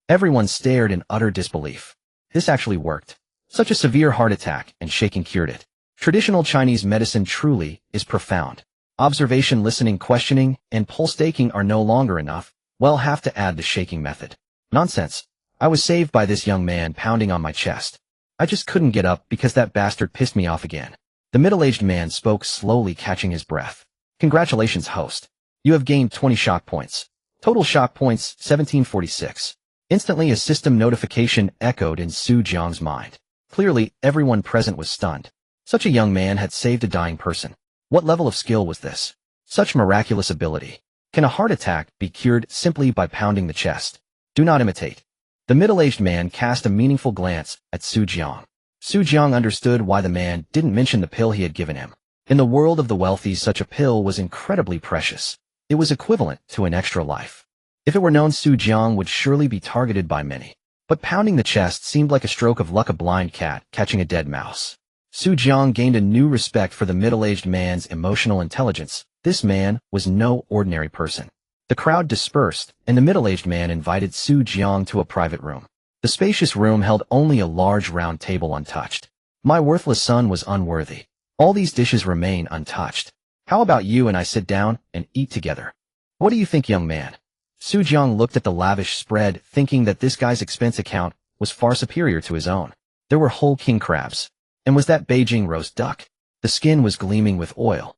Everyone stared in utter disbelief. This actually worked. Such a severe heart attack, and shaking cured it. Traditional Chinese medicine truly is profound. Observation, listening, questioning, and pulse taking are no longer enough. We'll have to add the shaking method. Nonsense. I was saved by this young man pounding on my chest. I just couldn't get up because that bastard pissed me off again. The middle-aged man spoke slowly, catching his breath. Congratulations, host. You have gained 20 shock points. Total shock points, 1746. Instantly a system notification echoed in Jiang's mind. Clearly, everyone present was stunned. Such a young man had saved a dying person. What level of skill was this? Such miraculous ability. Can a heart attack be cured simply by pounding the chest? Do not imitate. The middle-aged man cast a meaningful glance at Su Jiang. Su Jiang understood why the man didn't mention the pill he had given him. In the world of the wealthy, such a pill was incredibly precious. It was equivalent to an extra life. If it were known, Su Jiang would surely be targeted by many. But pounding the chest seemed like a stroke of luck, a blind cat catching a dead mouse. Su Jiang gained a new respect for the middle-aged man's emotional intelligence. This man was no ordinary person. The crowd dispersed, and the middle-aged man invited Su Jiang to a private room. The spacious room held only a large round table untouched. My worthless son was unworthy. All these dishes remain untouched. How about you and I sit down and eat together? What do you think, young man? Su Jiang looked at the lavish spread, thinking that this guy's expense account was far superior to his own. There were whole king crabs. And was that Beijing roast duck? The skin was gleaming with oil.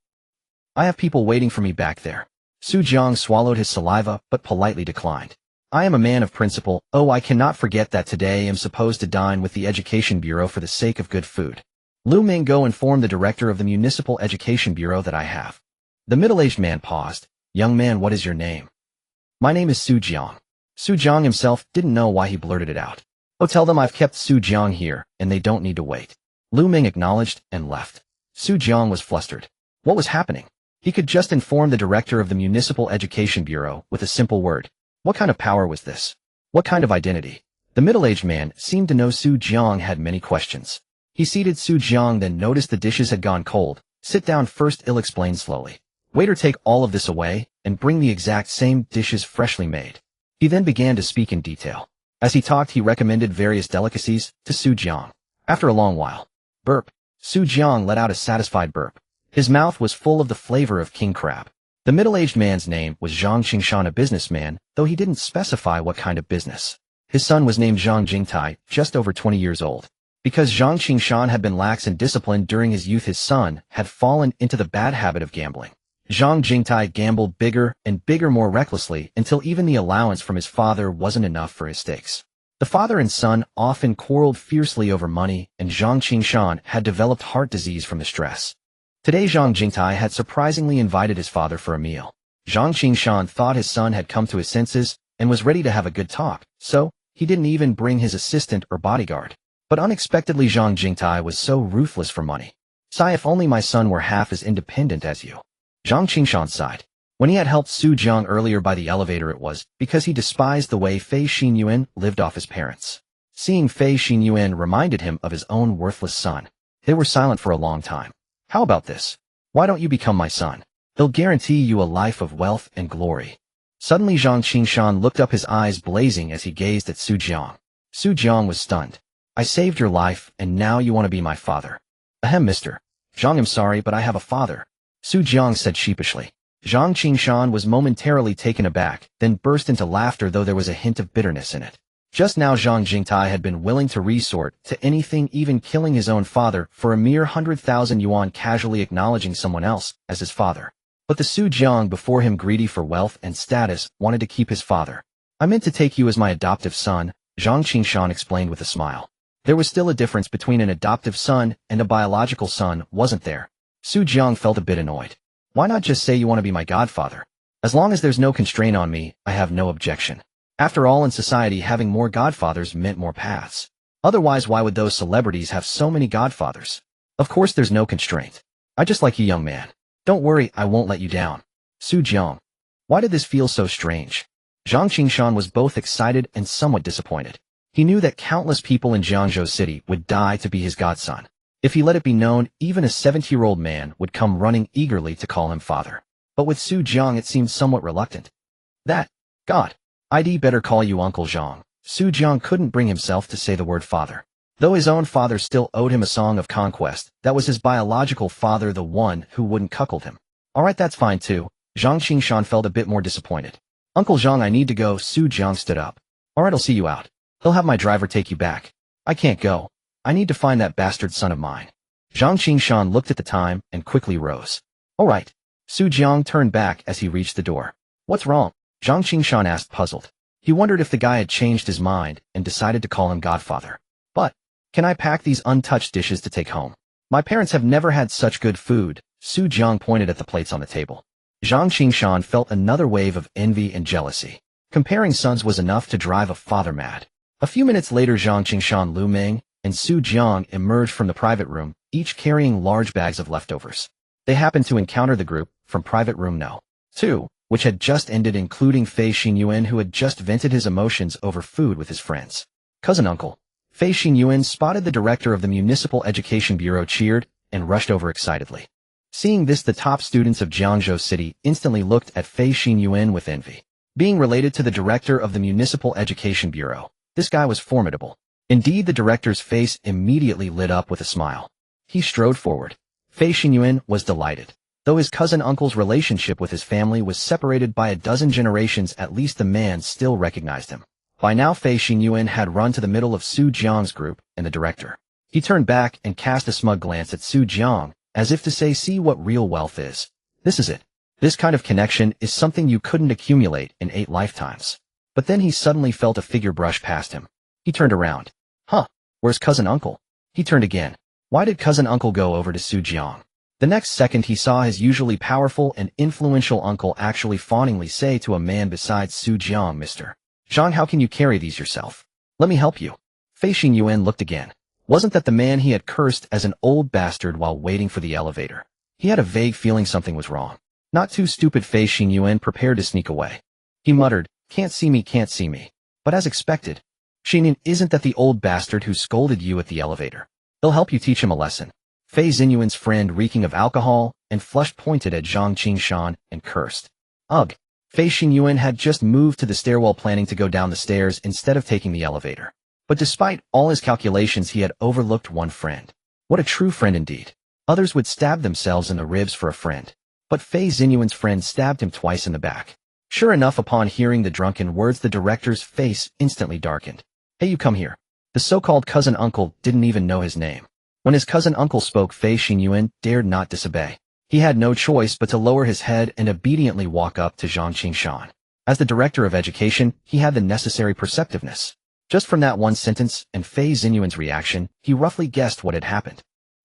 I have people waiting for me back there. Su Jiang swallowed his saliva, but politely declined. I am a man of principle. Oh, I cannot forget that today I am supposed to dine with the Education Bureau for the sake of good food. Lu Ming, go inform the director of the Municipal Education Bureau that I have. The middle-aged man paused. Young man, what is your name? My name is Su Jiang. Su Jiang himself didn't know why he blurted it out. Oh, tell them I've kept Su Jiang here, and they don't need to wait. Lu Ming acknowledged and left. Su Jiang was flustered. What was happening? He could just inform the director of the Municipal Education Bureau with a simple word. What kind of power was this? What kind of identity? The middle-aged man seemed to know Su Jiang had many questions. He seated Su Jiang, then noticed the dishes had gone cold. Sit down first, he'll explain slowly. Waiter, take all of this away, and bring the exact same dishes freshly made. He then began to speak in detail. As he talked, he recommended various delicacies to Su Jiang. After a long while, burp. Su Jiang let out a satisfied burp. His mouth was full of the flavor of king crab. The middle-aged man's name was Zhang Qingshan, a businessman, though he didn't specify what kind of business. His son was named Zhang Jingtai, just over 20 years old. Because Zhang Qingshan had been lax in discipline during his youth, his son had fallen into the bad habit of gambling. Zhang Jingtai gambled bigger and bigger, more recklessly, until even the allowance from his father wasn't enough for his stakes. The father and son often quarreled fiercely over money, and Zhang Qingshan had developed heart disease from the stress. Today, Zhang Jingtai had surprisingly invited his father for a meal. Zhang Qingshan thought his son had come to his senses and was ready to have a good talk, so he didn't even bring his assistant or bodyguard. But unexpectedly, Zhang Jingtai was so ruthless for money. Sigh, if only my son were half as independent as you. Zhang Qingshan sighed. When he had helped Su Jiang earlier by the elevator, it was because he despised the way Fei Xinyuan lived off his parents. Seeing Fei Xinyuan reminded him of his own worthless son. They were silent for a long time. How about this? Why don't you become my son? He'll guarantee you a life of wealth and glory. Suddenly, Zhang Qingshan looked up, his eyes blazing as he gazed at Su Jiang. Su Jiang was stunned. I saved your life, and now you want to be my father. Ahem, mister. Zhang, I'm sorry, but I have a father. Su Jiang said sheepishly. Zhang Qingshan was momentarily taken aback, then burst into laughter, though there was a hint of bitterness in it. Just now, Zhang Jingtai had been willing to resort to anything, even killing his own father, for a mere 100,000 yuan, casually acknowledging someone else as his father. But the Su Jiang before him, greedy for wealth and status, wanted to keep his father. I meant to take you as my adoptive son, Zhang Qingshan explained with a smile. There was still a difference between an adoptive son and a biological son, wasn't there? Su Jiang felt a bit annoyed. Why not just say you want to be my godfather? As long as there's no constraint on me, I have no objection. After all, in society, having more godfathers meant more paths. Otherwise, why would those celebrities have so many godfathers? Of course there's no constraint. I just like you, young man. Don't worry, I won't let you down. Su Jiang. Why did this feel so strange? Zhang Qingshan was both excited and somewhat disappointed. He knew that countless people in Jiangzhou City would die to be his godson. If he let it be known, even a 70-year-old man would come running eagerly to call him father. But with Su Jiang, it seemed somewhat reluctant. God. I'd better call you Uncle Zhang. Su Jiang couldn't bring himself to say the word father. Though his own father still owed him a song of conquest, that was his biological father, the one who wouldn't cuckold him. Alright, that's fine too. Zhang Qingshan felt a bit more disappointed. Uncle Zhang, I need to go. Su Jiang stood up. Alright, I'll see you out. He'll have my driver take you back. I can't go. I need to find that bastard son of mine. Zhang Qingshan looked at the time and quickly rose. Alright. Su Jiang turned back as he reached the door. What's wrong? Zhang Qingshan asked, puzzled. He wondered if the guy had changed his mind and decided to call him godfather. But, can I pack these untouched dishes to take home? My parents have never had such good food. Su Jiang pointed at the plates on the table. Zhang Qingshan felt another wave of envy and jealousy. Comparing sons was enough to drive a father mad. A few minutes later, Zhang Qingshan, Lu Meng, and Su Jiang emerged from the private room, each carrying large bags of leftovers. They happened to encounter the group from private room No. 2, which had just ended, including Fei Xinyuan, who had just vented his emotions over food with his friends. Cousin uncle. Fei Xinyuan spotted the director of the Municipal Education Bureau, cheered, and rushed over excitedly. Seeing this, the top students of Jiangzhou City instantly looked at Fei Xinyuan with envy. Being related to the director of the Municipal Education Bureau, this guy was formidable. Indeed, the director's face immediately lit up with a smile. He strode forward. Fei Xinyuan was delighted. Though his cousin uncle's relationship with his family was separated by a dozen generations, at least the man still recognized him. By now, Fei Xinyuan had run to the middle of Su Jiang's group and the director. He turned back and cast a smug glance at Su Jiang, as if to say, see what real wealth is. This is it. This kind of connection is something you couldn't accumulate in 8 lifetimes. But then he suddenly felt a figure brush past him. He turned around. Huh, where's cousin uncle? He turned again. Why did cousin uncle go over to Su Jiang? The next second, he saw his usually powerful and influential uncle actually fawningly say to a man beside Su Jiang, Mr. Jiang, how can you carry these yourself? Let me help you. Fei Xinyuan looked again. Wasn't that the man he had cursed as an old bastard while waiting for the elevator? He had a vague feeling something was wrong. Not too stupid, Fei Xinyuan prepared to sneak away. He muttered, can't see me, can't see me. But as expected, Xinyan, isn't that the old bastard who scolded you at the elevator? He'll help you teach him a lesson. Fei Xinyuan's friend, reeking of alcohol and flushed, pointed at Zhang Qingshan and cursed. Ugh. Fei Xinyuan had just moved to the stairwell, planning to go down the stairs instead of taking the elevator. But despite all his calculations, he had overlooked one friend. What a true friend indeed. Others would stab themselves in the ribs for a friend. But Fei Xinyuan's friend stabbed him twice in the back. Sure enough, upon hearing the drunken words, the director's face instantly darkened. Hey, you come here. The so-called cousin uncle didn't even know his name. When his cousin uncle spoke, Fei Xinyuan dared not disobey. He had no choice but to lower his head and obediently walk up to Zhang Qingshan. As the director of education, he had the necessary perceptiveness. Just from that one sentence and Fei Xinyuan's reaction, he roughly guessed what had happened.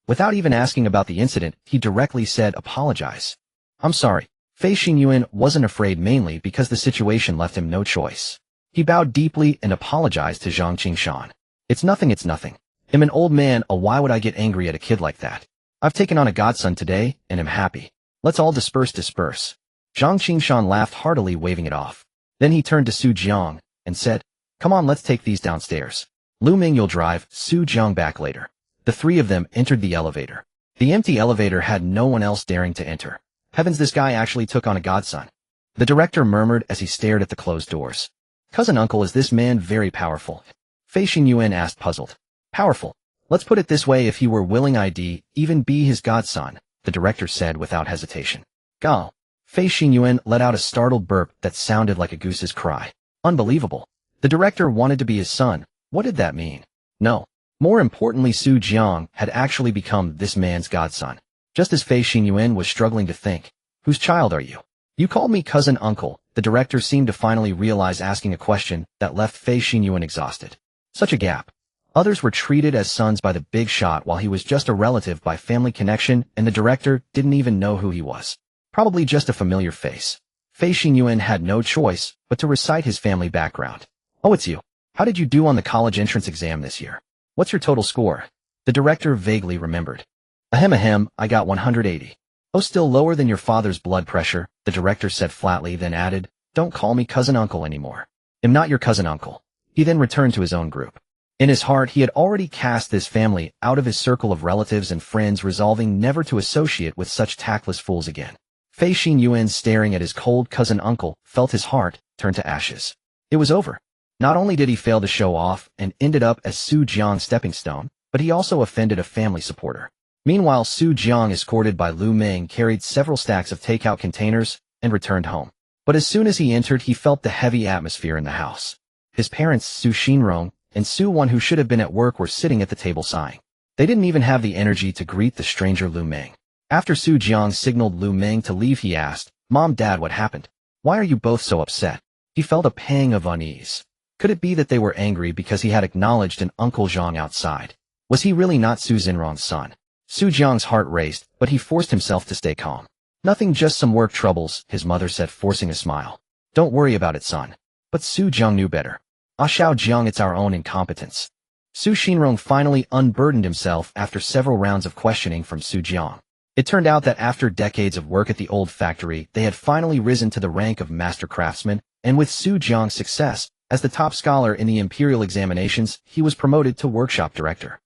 Without even asking about the incident, he directly said, apologize. I'm sorry. Fei Xinyuan wasn't afraid, mainly because the situation left him no choice. He bowed deeply and apologized to Zhang Qingshan. It's nothing, it's nothing. I'm an old man, why would I get angry at a kid like that? I've taken on a godson today, and am happy. Let's all disperse. Zhang Qingshan laughed heartily, waving it off. Then he turned to Su Jiang and said, come on, let's take these downstairs. Lu Ming, you'll drive, Su Jiang back later. The three of them entered the elevator. The empty elevator had no one else daring to enter. Heavens, this guy actually took on a godson. The director murmured as he stared at the closed doors. Cousin uncle, is this man very powerful? Fei Xinyuan asked, puzzled. Powerful. Let's put it this way, if he were willing, I'd even be his godson, the director said without hesitation. Gah. Fei Xinyuan let out a startled burp that sounded like a goose's cry. Unbelievable. The director wanted to be his son. What did that mean? No. More importantly, Su Jiang had actually become this man's godson. Just as Fei Xinyuan was struggling to think, whose child are you? You called me cousin uncle. The director seemed to finally realize asking a question that left Fei Xinyuan exhausted. Such a gap. Others were treated as sons by the big shot, while he was just a relative by family connection, and the director didn't even know who he was. Probably just a familiar face. Fei Xinyuan had no choice but to recite his family background. Oh, it's you. How did you do on the college entrance exam this year? What's your total score? The director vaguely remembered. Ahem, I got 180. Oh, still lower than your father's blood pressure, the director said flatly, then added, don't call me cousin uncle anymore. I'm not your cousin uncle. He then returned to his own group. In his heart, he had already cast this family out of his circle of relatives and friends, resolving never to associate with such tactless fools again. Fei Xinyuan, staring at his cold cousin uncle, felt his heart turn to ashes. It was over. Not only did he fail to show off and ended up as Su Jiang's stepping stone, but he also offended a family supporter. Meanwhile, Su Jiang, escorted by Lu Meng, carried several stacks of takeout containers and returned home. But as soon as he entered, he felt the heavy atmosphere in the house. His parents, Su Xinrong and Su Wan, who should have been at work, were sitting at the table sighing. They didn't even have the energy to greet the stranger Lu Meng. After Su Jiang signaled Lu Meng to leave, he asked, Mom, Dad, what happened? Why are you both so upset? He felt a pang of unease. Could it be that they were angry because he had acknowledged an Uncle Jiang outside? Was he really not Su Xinrong's son? Su Jiang's heart raced, but he forced himself to stay calm. Nothing, just some work troubles, his mother said, forcing a smile. Don't worry about it, son. But Su Jiang knew better. Ah Xiao Jiang, it's our own incompetence. Su Xinrong finally unburdened himself after several rounds of questioning from Su Jiang. It turned out that after decades of work at the old factory, they had finally risen to the rank of master craftsman, and with Su Jiang's success, as the top scholar in the imperial examinations, he was promoted to workshop director.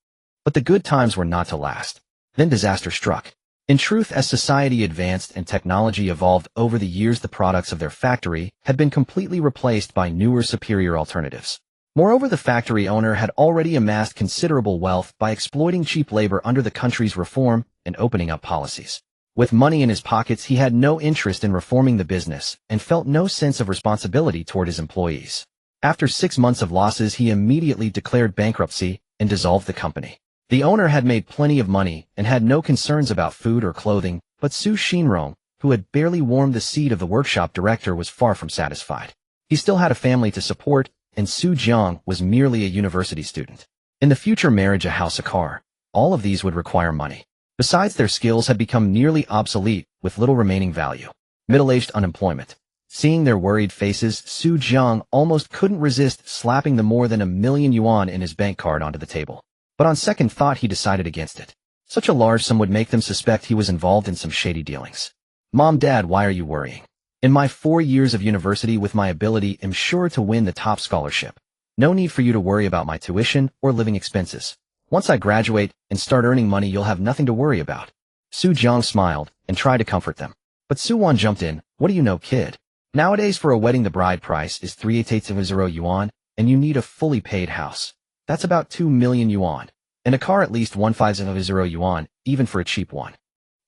But the good times were not to last. Then disaster struck. In truth, as society advanced and technology evolved over the years, the products of their factory had been completely replaced by newer, superior alternatives. Moreover, the factory owner had already amassed considerable wealth by exploiting cheap labor under the country's reform and opening up policies. With money in his pockets, he had no interest in reforming the business and felt no sense of responsibility toward his employees. After 6 months of losses, he immediately declared bankruptcy and dissolved the company. The owner had made plenty of money and had no concerns about food or clothing, but Su Xinrong, who had barely warmed the seat of the workshop director, was far from satisfied. He still had a family to support, and Su Jiang was merely a university student. In the future, marriage, a house, a car, all of these would require money. Besides, their skills had become nearly obsolete, with little remaining value. Middle-aged unemployment. Seeing their worried faces, Su Jiang almost couldn't resist slapping the more than 1,000,000 yuan in his bank card onto the table. But on second thought, he decided against it. Such a large sum would make them suspect he was involved in some shady dealings. Mom, Dad, why are you worrying? In my 4 years of university, with my ability, I'm sure to win the top scholarship. No need for you to worry about my tuition or living expenses. Once I graduate and start earning money, you'll have nothing to worry about. Su Jiang smiled and tried to comfort them. But Su Wan jumped in. What do you know, kid? Nowadays, for a wedding, the bride price is 3,800 yuan, and you need a fully paid house. That's about 2,000,000 yuan. And a car at least 1,500 yuan, even for a cheap one.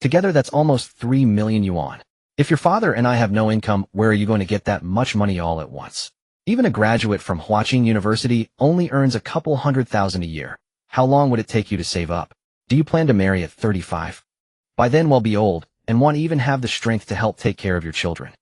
Together, that's almost 3,000,000 yuan. If your father and I have no income, where are you going to get that much money all at once? Even a graduate from Huaqing University only earns a couple 100,000 a year. How long would it take you to save up? Do you plan to marry at 35? By then we'll be old, and won't even have the strength to help take care of your children.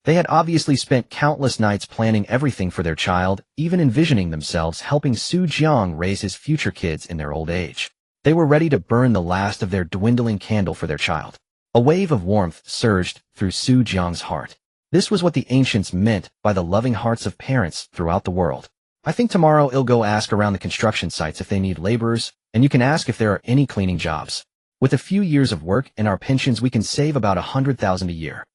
They had obviously spent countless nights planning everything for their child, even envisioning themselves helping Su Jiang raise his future kids in their old age. They were ready to burn the last of their dwindling candle for their child. A wave of warmth surged through Su Jiang's heart. This was what the ancients meant by the loving hearts of parents throughout the world. I think tomorrow I'll go ask around the construction sites if they need laborers, and you can ask if there are any cleaning jobs. With a few years of work and our pensions, we can save about 100,000 a year.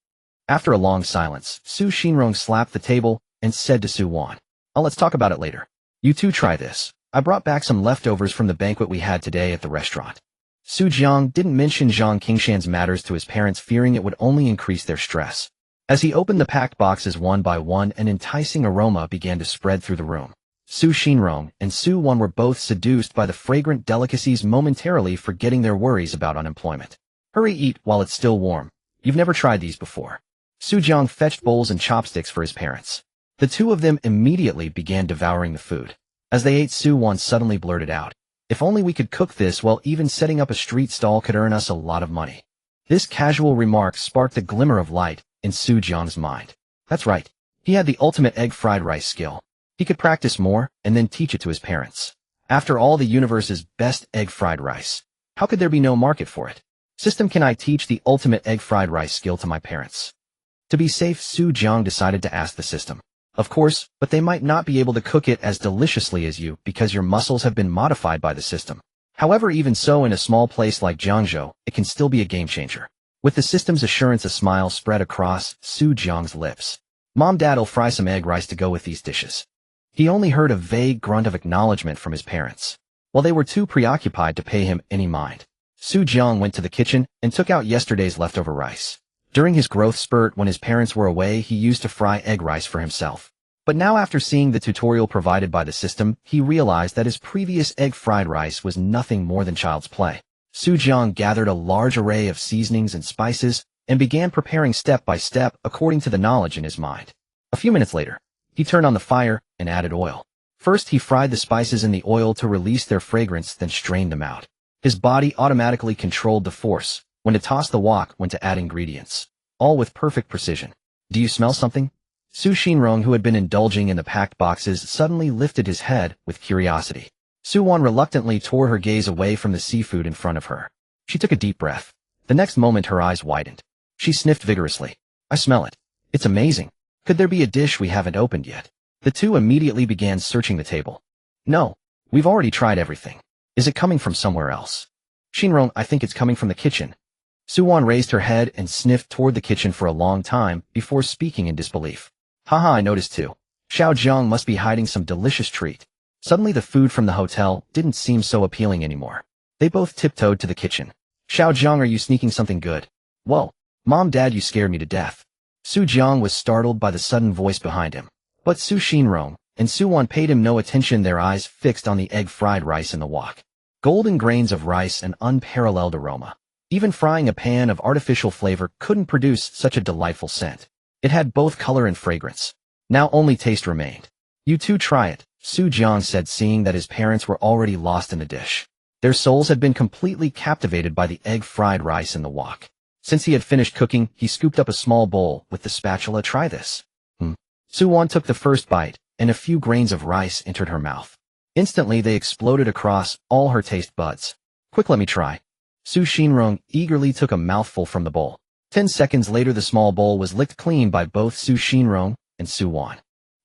After a long silence, Su Xinrong slapped the table and said to Su Wan, "Oh, let's talk about it later. You two try this. I brought back some leftovers from the banquet we had today at the restaurant." Su Jiang didn't mention Zhang Qingshan's matters to his parents, fearing it would only increase their stress. As he opened the packed boxes one by one, an enticing aroma began to spread through the room. Su Xinrong and Su Wan were both seduced by the fragrant delicacies, momentarily forgetting their worries about unemployment. "Hurry, eat while it's still warm. You've never tried these before." Su Jiang fetched bowls and chopsticks for his parents. The two of them immediately began devouring the food. As they ate, Su Wan suddenly blurted out, "If only we could cook this, well, even setting up a street stall could earn us a lot of money." This casual remark sparked a glimmer of light in Su Jiang's mind. That's right. He had the ultimate egg fried rice skill. He could practice more and then teach it to his parents. After all, the universe's best egg fried rice. How could there be no market for it? System, can I teach the ultimate egg fried rice skill to my parents? To be safe, Su Jiang decided to ask the system. Of course, but they might not be able to cook it as deliciously as you because your muscles have been modified by the system. However, even so, in a small place like Jiangzhou, it can still be a game changer. With the system's assurance, a smile spread across Su Jiang's lips. Mom, Dad'll fry some egg rice to go with these dishes. He only heard a vague grunt of acknowledgement from his parents. While they were too preoccupied to pay him any mind, Su Jiang went to the kitchen and took out yesterday's leftover rice. During his growth spurt, when his parents were away, he used to fry egg rice for himself. But now, after seeing the tutorial provided by the system, he realized that his previous egg fried rice was nothing more than child's play. Su Jiang gathered a large array of seasonings and spices and began preparing step by step according to the knowledge in his mind. A few minutes later, he turned on the fire and added oil. First, he fried the spices in the oil to release their fragrance, then strained them out. His body automatically controlled the force when to toss the wok, when to add ingredients, all with perfect precision. "Do you smell something?" Su Xinrong, who had been indulging in the packed boxes, suddenly lifted his head with curiosity. Su Wan reluctantly tore her gaze away from the seafood in front of her. She took a deep breath. The next moment, her eyes widened. She sniffed vigorously. "I smell it. It's amazing. Could there be a dish we haven't opened yet?" The two immediately began searching the table. No, we've already tried everything. Is it coming from somewhere else? Shinrong, I think it's coming from the kitchen. Suwon raised her head and sniffed toward the kitchen for a long time before speaking in disbelief. Haha, I noticed too. Xiao Jiang must be hiding some delicious treat. Suddenly the food from the hotel didn't seem so appealing anymore. They both tiptoed to the kitchen. Xiao Jiang, are you sneaking something good? Whoa, Mom, Dad, you scared me to death. Su Jiang was startled by the sudden voice behind him. But Su Shinrong and Suwon paid him no attention, their eyes fixed on the egg fried rice in the wok. Golden grains of rice and unparalleled aroma. Even frying a pan of artificial flavor couldn't produce such a delightful scent. It had both color and fragrance. Now only taste remained. You two try it, Su Jiang said, seeing that his parents were already lost in the dish. Their souls had been completely captivated by the egg fried rice in the wok. Since he had finished cooking, he scooped up a small bowl with the spatula. Try this. Suwon took the first bite, and a few grains of rice entered her mouth. Instantly they exploded across all her taste buds. Quick, let me try. Su Shinrong eagerly took a mouthful from the bowl. 10 seconds later the small bowl was licked clean by both Su Shinrong and Suwon.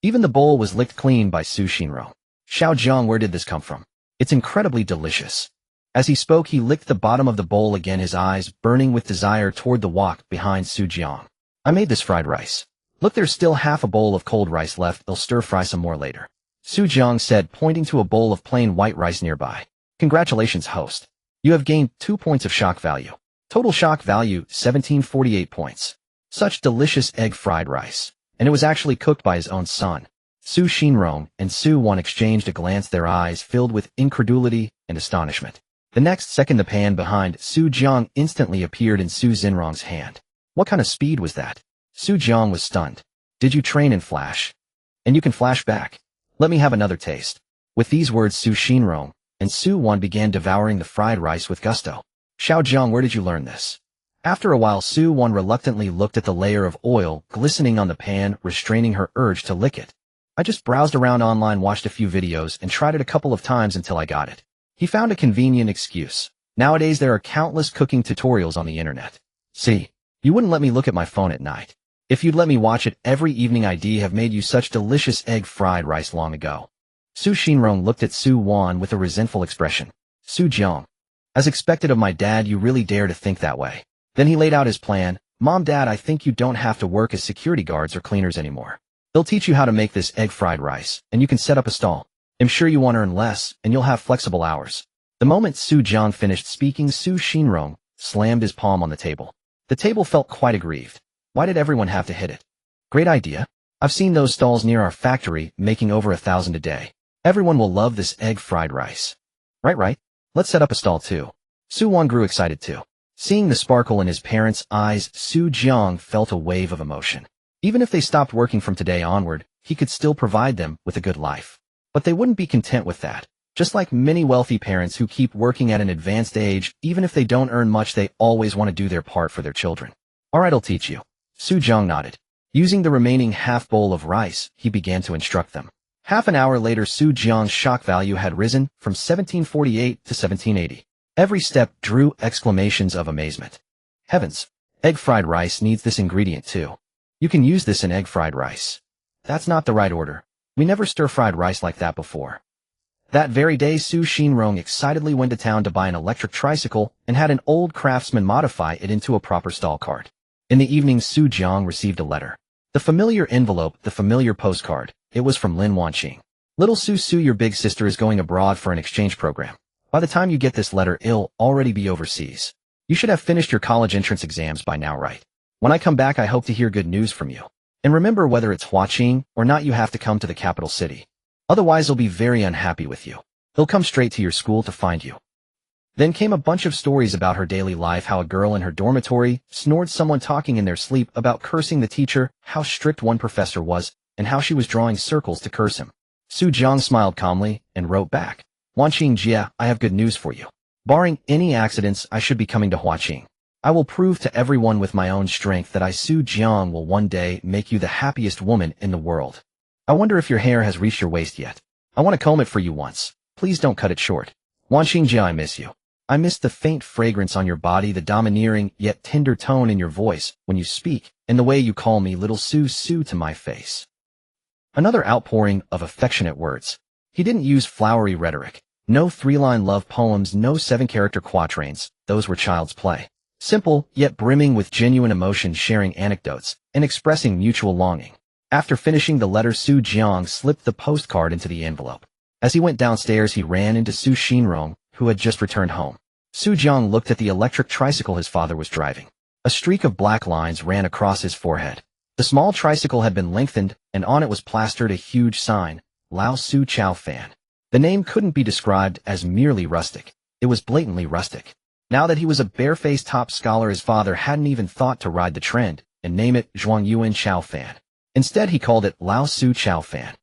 Even the bowl was licked clean by Su Shinrong. Xiao Jiang, where did this come from? It's incredibly delicious. As he spoke, he licked the bottom of the bowl again, his eyes burning with desire toward the wok behind Su Jiang. I made this fried rice. Look, there's still half a bowl of cold rice left. I'll stir-fry some more later. Su Jiang said, pointing to a bowl of plain white rice nearby. Congratulations, host. You have gained 2 points of shock value. Total shock value, 1748 points. Such delicious egg fried rice. And it was actually cooked by his own son. Su Shinrong and Suwon exchanged a glance, their eyes filled with incredulity and astonishment. The next second the pan behind Su Jiang instantly appeared in Su Xinrong's hand. What kind of speed was that? Su Jiang was stunned. Did you train in flash? And you can flash back. Let me have another taste. With these words, Su Shinrong and Suwon began devouring the fried rice with gusto. Xiao Jiang, where did you learn this? After a while, Suwon reluctantly looked at the layer of oil glistening on the pan, restraining her urge to lick it. I just browsed around online, watched a few videos, and tried it a couple of times until I got it. He found a convenient excuse. Nowadays there are countless cooking tutorials on the internet. See, you wouldn't let me look at my phone at night. If you'd let me watch it every evening, I'd have made you such delicious egg fried rice long ago. Su Shinrong looked at Suwon with a resentful expression. Su Jiang. As expected of my dad, you really dare to think that way. Then he laid out his plan. Mom, Dad, I think you don't have to work as security guards or cleaners anymore. They'll teach you how to make this egg fried rice, and you can set up a stall. I'm sure you want to earn less, and you'll have flexible hours. The moment Su Jiang finished speaking, Su Shinrong slammed his palm on the table. The table felt quite aggrieved. Why did everyone have to hit it? Great idea. I've seen those stalls near our factory, making over 1,000 a day. Everyone will love this egg fried rice. Right. Let's set up a stall too. Suwon grew excited too. Seeing the sparkle in his parents' eyes, Su Jiang felt a wave of emotion. Even if they stopped working from today onward, he could still provide them with a good life. But they wouldn't be content with that. Just like many wealthy parents who keep working at an advanced age, even if they don't earn much, they always want to do their part for their children. Alright, I'll teach you. Su Jiang nodded. Using the remaining half bowl of rice, he began to instruct them. Half an hour later, Su Jiang's shock value had risen from 1748 to 1780. Every step drew exclamations of amazement. Heavens! Egg fried rice needs this ingredient too. You can use this in egg fried rice. That's not the right order. We never stir-fried rice like that before. That very day, Su Shinrong excitedly went to town to buy an electric tricycle and had an old craftsman modify it into a proper stall cart. In the evening, Su Jiang received a letter. The familiar envelope, the familiar postcard. It was from Lin Wanqing. Little Su, your big sister is going abroad for an exchange program. By the time you get this letter, it'll already be overseas. You should have finished your college entrance exams by now, right? When I come back, I hope to hear good news from you. And remember, whether it's Huaqing or not, you have to come to the capital city. Otherwise, he'll be very unhappy with you. He'll come straight to your school to find you. Then came a bunch of stories about her daily life, how a girl in her dormitory snored someone talking in their sleep, about cursing the teacher, how strict one professor was, and how she was drawing circles to curse him. Su Jiang smiled calmly and wrote back. Wanqing Jia, I have good news for you. Barring any accidents, I should be coming to Huaqing. I will prove to everyone with my own strength that I, Su Jiang, will one day make you the happiest woman in the world. I wonder if your hair has reached your waist yet. I want to comb it for you once. Please don't cut it short. Wanqing Jia, I miss you. I miss the faint fragrance on your body, the domineering yet tender tone in your voice when you speak, and the way you call me little Su to my face. Another outpouring of affectionate words. He didn't use flowery rhetoric. No three-line love poems, no seven-character quatrains. Those were child's play. Simple, yet brimming with genuine emotion, sharing anecdotes and expressing mutual longing. After finishing the letter, Jiang slipped the postcard into the envelope. As he went downstairs, he ran into Shinrong, who had just returned home. Jiang looked at the electric tricycle his father was driving. A streak of black lines ran across his forehead. The small tricycle had been lengthened, and on it was plastered a huge sign, Lao Su Chao Fan. The name couldn't be described as merely rustic. It was blatantly rustic. Now that he was a barefaced top scholar, his father hadn't even thought to ride the trend and name it Zhuang Yuan Chao Fan. Instead, he called it Lao Su Chao Fan.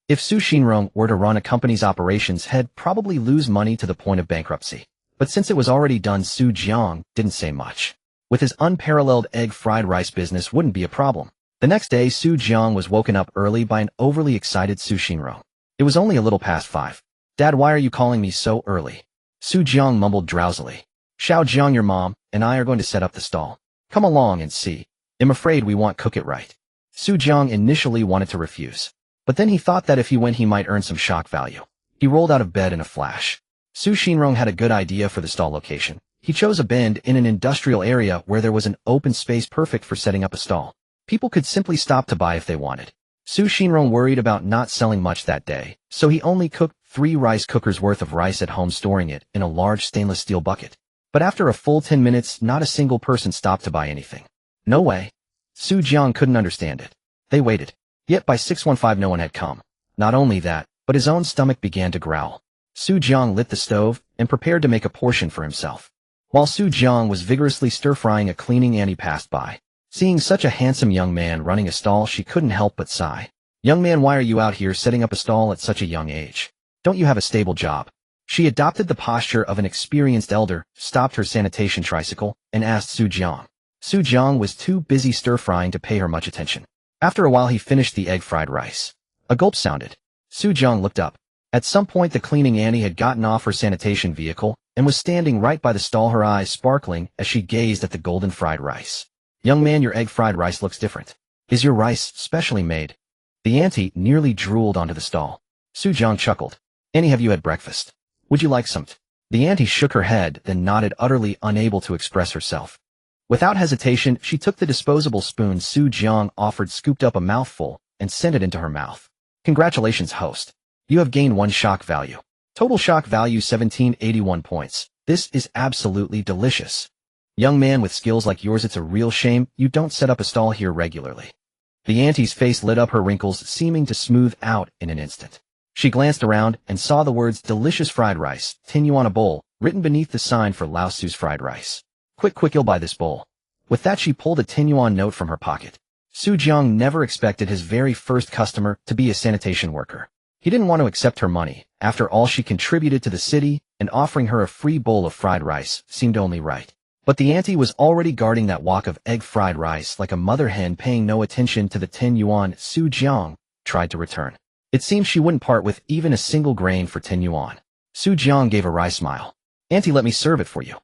If Shinrong were to run a company's operations, he'd probably lose money to the point of bankruptcy. But since it was already done, Jiang didn't say much. With his unparalleled egg fried rice business wouldn't be a problem. The next day, Jiang was woken up early by an overly excited Shinrong. It was only a little past 5. Dad, why are you calling me so early? Jiang mumbled drowsily. Xiao Jiang, your mom and I are going to set up the stall. Come along and see. I'm afraid we won't cook it right. Jiang initially wanted to refuse. But then he thought that if he went, he might earn some shock value. He rolled out of bed in a flash. Shinrong had a good idea for the stall location. He chose a bend in an industrial area where there was an open space perfect for setting up a stall. People could simply stop to buy if they wanted. Shinrong worried about not selling much that day, so he only cooked 3 rice cookers worth of rice at home, storing it in a large stainless steel bucket. But after a full 10 minutes, not a single person stopped to buy anything. No way. Jiang couldn't understand it. They waited. Yet by 6:15 no one had come. Not only that, but his own stomach began to growl. Jiang lit the stove and prepared to make a portion for himself. While Jiang was vigorously stir-frying, a cleaning Annie passed by. Seeing such a handsome young man running a stall, she couldn't help but sigh. Young man, why are you out here setting up a stall at such a young age? Don't you have a stable job? She adopted the posture of an experienced elder, stopped her sanitation tricycle, and asked Jiang. Jiang was too busy stir-frying to pay her much attention. After a while, he finished the egg fried rice. A gulp sounded. Jiang looked up. At some point, the cleaning Annie had gotten off her sanitation vehicle and was standing right by the stall, her eyes sparkling as she gazed at the golden fried rice. Young man, your egg fried rice looks different. Is your rice specially made? The auntie nearly drooled onto the stall. Jiang chuckled. Annie, have you had breakfast? Would you like some? The auntie shook her head, then nodded, utterly unable to express herself. Without hesitation, she took the disposable spoon Jiang offered, scooped up a mouthful, and sent it into her mouth. Congratulations, host. You have gained 1 shock value. Total shock value 1781 points. This is absolutely delicious. Young man, with skills like yours, it's a real shame you don't set up a stall here regularly. The auntie's face lit up, her wrinkles seeming to smooth out in an instant. She glanced around and saw the words delicious fried rice, 10 yuan a bowl, written beneath the sign for Lao Su's fried rice. Quick, you'll buy this bowl. With that, she pulled a 10 yuan note from her pocket. Jiang never expected his very first customer to be a sanitation worker. He didn't want to accept her money. After all she contributed to the city, and offering her a free bowl of fried rice seemed only right. But the auntie was already guarding that wok of egg fried rice like a mother hen, paying no attention to the 10 yuan Jiang tried to return. It seemed she wouldn't part with even a single grain for 10 yuan. Jiang gave a wry smile. Auntie, let me serve it for you.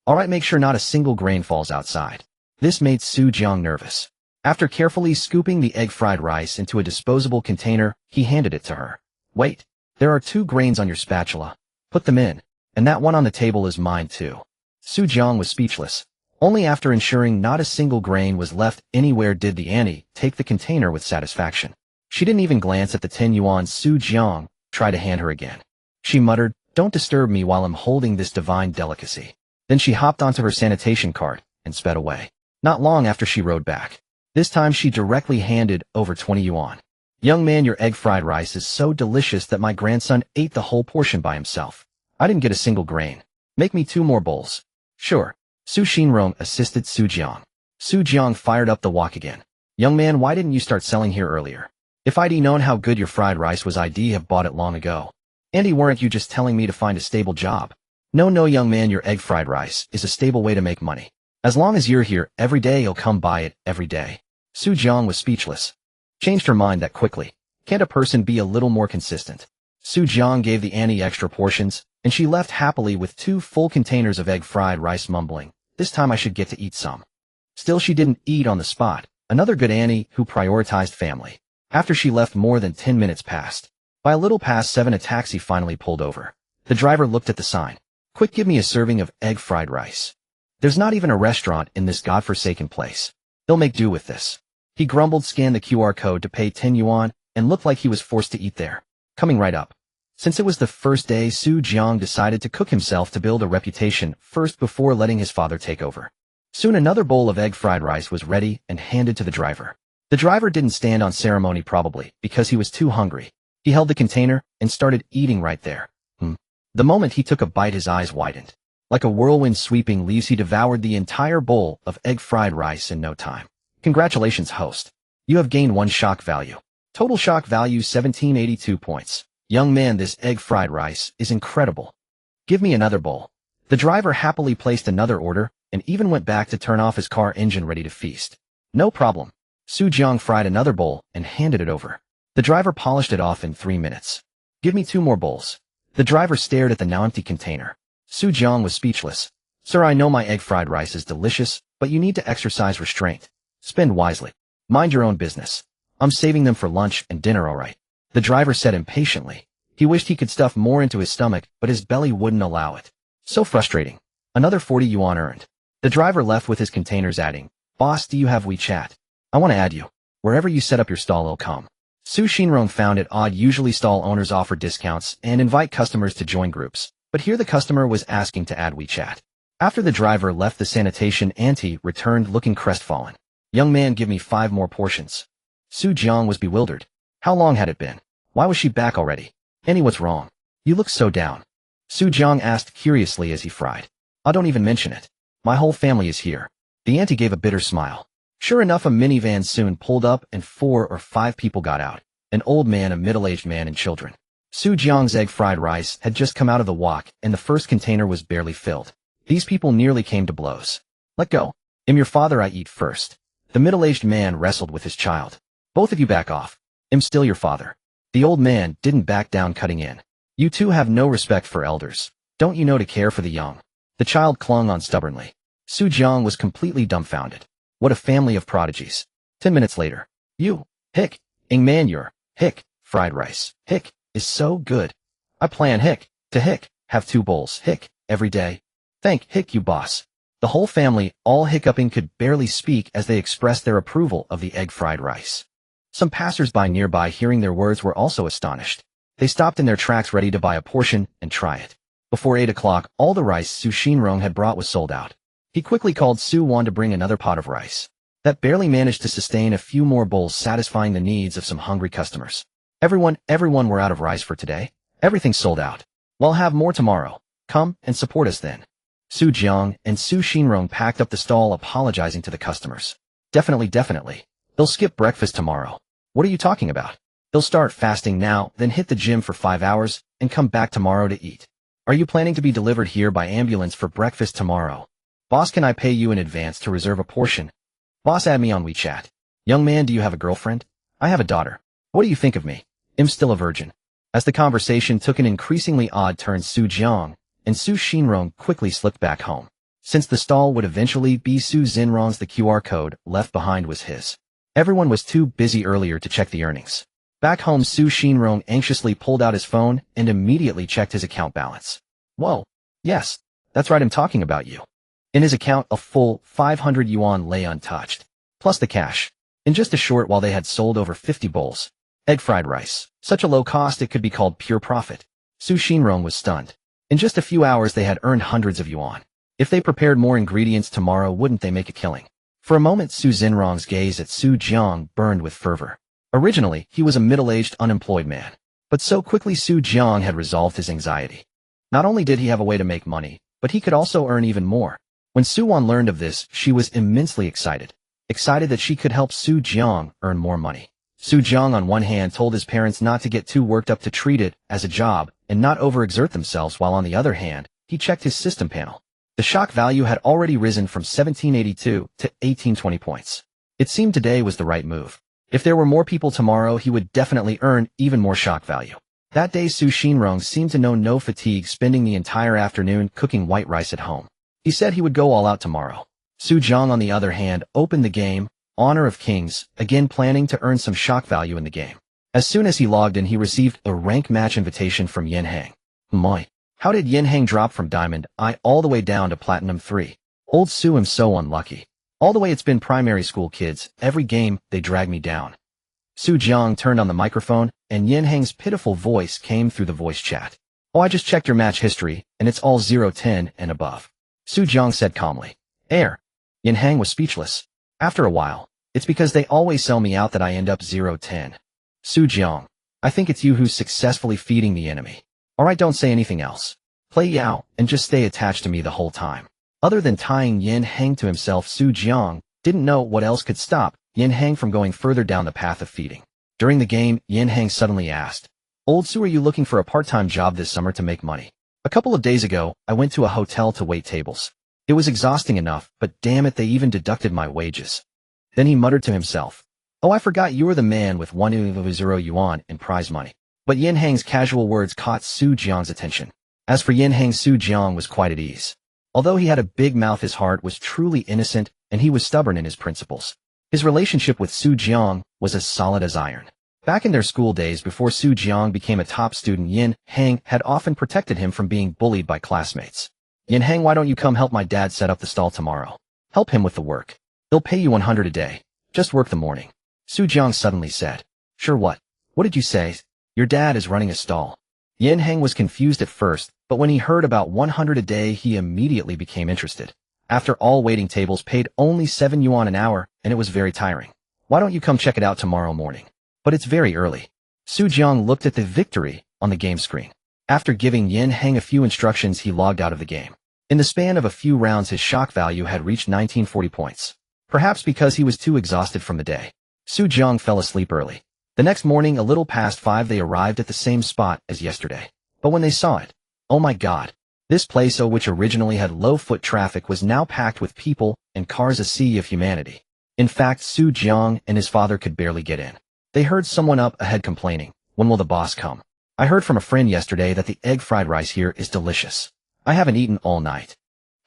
All right, make sure not a single grain falls outside. This made Jiang nervous. After carefully scooping the egg fried rice into a disposable container, he handed it to her. Wait, there are 2 grains on your spatula. Put them in. And that one on the table is mine too. Jiang was speechless. Only after ensuring not a single grain was left anywhere did the auntie take the container with satisfaction. She didn't even glance at the 10 yuan Jiang tried to hand her again. She muttered, don't disturb me while I'm holding this divine delicacy. Then she hopped onto her sanitation cart and sped away. Not long after, she rode back. This time she directly handed over 20 yuan. Young man, your egg fried rice is so delicious that my grandson ate the whole portion by himself. I didn't get a single grain. Make me 2 more bowls. Sure. Shinrong assisted Jiang. Jiang fired up the wok again. Young man, why didn't you start selling here earlier? If I'd known how good your fried rice was, I'd have bought it long ago. Andy, weren't you just telling me to find a stable job? No, young man, your egg fried rice is a stable way to make money. As long as you're here every day, you'll come buy it every day. Jiang was speechless. Changed her mind that quickly. Can't a person be a little more consistent? Jiang gave the auntie extra portions, and she left happily with 2 full containers of egg fried rice, mumbling, this time I should get to eat some. Still, she didn't eat on the spot. Another good auntie who prioritized family. After she left, more than 10 minutes passed. By a little past 7, a taxi finally pulled over. The driver looked at the sign. Quick, give me a serving of egg fried rice. There's not even a restaurant in this godforsaken place. They'll make do with this. He grumbled, scanned the QR code to pay 10 yuan, and looked like he was forced to eat there. Coming right up. Since it was the first day, Jiang decided to cook himself to build a reputation first before letting his father take over. Soon another bowl of egg fried rice was ready and handed to the driver. The driver didn't stand on ceremony, probably because he was too hungry. He held the container and started eating right there. The moment he took a bite, his eyes widened. Like a whirlwind sweeping leaves, he devoured the entire bowl of egg fried rice in no time. Congratulations, host. You have gained 1 shock value. Total shock value 1782 points. Young man, this egg fried rice is incredible. Give me another bowl. The driver happily placed another order and even went back to turn off his car engine, ready to feast. No problem. Jiang fried another bowl and handed it over. The driver polished it off in 3 minutes. Give me 2 more bowls. The driver stared at the now empty container. Jiang was speechless. Sir, I know my egg fried rice is delicious, but you need to exercise restraint. Spend wisely. Mind your own business. I'm saving them for lunch and dinner, all right? The driver said impatiently. He wished he could stuff more into his stomach, but his belly wouldn't allow it. So frustrating. Another 40 yuan earned. The driver left with his containers, adding, Boss, do you have WeChat? I want to add you. Wherever you set up your stall, it'll come. Xinrong found it odd. Usually stall owners offer discounts and invite customers to join groups, but here the customer was asking to add WeChat. After the driver left, the sanitation auntie returned looking crestfallen. Young man, give me 5 more portions. Jiang was bewildered. How long had it been? Why was she back already? Annie, what's wrong? You look so down. Jiang asked curiously as he fried. I don't even mention it. My whole family is here. The auntie gave a bitter smile. Sure enough, a minivan soon pulled up and 4 or 5 people got out. An old man, a middle-aged man, and children. Jiang's egg fried rice had just come out of the wok, and the first container was barely filled. These people nearly came to blows. Let go. I'm your father, I eat first. The middle-aged man wrestled with his child. Both of you back off. I'm still your father. The old man didn't back down, cutting in. You two have no respect for elders. Don't you know to care for the young? The child clung on stubbornly. Jiang was completely dumbfounded. What a family of prodigies. 10 minutes later. You, hick, man, your, hick, fried rice, hick, is so good. I plan, hick, to hick, have 2 bowls, hick, every day. Thank, hick, you boss. The whole family, all hiccuping, could barely speak as they expressed their approval of the egg fried rice. Some passers-by nearby, hearing their words, were also astonished. They stopped in their tracks, ready to buy a portion and try it. Before 8 o'clock, all the rice Xinrong had brought was sold out. He quickly called Su Wan to bring another pot of rice. That barely managed to sustain a few more bowls, satisfying the needs of some hungry customers. Everyone were out of rice for today. Everything's sold out. We'll have more tomorrow. Come and support us then. Jiang and Xinrong packed up the stall, apologizing to the customers. Definitely. They'll skip breakfast tomorrow. What are you talking about? They'll start fasting now, then hit the gym for 5 hours, and come back tomorrow to eat. Are you planning to be delivered here by ambulance for breakfast tomorrow? Boss, can I pay you in advance to reserve a portion? Boss, add me on WeChat. Young man, do you have a girlfriend? I have a daughter. What do you think of me? I'm still a virgin. As the conversation took an increasingly odd turn, Jiang and Xinrong quickly slipped back home. Since the stall would eventually be Xinrong's, the QR code left behind was his. Everyone was too busy earlier to check the earnings. Back home, Xinrong anxiously pulled out his phone and immediately checked his account balance. Whoa. Yes. That's right, I'm talking about you. In his account, a full 500 yuan lay untouched, plus the cash. In just a short while, they had sold over 50 bowls. Egg fried rice. Such a low cost it could be called pure profit. Xinrong was stunned. In just a few hours, they had earned hundreds of yuan. If they prepared more ingredients tomorrow, wouldn't they make a killing? For a moment, Xinrong's gaze at Jiang burned with fervor. Originally, he was a middle-aged, unemployed man. But so quickly Jiang had resolved his anxiety. Not only did he have a way to make money, but he could also earn even more. When Su Wan learned of this, she was immensely excited. Excited that she could help Jiang earn more money. Jiang on one hand told his parents not to get too worked up, to treat it as a job and not overexert themselves, while on the other hand, he checked his system panel. The shock value had already risen from 1782 to 1820 points. It seemed today was the right move. If there were more people tomorrow, he would definitely earn even more shock value. That day, Xinrong seemed to know no fatigue, spending the entire afternoon cooking white rice at home. He said he would go all out tomorrow. Jiang, on the other hand, opened the game, Honor of Kings, again planning to earn some shock value in the game. As soon as he logged in, he received a rank match invitation from Yin Hang. My, how did Yin Hang drop from Diamond I all the way down to Platinum 3? Old Sue am so unlucky. All the way it's been primary school kids, every game, they drag me down. Su Jiang turned on the microphone, and Yin Hang's pitiful voice came through the voice chat. Oh, I just checked your match history, and it's all 0-10 and above. Su Jiang said calmly. Air. Yin Hang was speechless. After a while, it's because they always sell me out that I end up 0-10. Su Jiang, I think it's you who's successfully feeding the enemy. Alright, don't say anything else. Play Yao, and just stay attached to me the whole time. Other than tying Yin Hang to himself, Su Jiang didn't know what else could stop Yin Hang from going further down the path of feeding. During the game, Yin Hang suddenly asked, Old Su, are you looking for a part-time job this summer to make money? A couple of days ago, I went to a hotel to wait tables. It was exhausting enough, but damn it, they even deducted my wages. Then he muttered to himself, Oh, I forgot you were the man with 100 yuan in prize money. But Yin Hang's casual words caught Su Jiang's attention. As for Yin Hang, Su Jiang was quite at ease. Although he had a big mouth, his heart was truly innocent, and he was stubborn in his principles. His relationship with Su Jiang was as solid as iron. Back in their school days before Su Jiang became a top student, Yin Hang had often protected him from being bullied by classmates. Yin Hang, why don't you come help my dad set up the stall tomorrow? Help him with the work. He'll pay you 100 a day. Just work the morning. Su Jiang suddenly said. Sure, what? What did you say? Your dad is running a stall. Yin Hang was confused at first, but when he heard about 100 a day, he immediately became interested. After all, waiting tables paid only 7 yuan an hour, and it was very tiring. Why don't you come check it out tomorrow morning? But it's very early. Su Jiang looked at the victory on the game screen. After giving Yin Hang a few instructions, he logged out of the game. In the span of a few rounds, his shock value had reached 1940 points. Perhaps because he was too exhausted from the day. Su Jiang fell asleep early. The next morning, a little past 5, they arrived at the same spot as yesterday. But when they saw it, oh my god. This place, which originally had low foot traffic, was now packed with people and cars, a sea of humanity. In fact, Su Jiang and his father could barely get in. They heard someone up ahead complaining, when will the boss come? I heard from a friend yesterday that the egg fried rice here is delicious. I haven't eaten all night.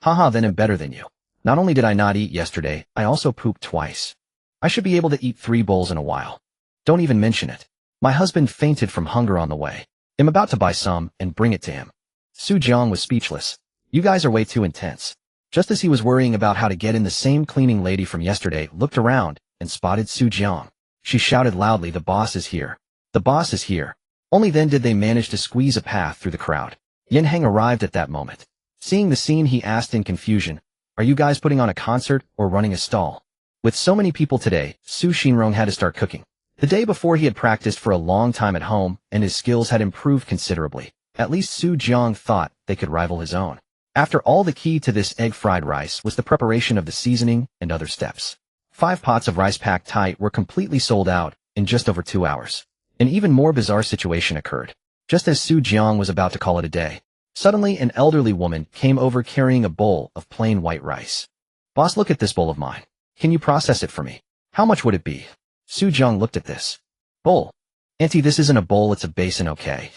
Haha, then I'm better than you. Not only did I not eat yesterday, I also pooped twice. I should be able to eat 3 bowls in a while. Don't even mention it. My husband fainted from hunger on the way. I'm about to buy some and bring it to him. Su Jiang was speechless. You guys are way too intense. Just as he was worrying about how to get in, the same cleaning lady from yesterday looked around and spotted Su Jiang. She shouted loudly, the boss is here. The boss is here. Only then did they manage to squeeze a path through the crowd. Yin Hang arrived at that moment. Seeing the scene, he asked in confusion, Are you guys putting on a concert or running a stall? With so many people today, Su Xinrong had to start cooking. The day before, he had practiced for a long time at home, and his skills had improved considerably. At least Su Jiang thought they could rival his own. After all, the key to this egg fried rice was the preparation of the seasoning and other steps. 5 pots of rice packed tight were completely sold out in just over 2 hours. An even more bizarre situation occurred. Just as Su Jiang was about to call it a day, suddenly an elderly woman came over carrying a bowl of plain white rice. Boss, look at this bowl of mine. Can you process it for me? How much would it be? Su Jiang looked at this bowl. Auntie, this isn't a bowl, it's a basin, okay?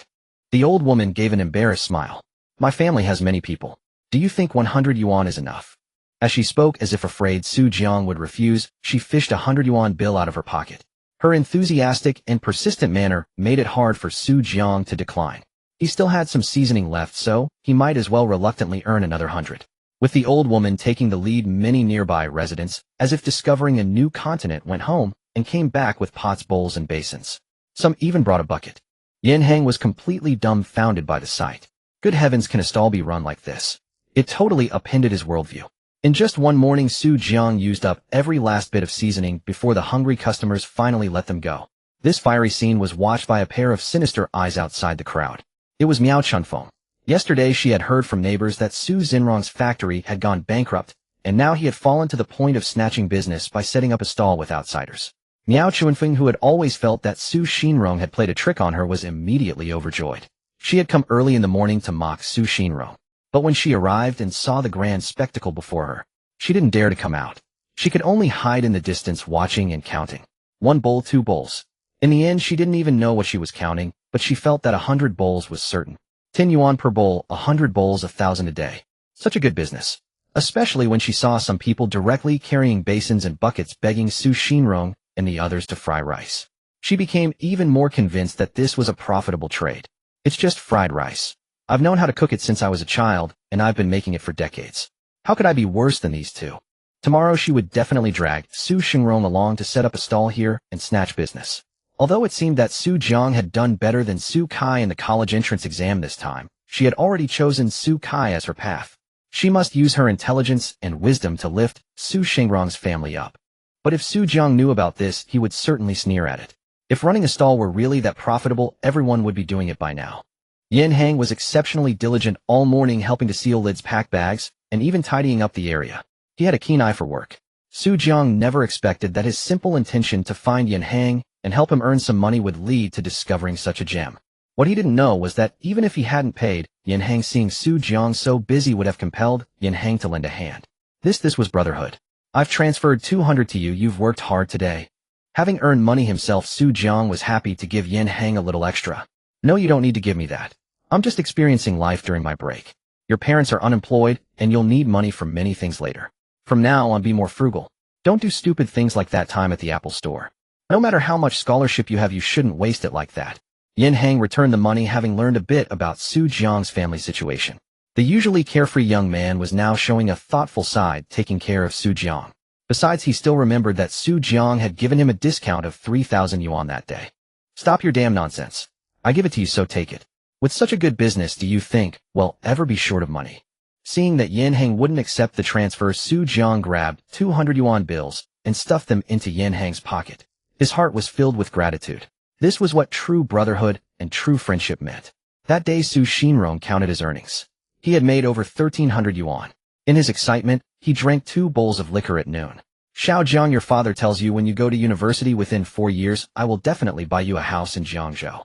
The old woman gave an embarrassed smile. My family has many people. Do you think 100 yuan is enough? As she spoke as if afraid Su Jiang would refuse, she fished a 100 yuan bill out of her pocket. Her enthusiastic and persistent manner made it hard for Su Jiang to decline. He still had some seasoning left, so he might as well reluctantly earn another 100. With the old woman taking the lead, many nearby residents, as if discovering a new continent, went home and came back with pots, bowls, and basins. Some even brought a bucket. Yin Hang was completely dumbfounded by the sight. Good heavens, can a stall be run like this? It totally upended his worldview. In just one morning, Su Jiang used up every last bit of seasoning before the hungry customers finally let them go. This fiery scene was watched by a pair of sinister eyes outside the crowd. It was Miao Chunfeng. Yesterday she had heard from neighbors that Su Xinrong's factory had gone bankrupt, and now he had fallen to the point of snatching business by setting up a stall with outsiders. Miao Chunfeng, who had always felt that Su Xinrong had played a trick on her, was immediately overjoyed. She had come early in the morning to mock Su Xinrong. But when she arrived and saw the grand spectacle before her, she didn't dare to come out. She could only hide in the distance, watching and counting. 1 bowl, 2 bowls. In the end, she didn't even know what she was counting, but she felt that 100 bowls was certain. 10 yuan per bowl, 100 bowls, 1,000 a day. Such a good business. especially when she saw some people directly carrying basins and buckets begging Su Xinrong and the others to fry rice. She became even more convinced that this was a profitable trade. It's just fried rice. I've known how to cook it since I was a child, and I've been making it for decades. How could I be worse than these two? Tomorrow she would definitely drag Su Xinrong along to set up a stall here and snatch business. Although it seemed that Su Jiang had done better than Su Kai in the college entrance exam this time, she had already chosen Su Kai as her path. She must use her intelligence and wisdom to lift Su Xinrong's family up. But if Su Jiang knew about this, he would certainly sneer at it. If running a stall were really that profitable, everyone would be doing it by now. Yin Hang was exceptionally diligent all morning, helping to seal lids, pack bags, and even tidying up the area. He had a keen eye for work. Su Jiang never expected that his simple intention to find Yin Hang and help him earn some money would lead to discovering such a gem. What he didn't know was that even if he hadn't paid, Yin Hang, seeing Su Jiang so busy, would have compelled Yin Hang to lend a hand. This was brotherhood. I've transferred 200 to you, you've worked hard today. Having earned money himself, Su Jiang was happy to give Yin Hang a little extra. No, you don't need to give me that. I'm just experiencing life during my break. Your parents are unemployed, and you'll need money for many things later. From now on, be more frugal. Don't do stupid things like that time at the Apple store. No matter how much scholarship you have, you shouldn't waste it like that. Yin Hang returned the money, having learned a bit about Su Jiang's family situation. The usually carefree young man was now showing a thoughtful side, taking care of Su Jiang. Besides, he still remembered that Su Jiang had given him a discount of 3,000 yuan that day. Stop your damn nonsense. I give it to you, so take it. With such a good business, do you think we'll ever be short of money? Seeing that Yin Hang wouldn't accept the transfer, Su Jiang grabbed 200 yuan bills and stuffed them into Yin Hang's pocket. His heart was filled with gratitude. This was what true brotherhood and true friendship meant. That day, Su Xinrong counted his earnings. He had made over 1,300 yuan. In his excitement, he drank 2 bowls of liquor at noon. Xiao Jiang, your father tells you when you go to university within 4 years, I will definitely buy you a house in Jiangzhou.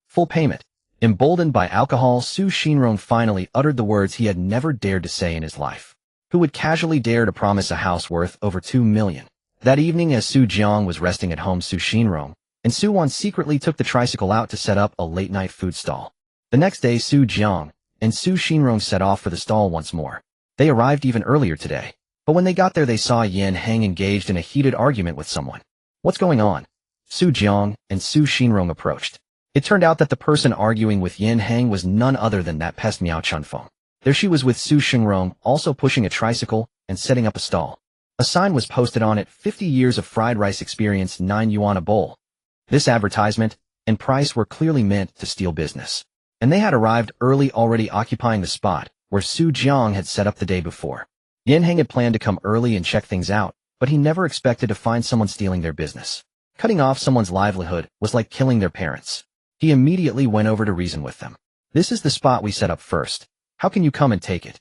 Full payment. Emboldened by alcohol, Su Xinrong finally uttered the words he had never dared to say in his life. Who would casually dare to promise a house worth over 2 million? That evening, as Su Jiang was resting at home, Su Xinrong and Su Wan secretly took the tricycle out to set up a late-night food stall. The next day, Su Jiang and Su Xinrong set off for the stall once more. They arrived even earlier today, but when they got there, they saw Yin Hang engaged in a heated argument with someone. What's going on? Su Jiang and Su Xinrong approached. It turned out that the person arguing with Yin Hang was none other than that pest Miao Chunfeng. There she was with Su Xinrong, also pushing a tricycle and setting up a stall. A sign was posted on it, 50 years of fried rice experience, 9 yuan a bowl. This advertisement and price were clearly meant to steal business. And they had arrived early, already occupying the spot where Su Jiang had set up the day before. Yin Hang had planned to come early and check things out, but he never expected to find someone stealing their business. Cutting off someone's livelihood was like killing their parents. He immediately went over to reason with them. This is the spot we set up first. How can you come and take it?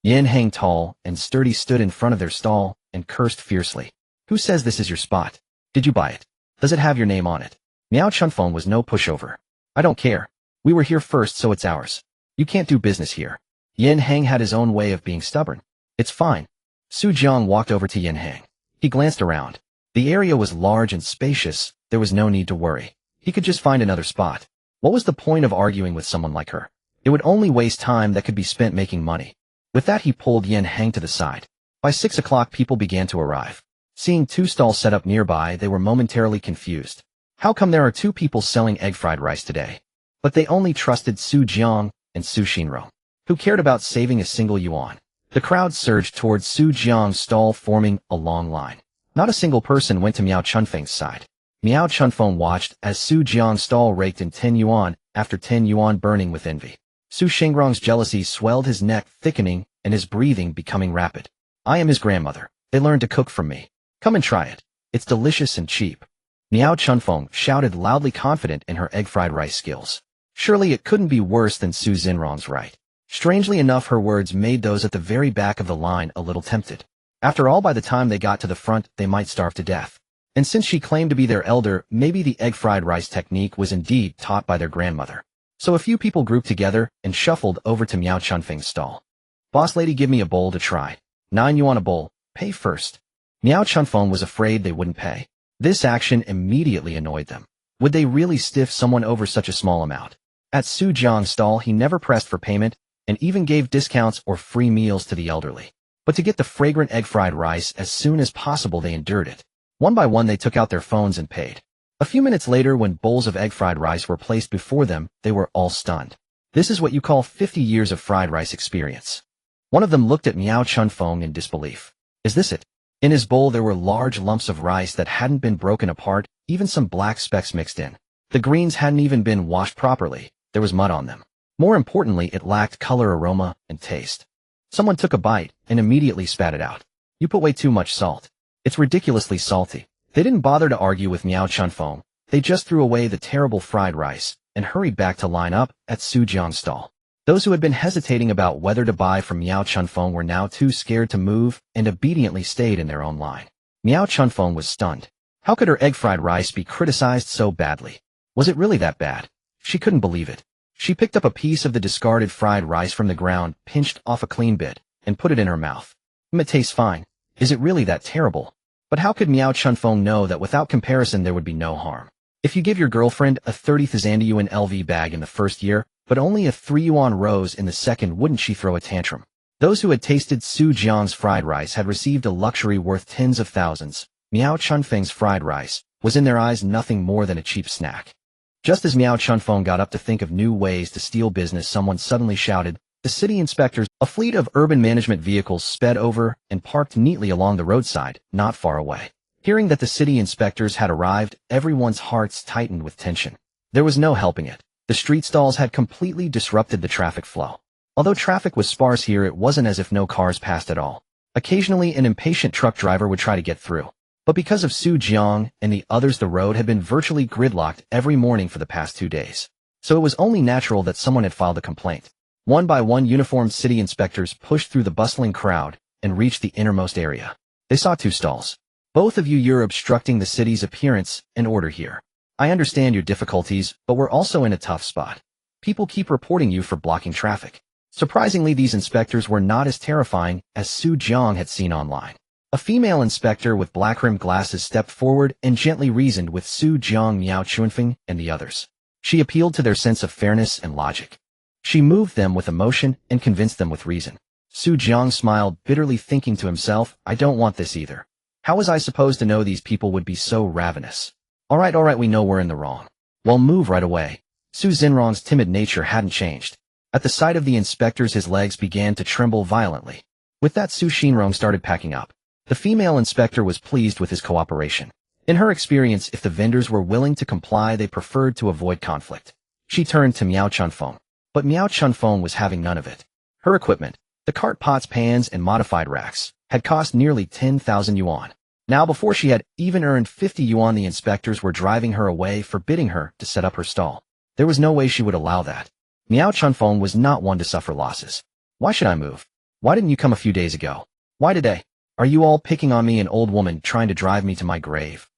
Yin Hang, tall and sturdy, stood in front of their stall and cursed fiercely. Who says this is your spot? Did you buy it? Does it have your name on it? Miao Chunfeng was no pushover. I don't care. We were here first, so it's ours. You can't do business here. Yin Hang had his own way of being stubborn. It's fine. Su Jiang walked over to Yin Hang. He glanced around. The area was large and spacious. There was no need to worry. He could just find another spot. What was the point of arguing with someone like her? It would only waste time that could be spent making money. With that, he pulled Yin Hang to the side. By 6 o'clock, people began to arrive. Seeing 2 stalls set up nearby, they were momentarily confused. How come there are 2 people selling egg fried rice today? But they only trusted Su Jiang and Su Xinrong, who cared about saving a single yuan. The crowd surged towards Su Jiang's stall, forming a long line. Not a single person went to Miao Chunfeng's side. Miao Chunfeng watched as Su Jiang's stall raked in 10 yuan after 10 yuan, burning with envy. Su Xinrong's jealousy swelled his neck, thickening, and his breathing becoming rapid. I am his grandmother. They learned to cook from me. Come and try it. It's delicious and cheap. Miao Chunfeng shouted loudly, confident in her egg fried rice skills. Surely it couldn't be worse than Su Xinrong's, right? Strangely enough, her words made those at the very back of the line a little tempted. After all, by the time they got to the front, they might starve to death. And since she claimed to be their elder, maybe the egg fried rice technique was indeed taught by their grandmother. So a few people grouped together and shuffled over to Miao Chunfeng's stall. Boss lady, give me a bowl to try. 9 yuan a bowl. Pay first. Miao Chunfeng was afraid they wouldn't pay. This action immediately annoyed them. Would they really stiff someone over such a small amount? At Su Jiang's stall, he never pressed for payment and even gave discounts or free meals to the elderly. But to get the fragrant egg-fried rice as soon as possible, they endured it. One by one, they took out their phones and paid. A few minutes later, when bowls of egg-fried rice were placed before them, they were all stunned. This is what you call 50 years of fried rice experience. One of them looked at Miao Chunfeng in disbelief. Is this it? In his bowl there were large lumps of rice that hadn't been broken apart, even some black specks mixed in. The greens hadn't even been washed properly. There was mud on them. More importantly, it lacked color, aroma, and taste. Someone took a bite and immediately spat it out. You put way too much salt. It's ridiculously salty. They didn't bother to argue with Miao Chunfeng. They just threw away the terrible fried rice and hurried back to line up at Su Jiang's stall. Those who had been hesitating about whether to buy from Miao Chunfeng were now too scared to move and obediently stayed in their own line. Miao Chunfeng was stunned. How could her egg-fried rice be criticized so badly? Was it really that bad? She couldn't believe it. She picked up a piece of the discarded fried rice from the ground, pinched off a clean bit, and put it in her mouth. It tastes fine. Is it really that terrible? But how could Miao Chunfeng know that without comparison there would be no harm? If you give your girlfriend a 30,000 yuan LV bag in the first year, but only a 3 yuan rose in the second, wouldn't she throw a tantrum? Those who had tasted Su Jiang's fried rice had received a luxury worth tens of thousands. Miao Chunfeng's fried rice was in their eyes nothing more than a cheap snack. Just as Miao Chunfeng got up to think of new ways to steal business, someone suddenly shouted, "The city inspectors!" A fleet of urban management vehicles sped over and parked neatly along the roadside, not far away. Hearing that the city inspectors had arrived, everyone's hearts tightened with tension. There was no helping it. The street stalls had completely disrupted the traffic flow. Although traffic was sparse here, it wasn't as if no cars passed at all. Occasionally, an impatient truck driver would try to get through. But because of Su Jiang and the others, the road had been virtually gridlocked every morning for the past 2 days. So it was only natural that someone had filed a complaint. One by one, uniformed city inspectors pushed through the bustling crowd and reached the innermost area. They saw 2 stalls. "Both of you're obstructing the city's appearance and order here. I understand your difficulties, but we're also in a tough spot. People keep reporting you for blocking traffic." Surprisingly, these inspectors were not as terrifying as Su Jiang had seen online. A female inspector with black-rimmed glasses stepped forward and gently reasoned with Su Jiang, Miao Chunfeng, and the others. She appealed to their sense of fairness and logic. She moved them with emotion and convinced them with reason. Su Jiang smiled bitterly, thinking to himself, "I don't want this either. How was I supposed to know these people would be so ravenous? All right, we know we're in the wrong. Well, move right away." Su Xinrong's timid nature hadn't changed. At the sight of the inspectors, his legs began to tremble violently. With that, Su Xinrong started packing up. The female inspector was pleased with his cooperation. In her experience, if the vendors were willing to comply, they preferred to avoid conflict. She turned to Miao Chunfeng. But Miao Chunfeng was having none of it. Her equipment, the cart, pots, pans, and modified racks, had cost nearly 10,000 yuan. Now, before she had even earned 50 yuan, the inspectors were driving her away, forbidding her to set up her stall. There was no way she would allow that. Miao Chunfeng was not one to suffer losses. "Why should I move? Why didn't you come a few days ago? Why today? Are you all picking on me, an old woman trying to drive me to my grave?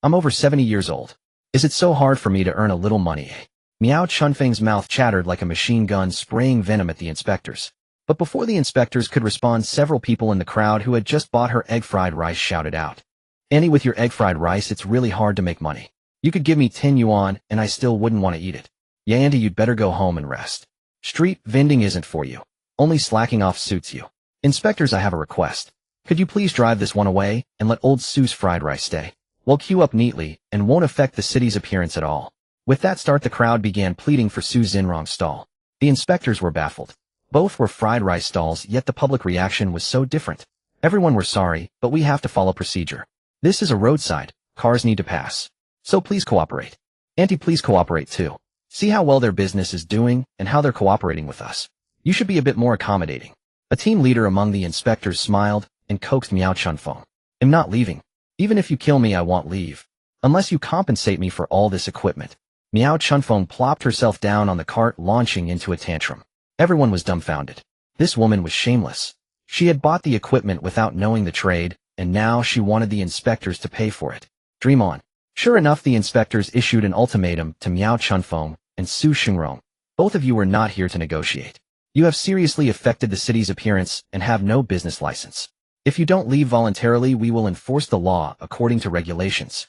I'm over 70 years old. Is it so hard for me to earn a little money, eh?" Miao Chunfeng's mouth chattered like a machine gun, spraying venom at the inspectors. But before the inspectors could respond, several people in the crowd who had just bought her egg-fried rice shouted out, "Annie, with your egg-fried rice, it's really hard to make money. You could give me 10 yuan and I still wouldn't want to eat it. Yeah, Auntie, you'd better go home and rest. Street vending isn't for you. Only slacking off suits you. Inspectors, I have a request. Could you please drive this one away and let old Sue's fried rice stay? We'll queue up neatly and won't affect the city's appearance at all." With that start, the crowd began pleading for Su Xinrong's stall. The inspectors were baffled. Both were fried rice stalls, yet the public reaction was so different. Everyone were sorry, but we have to follow procedure. This is a roadside. Cars need to pass. So please cooperate. Auntie, please cooperate too. See how well their business is doing and how they're cooperating with us. You should be a bit more accommodating. A team leader among the inspectors smiled and coaxed Miao Chunfeng. "I'm not leaving. Even if you kill me, I won't leave. Unless you compensate me for all this equipment." Miao Chunfeng plopped herself down on the cart, launching into a tantrum. Everyone was dumbfounded. This woman was shameless. She had bought the equipment without knowing the trade, and now she wanted the inspectors to pay for it. Dream on. Sure enough, the inspectors issued an ultimatum to Miao Chunfeng and Su Xinrong. "Both of you were not here to negotiate. You have seriously affected the city's appearance and have no business license. If you don't leave voluntarily, we will enforce the law according to regulations."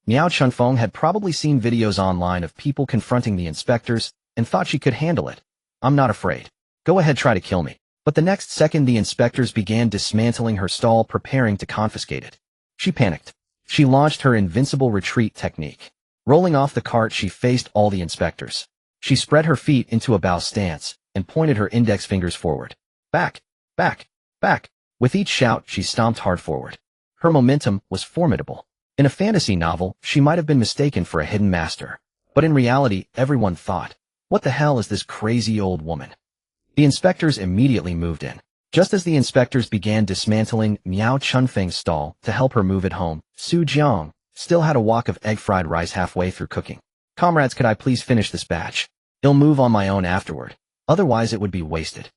Miao Chunfeng had probably seen videos online of people confronting the inspectors and thought she could handle it. "I'm not afraid. Go ahead, try to kill me. But the next second the inspectors began dismantling her stall, preparing to confiscate it. She panicked. She launched her invincible retreat technique. Rolling off the cart, she faced all the inspectors. She spread her feet into a bow stance and pointed her index fingers forward. Back, back, back. With each shout, she stomped hard forward. Her momentum was formidable. In a fantasy novel, she might have been mistaken for a hidden master. But in reality, everyone thought, what the hell is this crazy old woman? The inspectors immediately moved in. Just as the inspectors began dismantling Miao Chunfeng's stall to help her move it home, Su Jiang still had a wok of egg fried rice halfway through cooking. Comrades, could I please finish this batch? I'll move on my own afterward. Otherwise it would be wasted.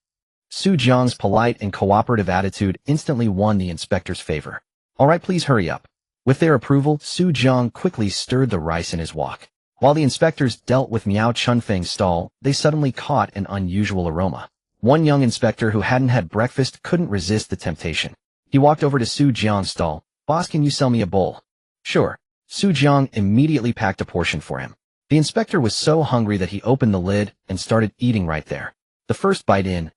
Su Jiang's polite and cooperative attitude instantly won the inspector's favor. All right, please hurry up. With their approval, Su Jiang quickly stirred the rice in his wok. While the inspectors dealt with Miao Chunfeng's stall, they suddenly caught an unusual aroma. One young inspector who hadn't had breakfast couldn't resist the temptation. He walked over to Su Jiang's stall. Boss, can you sell me a bowl? Sure. Su Jiang immediately packed a portion for him. The inspector was so hungry that he opened the lid and started eating right there. The first bite in,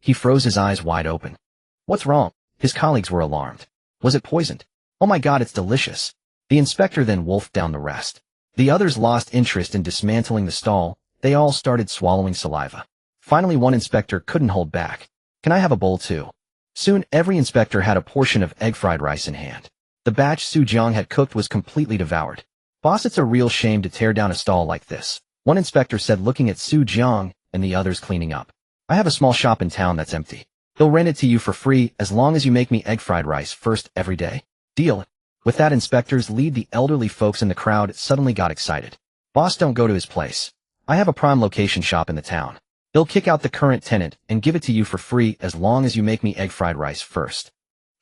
he froze his eyes wide open. What's wrong? His colleagues were alarmed. Was it poisoned? Oh my God, it's delicious. The inspector then wolfed down the rest. The others lost interest in dismantling the stall. They all started swallowing saliva. Finally, one inspector couldn't hold back. Can I have a bowl too? Soon, every inspector had a portion of egg fried rice in hand. The batch Su Jiang had cooked was completely devoured. Boss, it's a real shame to tear down a stall like this, one inspector said, looking at Su Jiang and the others cleaning up. I have a small shop in town that's empty. They'll rent it to you for free as long as you make me egg fried rice first every day. Deal. With that, inspectors lead the elderly folks in the crowd suddenly got excited. Boss, don't go to his place. I have a prime location shop in the town. They'll kick out the current tenant and give it to you for free as long as you make me egg fried rice first.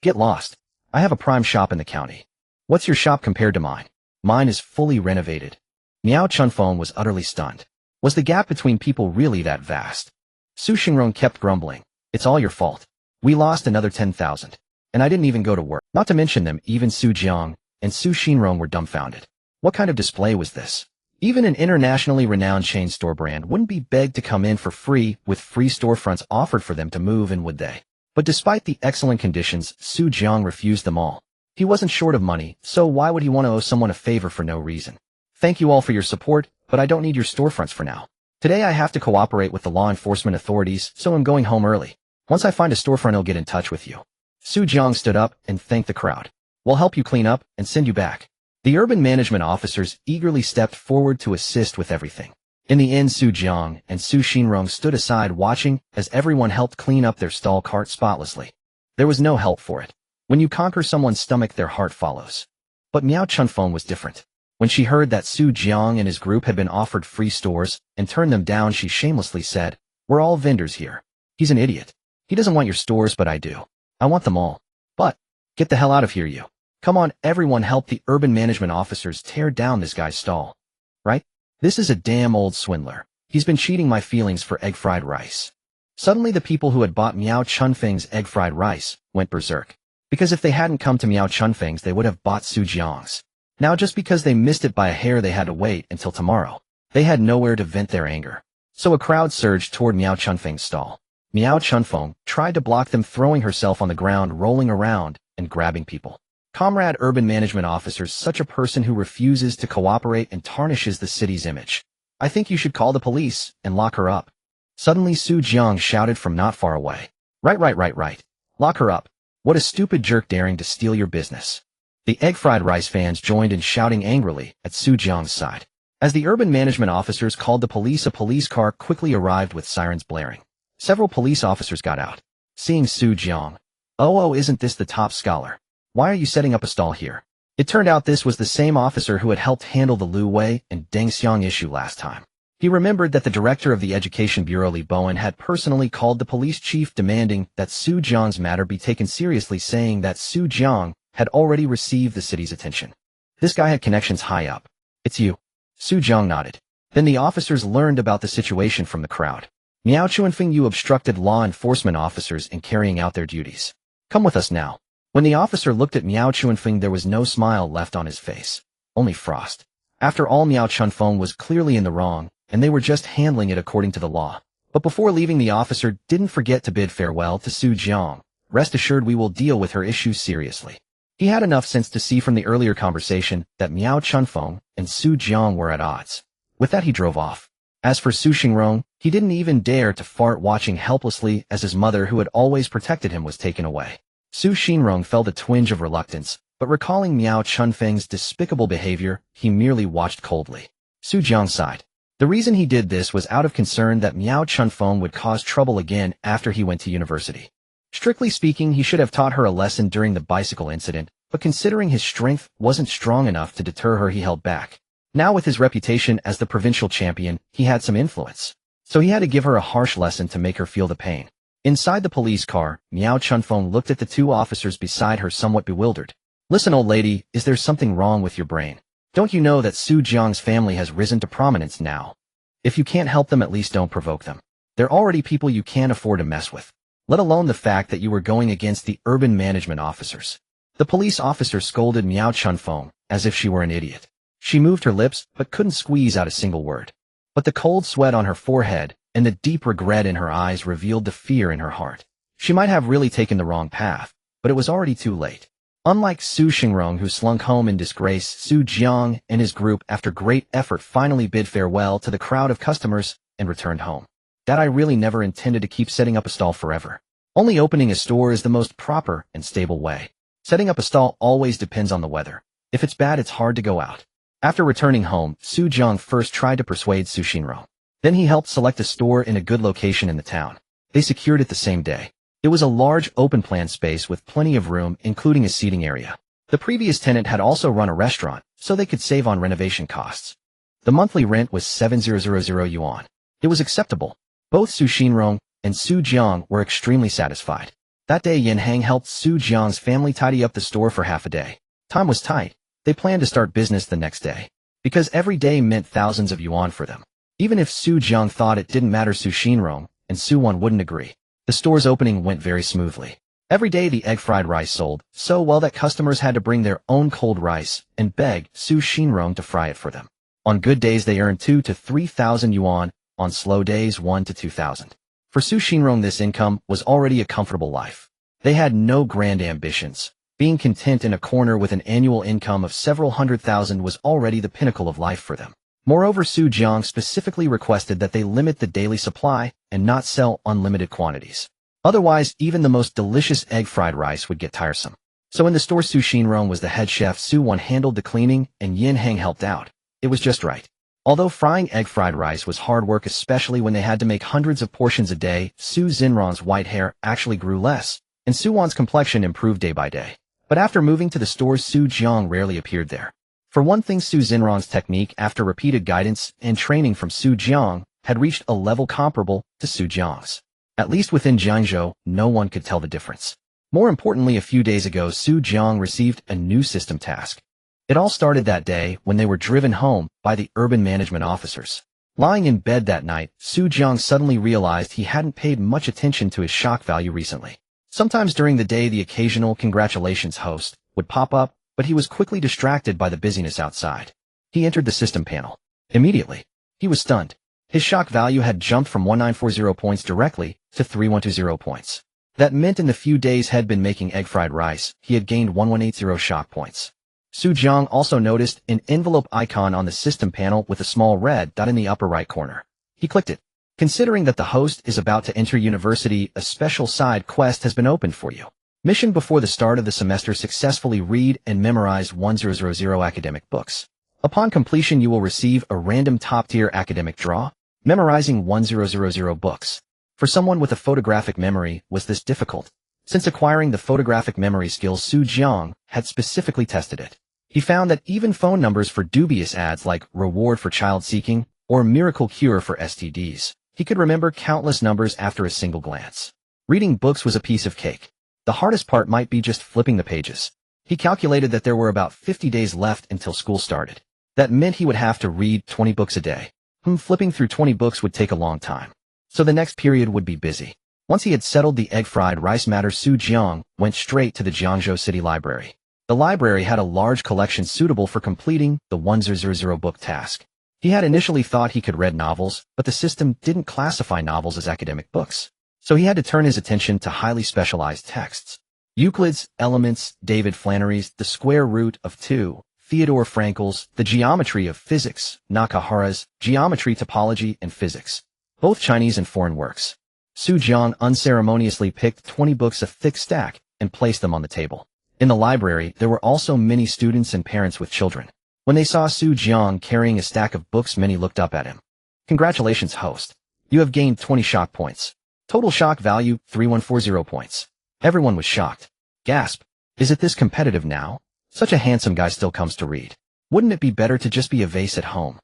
Get lost. I have a prime shop in the county. What's your shop compared to mine? Mine is fully renovated. Miao Chunfeng was utterly stunned. Was the gap between people really that vast? Su Xingrong kept grumbling. It's all your fault. We lost another 10,000. And I didn't even go to work. Not to mention them, even Su Jiang and Su Xingrong were dumbfounded. What kind of display was this? Even an internationally renowned chain store brand wouldn't be begged to come in for free with free storefronts offered for them to move in, would they? But despite the excellent conditions, Su Jiang refused them all. He wasn't short of money, so why would he want to owe someone a favor for no reason? Thank you all for your support, but I don't need your storefronts for now. Today I have to cooperate with the law enforcement authorities, so I'm going home early. Once I find a storefront, I'll get in touch with you. Su Jiang stood up and thanked the crowd. We'll help you clean up and send you back. The urban management officers eagerly stepped forward to assist with everything. In the end, Su Jiang and Su Xinrong stood aside watching as everyone helped clean up their stall cart spotlessly. There was no help for it. When you conquer someone's stomach, their heart follows. But Miao Chunfeng was different. When she heard that Su Jiang and his group had been offered free stores and turned them down, she shamelessly said, "We're all vendors here. He's an idiot. He doesn't want your stores, but I do. I want them all. But, get the hell out of here, you. Come on, everyone help the urban management officers tear down this guy's stall. Right? This is a damn old swindler. He's been cheating my feelings for egg fried rice." Suddenly the people who had bought Miao Chunfeng's egg fried rice went berserk. Because if they hadn't come to Miao Chunfeng's, they would have bought Su Jiang's. Now just because they missed it by a hair, they had to wait until tomorrow. They had nowhere to vent their anger. So a crowd surged toward Miao Chunfeng's stall. Miao Chunfeng tried to block them, throwing herself on the ground, rolling around, and grabbing people. Comrade urban management officers, such a person who refuses to cooperate and tarnishes the city's image. I think you should call the police and lock her up. Suddenly Su Jiang shouted from not far away. Right. Lock her up. What a stupid jerk daring to steal your business. The egg fried rice fans joined in shouting angrily at Su Jiang's side. As the urban management officers called the police, a police car quickly arrived with sirens blaring. Several police officers got out. Seeing Su Jiang. Oh, isn't this the top scholar? Why are you setting up a stall here? It turned out this was the same officer who had helped handle the Lu Wei and Deng Xiang issue last time. He remembered that the director of the Education Bureau, Li Bowen, had personally called the police chief demanding that Su Jiang's matter be taken seriously, saying that Su Jiang had already received the city's attention. This guy had connections high up. It's you. Su Jiang nodded. Then the officers learned about the situation from the crowd. Miao Chunfeng, you obstructed law enforcement officers in carrying out their duties. Come with us now. When the officer looked at Miao Chunfeng, there was no smile left on his face. Only frost. After all, Miao Chunfeng was clearly in the wrong, and they were just handling it according to the law. But before leaving, the officer didn't forget to bid farewell to Su Jiang. Rest assured, we will deal with her issues seriously. He had enough sense to see from the earlier conversation that Miao Chunfeng and Su Jiang were at odds. With that, he drove off. As for Su Xingrong, he didn't even dare to fart, watching helplessly as his mother, who had always protected him, was taken away. Su Xingrong felt a twinge of reluctance, but recalling Miao Chunfeng's despicable behavior, he merely watched coldly. Su Jiang sighed. The reason he did this was out of concern that Miao Chunfeng would cause trouble again after he went to university. Strictly speaking, he should have taught her a lesson during the bicycle incident, but considering his strength wasn't strong enough to deter her, he held back. Now, with his reputation as the provincial champion, he had some influence. So he had to give her a harsh lesson to make her feel the pain. Inside the police car, Miao Chunfeng looked at the two officers beside her, somewhat bewildered. Listen, old lady, is there something wrong with your brain? Don't you know that Su Jiang's family has risen to prominence now? If you can't help them, at least don't provoke them. They're already people you can't afford to mess with. Let alone the fact that you were going against the urban management officers. The police officer scolded Miao Chunfeng as if she were an idiot. She moved her lips but couldn't squeeze out a single word. But the cold sweat on her forehead and the deep regret in her eyes revealed the fear in her heart. She might have really taken the wrong path, but it was already too late. Unlike Su Xingrong, who slunk home in disgrace, Su Jiang and his group, after great effort, finally bid farewell to the crowd of customers and returned home. Dad, I really never intended to keep setting up a stall forever. Only opening a store is the most proper and stable way. Setting up a stall always depends on the weather. If it's bad, it's hard to go out. After returning home, Su Jiang first tried to persuade Su Xingrong. Then he helped select a store in a good location in the town. They secured it the same day. It was a large open-plan space with plenty of room, including a seating area. The previous tenant had also run a restaurant, so they could save on renovation costs. The monthly rent was 7,000 yuan. It was acceptable. Both Su Xingrong and Su Jiang were extremely satisfied. That day, Yin Hang helped Su Jiang's family tidy up the store for half a day. Time was tight. They planned to start business the next day, because every day meant thousands of yuan for them. Even if Su Jiang thought it didn't matter, Su Xingrong and Su Wan wouldn't agree. The store's opening went very smoothly. Every day the egg fried rice sold so well that customers had to bring their own cold rice and beg Su Xingrong to fry it for them. On good days they earned 2,000 to 3,000 yuan, on slow days 1,000 to 2,000. For Su Xingrong, this income was already a comfortable life. They had no grand ambitions. Being content in a corner with an annual income of several hundred thousand was already the pinnacle of life for them. Moreover, Su Jiang specifically requested that they limit the daily supply and not sell unlimited quantities. Otherwise, even the most delicious egg fried rice would get tiresome. So in the store, Su Xingrong was the head chef, Su Wan handled the cleaning, and Yin Hang helped out. It was just right. Although frying egg fried rice was hard work, especially when they had to make hundreds of portions a day, Su Xinrong's white hair actually grew less, and Su Wan's complexion improved day by day. But after moving to the stores, Su Jiang rarely appeared there. For one thing, Su Xinrong's technique, after repeated guidance and training from Su Jiang, had reached a level comparable to Su Jiang's. At least within Jiangzhou, no one could tell the difference. More importantly, a few days ago, Su Jiang received a new system task. It all started that day when they were driven home by the urban management officers. Lying in bed that night, Su Jiang suddenly realized he hadn't paid much attention to his shock value recently. Sometimes during the day, the occasional congratulations host would pop up, but he was quickly distracted by the busyness outside. He entered the system panel. Immediately, he was stunned. His shock value had jumped from 1940 points directly to 3120 points. That meant in the few days he'd been making egg fried rice, he had gained 1180 shock points. Su Jiang also noticed an envelope icon on the system panel with a small red dot in the upper right corner. He clicked it. Considering that the host is about to enter university, a special side quest has been opened for you. Mission: before the start of the semester, successfully read and memorize 1000 academic books. Upon completion, you will receive a random top-tier academic draw. Memorizing 1000 books. For someone with a photographic memory, was this difficult? Since acquiring the photographic memory skills, Su Jiang had specifically tested it. He found that even phone numbers for dubious ads like reward for child seeking or miracle cure for STDs, he could remember countless numbers after a single glance. Reading books was a piece of cake. The hardest part might be just flipping the pages. He calculated that there were about 50 days left until school started. That meant he would have to read 20 books a day. Flipping through 20 books would take a long time. So the next period would be busy. Once he had settled the egg fried rice matter, Su Jiang went straight to the Jiangzhou City Library. The library had a large collection suitable for completing the 1000 book task. He had initially thought he could read novels, but the system didn't classify novels as academic books. So he had to turn his attention to highly specialized texts. Euclid's Elements, David Flannery's The Square Root of Two, Theodore Frankel's The Geometry of Physics, Nakahara's Geometry, Topology, and Physics, both Chinese and foreign works. Su Jiang unceremoniously picked 20 books, a thick stack, and placed them on the table. In the library, there were also many students and parents with children. When they saw Su Jiang carrying a stack of books, many looked up at him. Congratulations, host. You have gained 20 shock points. Total shock value, 3140 points. Everyone was shocked. Gasp. Is it this competitive now? Such a handsome guy still comes to read. Wouldn't it be better to just be a vase at home?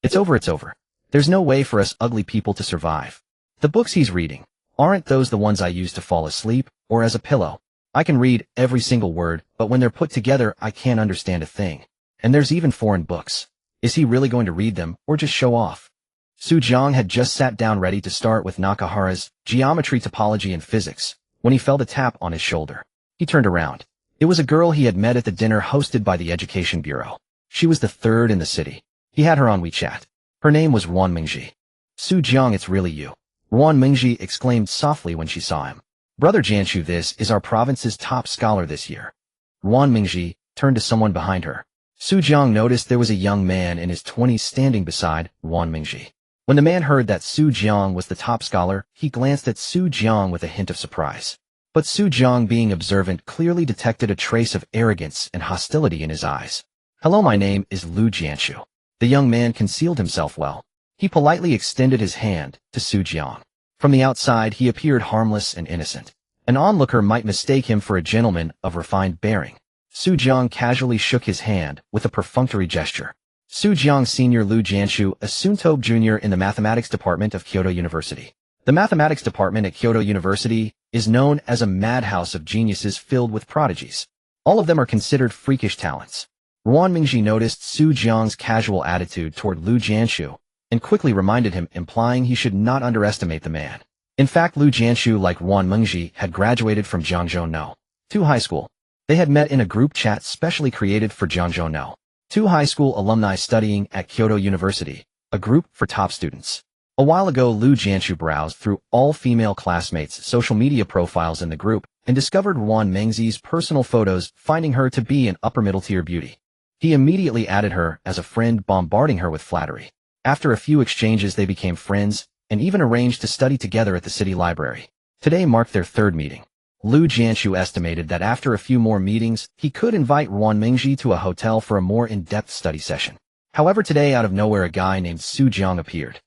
It's over. There's no way for us ugly people to survive. The books he's reading, aren't those the ones I use to fall asleep, or as a pillow? I can read every single word, but when they're put together, I can't understand a thing. And there's even foreign books. Is he really going to read them, or just show off? Su Jiang had just sat down ready to start with Nakahara's Geometry, Topology, and Physics, when he felt a tap on his shoulder. He turned around. It was a girl he had met at the dinner hosted by the Education Bureau. She was the third in the city. He had her on WeChat. Her name was Wan Mingji. Su Jiang, it's really you. Wan Mingji exclaimed softly when she saw him. Brother Jianshu, this is our province's top scholar this year. Wan Mingji turned to someone behind her. Su Jiang noticed there was a young man in his 20s standing beside Wan Mingji. When the man heard that Su Jiang was the top scholar, he glanced at Su Jiang with a hint of surprise. But Su Jiang, being observant, clearly detected a trace of arrogance and hostility in his eyes. Hello, my name is Lu Jianshu. The young man concealed himself well. He politely extended his hand to Su Jiang. From the outside, he appeared harmless and innocent. An onlooker might mistake him for a gentleman of refined bearing. Su Jiang casually shook his hand with a perfunctory gesture. Su Jiang Sr. Lu Jianshu, a Suntobe Jr. in the Mathematics Department of Kyoto University. The Mathematics Department at Kyoto University is known as a madhouse of geniuses filled with prodigies. All of them are considered freakish talents. Wan Mingji noticed Su Jiang's casual attitude toward Lu Jianshu and quickly reminded him, implying he should not underestimate the man. In fact, Lu Jianshu, like Wan Mingji, had graduated from Jiangzhou No. 2 High School. They had met in a group chat specially created for Jiangzhou No. 2 High School alumni studying at Kyoto University, a group for top students. A while ago, Lu Jianshu browsed through all female classmates' social media profiles in the group and discovered Wan Mingji's personal photos, finding her to be an upper middle-tier beauty. He immediately added her as a friend, bombarding her with flattery. After a few exchanges, they became friends and even arranged to study together at the city library. Today marked their third meeting. Lu Jianshu estimated that after a few more meetings, he could invite Wan Mingji to a hotel for a more in-depth study session. However, today, out of nowhere, a guy named Su Jiang appeared.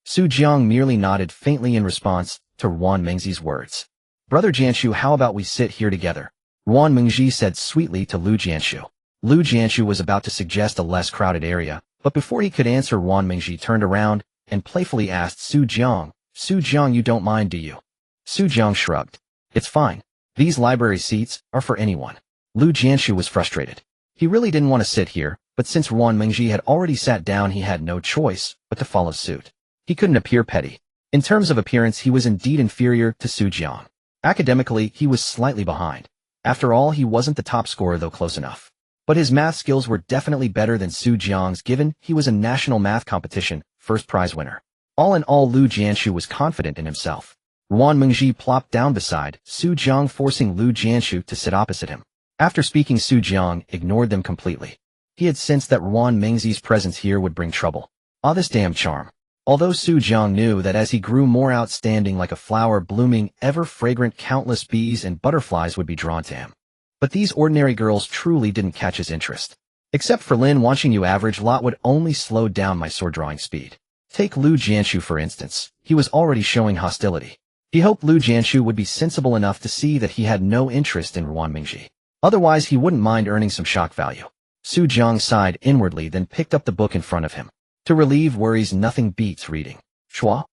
Su Jiang merely nodded faintly in response to Wan Mingji's words. Brother Jianshu, how about we sit here together? Wan Mingji said sweetly to Lu Jianshu. Lu Jianshu was about to suggest a less crowded area, but before he could answer, Wan Mingji turned around and playfully asked Su Jiang, you don't mind, do you? Su Jiang shrugged. It's fine. These library seats are for anyone. Lu Jianshu was frustrated. He really didn't want to sit here, but since Wan Mingji had already sat down, he had no choice but to follow suit. He couldn't appear petty. In terms of appearance, he was indeed inferior to Su Jiang. Academically, he was slightly behind. After all, he wasn't the top scorer, though close enough. But his math skills were definitely better than Su Jiang's, given he was a national math competition first prize winner. All in all, Lu Jianshu was confident in himself. Wan Mingji plopped down beside Su Jiang, forcing Lu Jianshu to sit opposite him. After speaking, Su Jiang ignored them completely. He had sensed that Wan Mingji's presence here would bring trouble. Ah, this damn charm. Although Su Jiang knew that as he grew more outstanding, like a flower blooming, ever-fragrant, countless bees and butterflies would be drawn to him. But these ordinary girls truly didn't catch his interest. Except for Lin, watching you average lot would only slow down my sword-drawing speed. Take Lu Jianshu, for instance. He was already showing hostility. He hoped Lu Jianshu would be sensible enough to see that he had no interest in Wan Mingji. Otherwise, he wouldn't mind earning some shock value. Su Jiang sighed inwardly, then picked up the book in front of him. To relieve worries, nothing beats reading. Schwa.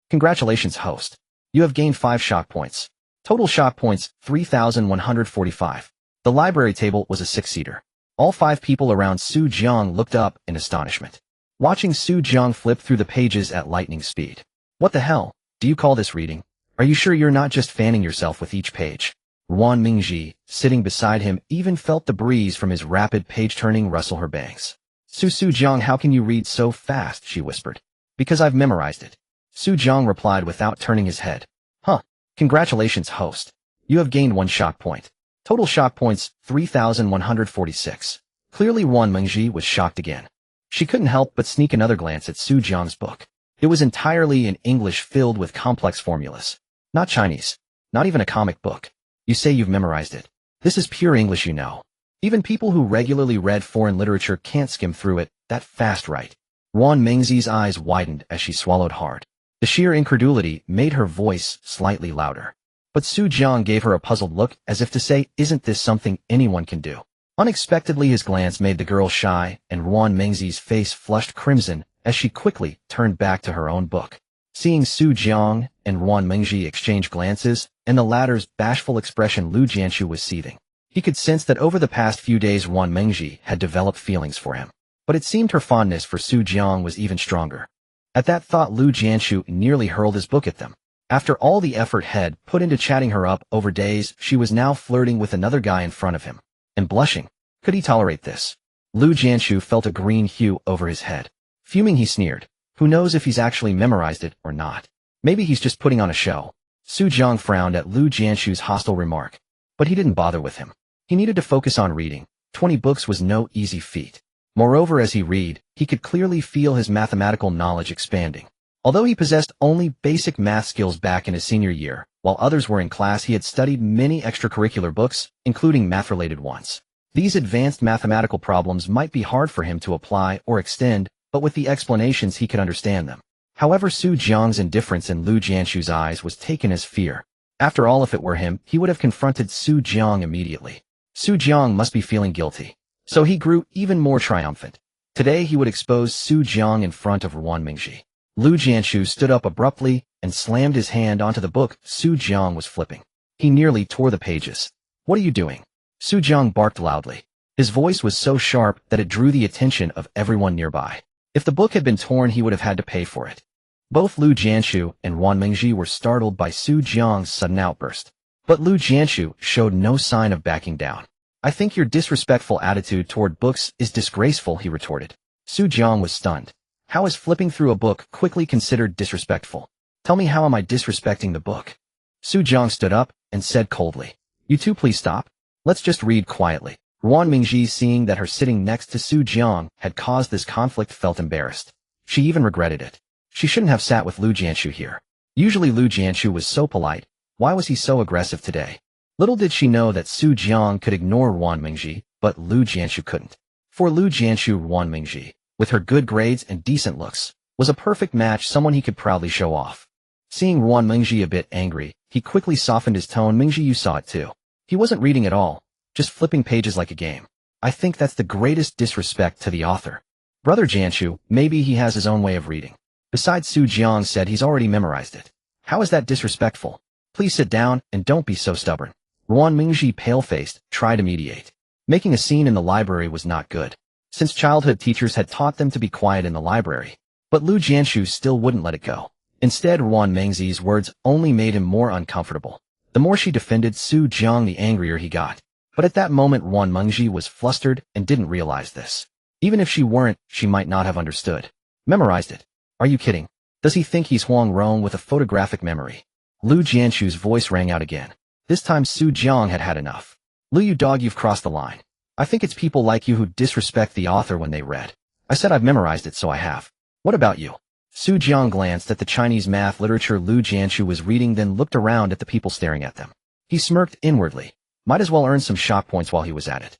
Congratulations, host. You have gained 5 shock points. Total shock points, 3,145. The library table was a 6-seater. All 5 people around Su Jiang looked up in astonishment, watching Su Jiang flip through the pages at lightning speed. What the hell? Do you call this reading? Are you sure you're not just fanning yourself with each page? Wan Mingji, sitting beside him, even felt the breeze from his rapid page-turning rustle her bangs. Su Jiang, how can you read so fast? She whispered. Because I've memorized it. Su Jiang replied without turning his head. Huh. Congratulations, host. You have gained 1 shock point. Total shock points, 3,146. Clearly Wan Mengji was shocked again. She couldn't help but sneak another glance at Su Jiang's book. It was entirely in English filled with complex formulas. Not Chinese. Not even a comic book. You say you've memorized it. This is pure English, you know. Even people who regularly read foreign literature can't skim through it that fast, right? Wan Mengzi's eyes widened as she swallowed hard. The sheer incredulity made her voice slightly louder. But Su Jiang gave her a puzzled look as if to say, isn't this something anyone can do? Unexpectedly his glance made the girl shy, and Wan Mengzi's face flushed crimson as she quickly turned back to her own book. Seeing Su Jiang and Wan Mengji exchange glances, and the latter's bashful expression, Lu Jianshu was seething. He could sense that over the past few days Wan Mengji had developed feelings for him. But it seemed her fondness for Su Jiang was even stronger. At that thought, Lu Jianshu nearly hurled his book at them. After all the effort had put into chatting her up over days, she was now flirting with another guy in front of him. And blushing. Could he tolerate this? Lu Jianshu felt a green hue over his head. Fuming, he sneered. Who knows if he's actually memorized it or not? Maybe he's just putting on a show. Su Jiang frowned at Lu Jianshu's hostile remark. But he didn't bother with him. He needed to focus on reading. 20 books was no easy feat. Moreover, as he read, he could clearly feel his mathematical knowledge expanding. Although he possessed only basic math skills back in his senior year, while others were in class, he had studied many extracurricular books, including math-related ones. These advanced mathematical problems might be hard for him to apply or extend, but with the explanations he could understand them. However, Su Jiang's indifference in Lu Jianshu's eyes was taken as fear. After all, if it were him, he would have confronted Su Jiang immediately. Su Jiang must be feeling guilty. So he grew even more triumphant. Today he would expose Su Jiang in front of Wan Mengji. Lu Jianshu stood up abruptly and slammed his hand onto the book Su Jiang was flipping. He nearly tore the pages. What are you doing? Su Jiang barked loudly. His voice was so sharp that it drew the attention of everyone nearby. If the book had been torn, he would have had to pay for it. Both Lu Jianshu and Wan Mengji were startled by Su Jiang's sudden outburst. But Lu Jianshu showed no sign of backing down. I think your disrespectful attitude toward books is disgraceful, he retorted. Su Jiang was stunned. How is flipping through a book quickly considered disrespectful? Tell me, how am I disrespecting the book? Su Jiang stood up and said coldly. You two please stop. Let's just read quietly. Wan Mengji, seeing that her sitting next to Su Jiang had caused this conflict, felt embarrassed. She even regretted it. She shouldn't have sat with Lu Jianshu here. Usually Lu Jianshu was so polite. Why was he so aggressive today? Little did she know that Su Jiang could ignore Wan Mengji, but Lu Jianshu couldn't. For Lu Jianshu, Wan Mengji, with her good grades and decent looks, was a perfect match, someone he could proudly show off. Seeing Wan Mengji a bit angry, he quickly softened his tone. Mengji, you saw it too. He wasn't reading at all, just flipping pages like a game. I think that's the greatest disrespect to the author. Brother Jianshu, maybe he has his own way of reading. Besides, Su Jiang said he's already memorized it. How is that disrespectful? Please sit down and don't be so stubborn. Wan Mengji, pale-faced, tried to mediate. Making a scene in the library was not good, since childhood teachers had taught them to be quiet in the library. But Lu Jianshu still wouldn't let it go. Instead, Wan Mengzi's words only made him more uncomfortable. The more she defended Su Jiang, the angrier he got. But at that moment, Wan Mengji was flustered and didn't realize this. Even if she weren't, she might not have understood. Memorized it. Are you kidding? Does he think he's Huang Rong with a photographic memory? Lu Jianshu's voice rang out again. This time Su Jiang had had enough. Lu, you dog, you've crossed the line. I think it's people like you who disrespect the author when they read. I said I've memorized it, so I have. What about you? Su Jiang glanced at the Chinese math literature Lu Jianshu was reading, then looked around at the people staring at them. He smirked inwardly. Might as well earn some shock points while he was at it.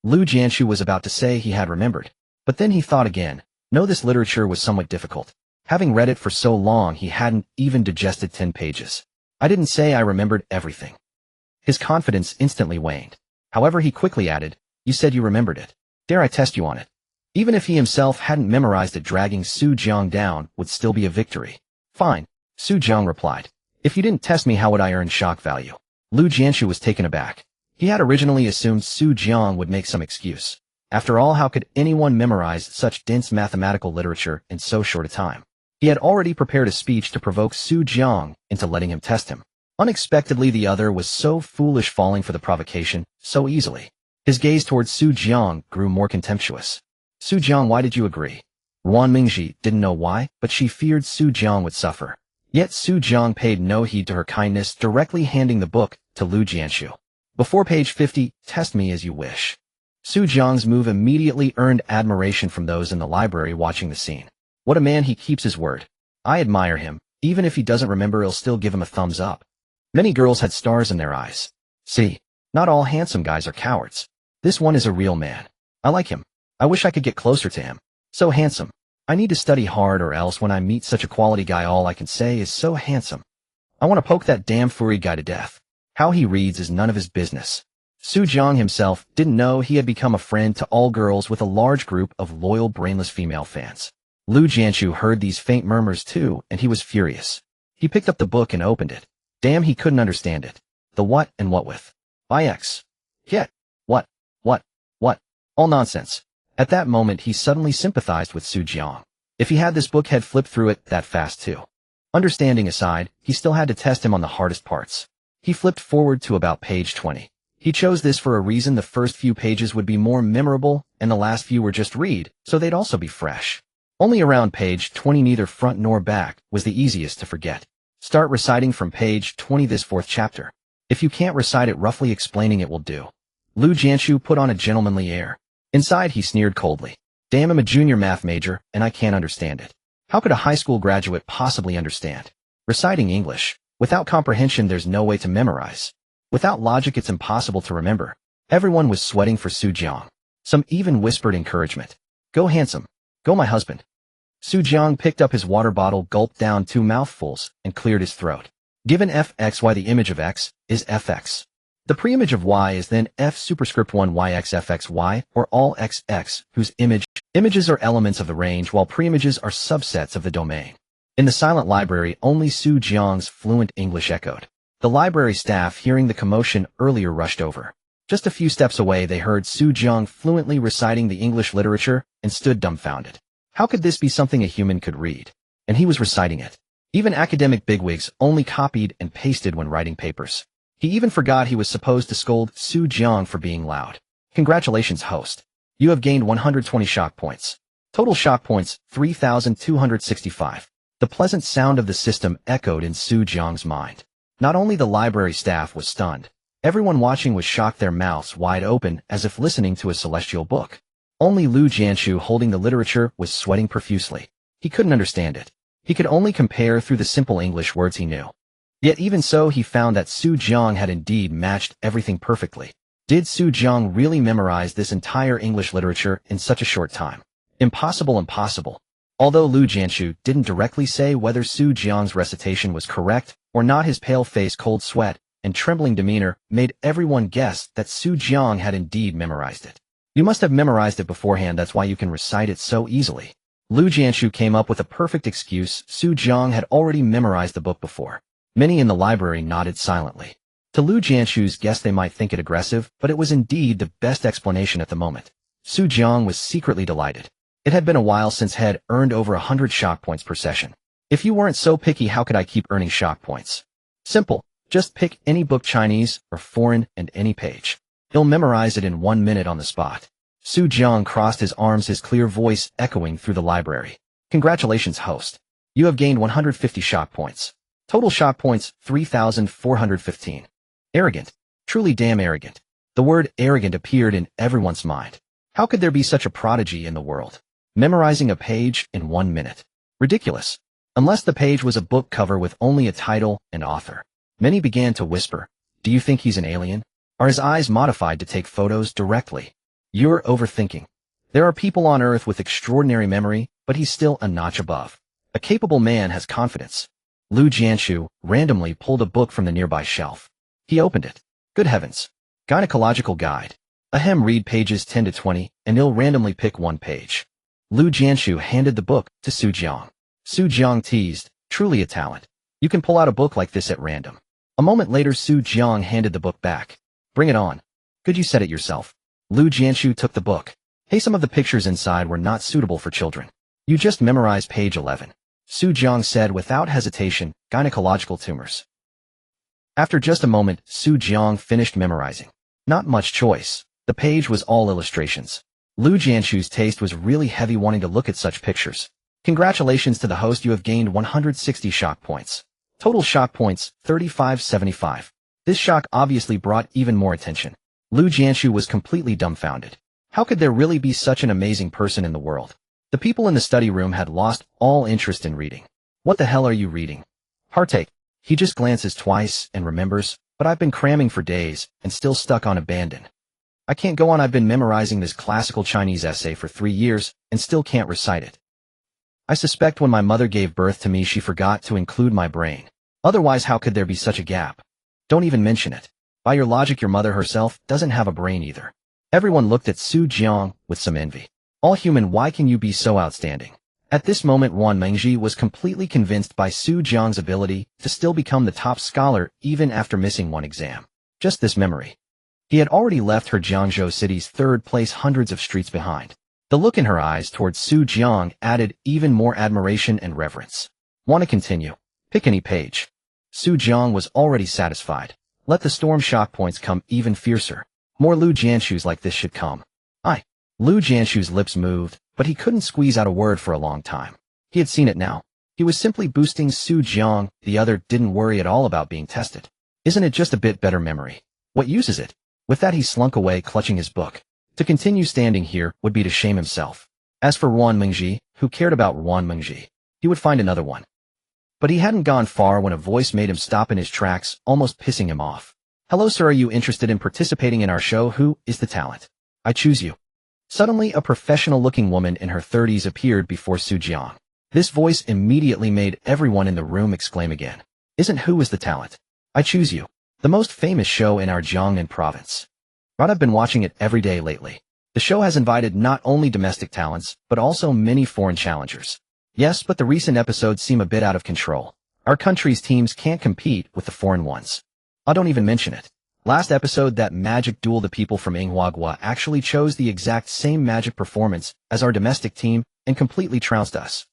Lu Jianshu was about to say he had remembered. But then he thought again. No, this literature was somewhat difficult. Having read it for so long, he hadn't even digested 10 pages. I didn't say I remembered everything. His confidence instantly waned. However, he quickly added, you said you remembered it. Dare I test you on it? Even if he himself hadn't memorized it, dragging Su Jiang down would still be a victory. Fine, Su Jiang replied. If you didn't test me, how would I earn shock value? Lu Jianshu was taken aback. He had originally assumed Su Jiang would make some excuse. After all, how could anyone memorize such dense mathematical literature in so short a time? He had already prepared a speech to provoke Su Jiang into letting him test him. Unexpectedly, the other was so foolish, falling for the provocation so easily. His gaze towards Su Jiang grew more contemptuous. Su Jiang, why did you agree? Wan Mingji didn't know why, but she feared Su Jiang would suffer. Yet Su Jiang paid no heed to her kindness, directly handing the book to Lu Jianshu. Before page 50, test me as you wish. Su Jiang's move immediately earned admiration from those in the library watching the scene. What a man, he keeps his word. I admire him. Even if he doesn't remember, he'll still give him a thumbs up. Many girls had stars in their eyes. See, not all handsome guys are cowards. This one is a real man. I like him. I wish I could get closer to him. So handsome. I need to study hard, or else when I meet such a quality guy all I can say is so handsome. I want to poke that damn furry guy to death. How he reads is none of his business. Su Jiang himself didn't know he had become a friend to all girls with a large group of loyal brainless female fans. Lu Jianshu heard these faint murmurs too, and he was furious. He picked up the book and opened it. Damn, he couldn't understand it. The what and what with. By X. Yet. What? All nonsense. At that moment he suddenly sympathized with Su Jiang. If he had this book, had flipped through it that fast too. Understanding aside, he still had to test him on the hardest parts. He flipped forward to about page 20. He chose this for a reason. The first few pages would be more memorable, and the last few were just read, so they'd also be fresh. Only around page 20, neither front nor back, was the easiest to forget. Start reciting from page 20 this fourth chapter. If you can't recite it, roughly explaining it will do. Lu Jianshu put on a gentlemanly air. Inside he sneered coldly. Damn, I'm a junior math major, and I can't understand it. How could a high school graduate possibly understand? Reciting English. Without comprehension there's no way to memorize. Without logic it's impossible to remember. Everyone was sweating for Su Jiang. Some even whispered encouragement. Go handsome. Go my husband. Su Jiang picked up his water bottle, gulped down 2 mouthfuls, and cleared his throat. Given fxy, the image of x is fx. The preimage of y is then f superscript 1 yx fxy, or all xx, whose images are elements of the range, while preimages are subsets of the domain. In the silent library, only Su Jiang's fluent English echoed. The library staff, hearing the commotion earlier, rushed over. Just a few steps away they heard Su Jiang fluently reciting the English literature and stood dumbfounded. How could this be something a human could read? And he was reciting it. Even academic bigwigs only copied and pasted when writing papers. He even forgot he was supposed to scold Su Jiang for being loud. Congratulations, host. You have gained 120 shock points. Total shock points, 3,265. The pleasant sound of the system echoed in Su Jiang's mind. Not only the library staff was stunned. Everyone watching was shocked, their mouths wide open as if listening to a celestial book. Only Lu Jianshu, holding the literature, was sweating profusely. He couldn't understand it. He could only compare through the simple English words he knew. Yet even so he found that Su Jiang had indeed matched everything perfectly. Did Su Jiang really memorize this entire English literature in such a short time? Impossible, impossible. Although Lu Jianshu didn't directly say whether Su Jiang's recitation was correct or not, his pale face, cold sweat, and trembling demeanor made everyone guess that Su Jiang had indeed memorized it. You must have memorized it beforehand, that's why you can recite it so easily. Lu Jianshu came up with a perfect excuse. Su Jiang had already memorized the book before. Many in the library nodded silently. To Lu Jianshu's guess, they might think it aggressive, but it was indeed the best explanation at the moment. Su Jiang was secretly delighted. It had been a while since he had earned over 100 shock points per session. If you weren't so picky, how could I keep earning shock points? Simple. Just pick any book, Chinese or foreign, and any page. He'll memorize it in 1 minute on the spot. Su Jiang crossed his arms, his clear voice echoing through the library. Congratulations, host. You have gained 150 shock points. Total shock points, 3,415. Arrogant. Truly damn arrogant. The word arrogant appeared in everyone's mind. How could there be such a prodigy in the world? Memorizing a page in 1 minute. Ridiculous. Unless the page was a book cover with only a title and author. Many began to whisper, do you think he's an alien? Are his eyes modified to take photos directly? You're overthinking. There are people on Earth with extraordinary memory, but he's still a notch above. A capable man has confidence. Lu Jianshu randomly pulled a book from the nearby shelf. He opened it. Good heavens. Gynecological guide. Ahem, read pages 10 to 20, and he'll randomly pick 1 page. Lu Jianshu handed the book to Su Jiang. Su Jiang teased, truly a talent. You can pull out a book like this at random. A moment later Su Jiang handed the book back. Bring it on. Could you set it yourself? Lu Jianshu took the book. Hey, some of the pictures inside were not suitable for children. You just memorized page 11. Su Jiang said without hesitation, gynecological tumors. After just a moment, Su Jiang finished memorizing. Not much choice. The page was all illustrations. Lu Jianshu's taste was really heavy wanting to look at such pictures. Congratulations to the host, you have gained 160 shock points. Total shock points, 3575. This shock obviously brought even more attention. Lu Jianshu was completely dumbfounded. How could there really be such an amazing person in the world? The people in the study room had lost all interest in reading. What the hell are you reading? Heartache. He just glances twice and remembers, but I've been cramming for days and still stuck on abandon. I can't go on. I've been memorizing this classical Chinese essay for 3 years and still can't recite it. I suspect when my mother gave birth to me she forgot to include my brain. Otherwise how could there be such a gap? Don't even mention it. By your logic your mother herself doesn't have a brain either. Everyone looked at Su Jiang with some envy. All human, why can you be so outstanding? At this moment Wan Mengji was completely convinced by Su Jiang's ability to still become the top scholar even after missing one exam. Just this memory. He had already left her Jiangzhou city's third place hundreds of streets behind. The look in her eyes towards Su Jiang added even more admiration and reverence. Want to continue? Pick any page. Su Jiang was already satisfied. Let the storm shock points come even fiercer. More Lu Jianshus like this should come. Lu Jianshu's lips moved, but he couldn't squeeze out a word for a long time. He had seen it now. He was simply boosting Su Jiang, the other didn't worry at all about being tested. Isn't it just a bit better memory? What use is it? With that he slunk away clutching his book. To continue standing here would be to shame himself. As for Wan Mengji, who cared about Wan Mengji? He would find another one. But he hadn't gone far when a voice made him stop in his tracks, almost pissing him off. Hello sir, are you interested in participating in our show? Who is the talent? I choose you. Suddenly a professional-looking woman in her 30s appeared before Su Jiang. This voice immediately made everyone in the room exclaim again. Isn't who is the talent? I choose you. The most famous show in our Jiangnan province. I've been watching it every day lately. The show has invited not only domestic talents, but also many foreign challengers. Yes, but the recent episodes seem a bit out of control. Our country's teams can't compete with the foreign ones. I don't even mention it. Last episode, that magic duel, the people from Yinghuagua actually chose the exact same magic performance as our domestic team and completely trounced us.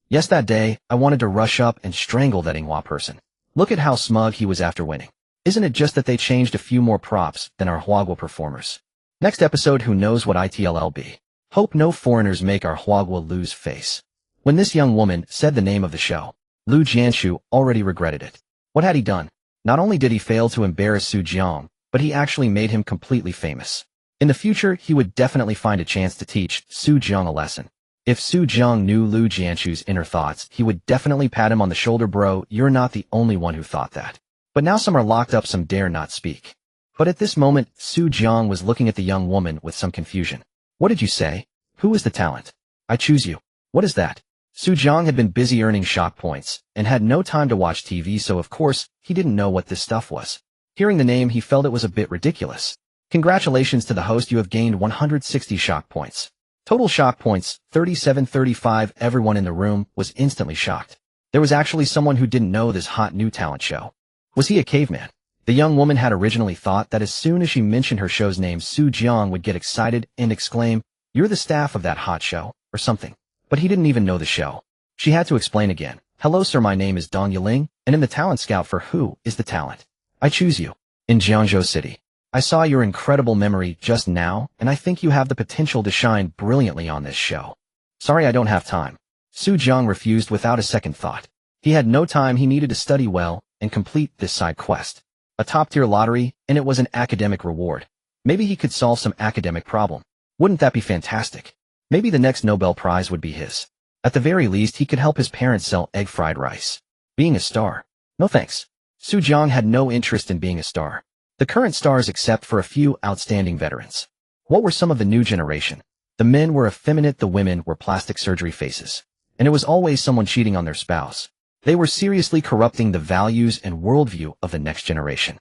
Yes, that day, I wanted to rush up and strangle that Yinghua person. Look at how smug he was after winning. Isn't it just that they changed a few more props than our Huagua performers? Next episode, who knows what it'll be. Hope no foreigners make our Huagua lose face. When this young woman said the name of the show, Lu Jianshu already regretted it. What had he done? Not only did he fail to embarrass Su Jiang, but he actually made him completely famous. In the future, he would definitely find a chance to teach Su Jiang a lesson. If Su Jiang knew Lu Jianshu's inner thoughts, he would definitely pat him on the shoulder. Bro, you're not the only one who thought that. But now some are locked up, some dare not speak. But at this moment, Su Jiang was looking at the young woman with some confusion. What did you say? Who is the talent? I choose you. What is that? Su Jiang had been busy earning shock points and had no time to watch TV, so of course, he didn't know what this stuff was. Hearing the name, he felt it was a bit ridiculous. Congratulations to the host, you have gained 160 shock points. Total shock points, 3735. Everyone in the room was instantly shocked. There was actually someone who didn't know this hot new talent show. Was he a caveman? The young woman had originally thought that as soon as she mentioned her show's name, Su Jiang would get excited and exclaim, "You're the staff of that hot show," or something. But he didn't even know the show. She had to explain again. Hello sir, my name is Dong Yiling, and in the talent scout for Who is the Talent? I choose you. In Jiangzhou City. I saw your incredible memory just now, and I think you have the potential to shine brilliantly on this show. Sorry, I don't have time. Su Jiang refused without a second thought. He had no time, he needed to study well and complete this side quest. A top-tier lottery, and it was an academic reward. Maybe he could solve some academic problem. Wouldn't that be fantastic? Maybe the next Nobel Prize would be his. At the very least, he could help his parents sell egg fried rice. Being a star? No thanks. Su Jiang had no interest in being a star. The current stars except for a few outstanding veterans. What were some of the new generation? The men were effeminate, the women were plastic surgery faces. And it was always someone cheating on their spouse. They were seriously corrupting the values and worldview of the next generation.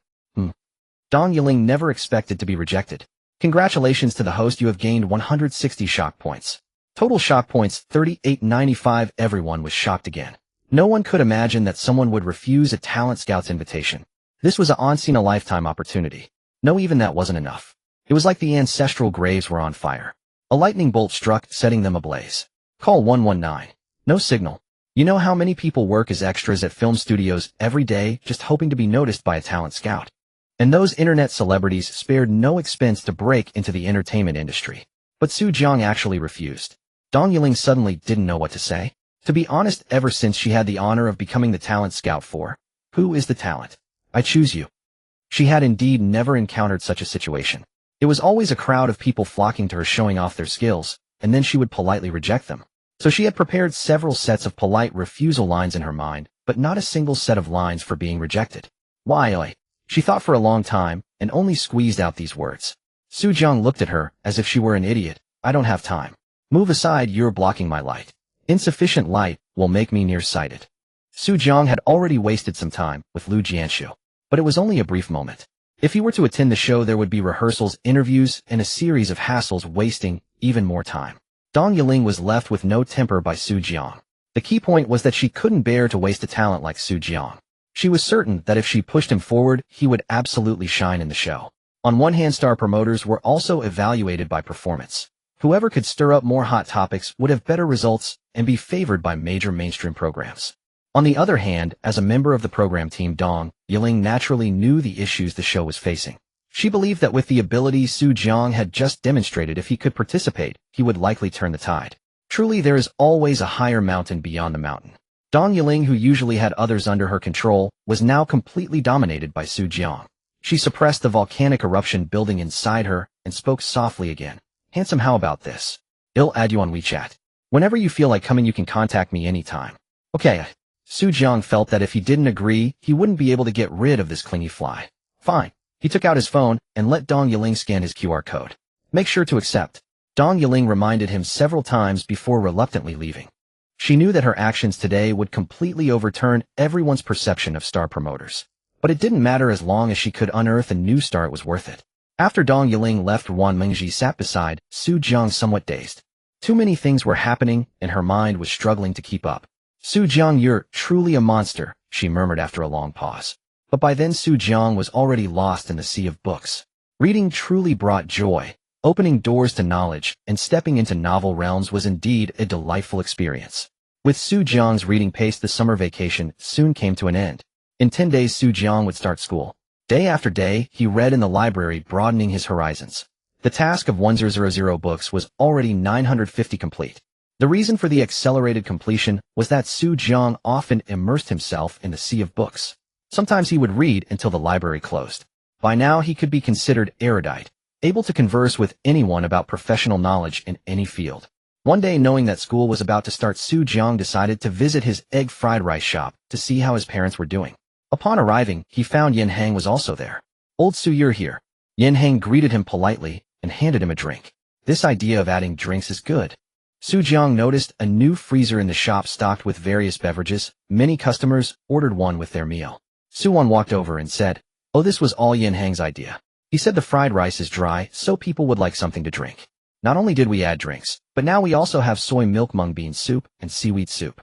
Dong Yiling never expected to be rejected. Congratulations to the host, you have gained 160 shock points. Total shock points, 3895. Everyone was shocked again. No one could imagine that someone would refuse a talent scout's invitation. This was a once-in-a-lifetime opportunity. No, even that wasn't enough. It was like the ancestral graves were on fire. A lightning bolt struck, setting them ablaze. Call 119. No signal. You know how many people work as extras at film studios every day just hoping to be noticed by a talent scout? And those internet celebrities spared no expense to break into the entertainment industry. But Su Jiang actually refused. Dong Yiling suddenly didn't know what to say. To be honest, ever since she had the honor of becoming the talent scout for Who is the Talent? I Choose You, she had indeed never encountered such a situation. It was always a crowd of people flocking to her showing off their skills, and then she would politely reject them. So she had prepared several sets of polite refusal lines in her mind, but not a single set of lines for being rejected. Why? She thought for a long time, and only squeezed out these words. Su Jiang looked at her as if she were an idiot. I don't have time. Move aside, you're blocking my light. Insufficient light will make me nearsighted. Su Jiang had already wasted some time with Lu Jianshu. But it was only a brief moment. If he were to attend the show, there would be rehearsals, interviews, and a series of hassles, wasting even more time. Dong Yiling was left with no temper by Su Jiang. The key point was that she couldn't bear to waste a talent like Su Jiang. She was certain that if she pushed him forward, he would absolutely shine in the show. On one hand, star promoters were also evaluated by performance. Whoever could stir up more hot topics would have better results and be favored by major mainstream programs. On the other hand, as a member of the program team, Dong Yiling naturally knew the issues the show was facing. She believed that with the ability Su Jiang had just demonstrated, if he could participate, he would likely turn the tide. Truly, there is always a higher mountain beyond the mountain. Dong Yiling, who usually had others under her control, was now completely dominated by Su Jiang. She suppressed the volcanic eruption building inside her and spoke softly again. Handsome, how about this? I'll add you on WeChat. Whenever you feel like coming, you can contact me anytime. Okay. Su Jiang felt that if he didn't agree, he wouldn't be able to get rid of this clingy fly. Fine. He took out his phone and let Dong Yiling scan his QR code. Make sure to accept. Dong Yiling reminded him several times before reluctantly leaving. She knew that her actions today would completely overturn everyone's perception of star promoters. But it didn't matter as long as she could unearth a new star, it was worth it. After Dong Yiling left, Wan Mingji sat beside Su Jiang, somewhat dazed. Too many things were happening, and her mind was struggling to keep up. Su Jiang, you're truly a monster, she murmured after a long pause. But by then Su Jiang was already lost in the sea of books. Reading truly brought joy. Opening doors to knowledge and stepping into novel realms was indeed a delightful experience. With Su Jiang's reading pace, the summer vacation soon came to an end. In 10 days, Su Jiang would start school. Day after day, he read in the library, broadening his horizons. The task of 1000 books was already 950 complete. The reason for the accelerated completion was that Su Jiang often immersed himself in the sea of books. Sometimes he would read until the library closed. By now he could be considered erudite, able to converse with anyone about professional knowledge in any field. One day, knowing that school was about to start, Su Jiang decided to visit his egg fried rice shop to see how his parents were doing. Upon arriving, he found Yin Hang was also there. Old Su, you're here. Yin Hang greeted him politely and handed him a drink. This idea of adding drinks is good. Su Jiang noticed a new freezer in the shop stocked with various beverages. Many customers ordered one with their meal. Su Wan walked over and said, "Oh, this was all Yin Hang's idea. He said the fried rice is dry, so people would like something to drink. Not only did we add drinks, but now we also have soy milk mung bean soup and seaweed soup."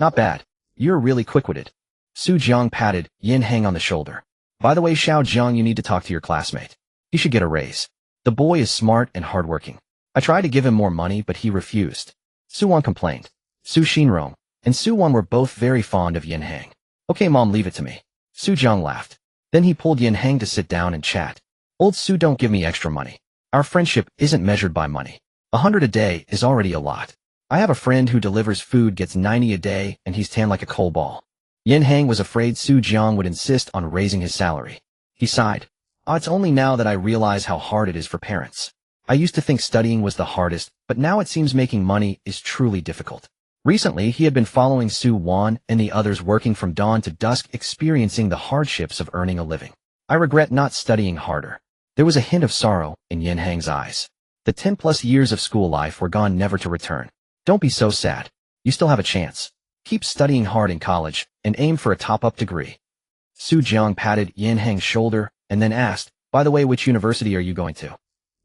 Not bad. You're really quick-witted. Su Jiang patted Yin Hang on the shoulder. By the way, Xiao Jiang, you need to talk to your classmate. He should get a raise. The boy is smart and hardworking. I tried to give him more money, but he refused. Su Wan complained. Su Xinrong and Su Wan were both very fond of Yin Hang. Okay, Mom, leave it to me. Su Jiang laughed. Then he pulled Yin Hang to sit down and chat. Old Su, don't give me extra money. Our friendship isn't measured by money. 100 a day is already a lot. I have a friend who delivers food, gets 90 a day, and he's tan like a coal ball. Yin Hang was afraid Su Jiang would insist on raising his salary. He sighed. It's only now that I realize how hard it is for parents. I used to think studying was the hardest, but now it seems making money is truly difficult. Recently, he had been following Su Wan and the others working from dawn to dusk, experiencing the hardships of earning a living. I regret not studying harder. There was a hint of sorrow in Yin Hang's eyes. The 10+ years of school life were gone, never to return. Don't be so sad. You still have a chance. Keep studying hard in college and aim for a top-up degree. Su Jiang patted Yin Hang's shoulder and then asked, by the way, which university are you going to?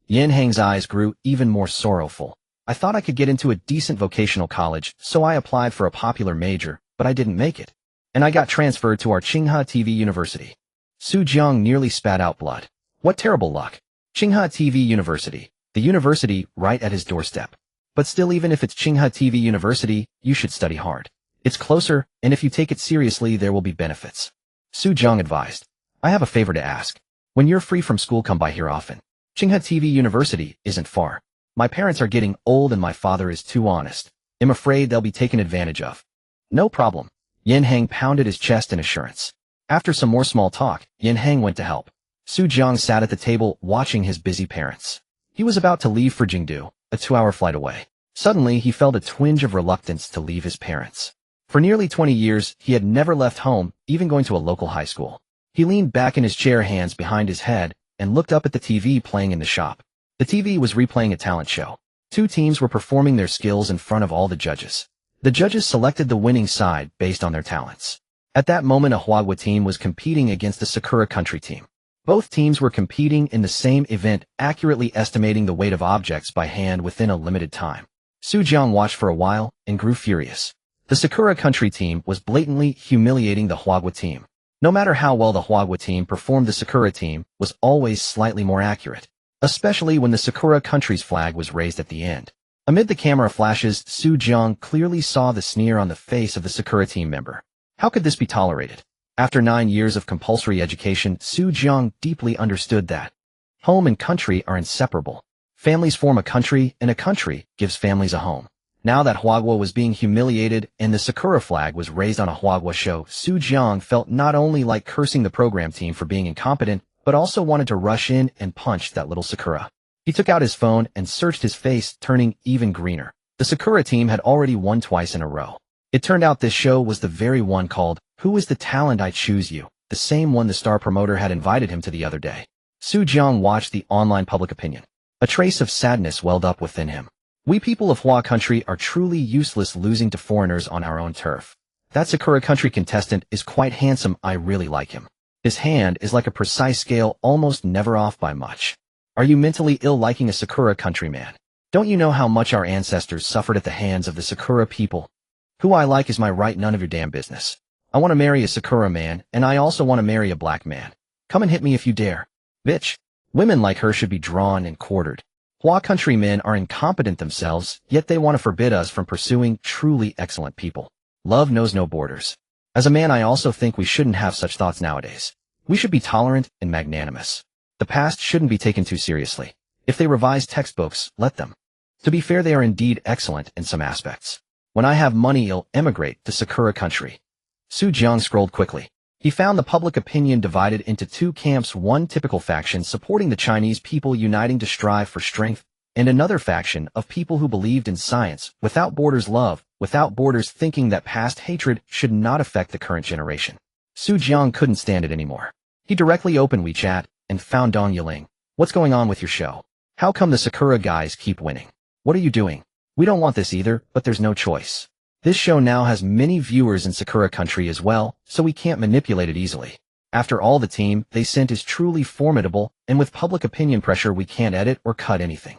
Yin Hang's eyes grew even more sorrowful. I thought I could get into a decent vocational college, so I applied for a popular major, but I didn't make it. And I got transferred to our Tsinghua TV University. Su Jiang nearly spat out blood. What terrible luck. Tsinghua TV University, the university right at his doorstep. But still, even if it's Tsinghua TV University, you should study hard. It's closer, and if you take it seriously, there will be benefits. Su Jiang advised. I have a favor to ask. When you're free from school, come by here often. Tsinghua TV University isn't far. My parents are getting old and my father is too honest. I'm afraid they'll be taken advantage of. No problem. Yin Hang pounded his chest in assurance. After some more small talk, Yin Hang went to help. Su Jiang sat at the table watching his busy parents. He was about to leave for Jingdu, a 2-hour flight away. Suddenly, he felt a twinge of reluctance to leave his parents. For nearly 20 years, he had never left home, even going to a local high school. He leaned back in his chair, hands behind his head, and looked up at the TV playing in the shop. The TV was replaying a talent show. 2 teams were performing their skills in front of all the judges. The judges selected the winning side based on their talents. At that moment, a Huagua team was competing against the Sakura Country team. Both teams were competing in the same event, accurately estimating the weight of objects by hand within a limited time. Su Jiang watched for a while and grew furious. The Sakura Country team was blatantly humiliating the Huagua team. No matter how well the Huagua team performed, the Sakura team was always slightly more accurate, especially when the Sakura Country's flag was raised at the end. Amid the camera flashes, Su Jiang clearly saw the sneer on the face of the Sakura team member. How could this be tolerated? After 9 years of compulsory education, Su Jiang deeply understood that home and country are inseparable. Families form a country, and a country gives families a home. Now that Huagua was being humiliated and the Sakura flag was raised on a Huagua show, Su Jiang felt not only like cursing the program team for being incompetent, but also wanted to rush in and punch that little Sakura. He took out his phone and searched his face, turning even greener. The Sakura team had already won twice in a row. It turned out this show was the very one called, "Who is the Talent I Choose You?" the same one the star promoter had invited him to the other day. Su Jiang watched the online public opinion. A trace of sadness welled up within him. We people of Hua Country are truly useless, losing to foreigners on our own turf. That Sakura Country contestant is quite handsome. I really like him. His hand is like a precise scale, almost never off by much. Are you mentally ill liking a Sakura Country man? Don't you know how much our ancestors suffered at the hands of the Sakura people? Who I like is my right, none of your damn business. I want to marry a Sakura man, and I also want to marry a black man. Come and hit me if you dare. Bitch. Women like her should be drawn and quartered. Hua Country men are incompetent themselves, yet they want to forbid us from pursuing truly excellent people. Love knows no borders. As a man, I also think we shouldn't have such thoughts nowadays. We should be tolerant and magnanimous. The past shouldn't be taken too seriously. If they revise textbooks, let them. To be fair, they are indeed excellent in some aspects. When I have money, I'll emigrate to Sakura Country. Su Jiang scrolled quickly. He found the public opinion divided into 2 camps, one typical faction supporting the Chinese people uniting to strive for strength, and another faction of people who believed in science, without borders love, without borders thinking that past hatred should not affect the current generation. Su Jiang couldn't stand it anymore. He directly opened WeChat and found Dong Yiling. What's going on with your show? How come the Sakura guys keep winning? What are you doing? We don't want this either, but there's no choice. This show now has many viewers in Sakura Country as well, so we can't manipulate it easily. After all, the team they sent is truly formidable, and with public opinion pressure we can't edit or cut anything.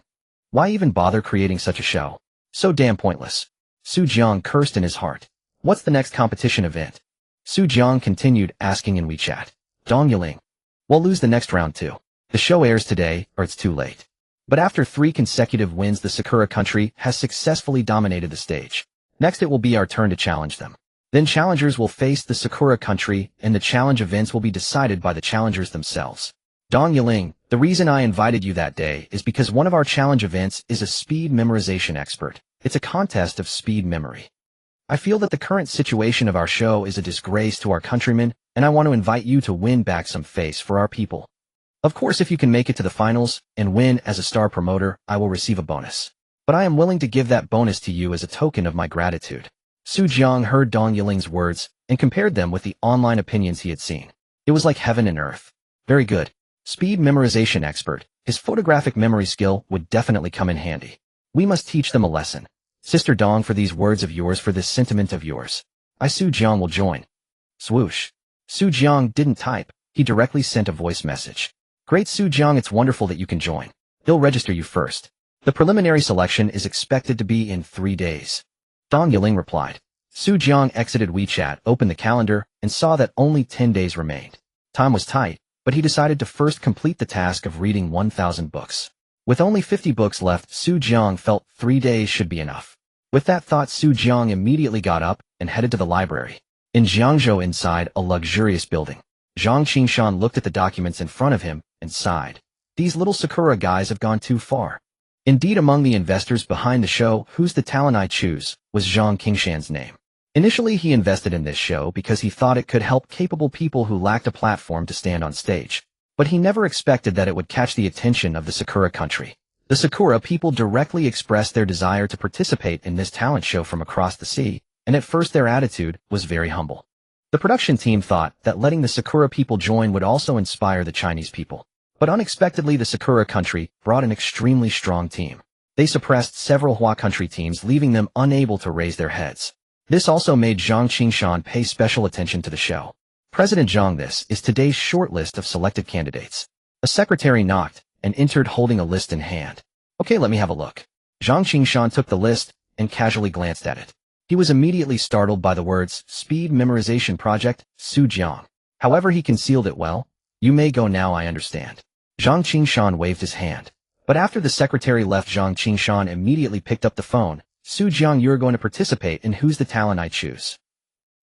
Why even bother creating such a show? So damn pointless. Su Jiang cursed in his heart. What's the next competition event? Su Jiang continued asking in WeChat. Dong Yiling. We'll lose the next round too. The show airs today, or it's too late. But after 3 consecutive wins, the Sakura Country has successfully dominated the stage. Next, it will be our turn to challenge them. Then challengers will face the Sakura Country, and the challenge events will be decided by the challengers themselves. Dong Yiling, the reason I invited you that day is because one of our challenge events is a speed memorization expert. It's a contest of speed memory. I feel that the current situation of our show is a disgrace to our countrymen, and I want to invite you to win back some face for our people. Of course, if you can make it to the finals and win as a star promoter, I will receive a bonus. But I am willing to give that bonus to you as a token of my gratitude. Su Jiang heard Dong Yiling's words and compared them with the online opinions he had seen. It was like heaven and earth. Very good. Speed memorization expert. His photographic memory skill would definitely come in handy. We must teach them a lesson. Sister Dong, for these words of yours, for this sentiment of yours, I, Su Jiang, will join. Swoosh. Su Jiang didn't type. He directly sent a voice message. Great, Su Jiang, it's wonderful that you can join. They'll register you first. The preliminary selection is expected to be in 3 days. Dong Yiling replied. Su Jiang exited WeChat, opened the calendar, and saw that only 10 days remained. Time was tight, but he decided to first complete the task of reading 1,000 books. With only 50 books left, Su Jiang felt 3 days should be enough. With that thought, Su Jiang immediately got up and headed to the library. In Jiangzhou, inside a luxurious building, Zhang Qingshan looked at the documents in front of him and sighed. These little Sakura guys have gone too far. Indeed, among the investors behind the show Who's the Talent I Choose was Jiang Qingshan's name. Initially, he invested in this show because he thought it could help capable people who lacked a platform to stand on stage. But he never expected that it would catch the attention of the Sakura country. The Sakura people directly expressed their desire to participate in this talent show from across the sea, and at first their attitude was very humble. The production team thought that letting the Sakura people join would also inspire the Chinese people. But unexpectedly, the Sakura country brought an extremely strong team. They suppressed several Hua country teams, leaving them unable to raise their heads. This also made Jiang Qingshan pay special attention to the show. President Jiang, this is today's short list of selected candidates. A secretary knocked and entered holding a list in hand. Okay, let me have a look. Jiang Qingshan took the list and casually glanced at it. He was immediately startled by the words, Speed Memorization Project, Su Jiang. However, he concealed it well. You may go now, I understand. Jiang Qingshan waved his hand. But after the secretary left, Jiang Qingshan immediately picked up the phone. Su Jiang, you are going to participate in Who's the Talent I Choose.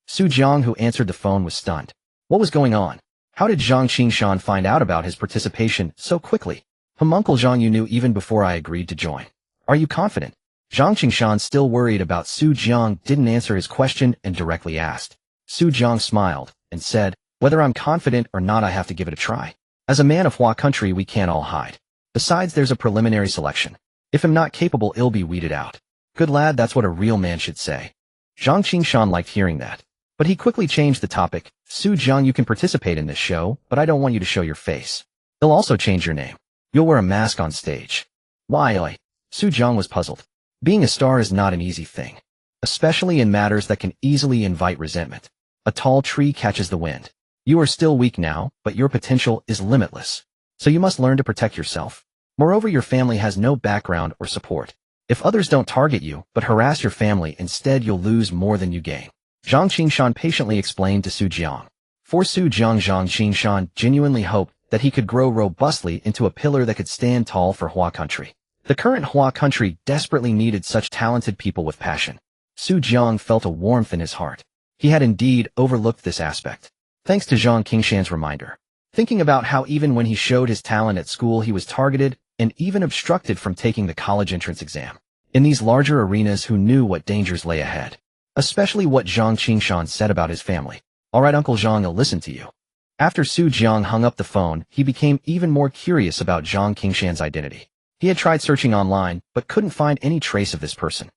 Su Jiang, who answered the phone, was stunned. What was going on? How did Jiang Qingshan find out about his participation so quickly? Uncle Jiang, you knew even before I agreed to join. Are you confident? Jiang Qingshan, still worried about Su Jiang, didn't answer his question and directly asked. Su Jiang smiled and said, whether I'm confident or not, I have to give it a try. As a man of Hua country, we can't all hide. Besides, there's a preliminary selection. If I'm not capable, it'll be weeded out. Good lad, that's what a real man should say. Jiang Qingshan liked hearing that. But he quickly changed the topic. Su Jiang, you can participate in this show, but I don't want you to show your face. They'll also change your name. You'll wear a mask on stage. Why? Su Jiang was puzzled. Being a star is not an easy thing, especially in matters that can easily invite resentment. A tall tree catches the wind. You are still weak now, but your potential is limitless. So you must learn to protect yourself. Moreover, your family has no background or support. If others don't target you, but harass your family instead, you'll lose more than you gain. Jiang Qingshan patiently explained to Su Jiang. For Su Jiang, Jiang Qingshan genuinely hoped that he could grow robustly into a pillar that could stand tall for Hua country. The current Hua country desperately needed such talented people with passion. Su Jiang felt a warmth in his heart. He had indeed overlooked this aspect. Thanks to Jiang Qingshan's reminder. Thinking about how even when he showed his talent at school, he was targeted and even obstructed from taking the college entrance exam. In these larger arenas, who knew what dangers lay ahead? Especially what Jiang Qingshan said about his family. All right, Uncle Jiang, I'll listen to you. After Su Jiang hung up the phone, he became even more curious about Jiang Qingshan's identity. He had tried searching online, but couldn't find any trace of this person.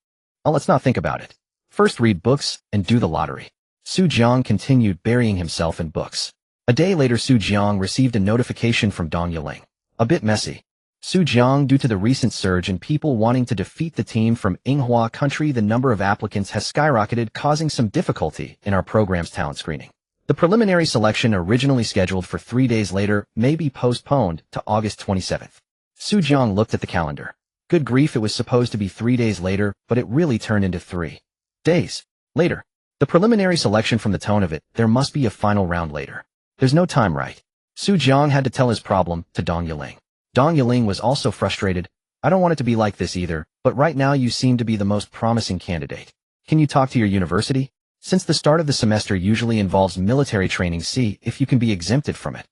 Well, let's not think about it. First, read books and do the lottery. Su Jiang continued burying himself in books. A day later, Su Jiang received a notification from Dong Yiling. A bit messy. Su Jiang, due to the recent surge in people wanting to defeat the team from Inghua country, the number of applicants has skyrocketed, causing some difficulty in our program's talent screening. The preliminary selection, originally scheduled for 3 days later, may be postponed to August 27th. Su Jiang looked at the calendar. Good grief, it was supposed to be 3 days later, but it really turned into 3 days later. The preliminary selection, from the tone of it, there must be a final round later. There's no time, right? Su Jiang had to tell his problem to Dong Yiling. Dong Yiling was also frustrated. I don't want it to be like this either, but right now you seem to be the most promising candidate. Can you talk to your university? Since the start of the semester usually involves military training, see if you can be exempted from it.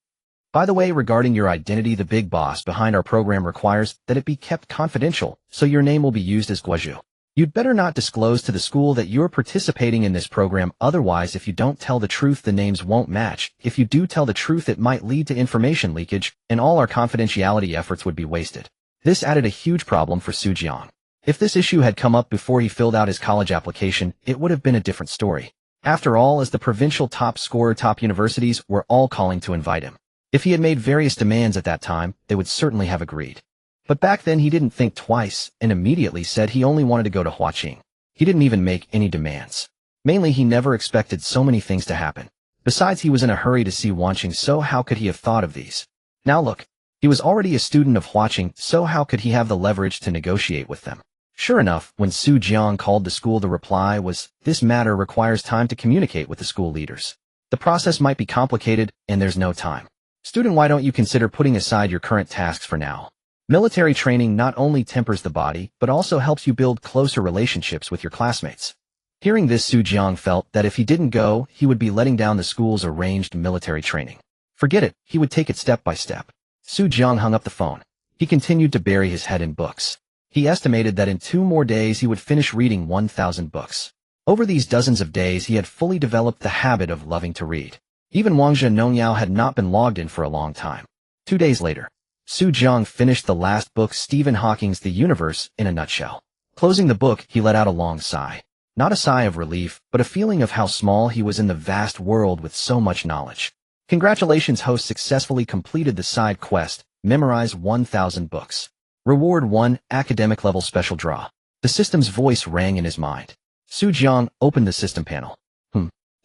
By the way, regarding your identity, the big boss behind our program requires that it be kept confidential, so your name will be used as Guozhu. You'd better not disclose to the school that you're participating in this program, otherwise if you don't tell the truth, the names won't match. If you do tell the truth, it might lead to information leakage, and all our confidentiality efforts would be wasted. This added a huge problem for Su Jiang. If this issue had come up before he filled out his college application, it would have been a different story. After all, as the provincial top scorer, top universities were all calling to invite him. If he had made various demands at that time, they would certainly have agreed. But back then he didn't think twice and immediately said he only wanted to go to Huaqing. He didn't even make any demands. Mainly, he never expected so many things to happen. Besides, he was in a hurry to see Huaqing, so how could he have thought of these? Now look, he was already a student of Huaqing, so how could he have the leverage to negotiate with them? Sure enough, when Su Jiang called the school, the reply was, this matter requires time to communicate with the school leaders. The process might be complicated, and there's no time. Student, why don't you consider putting aside your current tasks for now? Military training not only tempers the body, but also helps you build closer relationships with your classmates. Hearing this, Su Jiang felt that if he didn't go, he would be letting down the school's arranged military training. Forget it, he would take it step by step. Su Jiang hung up the phone. He continued to bury his head in books. He estimated that in 2 more days he would finish reading 1,000 books. Over these dozens of days he had fully developed the habit of loving to read. Even Wangzhe Nongyao had not been logged in for a long time. 2 days later, Su Jiang finished the last book, Stephen Hawking's The Universe in a Nutshell. Closing the book, he let out a long sigh. Not a sigh of relief, but a feeling of how small he was in the vast world with so much knowledge. Congratulations, host successfully completed the side quest, memorize 1,000 books. Reward 1, academic level special draw. The system's voice rang in his mind. Su Jiang opened the system panel.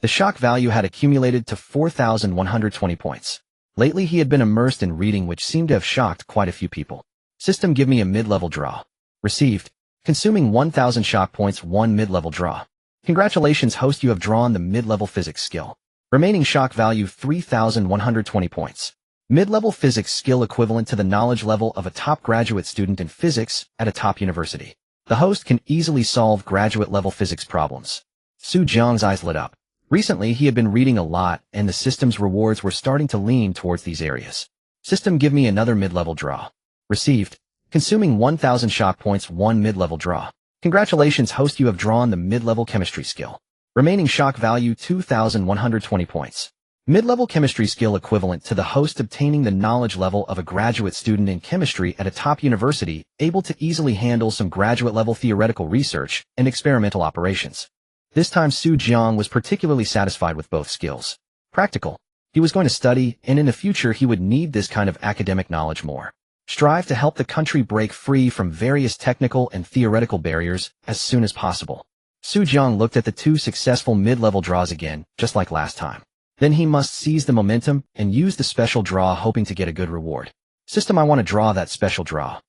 The shock value had accumulated to 4,120 points. Lately he had been immersed in reading, which seemed to have shocked quite a few people. System, give me a mid-level draw. Received. Consuming 1,000 shock points, 1 mid-level draw. Congratulations, host, you have drawn the mid-level physics skill. Remaining shock value 3,120 points. Mid-level physics skill equivalent to the knowledge level of a top graduate student in physics at a top university. The host can easily solve graduate-level physics problems. Su Jiang's eyes lit up. Recently, he had been reading a lot, and the system's rewards were starting to lean towards these areas. System, give me another mid-level draw. Received. Consuming 1,000 shock points, 1 mid-level draw. Congratulations, host, you have drawn the mid-level chemistry skill. Remaining shock value 2,120 points. Mid-level chemistry skill equivalent to the host obtaining the knowledge level of a graduate student in chemistry at a top university, able to easily handle some graduate-level theoretical research and experimental operations. This time Su Jiang was particularly satisfied with both skills. Practical. He was going to study, and in the future he would need this kind of academic knowledge more. Strive to help the country break free from various technical and theoretical barriers as soon as possible. Su Jiang looked at the 2 successful mid-level draws again, just like last time. Then he must seize the momentum and use the special draw, hoping to get a good reward. System, I want to draw that special draw.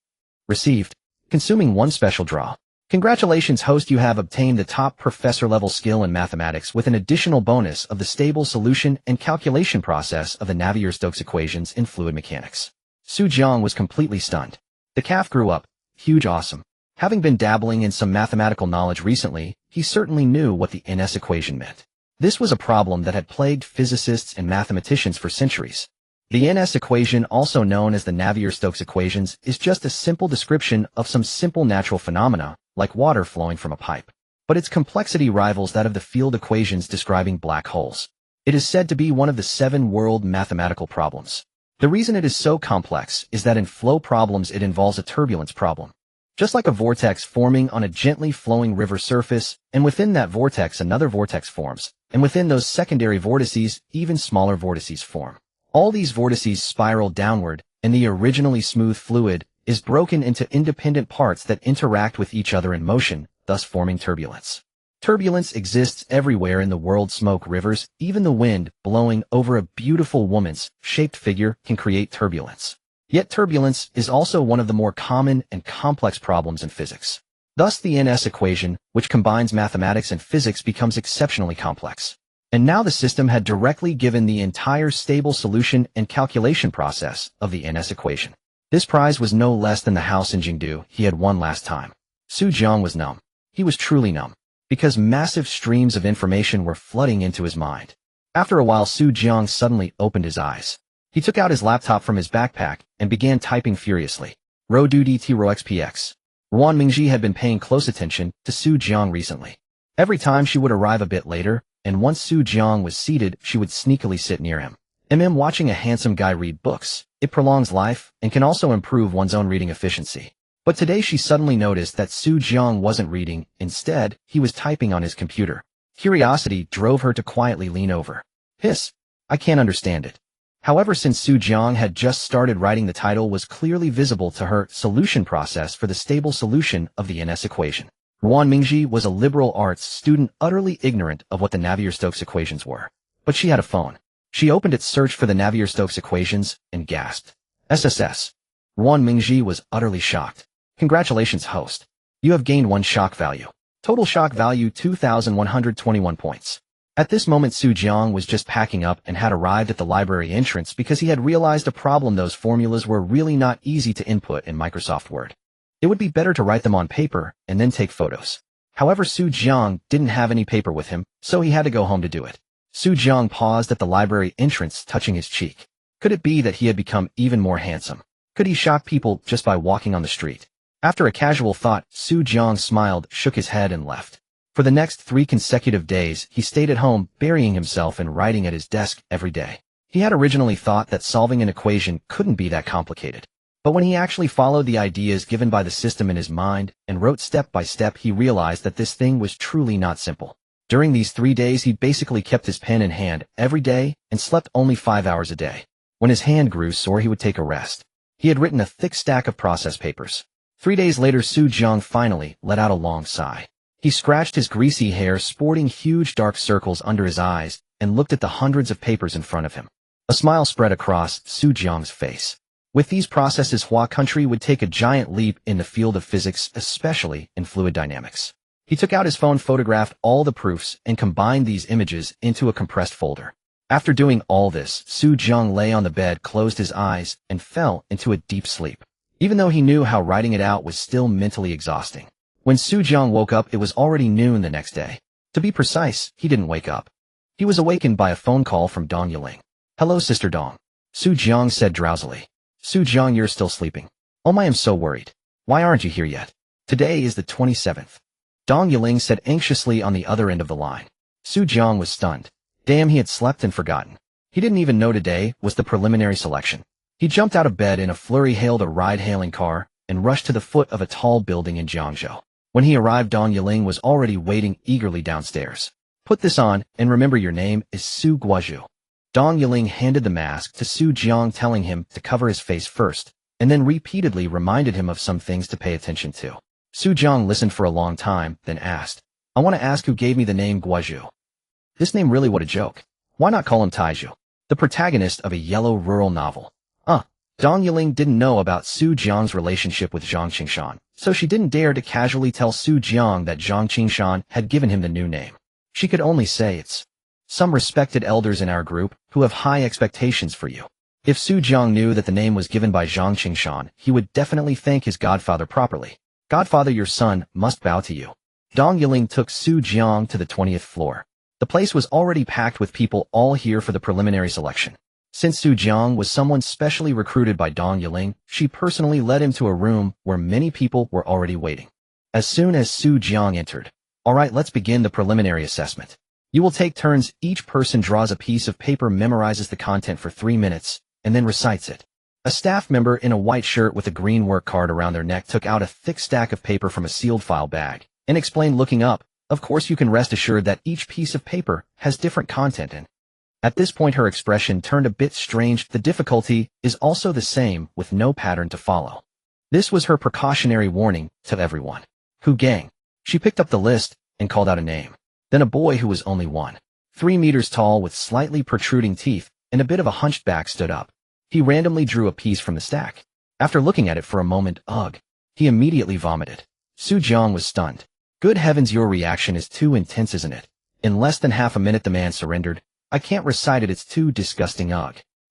Received. Consuming 1 special draw. Congratulations, host, you have obtained the top professor-level skill in mathematics with an additional bonus of the stable solution and calculation process of the Navier-Stokes equations in fluid mechanics. Su Jiang was completely stunned. The calf grew up. Huge awesome. Having been dabbling in some mathematical knowledge recently, he certainly knew what the NS equation meant. This was a problem that had plagued physicists and mathematicians for centuries. The NS equation, also known as the Navier-Stokes equations, is just a simple description of some simple natural phenomena, like water flowing from a pipe. But its complexity rivals that of the field equations describing black holes. It is said to be one of the 7 world mathematical problems. The reason it is so complex is that in flow problems it involves a turbulence problem. Just like a vortex forming on a gently flowing river surface, and within that vortex another vortex forms, and within those secondary vortices even smaller vortices form. All these vortices spiral downward, and the originally smooth fluid is broken into independent parts that interact with each other in motion, thus forming turbulence. Turbulence exists everywhere in the world. Smoke rivers, even the wind blowing over a beautiful woman's shaped figure can create turbulence. Yet turbulence is also one of the more common and complex problems in physics. Thus the NS equation, which combines mathematics and physics, becomes exceptionally complex. And now the system had directly given the entire stable solution and calculation process of the NS equation. This prize was no less than the house in Jingdu he had won last time. Su Jiang was numb. He was truly numb, because massive streams of information were flooding into his mind. After a while, Su Jiang suddenly opened his eyes. He took out his laptop from his backpack and began typing furiously. Ro du dt ro xpx. Ruan Mingji had been paying close attention to Su Jiang recently. Every time she would arrive a bit later, and once Su Jiang was seated, she would sneakily sit near him. Watching a handsome guy read books, it prolongs life and can also improve one's own reading efficiency. But today she suddenly noticed that Su Jiang wasn't reading. Instead, he was typing on his computer. Curiosity drove her to quietly lean over. Hiss. I can't understand it. However, since Su Jiang had just started writing, the title was clearly visible to her: Solution Process for the Stable Solution of the NS Equation. Ruan Mingji was a liberal arts student utterly ignorant of what the Navier-Stokes equations were. But she had a phone. She opened its search for the Navier-Stokes equations and gasped. SSS. Ruan Mingji was utterly shocked. Congratulations, host. You have gained 1 shock value. Total shock value 2,121 points. At this moment, Su Jiang was just packing up and had arrived at the library entrance because he had realized a problem: those formulas were really not easy to input in Microsoft Word. It would be better to write them on paper and then take photos. However, Su Jiang didn't have any paper with him, so he had to go home to do it. Su Jiang paused at the library entrance, touching his cheek. Could it be that he had become even more handsome? Could he shock people just by walking on the street? After a casual thought, Su Jiang smiled, shook his head, and left. For the next 3 consecutive days, he stayed at home, burying himself in writing at his desk every day. He had originally thought that solving an equation couldn't be that complicated. But when he actually followed the ideas given by the system in his mind and wrote step by step, he realized that this thing was truly not simple. During these 3 days, he basically kept his pen in hand every day and slept only 5 hours a day. When his hand grew sore, he would take a rest. He had written a thick stack of process papers. 3 days later, Su Jiang finally let out a long sigh. He scratched his greasy hair, sporting huge dark circles under his eyes, and looked at the hundreds of papers in front of him. A smile spread across Su Jiang's face. With these processes, Hua country would take a giant leap in the field of physics, especially in fluid dynamics. He took out his phone, photographed all the proofs, and combined these images into a compressed folder. After doing all this, Su Jiang lay on the bed, closed his eyes, and fell into a deep sleep. Even though he knew how writing it out was still mentally exhausting. When Su Jiang woke up, it was already noon the next day. To be precise, he didn't wake up. He was awakened by a phone call from Dong Yiling. "Hello, Sister Dong," Su Jiang said drowsily. "Su Jiang, you're still sleeping. Oh, I am so worried. Why aren't you here yet? Today is the 27th. Dong Yiling said anxiously on the other end of the line. Su Jiang was stunned. Damn, he had slept and forgotten. He didn't even know today was the preliminary selection. He jumped out of bed in a flurry, hailed a ride-hailing car, and rushed to the foot of a tall building in Jiangzhou. When he arrived, Dong Yiling was already waiting eagerly downstairs. "Put this on, and remember your name is Su Guozhu." Dong Yiling handed the mask to Su Jiang, telling him to cover his face first, and then repeatedly reminded him of some things to pay attention to. Su Jiang listened for a long time, then asked, "I want to ask who gave me the name Guozhu. This name really, what a joke. Why not call him Taizhu, the protagonist of a yellow rural novel?" Dong Yiling didn't know about Su Jiang's relationship with Zhang Qingshan, so she didn't dare to casually tell Su Jiang that Zhang Qingshan had given him the new name. She could only say, "It's some respected elders in our group who have high expectations for you." If Su Jiang knew that the name was given by Zhang Qingshan, he would definitely thank his godfather properly. "Godfather, your son must bow to you." Dong Yiling took Su Jiang to the 20th floor. The place was already packed with people, all here for the preliminary selection. Since Su Jiang was someone specially recruited by Dong Yiling, she personally led him to a room where many people were already waiting. As soon as Su Jiang entered, "All right, let's begin the preliminary assessment. You will take turns. Each person draws a piece of paper, memorizes the content for 3 minutes, and then recites it." A staff member in a white shirt with a green work card around their neck took out a thick stack of paper from a sealed file bag and explained, looking up, "Of course, you can rest assured that each piece of paper has different content in." At this point, her expression turned a bit strange. The difficulty is also the same, with no pattern to follow. This was her precautionary warning to everyone. "Hu Gang." She picked up the list and called out a name. Then a boy who was only 1.3 meters tall with slightly protruding teeth and a bit of a hunched back stood up. He randomly drew a piece from the stack. After looking at it for a moment, he immediately vomited. Su Jiang was stunned. "Good heavens, your reaction is too intense, isn't it?" In less than half a minute, the man surrendered. "I can't recite it, it's too disgusting,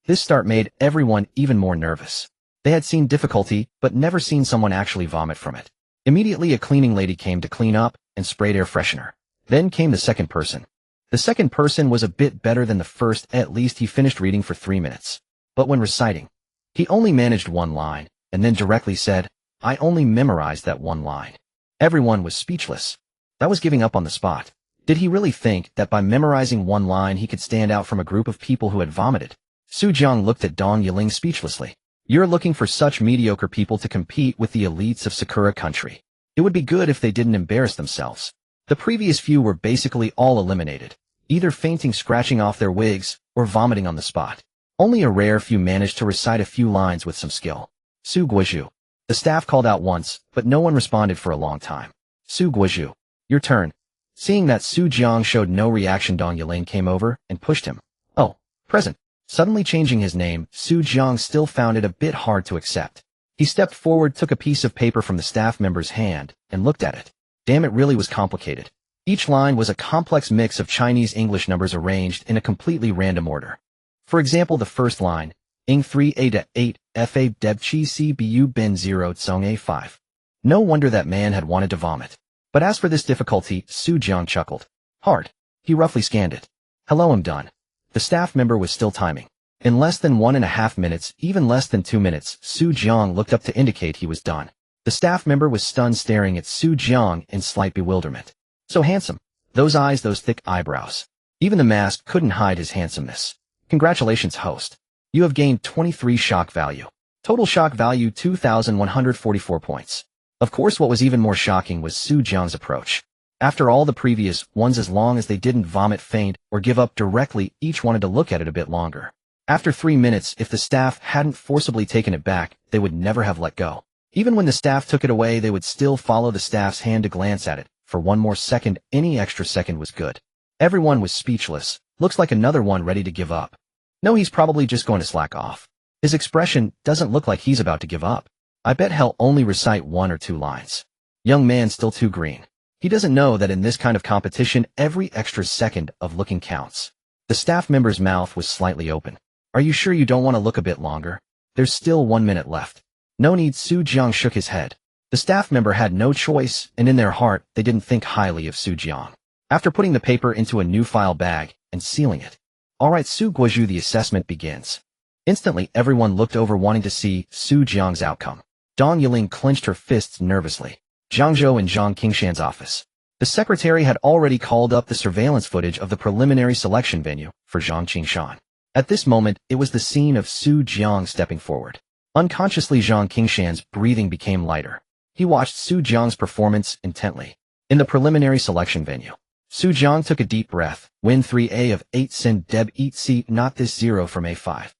This start made everyone even more nervous. They had seen difficulty, but never seen someone actually vomit from it. Immediately, a cleaning lady came to clean up and sprayed air freshener. Then came the second person. The second person was a bit better than the first. At least he finished reading for 3 minutes. But when reciting, he only managed one line, and then directly said, "I only memorized that one line." Everyone was speechless. That was giving up on the spot. Did he really think that by memorizing one line he could stand out from a group of people who had vomited? Su Jiang looked at Dong Yiling speechlessly. "You're looking for such mediocre people to compete with the elites of Sakura country. It would be good if they didn't embarrass themselves." The previous few were basically all eliminated, either fainting, scratching off their wigs, or vomiting on the spot. Only a rare few managed to recite a few lines with some skill. "Su Guozhu." The staff called out once, but no one responded for a long time. "Su Guozhu, your turn." Seeing that Su Jiang showed no reaction, Dong Yiling came over and pushed him. "Oh, present." Suddenly changing his name, Su Jiang still found it a bit hard to accept. He stepped forward, took a piece of paper from the staff member's hand, and looked at it. Damn, it really was complicated. Each line was a complex mix of Chinese-English numbers arranged in a completely random order. For example, the first line, Ing 3A to 8, FA Deb Chi CBU Ben 0 Tsong A 5. No wonder that man had wanted to vomit. But as for this difficulty, Su Jiang chuckled. "Hard." He roughly scanned it. "Hello, I'm done." The staff member was still timing. In less than 1.5 minutes, even less than 2 minutes, Su Jiang looked up to indicate he was done. The staff member was stunned, staring at Su Jiang in slight bewilderment. So handsome. Those eyes, those thick eyebrows. Even the mask couldn't hide his handsomeness. Congratulations, host. You have gained 23 shock value. Total shock value 2,144 points. Of course, what was even more shocking was Su Jiang's approach. After all the previous ones, as long as they didn't vomit, faint, or give up directly, each wanted to look at it a bit longer. After 3 minutes, if the staff hadn't forcibly taken it back, they would never have let go. Even when the staff took it away, they would still follow the staff's hand to glance at it. For one more second, any extra second was good. Everyone was speechless. Looks like another one ready to give up. No, he's probably just going to slack off. His expression doesn't look like he's about to give up. I bet he'll only recite 1 or 2 lines. Young man still too green. He doesn't know that in this kind of competition, every extra second of looking counts. The staff member's mouth was slightly open. Are you sure you don't want to look a bit longer? There's still 1 minute left. No need. Su Jiang shook his head. The staff member had no choice, and in their heart, they didn't think highly of Su Jiang. After putting the paper into a new file bag and sealing it. All right, Su Guozhu, the assessment begins. Instantly, everyone looked over, wanting to see Su Jiang's outcome. Dong Yiling clenched her fists nervously. Jiangzhou in Zhang Qingshan's office. The secretary had already called up the surveillance footage of the preliminary selection venue for Zhang Qingshan. At this moment, it was the scene of Su Jiang stepping forward. Unconsciously, Zhang Qingshan's breathing became lighter. He watched Su Jiang's performance intently. In the preliminary selection venue, Su Jiang took a deep breath. Win 3A of 8 sin deb eat c not this 0 from A5.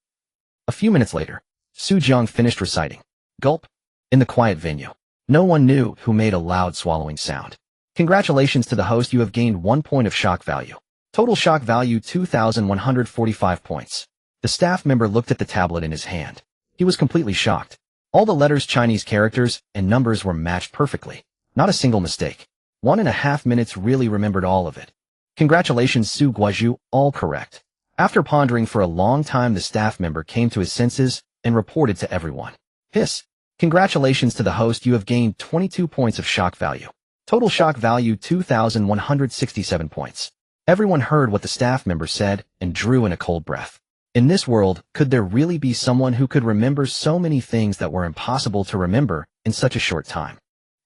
A few minutes later, Su Jiang finished reciting. Gulp. In the quiet venue, no one knew who made a loud swallowing sound. Congratulations to the host, you have gained 1 point of shock value. Total shock value 2,145 points. The staff member looked at the tablet in his hand. He was completely shocked. All the letters, Chinese characters, and numbers were matched perfectly. Not a single mistake. 1.5 minutes, really remembered all of it. Congratulations, Su Guozhu, all correct. After pondering for a long time, the staff member came to his senses and reported to everyone. Hiss. Congratulations to the host, you have gained 22 points of shock value. Total shock value 2,167 points. Everyone heard what the staff member said and drew in a cold breath. In this world, could there really be someone who could remember so many things that were impossible to remember in such a short time?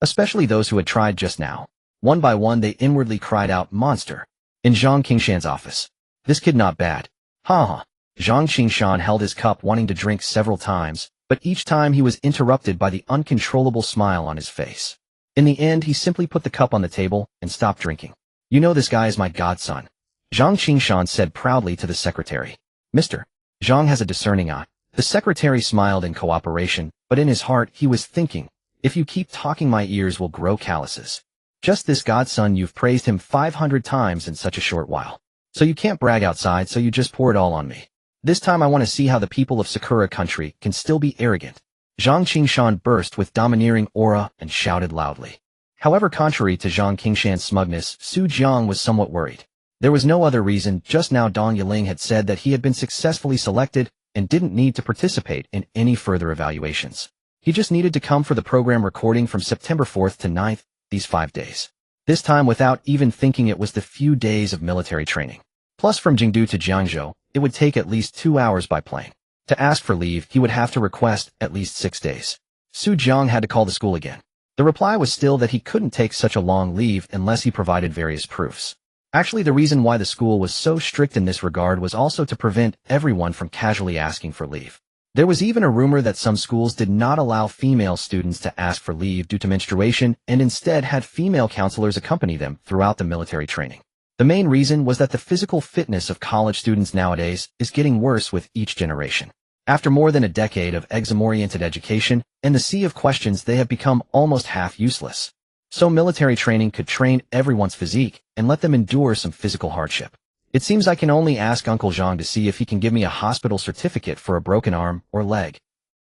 Especially those who had tried just now. One by one, they inwardly cried out, monster. In Zhang Qingshan's office. This kid not bad. Ha ha. Zhang Qingshan held his cup, wanting to drink several times, but each time he was interrupted by the uncontrollable smile on his face. In the end, he simply put the cup on the table and stopped drinking. You know, this guy is my godson. Zhang Qingshan said proudly to the secretary. Mr. Jiang has a discerning eye. The secretary smiled in cooperation, but in his heart he was thinking, if you keep talking, my ears will grow calluses. Just this godson, you've praised him 500 times in such a short while. So you can't brag outside, so you just pour it all on me. This time I want to see how the people of Sakura country can still be arrogant. Zhang Qingshan burst with domineering aura and shouted loudly. However, contrary to Zhang Qingshan's smugness, Su Jiang was somewhat worried. There was no other reason. Just now Dong Yiling had said that he had been successfully selected and didn't need to participate in any further evaluations. He just needed to come for the program recording from September 4th to 9th, these 5 days. This time, without even thinking, it was the few days of military training. Plus, from Jingdu to Jiangzhou, it would take at least 2 hours by plane. To ask for leave, he would have to request at least 6 days. Su Jiang had to call the school again. The reply was still that he couldn't take such a long leave unless he provided various proofs. Actually, the reason why the school was so strict in this regard was also to prevent everyone from casually asking for leave. There was even a rumor that some schools did not allow female students to ask for leave due to menstruation and instead had female counselors accompany them throughout the military training. The main reason was that the physical fitness of college students nowadays is getting worse with each generation. After more than a decade of exam-oriented education and the sea of questions, they have become almost half useless. So military training could train everyone's physique and let them endure some physical hardship. It seems I can only ask Uncle Jiang to see if he can give me a hospital certificate for a broken arm or leg.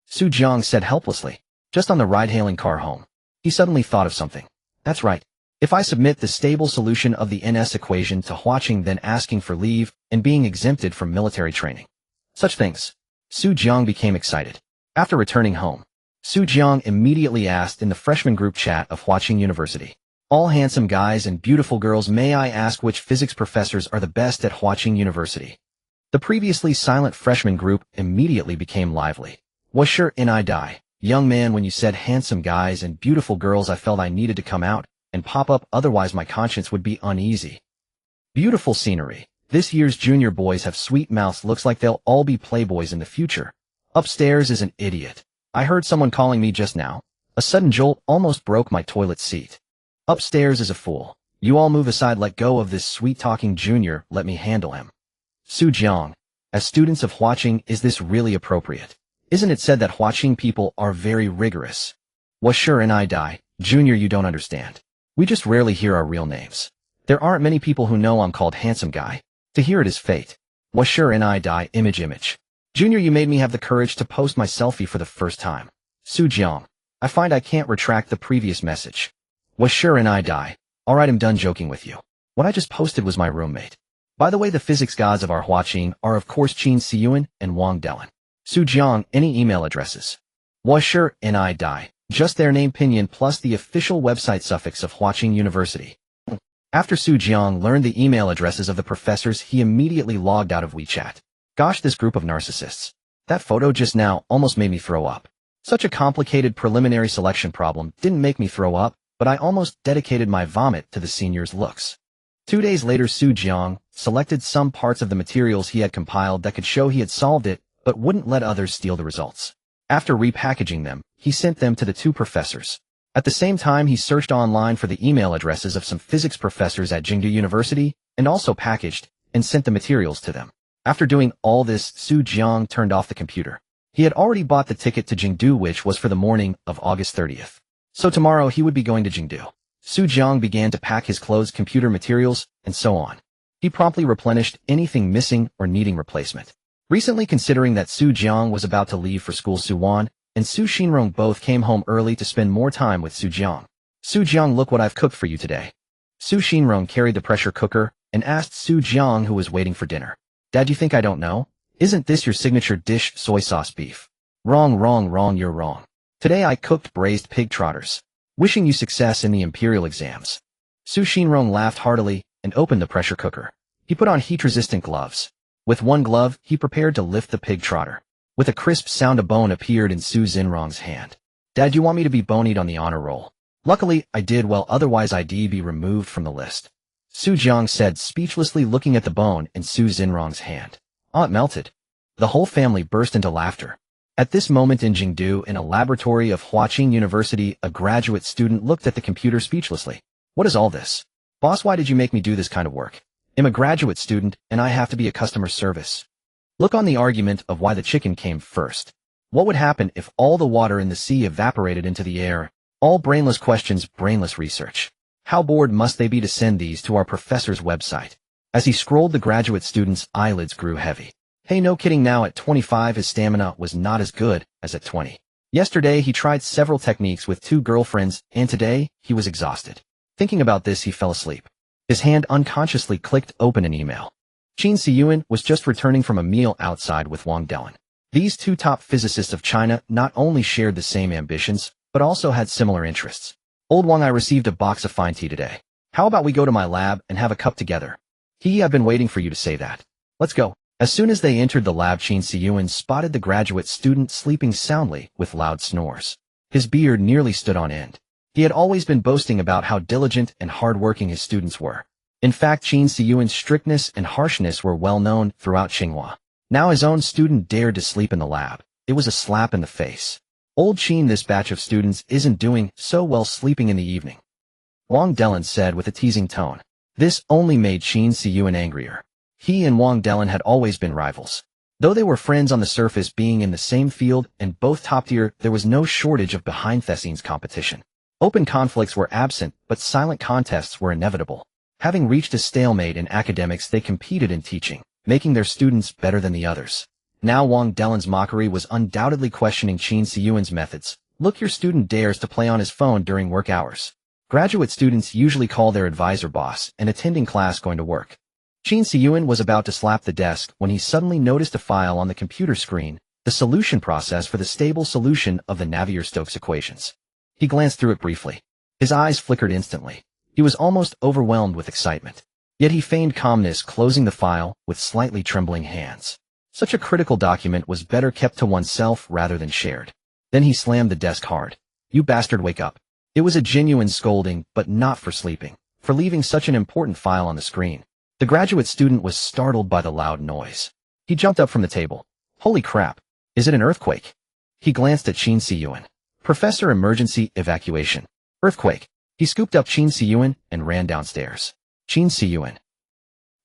Su Jiang said helplessly, just on the ride-hailing car home. He suddenly thought of something. That's right. If I submit the stable solution of the NS equation to Huaqing, then asking for leave and being exempted from military training. Such things. Su Jiang became excited. After returning home, Su Jiang immediately asked in the freshman group chat of Huaqing University. All handsome guys and beautiful girls, may I ask which physics professors are the best at Huaqing University? The previously silent freshman group immediately became lively. Was sure and I die. Young man, when you said handsome guys and beautiful girls, I felt I needed to come out and pop up, otherwise my conscience would be uneasy. Beautiful scenery. This year's junior boys have sweet mouths, looks like they'll all be playboys in the future. Upstairs is an idiot. I heard someone calling me just now. A sudden jolt almost broke my toilet seat. Upstairs is a fool. You all move aside, let go of this sweet-talking junior, let me handle him. Jiang. As students of Huaqing, is this really appropriate? Isn't it said that Huaqing people are very rigorous? Sure, and I die. Junior, you don't understand. We just rarely hear our real names. There aren't many people who know I'm called handsome guy. To hear it is fate. Sure, and I die. Image. Junior, you made me have the courage to post my selfie for the first time. Jiang. I find I can't retract the previous message. Sure, and I die. Alright, I'm done joking with you. What I just posted was my roommate. By the way, the physics gods of our Huaqing are of course Qin Siyuan and Wang Dellen. Jiang, any email addresses? Sure, and I die. Just their name pinyin plus the official website suffix of Huaqing University. After Jiang learned the email addresses of the professors, he immediately logged out of WeChat. Gosh, this group of narcissists. That photo just now almost made me throw up. Such a complicated preliminary selection problem didn't make me throw up, but I almost dedicated my vomit to the seniors' looks. 2 days later, Jiang selected some parts of the materials he had compiled that could show he had solved it, but wouldn't let others steal the results. After repackaging them, he sent them to the 2 professors. At the same time, he searched online for the email addresses of some physics professors at Jingdu University, and also packaged and sent the materials to them. After doing all this, Jiang turned off the computer. He had already bought the ticket to Jingdu, which was for the morning of August 30th. So tomorrow he would be going to Jingdu. Jiang began to pack his clothes, computer materials, and so on. He promptly replenished anything missing or needing replacement. Recently, considering that Jiang was about to leave for school, Wan and Su Xinrong both came home early to spend more time with Jiang. Jiang, look what I've cooked for you today. Su Xinrong carried the pressure cooker and asked Jiang, who was waiting for dinner. Dad, you think I don't know? Isn't this your signature dish, soy sauce beef? Wrong, you're wrong. Today I cooked braised pig trotters. Wishing you success in the imperial exams. Su Xinrong laughed heartily and opened the pressure cooker. He put on heat-resistant gloves. With one glove, he prepared to lift the pig trotter. With a crisp sound, a bone appeared in Su Xinrong's hand. Dad, you want me to be bonied on the honor roll? Luckily, I did well, otherwise I'd be removed from the list. Jiang said, speechlessly looking at the bone in Su Xinrong's hand. It melted. The whole family burst into laughter. At this moment in Jingdu, in a laboratory of Huaqing University, a graduate student looked at the computer speechlessly. What is all this? Boss, why did you make me do this kind of work? I'm a graduate student, and I have to be a customer service. Look on the argument of why the chicken came first. What would happen if all the water in the sea evaporated into the air? All brainless questions, brainless research. How bored must they be to send these to our professor's website? As he scrolled, the graduate student's eyelids grew heavy. Hey, no kidding, now at 25 his stamina was not as good as at 20. Yesterday he tried several techniques with 2 girlfriends, and today he was exhausted. Thinking about this, he fell asleep. His hand unconsciously clicked open an email. Qin Siyuan was just returning from a meal outside with Wang Dellen. These 2 top physicists of China not only shared the same ambitions, but also had similar interests. Old Wang, I received a box of fine tea today. How about we go to my lab and have a cup together? I've been waiting for you to say that. Let's go. As soon as they entered the lab, Qin Siyuan spotted the graduate student sleeping soundly with loud snores. His beard nearly stood on end. He had always been boasting about how diligent and hard-working his students were. In fact, Qin Siyuan's strictness and harshness were well known throughout Tsinghua. Now his own student dared to sleep in the lab. It was a slap in the face. Old Qin, this batch of students isn't doing so well sleeping in the evening. Wang Dellen said with a teasing tone. This only made Qin Siyuan angrier. He and Wang Dellen had always been rivals. Though they were friends on the surface, being in the same field and both top tier, there was no shortage of behind-the-scenes competition. Open conflicts were absent, but silent contests were inevitable. Having reached a stalemate in academics, they competed in teaching, making their students better than the others. Now Wang Dellen's mockery was undoubtedly questioning Qin Siyuan's methods. Look, your student dares to play on his phone during work hours. Graduate students usually call their advisor boss and attending class going to work. Qin Siyuan was about to slap the desk when he suddenly noticed a file on the computer screen, the solution process for the stable solution of the Navier-Stokes equations. He glanced through it briefly. His eyes flickered instantly. He was almost overwhelmed with excitement. Yet he feigned calmness, closing the file with slightly trembling hands. Such a critical document was better kept to oneself rather than shared. Then he slammed the desk hard. You bastard, wake up. It was a genuine scolding, but not for sleeping, for leaving such an important file on the screen. The graduate student was startled by the loud noise. He jumped up from the table. Holy crap. Is it an earthquake? He glanced at Qin Siyuan. Professor, emergency evacuation. Earthquake. He scooped up Qin Siyuan and ran downstairs. Qin Siyuan.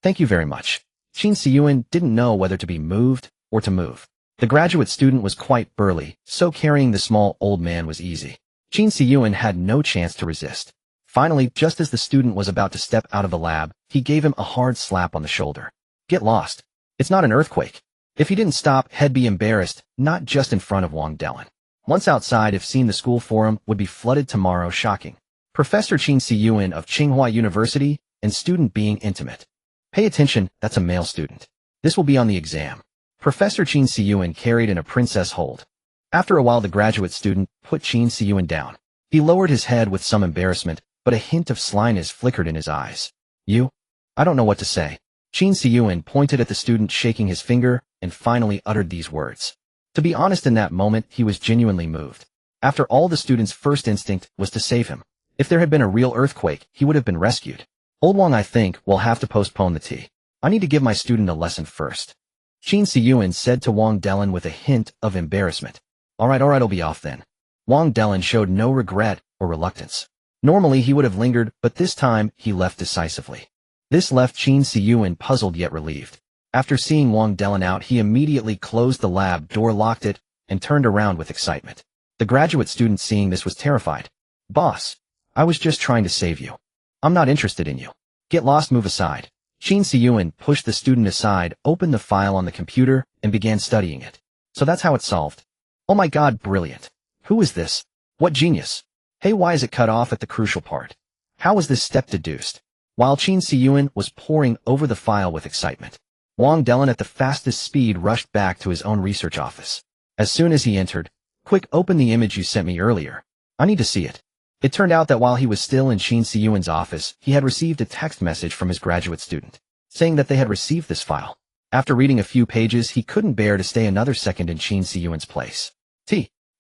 Thank you very much. Qin Siyuan didn't know whether to be moved or to move. The graduate student was quite burly, so carrying the small old man was easy. Qin Siyuan had no chance to resist. Finally, just as the student was about to step out of the lab, he gave him a hard slap on the shoulder. Get lost. It's not an earthquake. If he didn't stop, he'd be embarrassed, not just in front of Wang Dellen. Once outside, if seen, the school forum would be flooded tomorrow. Shocking. Professor Qin Siyuan of Tsinghua University and student being intimate. Pay attention, that's a male student. This will be on the exam. Professor Qin Siyuan carried in a princess hold. After a while, the graduate student put Qin Siyuan down. He lowered his head with some embarrassment, but a hint of slyness flickered in his eyes. You? I don't know what to say. Qin Siyuan pointed at the student, shaking his finger, and finally uttered these words. To be honest, in that moment, he was genuinely moved. After all, the student's first instinct was to save him. If there had been a real earthquake, he would have been rescued. Old Wang, I think we'll have to postpone the tea. I need to give my student a lesson first. Qin Siyuan said to Wang Dellen with a hint of embarrassment. All right, I'll be off then. Wang Dellen showed no regret or reluctance. Normally he would have lingered, but this time he left decisively. This left Qin Siyuan puzzled yet relieved. After seeing Wang Dellen out, he immediately closed the lab door, locked it, and turned around with excitement. The graduate student, seeing this, was terrified. Boss, I was just trying to save you. I'm not interested in you. Get lost, move aside. Qin Siyuan pushed the student aside, opened the file on the computer, and began studying it. So that's how it's solved. Oh my god, brilliant. Who is this? What genius? Hey, why is it cut off at the crucial part? How was this step deduced? While Qin Siyuan was poring over the file with excitement, Wang Dellen at the fastest speed rushed back to his own research office. As soon as he entered, quick, open the image you sent me earlier. I need to see it. It turned out that while he was still in Qin Siyuan's office, he had received a text message from his graduate student, saying that they had received this file. After reading a few pages, he couldn't bear to stay another second in Qin Siyuan's place.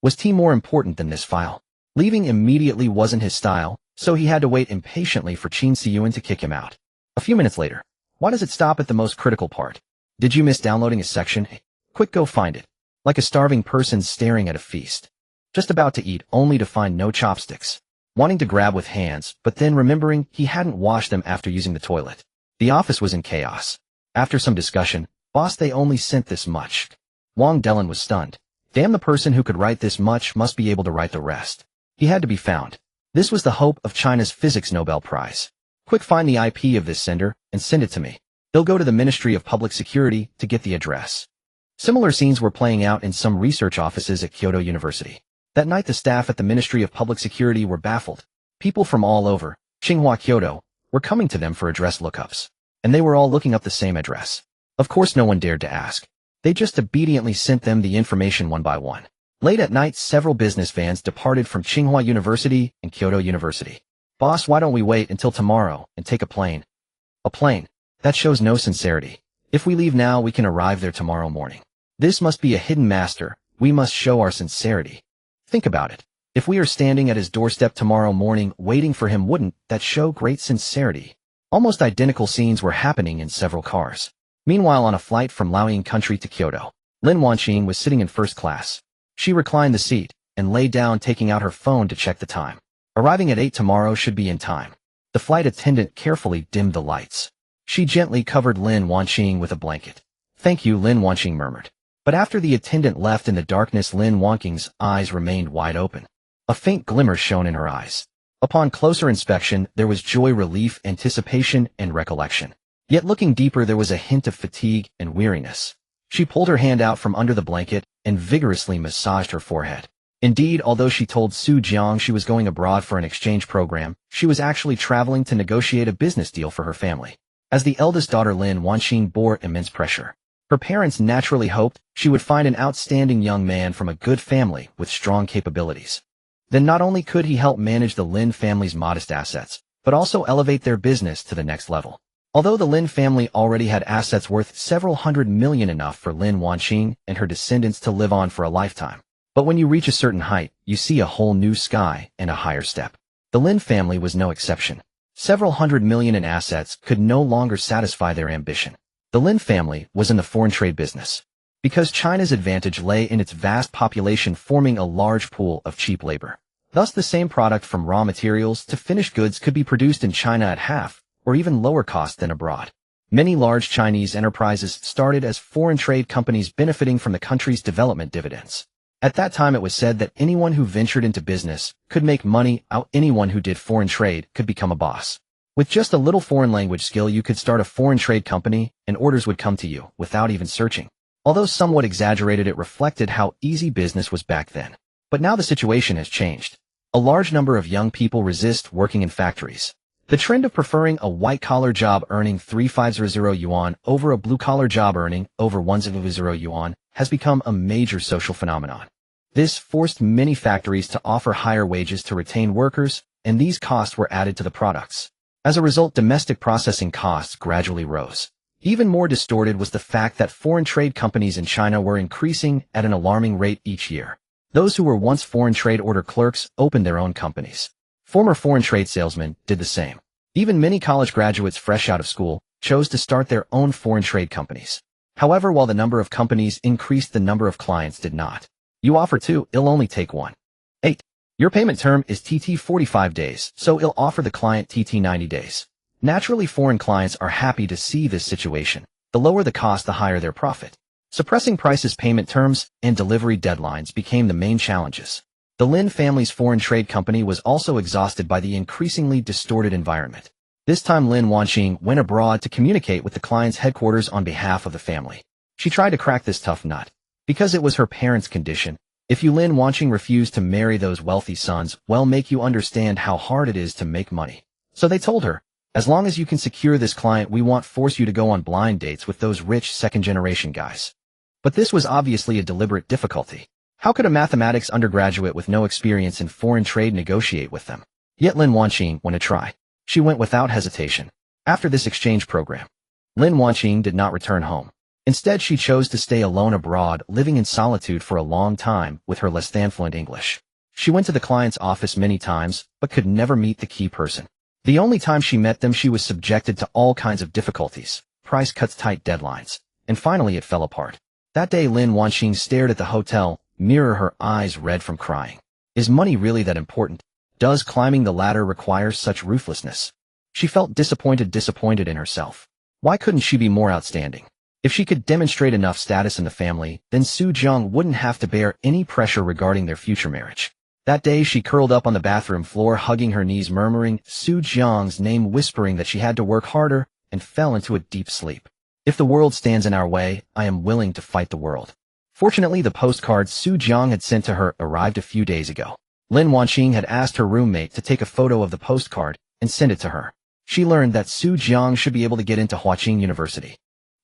Was tea more important than this file? Leaving immediately wasn't his style, so he had to wait impatiently for Qin Siyuan to kick him out. A few minutes later. Why does it stop at the most critical part? Did you miss downloading a section? Quick, go find it. Like a starving person staring at a feast. Just about to eat, only to find no chopsticks. Wanting to grab with hands, but then remembering he hadn't washed them after using the toilet. The office was in chaos. After some discussion, boss, they only sent this much. Wang Dellen was stunned. Damn, the person who could write this much must be able to write the rest. He had to be found. This was the hope of China's Physics Nobel Prize. Quick, find the IP of this sender and send it to me. They'll go to the Ministry of Public Security to get the address. Similar scenes were playing out in some research offices at Kyoto University. That night, the staff at the Ministry of Public Security were baffled. People from all over, Tsinghua, Kyoto, were coming to them for address lookups. And they were all looking up the same address. Of course, no one dared to ask. They just obediently sent them the information one by one. Late at night, several business vans departed from Tsinghua University and Kyoto University. Boss, why don't we wait until tomorrow and take a plane? A plane? That shows no sincerity. If we leave now, we can arrive there tomorrow morning. This must be a hidden master. We must show our sincerity. Think about it. If we are standing at his doorstep tomorrow morning waiting for him, wouldn't that show great sincerity? Almost identical scenes were happening in several cars. Meanwhile, on a flight from Laoying Country to Kyoto, Lin Wanqing was sitting in first class. She reclined the seat and lay down, taking out her phone to check the time. Arriving at 8 tomorrow, should be in time. The flight attendant carefully dimmed the lights. She gently covered Lin Wanqing with a blanket. Thank you, Lin Wanqing murmured. But after the attendant left in the darkness, Lin Wanqing's eyes remained wide open. A faint glimmer shone in her eyes. Upon closer inspection, there was joy, relief, anticipation, and recollection. Yet looking deeper, there was a hint of fatigue and weariness. She pulled her hand out from under the blanket and vigorously massaged her forehead. Indeed, although she told Su Jiang she was going abroad for an exchange program, she was actually traveling to negotiate a business deal for her family. As the eldest daughter, Lin Wanqing bore immense pressure. Her parents naturally hoped she would find an outstanding young man from a good family with strong capabilities. Then not only could he help manage the Lin family's modest assets, but also elevate their business to the next level. Although the Lin family already had assets worth several hundred million, enough for Lin Wanqing and her descendants to live on for a lifetime. But when you reach a certain height, you see a whole new sky and a higher step. The Lin family was no exception. Several hundred million in assets could no longer satisfy their ambition. The Lin family was in the foreign trade business. Because China's advantage lay in its vast population forming a large pool of cheap labor. Thus the same product from raw materials to finished goods could be produced in China at half, or even lower cost than abroad. Many large Chinese enterprises started as foreign trade companies benefiting from the country's development dividends. At that time it was said that anyone who ventured into business could make money out. Anyone who did foreign trade could become a boss. With just a little foreign language skill you could start a foreign trade company and orders would come to you without even searching. Although somewhat exaggerated, it reflected how easy business was back then. But now the situation has changed. A large number of young people resist working in factories. The trend of preferring a white-collar job earning 3,500 yuan over a blue-collar job earning over 1,000 yuan has become a major social phenomenon. This forced many factories to offer higher wages to retain workers, and these costs were added to the products. As a result, domestic processing costs gradually rose. Even more distorted was the fact that foreign trade companies in China were increasing at an alarming rate each year. Those who were once foreign trade order clerks opened their own companies. Former foreign trade salesmen did the same. Even many college graduates fresh out of school chose to start their own foreign trade companies. However, while the number of companies increased, the number of clients did not. You offer two, it'll only take one. 8. Your payment term is TT 45 days, so it'll offer the client TT 90 days. Naturally, foreign clients are happy to see this situation. The lower the cost, the higher their profit. Suppressing prices, payment terms, and delivery deadlines became the main challenges. The Lin family's foreign trade company was also exhausted by the increasingly distorted environment. This time Lin Wanqing went abroad to communicate with the client's headquarters on behalf of the family. She tried to crack this tough nut. Because it was her parents' condition, if you Lin Wanqing refused to marry those wealthy sons, well, make you understand how hard it is to make money. So they told her, as long as you can secure this client, we won't force you to go on blind dates with those rich second-generation guys. But this was obviously a deliberate difficulty. How could a mathematics undergraduate with no experience in foreign trade negotiate with them? Yet Lin Wanqing went to try. She went without hesitation. After this exchange program, Lin Wanqing did not return home. Instead, she chose to stay alone abroad, living in solitude for a long time with her less than fluent English. She went to the client's office many times, but could never meet the key person. The only time she met them, she was subjected to all kinds of difficulties, price cuts, tight deadlines, and finally it fell apart. That day Lin Wanqing stared at the hotel mirror, her eyes red from crying. Is money really that important? Does climbing the ladder require such ruthlessness? She felt disappointed in herself. Why couldn't she be more outstanding? If she could demonstrate enough status in the family, then Su Jiang wouldn't have to bear any pressure regarding their future marriage. That day she curled up on the bathroom floor, hugging her knees, murmuring Su Jiang's name, whispering that she had to work harder, and fell into a deep sleep. If the world stands in our way, I am willing to fight the world. Fortunately, the postcard Su Jiang had sent to her arrived a few days ago. Lin Wanqing had asked her roommate to take a photo of the postcard and send it to her. She learned that Su Jiang should be able to get into Huaqing University.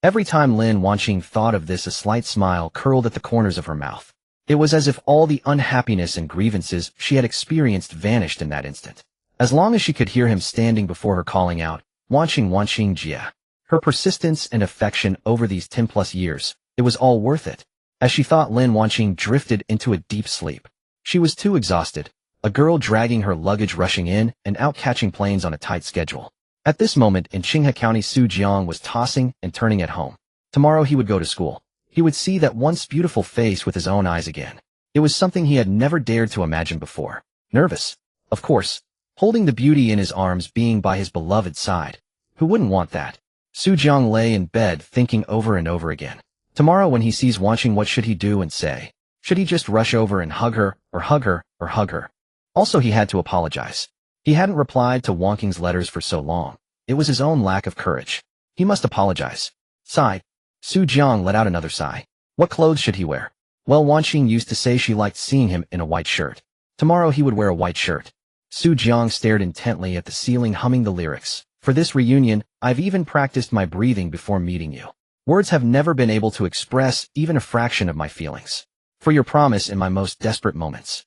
Every time Lin Wanqing thought of this, a slight smile curled at the corners of her mouth. It was as if all the unhappiness and grievances she had experienced vanished in that instant. As long as she could hear him standing before her calling out, Wanqing, Wanqing Jia. Her persistence and affection over these 10+ years, it was all worth it. As she thought, Lin Wanqing drifted into a deep sleep. She was too exhausted, a girl dragging her luggage, rushing in and out, catching planes on a tight schedule. At this moment in Qinghai County, Su Jiang was tossing and turning at home. Tomorrow he would go to school. He would see that once beautiful face with his own eyes again. It was something he had never dared to imagine before. Nervous, of course, holding the beauty in his arms, being by his beloved side. Who wouldn't want that? Su Jiang lay in bed thinking over and over again. Tomorrow when he sees Wanqing, what should he do and say? Should he just rush over and hug her, or hug her, or hug her? Also, he had to apologize. He hadn't replied to Wanqing's letters for so long. It was his own lack of courage. He must apologize. Sigh. Su Jiang let out another sigh. What clothes should he wear? Well, Wanqing used to say she liked seeing him in a white shirt. Tomorrow he would wear a white shirt. Su Jiang stared intently at the ceiling, humming the lyrics. For this reunion, I've even practiced my breathing before meeting you. Words have never been able to express even a fraction of my feelings. For your promise in my most desperate moments.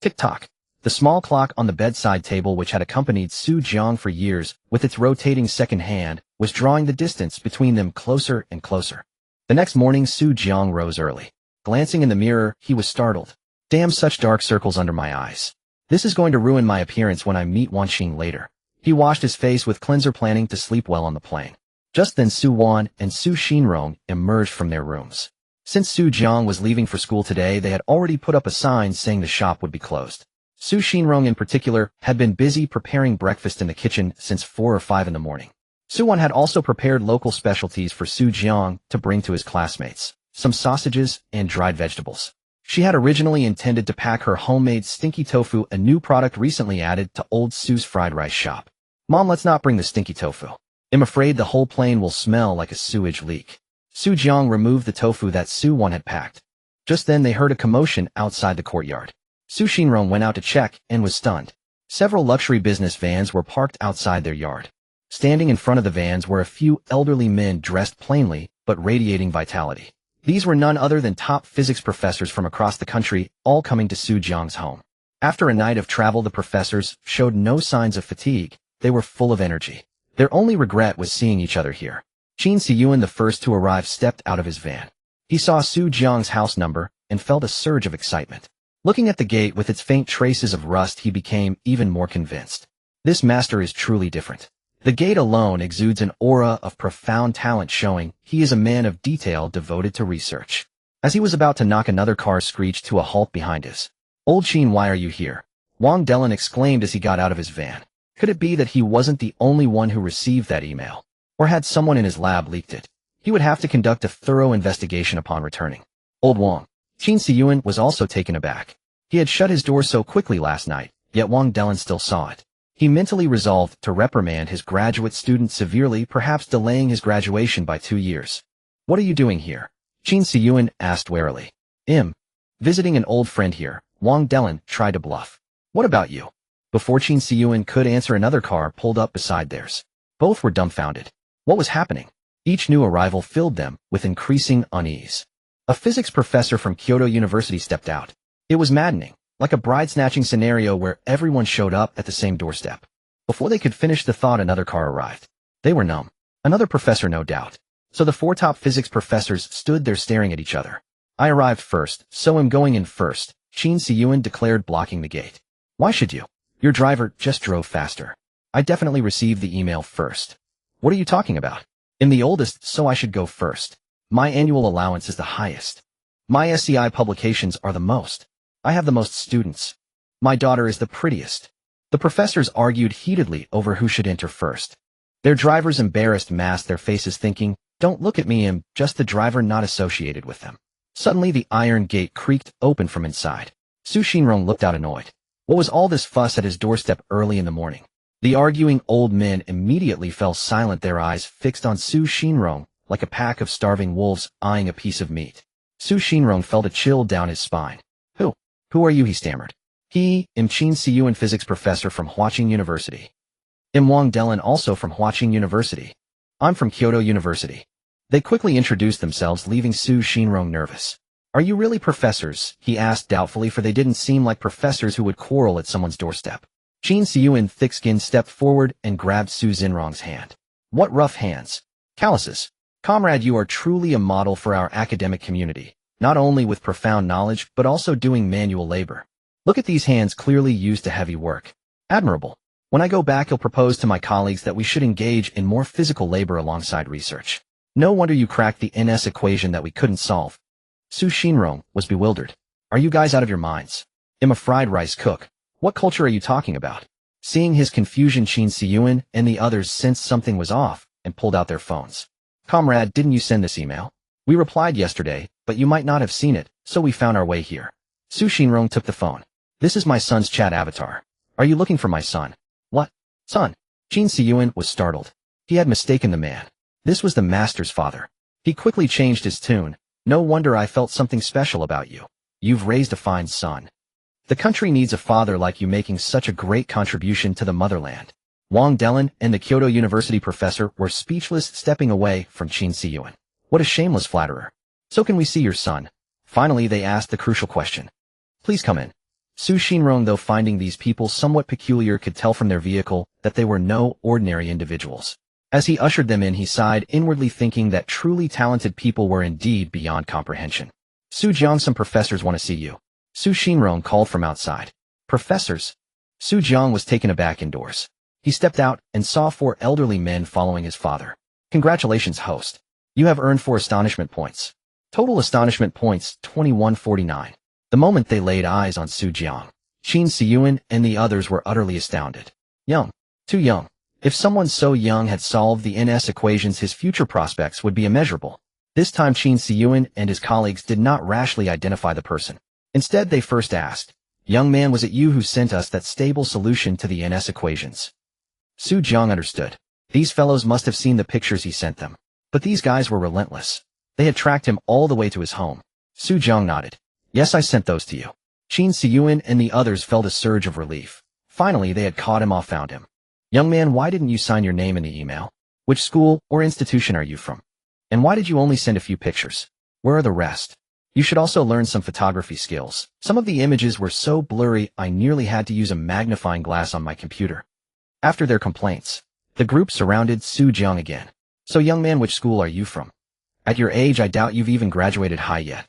Tick-tock. The small clock on the bedside table, which had accompanied Su Jiang for years, with its rotating second hand, was drawing the distance between them closer and closer. The next morning, Su Jiang rose early. Glancing in the mirror, he was startled. Damn, such dark circles under my eyes. This is going to ruin my appearance when I meet Wanxing later. He washed his face with cleanser, planning to sleep well on the plane. Just then Su Wan and Su Xinrong emerged from their rooms. Since Su Jiang was leaving for school today, they had already put up a sign saying the shop would be closed. Su Xinrong in particular had been busy preparing breakfast in the kitchen since 4 or 5 in the morning. Su Wan had also prepared local specialties for Su Jiang to bring to his classmates, some sausages and dried vegetables. She had originally intended to pack her homemade stinky tofu, a new product recently added to old Su's fried rice shop. Mom, let's not bring the stinky tofu. I'm afraid the whole plane will smell like a sewage leak. Su Jiang removed the tofu that Su Wan had packed. Just then they heard a commotion outside the courtyard. Su Xinrong went out to check and was stunned. Several luxury business vans were parked outside their yard. Standing in front of the vans were a few elderly men dressed plainly but radiating vitality. These were none other than top physics professors from across the country, all coming to Su Jiang's home. After a night of travel, the professors showed no signs of fatigue. They were full of energy. Their only regret was seeing each other here. Qin Siyuan, the first to arrive, stepped out of his van. He saw Su Jiang's house number and felt a surge of excitement. Looking at the gate with its faint traces of rust, he became even more convinced. This master is truly different. The gate alone exudes an aura of profound talent, showing he is a man of detail devoted to research. As he was about to knock, another car screeched to a halt behind his. Old Qin, why are you here? Wang Delin exclaimed as he got out of his van. Could it be that he wasn't the only one who received that email? Or had someone in his lab leaked it? He would have to conduct a thorough investigation upon returning. Old Wang. Qin Siyuan was also taken aback. He had shut his door so quickly last night, yet Wang Delin still saw it. He mentally resolved to reprimand his graduate student severely, perhaps delaying his graduation by 2 years. What are you doing here? Qin Siyuan asked warily. Visiting an old friend here, Wang Delin tried to bluff. What about you? Before Qin Siyuan could answer, another car pulled up beside theirs. Both were dumbfounded. What was happening? Each new arrival filled them with increasing unease. A physics professor from Kyoto University stepped out. It was maddening, like a bride-snatching scenario where everyone showed up at the same doorstep. Before they could finish the thought, another car arrived. They were numb. Another professor, no doubt. So the 4 top physics professors stood there staring at each other. I arrived first, so I'm going in first, Qin Siyuan declared, blocking the gate. Why should you? Your driver just drove faster. I definitely received the email first. What are you talking about? I'm the oldest, so I should go first. My annual allowance is the highest. My SCI publications are the most. I have the most students. My daughter is the prettiest. The professors argued heatedly over who should enter first. Their drivers, embarrassed, masked their faces, thinking, don't look at me, I'm just the driver, not associated with them. Suddenly the iron gate creaked open from inside. Su Xinrong looked out, annoyed. What was all this fuss at his doorstep early in the morning? The arguing old men immediately fell silent, their eyes fixed on Su Xinrong like a pack of starving wolves eyeing a piece of meat. Su Xinrong felt a chill down his spine. Who are you? He stammered. I'm Qin Siyuan, physics professor from Huaqing University. I'm Wang Delin, also from Huaqing University. I'm from Kyoto University. They quickly introduced themselves, leaving Su Xinrong nervous. Are you really professors? He asked doubtfully, for they didn't seem like professors who would quarrel at someone's doorstep. Qin Siyuan, thick-skinned, stepped forward and grabbed Su Xinrong's hand. What rough hands. Calluses. Comrade, you are truly a model for our academic community. Not only with profound knowledge, but also doing manual labor. Look at these hands, clearly used to heavy work. Admirable. When I go back, I'll propose to my colleagues that we should engage in more physical labor alongside research. No wonder you cracked the NS equation that we couldn't solve. Su Xinrong was bewildered. Are you guys out of your minds? I'm a fried rice cook. What culture are you talking about? Seeing his confusion, Qin Siyuan and the others sensed something was off and pulled out their phones. Comrade, didn't you send this email? We replied yesterday, but you might not have seen it, so we found our way here. Su Xinrong took the phone. This is my son's chat avatar. Are you looking for my son? What? Son? Qin Siyuan was startled. He had mistaken the man. This was the master's father. He quickly changed his tune. No wonder I felt something special about you. You've raised a fine son. The country needs a father like you, making such a great contribution to the motherland. Wang Delin and the Kyoto University professor were speechless, stepping away from Qin Siyuan. What a shameless flatterer. So can we see your son? Finally, they asked the crucial question. Please come in. Su Xinrong, though finding these people somewhat peculiar, could tell from their vehicle that they were no ordinary individuals. As he ushered them in, he sighed, inwardly thinking that truly talented people were indeed beyond comprehension. Su Jiang, some professors want to see you. Su Xinrong called from outside. Professors. Su Jiang was taken aback indoors. He stepped out and saw 4 elderly men following his father. Congratulations, host. You have earned 4 astonishment points. Total astonishment points 2149. The moment they laid eyes on Su Jiang, Qin Siyuan and the others were utterly astounded. Young. Too young. If someone so young had solved the NS equations, his future prospects would be immeasurable. This time Qin Siyuan and his colleagues did not rashly identify the person. Instead, they first asked, "Young man, was it you who sent us that stable solution to the NS equations?" Su Jiang understood. These fellows must have seen the pictures he sent them. But these guys were relentless. They had tracked him all the way to his home. Su Jiang nodded. "Yes, I sent those to you." Qin Siyuan and the others felt a surge of relief. Finally, they had caught him off, found him. "Young man, why didn't you sign your name in the email? Which school or institution are you from? And why did you only send a few pictures? Where are the rest? You should also learn some photography skills. Some of the images were so blurry I nearly had to use a magnifying glass on my computer." After their complaints, the group surrounded Su Jiang again. "So young man, which school are you from? At your age, I doubt you've even graduated high yet."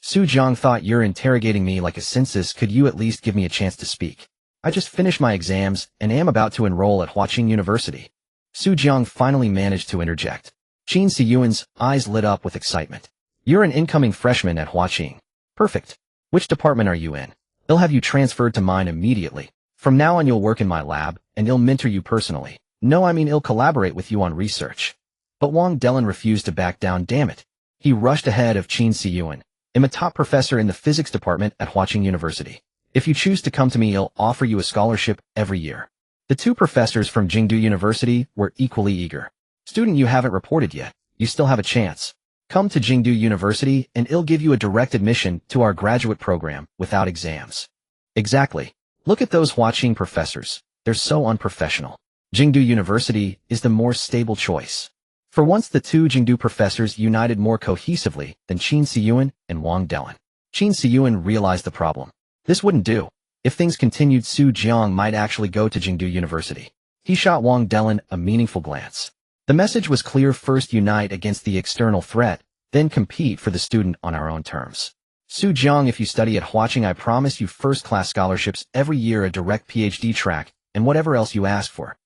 Su Jiang thought, "You're interrogating me like a census. Could you at least give me a chance to speak? I just finished my exams and am about to enroll at Huaqing University." Su Jiang finally managed to interject. Qin Siyuan's eyes lit up with excitement. "You're an incoming freshman at Huaqing. Perfect. Which department are you in? They'll have you transferred to mine immediately. From now on you'll work in my lab, and I'll mentor you personally. No, I mean I'll collaborate with you on research." But Wang Delin refused to back down, damn it. He rushed ahead of Qin Siyuan. "I'm a top professor in the physics department at Huaqing University. If you choose to come to me, I'll offer you a scholarship every year." The 2 professors from Jingdu University were equally eager. "Student, you haven't reported yet. You still have a chance. Come to Jingdu University and I'll give you a direct admission to our graduate program without exams." Exactly. Look at those Huaqing professors. They're so unprofessional. Jingdu University is the more stable choice. For once, the 2 Jingdu professors united more cohesively than Qin Siyuan and Wang Delin. Qin Siyuan realized the problem. This wouldn't do. If things continued, Su Jiang might actually go to Jingdu University. He shot Wang Delin a meaningful glance. The message was clear: first unite against the external threat, then compete for the student on our own terms. "Su Jiang, if you study at Huaqing, I promise you first-class scholarships every year, a direct PhD track, and whatever else you ask for."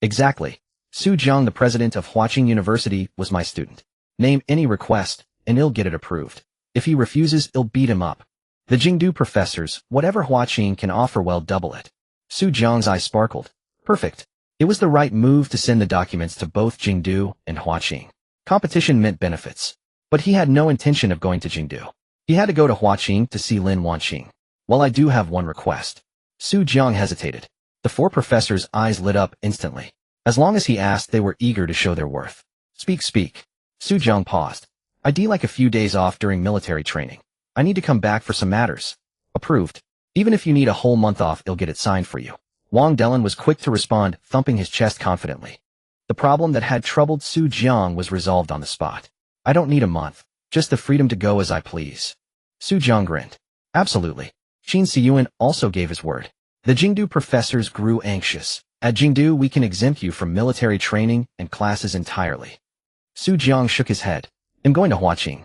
Exactly. Su Jiang, the president of Huaqing University, was my student. Name any request, and I'll get it approved. If he refuses, I'll beat him up. The Jingdu professors, whatever Huaqing can offer, well, double it. Su Jiang's eyes sparkled. Perfect. It was the right move to send the documents to both Jingdu and Huaqing. Competition meant benefits. But he had no intention of going to Jingdu. He had to go to Huaqing to see Lin Wanqing. "Well, I do have one request." Su Jiang hesitated. The 4 professors' eyes lit up instantly. As long as he asked, they were eager to show their worth. Speak. Su Jiang paused. "I'd like a few days off during military training. I need to come back for some matters." "Approved. Even if you need a whole month off, I'll get it signed for you." Wang Delin was quick to respond, thumping his chest confidently. The problem that had troubled Su Jiang was resolved on the spot. "I don't need a month. Just the freedom to go as I please." Su Jiang grinned. "Absolutely." Qin Siyuan also gave his word. The Jingdu professors grew anxious. "At Jingdu, we can exempt you from military training and classes entirely." Su Jiang shook his head. "I'm going to Huaqing."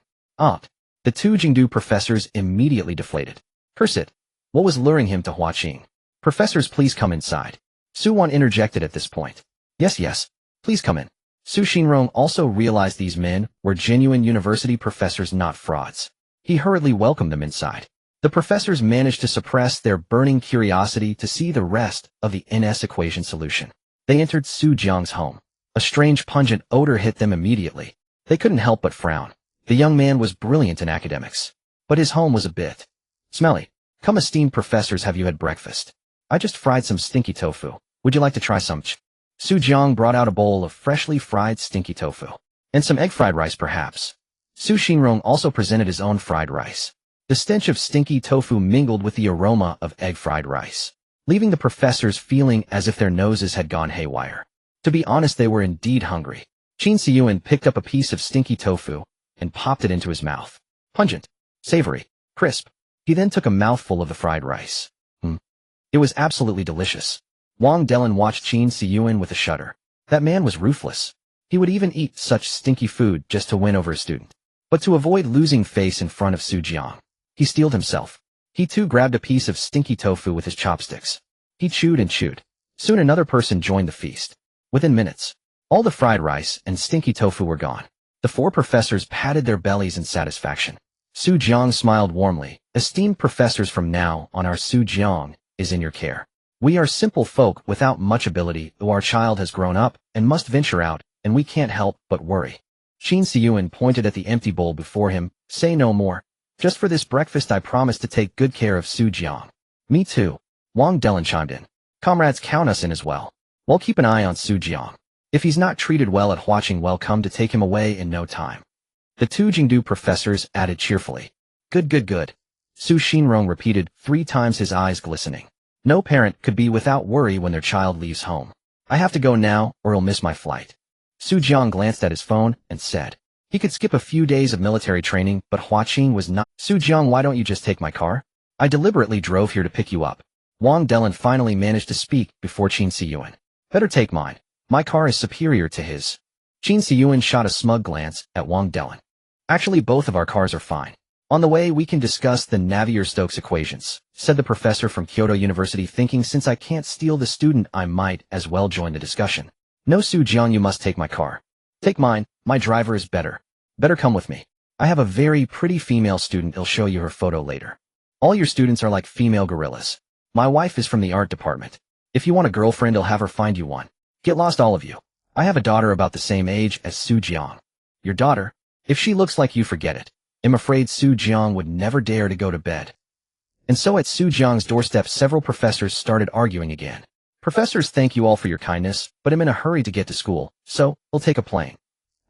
The 2 Jingdu professors immediately deflated. Curse it. What was luring him to Huaqing? "Professors, please come inside." Su Wan interjected at this point. Yes, please come in." Su Xinrong also realized these men were genuine university professors, not frauds. He hurriedly welcomed them inside. The professors managed to suppress their burning curiosity to see the rest of the NS equation solution. They entered Su Jiang's home. A strange pungent odor hit them immediately. They couldn't help but frown. The young man was brilliant in academics, but his home was a bit smelly. "Come, esteemed professors, have you had breakfast? I just fried some stinky tofu. Would you like to try some?" Su Jiang brought out a bowl of freshly fried stinky tofu. "And some egg fried rice, perhaps." Su Xinrong also presented his own fried rice. The stench of stinky tofu mingled with the aroma of egg fried rice, leaving the professors feeling as if their noses had gone haywire. To be honest, they were indeed hungry. Qin Siyuan picked up a piece of stinky tofu and popped it into his mouth. Pungent, savory, crisp. He then took a mouthful of the fried rice. It was absolutely delicious. Wang Delin watched Qin Siyuan with a shudder. That man was ruthless. He would even eat such stinky food just to win over a student. But to avoid losing face in front of Su Jiang, he steeled himself. He too grabbed a piece of stinky tofu with his chopsticks. He chewed and chewed. Soon another person joined the feast. Within minutes, all the fried rice and stinky tofu were gone. The 4 professors patted their bellies in satisfaction. Su Jiang smiled warmly. Esteemed professors, from now on our Su Jiang is in your care. We are simple folk without much ability, though our child has grown up and must venture out, and we can't help but worry. Qin Siyuan pointed at the empty bowl before him. Say no more. Just for this breakfast I promise to take good care of Su Jiang. Me too. Wang Delan chimed in. Comrades, count us in as well. We'll keep an eye on Su Jiang. If he's not treated well at Huaqing, we'll come to take him away in no time. The 2 Jingdu professors added cheerfully. Good, good, good. Su Xinrong repeated 3 times, his eyes glistening. No parent could be without worry when their child leaves home. I have to go now, or he'll miss my flight. Su Jiang glanced at his phone and said. He could skip a few days of military training, but Huaqing was not. Su Jiang, why don't you just take my car? I deliberately drove here to pick you up. Wang Delan finally managed to speak before Qin Siyuan. Better take mine. My car is superior to his. Qin Siyuan shot a smug glance at Wang Delan. Actually, both of our cars are fine. On the way, we can discuss the Navier-Stokes equations, said the professor from Kyoto University, thinking since I can't steal the student, I might as well join the discussion. No, Su Jiang, you must take my car. Take mine. My driver is better. Better come with me. I have a very pretty female student. I'll show you her photo later. All your students are like female gorillas. My wife is from the art department. If you want a girlfriend, I'll have her find you one. Get lost, all of you. I have a daughter about the same age as Su Jiang. Your daughter? If she looks like you, forget it. I'm afraid Su Jiang would never dare to go to bed. And so at Su Jiang's doorstep, several professors started arguing again. Professors, thank you all for your kindness, but I'm in a hurry to get to school, so I'll take a plane.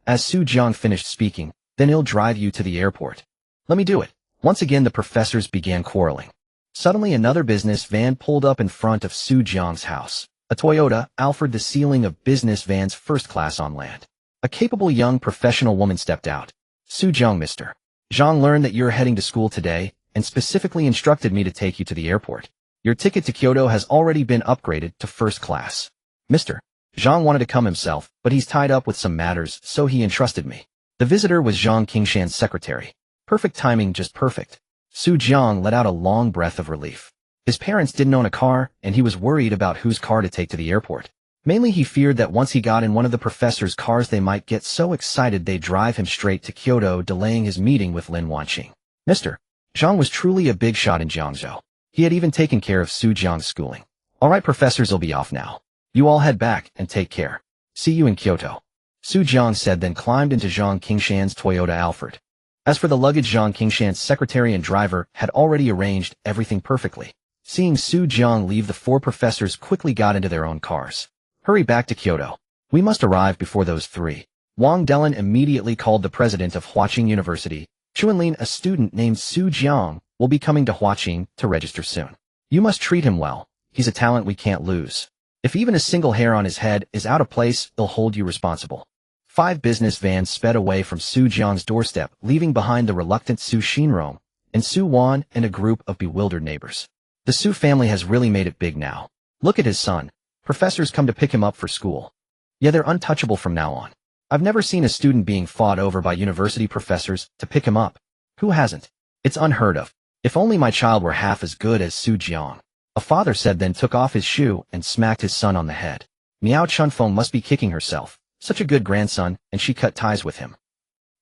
As Su Jiang finished speaking, then he'll drive you to the airport. Let me do it. Once again, the professors began quarreling. Suddenly, another business van pulled up in front of Su Jiang's house. A Toyota, Alfred, the ceiling of business vans first class on land. A capable young professional woman stepped out. Su Jiang, Mr. Jiang learned that you're heading to school today and specifically instructed me to take you to the airport. Your ticket to Kyoto has already been upgraded to first class. Mr. Jiang wanted to come himself, but he's tied up with some matters, so he entrusted me. The visitor was Jiang Qingshan's secretary. Perfect timing, just perfect. Su Jiang let out a long breath of relief. His parents didn't own a car, and he was worried about whose car to take to the airport. Mainly he feared that once he got in one of the professor's cars, they might get so excited they'd drive him straight to Kyoto, delaying his meeting with Lin Wanqing. Mr. Jiang was truly a big shot in Jiangzhou. He had even taken care of Su Jiang's schooling. All right, professors, will be off now. You all head back and take care. See you in Kyoto. Su Jiang said, then climbed into Jiang Qingshan's Toyota Alfred. As for the luggage, Jiang Qingshan's secretary and driver had already arranged everything perfectly. Seeing Su Jiang leave, the 4 professors quickly got into their own cars. Hurry back to Kyoto. We must arrive before those 3. Wang Delan immediately called the president of Huaqing University. Chuanlin, a student named Su Jiang, will be coming to Huaqing to register soon. You must treat him well. He's a talent we can't lose. If even a single hair on his head is out of place, he'll hold you responsible. 5 business vans sped away from Su Jiang's doorstep, leaving behind the reluctant Su Xinrong and Su Wan and a group of bewildered neighbors. The Su family has really made it big now. Look at his son. Professors come to pick him up for school. Yeah, they're untouchable from now on. I've never seen a student being fought over by university professors to pick him up. Who hasn't? It's unheard of. If only my child were half as good as Su Jiang. A father said, then took off his shoe and smacked his son on the head. Miao Chunfeng must be kicking herself. Such a good grandson, and she cut ties with him.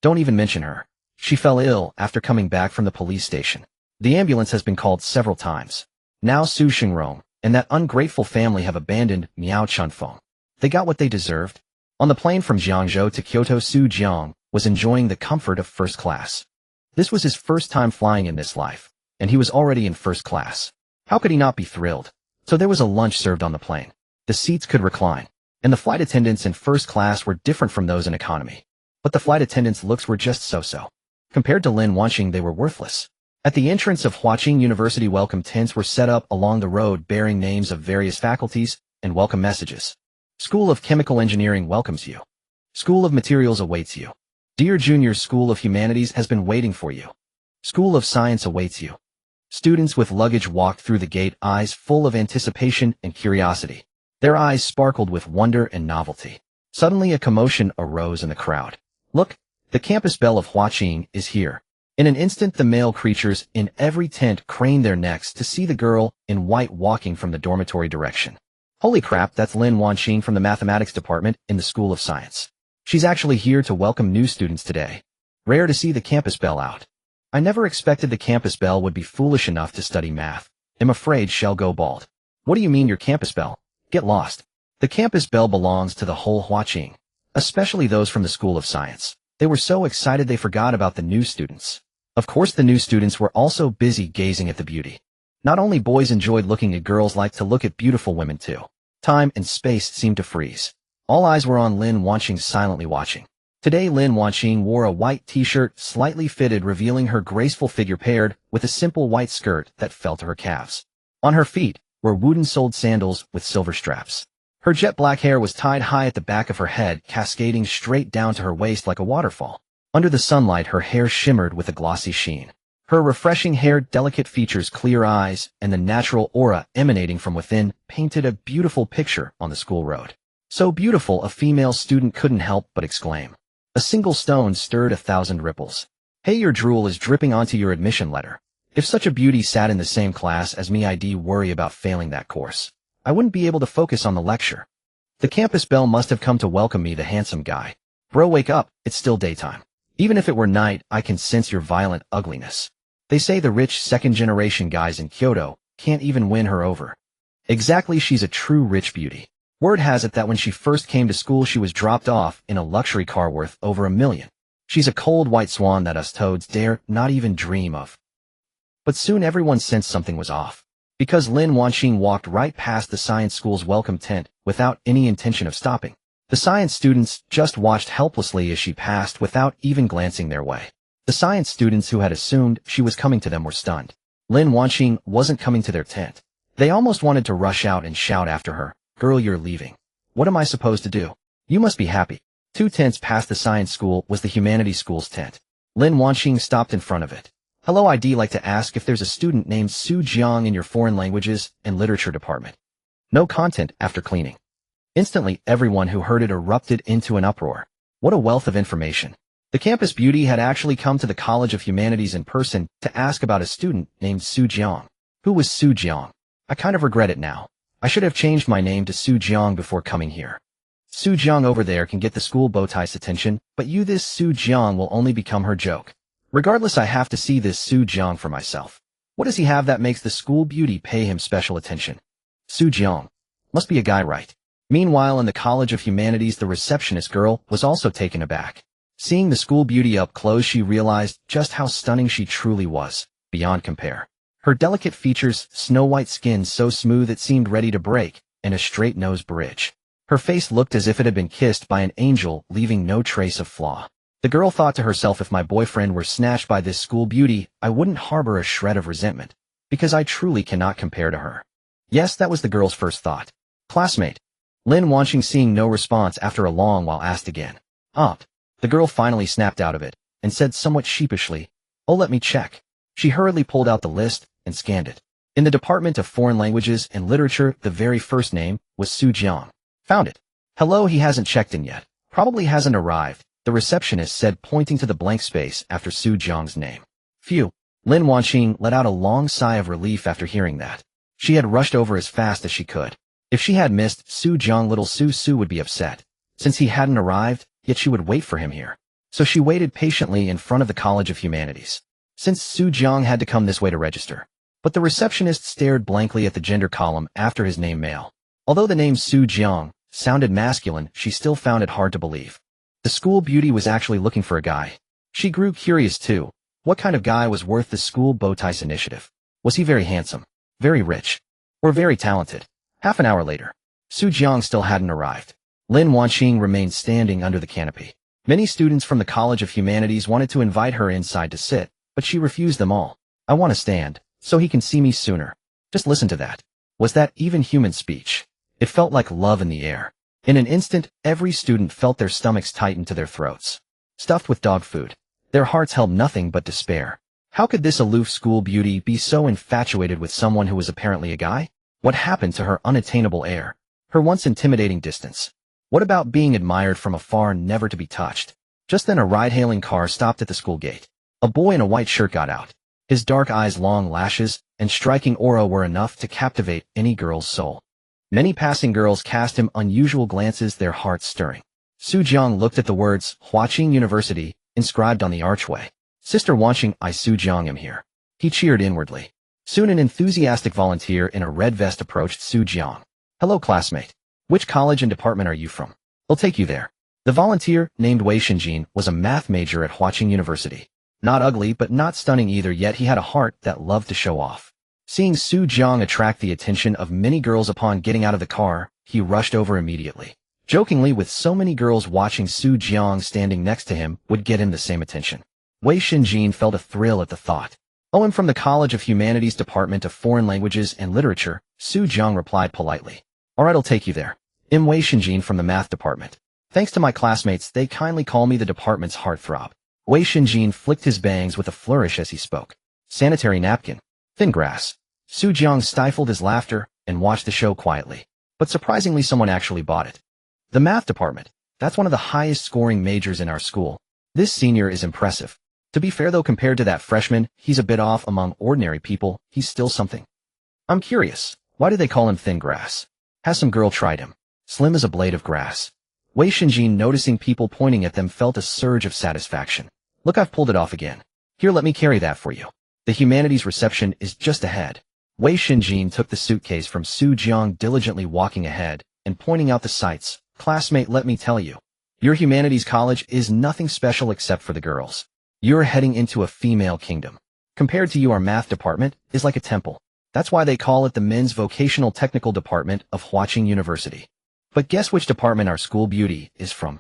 Don't even mention her. She fell ill after coming back from the police station. The ambulance has been called several times. Now Su Xinrong and that ungrateful family have abandoned Miao Chunfeng. They got what they deserved. On the plane from Jiangzhou to Kyoto, Su Jiang was enjoying the comfort of first class. This was his first time flying in this life, and he was already in first class. How could he not be thrilled? So there was a lunch served on the plane. The seats could recline, and the flight attendants in first class were different from those in economy. But the flight attendants' looks were just so-so. Compared to Lin Wanqing, they were worthless. At the entrance of Huaqing University, welcome tents were set up along the road bearing names of various faculties and welcome messages. School of Chemical Engineering welcomes you. School of Materials awaits you. Dear juniors, School of Humanities has been waiting for you. School of Science awaits you. Students with luggage walked through the gate, eyes full of anticipation and curiosity. Their eyes sparkled with wonder and novelty. Suddenly a commotion arose in the crowd. Look, the campus bell of Huaqing is here. In an instant, the male creatures in every tent craned their necks to see the girl in white walking from the dormitory direction. Holy crap, that's Lin Wanqing from the mathematics department in the School of Science. She's actually here to welcome new students today. Rare to see the campus bell out. I never expected the campus bell would be foolish enough to study math. I'm afraid she'll go bald. What do you mean your campus bell? Get lost. The campus bell belongs to the whole Huaqing, especially those from the School of Science. They were so excited they forgot about the new students. Of course, the new students were also busy gazing at the beauty. Not only boys enjoyed looking at girls, like to look at beautiful women too. Time and space seemed to freeze. All eyes were on Lin Wanqing, silently watching. Today, Lin Wanqing wore a white t-shirt, slightly fitted, revealing her graceful figure paired with a simple white skirt that fell to her calves. On her feet were wooden-soled sandals with silver straps. Her jet black hair was tied high at the back of her head, cascading straight down to her waist like a waterfall. Under the sunlight, her hair shimmered with a glossy sheen. Her refreshing hair, delicate features, clear eyes, and the natural aura emanating from within painted a beautiful picture on the school road. So beautiful, a female student couldn't help but exclaim. A single stone stirred 1,000 ripples. Hey, your drool is dripping onto your admission letter. If such a beauty sat in the same class as me, I'd worry about failing that course. I wouldn't be able to focus on the lecture. The campus bell must have come to welcome me, the handsome guy. Bro, wake up, it's still daytime. Even if it were night, I can sense your violent ugliness. They say the rich second-generation guys in Kyoto can't even win her over. Exactly, she's a true rich beauty. Word has it that when she first came to school, she was dropped off in a luxury car worth over $1 million. She's a cold white swan that us toads dare not even dream of. But soon everyone sensed something was off. Because Lin Wanqing walked right past the science school's welcome tent without any intention of stopping. The science students just watched helplessly as she passed without even glancing their way. The science students who had assumed she was coming to them were stunned. Lin Wanqing wasn't coming to their tent. They almost wanted to rush out and shout after her, "Girl, you're leaving. What am I supposed to do? You must be happy." 2 tents past the science school was the humanities school's tent. Lin Wanqing stopped in front of it. "Hello, I'd like to ask if there's a student named Su Jiang in your foreign languages and literature department." No content after cleaning. Instantly, everyone who heard it erupted into an uproar. What a wealth of information. The campus beauty had actually come to the College of Humanities in person to ask about a student named Su Jiang. Who was Su Jiang? I kind of regret it now. I should have changed my name to Su Jiang before coming here. Su Jiang over there can get the school bowtie's attention, but this Su Jiang will only become her joke. Regardless, I have to see this Su Jiang for myself. What does he have that makes the school beauty pay him special attention? Su Jiang. Must be a guy, right? Meanwhile, in the College of Humanities, the receptionist girl was also taken aback. Seeing the school beauty up close, she realized just how stunning she truly was, beyond compare. Her delicate features, snow-white skin so smooth it seemed ready to break, and a straight-nose bridge. Her face looked as if it had been kissed by an angel, leaving no trace of flaw. The girl thought to herself, if my boyfriend were snatched by this school beauty, I wouldn't harbor a shred of resentment, because I truly cannot compare to her. Yes, that was the girl's first thought. Classmate. Lin Wanqing, seeing no response after a long while, asked again. The girl finally snapped out of it, and said somewhat sheepishly, "Oh, let me check." She hurriedly pulled out the list and scanned it. In the Department of Foreign Languages and Literature, the very first name was Su Jiang. Found it. "Hello, he hasn't checked in yet. Probably hasn't arrived," the receptionist said, pointing to the blank space after Su Jiang's name. Phew. Lin Wanqing let out a long sigh of relief after hearing that. She had rushed over as fast as she could. If she had missed Su Jiang, little Su would be upset. Since he hadn't arrived, yet she would wait for him here. So she waited patiently in front of the College of Humanities. Since Su Jiang had to come this way to register. But the receptionist stared blankly at the gender column after his name, male. Although the name Su Jiang sounded masculine, she still found it hard to believe. The school beauty was actually looking for a guy. She grew curious too. What kind of guy was worth the school bowtie's initiative? Was he very handsome, very rich, or very talented? Half an hour later, Su Jiang still hadn't arrived. Lin Wanqing remained standing under the canopy. Many students from the College of Humanities wanted to invite her inside to sit, but she refused them all. "I want to stand, so he can see me sooner." Just listen to that. Was that even human speech? It felt like love in the air. In an instant, every student felt their stomachs tighten to their throats. Stuffed with dog food, their hearts held nothing but despair. How could this aloof school beauty be so infatuated with someone who was apparently a guy? What happened to her unattainable air? Her once intimidating distance? What about being admired from afar, never to be touched? Just then a ride-hailing car stopped at the school gate. A boy in a white shirt got out. His dark eyes, long lashes, and striking aura were enough to captivate any girl's soul. Many passing girls cast him unusual glances, their hearts stirring. Jiang looked at the words, Huaqing University, inscribed on the archway. Sister Wanqing, I Jiang am here. He cheered inwardly. Soon an enthusiastic volunteer in a red vest approached Jiang. Hello, classmate. Which college and department are you from? I'll take you there. The volunteer, named Wei Shinjin, was a math major at Huaqing University. Not ugly but not stunning either, yet he had a heart that loved to show off. Seeing Jiang attract the attention of many girls upon getting out of the car, he rushed over immediately. Jokingly, with so many girls watching, Jiang standing next to him would get him the same attention. Wei Shinjin felt a thrill at the thought. Oh, I'm from the College of Humanities Department of Foreign Languages and Literature, Jiang replied politely. Alright, I'll take you there. I'm Wei Shinjin from the Math Department. Thanks to my classmates, they kindly call me the department's heartthrob. Wei Shinjin flicked his bangs with a flourish as he spoke. Sanitary napkin. Thin grass. Jiang stifled his laughter and watched the show quietly. But surprisingly, someone actually bought it. The Math Department. That's one of the highest scoring majors in our school. This senior is impressive. To be fair though, compared to that freshman, he's a bit off. Among ordinary people, he's still something. I'm curious. Why do they call him thin grass? Has some girl tried him? Slim as a blade of grass. Wei Shinjin, noticing people pointing at them, felt a surge of satisfaction. Look, I've pulled it off again. Here, let me carry that for you. The humanities reception is just ahead. Wei Shinjin took the suitcase from Jiang, diligently walking ahead and pointing out the sights. Classmate, let me tell you. Your humanities college is nothing special except for the girls. You're heading into a female kingdom. Compared to you, our math department is like a temple. That's why they call it the Men's Vocational Technical Department of Huaqing University. But guess which department our school beauty is from?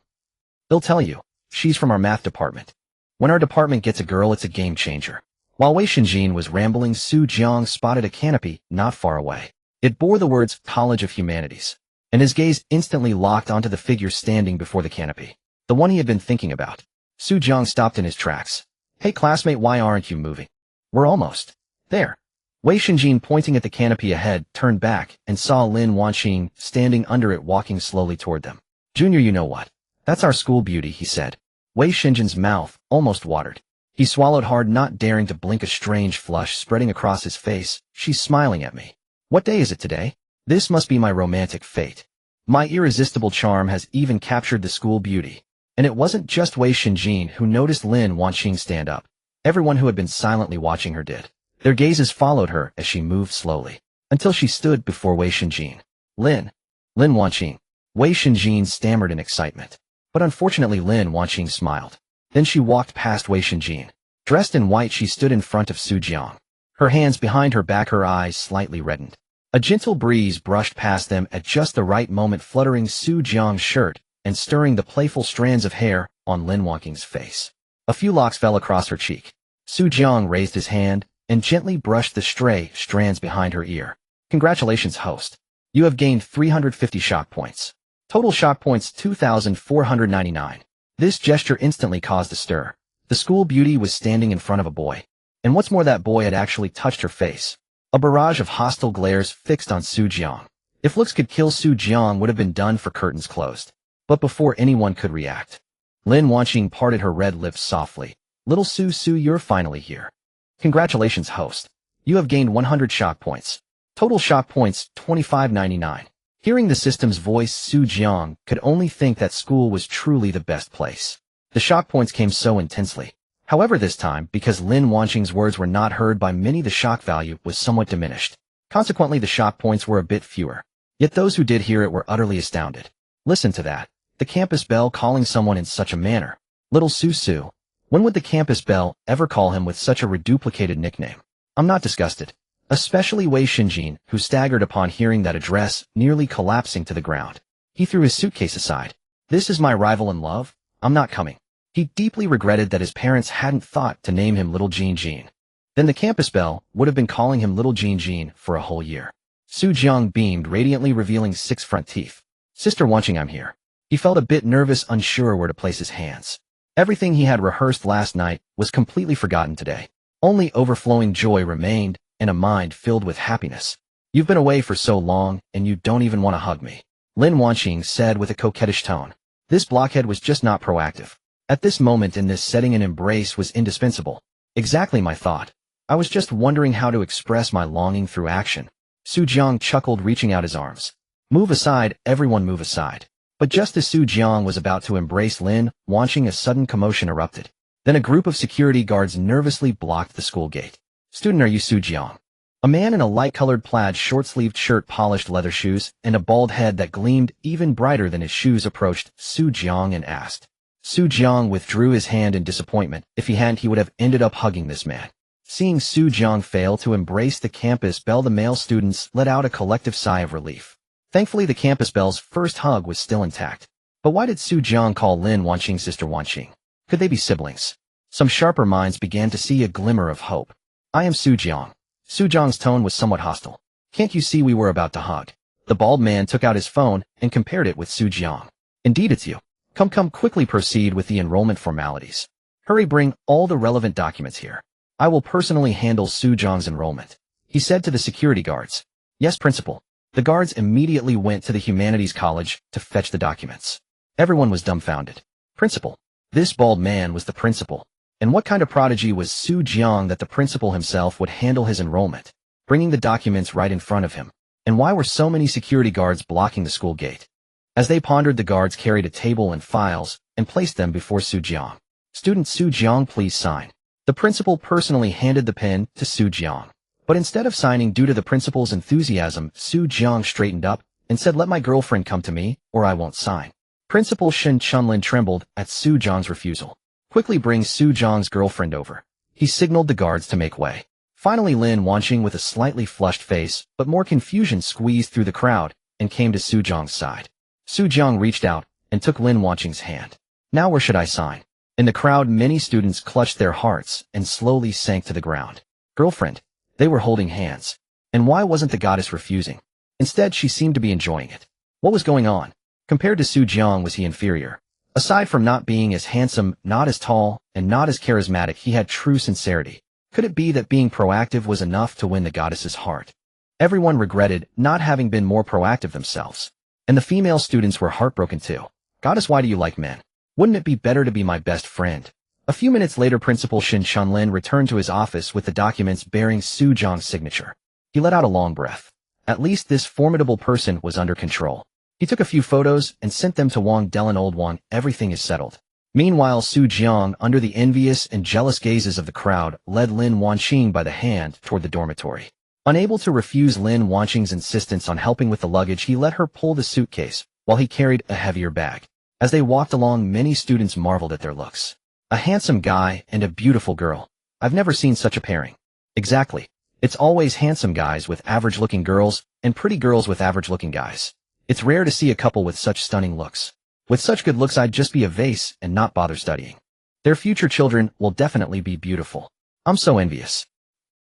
They'll tell you. She's from our math department. When our department gets a girl, it's a game changer. While Wei Shinjin was rambling, Jiang spotted a canopy not far away. It bore the words College of Humanities, and his gaze instantly locked onto the figure standing before the canopy, the one he had been thinking about. Jiang stopped in his tracks. Hey classmate, why aren't you moving? We're almost there. Wei Shinjin, pointing at the canopy ahead, turned back and saw Lin Wanqing standing under it, walking slowly toward them. Junior, you know what? That's our school beauty, he said. Wei Shinjin's mouth almost watered. He swallowed hard, not daring to blink, a strange flush spreading across his face. She's smiling at me. What day is it today? This must be my romantic fate. My irresistible charm has even captured the school beauty. And it wasn't just Wei Shinjin who noticed Lin Wanqing stand up. Everyone who had been silently watching her did. Their gazes followed her as she moved slowly, until she stood before Wei Shinjin. Lin Wanqing. Wei Shinjin stammered in excitement. But unfortunately, Lin Wanqing smiled. Then she walked past Wei Shinjin. Dressed in white, she stood in front of Jiang. Her hands behind her back, her eyes slightly reddened. A gentle breeze brushed past them at just the right moment, fluttering Jiang's shirt and stirring the playful strands of hair on Lin Wanqing's face. A few locks fell across her cheek. Jiang raised his hand and gently brushed the stray strands behind her ear. Congratulations, host. You have gained 350 shock points. Total shock points 2,499. This gesture instantly caused a stir. The school beauty was standing in front of a boy. And what's more, that boy had actually touched her face. A barrage of hostile glares fixed on Jiang. If looks could kill, Jiang would have been done for, curtains closed. But before anyone could react, Lin Wanqing parted her red lips softly. Little Su, you're finally here. Congratulations, host. You have gained 100 shock points. Total shock points 2,599. Hearing the system's voice, Jiang could only think that school was truly the best place. The shock points came so intensely. However, this time, because Lin Wanqing's words were not heard by many, the shock value was somewhat diminished. Consequently, the shock points were a bit fewer. Yet those who did hear it were utterly astounded. Listen to that. The campus bell calling someone in such a manner. Little Su. When would the campus bell ever call him with such a reduplicated nickname? I'm not disgusted. Especially Wei Shinjin, who staggered upon hearing that address, nearly collapsing to the ground. He threw his suitcase aside. This is my rival in love? I'm not coming. He deeply regretted that his parents hadn't thought to name him Little Jin. Then the campus bell would have been calling him Little Jin for a whole year. Jiang beamed radiantly, revealing 6 front teeth. Sister Wanqing, I'm here. He felt a bit nervous, unsure where to place his hands. Everything he had rehearsed last night was completely forgotten today. Only overflowing joy remained, and a mind filled with happiness. You've been away for so long, and you don't even want to hug me, Lin Wanqing said with a coquettish tone. This blockhead was just not proactive. At this moment in this setting, an embrace was indispensable. Exactly my thought. I was just wondering how to express my longing through action. Jiang chuckled, reaching out his arms. Move aside, everyone move aside. But just as Jiang was about to embrace Lin, watching a sudden commotion erupted. Then a group of security guards nervously blocked the school gate. Student, are you Jiang? A man in a light-colored plaid short-sleeved shirt, polished leather shoes, and a bald head that gleamed even brighter than his shoes approached Jiang and asked. Jiang withdrew his hand in disappointment. If he hadn't, he would have ended up hugging this man. Seeing Jiang fail to embrace the campus belle, the male students let out a collective sigh of relief. Thankfully, the campus belle's first hug was still intact. But why did Jiang call Lin Wanqing sister Wanqing? Could they be siblings? Some sharper minds began to see a glimmer of hope. I am Jiang. Jiang's tone was somewhat hostile. Can't you see we were about to hug? The bald man took out his phone and compared it with Jiang. Indeed, it's you. Come, quickly proceed with the enrollment formalities. Hurry, bring all the relevant documents here. I will personally handle Jiang's enrollment, he said to the security guards. Yes, principal. The guards immediately went to the humanities college to fetch the documents. Everyone was dumbfounded. Principal. This bald man was the principal. And what kind of prodigy was Jiang that the principal himself would handle his enrollment, bringing the documents right in front of him? And why were so many security guards blocking the school gate? As they pondered, the guards carried a table and files and placed them before Jiang. Student Jiang, please sign. The principal personally handed the pen to Jiang. But instead of signing, due to the principal's enthusiasm, Jiang straightened up and said, let my girlfriend come to me, or I won't sign. Principal Shen Chunlin trembled at Jiang's refusal. Quickly bring Jiang's girlfriend over. He signaled the guards to make way. Finally, Lin Wanqing, with a slightly flushed face, but more confusion, squeezed through the crowd and came to Jiang's side. Jiang reached out and took Lin Wanqing's hand. Now where should I sign? In the crowd, many students clutched their hearts and slowly sank to the ground. Girlfriend. They were holding hands. And why wasn't the goddess refusing? Instead, she seemed to be enjoying it. What was going on? Compared to Jiang, was he inferior? Aside from not being as handsome, not as tall, and not as charismatic, he had true sincerity. Could it be that being proactive was enough to win the goddess's heart? Everyone regretted not having been more proactive themselves. And the female students were heartbroken too. Goddess, why do you like men? Wouldn't it be better to be my best friend? A few minutes later, Principal Shin Chunlin returned to his office with the documents bearing Jiang's signature. He let out a long breath. At least this formidable person was under control. He took a few photos and sent them to Wang Delin. Old Wang, everything is settled. Meanwhile, Jiang, under the envious and jealous gazes of the crowd, led Lin Wanqing by the hand toward the dormitory. Unable to refuse Lin Wanqing's insistence on helping with the luggage, he let her pull the suitcase, while he carried a heavier bag. As they walked along, many students marveled at their looks. A handsome guy and a beautiful girl. I've never seen such a pairing. Exactly. It's always handsome guys with average-looking girls, and pretty girls with average-looking guys. It's rare to see a couple with such stunning looks. With such good looks, I'd just be a vase and not bother studying. Their future children will definitely be beautiful. I'm so envious.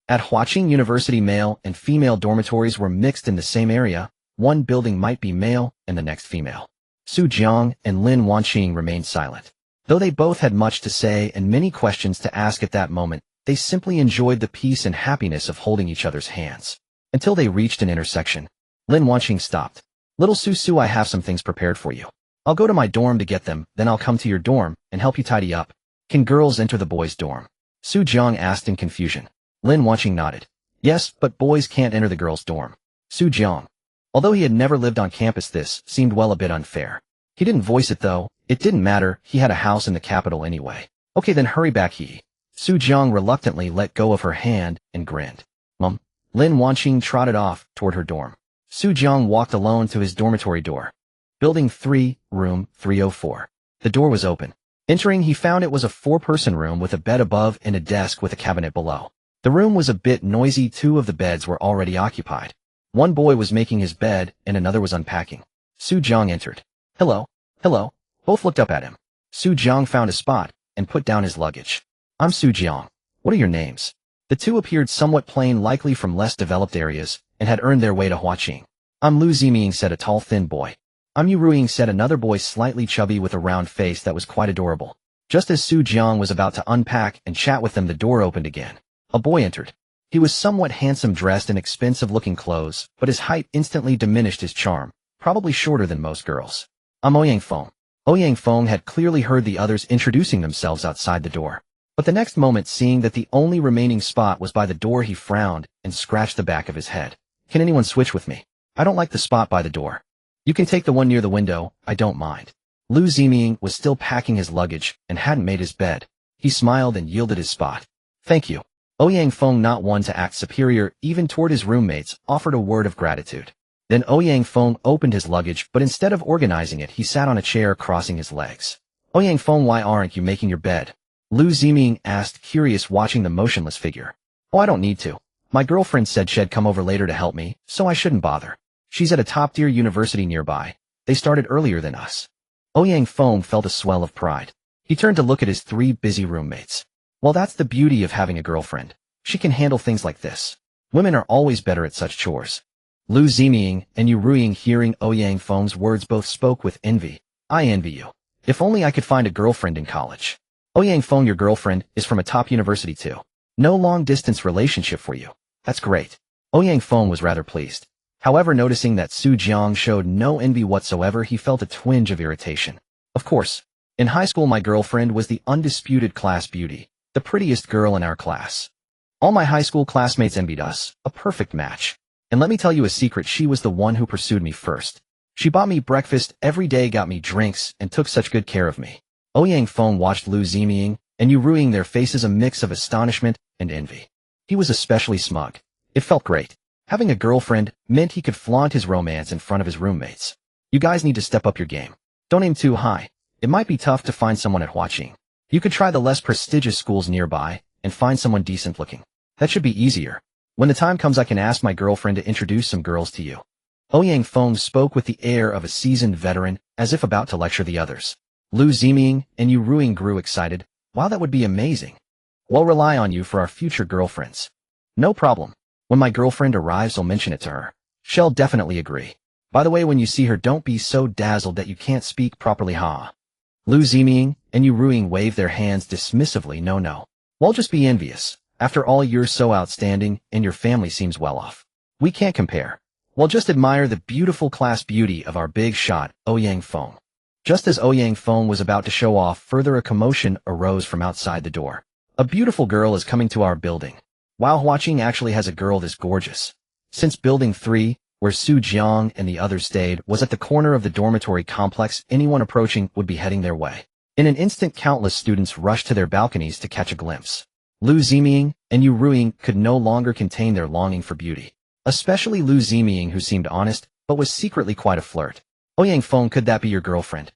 At Huaqing University, male and female dormitories were mixed in the same area. One building might be male and the next female. Jiang and Lin Wanqing remained silent. Though they both had much to say and many questions to ask at that moment, they simply enjoyed the peace and happiness of holding each other's hands. Until they reached an intersection. Lin Wanqing stopped. Little Su, I have some things prepared for you. I'll go to my dorm to get them, then I'll come to your dorm and help you tidy up. Can girls enter the boys' dorm? Jiang asked in confusion. Lin Wanqing nodded. Yes, but boys can't enter the girls' dorm. Jiang. Although he had never lived on campus, this seemed well a bit unfair. He didn't voice it though. It didn't matter, he had a house in the capital anyway. Okay, then hurry back, Jiang reluctantly let go of her hand and grinned. Mom. Lin Wanqing trotted off toward her dorm. Jiang walked alone to his dormitory door. Building 3, room 304. The door was open. Entering, he found it was a 4-person room with a bed above and a desk with a cabinet below. The room was a bit noisy. 2 of the beds were already occupied. One boy was making his bed and another was unpacking. Jiang entered. Hello. Both looked up at him. Jiang found a spot and put down his luggage. I'm Jiang. What are your names? The two appeared somewhat plain, likely from less developed areas, and had earned their way to Huaqing. I'm Lu Ziming, said a tall, thin boy. I'm Yu Ruiying, said another boy, slightly chubby with a round face that was quite adorable. Just as Jiang was about to unpack and chat with them, the door opened again. A boy entered. He was somewhat handsome, dressed in expensive-looking clothes, but his height instantly diminished his charm, probably shorter than most girls. I'm Ouyang Feng. Ouyang Feng had clearly heard the others introducing themselves outside the door. But the next moment, seeing that the only remaining spot was by the door, he frowned and scratched the back of his head. Can anyone switch with me? I don't like the spot by the door. You can take the one near the window, I don't mind. Lu Ziming was still packing his luggage and hadn't made his bed. He smiled and yielded his spot. Thank you. Ouyang Feng, not one to act superior even toward his roommates, offered a word of gratitude. Then Ouyang Feng opened his luggage, but instead of organizing it, he sat on a chair crossing his legs. Ouyang Feng, why aren't you making your bed? Lu Ziming asked, curious, watching the motionless figure. Oh, I don't need to. My girlfriend said she'd come over later to help me, so I shouldn't bother. She's at a top-tier university nearby. They started earlier than us. Ouyang Feng felt a swell of pride. He turned to look at his three busy roommates. Well, that's the beauty of having a girlfriend. She can handle things like this. Women are always better at such chores. Lu Ziming and Yu Ruiying, hearing Ouyang Feng's words, both spoke with envy. I envy you. If only I could find a girlfriend in college. Ouyang Feng, your girlfriend is from a top university too. No long-distance relationship for you. That's great. Ouyang Feng was rather pleased. However, noticing that Su Jiang showed no envy whatsoever, he felt a twinge of irritation. Of course. In high school, my girlfriend was the undisputed class beauty, the prettiest girl in our class. All my high school classmates envied us, a perfect match. And let me tell you a secret, she was the one who pursued me first. She bought me breakfast every day, got me drinks, and took such good care of me. Ouyang Feng watched Lu Ziming and Yu Ruiying, their faces a mix of astonishment and envy. He was especially smug. It felt great. Having a girlfriend meant he could flaunt his romance in front of his roommates. You guys need to step up your game. Don't aim too high. It might be tough to find someone at Huaqing. You could try the less prestigious schools nearby and find someone decent looking. That should be easier. When the time comes, I can ask my girlfriend to introduce some girls to you. Ouyang Feng spoke with the air of a seasoned veteran, as if about to lecture the others. Lu Ziming and Yu Ruiying grew excited. Wow, that would be amazing. We'll rely on you for our future girlfriends. No problem. When my girlfriend arrives, I'll mention it to her. She'll definitely agree. By the way, when you see her, don't be so dazzled that you can't speak properly, ha. Lu Ziming and Yu Ruiying waved their hands dismissively. No. We'll just be envious. After all, you're so outstanding, and your family seems well off. We can't compare. We'll just admire the beautiful class beauty of our big shot, Ouyang Feng. Just as Ouyang Feng was about to show off further, a commotion arose from outside the door. A beautiful girl is coming to our building. Wow, Huaqing actually has a girl this gorgeous. Since Building 3, where Su Jiang and the others stayed, was at the corner of the dormitory complex, anyone approaching would be heading their way. In an instant, countless students rushed to their balconies to catch a glimpse. Lu Ziming and Yu Ruiying could no longer contain their longing for beauty. Especially Lu Ziming, who seemed honest, but was secretly quite a flirt. Ouyang Feng, could that be your girlfriend?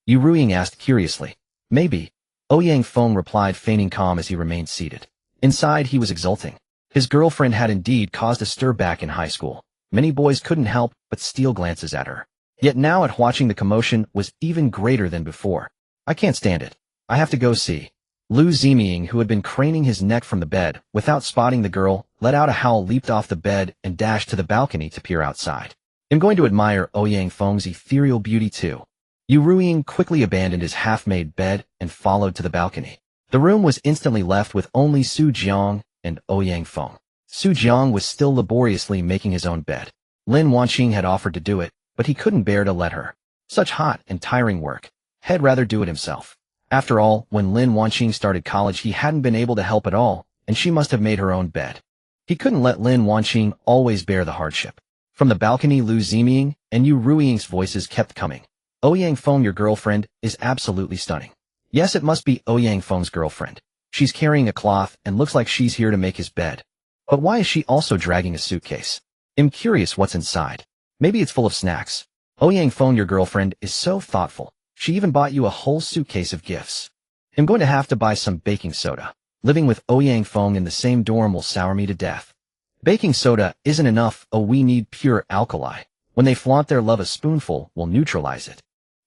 Yu Ruiying asked curiously. Maybe. Ouyang Feng replied, feigning calm as he remained seated. Inside, he was exulting. His girlfriend had indeed caused a stir back in high school. Many boys couldn't help but steal glances at her. Yet now at Huaqing, the commotion was even greater than before. I can't stand it. I have to go see. Lu Ziming, who had been craning his neck from the bed, without spotting the girl, let out a howl, leaped off the bed, and dashed to the balcony to peer outside. I'm going to admire Ouyang Feng's ethereal beauty too. Yu Ruiying quickly abandoned his half-made bed and followed to the balcony. The room was instantly left with only Su Jiang and Ouyang Feng. Su Jiang was still laboriously making his own bed. Lin Wanqing had offered to do it, but he couldn't bear to let her. Such hot and tiring work. He'd rather do it himself. After all, when Lin Wanqing started college, he hadn't been able to help at all, and she must have made her own bed. He couldn't let Lin Wanqing always bear the hardship. From the balcony, Lu Ziming and Yu Ruiying's voices kept coming. Ouyang Feng, your girlfriend is absolutely stunning. Yes, it must be Ouyang Feng's girlfriend. She's carrying a cloth and looks like she's here to make his bed. But why is she also dragging a suitcase? I'm curious what's inside. Maybe it's full of snacks. Ouyang Feng, your girlfriend is so thoughtful. She even bought you a whole suitcase of gifts. I'm going to have to buy some baking soda. Living with Ouyang Feng in the same dorm will sour me to death. Baking soda isn't enough. Oh, we need pure alkali. When they flaunt their love, a spoonful will neutralize it.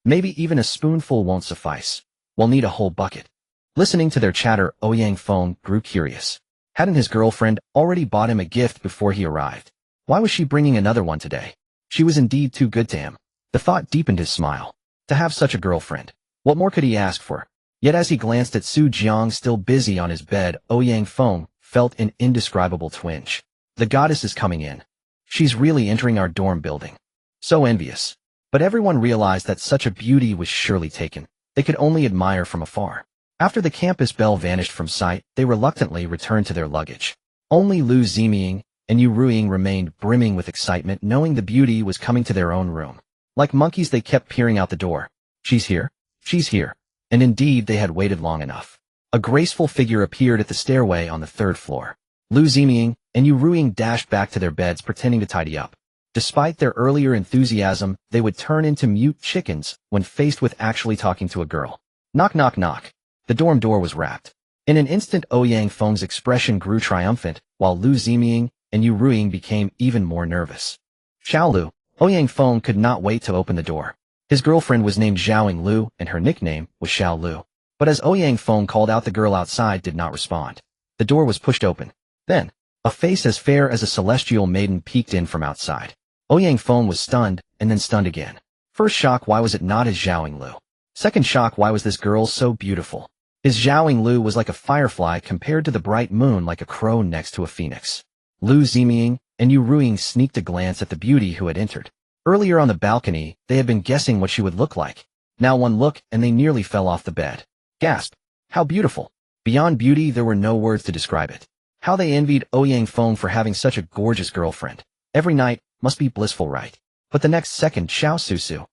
Maybe even a spoonful won't suffice. We'll need a whole bucket. Listening to their chatter, Ouyang Feng grew curious. Hadn't his girlfriend already bought him a gift before he arrived? Why was she bringing another one today? She was indeed too good to him. The thought deepened his smile. To have such a girlfriend. What more could he ask for? Yet as he glanced at Su Jiang still busy on his bed, Ouyang Feng felt an indescribable twinge. The goddess is coming in. She's really entering our dorm building. So envious. But everyone realized that such a beauty was surely taken. They could only admire from afar. After the campus bell vanished from sight, they reluctantly returned to their luggage. Only Lu Ziming and Yu Ruiying remained brimming with excitement, knowing the beauty was coming to their own room. Like monkeys, they kept peering out the door. She's here. She's here. And indeed, they had waited long enough. A graceful figure appeared at the stairway on the third floor. Lu Ziming and Yu Ruiying dashed back to their beds, pretending to tidy up. Despite their earlier enthusiasm, they would turn into mute chickens when faced with actually talking to a girl. Knock, knock, knock. The dorm door was rapped. In an instant, Ouyang Feng's expression grew triumphant, while Lu Ziming and Yu Ruiying became even more nervous. Xiao Lu, Ouyang Feng could not wait to open the door. His girlfriend was named Zhaoing Lu, and her nickname was Xiao Lu. But as Ouyang Feng called out, the girl outside did not respond. The door was pushed open. Then, a face as fair as a celestial maiden peeked in from outside. Ouyang Feng was stunned, and then stunned again. First shock, why was it not his Zhaoing Lu? Second shock, why was this girl so beautiful? His Zhaoing Lu was like a firefly compared to the bright moon, like a crow next to a phoenix. Lu Ziming and Yu Ruiying sneaked a glance at the beauty who had entered. Earlier on the balcony, they had been guessing what she would look like. Now one look, and they nearly fell off the bed. Gasp! How beautiful! Beyond beauty, there were no words to describe it. How they envied Ouyang Feng for having such a gorgeous girlfriend. Every night must be blissful, right? But the next second, Xiao Susu.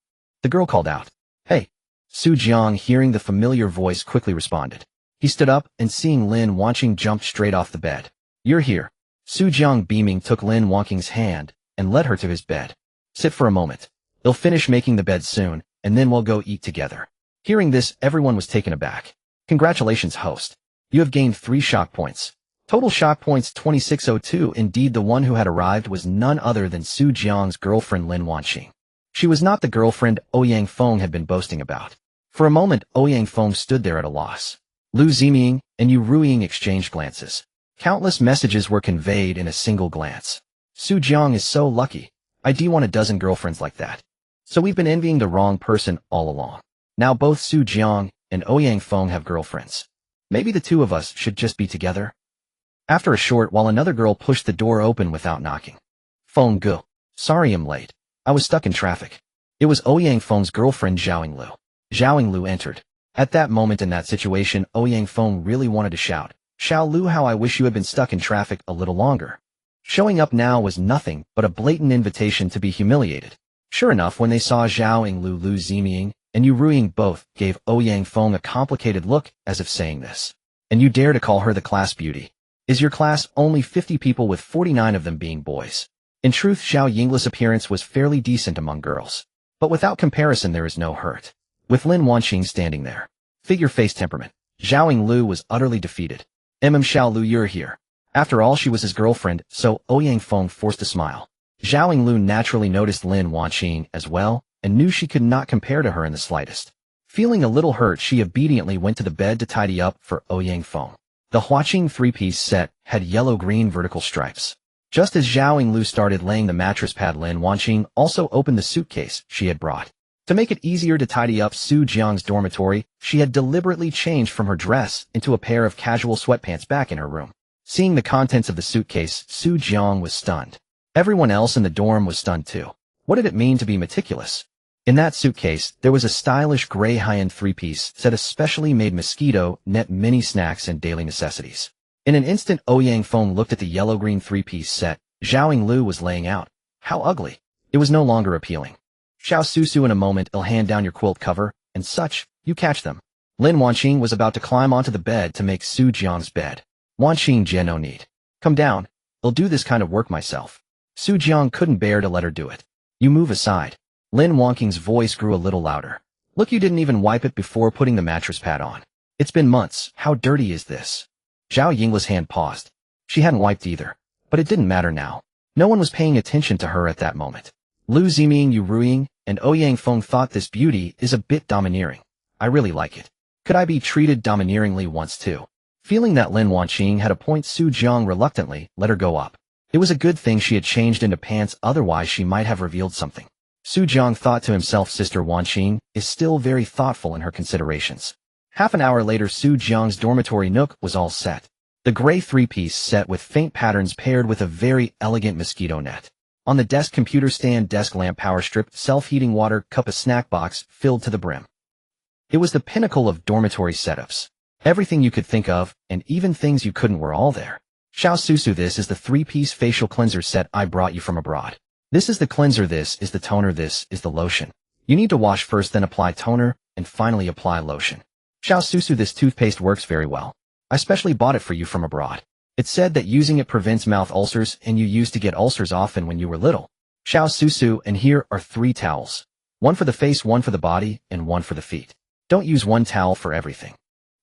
The girl called out. Hey! Su Jiang, hearing the familiar voice, quickly responded. He stood up, and seeing Lin Wanqing, jumped straight off the bed. You're here. Su Jiang, beaming, took Lin Wanqing's hand and led her to his bed. Sit for a moment. They'll finish making the bed soon, and then we'll go eat together. Hearing this, everyone was taken aback. Congratulations, host. You have gained 3 shock points. Total shock points 2602. Indeed, the one who had arrived was none other than Su Jiang's girlfriend, Lin Wanqing. She was not the girlfriend Ouyang Feng had been boasting about. For a moment, Ouyang Feng stood there at a loss. Lu Ziming and Yu Ruiying exchanged glances. Countless messages were conveyed in a single glance. Su Jiang is so lucky. I do want a dozen girlfriends like that. So we've been envying the wrong person all along. Now both Su Jiang and Ouyang Feng have girlfriends. Maybe the two of us should just be together? After a short while, another girl pushed the door open without knocking. Feng Gu. Sorry I'm late. I was stuck in traffic. It was Ouyang Feng's girlfriend, Zhaoing Lu. Zhaoing Lu entered. At that moment in that situation, Ouyang Feng really wanted to shout, Xiao Lu, how I wish you had been stuck in traffic a little longer. Showing up now was nothing but a blatant invitation to be humiliated. Sure enough, when they saw Zhaoing Lu, Lu Ziming and Yu Ruiying both gave Ouyang Feng a complicated look, as if saying this. And you dare to call her the class beauty? Is your class only 50 people with 49 of them being boys? In truth, Xiao Yingla's appearance was fairly decent among girls. But without comparison, there is no hurt. With Lin Wanqing standing there. Figure-face temperament. Zhaoing Lu was utterly defeated. Xiao Lu, you're here. After all, she was his girlfriend, so Ouyang Feng forced a smile. Zhaoing Lu naturally noticed Lin Wanqing as well, and knew she could not compare to her in the slightest. Feeling a little hurt, she obediently went to the bed to tidy up for Ouyang Feng. The Huaqing 3-piece set had yellow-green vertical stripes. Just as Zhaoing Lu started laying the mattress pad, Lin Wanqing also opened the suitcase she had brought. To make it easier to tidy up Su Jiang's dormitory, she had deliberately changed from her dress into a pair of casual sweatpants back in her room. Seeing the contents of the suitcase, Su Jiang was stunned. Everyone else in the dorm was stunned too. What did it mean to be meticulous? In that suitcase, there was a stylish gray high-end 3-piece set, especially made mosquito net mini snacks and daily necessities. In an instant, Ouyang Feng looked at the yellow-green 3-piece set Zhaoing Lu was laying out. How ugly. It was no longer appealing. Xiao Susu, in a moment I'll hand down your quilt cover, and such, you catch them. Lin Wanqing was about to climb onto the bed to make Su Jiang's bed. Wanqing, Jen, no need. Come down. I'll do this kind of work myself. Su Jiang couldn't bear to let her do it. You move aside. Lin Wanqing's voice grew a little louder. Look, you didn't even wipe it before putting the mattress pad on. It's been months. How dirty is this? Zhao Yingla's hand paused. She hadn't wiped either. But it didn't matter now. No one was paying attention to her at that moment. Lu Ziming, Yu Ruiying, and Ouyang Feng thought this beauty is a bit domineering. I really like it. Could I be treated domineeringly once too? Feeling that Lin Wanqing had a point, Su Jiang reluctantly let her go up. It was a good thing she had changed into pants, otherwise she might have revealed something. Su Jiang thought to himself, Sister Wanqing is still very thoughtful in her considerations. Half an hour later, Su Jiang's dormitory nook was all set. The gray 3-piece set with faint patterns paired with a very elegant mosquito net. On the desk, computer stand, desk lamp, power strip, self-heating water cup, a snack box filled to the brim. It was the pinnacle of dormitory setups. Everything you could think of, and even things you couldn't were all there. Xiao Susu, this is the 3-piece facial cleanser set I brought you from abroad. This is the cleanser, this is the toner, this is the lotion. You need to wash first, then apply toner, and finally apply lotion. Xiao Susu, this toothpaste works very well. I specially bought it for you from abroad. It said that using it prevents mouth ulcers, and you used to get ulcers often when you were little. Xiao Susu, and here are 3 towels. One for the face, one for the body, and one for the feet. Don't use one towel for everything.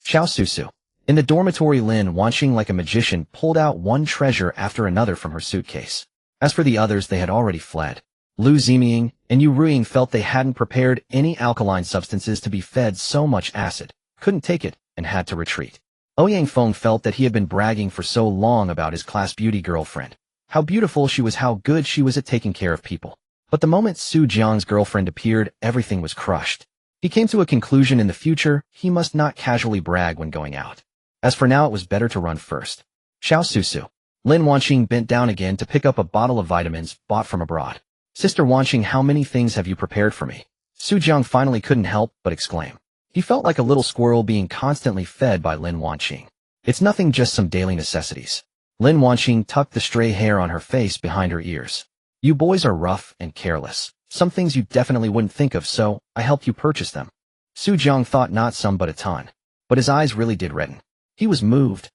Xiao Susu. In the dormitory, Lin Wanqing, like a magician, pulled out one treasure after another from her suitcase. As for the others, they had already fled. Lu Ziming and Yu Ruiying felt they hadn't prepared any alkaline substances to be fed so much acid, couldn't take it, and had to retreat. Ouyang Feng felt that he had been bragging for so long about his class beauty girlfriend. How beautiful she was, how good she was at taking care of people. But the moment Su Jiang's girlfriend appeared, everything was crushed. He came to a conclusion: in the future, he must not casually brag when going out. As for now, it was better to run first. Xiao Susu. Lin Wanqing bent down again to pick up a bottle of vitamins bought from abroad. Sister Wanqing, how many things have you prepared for me? Su Jiang finally couldn't help but exclaim. He felt like a little squirrel being constantly fed by Lin Wanqing. It's nothing, just some daily necessities. Lin Wanqing tucked the stray hair on her face behind her ears. You boys are rough and careless. Some things you definitely wouldn't think of, so I helped you purchase them. Su Jiang thought not some but a ton. But his eyes really did redden. He was moved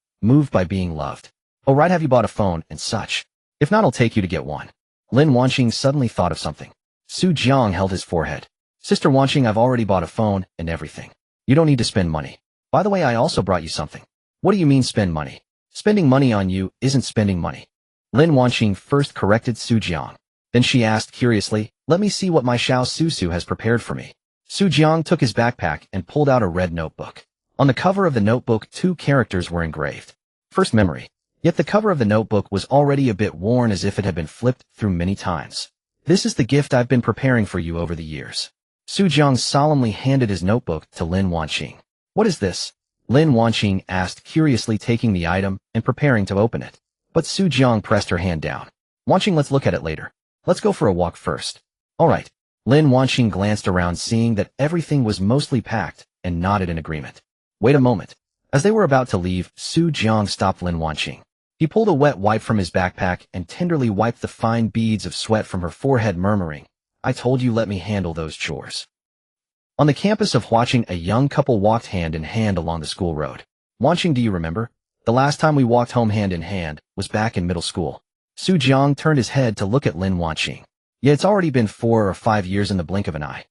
by being loved. Oh right, have you bought a phone and such? If not, I'll take you to get one. Lin Wanqing suddenly thought of something. Su Jiang held his forehead. Sister Wanqing, I've already bought a phone and everything. You don't need to spend money. By the way, I also brought you something. What do you mean spend money? Spending money on you isn't spending money. Lin Wanqing first corrected Su Jiang. Then she asked curiously, let me see what my Xiao Susu has prepared for me. Su Jiang took his backpack and pulled out a red notebook. On the cover of the notebook, 2 characters were engraved. First, memory. Yet the cover of the notebook was already a bit worn, as if it had been flipped through many times. This is the gift I've been preparing for you over the years. Su Jiang solemnly handed his notebook to Lin Wanqing. What is this? Lin Wanqing asked curiously, taking the item and preparing to open it. But Su Jiang pressed her hand down. Wanqing, let's look at it later. Let's go for a walk first. All right. Lin Wanqing glanced around, seeing that everything was mostly packed, and nodded in agreement. Wait a moment. As they were about to leave, Su Jiang stopped Lin Wanqing. He pulled a wet wipe from his backpack and tenderly wiped the fine beads of sweat from her forehead, murmuring, I told you, let me handle those chores. On the campus of Huaqing, a young couple walked hand in hand along the school road. Wanqing, do you remember? The last time we walked home hand in hand was back in middle school. Su Jiang turned his head to look at Lin Wanqing. Yeah, it's already been 4 or 5 years in the blink of an eye.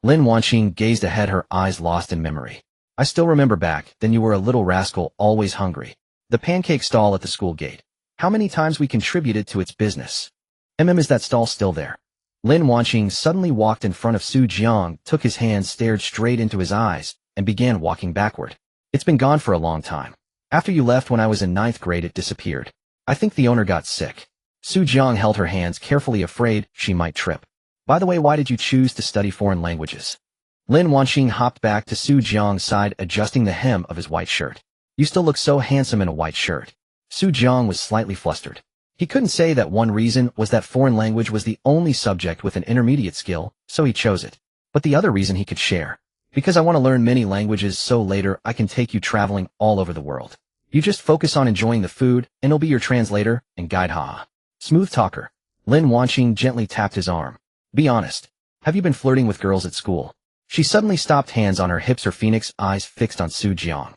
Lin Wanqing gazed ahead, her eyes lost in memory. I still remember back then, you were a little rascal, always hungry. The pancake stall at the school gate. How many times we contributed to its business. Is that stall still there? Lin Wanqing suddenly walked in front of Su Jiang, took his hand, stared straight into his eyes, and began walking backward. It's been gone for a long time. After you left when I was in 9th grade, it disappeared. I think the owner got sick. Su Jiang held her hands carefully, afraid she might trip. By the way, why did you choose to study foreign languages? Lin Wanqing hopped back to Su Jiang's side, adjusting the hem of his white shirt. You still look so handsome in a white shirt. Su Jiang was slightly flustered. He couldn't say that one reason was that foreign language was the only subject with an intermediate skill, so he chose it. But the other reason he could share. Because I want to learn many languages, so later I can take you traveling all over the world. You just focus on enjoying the food, and I'll be your translator and guide. Smooth talker. Lin Wanqing gently tapped his arm. Be honest. Have you been flirting with girls at school? She suddenly stopped, hands on her hips, her phoenix eyes fixed on Su Jiang.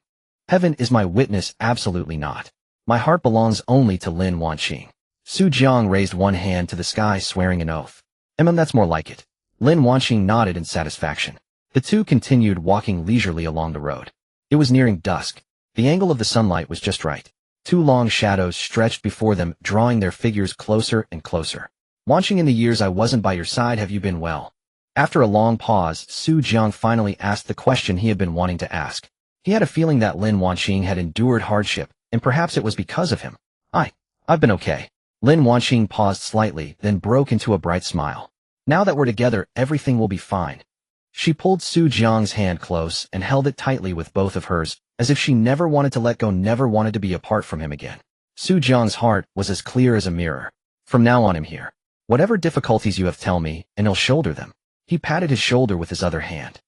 Heaven is my witness, absolutely not. My heart belongs only to Lin Wanqing. Su Jiang raised one hand to the sky, swearing an oath. That's more like it. Lin Wanqing nodded in satisfaction. The two continued walking leisurely along the road. It was nearing dusk. The angle of the sunlight was just right. 2 long shadows stretched before them, drawing their figures closer and closer. Wanqing, in the years I wasn't by your side, have you been well? After a long pause, Su Jiang finally asked the question he had been wanting to ask. He had a feeling that Lin Wanqing had endured hardship, and perhaps it was because of him. I've been okay. Lin Wanqing paused slightly, then broke into a bright smile. Now that we're together, everything will be fine. She pulled Su Jiang's hand close and held it tightly with both of hers, as if she never wanted to let go, never wanted to be apart from him again. Su Jiang's heart was as clear as a mirror. From now on, I'm here. Whatever difficulties you have, tell me, and I'll shoulder them. He patted his shoulder with his other hand.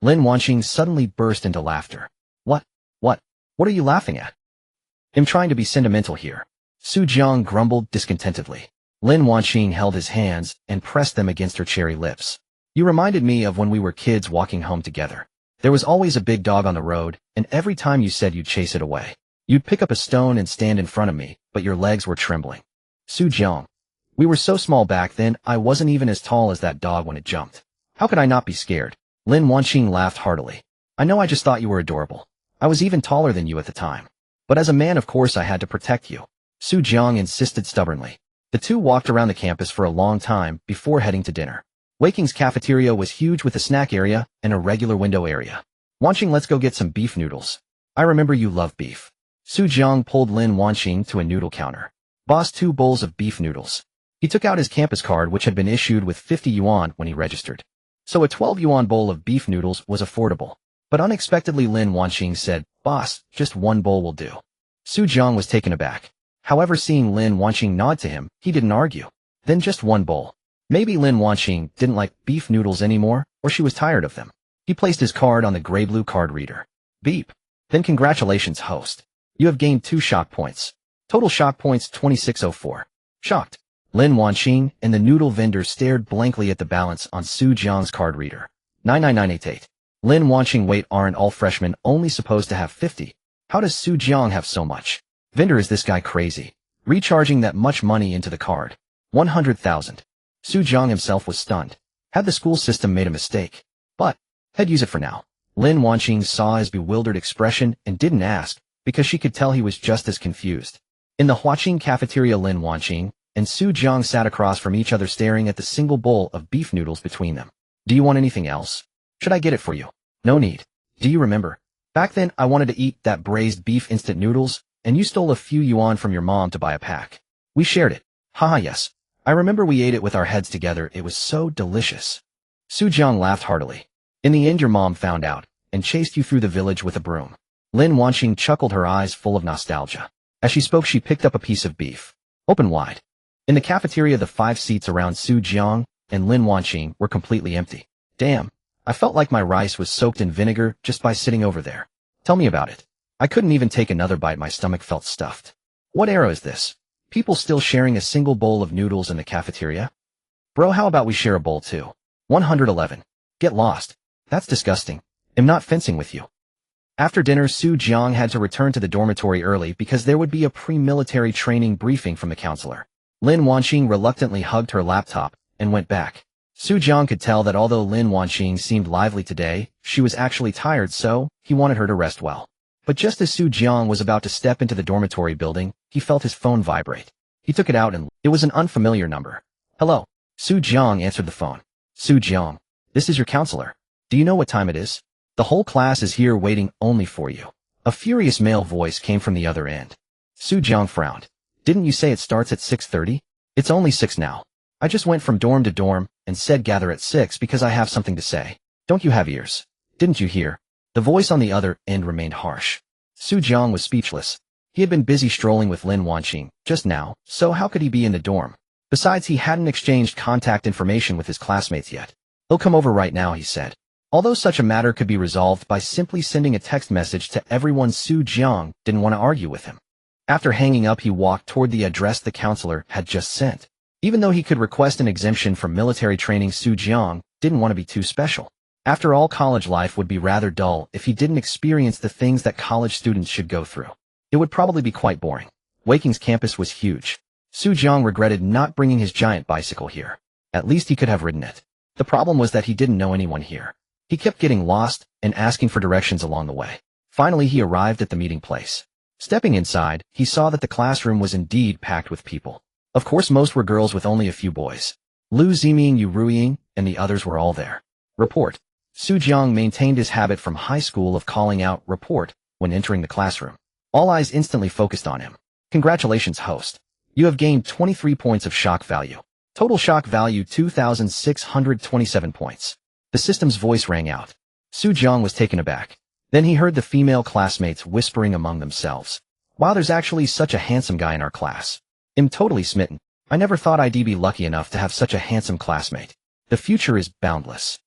Lin Wanqing suddenly burst into laughter. What? What? What are you laughing at? I'm trying to be sentimental here. Su Jiang grumbled discontentedly. Lin Wanqing held his hands and pressed them against her cherry lips. You reminded me of when we were kids walking home together. There was always a big dog on the road, and every time you said you'd chase it away, you'd pick up a stone and stand in front of me, but your legs were trembling. Su Jiang. We were so small back then, I wasn't even as tall as that dog when it jumped. How could I not be scared? Lin Wanqing laughed heartily. I know, I just thought you were adorable. I was even taller than you at the time. But as a man, of course, I had to protect you. Su Jiang insisted stubbornly. The two walked around the campus for a long time before heading to dinner. Awakens' cafeteria was huge with a snack area and a regular window area. Wanqing, let's go get some beef noodles. I remember you love beef. Su Jiang pulled Lin Wanqing to a noodle counter. Boss, 2 bowls of beef noodles. He took out his campus card, which had been issued with 50 yuan when he registered. So a 12 yuan bowl of beef noodles was affordable. But unexpectedly Lin Wanqing said, Boss, just 1 bowl will do. Su Jiang was taken aback. However, seeing Lin Wanqing nod to him, he didn't argue. Then just 1 bowl. Maybe Lin Wanqing didn't like beef noodles anymore, or she was tired of them. He placed his card on the gray-blue card reader. Beep. Then congratulations, host. You have gained 2 shock points. Total shock points 2604. Shocked. Lin Wanqing and the noodle vendor stared blankly at the balance on Su Jiang's card reader. 99988. Lin Wanqing, wait, aren't all freshmen only supposed to have 50? How does Su Jiang have so much? Vendor, is this guy crazy? Recharging that much money into the card. 100,000. Su Jiang himself was stunned. Had the school system made a mistake? But, he'd use it for now. Lin Wanqing saw his bewildered expression and didn't ask, because she could tell he was just as confused. In the Huaqing cafeteria, Lin Wanqing and Su Jiang sat across from each other, staring at the single bowl of beef noodles between them. Do you want anything else? Should I get it for you? No need. Do you remember? Back then, I wanted to eat that braised beef instant noodles, and you stole a few yuan from your mom to buy a pack. We shared it. Haha, yes. I remember we ate it with our heads together. It was so delicious. Su Jiang laughed heartily. In the end, your mom found out and chased you through the village with a broom. Lin Wanqing chuckled, her eyes full of nostalgia. As she spoke, she picked up a piece of beef. Open wide. In the cafeteria, the 5 seats around Su Jiang and Lin Wanqing were completely empty. Damn. I felt like my rice was soaked in vinegar just by sitting over there. Tell me about it. I couldn't even take another bite. My stomach felt stuffed. What era is this? People still sharing a single bowl of noodles in the cafeteria? Bro, how about we share a bowl too? 111. Get lost. That's disgusting. I'm not fencing with you. After dinner, Su Jiang had to return to the dormitory early because there would be a pre-military training briefing from the counselor. Lin Wanqing reluctantly hugged her laptop and went back. Su Jiang could tell that although Lin Wanqing seemed lively today, she was actually tired, so he wanted her to rest well. But just as Su Jiang was about to step into the dormitory building, he felt his phone vibrate. He took it out and it was an unfamiliar number. Hello. Su Jiang answered the phone. Su Jiang, this is your counselor. Do you know what time it is? The whole class is here waiting only for you. A furious male voice came from the other end. Su Jiang frowned. Didn't you say it starts at 6:30? It's only 6 now. I just went from dorm to dorm and said gather at 6 because I have something to say. Don't you have ears? Didn't you hear? The voice on the other end remained harsh. Su Jiang was speechless. He had been busy strolling with Lin Wanqing just now, so how could he be in the dorm? Besides, he hadn't exchanged contact information with his classmates yet. He'll come over right now, he said. Although such a matter could be resolved by simply sending a text message to everyone, Su Jiang didn't want to argue with him. After hanging up, he walked toward the address the counselor had just sent. Even though he could request an exemption from military training, Su Jiang didn't want to be too special. After all, college life would be rather dull if he didn't experience the things that college students should go through. It would probably be quite boring. Awakens campus was huge. Su Jiang regretted not bringing his giant bicycle here. At least he could have ridden it. The problem was that he didn't know anyone here. He kept getting lost and asking for directions along the way. Finally, he arrived at the meeting place. Stepping inside, he saw that the classroom was indeed packed with people. Of course, most were girls with only a few boys. Lu Ziming, Yu Ruiying, and the others were all there. Report. Su Jiang maintained his habit from high school of calling out report when entering the classroom. All eyes instantly focused on him. Congratulations, host. You have gained 23 points of shock value. Total shock value 2,627 points. The system's voice rang out. Su Jiang was taken aback. Then he heard the female classmates whispering among themselves. Wow, there's actually such a handsome guy in our class. I'm totally smitten. I never thought I'd be lucky enough to have such a handsome classmate. The future is boundless.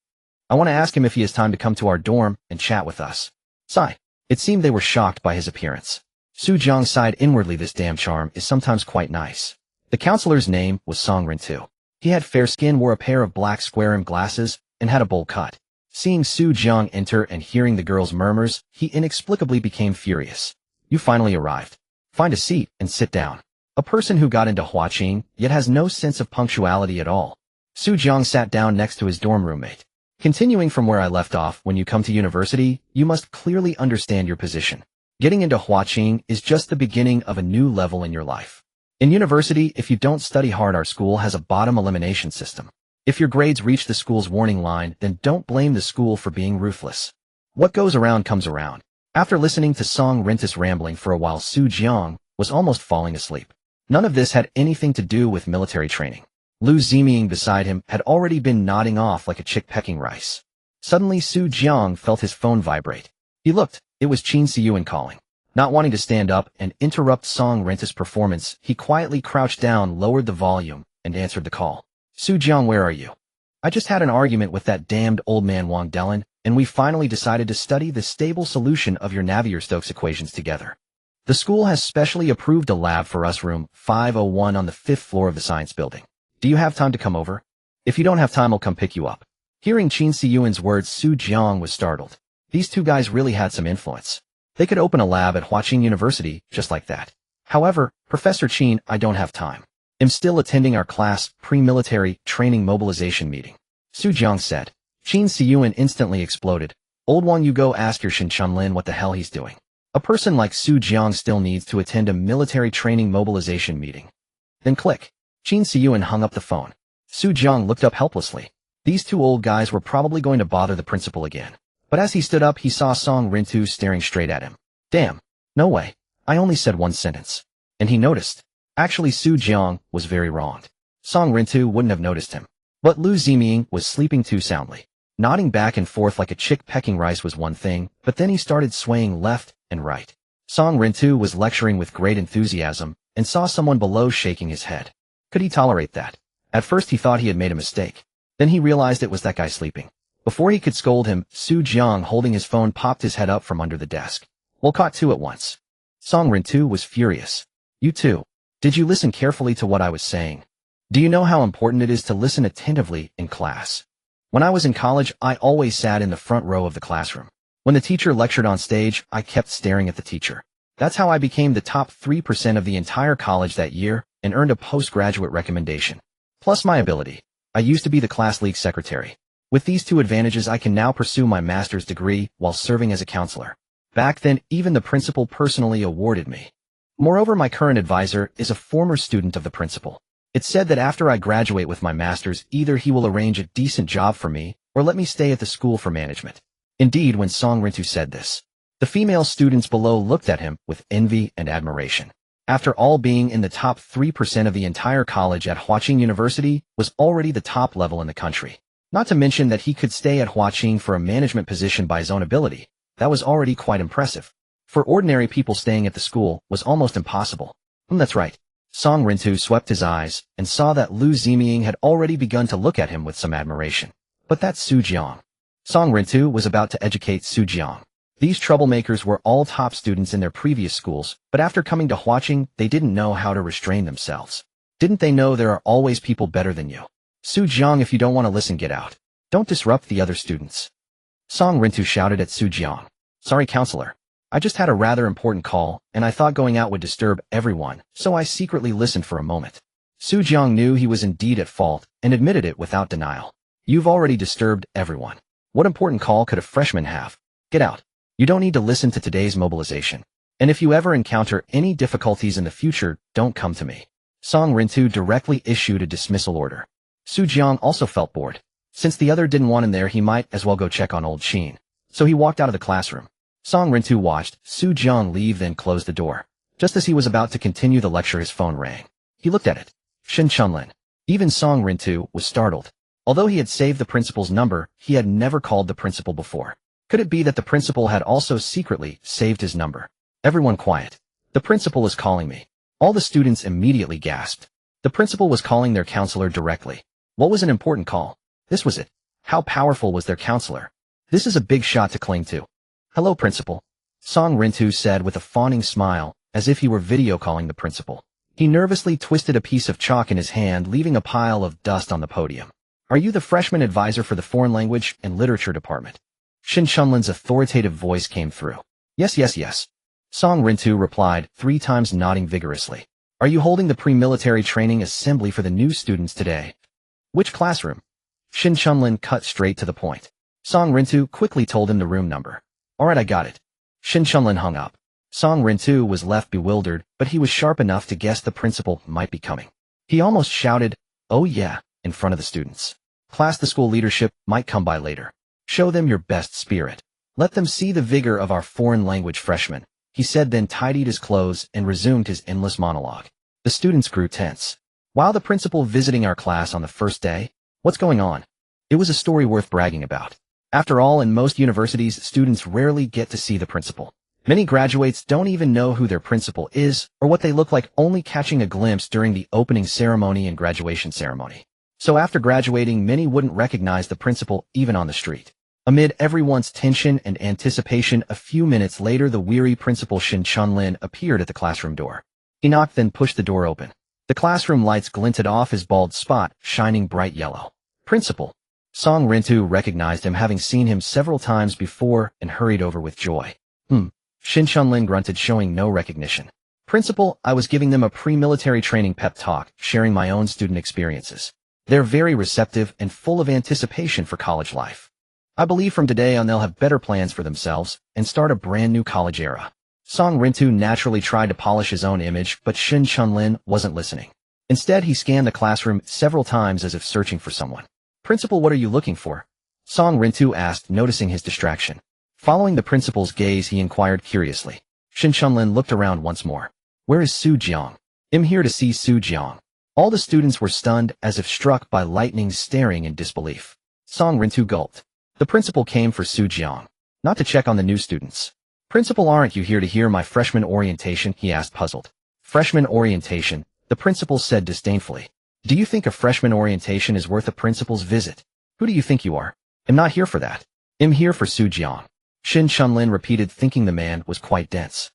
I want to ask him if he has time to come to our dorm and chat with us. Sigh. It seemed they were shocked by his appearance. Su Jiang sighed inwardly. This damn charm is sometimes quite nice. The counselor's name was Song Rintu. He had fair skin, wore a pair of black square-rimmed glasses, and had a bowl cut. Seeing Su Jiang enter and hearing the girl's murmurs, he inexplicably became furious. You finally arrived. Find a seat and sit down. A person who got into Huaqing, yet has no sense of punctuality at all. Su Jiang sat down next to his dorm roommate. Continuing from where I left off, when you come to university, you must clearly understand your position. Getting into Huaqing is just the beginning of a new level in your life. In university, if you don't study hard, our school has a bottom elimination system. If your grades reach the school's warning line, then don't blame the school for being ruthless. What goes around comes around. After listening to Song Rintu's rambling for a while, Su Jiang was almost falling asleep. None of this had anything to do with military training. Lu Ziming beside him had already been nodding off like a chick pecking rice. Suddenly Su Jiang felt his phone vibrate. He looked. It was Qin Siyuan calling. Not wanting to stand up and interrupt Song Rintu's performance, he quietly crouched down, lowered the volume, and answered the call. Su Jiang, where are you? I just had an argument with that damned old man Wang Delin, and we finally decided to study the stable solution of your Navier-Stokes equations together. The school has specially approved a lab for us, room 501 on the 5th floor of the science building. Do you have time to come over? If you don't have time, I'll come pick you up. Hearing Qin Siyuan's words, Su Jiang was startled. These two guys really had some influence. They could open a lab at Huaqing University just like that. However, Professor Qin, I don't have time. I'm still attending our class pre-military training mobilization meeting. Su Jiang said. Qin Siyuan instantly exploded. Old one, you go ask your Shin Chunlin what the hell he's doing. A person like Su Jiang still needs to attend a military training mobilization meeting. Then click. Qin Siyuan hung up the phone. Su Jiang looked up helplessly. These two old guys were probably going to bother the principal again. But as he stood up, he saw Song Rintu staring straight at him. Damn. No way. I only said one sentence. And he noticed. Actually, Su Jiang was very wronged. Song Rintu wouldn't have noticed him. But Lu Ziming was sleeping too soundly. Nodding back and forth like a chick pecking rice was one thing, but then he started swaying left and right. Song Rintu was lecturing with great enthusiasm and saw someone below shaking his head. Could he tolerate that? At first he thought he had made a mistake. Then he realized it was that guy sleeping. Before he could scold him, Su Jiang, holding his phone, popped his head up from under the desk. Well, caught two at once. Song Rintu was furious. You too. Did you listen carefully to what I was saying? Do you know how important it is to listen attentively in class? When I was in college, I always sat in the front row of the classroom. When the teacher lectured on stage, I kept staring at the teacher. That's how I became the top 3% of the entire college that year and earned a postgraduate recommendation. Plus my ability. I used to be the class league secretary. With these two advantages, I can now pursue my master's degree while serving as a counselor. Back then, even the principal personally awarded me. Moreover, my current advisor is a former student of the principal. It's said that after I graduate with my master's, either he will arrange a decent job for me or let me stay at the school for management. Indeed, when Song Rintu said this, the female students below looked at him with envy and admiration. After all, being in the top 3% of the entire college at Huaqing University was already the top level in the country. Not to mention that he could stay at Huaqing for a management position by his own ability. That was already quite impressive. For ordinary people, staying at the school was almost impossible. That's right. Song Rintu swept his eyes and saw that Lu Ziming had already begun to look at him with some admiration. But that's Su Jiang. Song Rintu was about to educate Su Jiang. These troublemakers were all top students in their previous schools, but after coming to Huaqing, they didn't know how to restrain themselves. Didn't they know there are always people better than you? Su Jiang, if you don't want to listen, get out. Don't disrupt the other students. Song Rintu shouted at Su Jiang. Sorry, counselor. I just had a rather important call, and I thought going out would disturb everyone, so I secretly listened for a moment. Su Jiang knew he was indeed at fault, and admitted it without denial. You've already disturbed everyone. What important call could a freshman have? Get out. You don't need to listen to today's mobilization. And if you ever encounter any difficulties in the future, don't come to me. Song Rintu directly issued a dismissal order. Su Jiang also felt bored. Since the other didn't want him there, he might as well go check on old Qin. So he walked out of the classroom. Song Rintu watched Su Jiang leave, then closed the door. Just as he was about to continue the lecture, his phone rang. He looked at it. Shin Chunlin. Even Song Rintu was startled. Although he had saved the principal's number, he had never called the principal before. Could it be that the principal had also secretly saved his number? Everyone quiet. The principal is calling me. All the students immediately gasped. The principal was calling their counselor directly. What was an important call? This was it. How powerful was their counselor? This is a big shot to cling to. Hello, principal. Song Rintu said with a fawning smile, as if he were video calling the principal. He nervously twisted a piece of chalk in his hand, leaving a pile of dust on the podium. Are you the freshman advisor for the foreign language and literature department? Shin Chunlin's authoritative voice came through. Yes, yes, yes. Song Rintu replied, 3 times nodding vigorously. Are you holding the pre-military training assembly for the new students today? Which classroom? Shin Chunlin cut straight to the point. Song Rintu quickly told him the room number. Alright, I got it. Shin Chunlin hung up. Song Rintu was left bewildered, but he was sharp enough to guess the principal might be coming. He almost shouted, "Oh yeah," in front of the students. Class, the school leadership might come by later. Show them your best spirit. Let them see the vigor of our foreign language freshmen, he said, then tidied his clothes and resumed his endless monologue. The students grew tense. Wow, the principal visiting our class on the first day? What's going on? It was a story worth bragging about. After all, in most universities, students rarely get to see the principal. Many graduates don't even know who their principal is or what they look like, only catching a glimpse during the opening ceremony and graduation ceremony. So after graduating, many wouldn't recognize the principal even on the street. Amid everyone's tension and anticipation, a few minutes later, the weary principal Shin Chunlin appeared at the classroom door. He knocked, then pushed the door open. The classroom lights glinted off his bald spot, shining bright yellow. Principal. Song Rintu recognized him, having seen him several times before, and hurried over with joy. Shin Chunlin grunted, showing no recognition. Principal, I was giving them a pre-military training pep talk, sharing my own student experiences. They're very receptive and full of anticipation for college life. I believe from today on they'll have better plans for themselves and start a brand new college era. Song Rintu naturally tried to polish his own image, but Shin Chunlin wasn't listening. Instead, he scanned the classroom several times as if searching for someone. Principal, what are you looking for? Song Rintu asked, noticing his distraction. Following the principal's gaze, he inquired curiously. Shin Chunlin looked around once more. Where is Su Jiang? I'm here to see Su Jiang. All the students were stunned, as if struck by lightning, staring in disbelief. Song Rintu gulped. The principal came for Su Jiang, not to check on the new students. Principal, aren't you here to hear my freshman orientation? He asked, puzzled. Freshman orientation, the principal said disdainfully. Do you think a freshman orientation is worth a principal's visit? Who do you think you are? I'm not here for that. I'm here for Su Jiang. Shin Chunlin repeated, thinking the man was quite dense.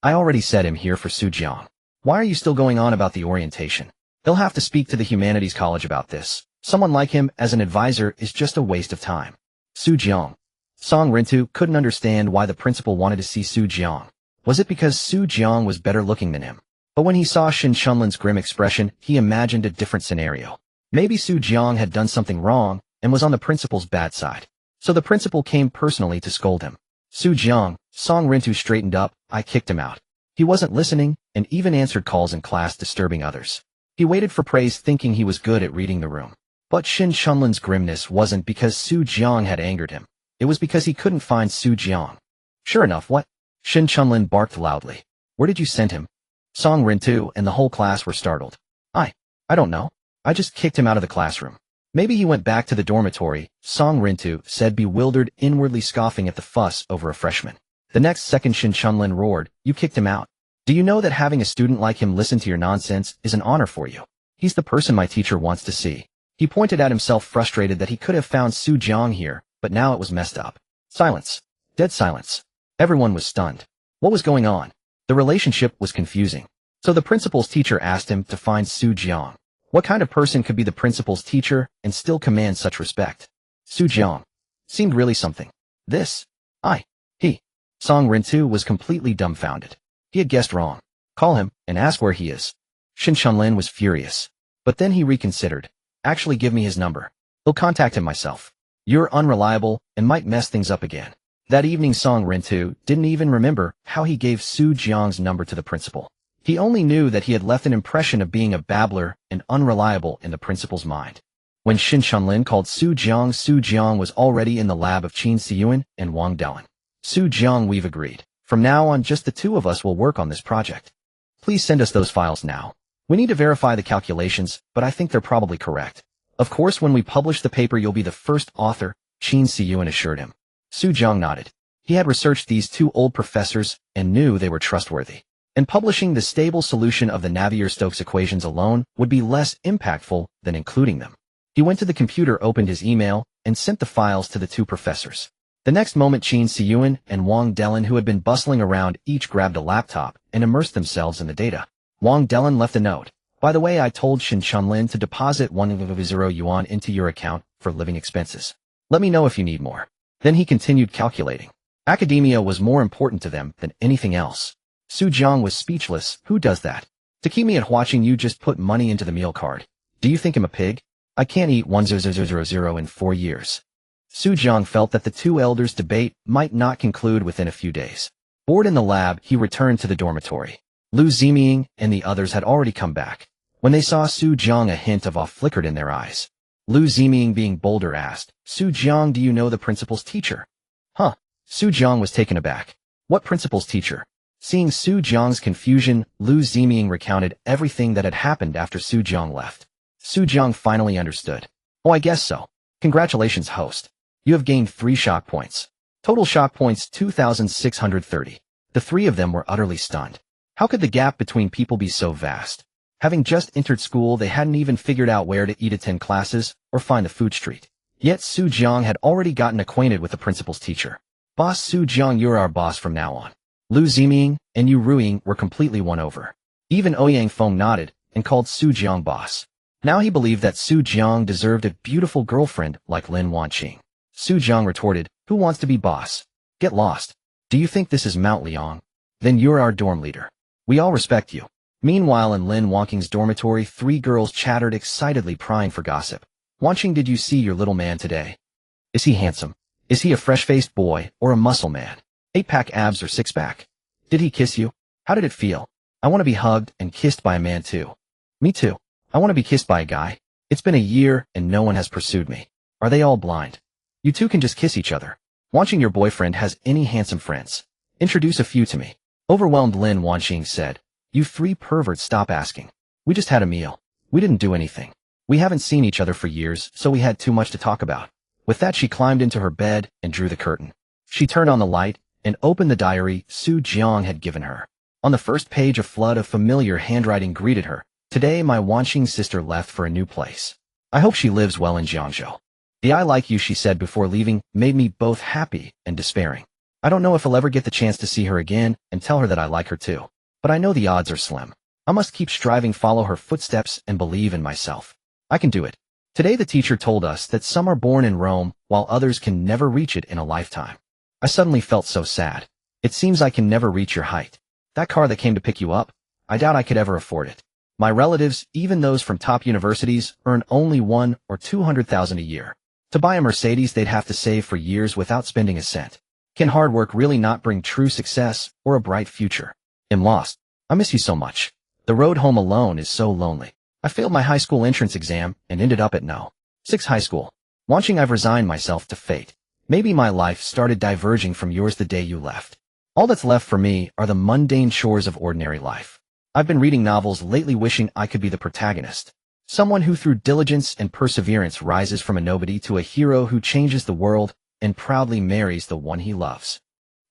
I already said I'm here for Su Jiang. Why are you still going on about the orientation? He'll have to speak to the humanities college about this. Someone like him as an advisor is just a waste of time. Su Jiang. Song Rintu couldn't understand why the principal wanted to see Su Jiang. Was it because Su Jiang was better looking than him? But when he saw Shin Chunlin's grim expression, he imagined a different scenario. Maybe Su Jiang had done something wrong and was on the principal's bad side. So the principal came personally to scold him. Su Jiang, Song Rintu straightened up. I kicked him out. He wasn't listening and even answered calls in class, disturbing others. He waited for praise, thinking he was good at reading the room. But Shin Chunlin's grimness wasn't because Su Jiang had angered him. It was because he couldn't find Su Jiang. Sure enough, what? Shin Chunlin barked loudly. Where did you send him? Song Rintu and the whole class were startled. I don't know. I just kicked him out of the classroom. Maybe he went back to the dormitory, Song Rintu said, bewildered, inwardly scoffing at the fuss over a freshman. The next second, Shin Chunlin roared, you kicked him out. Do you know that having a student like him listen to your nonsense is an honor for you? He's the person my teacher wants to see. He pointed at himself, frustrated that he could have found Su Jiang here, but now it was messed up. Silence. Dead silence. Everyone was stunned. What was going on? The relationship was confusing. So the principal's teacher asked him to find Su Jiang. What kind of person could be the principal's teacher and still command such respect? Su Jiang seemed really something. He. Song Rintu was completely dumbfounded. He had guessed wrong. Call him and ask where he is. Shin Chunlin was furious. But then he reconsidered. Actually, give me his number. I'll contact him myself. You're unreliable and might mess things up again. That evening, Song Rintu didn't even remember how he gave Su Jiang's number to the principal. He only knew that he had left an impression of being a babbler and unreliable in the principal's mind. When Shin Chunlin called Su Jiang was already in the lab of Qin Siyuan and Wang Daoan. Su Jiang, we've agreed. From now on, just the two of us will work on this project. Please send us those files now. We need to verify the calculations, but I think they're probably correct. Of course, when we publish the paper, you'll be the first author, Qin Siyuan assured him. Su Jiang nodded. He had researched these two old professors and knew they were trustworthy. And publishing the stable solution of the Navier-Stokes equations alone would be less impactful than including them. He went to the computer, opened his email, and sent the files to the two professors. The next moment Qin Siyuan and Wang Delin, who had been bustling around, each grabbed a laptop and immersed themselves in the data. Wang Delin left a note. By the way, I told Shin Chunlin to deposit 100 yuan into your account for living expenses. Let me know if you need more. Then he continued calculating. Academia was more important to them than anything else. Su Jiang was speechless. Who does that? To keep me at watching you just put money into the meal card. Do you think I'm a pig? I can't eat 1000 in 4 years. Su Jiang felt that the two elders' debate might not conclude within a few days. Bored in the lab, he returned to the dormitory. Lu Ziming and the others had already come back. When they saw Su Jiang, a hint of awe flickered in their eyes. Lu Ziming, being bolder, asked, Su Jiang, do you know the principal's teacher? Huh? Su Jiang was taken aback. What principal's teacher? Seeing Su Jiang's confusion, Lu Ziming recounted everything that had happened after Su Jiang left. Su Jiang finally understood. Oh, I guess so. Congratulations, host. You have gained 3 shock points. Total shock points 2,630. The 3 of them were utterly stunned. How could the gap between people be so vast? Having just entered school, they hadn't even figured out where to eat, attend classes, or find the food street. Yet Su Jiang had already gotten acquainted with the principal's teacher. Boss Su Jiang, you're our boss from now on. Lu Ziming and Yu Ruiying were completely won over. Even Ouyang Feng nodded and called Su Jiang boss. Now he believed that Su Jiang deserved a beautiful girlfriend like Lin Wanqing. Su Jiang retorted, who wants to be boss? Get lost. Do you think this is Mount Liang? Then you're our dorm leader. We all respect you. Meanwhile, in Lin Wanqing's dormitory, 3 girls chattered excitedly, prying for gossip. Wanqing, did you see your little man today? Is he handsome? Is he a fresh-faced boy or a muscle man? 8-pack abs or 6-pack? Did he kiss you? How did it feel? I want to be hugged and kissed by a man too. Me too. I want to be kissed by a guy. It's been a year and no one has pursued me. Are they all blind? You two can just kiss each other. Wanqing, your boyfriend has any handsome friends? Introduce a few to me. Overwhelmed, Lin Wanqing said. You 3 perverts, stop asking. We just had a meal. We didn't do anything. We haven't seen each other for years, so we had too much to talk about. With that, she climbed into her bed and drew the curtain. She turned on the light and opened the diary Su Jiang had given her. On the first page, a flood of familiar handwriting greeted her. Today, my Wanqing sister left for a new place. I hope she lives well in Jiangzhou. The I like you she said before leaving made me both happy and despairing. I don't know if I'll ever get the chance to see her again and tell her that I like her too. But I know the odds are slim. I must keep striving, follow her footsteps, and believe in myself. I can do it. Today the teacher told us that some are born in Rome while others can never reach it in a lifetime. I suddenly felt so sad. It seems I can never reach your height. That car that came to pick you up, I doubt I could ever afford it. My relatives, even those from top universities, earn only 1 or 200,000 a year. To buy a Mercedes, they'd have to save for years without spending a cent. Can hard work really not bring true success or a bright future? I'm lost. I miss you so much. The road home alone is so lonely. I failed my high school entrance exam and ended up at No. 6 high school. Wanqing, I've resigned myself to fate. Maybe my life started diverging from yours the day you left. All that's left for me are the mundane chores of ordinary life. I've been reading novels lately, wishing I could be the protagonist. Someone who through diligence and perseverance rises from a nobody to a hero who changes the world and proudly marries the one he loves.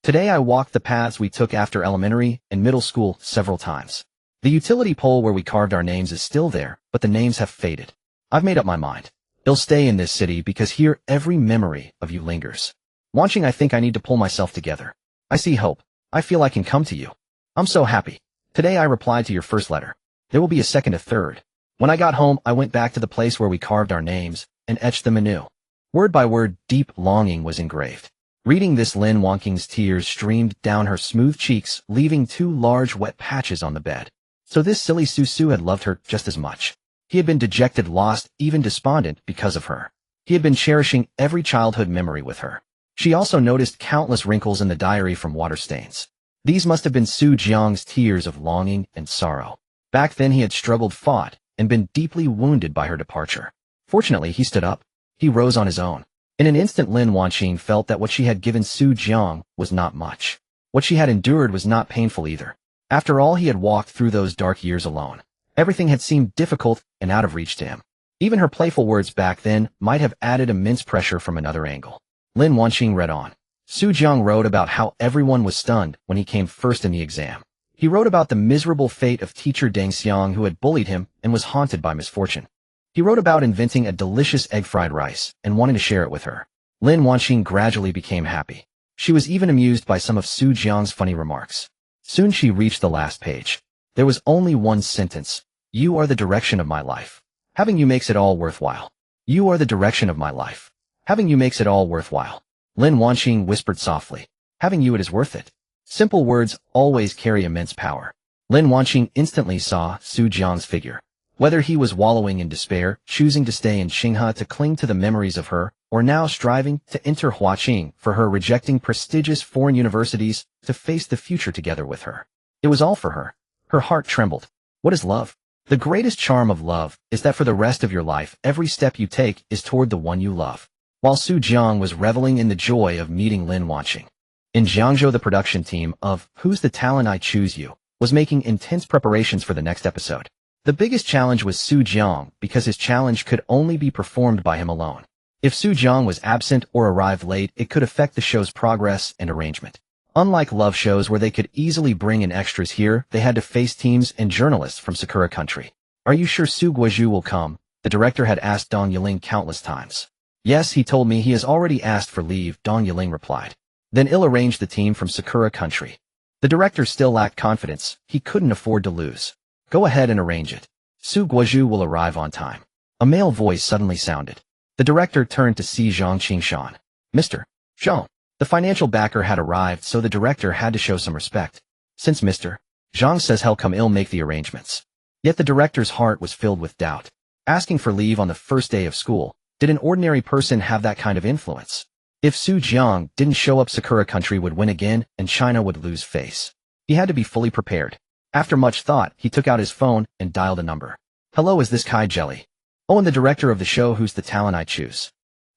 Today I walked the paths we took after elementary and middle school several times. The utility pole where we carved our names is still there, but the names have faded. I've made up my mind. They'll stay in this city because here every memory of you lingers. Wanqing, I think I need to pull myself together. I see hope. I feel I can come to you. I'm so happy. Today I replied to your first letter. There will be a second, a third. When I got home, I went back to the place where we carved our names and etched them anew. Word by word, deep longing was engraved. Reading this, Lin Wanqing's tears streamed down her smooth cheeks, leaving 2 large wet patches on the bed. So this silly Su had loved her just as much. He had been dejected, lost, even despondent because of her. He had been cherishing every childhood memory with her. She also noticed countless wrinkles in the diary from water stains. These must have been Su Jiang's tears of longing and sorrow. Back then he had struggled, fought, and been deeply wounded by her departure. Fortunately, he stood up. He rose on his own. In an instant, Lin Wanqing felt that what she had given Su Jiang was not much. What she had endured was not painful either. After all, he had walked through those dark years alone. Everything had seemed difficult and out of reach to him. Even her playful words back then might have added immense pressure from another angle. Lin Wanqing read on. Su Jiang wrote about how everyone was stunned when he came first in the exam. He wrote about the miserable fate of teacher Deng Xiang, who had bullied him and was haunted by misfortune. He wrote about inventing a delicious egg fried rice and wanting to share it with her. Lin Wanqing gradually became happy. She was even amused by some of Su Jiang's funny remarks. Soon she reached the last page. There was only one sentence. You are the direction of my life. Having you makes it all worthwhile. You are the direction of my life. Having you makes it all worthwhile. Lin Wanqing whispered softly. Having you it is worth it. Simple words always carry immense power. Lin Wanqing instantly saw Su Jiang's figure. Whether he was wallowing in despair, choosing to stay in Qinghe to cling to the memories of her, or now striving to enter Huaqing for her, rejecting prestigious foreign universities to face the future together with her. It was all for her. Her heart trembled. What is love? The greatest charm of love is that for the rest of your life, every step you take is toward the one you love. While Su Jiang was reveling in the joy of meeting Lin Wanqing, in Jiangzhou, the production team of Who's the Talent I Choose You was making intense preparations for the next episode. The biggest challenge was Su Jiang because his challenge could only be performed by him alone. If Su Jiang was absent or arrived late, it could affect the show's progress and arrangement. Unlike love shows where they could easily bring in extras here, they had to face teams and journalists from Sakura country. Are you sure Su Guozhu will come? The director had asked Dong Yiling countless times. Yes, he told me he has already asked for leave, Dong Yiling replied. Then he'll arrange the team from Sakura country. The director still lacked confidence. He couldn't afford to lose. Go ahead and arrange it. Su Guozhu will arrive on time. A male voice suddenly sounded. The director turned to see Zhang Qingshan. Mr. Zhang. The financial backer had arrived, so the director had to show some respect. Since Mr. Zhang says he'll come, he'll make the arrangements. Yet the director's heart was filled with doubt. Asking for leave on the first day of school, did an ordinary person have that kind of influence? If Su Jiang didn't show up, Sakura country would win again, and China would lose face. He had to be fully prepared. After much thought, he took out his phone and dialed a number. Hello, is this Kai Jelly? Oh, and the director of the show Who's the Talent I Choose.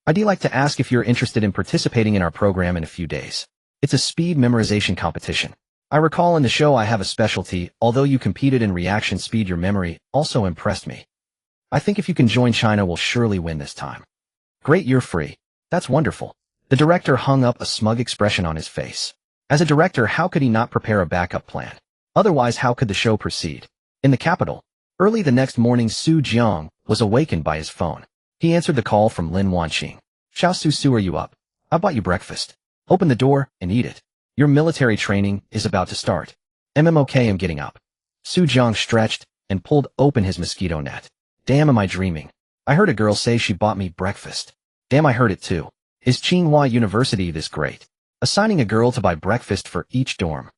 I'd like to ask if you're interested in participating in our program in a few days. It's a speed memorization competition. I recall in the show I have a specialty, although you competed in reaction speed, your memory also impressed me. I think if you can join, China will surely win this time. Great, you're free. That's wonderful. The director hung up a smug expression on his face. As a director, how could he not prepare a backup plan? Otherwise, how could the show proceed? In the capital, early the next morning, Su Jiang was awakened by his phone. He answered the call from Lin Wanqing. Xiao Su, are you up? I bought you breakfast. Open the door and eat it. Your military training is about to start. Okay, I'm getting up. Su Jiang stretched and pulled open his mosquito net. Damn, am I dreaming? I heard a girl say she bought me breakfast. Damn, I heard it too. Is Tsinghua University this great? Assigning a girl to buy breakfast for each dorm.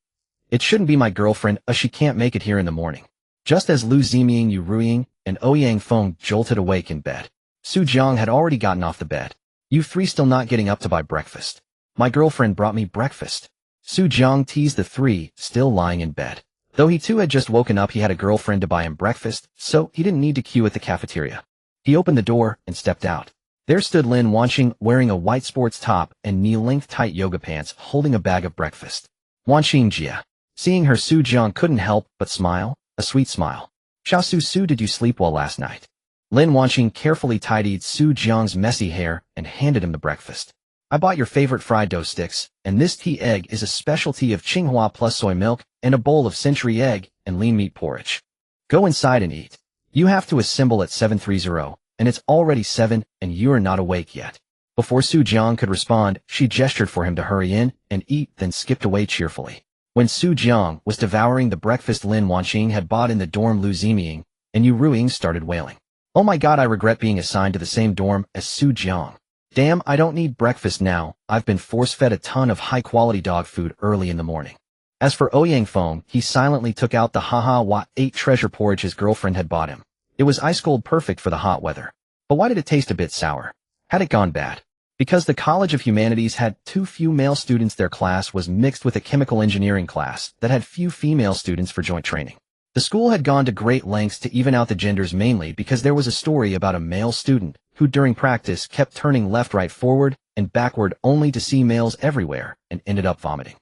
It shouldn't be my girlfriend, she can't make it here in the morning. Just as Lu Ziming, Yu Ruiying, and Ouyang Feng jolted awake in bed, Su Jiang had already gotten off the bed. You three still not getting up to buy breakfast? My girlfriend brought me breakfast. Su Jiang teased the three, still lying in bed. Though he too had just woken up, he had a girlfriend to buy him breakfast, so he didn't need to queue at the cafeteria. He opened the door and stepped out. There stood Lin Wanqing wearing a white sports top and knee-length tight yoga pants, holding a bag of breakfast. Wanqing Jia. Seeing her, Su Jiang couldn't help but smile, a sweet smile. Xiao Su, did you sleep well last night? Lin Wanqing carefully tidied Su Jiang's messy hair and handed him the breakfast. I bought your favorite fried dough sticks, and this tea egg is a specialty of Tsinghua plus soy milk, and a bowl of century egg and lean meat porridge. Go inside and eat. You have to assemble at 7:30, and it's already 7, and you are not awake yet. Before Su Jiang could respond, she gestured for him to hurry in and eat, then skipped away cheerfully. When Su Jiang was devouring the breakfast Lin Wanqing had bought in the dorm, Lu Ziming and Yu Ruiying started wailing. Oh my god, I regret being assigned to the same dorm as Su Jiang. Damn, I don't need breakfast now. I've been force-fed a ton of high-quality dog food early in the morning. As for Ouyang Feng, he silently took out the Ha-Ha-Wa-8 treasure porridge his girlfriend had bought him. It was ice-cold, perfect for the hot weather. But why did it taste a bit sour? Had it gone bad? Because the College of Humanities had too few male students, their class was mixed with a chemical engineering class that had few female students for joint training. The school had gone to great lengths to even out the genders, mainly because there was a story about a male student who during practice kept turning left, right, forward, and backward only to see males everywhere and ended up vomiting.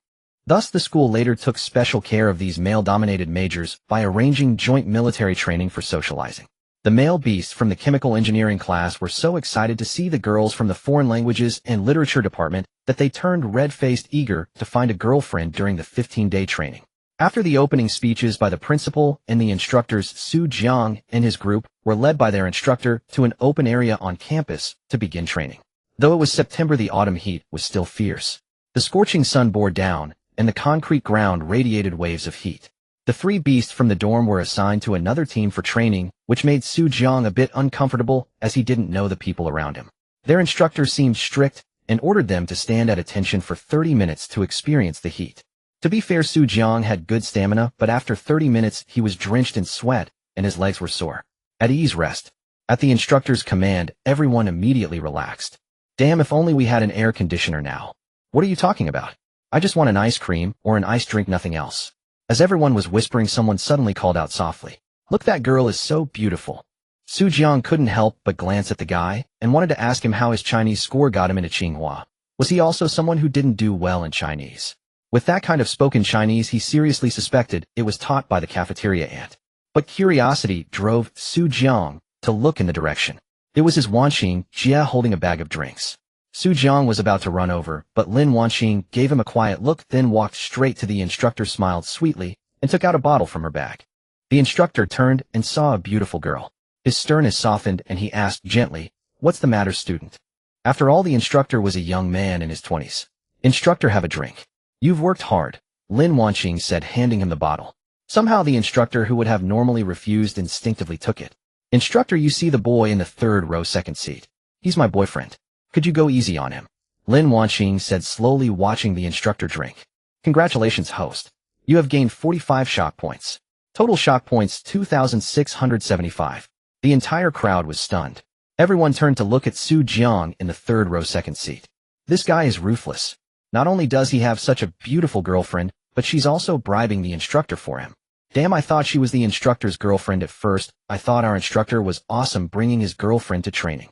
Thus the school later took special care of these male-dominated majors by arranging joint military training for socializing. The male beasts from the chemical engineering class were so excited to see the girls from the foreign languages and literature department that they turned red-faced, eager to find a girlfriend during the 15-day training. After the opening speeches by the principal and the instructors, Su Jiang and his group were led by their instructor to an open area on campus to begin training. Though it was September, the autumn heat was still fierce. The scorching sun bore down, and the concrete ground radiated waves of heat. The three beasts from the dorm were assigned to another team for training, which made Jiang a bit uncomfortable as he didn't know the people around him. Their instructor seemed strict and ordered them to stand at attention for 30 minutes to experience the heat. To be fair, Jiang had good stamina, but after 30 minutes he was drenched in sweat and his legs were sore. At ease, rest. At the instructor's command, everyone immediately relaxed. Damn, if only we had an air conditioner now. What are you talking about? I just want an ice cream or an iced drink, nothing else. As everyone was whispering, someone suddenly called out softly, "Look, that girl is so beautiful." Jiang couldn't help but glance at the guy and wanted to ask him how his Chinese score got him into Tsinghua. Was he also someone who didn't do well in Chinese? With that kind of spoken Chinese, he seriously suspected it was taught by the cafeteria aunt. But curiosity drove Jiang to look in the direction. It was his Wanqing Jia holding a bag of drinks. Jiang was about to run over, but Lin Wanqing gave him a quiet look, then walked straight to the instructor, smiled sweetly, and took out a bottle from her bag. The instructor turned and saw a beautiful girl. His sternness softened and he asked gently, "What's the matter, student?" After all, the instructor was a young man in his 20s. "Instructor, have a drink." "You've worked hard," Lin Wanqing said, handing him the bottle. Somehow the instructor, who would have normally refused, instinctively took it. "Instructor, you see the boy in the third row, second seat. He's my boyfriend. Could you go easy on him?" Lin Wanqing said, slowly watching the instructor drink. "Congratulations, host. You have gained 45 shock points. Total shock points 2,675. The entire crowd was stunned. Everyone turned to look at Jiang in the third row, second seat. This guy is ruthless. Not only does he have such a beautiful girlfriend, but she's also bribing the instructor for him. Damn, I thought she was the instructor's girlfriend at first. I thought our instructor was awesome bringing his girlfriend to training.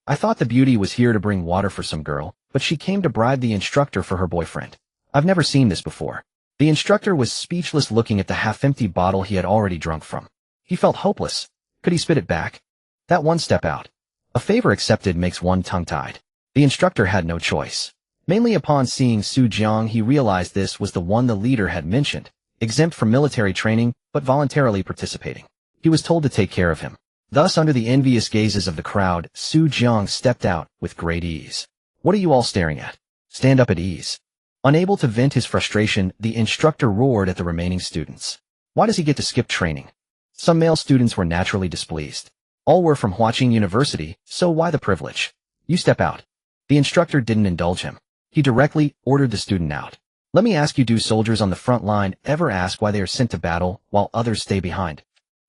I thought the beauty was here to bring water for some girl, but she came to bribe the instructor for her boyfriend. I've never seen this before." The instructor was speechless, looking at the half-empty bottle he had already drunk from. He felt hopeless. Could he spit it back? That one step out. A favor accepted makes one tongue-tied. The instructor had no choice. Mainly upon seeing Jiang, he realized this was the one the leader had mentioned, exempt from military training, but voluntarily participating. He was told to take care of him. Thus, under the envious gazes of the crowd, Jiang stepped out with great ease. "What are you all staring at? Stand up at ease." Unable to vent his frustration, the instructor roared at the remaining students. "Why does he get to skip training?" Some male students were naturally displeased. All were from Huaqing University, so why the privilege? "You step out." The instructor didn't indulge him. He directly ordered the student out. "Let me ask you, do soldiers on the front line ever ask why they are sent to battle while others stay behind?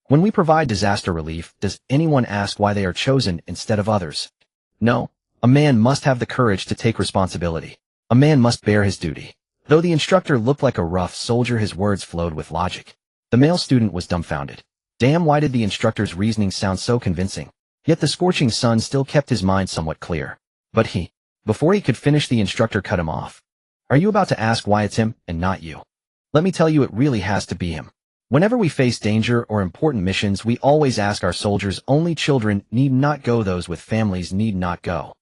When we provide disaster relief, does anyone ask why they are chosen instead of others? No. A man must have the courage to take responsibility. A man must bear his duty." Though the instructor looked like a rough soldier, his words flowed with logic. The male student was dumbfounded. Damn, why did the instructor's reasoning sound so convincing? Yet the scorching sun still kept his mind somewhat clear. But before he could finish, the instructor cut him off. "Are you about to ask why it's him and not you? Let me tell you, it really has to be him. Whenever we face danger or important missions, we always ask our soldiers. Only children need not go, those with families need not go.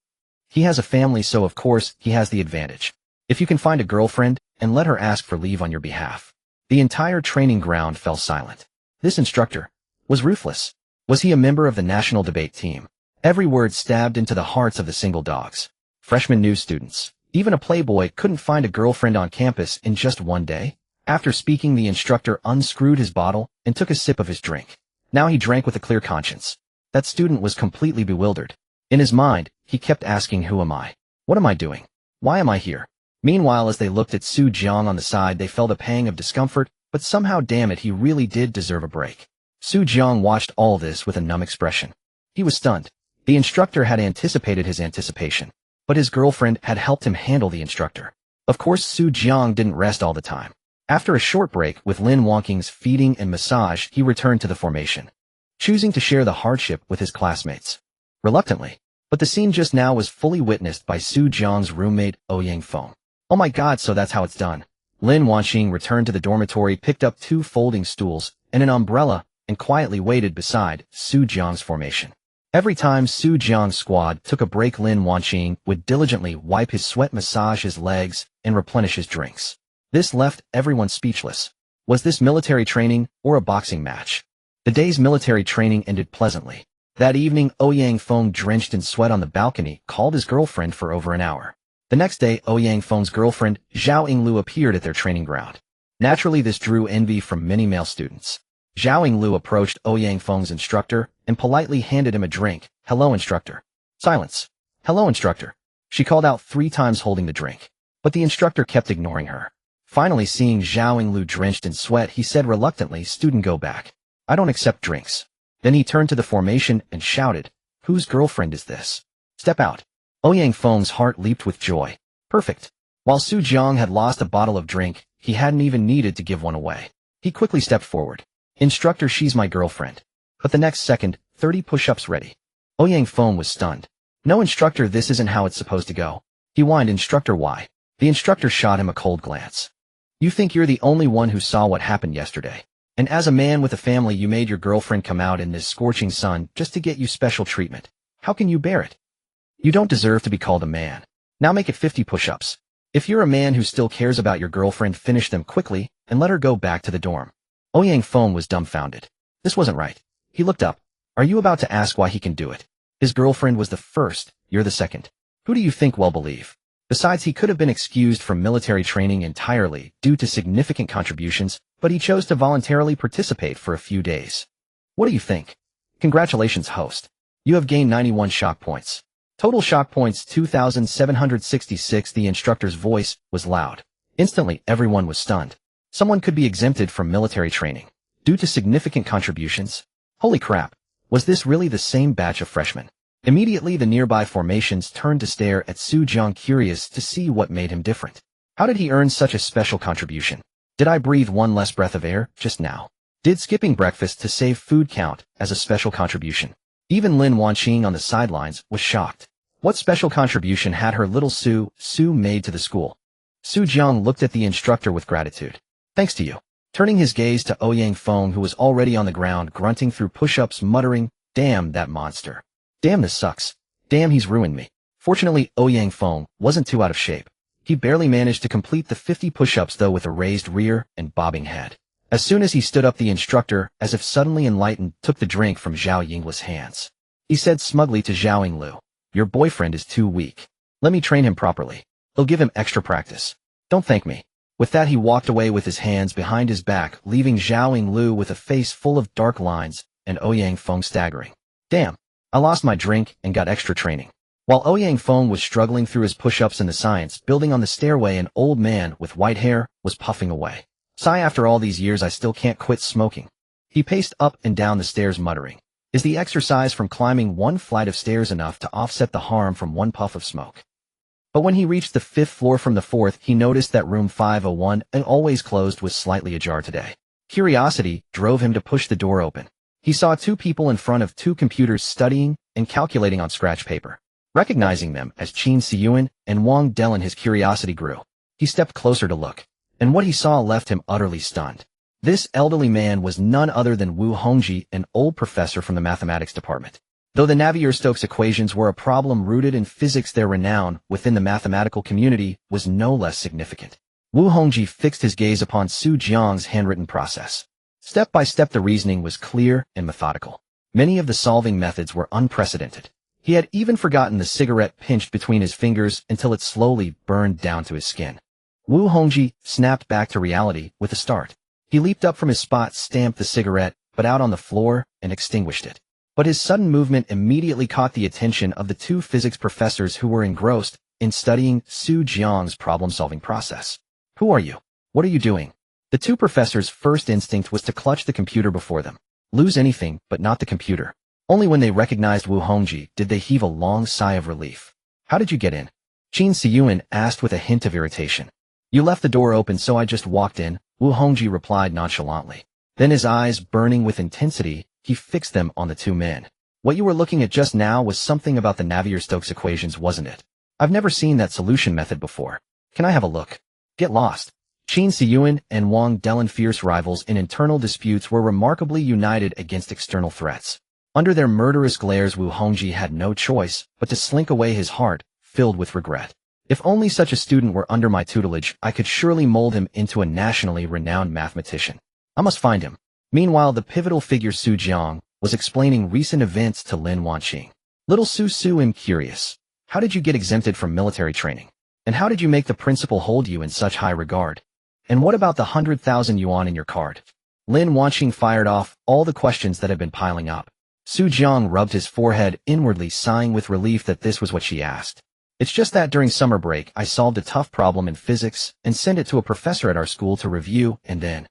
He has a family, so of course he has the advantage. If you can find a girlfriend and let her ask for leave on your behalf." The entire training ground fell silent. This instructor was ruthless. Was he a member of the national debate team? Every word stabbed into the hearts of the single dogs. Freshman news students. Even a playboy couldn't find a girlfriend on campus in just one day? After speaking, the instructor unscrewed his bottle and took a sip of his drink. Now he drank with a clear conscience. That student was completely bewildered. In his mind, he kept asking, "Who am I? What am I doing? Why am I here?" Meanwhile, as they looked at Jiang on the side, they felt a pang of discomfort, but somehow, damn it, he really did deserve a break. Jiang watched all this with a numb expression. He was stunned. The instructor had anticipated his anticipation, but his girlfriend had helped him handle the instructor. Of course, Jiang didn't rest all the time. After a short break with Lin Wanqing's feeding and massage, he returned to the formation, choosing to share the hardship with his classmates. Reluctantly. But the scene just now was fully witnessed by Jiang's roommate, Ouyang Feng. "Oh my god, so that's how it's done." Lin Wanqing returned to the dormitory, picked up 2 folding stools and an umbrella, and quietly waited beside Jiang's formation. Every time Jiang's squad took a break, Lin Wanqing would diligently wipe his sweat, massage his legs, and replenish his drinks. This left everyone speechless. Was this military training or a boxing match? The day's military training ended pleasantly. That evening, Ouyang Feng, drenched in sweat on the balcony, called his girlfriend for over an hour. The next day, Ouyang Feng's girlfriend, Zhao Yinglu, appeared at their training ground. Naturally, this drew envy from many male students. Zhao Yinglu approached Ouyang Feng's instructor and politely handed him a drink. "Hello, instructor." "Silence." "Hello, instructor." She called out 3 times holding the drink. But the instructor kept ignoring her. Finally, seeing Zhao Yinglu drenched in sweat, he said reluctantly, "Student, go back. I don't accept drinks." Then he turned to the formation and shouted, "Whose girlfriend is this? Step out." Ouyang Feng's heart leaped with joy. Perfect. While Su Jiang had lost a bottle of drink, he hadn't even needed to give one away. He quickly stepped forward. "Instructor, she's my girlfriend." But the next second, 30 push-ups ready. Ouyang Feng was stunned. "No, instructor, this isn't how it's supposed to go." He whined, "Instructor, why?" The instructor shot him a cold glance. "You think you're the only one who saw what happened yesterday. And as a man with a family, you made your girlfriend come out in this scorching sun just to get you special treatment. How can you bear it? You don't deserve to be called a man. Now make it 50 push-ups. If you're a man who still cares about your girlfriend, finish them quickly and let her go back to the dorm." Ouyang Feng was dumbfounded. This wasn't right. He looked up. "Are you about to ask why he can do it? His girlfriend was the first, you're the second. Who do you think will believe? Besides, he could have been excused from military training entirely due to significant contributions, but he chose to voluntarily participate for a few days. What do you think? Congratulations, host. You have gained 91 shock points. Total shock points 2,766. The instructor's voice was loud. Instantly, everyone was stunned. Someone could be exempted from military training due to significant contributions. Holy crap. Was this really the same batch of freshmen? Immediately, the nearby formations turned to stare at Su Jiang, curious to see what made him different. How did he earn such a special contribution? Did I breathe one less breath of air just now? Did skipping breakfast to save food count as a special contribution? Even Lin Wanqing on the sidelines was shocked. What special contribution had her little Su made to the school? Su Jiang looked at the instructor with gratitude. "Thanks to you." Turning his gaze to Ouyang Feng, who was already on the ground grunting through push-ups, muttering, "Damn that monster. Damn, this sucks. Damn, he's ruined me." Fortunately, Ouyang Feng wasn't too out of shape. He barely managed to complete the 50 push-ups, though, with a raised rear and bobbing head. As soon as he stood up, the instructor, as if suddenly enlightened, took the drink from Zhao Yinglu's hands. He said smugly to Zhao Yinglu, "Your boyfriend is too weak. Let me train him properly. He'll give him extra practice. Don't thank me." With that, he walked away with his hands behind his back, leaving Zhao Yinglu with a face full of dark lines and Ouyang Feng staggering. "Damn. I lost my drink and got extra training." While Ouyang Feng was struggling through his push-ups in the science building on the stairway, an old man with white hair was puffing away. "Sigh, after all these years I still can't quit smoking." He paced up and down the stairs muttering, "Is the exercise from climbing one flight of stairs enough to offset the harm from one puff of smoke?" But when he reached the 5th floor from the 4th, he noticed that room 501, and always closed, was slightly ajar today. Curiosity drove him to push the door open. He saw 2 people in front of 2 computers studying and calculating on scratch paper. Recognizing them as Qin Siyuan and Wang Delin, his curiosity grew. He stepped closer to look, and what he saw left him utterly stunned. This elderly man was none other than Wu Hongji, an old professor from the mathematics department. Though the Navier-Stokes equations were a problem rooted in physics, their renown within the mathematical community was no less significant. Wu Hongji fixed his gaze upon Su Jiang's handwritten process. Step by step, the reasoning was clear and methodical. Many of the solving methods were unprecedented. He had even forgotten the cigarette pinched between his fingers until it slowly burned down to his skin. Wu Hongji snapped back to reality with a start. He leaped up from his spot, stamped the cigarette butt out on the floor, and extinguished it. But his sudden movement immediately caught the attention of the 2 physics professors who were engrossed in studying Su Jiang's problem-solving process. "Who are you? What are you doing?" The 2 professors' first instinct was to clutch the computer before them. Lose anything, but not the computer. Only when they recognized Wu Hongji did they heave a long sigh of relief. "How did you get in?" Qin Siyuan asked with a hint of irritation. "You left the door open, so I just walked in," Wu Hongji replied nonchalantly. Then, his eyes burning with intensity, he fixed them on the 2 men. "What you were looking at just now was something about the Navier-Stokes equations, wasn't it? I've never seen that solution method before. Can I have a look?" "Get lost." Qin Siyuan and Wang Delin, fierce rivals in internal disputes, were remarkably united against external threats. Under their murderous glares, Wu Hongji had no choice but to slink away, his heart filled with regret. "If only such a student were under my tutelage, I could surely mold him into a nationally renowned mathematician. I must find him." Meanwhile, the pivotal figure Su Jiang was explaining recent events to Lin Wanqing. Little Su, I'm curious. How did you get exempted from military training? And how did you make the principal hold you in such high regard? And what about the 100,000 yuan in your card? Lin Wanqing fired off all the questions that had been piling up. Su Jiang rubbed his forehead, inwardly sighing with relief that this was what she asked. It's just that during summer break I solved a tough problem in physics and sent it to a professor at our school to review, and then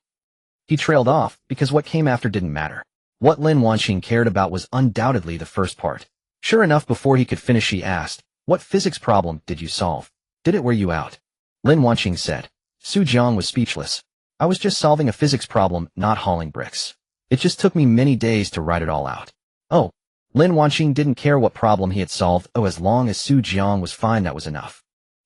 he trailed off because what came after didn't matter. What Lin Wanqing cared about was undoubtedly the first part. Sure enough, before he could finish she asked, "What physics problem did you solve? Did it wear you out?" Lin Wanqing said. Su Jiang was speechless. I was just solving a physics problem, not hauling bricks. It just took me many days to write it all out. Oh. Lin Wanqing didn't care what problem he had solved, as long as Su Jiang was fine, that was enough.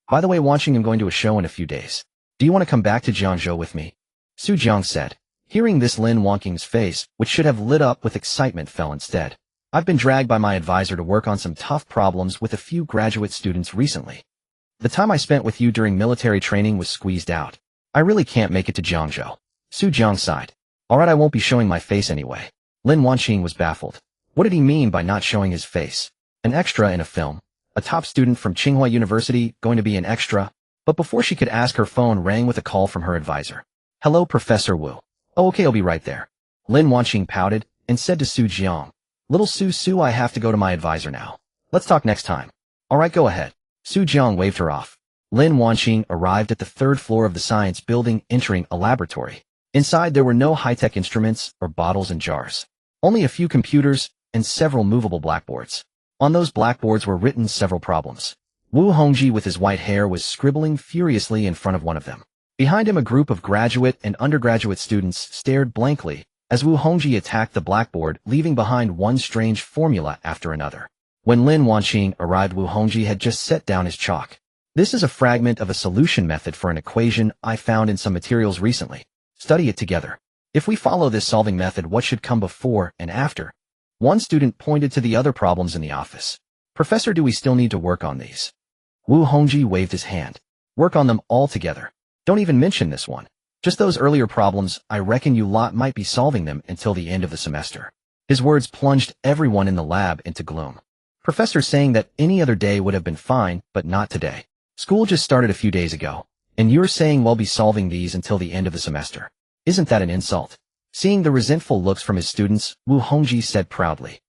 By the way, Wanqing, I'm going to a show in a few days. Do you want to come back to Jiangzhou with me? Su Jiang said. Hearing this, Lin Wanqing's face, which should have lit up with excitement, fell instead. I've been dragged by my advisor to work on some tough problems with a few graduate students recently. The time I spent with you during military training was squeezed out. I really can't make it to Jiangzhou. Su Jiang sighed. Alright, I won't be showing my face anyway. Lin Wanqing was baffled. What did he mean by not showing his face? An extra in a film? A top student from Tsinghua University going to be an extra? But before she could ask, her phone rang with a call from her advisor. Hello, Professor Wu. Oh, okay, I'll be right there. Lin Wanqing pouted and said to Su Jiang. Little Su, I have to go to my advisor now. Let's talk next time. Alright, go ahead. Su Jiang waved her off. Lin Wanqing arrived at the third floor of the science building, entering a laboratory. Inside there were no high-tech instruments or bottles and jars. Only a few computers and several movable blackboards. On those blackboards were written several problems. Wu Hongji with his white hair was scribbling furiously in front of one of them. Behind him, a group of graduate and undergraduate students stared blankly as Wu Hongji attacked the blackboard, leaving behind one strange formula after another. When Lin Wanqing arrived, Wu Hongji had just set down his chalk. This is a fragment of a solution method for an equation I found in some materials recently. Study it together. If we follow this solving method, what should come before and after? One student pointed to the other problems in the office. Professor, do we still need to work on these? Wu Hongji waved his hand. Work on them all together. Don't even mention this one. Just those earlier problems, I reckon you lot might be solving them until the end of the semester. His words plunged everyone in the lab into gloom. Professor saying that any other day would have been fine, but not today. School just started a few days ago, and you're saying we'll be solving these until the end of the semester. Isn't that an insult? Seeing the resentful looks from his students, Wu Hongji said proudly.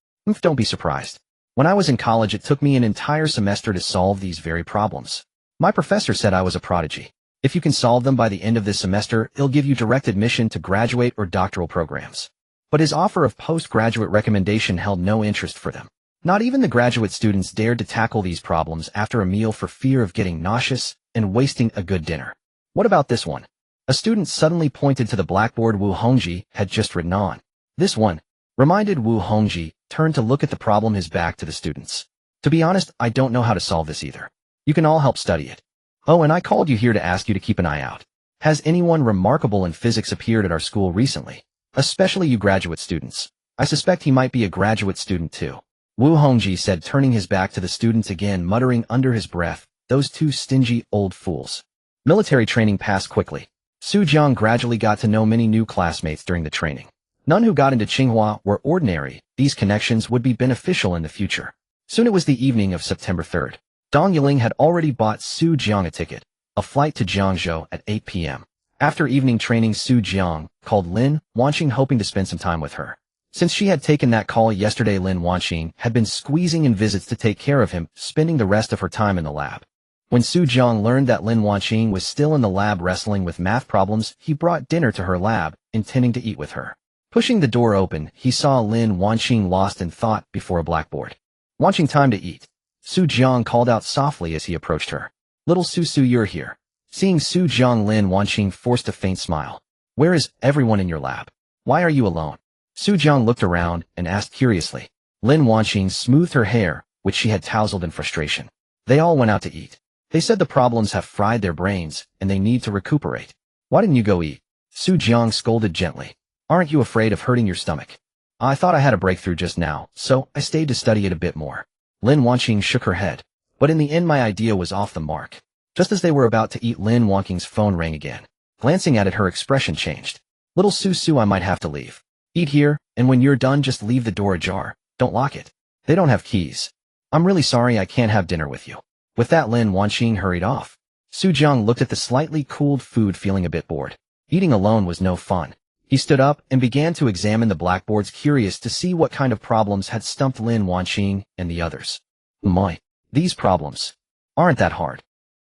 Don't be surprised. When I was in college, it took me an entire semester to solve these very problems. My professor said I was a prodigy. If you can solve them by the end of this semester, he'll give you direct admission to graduate or doctoral programs. But his offer of postgraduate recommendation held no interest for them. Not even the graduate students dared to tackle these problems after a meal for fear of getting nauseous and wasting a good dinner. What about this one? A student suddenly pointed to the blackboard Wu Hongji had just written on. This one, reminded Wu Hongji, turned to look at the problem, his back to the students. To be honest, I don't know how to solve this either. You can all help study it. Oh, and I called you here to ask you to keep an eye out. Has anyone remarkable in physics appeared at our school recently? Especially you graduate students. I suspect he might be a graduate student too. Wu Hongji said, turning his back to the students again, muttering under his breath, those two stingy old fools. Military training passed quickly. Su Jiang gradually got to know many new classmates during the training. None who got into Tsinghua were ordinary. These connections would be beneficial in the future. Soon it was the evening of September 3rd. Dong Yiling had already bought Su Jiang a ticket, a flight to Jiangzhou at 8 p.m. After evening training, Su Jiang called Lin Wanqing, hoping to spend some time with her. Since she had taken that call yesterday, Lin Wanqing had been squeezing in visits to take care of him, spending the rest of her time in the lab. When Su Jiang learned that Lin Wanqing was still in the lab wrestling with math problems, he brought dinner to her lab, intending to eat with her. Pushing the door open, he saw Lin Wanqing lost in thought before a blackboard. Wanqing, time to eat. Su Jiang called out softly as he approached her. Little Su, you're here. Seeing Su Jiang, Lin Wanqing forced a faint smile. Where is everyone in your lab? Why are you alone? Su Jiang looked around and asked curiously. Lin Wanqing smoothed her hair, which she had tousled in frustration. They all went out to eat. They said the problems have fried their brains, and they need to recuperate. Why didn't you go eat? Su Jiang scolded gently. Aren't you afraid of hurting your stomach? I thought I had a breakthrough just now, so I stayed to study it a bit more. Lin Wanqing shook her head. But in the end, my idea was off the mark. Just as they were about to eat, Lin Wanqing's phone rang again. Glancing at it, her expression changed. Little Su, I might have to leave. Eat here, And when you're done, just leave the door ajar. Don't lock it. They don't have keys. I'm really sorry I can't have dinner with you. With that, Lin Wanqing hurried off. Su Jiang looked at the slightly cooled food, feeling a bit bored. Eating alone was no fun. He stood up and began to examine the blackboards, curious to see what kind of problems had stumped Lin Wanqing and the others. My, these problems aren't that hard.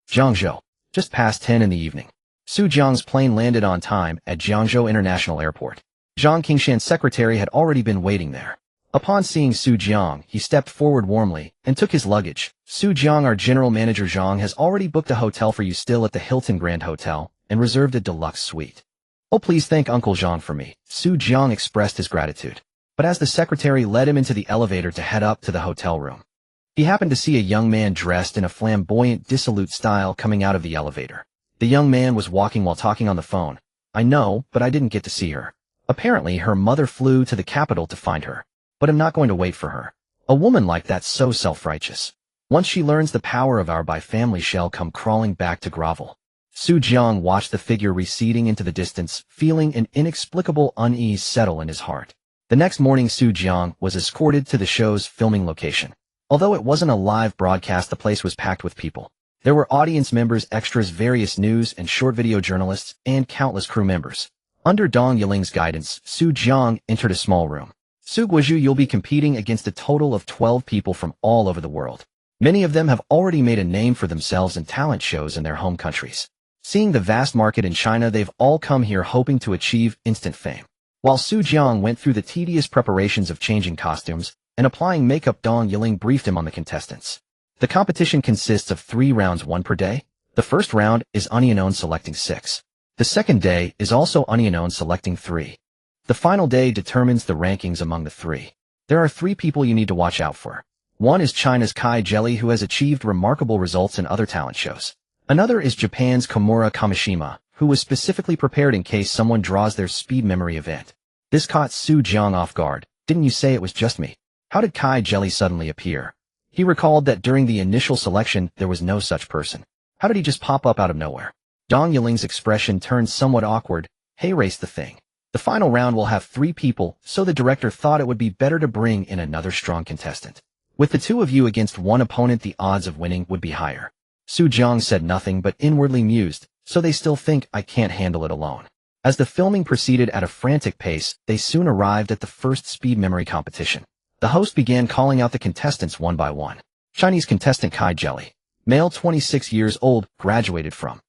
Jiangzhou. Just past 10 in the evening. Su Jiang's plane landed on time at Jiangzhou International Airport. Jiang Qingshan's secretary had already been waiting there. Upon seeing Su Jiang, he stepped forward warmly and took his luggage. Su Jiang, our general manager Jiang, has already booked a hotel for you still at the Hilton Grand Hotel and reserved a deluxe suite. Oh, please thank Uncle Jiang for me. Su Jiang expressed his gratitude. But as the secretary led him into the elevator to head up to the hotel room, he happened to see a young man dressed in a flamboyant, dissolute style coming out of the elevator. The young man was walking while talking on the phone. I know, but I didn't get to see her. Apparently, her mother flew to the capital to find her. But I'm not going to wait for her. A woman like that's so self-righteous. Once she learns the power of our family, she'll come crawling back to grovel. Su Jiang watched the figure receding into the distance, feeling an inexplicable unease settle in his heart. The next morning, Su Jiang was escorted to the show's filming location. Although it wasn't a live broadcast, the place was packed with people. There were audience members, extras, various news and short video journalists, and countless crew members. Under Dong Yiling's guidance, Su Jiang entered a small room. Su Guozhu, you'll be competing against a total of 12 people from all over the world. Many of them have already made a name for themselves in talent shows in their home countries. Seeing the vast market in China, they've all come here hoping to achieve instant fame. While Su Jiang went through the tedious preparations of changing costumes and applying makeup, Dong Yiling briefed him on the contestants. The competition consists of 3 rounds, 1 per day. The first round is unknown, selecting 6. The second day is also unknown, selecting 3. The final day determines the rankings among the 3. There are 3 people you need to watch out for. One is China's Kai Jelly, who has achieved remarkable results in other talent shows. Another is Japan's Komura Kamishima, who was specifically prepared in case someone draws their speed memory event. This caught Su Jiang off guard. Didn't you say it was just me? How did Kai Jelly suddenly appear? He recalled that during the initial selection, there was no such person. How did he just pop up out of nowhere? Dong Yiling's expression turned somewhat awkward. Hey, race the thing. The final round will have 3 people, so the director thought it would be better to bring in another strong contestant. With the 2 of you against one opponent, the odds of winning would be higher. Su Jiang said nothing but inwardly mused, so they still think I can't handle it alone. As the filming proceeded at a frantic pace, they soon arrived at the first speed memory competition. The host began calling out the contestants one by one. Chinese contestant Kai Jelly, male 26 years old, graduated from.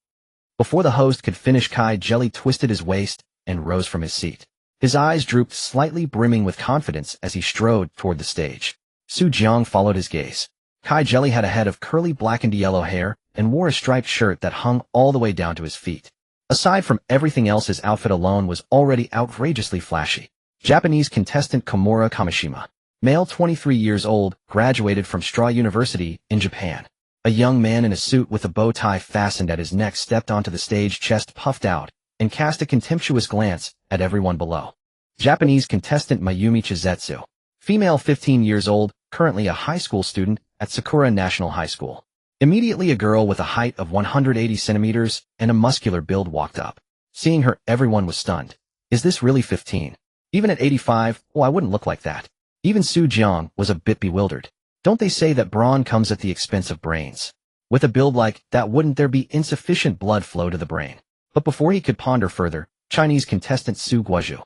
Before the host could finish, Kai Jelly twisted his waist and rose from his seat. His eyes drooped slightly, brimming with confidence as he strode toward the stage. Su Jiang followed his gaze. Kai Jelly had a head of curly blackened yellow hair and wore a striped shirt that hung all the way down to his feet. Aside from everything else, his outfit alone was already outrageously flashy. Japanese contestant Komura Kamishima, male 23 years old, graduated from Straw University in Japan. A young man in a suit with a bow tie fastened at his neck stepped onto the stage, chest puffed out, and cast a contemptuous glance at everyone below. Japanese contestant Mayumi Chizetsu, female 15 years old, currently a high school student at Sakura National High School. Immediately, a girl with a height of 180 centimeters and a muscular build walked up. Seeing her, everyone was stunned. Is this really 15? Even at 85, oh, I wouldn't look like that. Even Su Jiang was a bit bewildered. Don't they say that brawn comes at the expense of brains? With a build like that, wouldn't there be insufficient blood flow to the brain? But before he could ponder further, Chinese contestant Su Guozhu,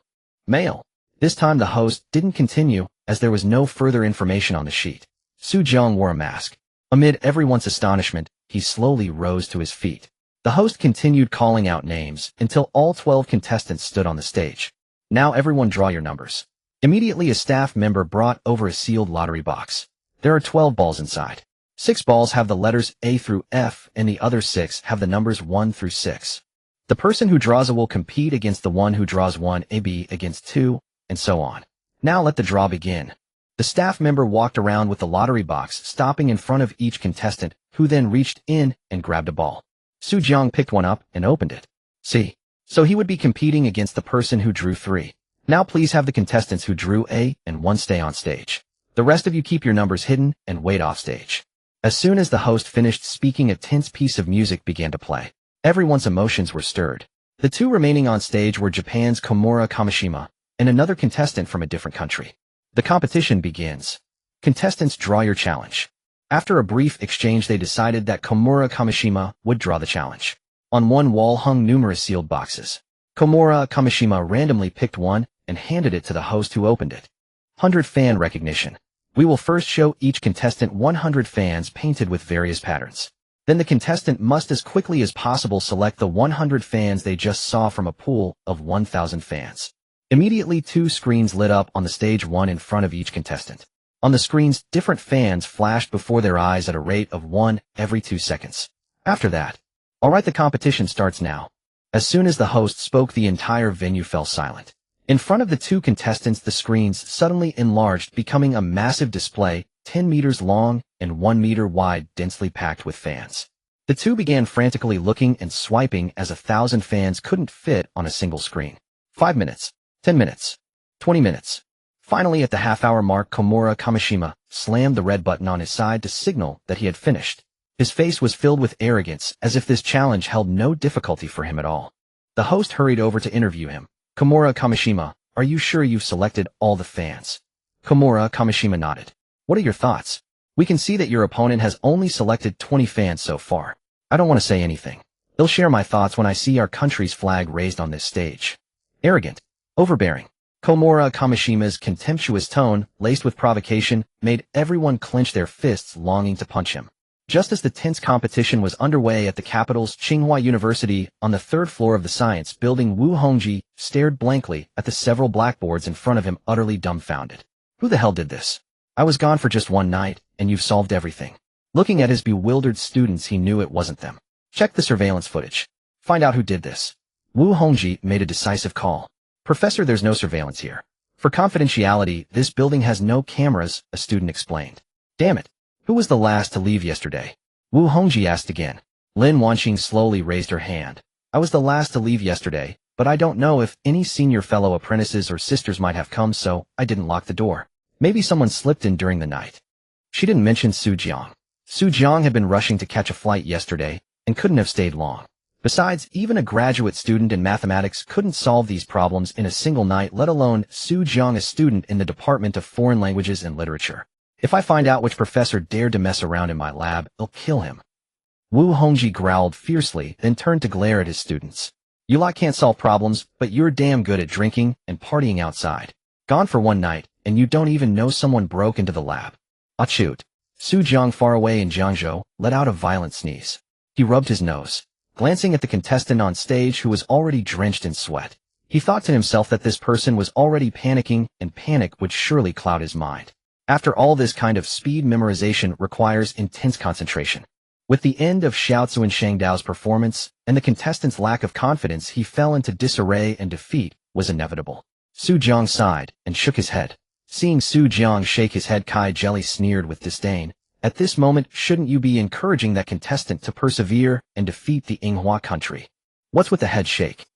male. This time the host didn't continue, as there was no further information on the sheet. Su Jiang wore a mask. Amid everyone's astonishment, he slowly rose to his feet. The host continued calling out names until all 12 contestants stood on the stage. Now everyone draw your numbers. Immediately, a staff member brought over a sealed lottery box. There are 12 balls inside. 6 balls have the letters A through F, and the other 6 have the numbers 1 through 6. The person who draws a will compete against the one who draws 1, A, B against 2, and so on. Now let the draw begin. The staff member walked around with the lottery box, stopping in front of each contestant, who then reached in and grabbed a ball. Su Jiang picked one up and opened it. See? So he would be competing against the person who drew 3. Now please have the contestants who drew A and 1 stay on stage. The rest of you keep your numbers hidden and wait off stage. As soon as the host finished speaking, a tense piece of music began to play. Everyone's emotions were stirred. The 2 remaining on stage were Japan's Komura Kamishima and another contestant from a different country. The competition begins. Contestants draw your challenge. After a brief exchange, they decided that Komura Kamishima would draw the challenge. On one wall hung numerous sealed boxes. Komura Kamishima randomly picked one and handed it to the host, who opened it. 100 fan recognition. We will first show each contestant 100 fans painted with various patterns. Then the contestant must as quickly as possible select the 100 fans they just saw from a pool of 1,000 fans. Immediately, 2 screens lit up on the stage, one in front of each contestant. On the screens, different fans flashed before their eyes at a rate of 1 every 2 seconds. After that, alright, the competition starts now. As soon as the host spoke, the entire venue fell silent. In front of the 2 contestants, the screens suddenly enlarged, becoming a massive display, 10 meters long and 1 meter wide, densely packed with fans. The 2 began frantically looking and swiping as 1,000 fans couldn't fit on a single screen. 5 minutes, 10 minutes, 20 minutes. Finally, at the half-hour mark, Komura Kamishima slammed the red button on his side to signal that he had finished. His face was filled with arrogance, as if this challenge held no difficulty for him at all. The host hurried over to interview him. Komura Kamishima, are you sure you've selected all the fans? Komura Kamishima nodded. What are your thoughts? We can see that your opponent has only selected 20 fans so far. I don't want to say anything. They'll share my thoughts when I see our country's flag raised on this stage. Arrogant. Overbearing. Komura Kamishima's contemptuous tone, laced with provocation, made everyone clench their fists, longing to punch him. Just as the tense competition was underway at the capital's Tsinghua University, on the 3rd floor of the science building, Wu Hongji stared blankly at the several blackboards in front of him, utterly dumbfounded. Who the hell did this? I was gone for just one night, and you've solved everything. Looking at his bewildered students, he knew it wasn't them. Check the surveillance footage. Find out who did this. Wu Hongji made a decisive call. Professor, there's no surveillance here. For confidentiality, this building has no cameras, a student explained. Damn it. Who was the last to leave yesterday? Wu Hongji asked again. Lin Wanqing slowly raised her hand. I was the last to leave yesterday, but I don't know if any senior fellow apprentices or sisters might have come, so I didn't lock the door. Maybe someone slipped in during the night. She didn't mention Su Jiang. Su Jiang had been rushing to catch a flight yesterday and couldn't have stayed long. Besides, even a graduate student in mathematics couldn't solve these problems in a single night, let alone Su Jiang, a student in the Department of Foreign Languages and Literature. If I find out which professor dared to mess around in my lab, I'll kill him. Wu Hongji growled fiercely, then turned to glare at his students. You lot can't solve problems, but you're damn good at drinking and partying outside. Gone for one night, and you don't even know someone broke into the lab. Achut. Su Jiang, far away in Jiangzhou, let out a violent sneeze. He rubbed his nose, glancing at the contestant on stage, who was already drenched in sweat. He thought to himself that this person was already panicking, and panic would surely cloud his mind. After all, this kind of speed memorization requires intense concentration. With the end of Xiao Tzuan Shangdao's performance and the contestant's lack of confidence, he fell into disarray, and defeat was inevitable. Su Jiang sighed and shook his head. Seeing Su Jiang shake his head, Kai Jelly sneered with disdain. At this moment, shouldn't you be encouraging that contestant to persevere and defeat the Tsinghua country? What's with the head shake?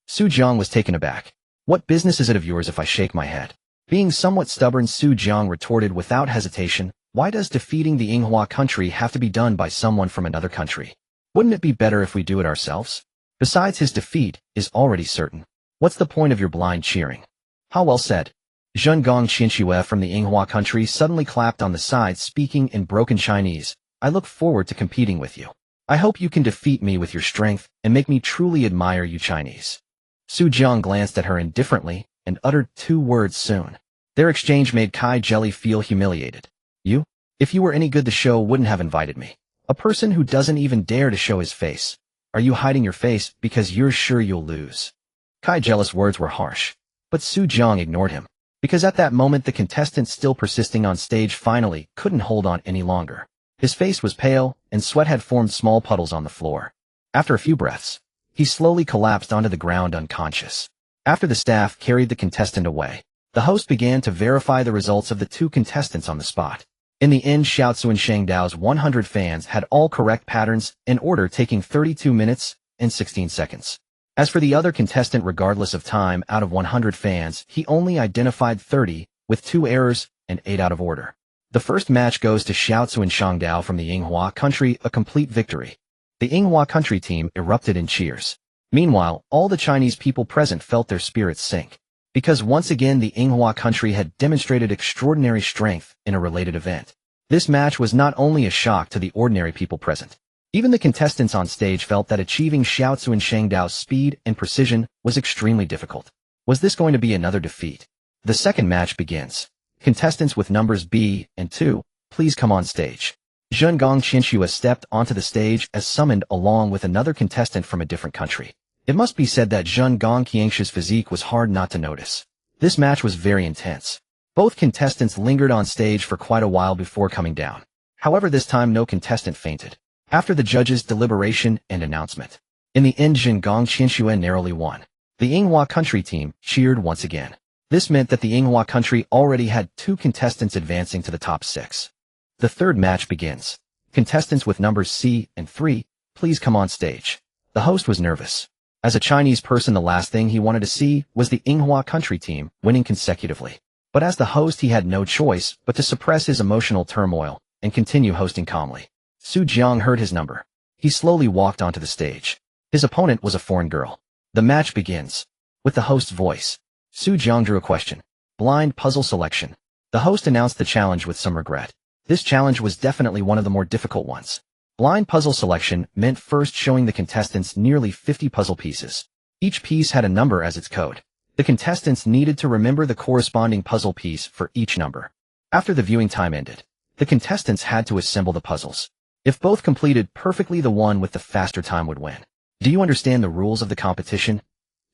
Su Jiang was taken aback. What business is it of yours if I shake my head? Being somewhat stubborn, Su Jiang retorted without hesitation. Why does defeating the Tsinghua country have to be done by someone from another country? Wouldn't it be better if we do it ourselves? Besides, his defeat is already certain. What's the point of your blind cheering? How well said. Zhengong Qianxue from the Tsinghua country suddenly clapped on the side, speaking in broken Chinese. I look forward to competing with you. I hope you can defeat me with your strength and make me truly admire you Chinese. Su Jiang glanced at her indifferently and uttered 2 words soon. Their exchange made Kai Jelly feel humiliated. You? If you were any good, the show wouldn't have invited me. A person who doesn't even dare to show his face. Are you hiding your face because you're sure you'll lose? Kai Jelly's words were harsh, but Su Jiang ignored him, because at that moment the contestant still persisting on stage finally couldn't hold on any longer. His face was pale, and sweat had formed small puddles on the floor. After a few breaths, he slowly collapsed onto the ground unconscious. After the staff carried the contestant away, the host began to verify the results of the 2 contestants on the spot. In the end, Xiao Tzuan Shangdao's 100 fans had all correct patterns in order, taking 32 minutes and 16 seconds. As for the other contestant, regardless of time, out of 100 fans, he only identified 30, with 2 errors and 8 out of order. The first match goes to Xiao Tzuan Shangdao from the Tsinghua country, a complete victory. The Tsinghua country team erupted in cheers. Meanwhile, all the Chinese people present felt their spirits sink. because once again the Yinghua country had demonstrated extraordinary strength in a related event. This match was not only a shock to the ordinary people present. Even the contestants on stage felt that achieving Xiaozu and Shangdao's speed and precision was extremely difficult. Was this going to be another defeat? The second match begins. Contestants with numbers B and 2, please come on stage. Zhengong Qinxue stepped onto the stage as summoned along with another contestant from a different country. It must be said that Zhengong Qianxi's physique was hard not to notice. This match was very intense. Both contestants lingered on stage for quite a while before coming down. However, this time no contestant fainted. After the judges' deliberation and announcement, in the end Zhengong Qinxue narrowly won. The Yinghua country team cheered once again. This meant that the Yinghua country already had 2 contestants advancing to the top 6. The third match begins. Contestants with numbers C and 3, please come on stage. The host was nervous. As a Chinese person, the last thing he wanted to see was the Yinghua country team winning consecutively. But as the host, he had no choice but to suppress his emotional turmoil and continue hosting calmly. Su Jiang heard his number. He slowly walked onto the stage. His opponent was a foreign girl. The match begins. With the host's voice, Su Jiang drew a question. Blind puzzle selection. The host announced the challenge with some regret. This challenge was definitely one of the more difficult ones. Blind puzzle selection meant first showing the contestants nearly 50 puzzle pieces. Each piece had a number as its code. The contestants needed to remember the corresponding puzzle piece for each number. After the viewing time ended, the contestants had to assemble the puzzles. If both completed perfectly, the one with the faster time would win. Do you understand the rules of the competition?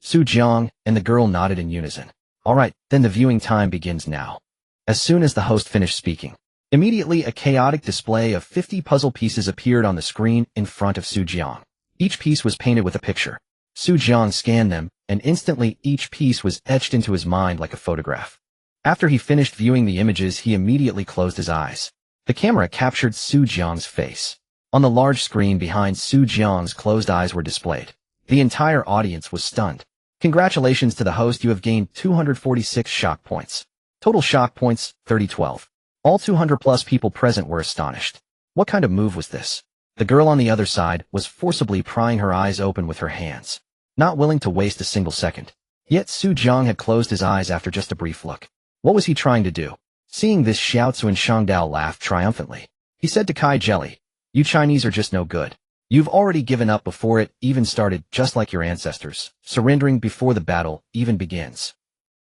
Su Jiang and the girl nodded in unison. Alright, then the viewing time begins now. As soon as the host finished speaking, immediately a chaotic display of 50 puzzle pieces appeared on the screen in front of Su Jiang. Each piece was painted with a picture. Su Jiang scanned them, and instantly each piece was etched into his mind like a photograph. After he finished viewing the images, he immediately closed his eyes. The camera captured Su Jiang's face. On the large screen behind Su Jiang's closed eyes were displayed. The entire audience was stunned. Congratulations to the host, you have gained 246 shock points. Total shock points, 3012. All 200 plus people present were astonished. What kind of move was this? The girl on the other side was forcibly prying her eyes open with her hands, not willing to waste a single second. Yet Su Jiang had closed his eyes after just a brief look. What was he trying to do? Seeing this, Xiaozu and Shangdao laughed triumphantly. He said to Kai Jelly, "You Chinese are just no good. You've already given up before it even started, just like your ancestors, surrendering before the battle even begins."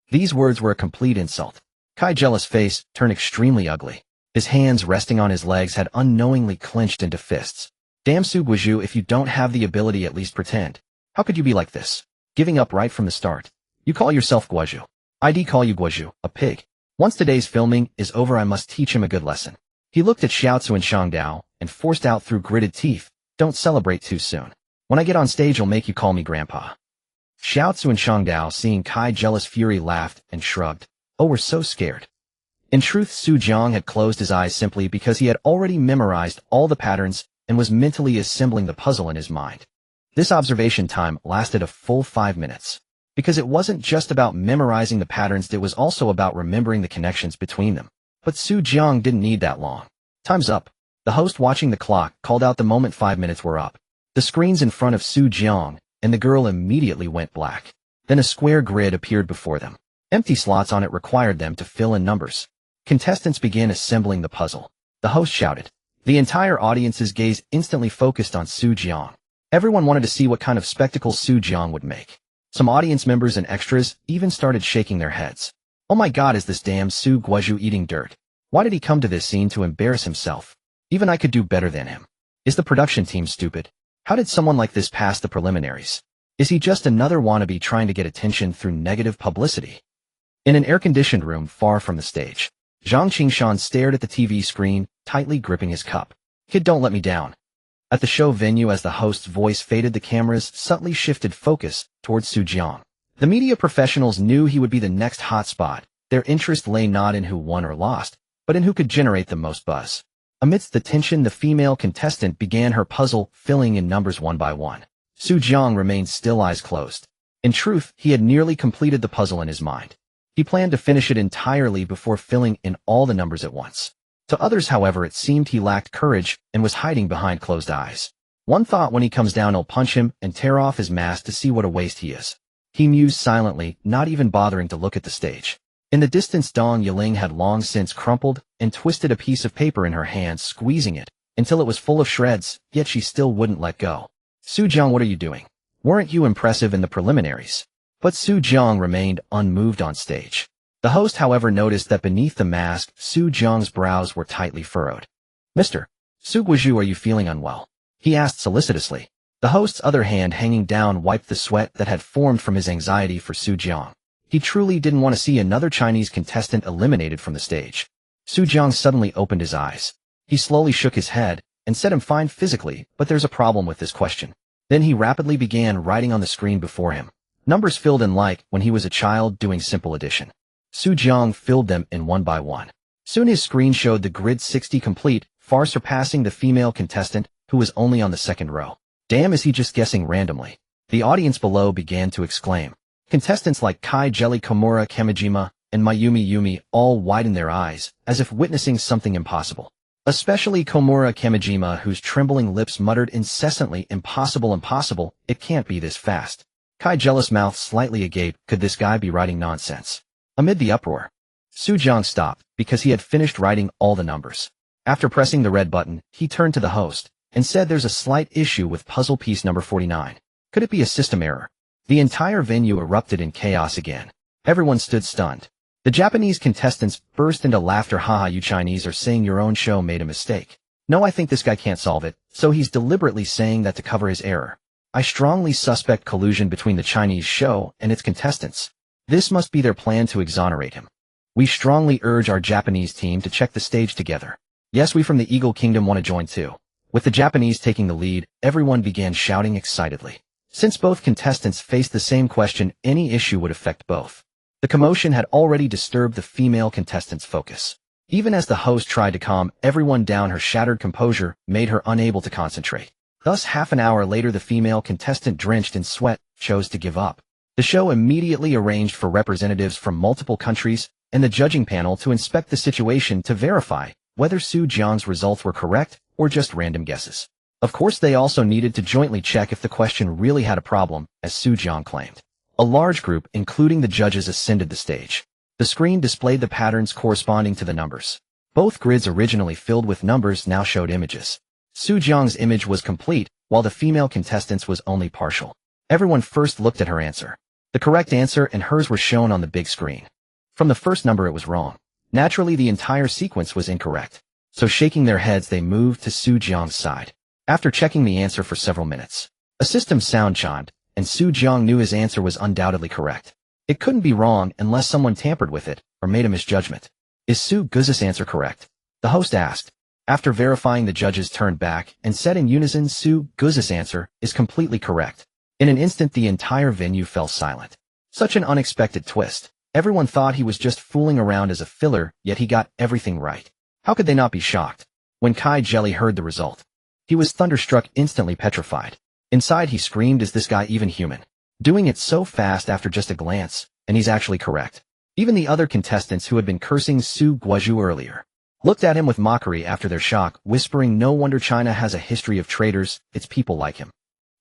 These words were a complete insult. Kai Jelly's face turned extremely ugly. His hands resting on his legs had unknowingly clenched into fists. Damn Su Guizhu, if you don't have the ability, at least pretend. How could you be like this? Giving up right from the start. You call yourself Guizhu. I'd call you Guizhu, a pig. Once today's filming is over, I must teach him a good lesson. He looked at Xiaozu and Shangdao and forced out through gritted teeth, "Don't celebrate too soon. When I get on stage, I'll make you call me Grandpa." Xiaozu and Shangdao, seeing Kai Jelly's fury, laughed and shrugged. Oh, we're so scared. In truth, Su Jiang had closed his eyes simply because he had already memorized all the patterns and was mentally assembling the puzzle in his mind. This observation time lasted a full 5 minutes. Because it wasn't just about memorizing the patterns, it was also about remembering the connections between them. But Su Jiang didn't need that long. Time's up. The host, watching the clock, called out the moment 5 minutes were up. The screens in front of Su Jiang and the girl immediately went black. Then a square grid appeared before them. Empty slots on it required them to fill in numbers. Contestants began assembling the puzzle. The host shouted. The entire audience's gaze instantly focused on Su Jiang. Everyone wanted to see what kind of spectacle Su Jiang would make. Some audience members and extras even started shaking their heads. Oh my god, is this damn Su Guizhu eating dirt? Why did he come to this scene to embarrass himself? Even I could do better than him. Is the production team stupid? How did someone like this pass the preliminaries? Is he just another wannabe trying to get attention through negative publicity? In an air-conditioned room far from the stage, Zhang Qingshan stared at the TV screen, tightly gripping his cup. Kid, don't let me down. At the show venue, as the host's voice faded, the cameras subtly shifted focus towards Su Jiang. The media professionals knew he would be the next hotspot. Their interest lay not in who won or lost, but in who could generate the most buzz. Amidst the tension, the female contestant began her puzzle, filling in numbers one by one. Su Jiang remained still, eyes closed. In truth, he had nearly completed the puzzle in his mind. He planned to finish it entirely before filling in all the numbers at once. To others, however, it seemed he lacked courage and was hiding behind closed eyes. One thought: when he comes down, I'll punch him and tear off his mask to see what a waste he is. He mused silently, not even bothering to look at the stage. In the distance, Dong Yiling had long since crumpled and twisted a piece of paper in her hand, squeezing it until it was full of shreds, yet she still wouldn't let go. Su Jiang, what are you doing? Weren't you impressive in the preliminaries? But Su Jiang remained unmoved on stage. The host, however, noticed that beneath the mask, Su Jiang's brows were tightly furrowed. Mr. Su Guizhu, are you feeling unwell? He asked solicitously. The host's other hand hanging down wiped the sweat that had formed from his anxiety for Su Jiang. He truly didn't want to see another Chinese contestant eliminated from the stage. Su Jiang suddenly opened his eyes. He slowly shook his head and said, I'm fine physically, but there's a problem with this question. Then he rapidly began writing on the screen before him. Numbers filled in like when he was a child doing simple addition. Su Jiang filled them in one by one. Soon his screen showed the grid 60 complete, far surpassing the female contestant, who was only on the second row. Damn, is he just guessing randomly? The audience below began to exclaim. Contestants like Kai Jelly, Komura Kamijima, and Mayumi Yumi all widened their eyes, as if witnessing something impossible. Especially Komura Kamijima, whose trembling lips muttered incessantly, impossible, impossible, it can't be this fast. Kai Jelly's mouth slightly agape, could this guy be writing nonsense? Amid the uproar, Su Jiang stopped, because he had finished writing all the numbers. After pressing the red button, he turned to the host and said, there's a slight issue with puzzle piece number 49. Could it be a system error? The entire venue erupted in chaos again. Everyone stood stunned. The Japanese contestants burst into laughter. Haha, you Chinese are saying your own show made a mistake. No, I think this guy can't solve it, so he's deliberately saying that to cover his error. I strongly suspect collusion between the Chinese show and its contestants. This must be their plan to exonerate him. We strongly urge our Japanese team to check the stage together. Yes, we from the Eagle Kingdom want to join too. With the Japanese taking the lead, everyone began shouting excitedly. Since both contestants faced the same question, any issue would affect both. The commotion had already disturbed the female contestant's focus. Even as the host tried to calm everyone down, her shattered composure made her unable to concentrate. Thus, half an hour later, the female contestant, drenched in sweat, chose to give up. The show immediately arranged for representatives from multiple countries and the judging panel to inspect the situation to verify whether Su Jiang's results were correct or just random guesses. Of course, they also needed to jointly check if the question really had a problem, as Su Jiang claimed. A large group, including the judges, ascended the stage. The screen displayed the patterns corresponding to the numbers. Both grids, originally filled with numbers, now showed images. Su Jiang's image was complete, while the female contestant's was only partial. Everyone first looked at her answer. The correct answer and hers were shown on the big screen. From the first number, it was wrong. Naturally, the entire sequence was incorrect. So shaking their heads, they moved to Su Jiang's side. After checking the answer for several minutes, a system sound chimed, and Su Jiang knew his answer was undoubtedly correct. It couldn't be wrong unless someone tampered with it or made a misjudgment. Is Su Guizhu's answer correct? The host asked. After verifying, the judges turned back and said in unison, Su Guizhu's answer is completely correct. In an instant, the entire venue fell silent. Such an unexpected twist. Everyone thought he was just fooling around as a filler, yet he got everything right. How could they not be shocked? When Kai Jelly heard the result, he was thunderstruck, instantly petrified. Inside, he screamed, is this guy even human? Doing it so fast after just a glance, and he's actually correct. Even the other contestants who had been cursing Su Guizhu earlier looked at him with mockery after their shock, whispering, no wonder China has a history of traitors, it's people like him.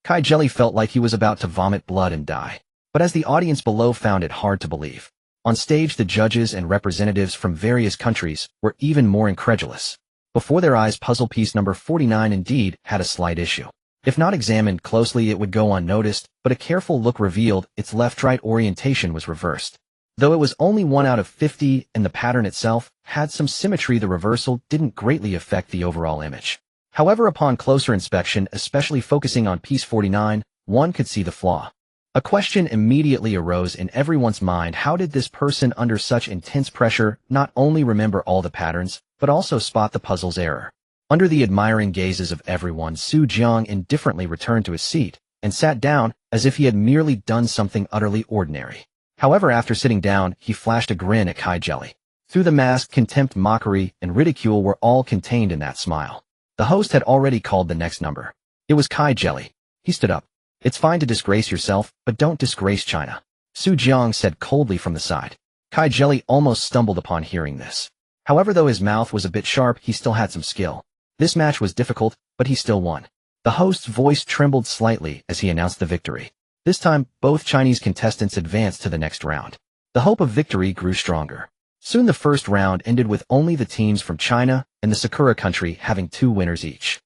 Kai Jelly felt like he was about to vomit blood and die. But as the audience below found it hard to believe, on stage the judges and representatives from various countries were even more incredulous. Before their eyes, puzzle piece number 49 indeed had a slight issue. If not examined closely, it would go unnoticed, but a careful look revealed its left-right orientation was reversed. Though it was only 1 out of 50 and the pattern itself had some symmetry, the reversal didn't greatly affect the overall image. However, upon closer inspection, especially focusing on piece 49, one could see the flaw. A question immediately arose in everyone's mind. How did this person, under such intense pressure, not only remember all the patterns, but also spot the puzzle's error? Under the admiring gazes of everyone, Su Jiang indifferently returned to his seat and sat down as if he had merely done something utterly ordinary. However, after sitting down, he flashed a grin at Kai Jelly. Through the mask, contempt, mockery, and ridicule were all contained in that smile. The host had already called the next number. It was Kai Jelly. He stood up. It's fine to disgrace yourself, but don't disgrace China, Su Jiang said coldly from the side. Kai Jelly almost stumbled upon hearing this. However, though his mouth was a bit sharp, he still had some skill. This match was difficult, but he still won. The host's voice trembled slightly as he announced the victory. This time, both Chinese contestants advanced to the next round. The hope of victory grew stronger. Soon the first round ended with only the teams from China and the Sakura country having 2 winners each.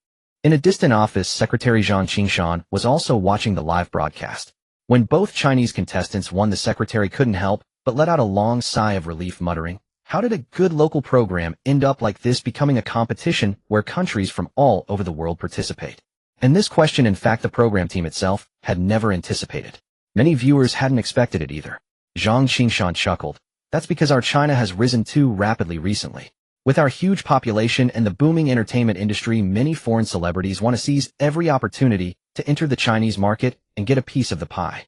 In a distant office, Secretary Jiang Qingshan was also watching the live broadcast. When both Chinese contestants won, the secretary couldn't help but let out a long sigh of relief, muttering, "How did a good local program end up like this, becoming a competition where countries from all over the world participate?" And this question, in fact, the program team itself had never anticipated. Many viewers hadn't expected it either. Jiang Qingshan chuckled. "That's because our China has risen too rapidly recently. With our huge population and the booming entertainment industry, many foreign celebrities want to seize every opportunity to enter the Chinese market and get a piece of the pie.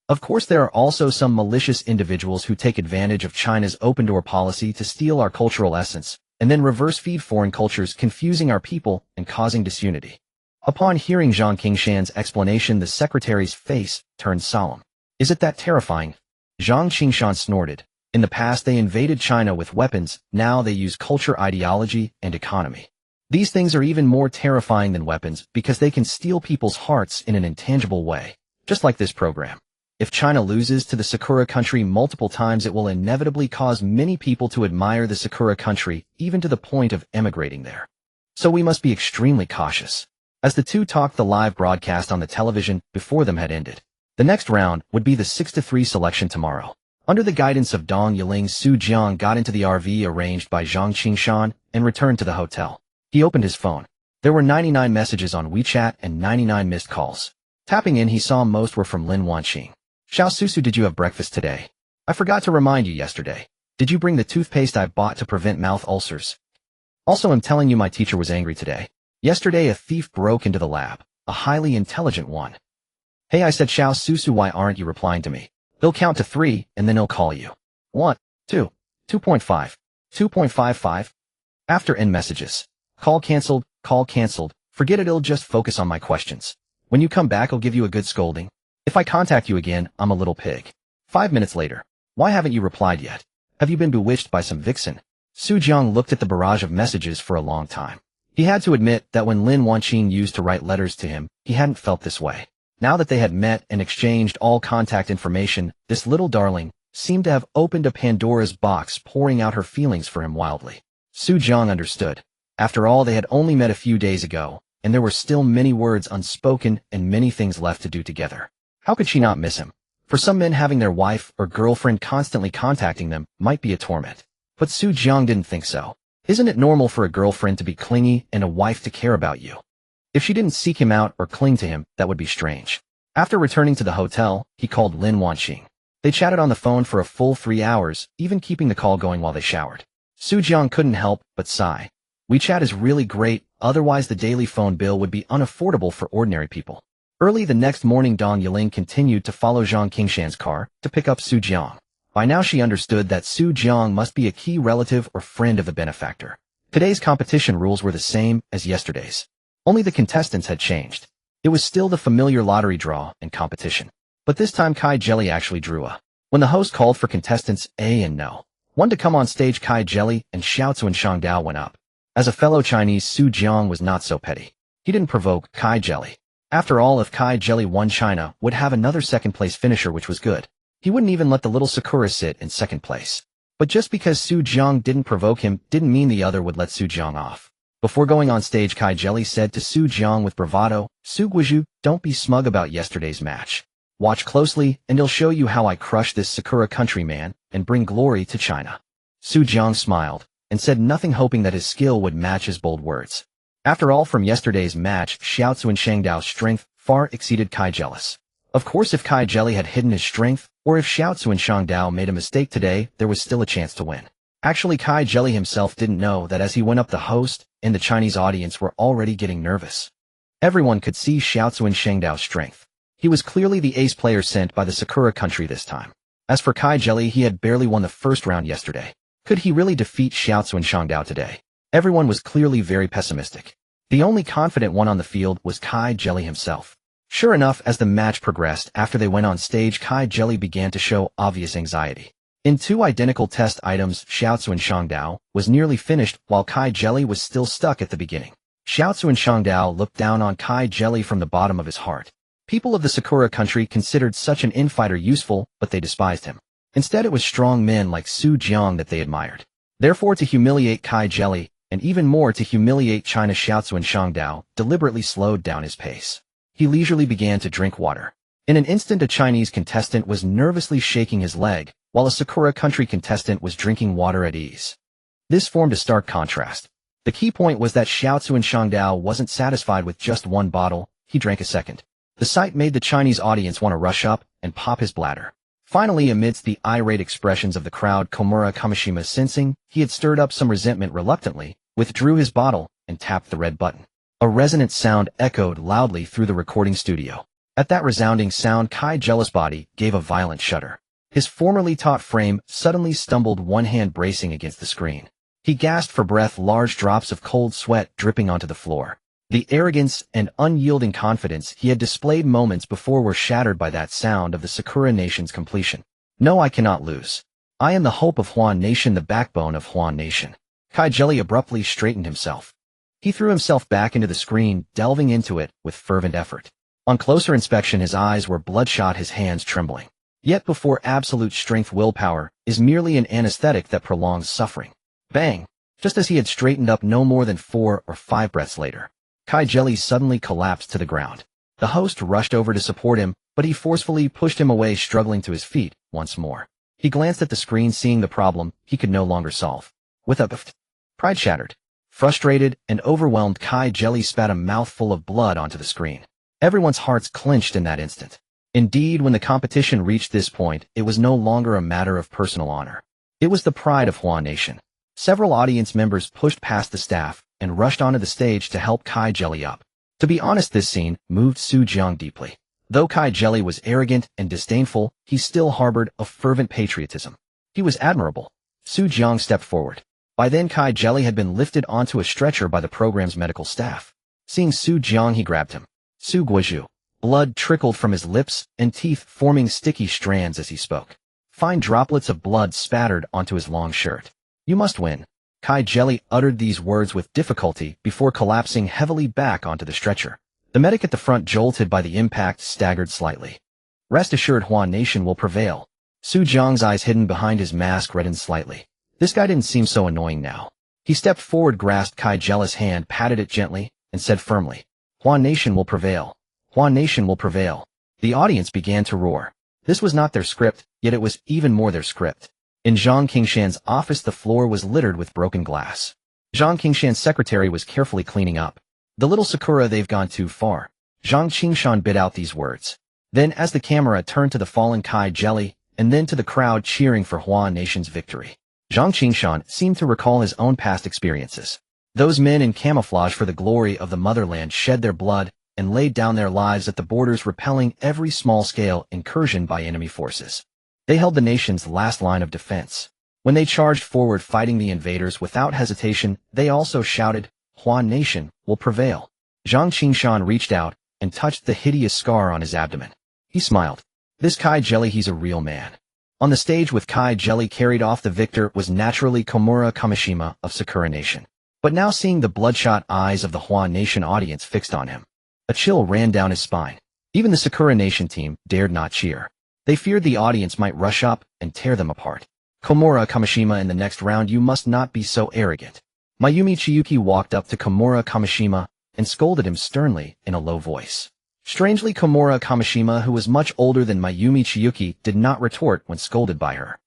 Of course, there are also some malicious individuals who take advantage of China's open-door policy to steal our cultural essence and then reverse-feed foreign cultures, confusing our people and causing disunity." Upon hearing Jiang Qingshan's explanation, the secretary's face turned solemn. "Is it that terrifying?" Jiang Qingshan snorted. "In the past, they invaded China with weapons. Now they use culture, ideology, and economy. These things are even more terrifying than weapons because they can steal people's hearts in an intangible way, just like this program. If China loses to the Sakura country multiple times, it will inevitably cause many people to admire the Sakura country, even to the point of emigrating there. So we must be extremely cautious." As the two talked, the live broadcast on the television before them had ended. The next round would be the 6-3 selection tomorrow. Under the guidance of Dong Yiling, Su Jiang got into the RV arranged by Jiang Qingshan and returned to the hotel. He opened his phone. There were 99 messages on WeChat and 99 missed calls. Tapping in, he saw most were from Lin Wanqing. "Xiao Susu, did you have breakfast today? I forgot to remind you yesterday. Did you bring the toothpaste I bought to prevent mouth ulcers? Also, I'm telling you, my teacher was angry today. Yesterday, a thief broke into the lab, a highly intelligent one." "Hey," I said, "Xiao Susu, why aren't you replying to me? He'll count to 3, and then he'll call you. 1, 2, 2.5, 2.55. After end messages. Call cancelled, call cancelled. Forget it, it'll just focus on my questions. When you come back, I'll give you a good scolding. If I contact you again, I'm a little pig." 5 minutes later. "Why haven't you replied yet? Have you been bewitched by some vixen?" Su Jiang looked at the barrage of messages for a long time. He had to admit that when Lin Wanqing used to write letters to him, he hadn't felt this way. Now that they had met and exchanged all contact information, this little darling seemed to have opened a Pandora's box, pouring out her feelings for him wildly. Su Jiang understood. After all, they had only met a few days ago, and there were still many words unspoken and many things left to do together. How could she not miss him? For some men, having their wife or girlfriend constantly contacting them might be a torment. But Su Jiang didn't think so. Isn't it normal for a girlfriend to be clingy and a wife to care about you? If she didn't seek him out or cling to him, that would be strange. After returning to the hotel, he called Lin Wanqing. They chatted on the phone for a full 3 hours, even keeping the call going while they showered. Su Jiang couldn't help but sigh. WeChat is really great, otherwise the daily phone bill would be unaffordable for ordinary people. Early the next morning, Dong Yiling continued to follow Jiang Qingshan's car to pick up Su Jiang. By now she understood that Su Jiang must be a key relative or friend of the benefactor. Today's competition rules were the same as yesterday's. Only the contestants had changed. It was still the familiar lottery draw and competition. But this time Kai Jelly actually drew a. When the host called for contestants A and No 1 to come on stage, Kai Jelly and Xiao Tzu and Shangdao went up. As a fellow Chinese, Su Jiang was not so petty. He didn't provoke Kai Jelly. After all, if Kai Jelly won, China would have another second-place finisher, which was good. He wouldn't even let the little Sakura sit in second place. But just because Su Jiang didn't provoke him didn't mean the other would let Su Jiang off. Before going on stage, Kai Jelly said to Su Jiang with bravado, "Su Guizhu, don't be smug about yesterday's match. Watch closely, and he'll show you how I crush this Sakura countryman and bring glory to China." Su Jiang smiled and said nothing, hoping that his skill would match his bold words. After all, from yesterday's match, Xiao Tzu and Shangdao's strength far exceeded Kai Jelly's. Of course, if Kai Jelly had hidden his strength, or if Xiao Tzu and Shangdao made a mistake today, there was still a chance to win. Actually, Kai Jelly himself didn't know that as he went up, the host and the Chinese audience were already getting nervous. Everyone could see Xiao Tzu and Shangdao's strength. He was clearly the ace player sent by the Sakura country this time. As for Kai Jelly, he had barely won the first round yesterday. Could he really defeat Xiao Tzu and Shangdao today? Everyone was clearly very pessimistic. The only confident one on the field was Kai Jelly himself. Sure enough, as the match progressed, after they went on stage, Kai Jelly began to show obvious anxiety. In 2 identical test items, Xiao Tzu and Shangdao was nearly finished, while Kai Jelly was still stuck at the beginning. Xiao Tzu and Shangdao looked down on Kai Jelly from the bottom of his heart. People of the Sakura country considered such an infighter useful, but they despised him. Instead, it was strong men like Su Jiang that they admired. Therefore, to humiliate Kai Jelly, and even more to humiliate China's Xiaozuan Shangdao, deliberately slowed down his pace. He leisurely began to drink water. In an instant, a Chinese contestant was nervously shaking his leg, while a Sakura country contestant was drinking water at ease. This formed a stark contrast. The key point was that Xiaozuan Shangdao wasn't satisfied with just one bottle, he drank a second. The sight made the Chinese audience want to rush up and pop his bladder. Finally, amidst the irate expressions of the crowd, Komura Kamishima, sensing he had stirred up some resentment, reluctantly withdrew his bottle and tapped the red button. A resonant sound echoed loudly through the recording studio. At that resounding sound, Kai Jelly's body gave a violent shudder. His formerly taut frame suddenly stumbled, one hand bracing against the screen. He gasped for breath, large drops of cold sweat dripping onto the floor. The arrogance and unyielding confidence he had displayed moments before were shattered by that sound of the Sakura nation's completion. No, I cannot lose. I am the hope of Huan Nation, the backbone of Huan Nation. Kai Jelly abruptly straightened himself. He threw himself back into the screen, delving into it with fervent effort. On closer inspection, his eyes were bloodshot, his hands trembling. Yet before absolute strength, willpower is merely an anesthetic that prolongs suffering. Bang! Just as he had straightened up, no more than 4 or 5 breaths later, Kai Jelly suddenly collapsed to the ground. The host rushed over to support him, but he forcefully pushed him away, struggling to his feet once more. He glanced at the screen, seeing the problem he could no longer solve. With a pride shattered. Frustrated and overwhelmed, Kai Jelly spat a mouthful of blood onto the screen. Everyone's hearts clenched in that instant. Indeed, when the competition reached this point, it was no longer a matter of personal honor. It was the pride of Huan Nation. Several audience members pushed past the staff and rushed onto the stage to help Kai Jelly up. To be honest, this scene moved Su Jiang deeply. Though Kai Jelly was arrogant and disdainful, he still harbored a fervent patriotism. He was admirable. Su Jiang stepped forward. By then, Kai Jelly had been lifted onto a stretcher by the program's medical staff. Seeing Su Jiang, he grabbed him. Su Guizhu. Blood trickled from his lips and teeth, forming sticky strands as he spoke. Fine droplets of blood spattered onto his long shirt. You must win. Kai Jelly uttered these words with difficulty before collapsing heavily back onto the stretcher. The medic at the front, jolted by the impact, staggered slightly. Rest assured, Huan Nation will prevail. Su Jiang's eyes hidden behind his mask reddened slightly. This guy didn't seem so annoying now. He stepped forward, grasped Kai Jelly's hand, patted it gently, and said firmly, Huan Nation will prevail. Huan Nation will prevail. The audience began to roar. This was not their script, yet it was even more their script. In Zhang Qingshan's office, the floor was littered with broken glass. Zhang Qingshan's secretary was carefully cleaning up. The little Sakura, they've gone too far. Zhang Qingshan bit out these words. Then, as the camera turned to the fallen Kai Jelly, and then to the crowd cheering for Huan Nation's victory, Zhang Qingshan seemed to recall his own past experiences. Those men in camouflage for the glory of the motherland shed their blood and laid down their lives at the borders, repelling every small-scale incursion by enemy forces. They held the nation's last line of defense. When they charged forward, fighting the invaders without hesitation, they also shouted, Huan Nation will prevail. Zhang Qingshan reached out and touched the hideous scar on his abdomen. He smiled. This Kai Jelly, he's a real man. On the stage with Kai Jelly carried off, the victor was naturally Komura Kamishima of Sakura Nation. But now, seeing the bloodshot eyes of the Huan Nation audience fixed on him, a chill ran down his spine. Even the Sakura Nation team dared not cheer. They feared the audience might rush up and tear them apart. Komura Kamishima, in the next round, you must not be so arrogant. Mayumi Chiyuki walked up to Komura Kamishima and scolded him sternly in a low voice. Strangely, Komura Kamishima, who was much older than Mayumi Chiyuki, did not retort when scolded by her.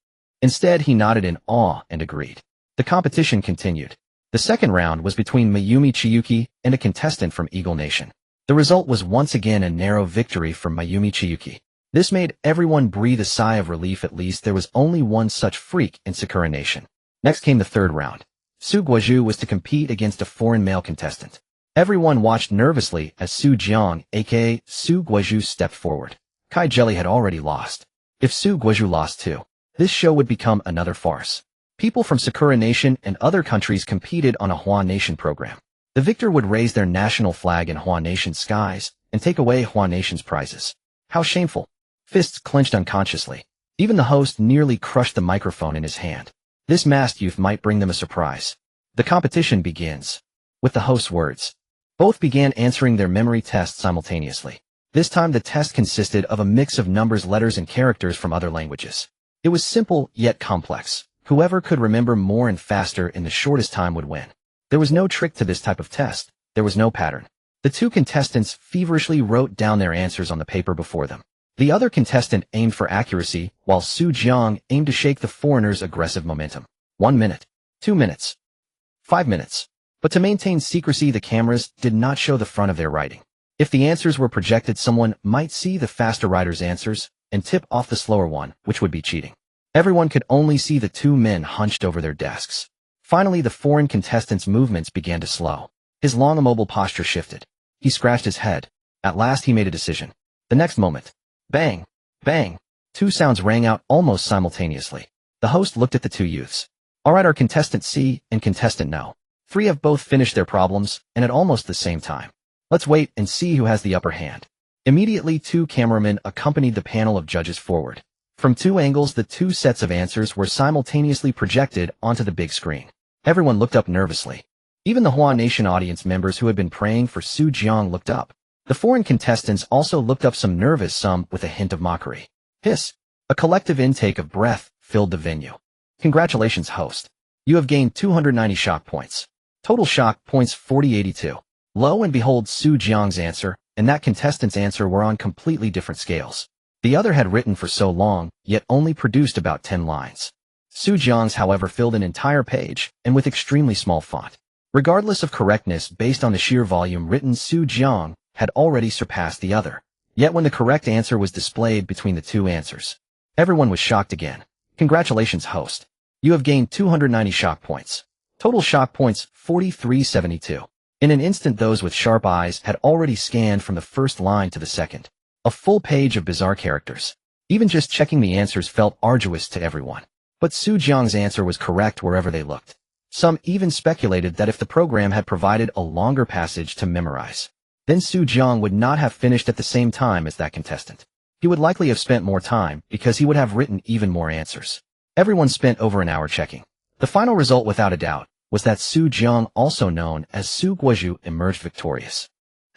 Instead, he nodded in awe and agreed. The competition continued. The second round was between Mayumi Chiyuki and a contestant from Eagle Nation. The result was once again a narrow victory for Mayumi Chiyuki. This made everyone breathe a sigh of relief. At least there was only one such freak in Sakura Nation. Next came the third round. Su Guizhu was to compete against a foreign male contestant. Everyone watched nervously as Su Jiang, aka Su Guizhu, stepped forward. Kai Jelly had already lost. If Su Guizhu lost too, this show would become another farce. People from Sakura Nation and other countries competed on a Huan Nation program. The victor would raise their national flag in Huan Nation's skies and take away Huan Nation's prizes. How shameful. Fists clenched unconsciously. Even the host nearly crushed the microphone in his hand. This masked youth might bring them a surprise. The competition begins. With the host's words, both began answering their memory tests simultaneously. This time the test consisted of a mix of numbers, letters, and characters from other languages. It was simple, yet complex. Whoever could remember more and faster in the shortest time would win. There was no trick to this type of test. There was no pattern. The two contestants feverishly wrote down their answers on the paper before them. The other contestant aimed for accuracy, while Jiang aimed to shake the foreigner's aggressive momentum. 1 minute. 2 minutes. 5 minutes. But to maintain secrecy, the cameras did not show the front of their writing. If the answers were projected, someone might see the faster writer's answers and tip off the slower one, which would be cheating. Everyone could only see the two men hunched over their desks. Finally, the foreign contestant's movements began to slow. His long, immobile posture shifted. He scratched his head. At last he made a decision. The next moment, bang, bang, two sounds rang out almost simultaneously. The host looked at the two youths. All right, our contestant C and contestant No. 3 have both finished their problems, and at almost the same time. Let's wait and see who has the upper hand. Immediately, 2 cameramen accompanied the panel of judges forward. From 2 angles, the 2 sets of answers were simultaneously projected onto the big screen. Everyone looked up nervously. Even the Hua Nation audience members who had been praying for Jiang looked up. The foreign contestants also looked up, some nervous, some with a hint of mockery. Hiss. A collective intake of breath filled the venue. Congratulations, host. You have gained 290 shock points. Total shock points 4082. Lo and behold, Jiang's answer and that contestant's answer were on completely different scales. The other had written for so long, yet only produced about 10 lines. Jiang's, however, filled an entire page, and with extremely small font. Regardless of correctness, based on the sheer volume written, Jiang had already surpassed the other. Yet when the correct answer was displayed between the 2 answers, everyone was shocked again. Congratulations, host. You have gained 290 shock points. Total shock points 4372. In an instant, those with sharp eyes had already scanned from the first line to the second. A full page of bizarre characters. Even just checking the answers felt arduous to everyone. But Jiang's answer was correct wherever they looked. Some even speculated that if the program had provided a longer passage to memorize, then Jiang would not have finished at the same time as that contestant. He would likely have spent more time because he would have written even more answers. Everyone spent over an hour checking. The final result, without a doubt, was that Jiang, also known as Guozhu, emerged victorious.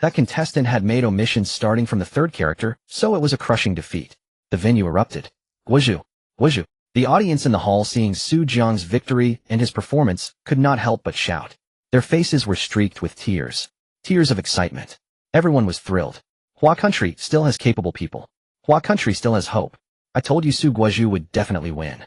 That contestant had made omissions starting from the 3rd character, so it was a crushing defeat. The venue erupted. Guozhu, Guozhu. The audience in the hall, seeing Jiang's victory and his performance, could not help but shout. Their faces were streaked with tears. Tears of excitement. Everyone was thrilled. Hua country still has capable people. Hua country still has hope. I told you Guozhu would definitely win.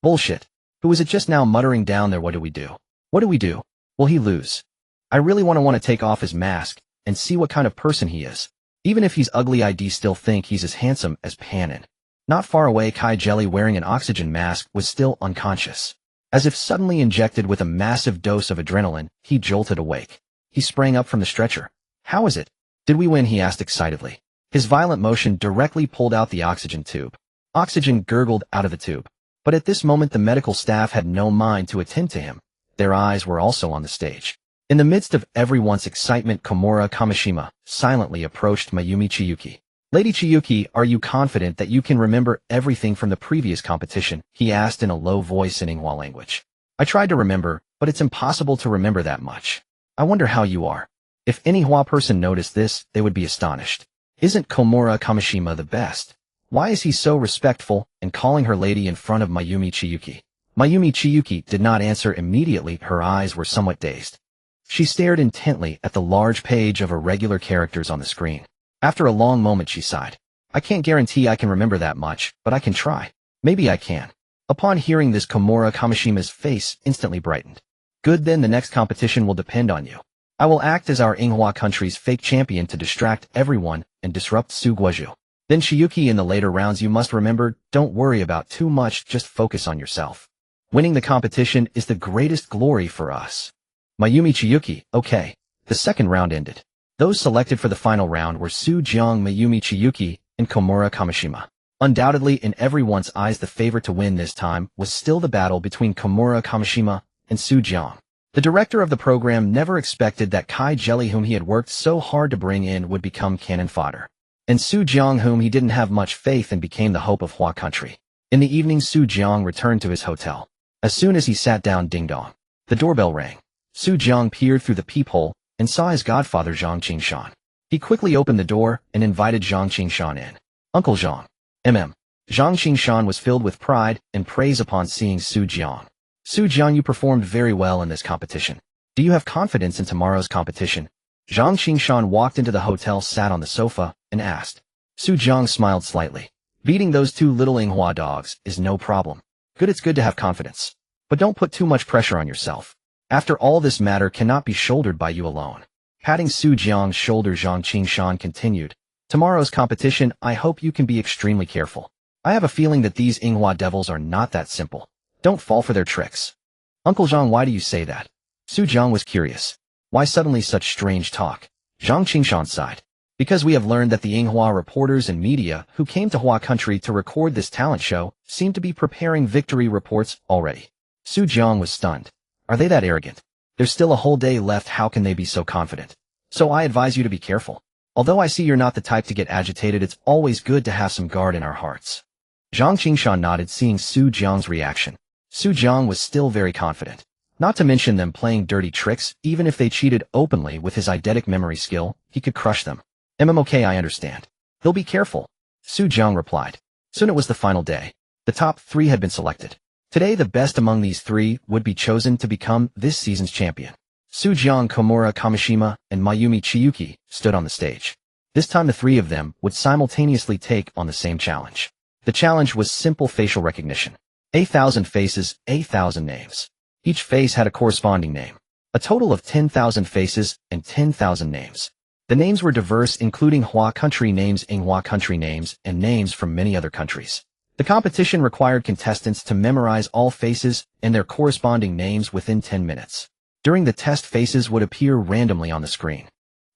Bullshit. Who is it just now muttering down there? What do we do? What do we do? Will he lose? I really want to take off his mask and see what kind of person he is. Even if he's ugly, I still think he's as handsome as Panin. Not far away, Kai Jelly, wearing an oxygen mask, was still unconscious. As if suddenly injected with a massive dose of adrenaline, he jolted awake. He sprang up from the stretcher. How is it? Did we win? He asked excitedly. His violent motion directly pulled out the oxygen tube. Oxygen gurgled out of the tube. But at this moment, the medical staff had no mind to attend to him. Their eyes were also on the stage. In the midst of everyone's excitement, Komura Kamishima silently approached Mayumi Chiyuki. Lady Chiyuki, are you confident that you can remember everything from the previous competition? He asked in a low voice in Inghua language. I tried to remember, but it's impossible to remember that much. I wonder how you are. If any Hua person noticed this, they would be astonished. Isn't Komura Kamishima the best? Why is he so respectful and calling her lady in front of Mayumi Chiyuki? Mayumi Chiyuki did not answer immediately. Her eyes were somewhat dazed. She stared intently at the large page of irregular characters on the screen. After a long moment, she sighed. I can't guarantee I can remember that much, but I can try. Maybe I can. Upon hearing this, Komura Kamishima's face instantly brightened. Good, then the next competition will depend on you. I will act as our Inghua country's fake champion to distract everyone and disrupt Guozhu. Then Chiyuki, in the later rounds you must remember, don't worry about too much, just focus on yourself. Winning the competition is the greatest glory for us. Mayumi Chiyuki, okay. The second round ended. Those selected for the final round were Jiang, Mayumi Chiyuki, and Komura Kamishima. Undoubtedly, in everyone's eyes, the favorite to win this time was still the battle between Komura Kamishima and Jiang. The director of the program never expected that Kai Jelly, whom he had worked so hard to bring in, would become cannon fodder. And Jiang, whom he didn't have much faith in, became the hope of Hua country. In the evening, Jiang returned to his hotel. As soon as he sat down, ding-dong. The doorbell rang. Jiang peered through the peephole and saw his godfather Zhang Qingshan. He quickly opened the door and invited Jiang Qingshan in. Uncle Jiang. Jiang Qingshan was filled with pride and praise upon seeing Su Jiang. Su Jiang, you performed very well in this competition. Do you have confidence in tomorrow's competition? Jiang Qingshan walked into the hotel, sat on the sofa, and asked. Su Jiang smiled slightly. Beating those two little Yinghua dogs is no problem. Good, it's good to have confidence. But don't put too much pressure on yourself. After all, this matter cannot be shouldered by you alone. Patting Su Jiang's shoulder, Jiang Qingshan continued. Tomorrow's competition, I hope you can be extremely careful. I have a feeling that these Yinghua devils are not that simple. Don't fall for their tricks. Uncle Jiang, why do you say that? Su Jiang was curious. Why suddenly such strange talk? Jiang Qingshan sighed. Because we have learned that the Yinghua reporters and media who came to Hua country to record this talent show seem to be preparing victory reports already. Su Jiang was stunned. Are they that arrogant? There's still a whole day left, how can they be so confident? So I advise you to be careful. Although I see you're not the type to get agitated, it's always good to have some guard in our hearts. Jiang Qingshan nodded, seeing Su Jiang's reaction. Su Jiang was still very confident. Not to mention them playing dirty tricks, even if they cheated openly with his eidetic memory skill, he could crush them. Okay, I understand. He'll be careful. Su Jiang replied. Soon it was the final day. The top 3 had been selected. Today the best among these 3 would be chosen to become this season's champion. Su Jiang, Komura Kamishima, and Mayumi Chiyuki stood on the stage. This time the 3 of them would simultaneously take on the same challenge. The challenge was simple facial recognition. 1,000 faces, 1,000 names. Each face had a corresponding name. A total of 10,000 faces and 10,000 names. The names were diverse, including Hua country names, Yinghua country names, and names from many other countries. The competition required contestants to memorize all faces and their corresponding names within 10 minutes. During the test, faces would appear randomly on the screen.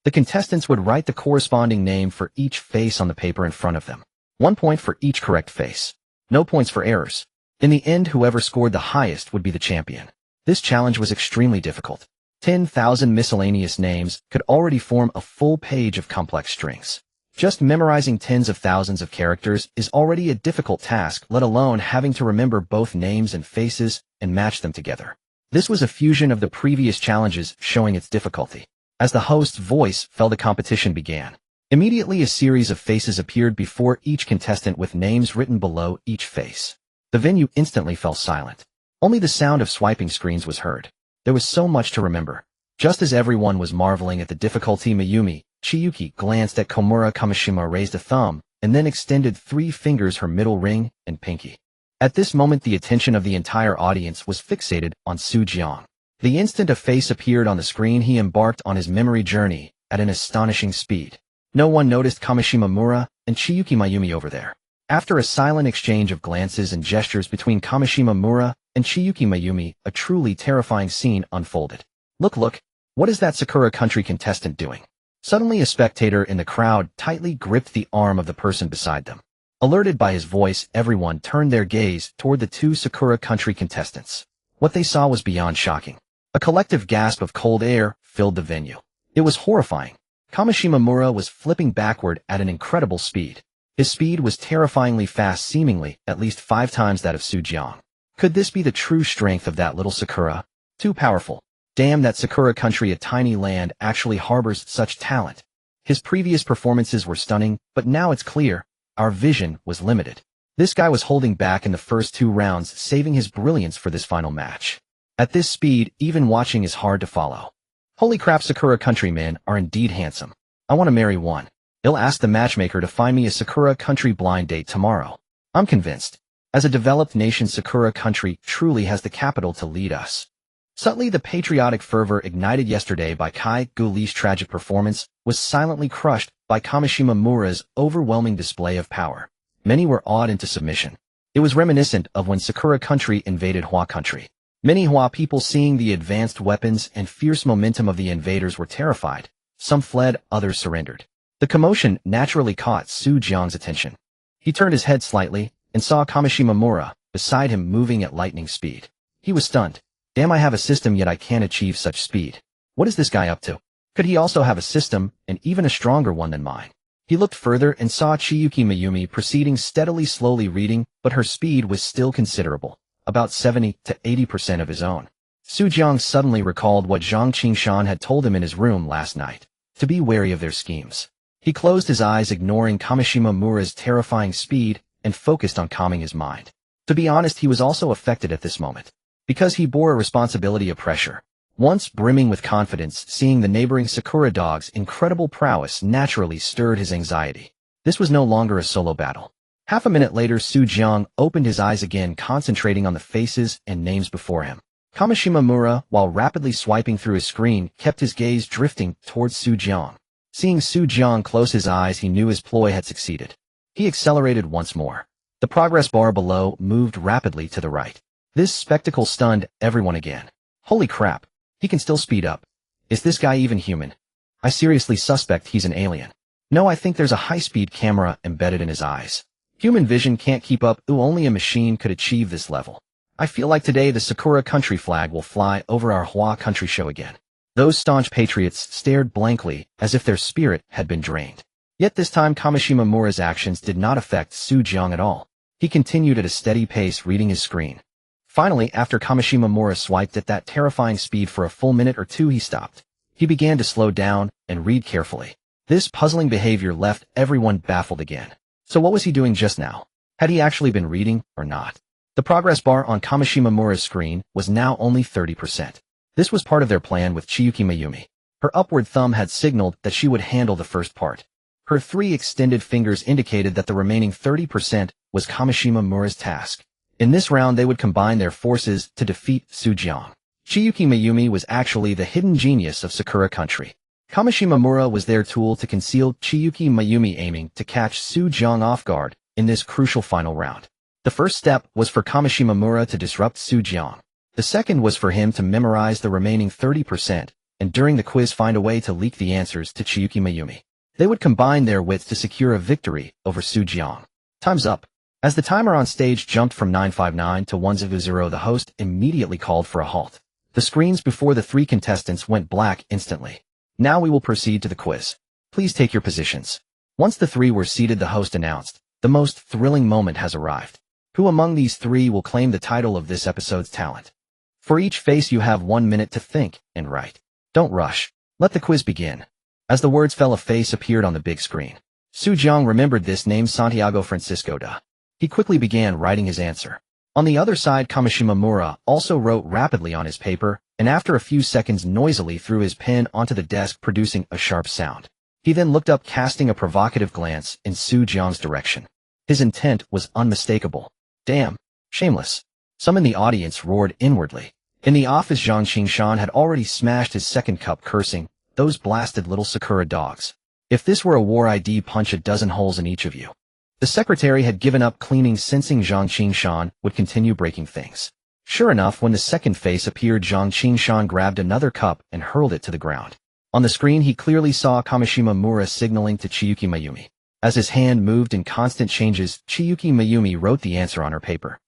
The contestants would write the corresponding name for each face on the paper in front of them. 1 point for each correct face. No points for errors. In the end, whoever scored the highest would be the champion. This challenge was extremely difficult. 10,000 miscellaneous names could already form a full page of complex strings. Just memorizing tens of thousands of characters is already a difficult task, let alone having to remember both names and faces and match them together. This was a fusion of the previous challenges, showing its difficulty. As the host's voice fell, the competition began. Immediately, a series of faces appeared before each contestant with names written below each face. The venue instantly fell silent. Only the sound of swiping screens was heard. There was so much to remember. Just as everyone was marveling at the difficulty, Mayumi Chiyuki glanced at Komura Kamishima, raised a thumb, and then extended 3 fingers, her middle ring and pinky. At this moment, the attention of the entire audience was fixated on Su Jiang. The instant a face appeared on the screen, he embarked on his memory journey at an astonishing speed. No one noticed Kamishima Mura and Chiyuki Mayumi over there. After a silent exchange of glances and gestures between Kamishima Mura and Chiyuki Mayumi, a truly terrifying scene unfolded. Look, what is that Sakura country contestant doing? Suddenly, a spectator in the crowd tightly gripped the arm of the person beside them. Alerted by his voice, everyone turned their gaze toward the 2 Sakura country contestants. What they saw was beyond shocking. A collective gasp of cold air filled the venue. It was horrifying. Kamishima Mura was flipping backward at an incredible speed. His speed was terrifyingly fast, seemingly at least 5 times that of Su Jiang. Could this be the true strength of that little Sakura? Too powerful. Damn, that Sakura country, a tiny land, actually harbors such talent. His previous performances were stunning, but now it's clear, our vision was limited. This guy was holding back in the first 2 rounds, saving his brilliance for this final match. At this speed, even watching is hard to follow. Holy crap, Sakura countrymen are indeed handsome. I want to marry one. I'll ask the matchmaker to find me a Sakura country blind date tomorrow. I'm convinced. As a developed nation, Sakura country truly has the capital to lead us. Subtly, the patriotic fervor ignited yesterday by Kai Guli's tragic performance was silently crushed by Kamishima Mura's overwhelming display of power. Many were awed into submission. It was reminiscent of when Sakura country invaded Hua country. Many Hua people, seeing the advanced weapons and fierce momentum of the invaders, were terrified. Some fled, others surrendered. The commotion naturally caught Su Jiang's attention. He turned his head slightly and saw Kamishima Mura beside him, moving at lightning speed. He was stunned. Damn, I have a system, yet I can't achieve such speed. What is this guy up to? Could he also have a system, and even a stronger one than mine? He looked further and saw Chiyuki Mayumi proceeding steadily, slowly reading, but her speed was still considerable, about 70 to 80% of his own. Su Jiang suddenly recalled what Jiang Qingshan had told him in his room last night. to be wary of their schemes. He closed his eyes, ignoring Kamishima Mura's terrifying speed, and focused on calming his mind. To be honest, he was also affected at this moment, because he bore a responsibility of pressure. Once brimming with confidence, seeing the neighboring Sakura dog's incredible prowess naturally stirred his anxiety. This was no longer a solo battle. Half a minute later, Jiang opened his eyes again, concentrating on the faces and names before him. Kamishima Mura, while rapidly swiping through his screen, kept his gaze drifting towards Jiang. Seeing Jiang close his eyes, he knew his ploy had succeeded. He accelerated once more. The progress bar below moved rapidly to the right. This spectacle stunned everyone again. Holy crap! He can still speed up. Is this guy even human? I seriously suspect he's an alien. No, I think there's a high-speed camera embedded in his eyes. Human vision can't keep up. Only a machine could achieve this level. I feel like today the Sakura country flag will fly over our Hua country show again. Those staunch patriots stared blankly, as if their spirit had been drained. Yet this time Kamishima Mura's actions did not affect Jiang at all. He continued at a steady pace, reading his screen. Finally, after Kamishima Mura swiped at that terrifying speed for a full minute or two, he stopped. He began to slow down and read carefully. This puzzling behavior left everyone baffled again. So what was he doing just now? Had he actually been reading or not? The progress bar on Kamishima Mura's screen was now only 30%. This was part of their plan with Chiyuki Mayumi. Her upward thumb had signaled that she would handle the first part. Her 3 extended fingers indicated that the remaining 30% was Kamishima Mura's task. In this round, they would combine their forces to defeat Jiang. Chiyuki Mayumi was actually the hidden genius of Sakura Country. Kamishima Mura was their tool to conceal Chiyuki Mayumi, aiming to catch Jiang off guard in this crucial final round. The first step was for Kamishima Mura to disrupt Jiang. The second was for him to memorize the remaining 30%, and during the quiz find a way to leak the answers to Chiyuki Mayumi. They would combine their wits to secure a victory over Jiang. Time's up. As the timer on stage jumped from 959 to 100, the host immediately called for a halt. The screens before the 3 contestants went black instantly. Now we will proceed to the quiz. Please take your positions. Once the 3 were seated, the host announced, the most thrilling moment has arrived. Who among these 3 will claim the title of this episode's talent? For each face you have 1 minute to think and write. Don't rush. Let the quiz begin. As the words fell, a face appeared on the big screen. Jiang remembered this name, Santiago Francisco da. He quickly began writing his answer. On the other side, Kamishima Mura also wrote rapidly on his paper, and after a few seconds noisily threw his pen onto the desk, producing a sharp sound. He then looked up, casting a provocative glance in Jiang's direction. His intent was unmistakable. Damn. Shameless. Some in the audience roared inwardly. In the office, Jiang Qingshan had already smashed his second cup, cursing, those blasted little Sakura dogs. If this were a war, I'd punch a dozen holes in each of you. The secretary had given up cleaning, sensing Jiang Qingshan would continue breaking things. Sure enough, when the second face appeared, Jiang Qingshan grabbed another cup and hurled it to the ground. On the screen, he clearly saw Kamishima Mura signaling to Chiyuki Mayumi. As his hand moved in constant changes, Chiyuki Mayumi wrote the answer on her paper.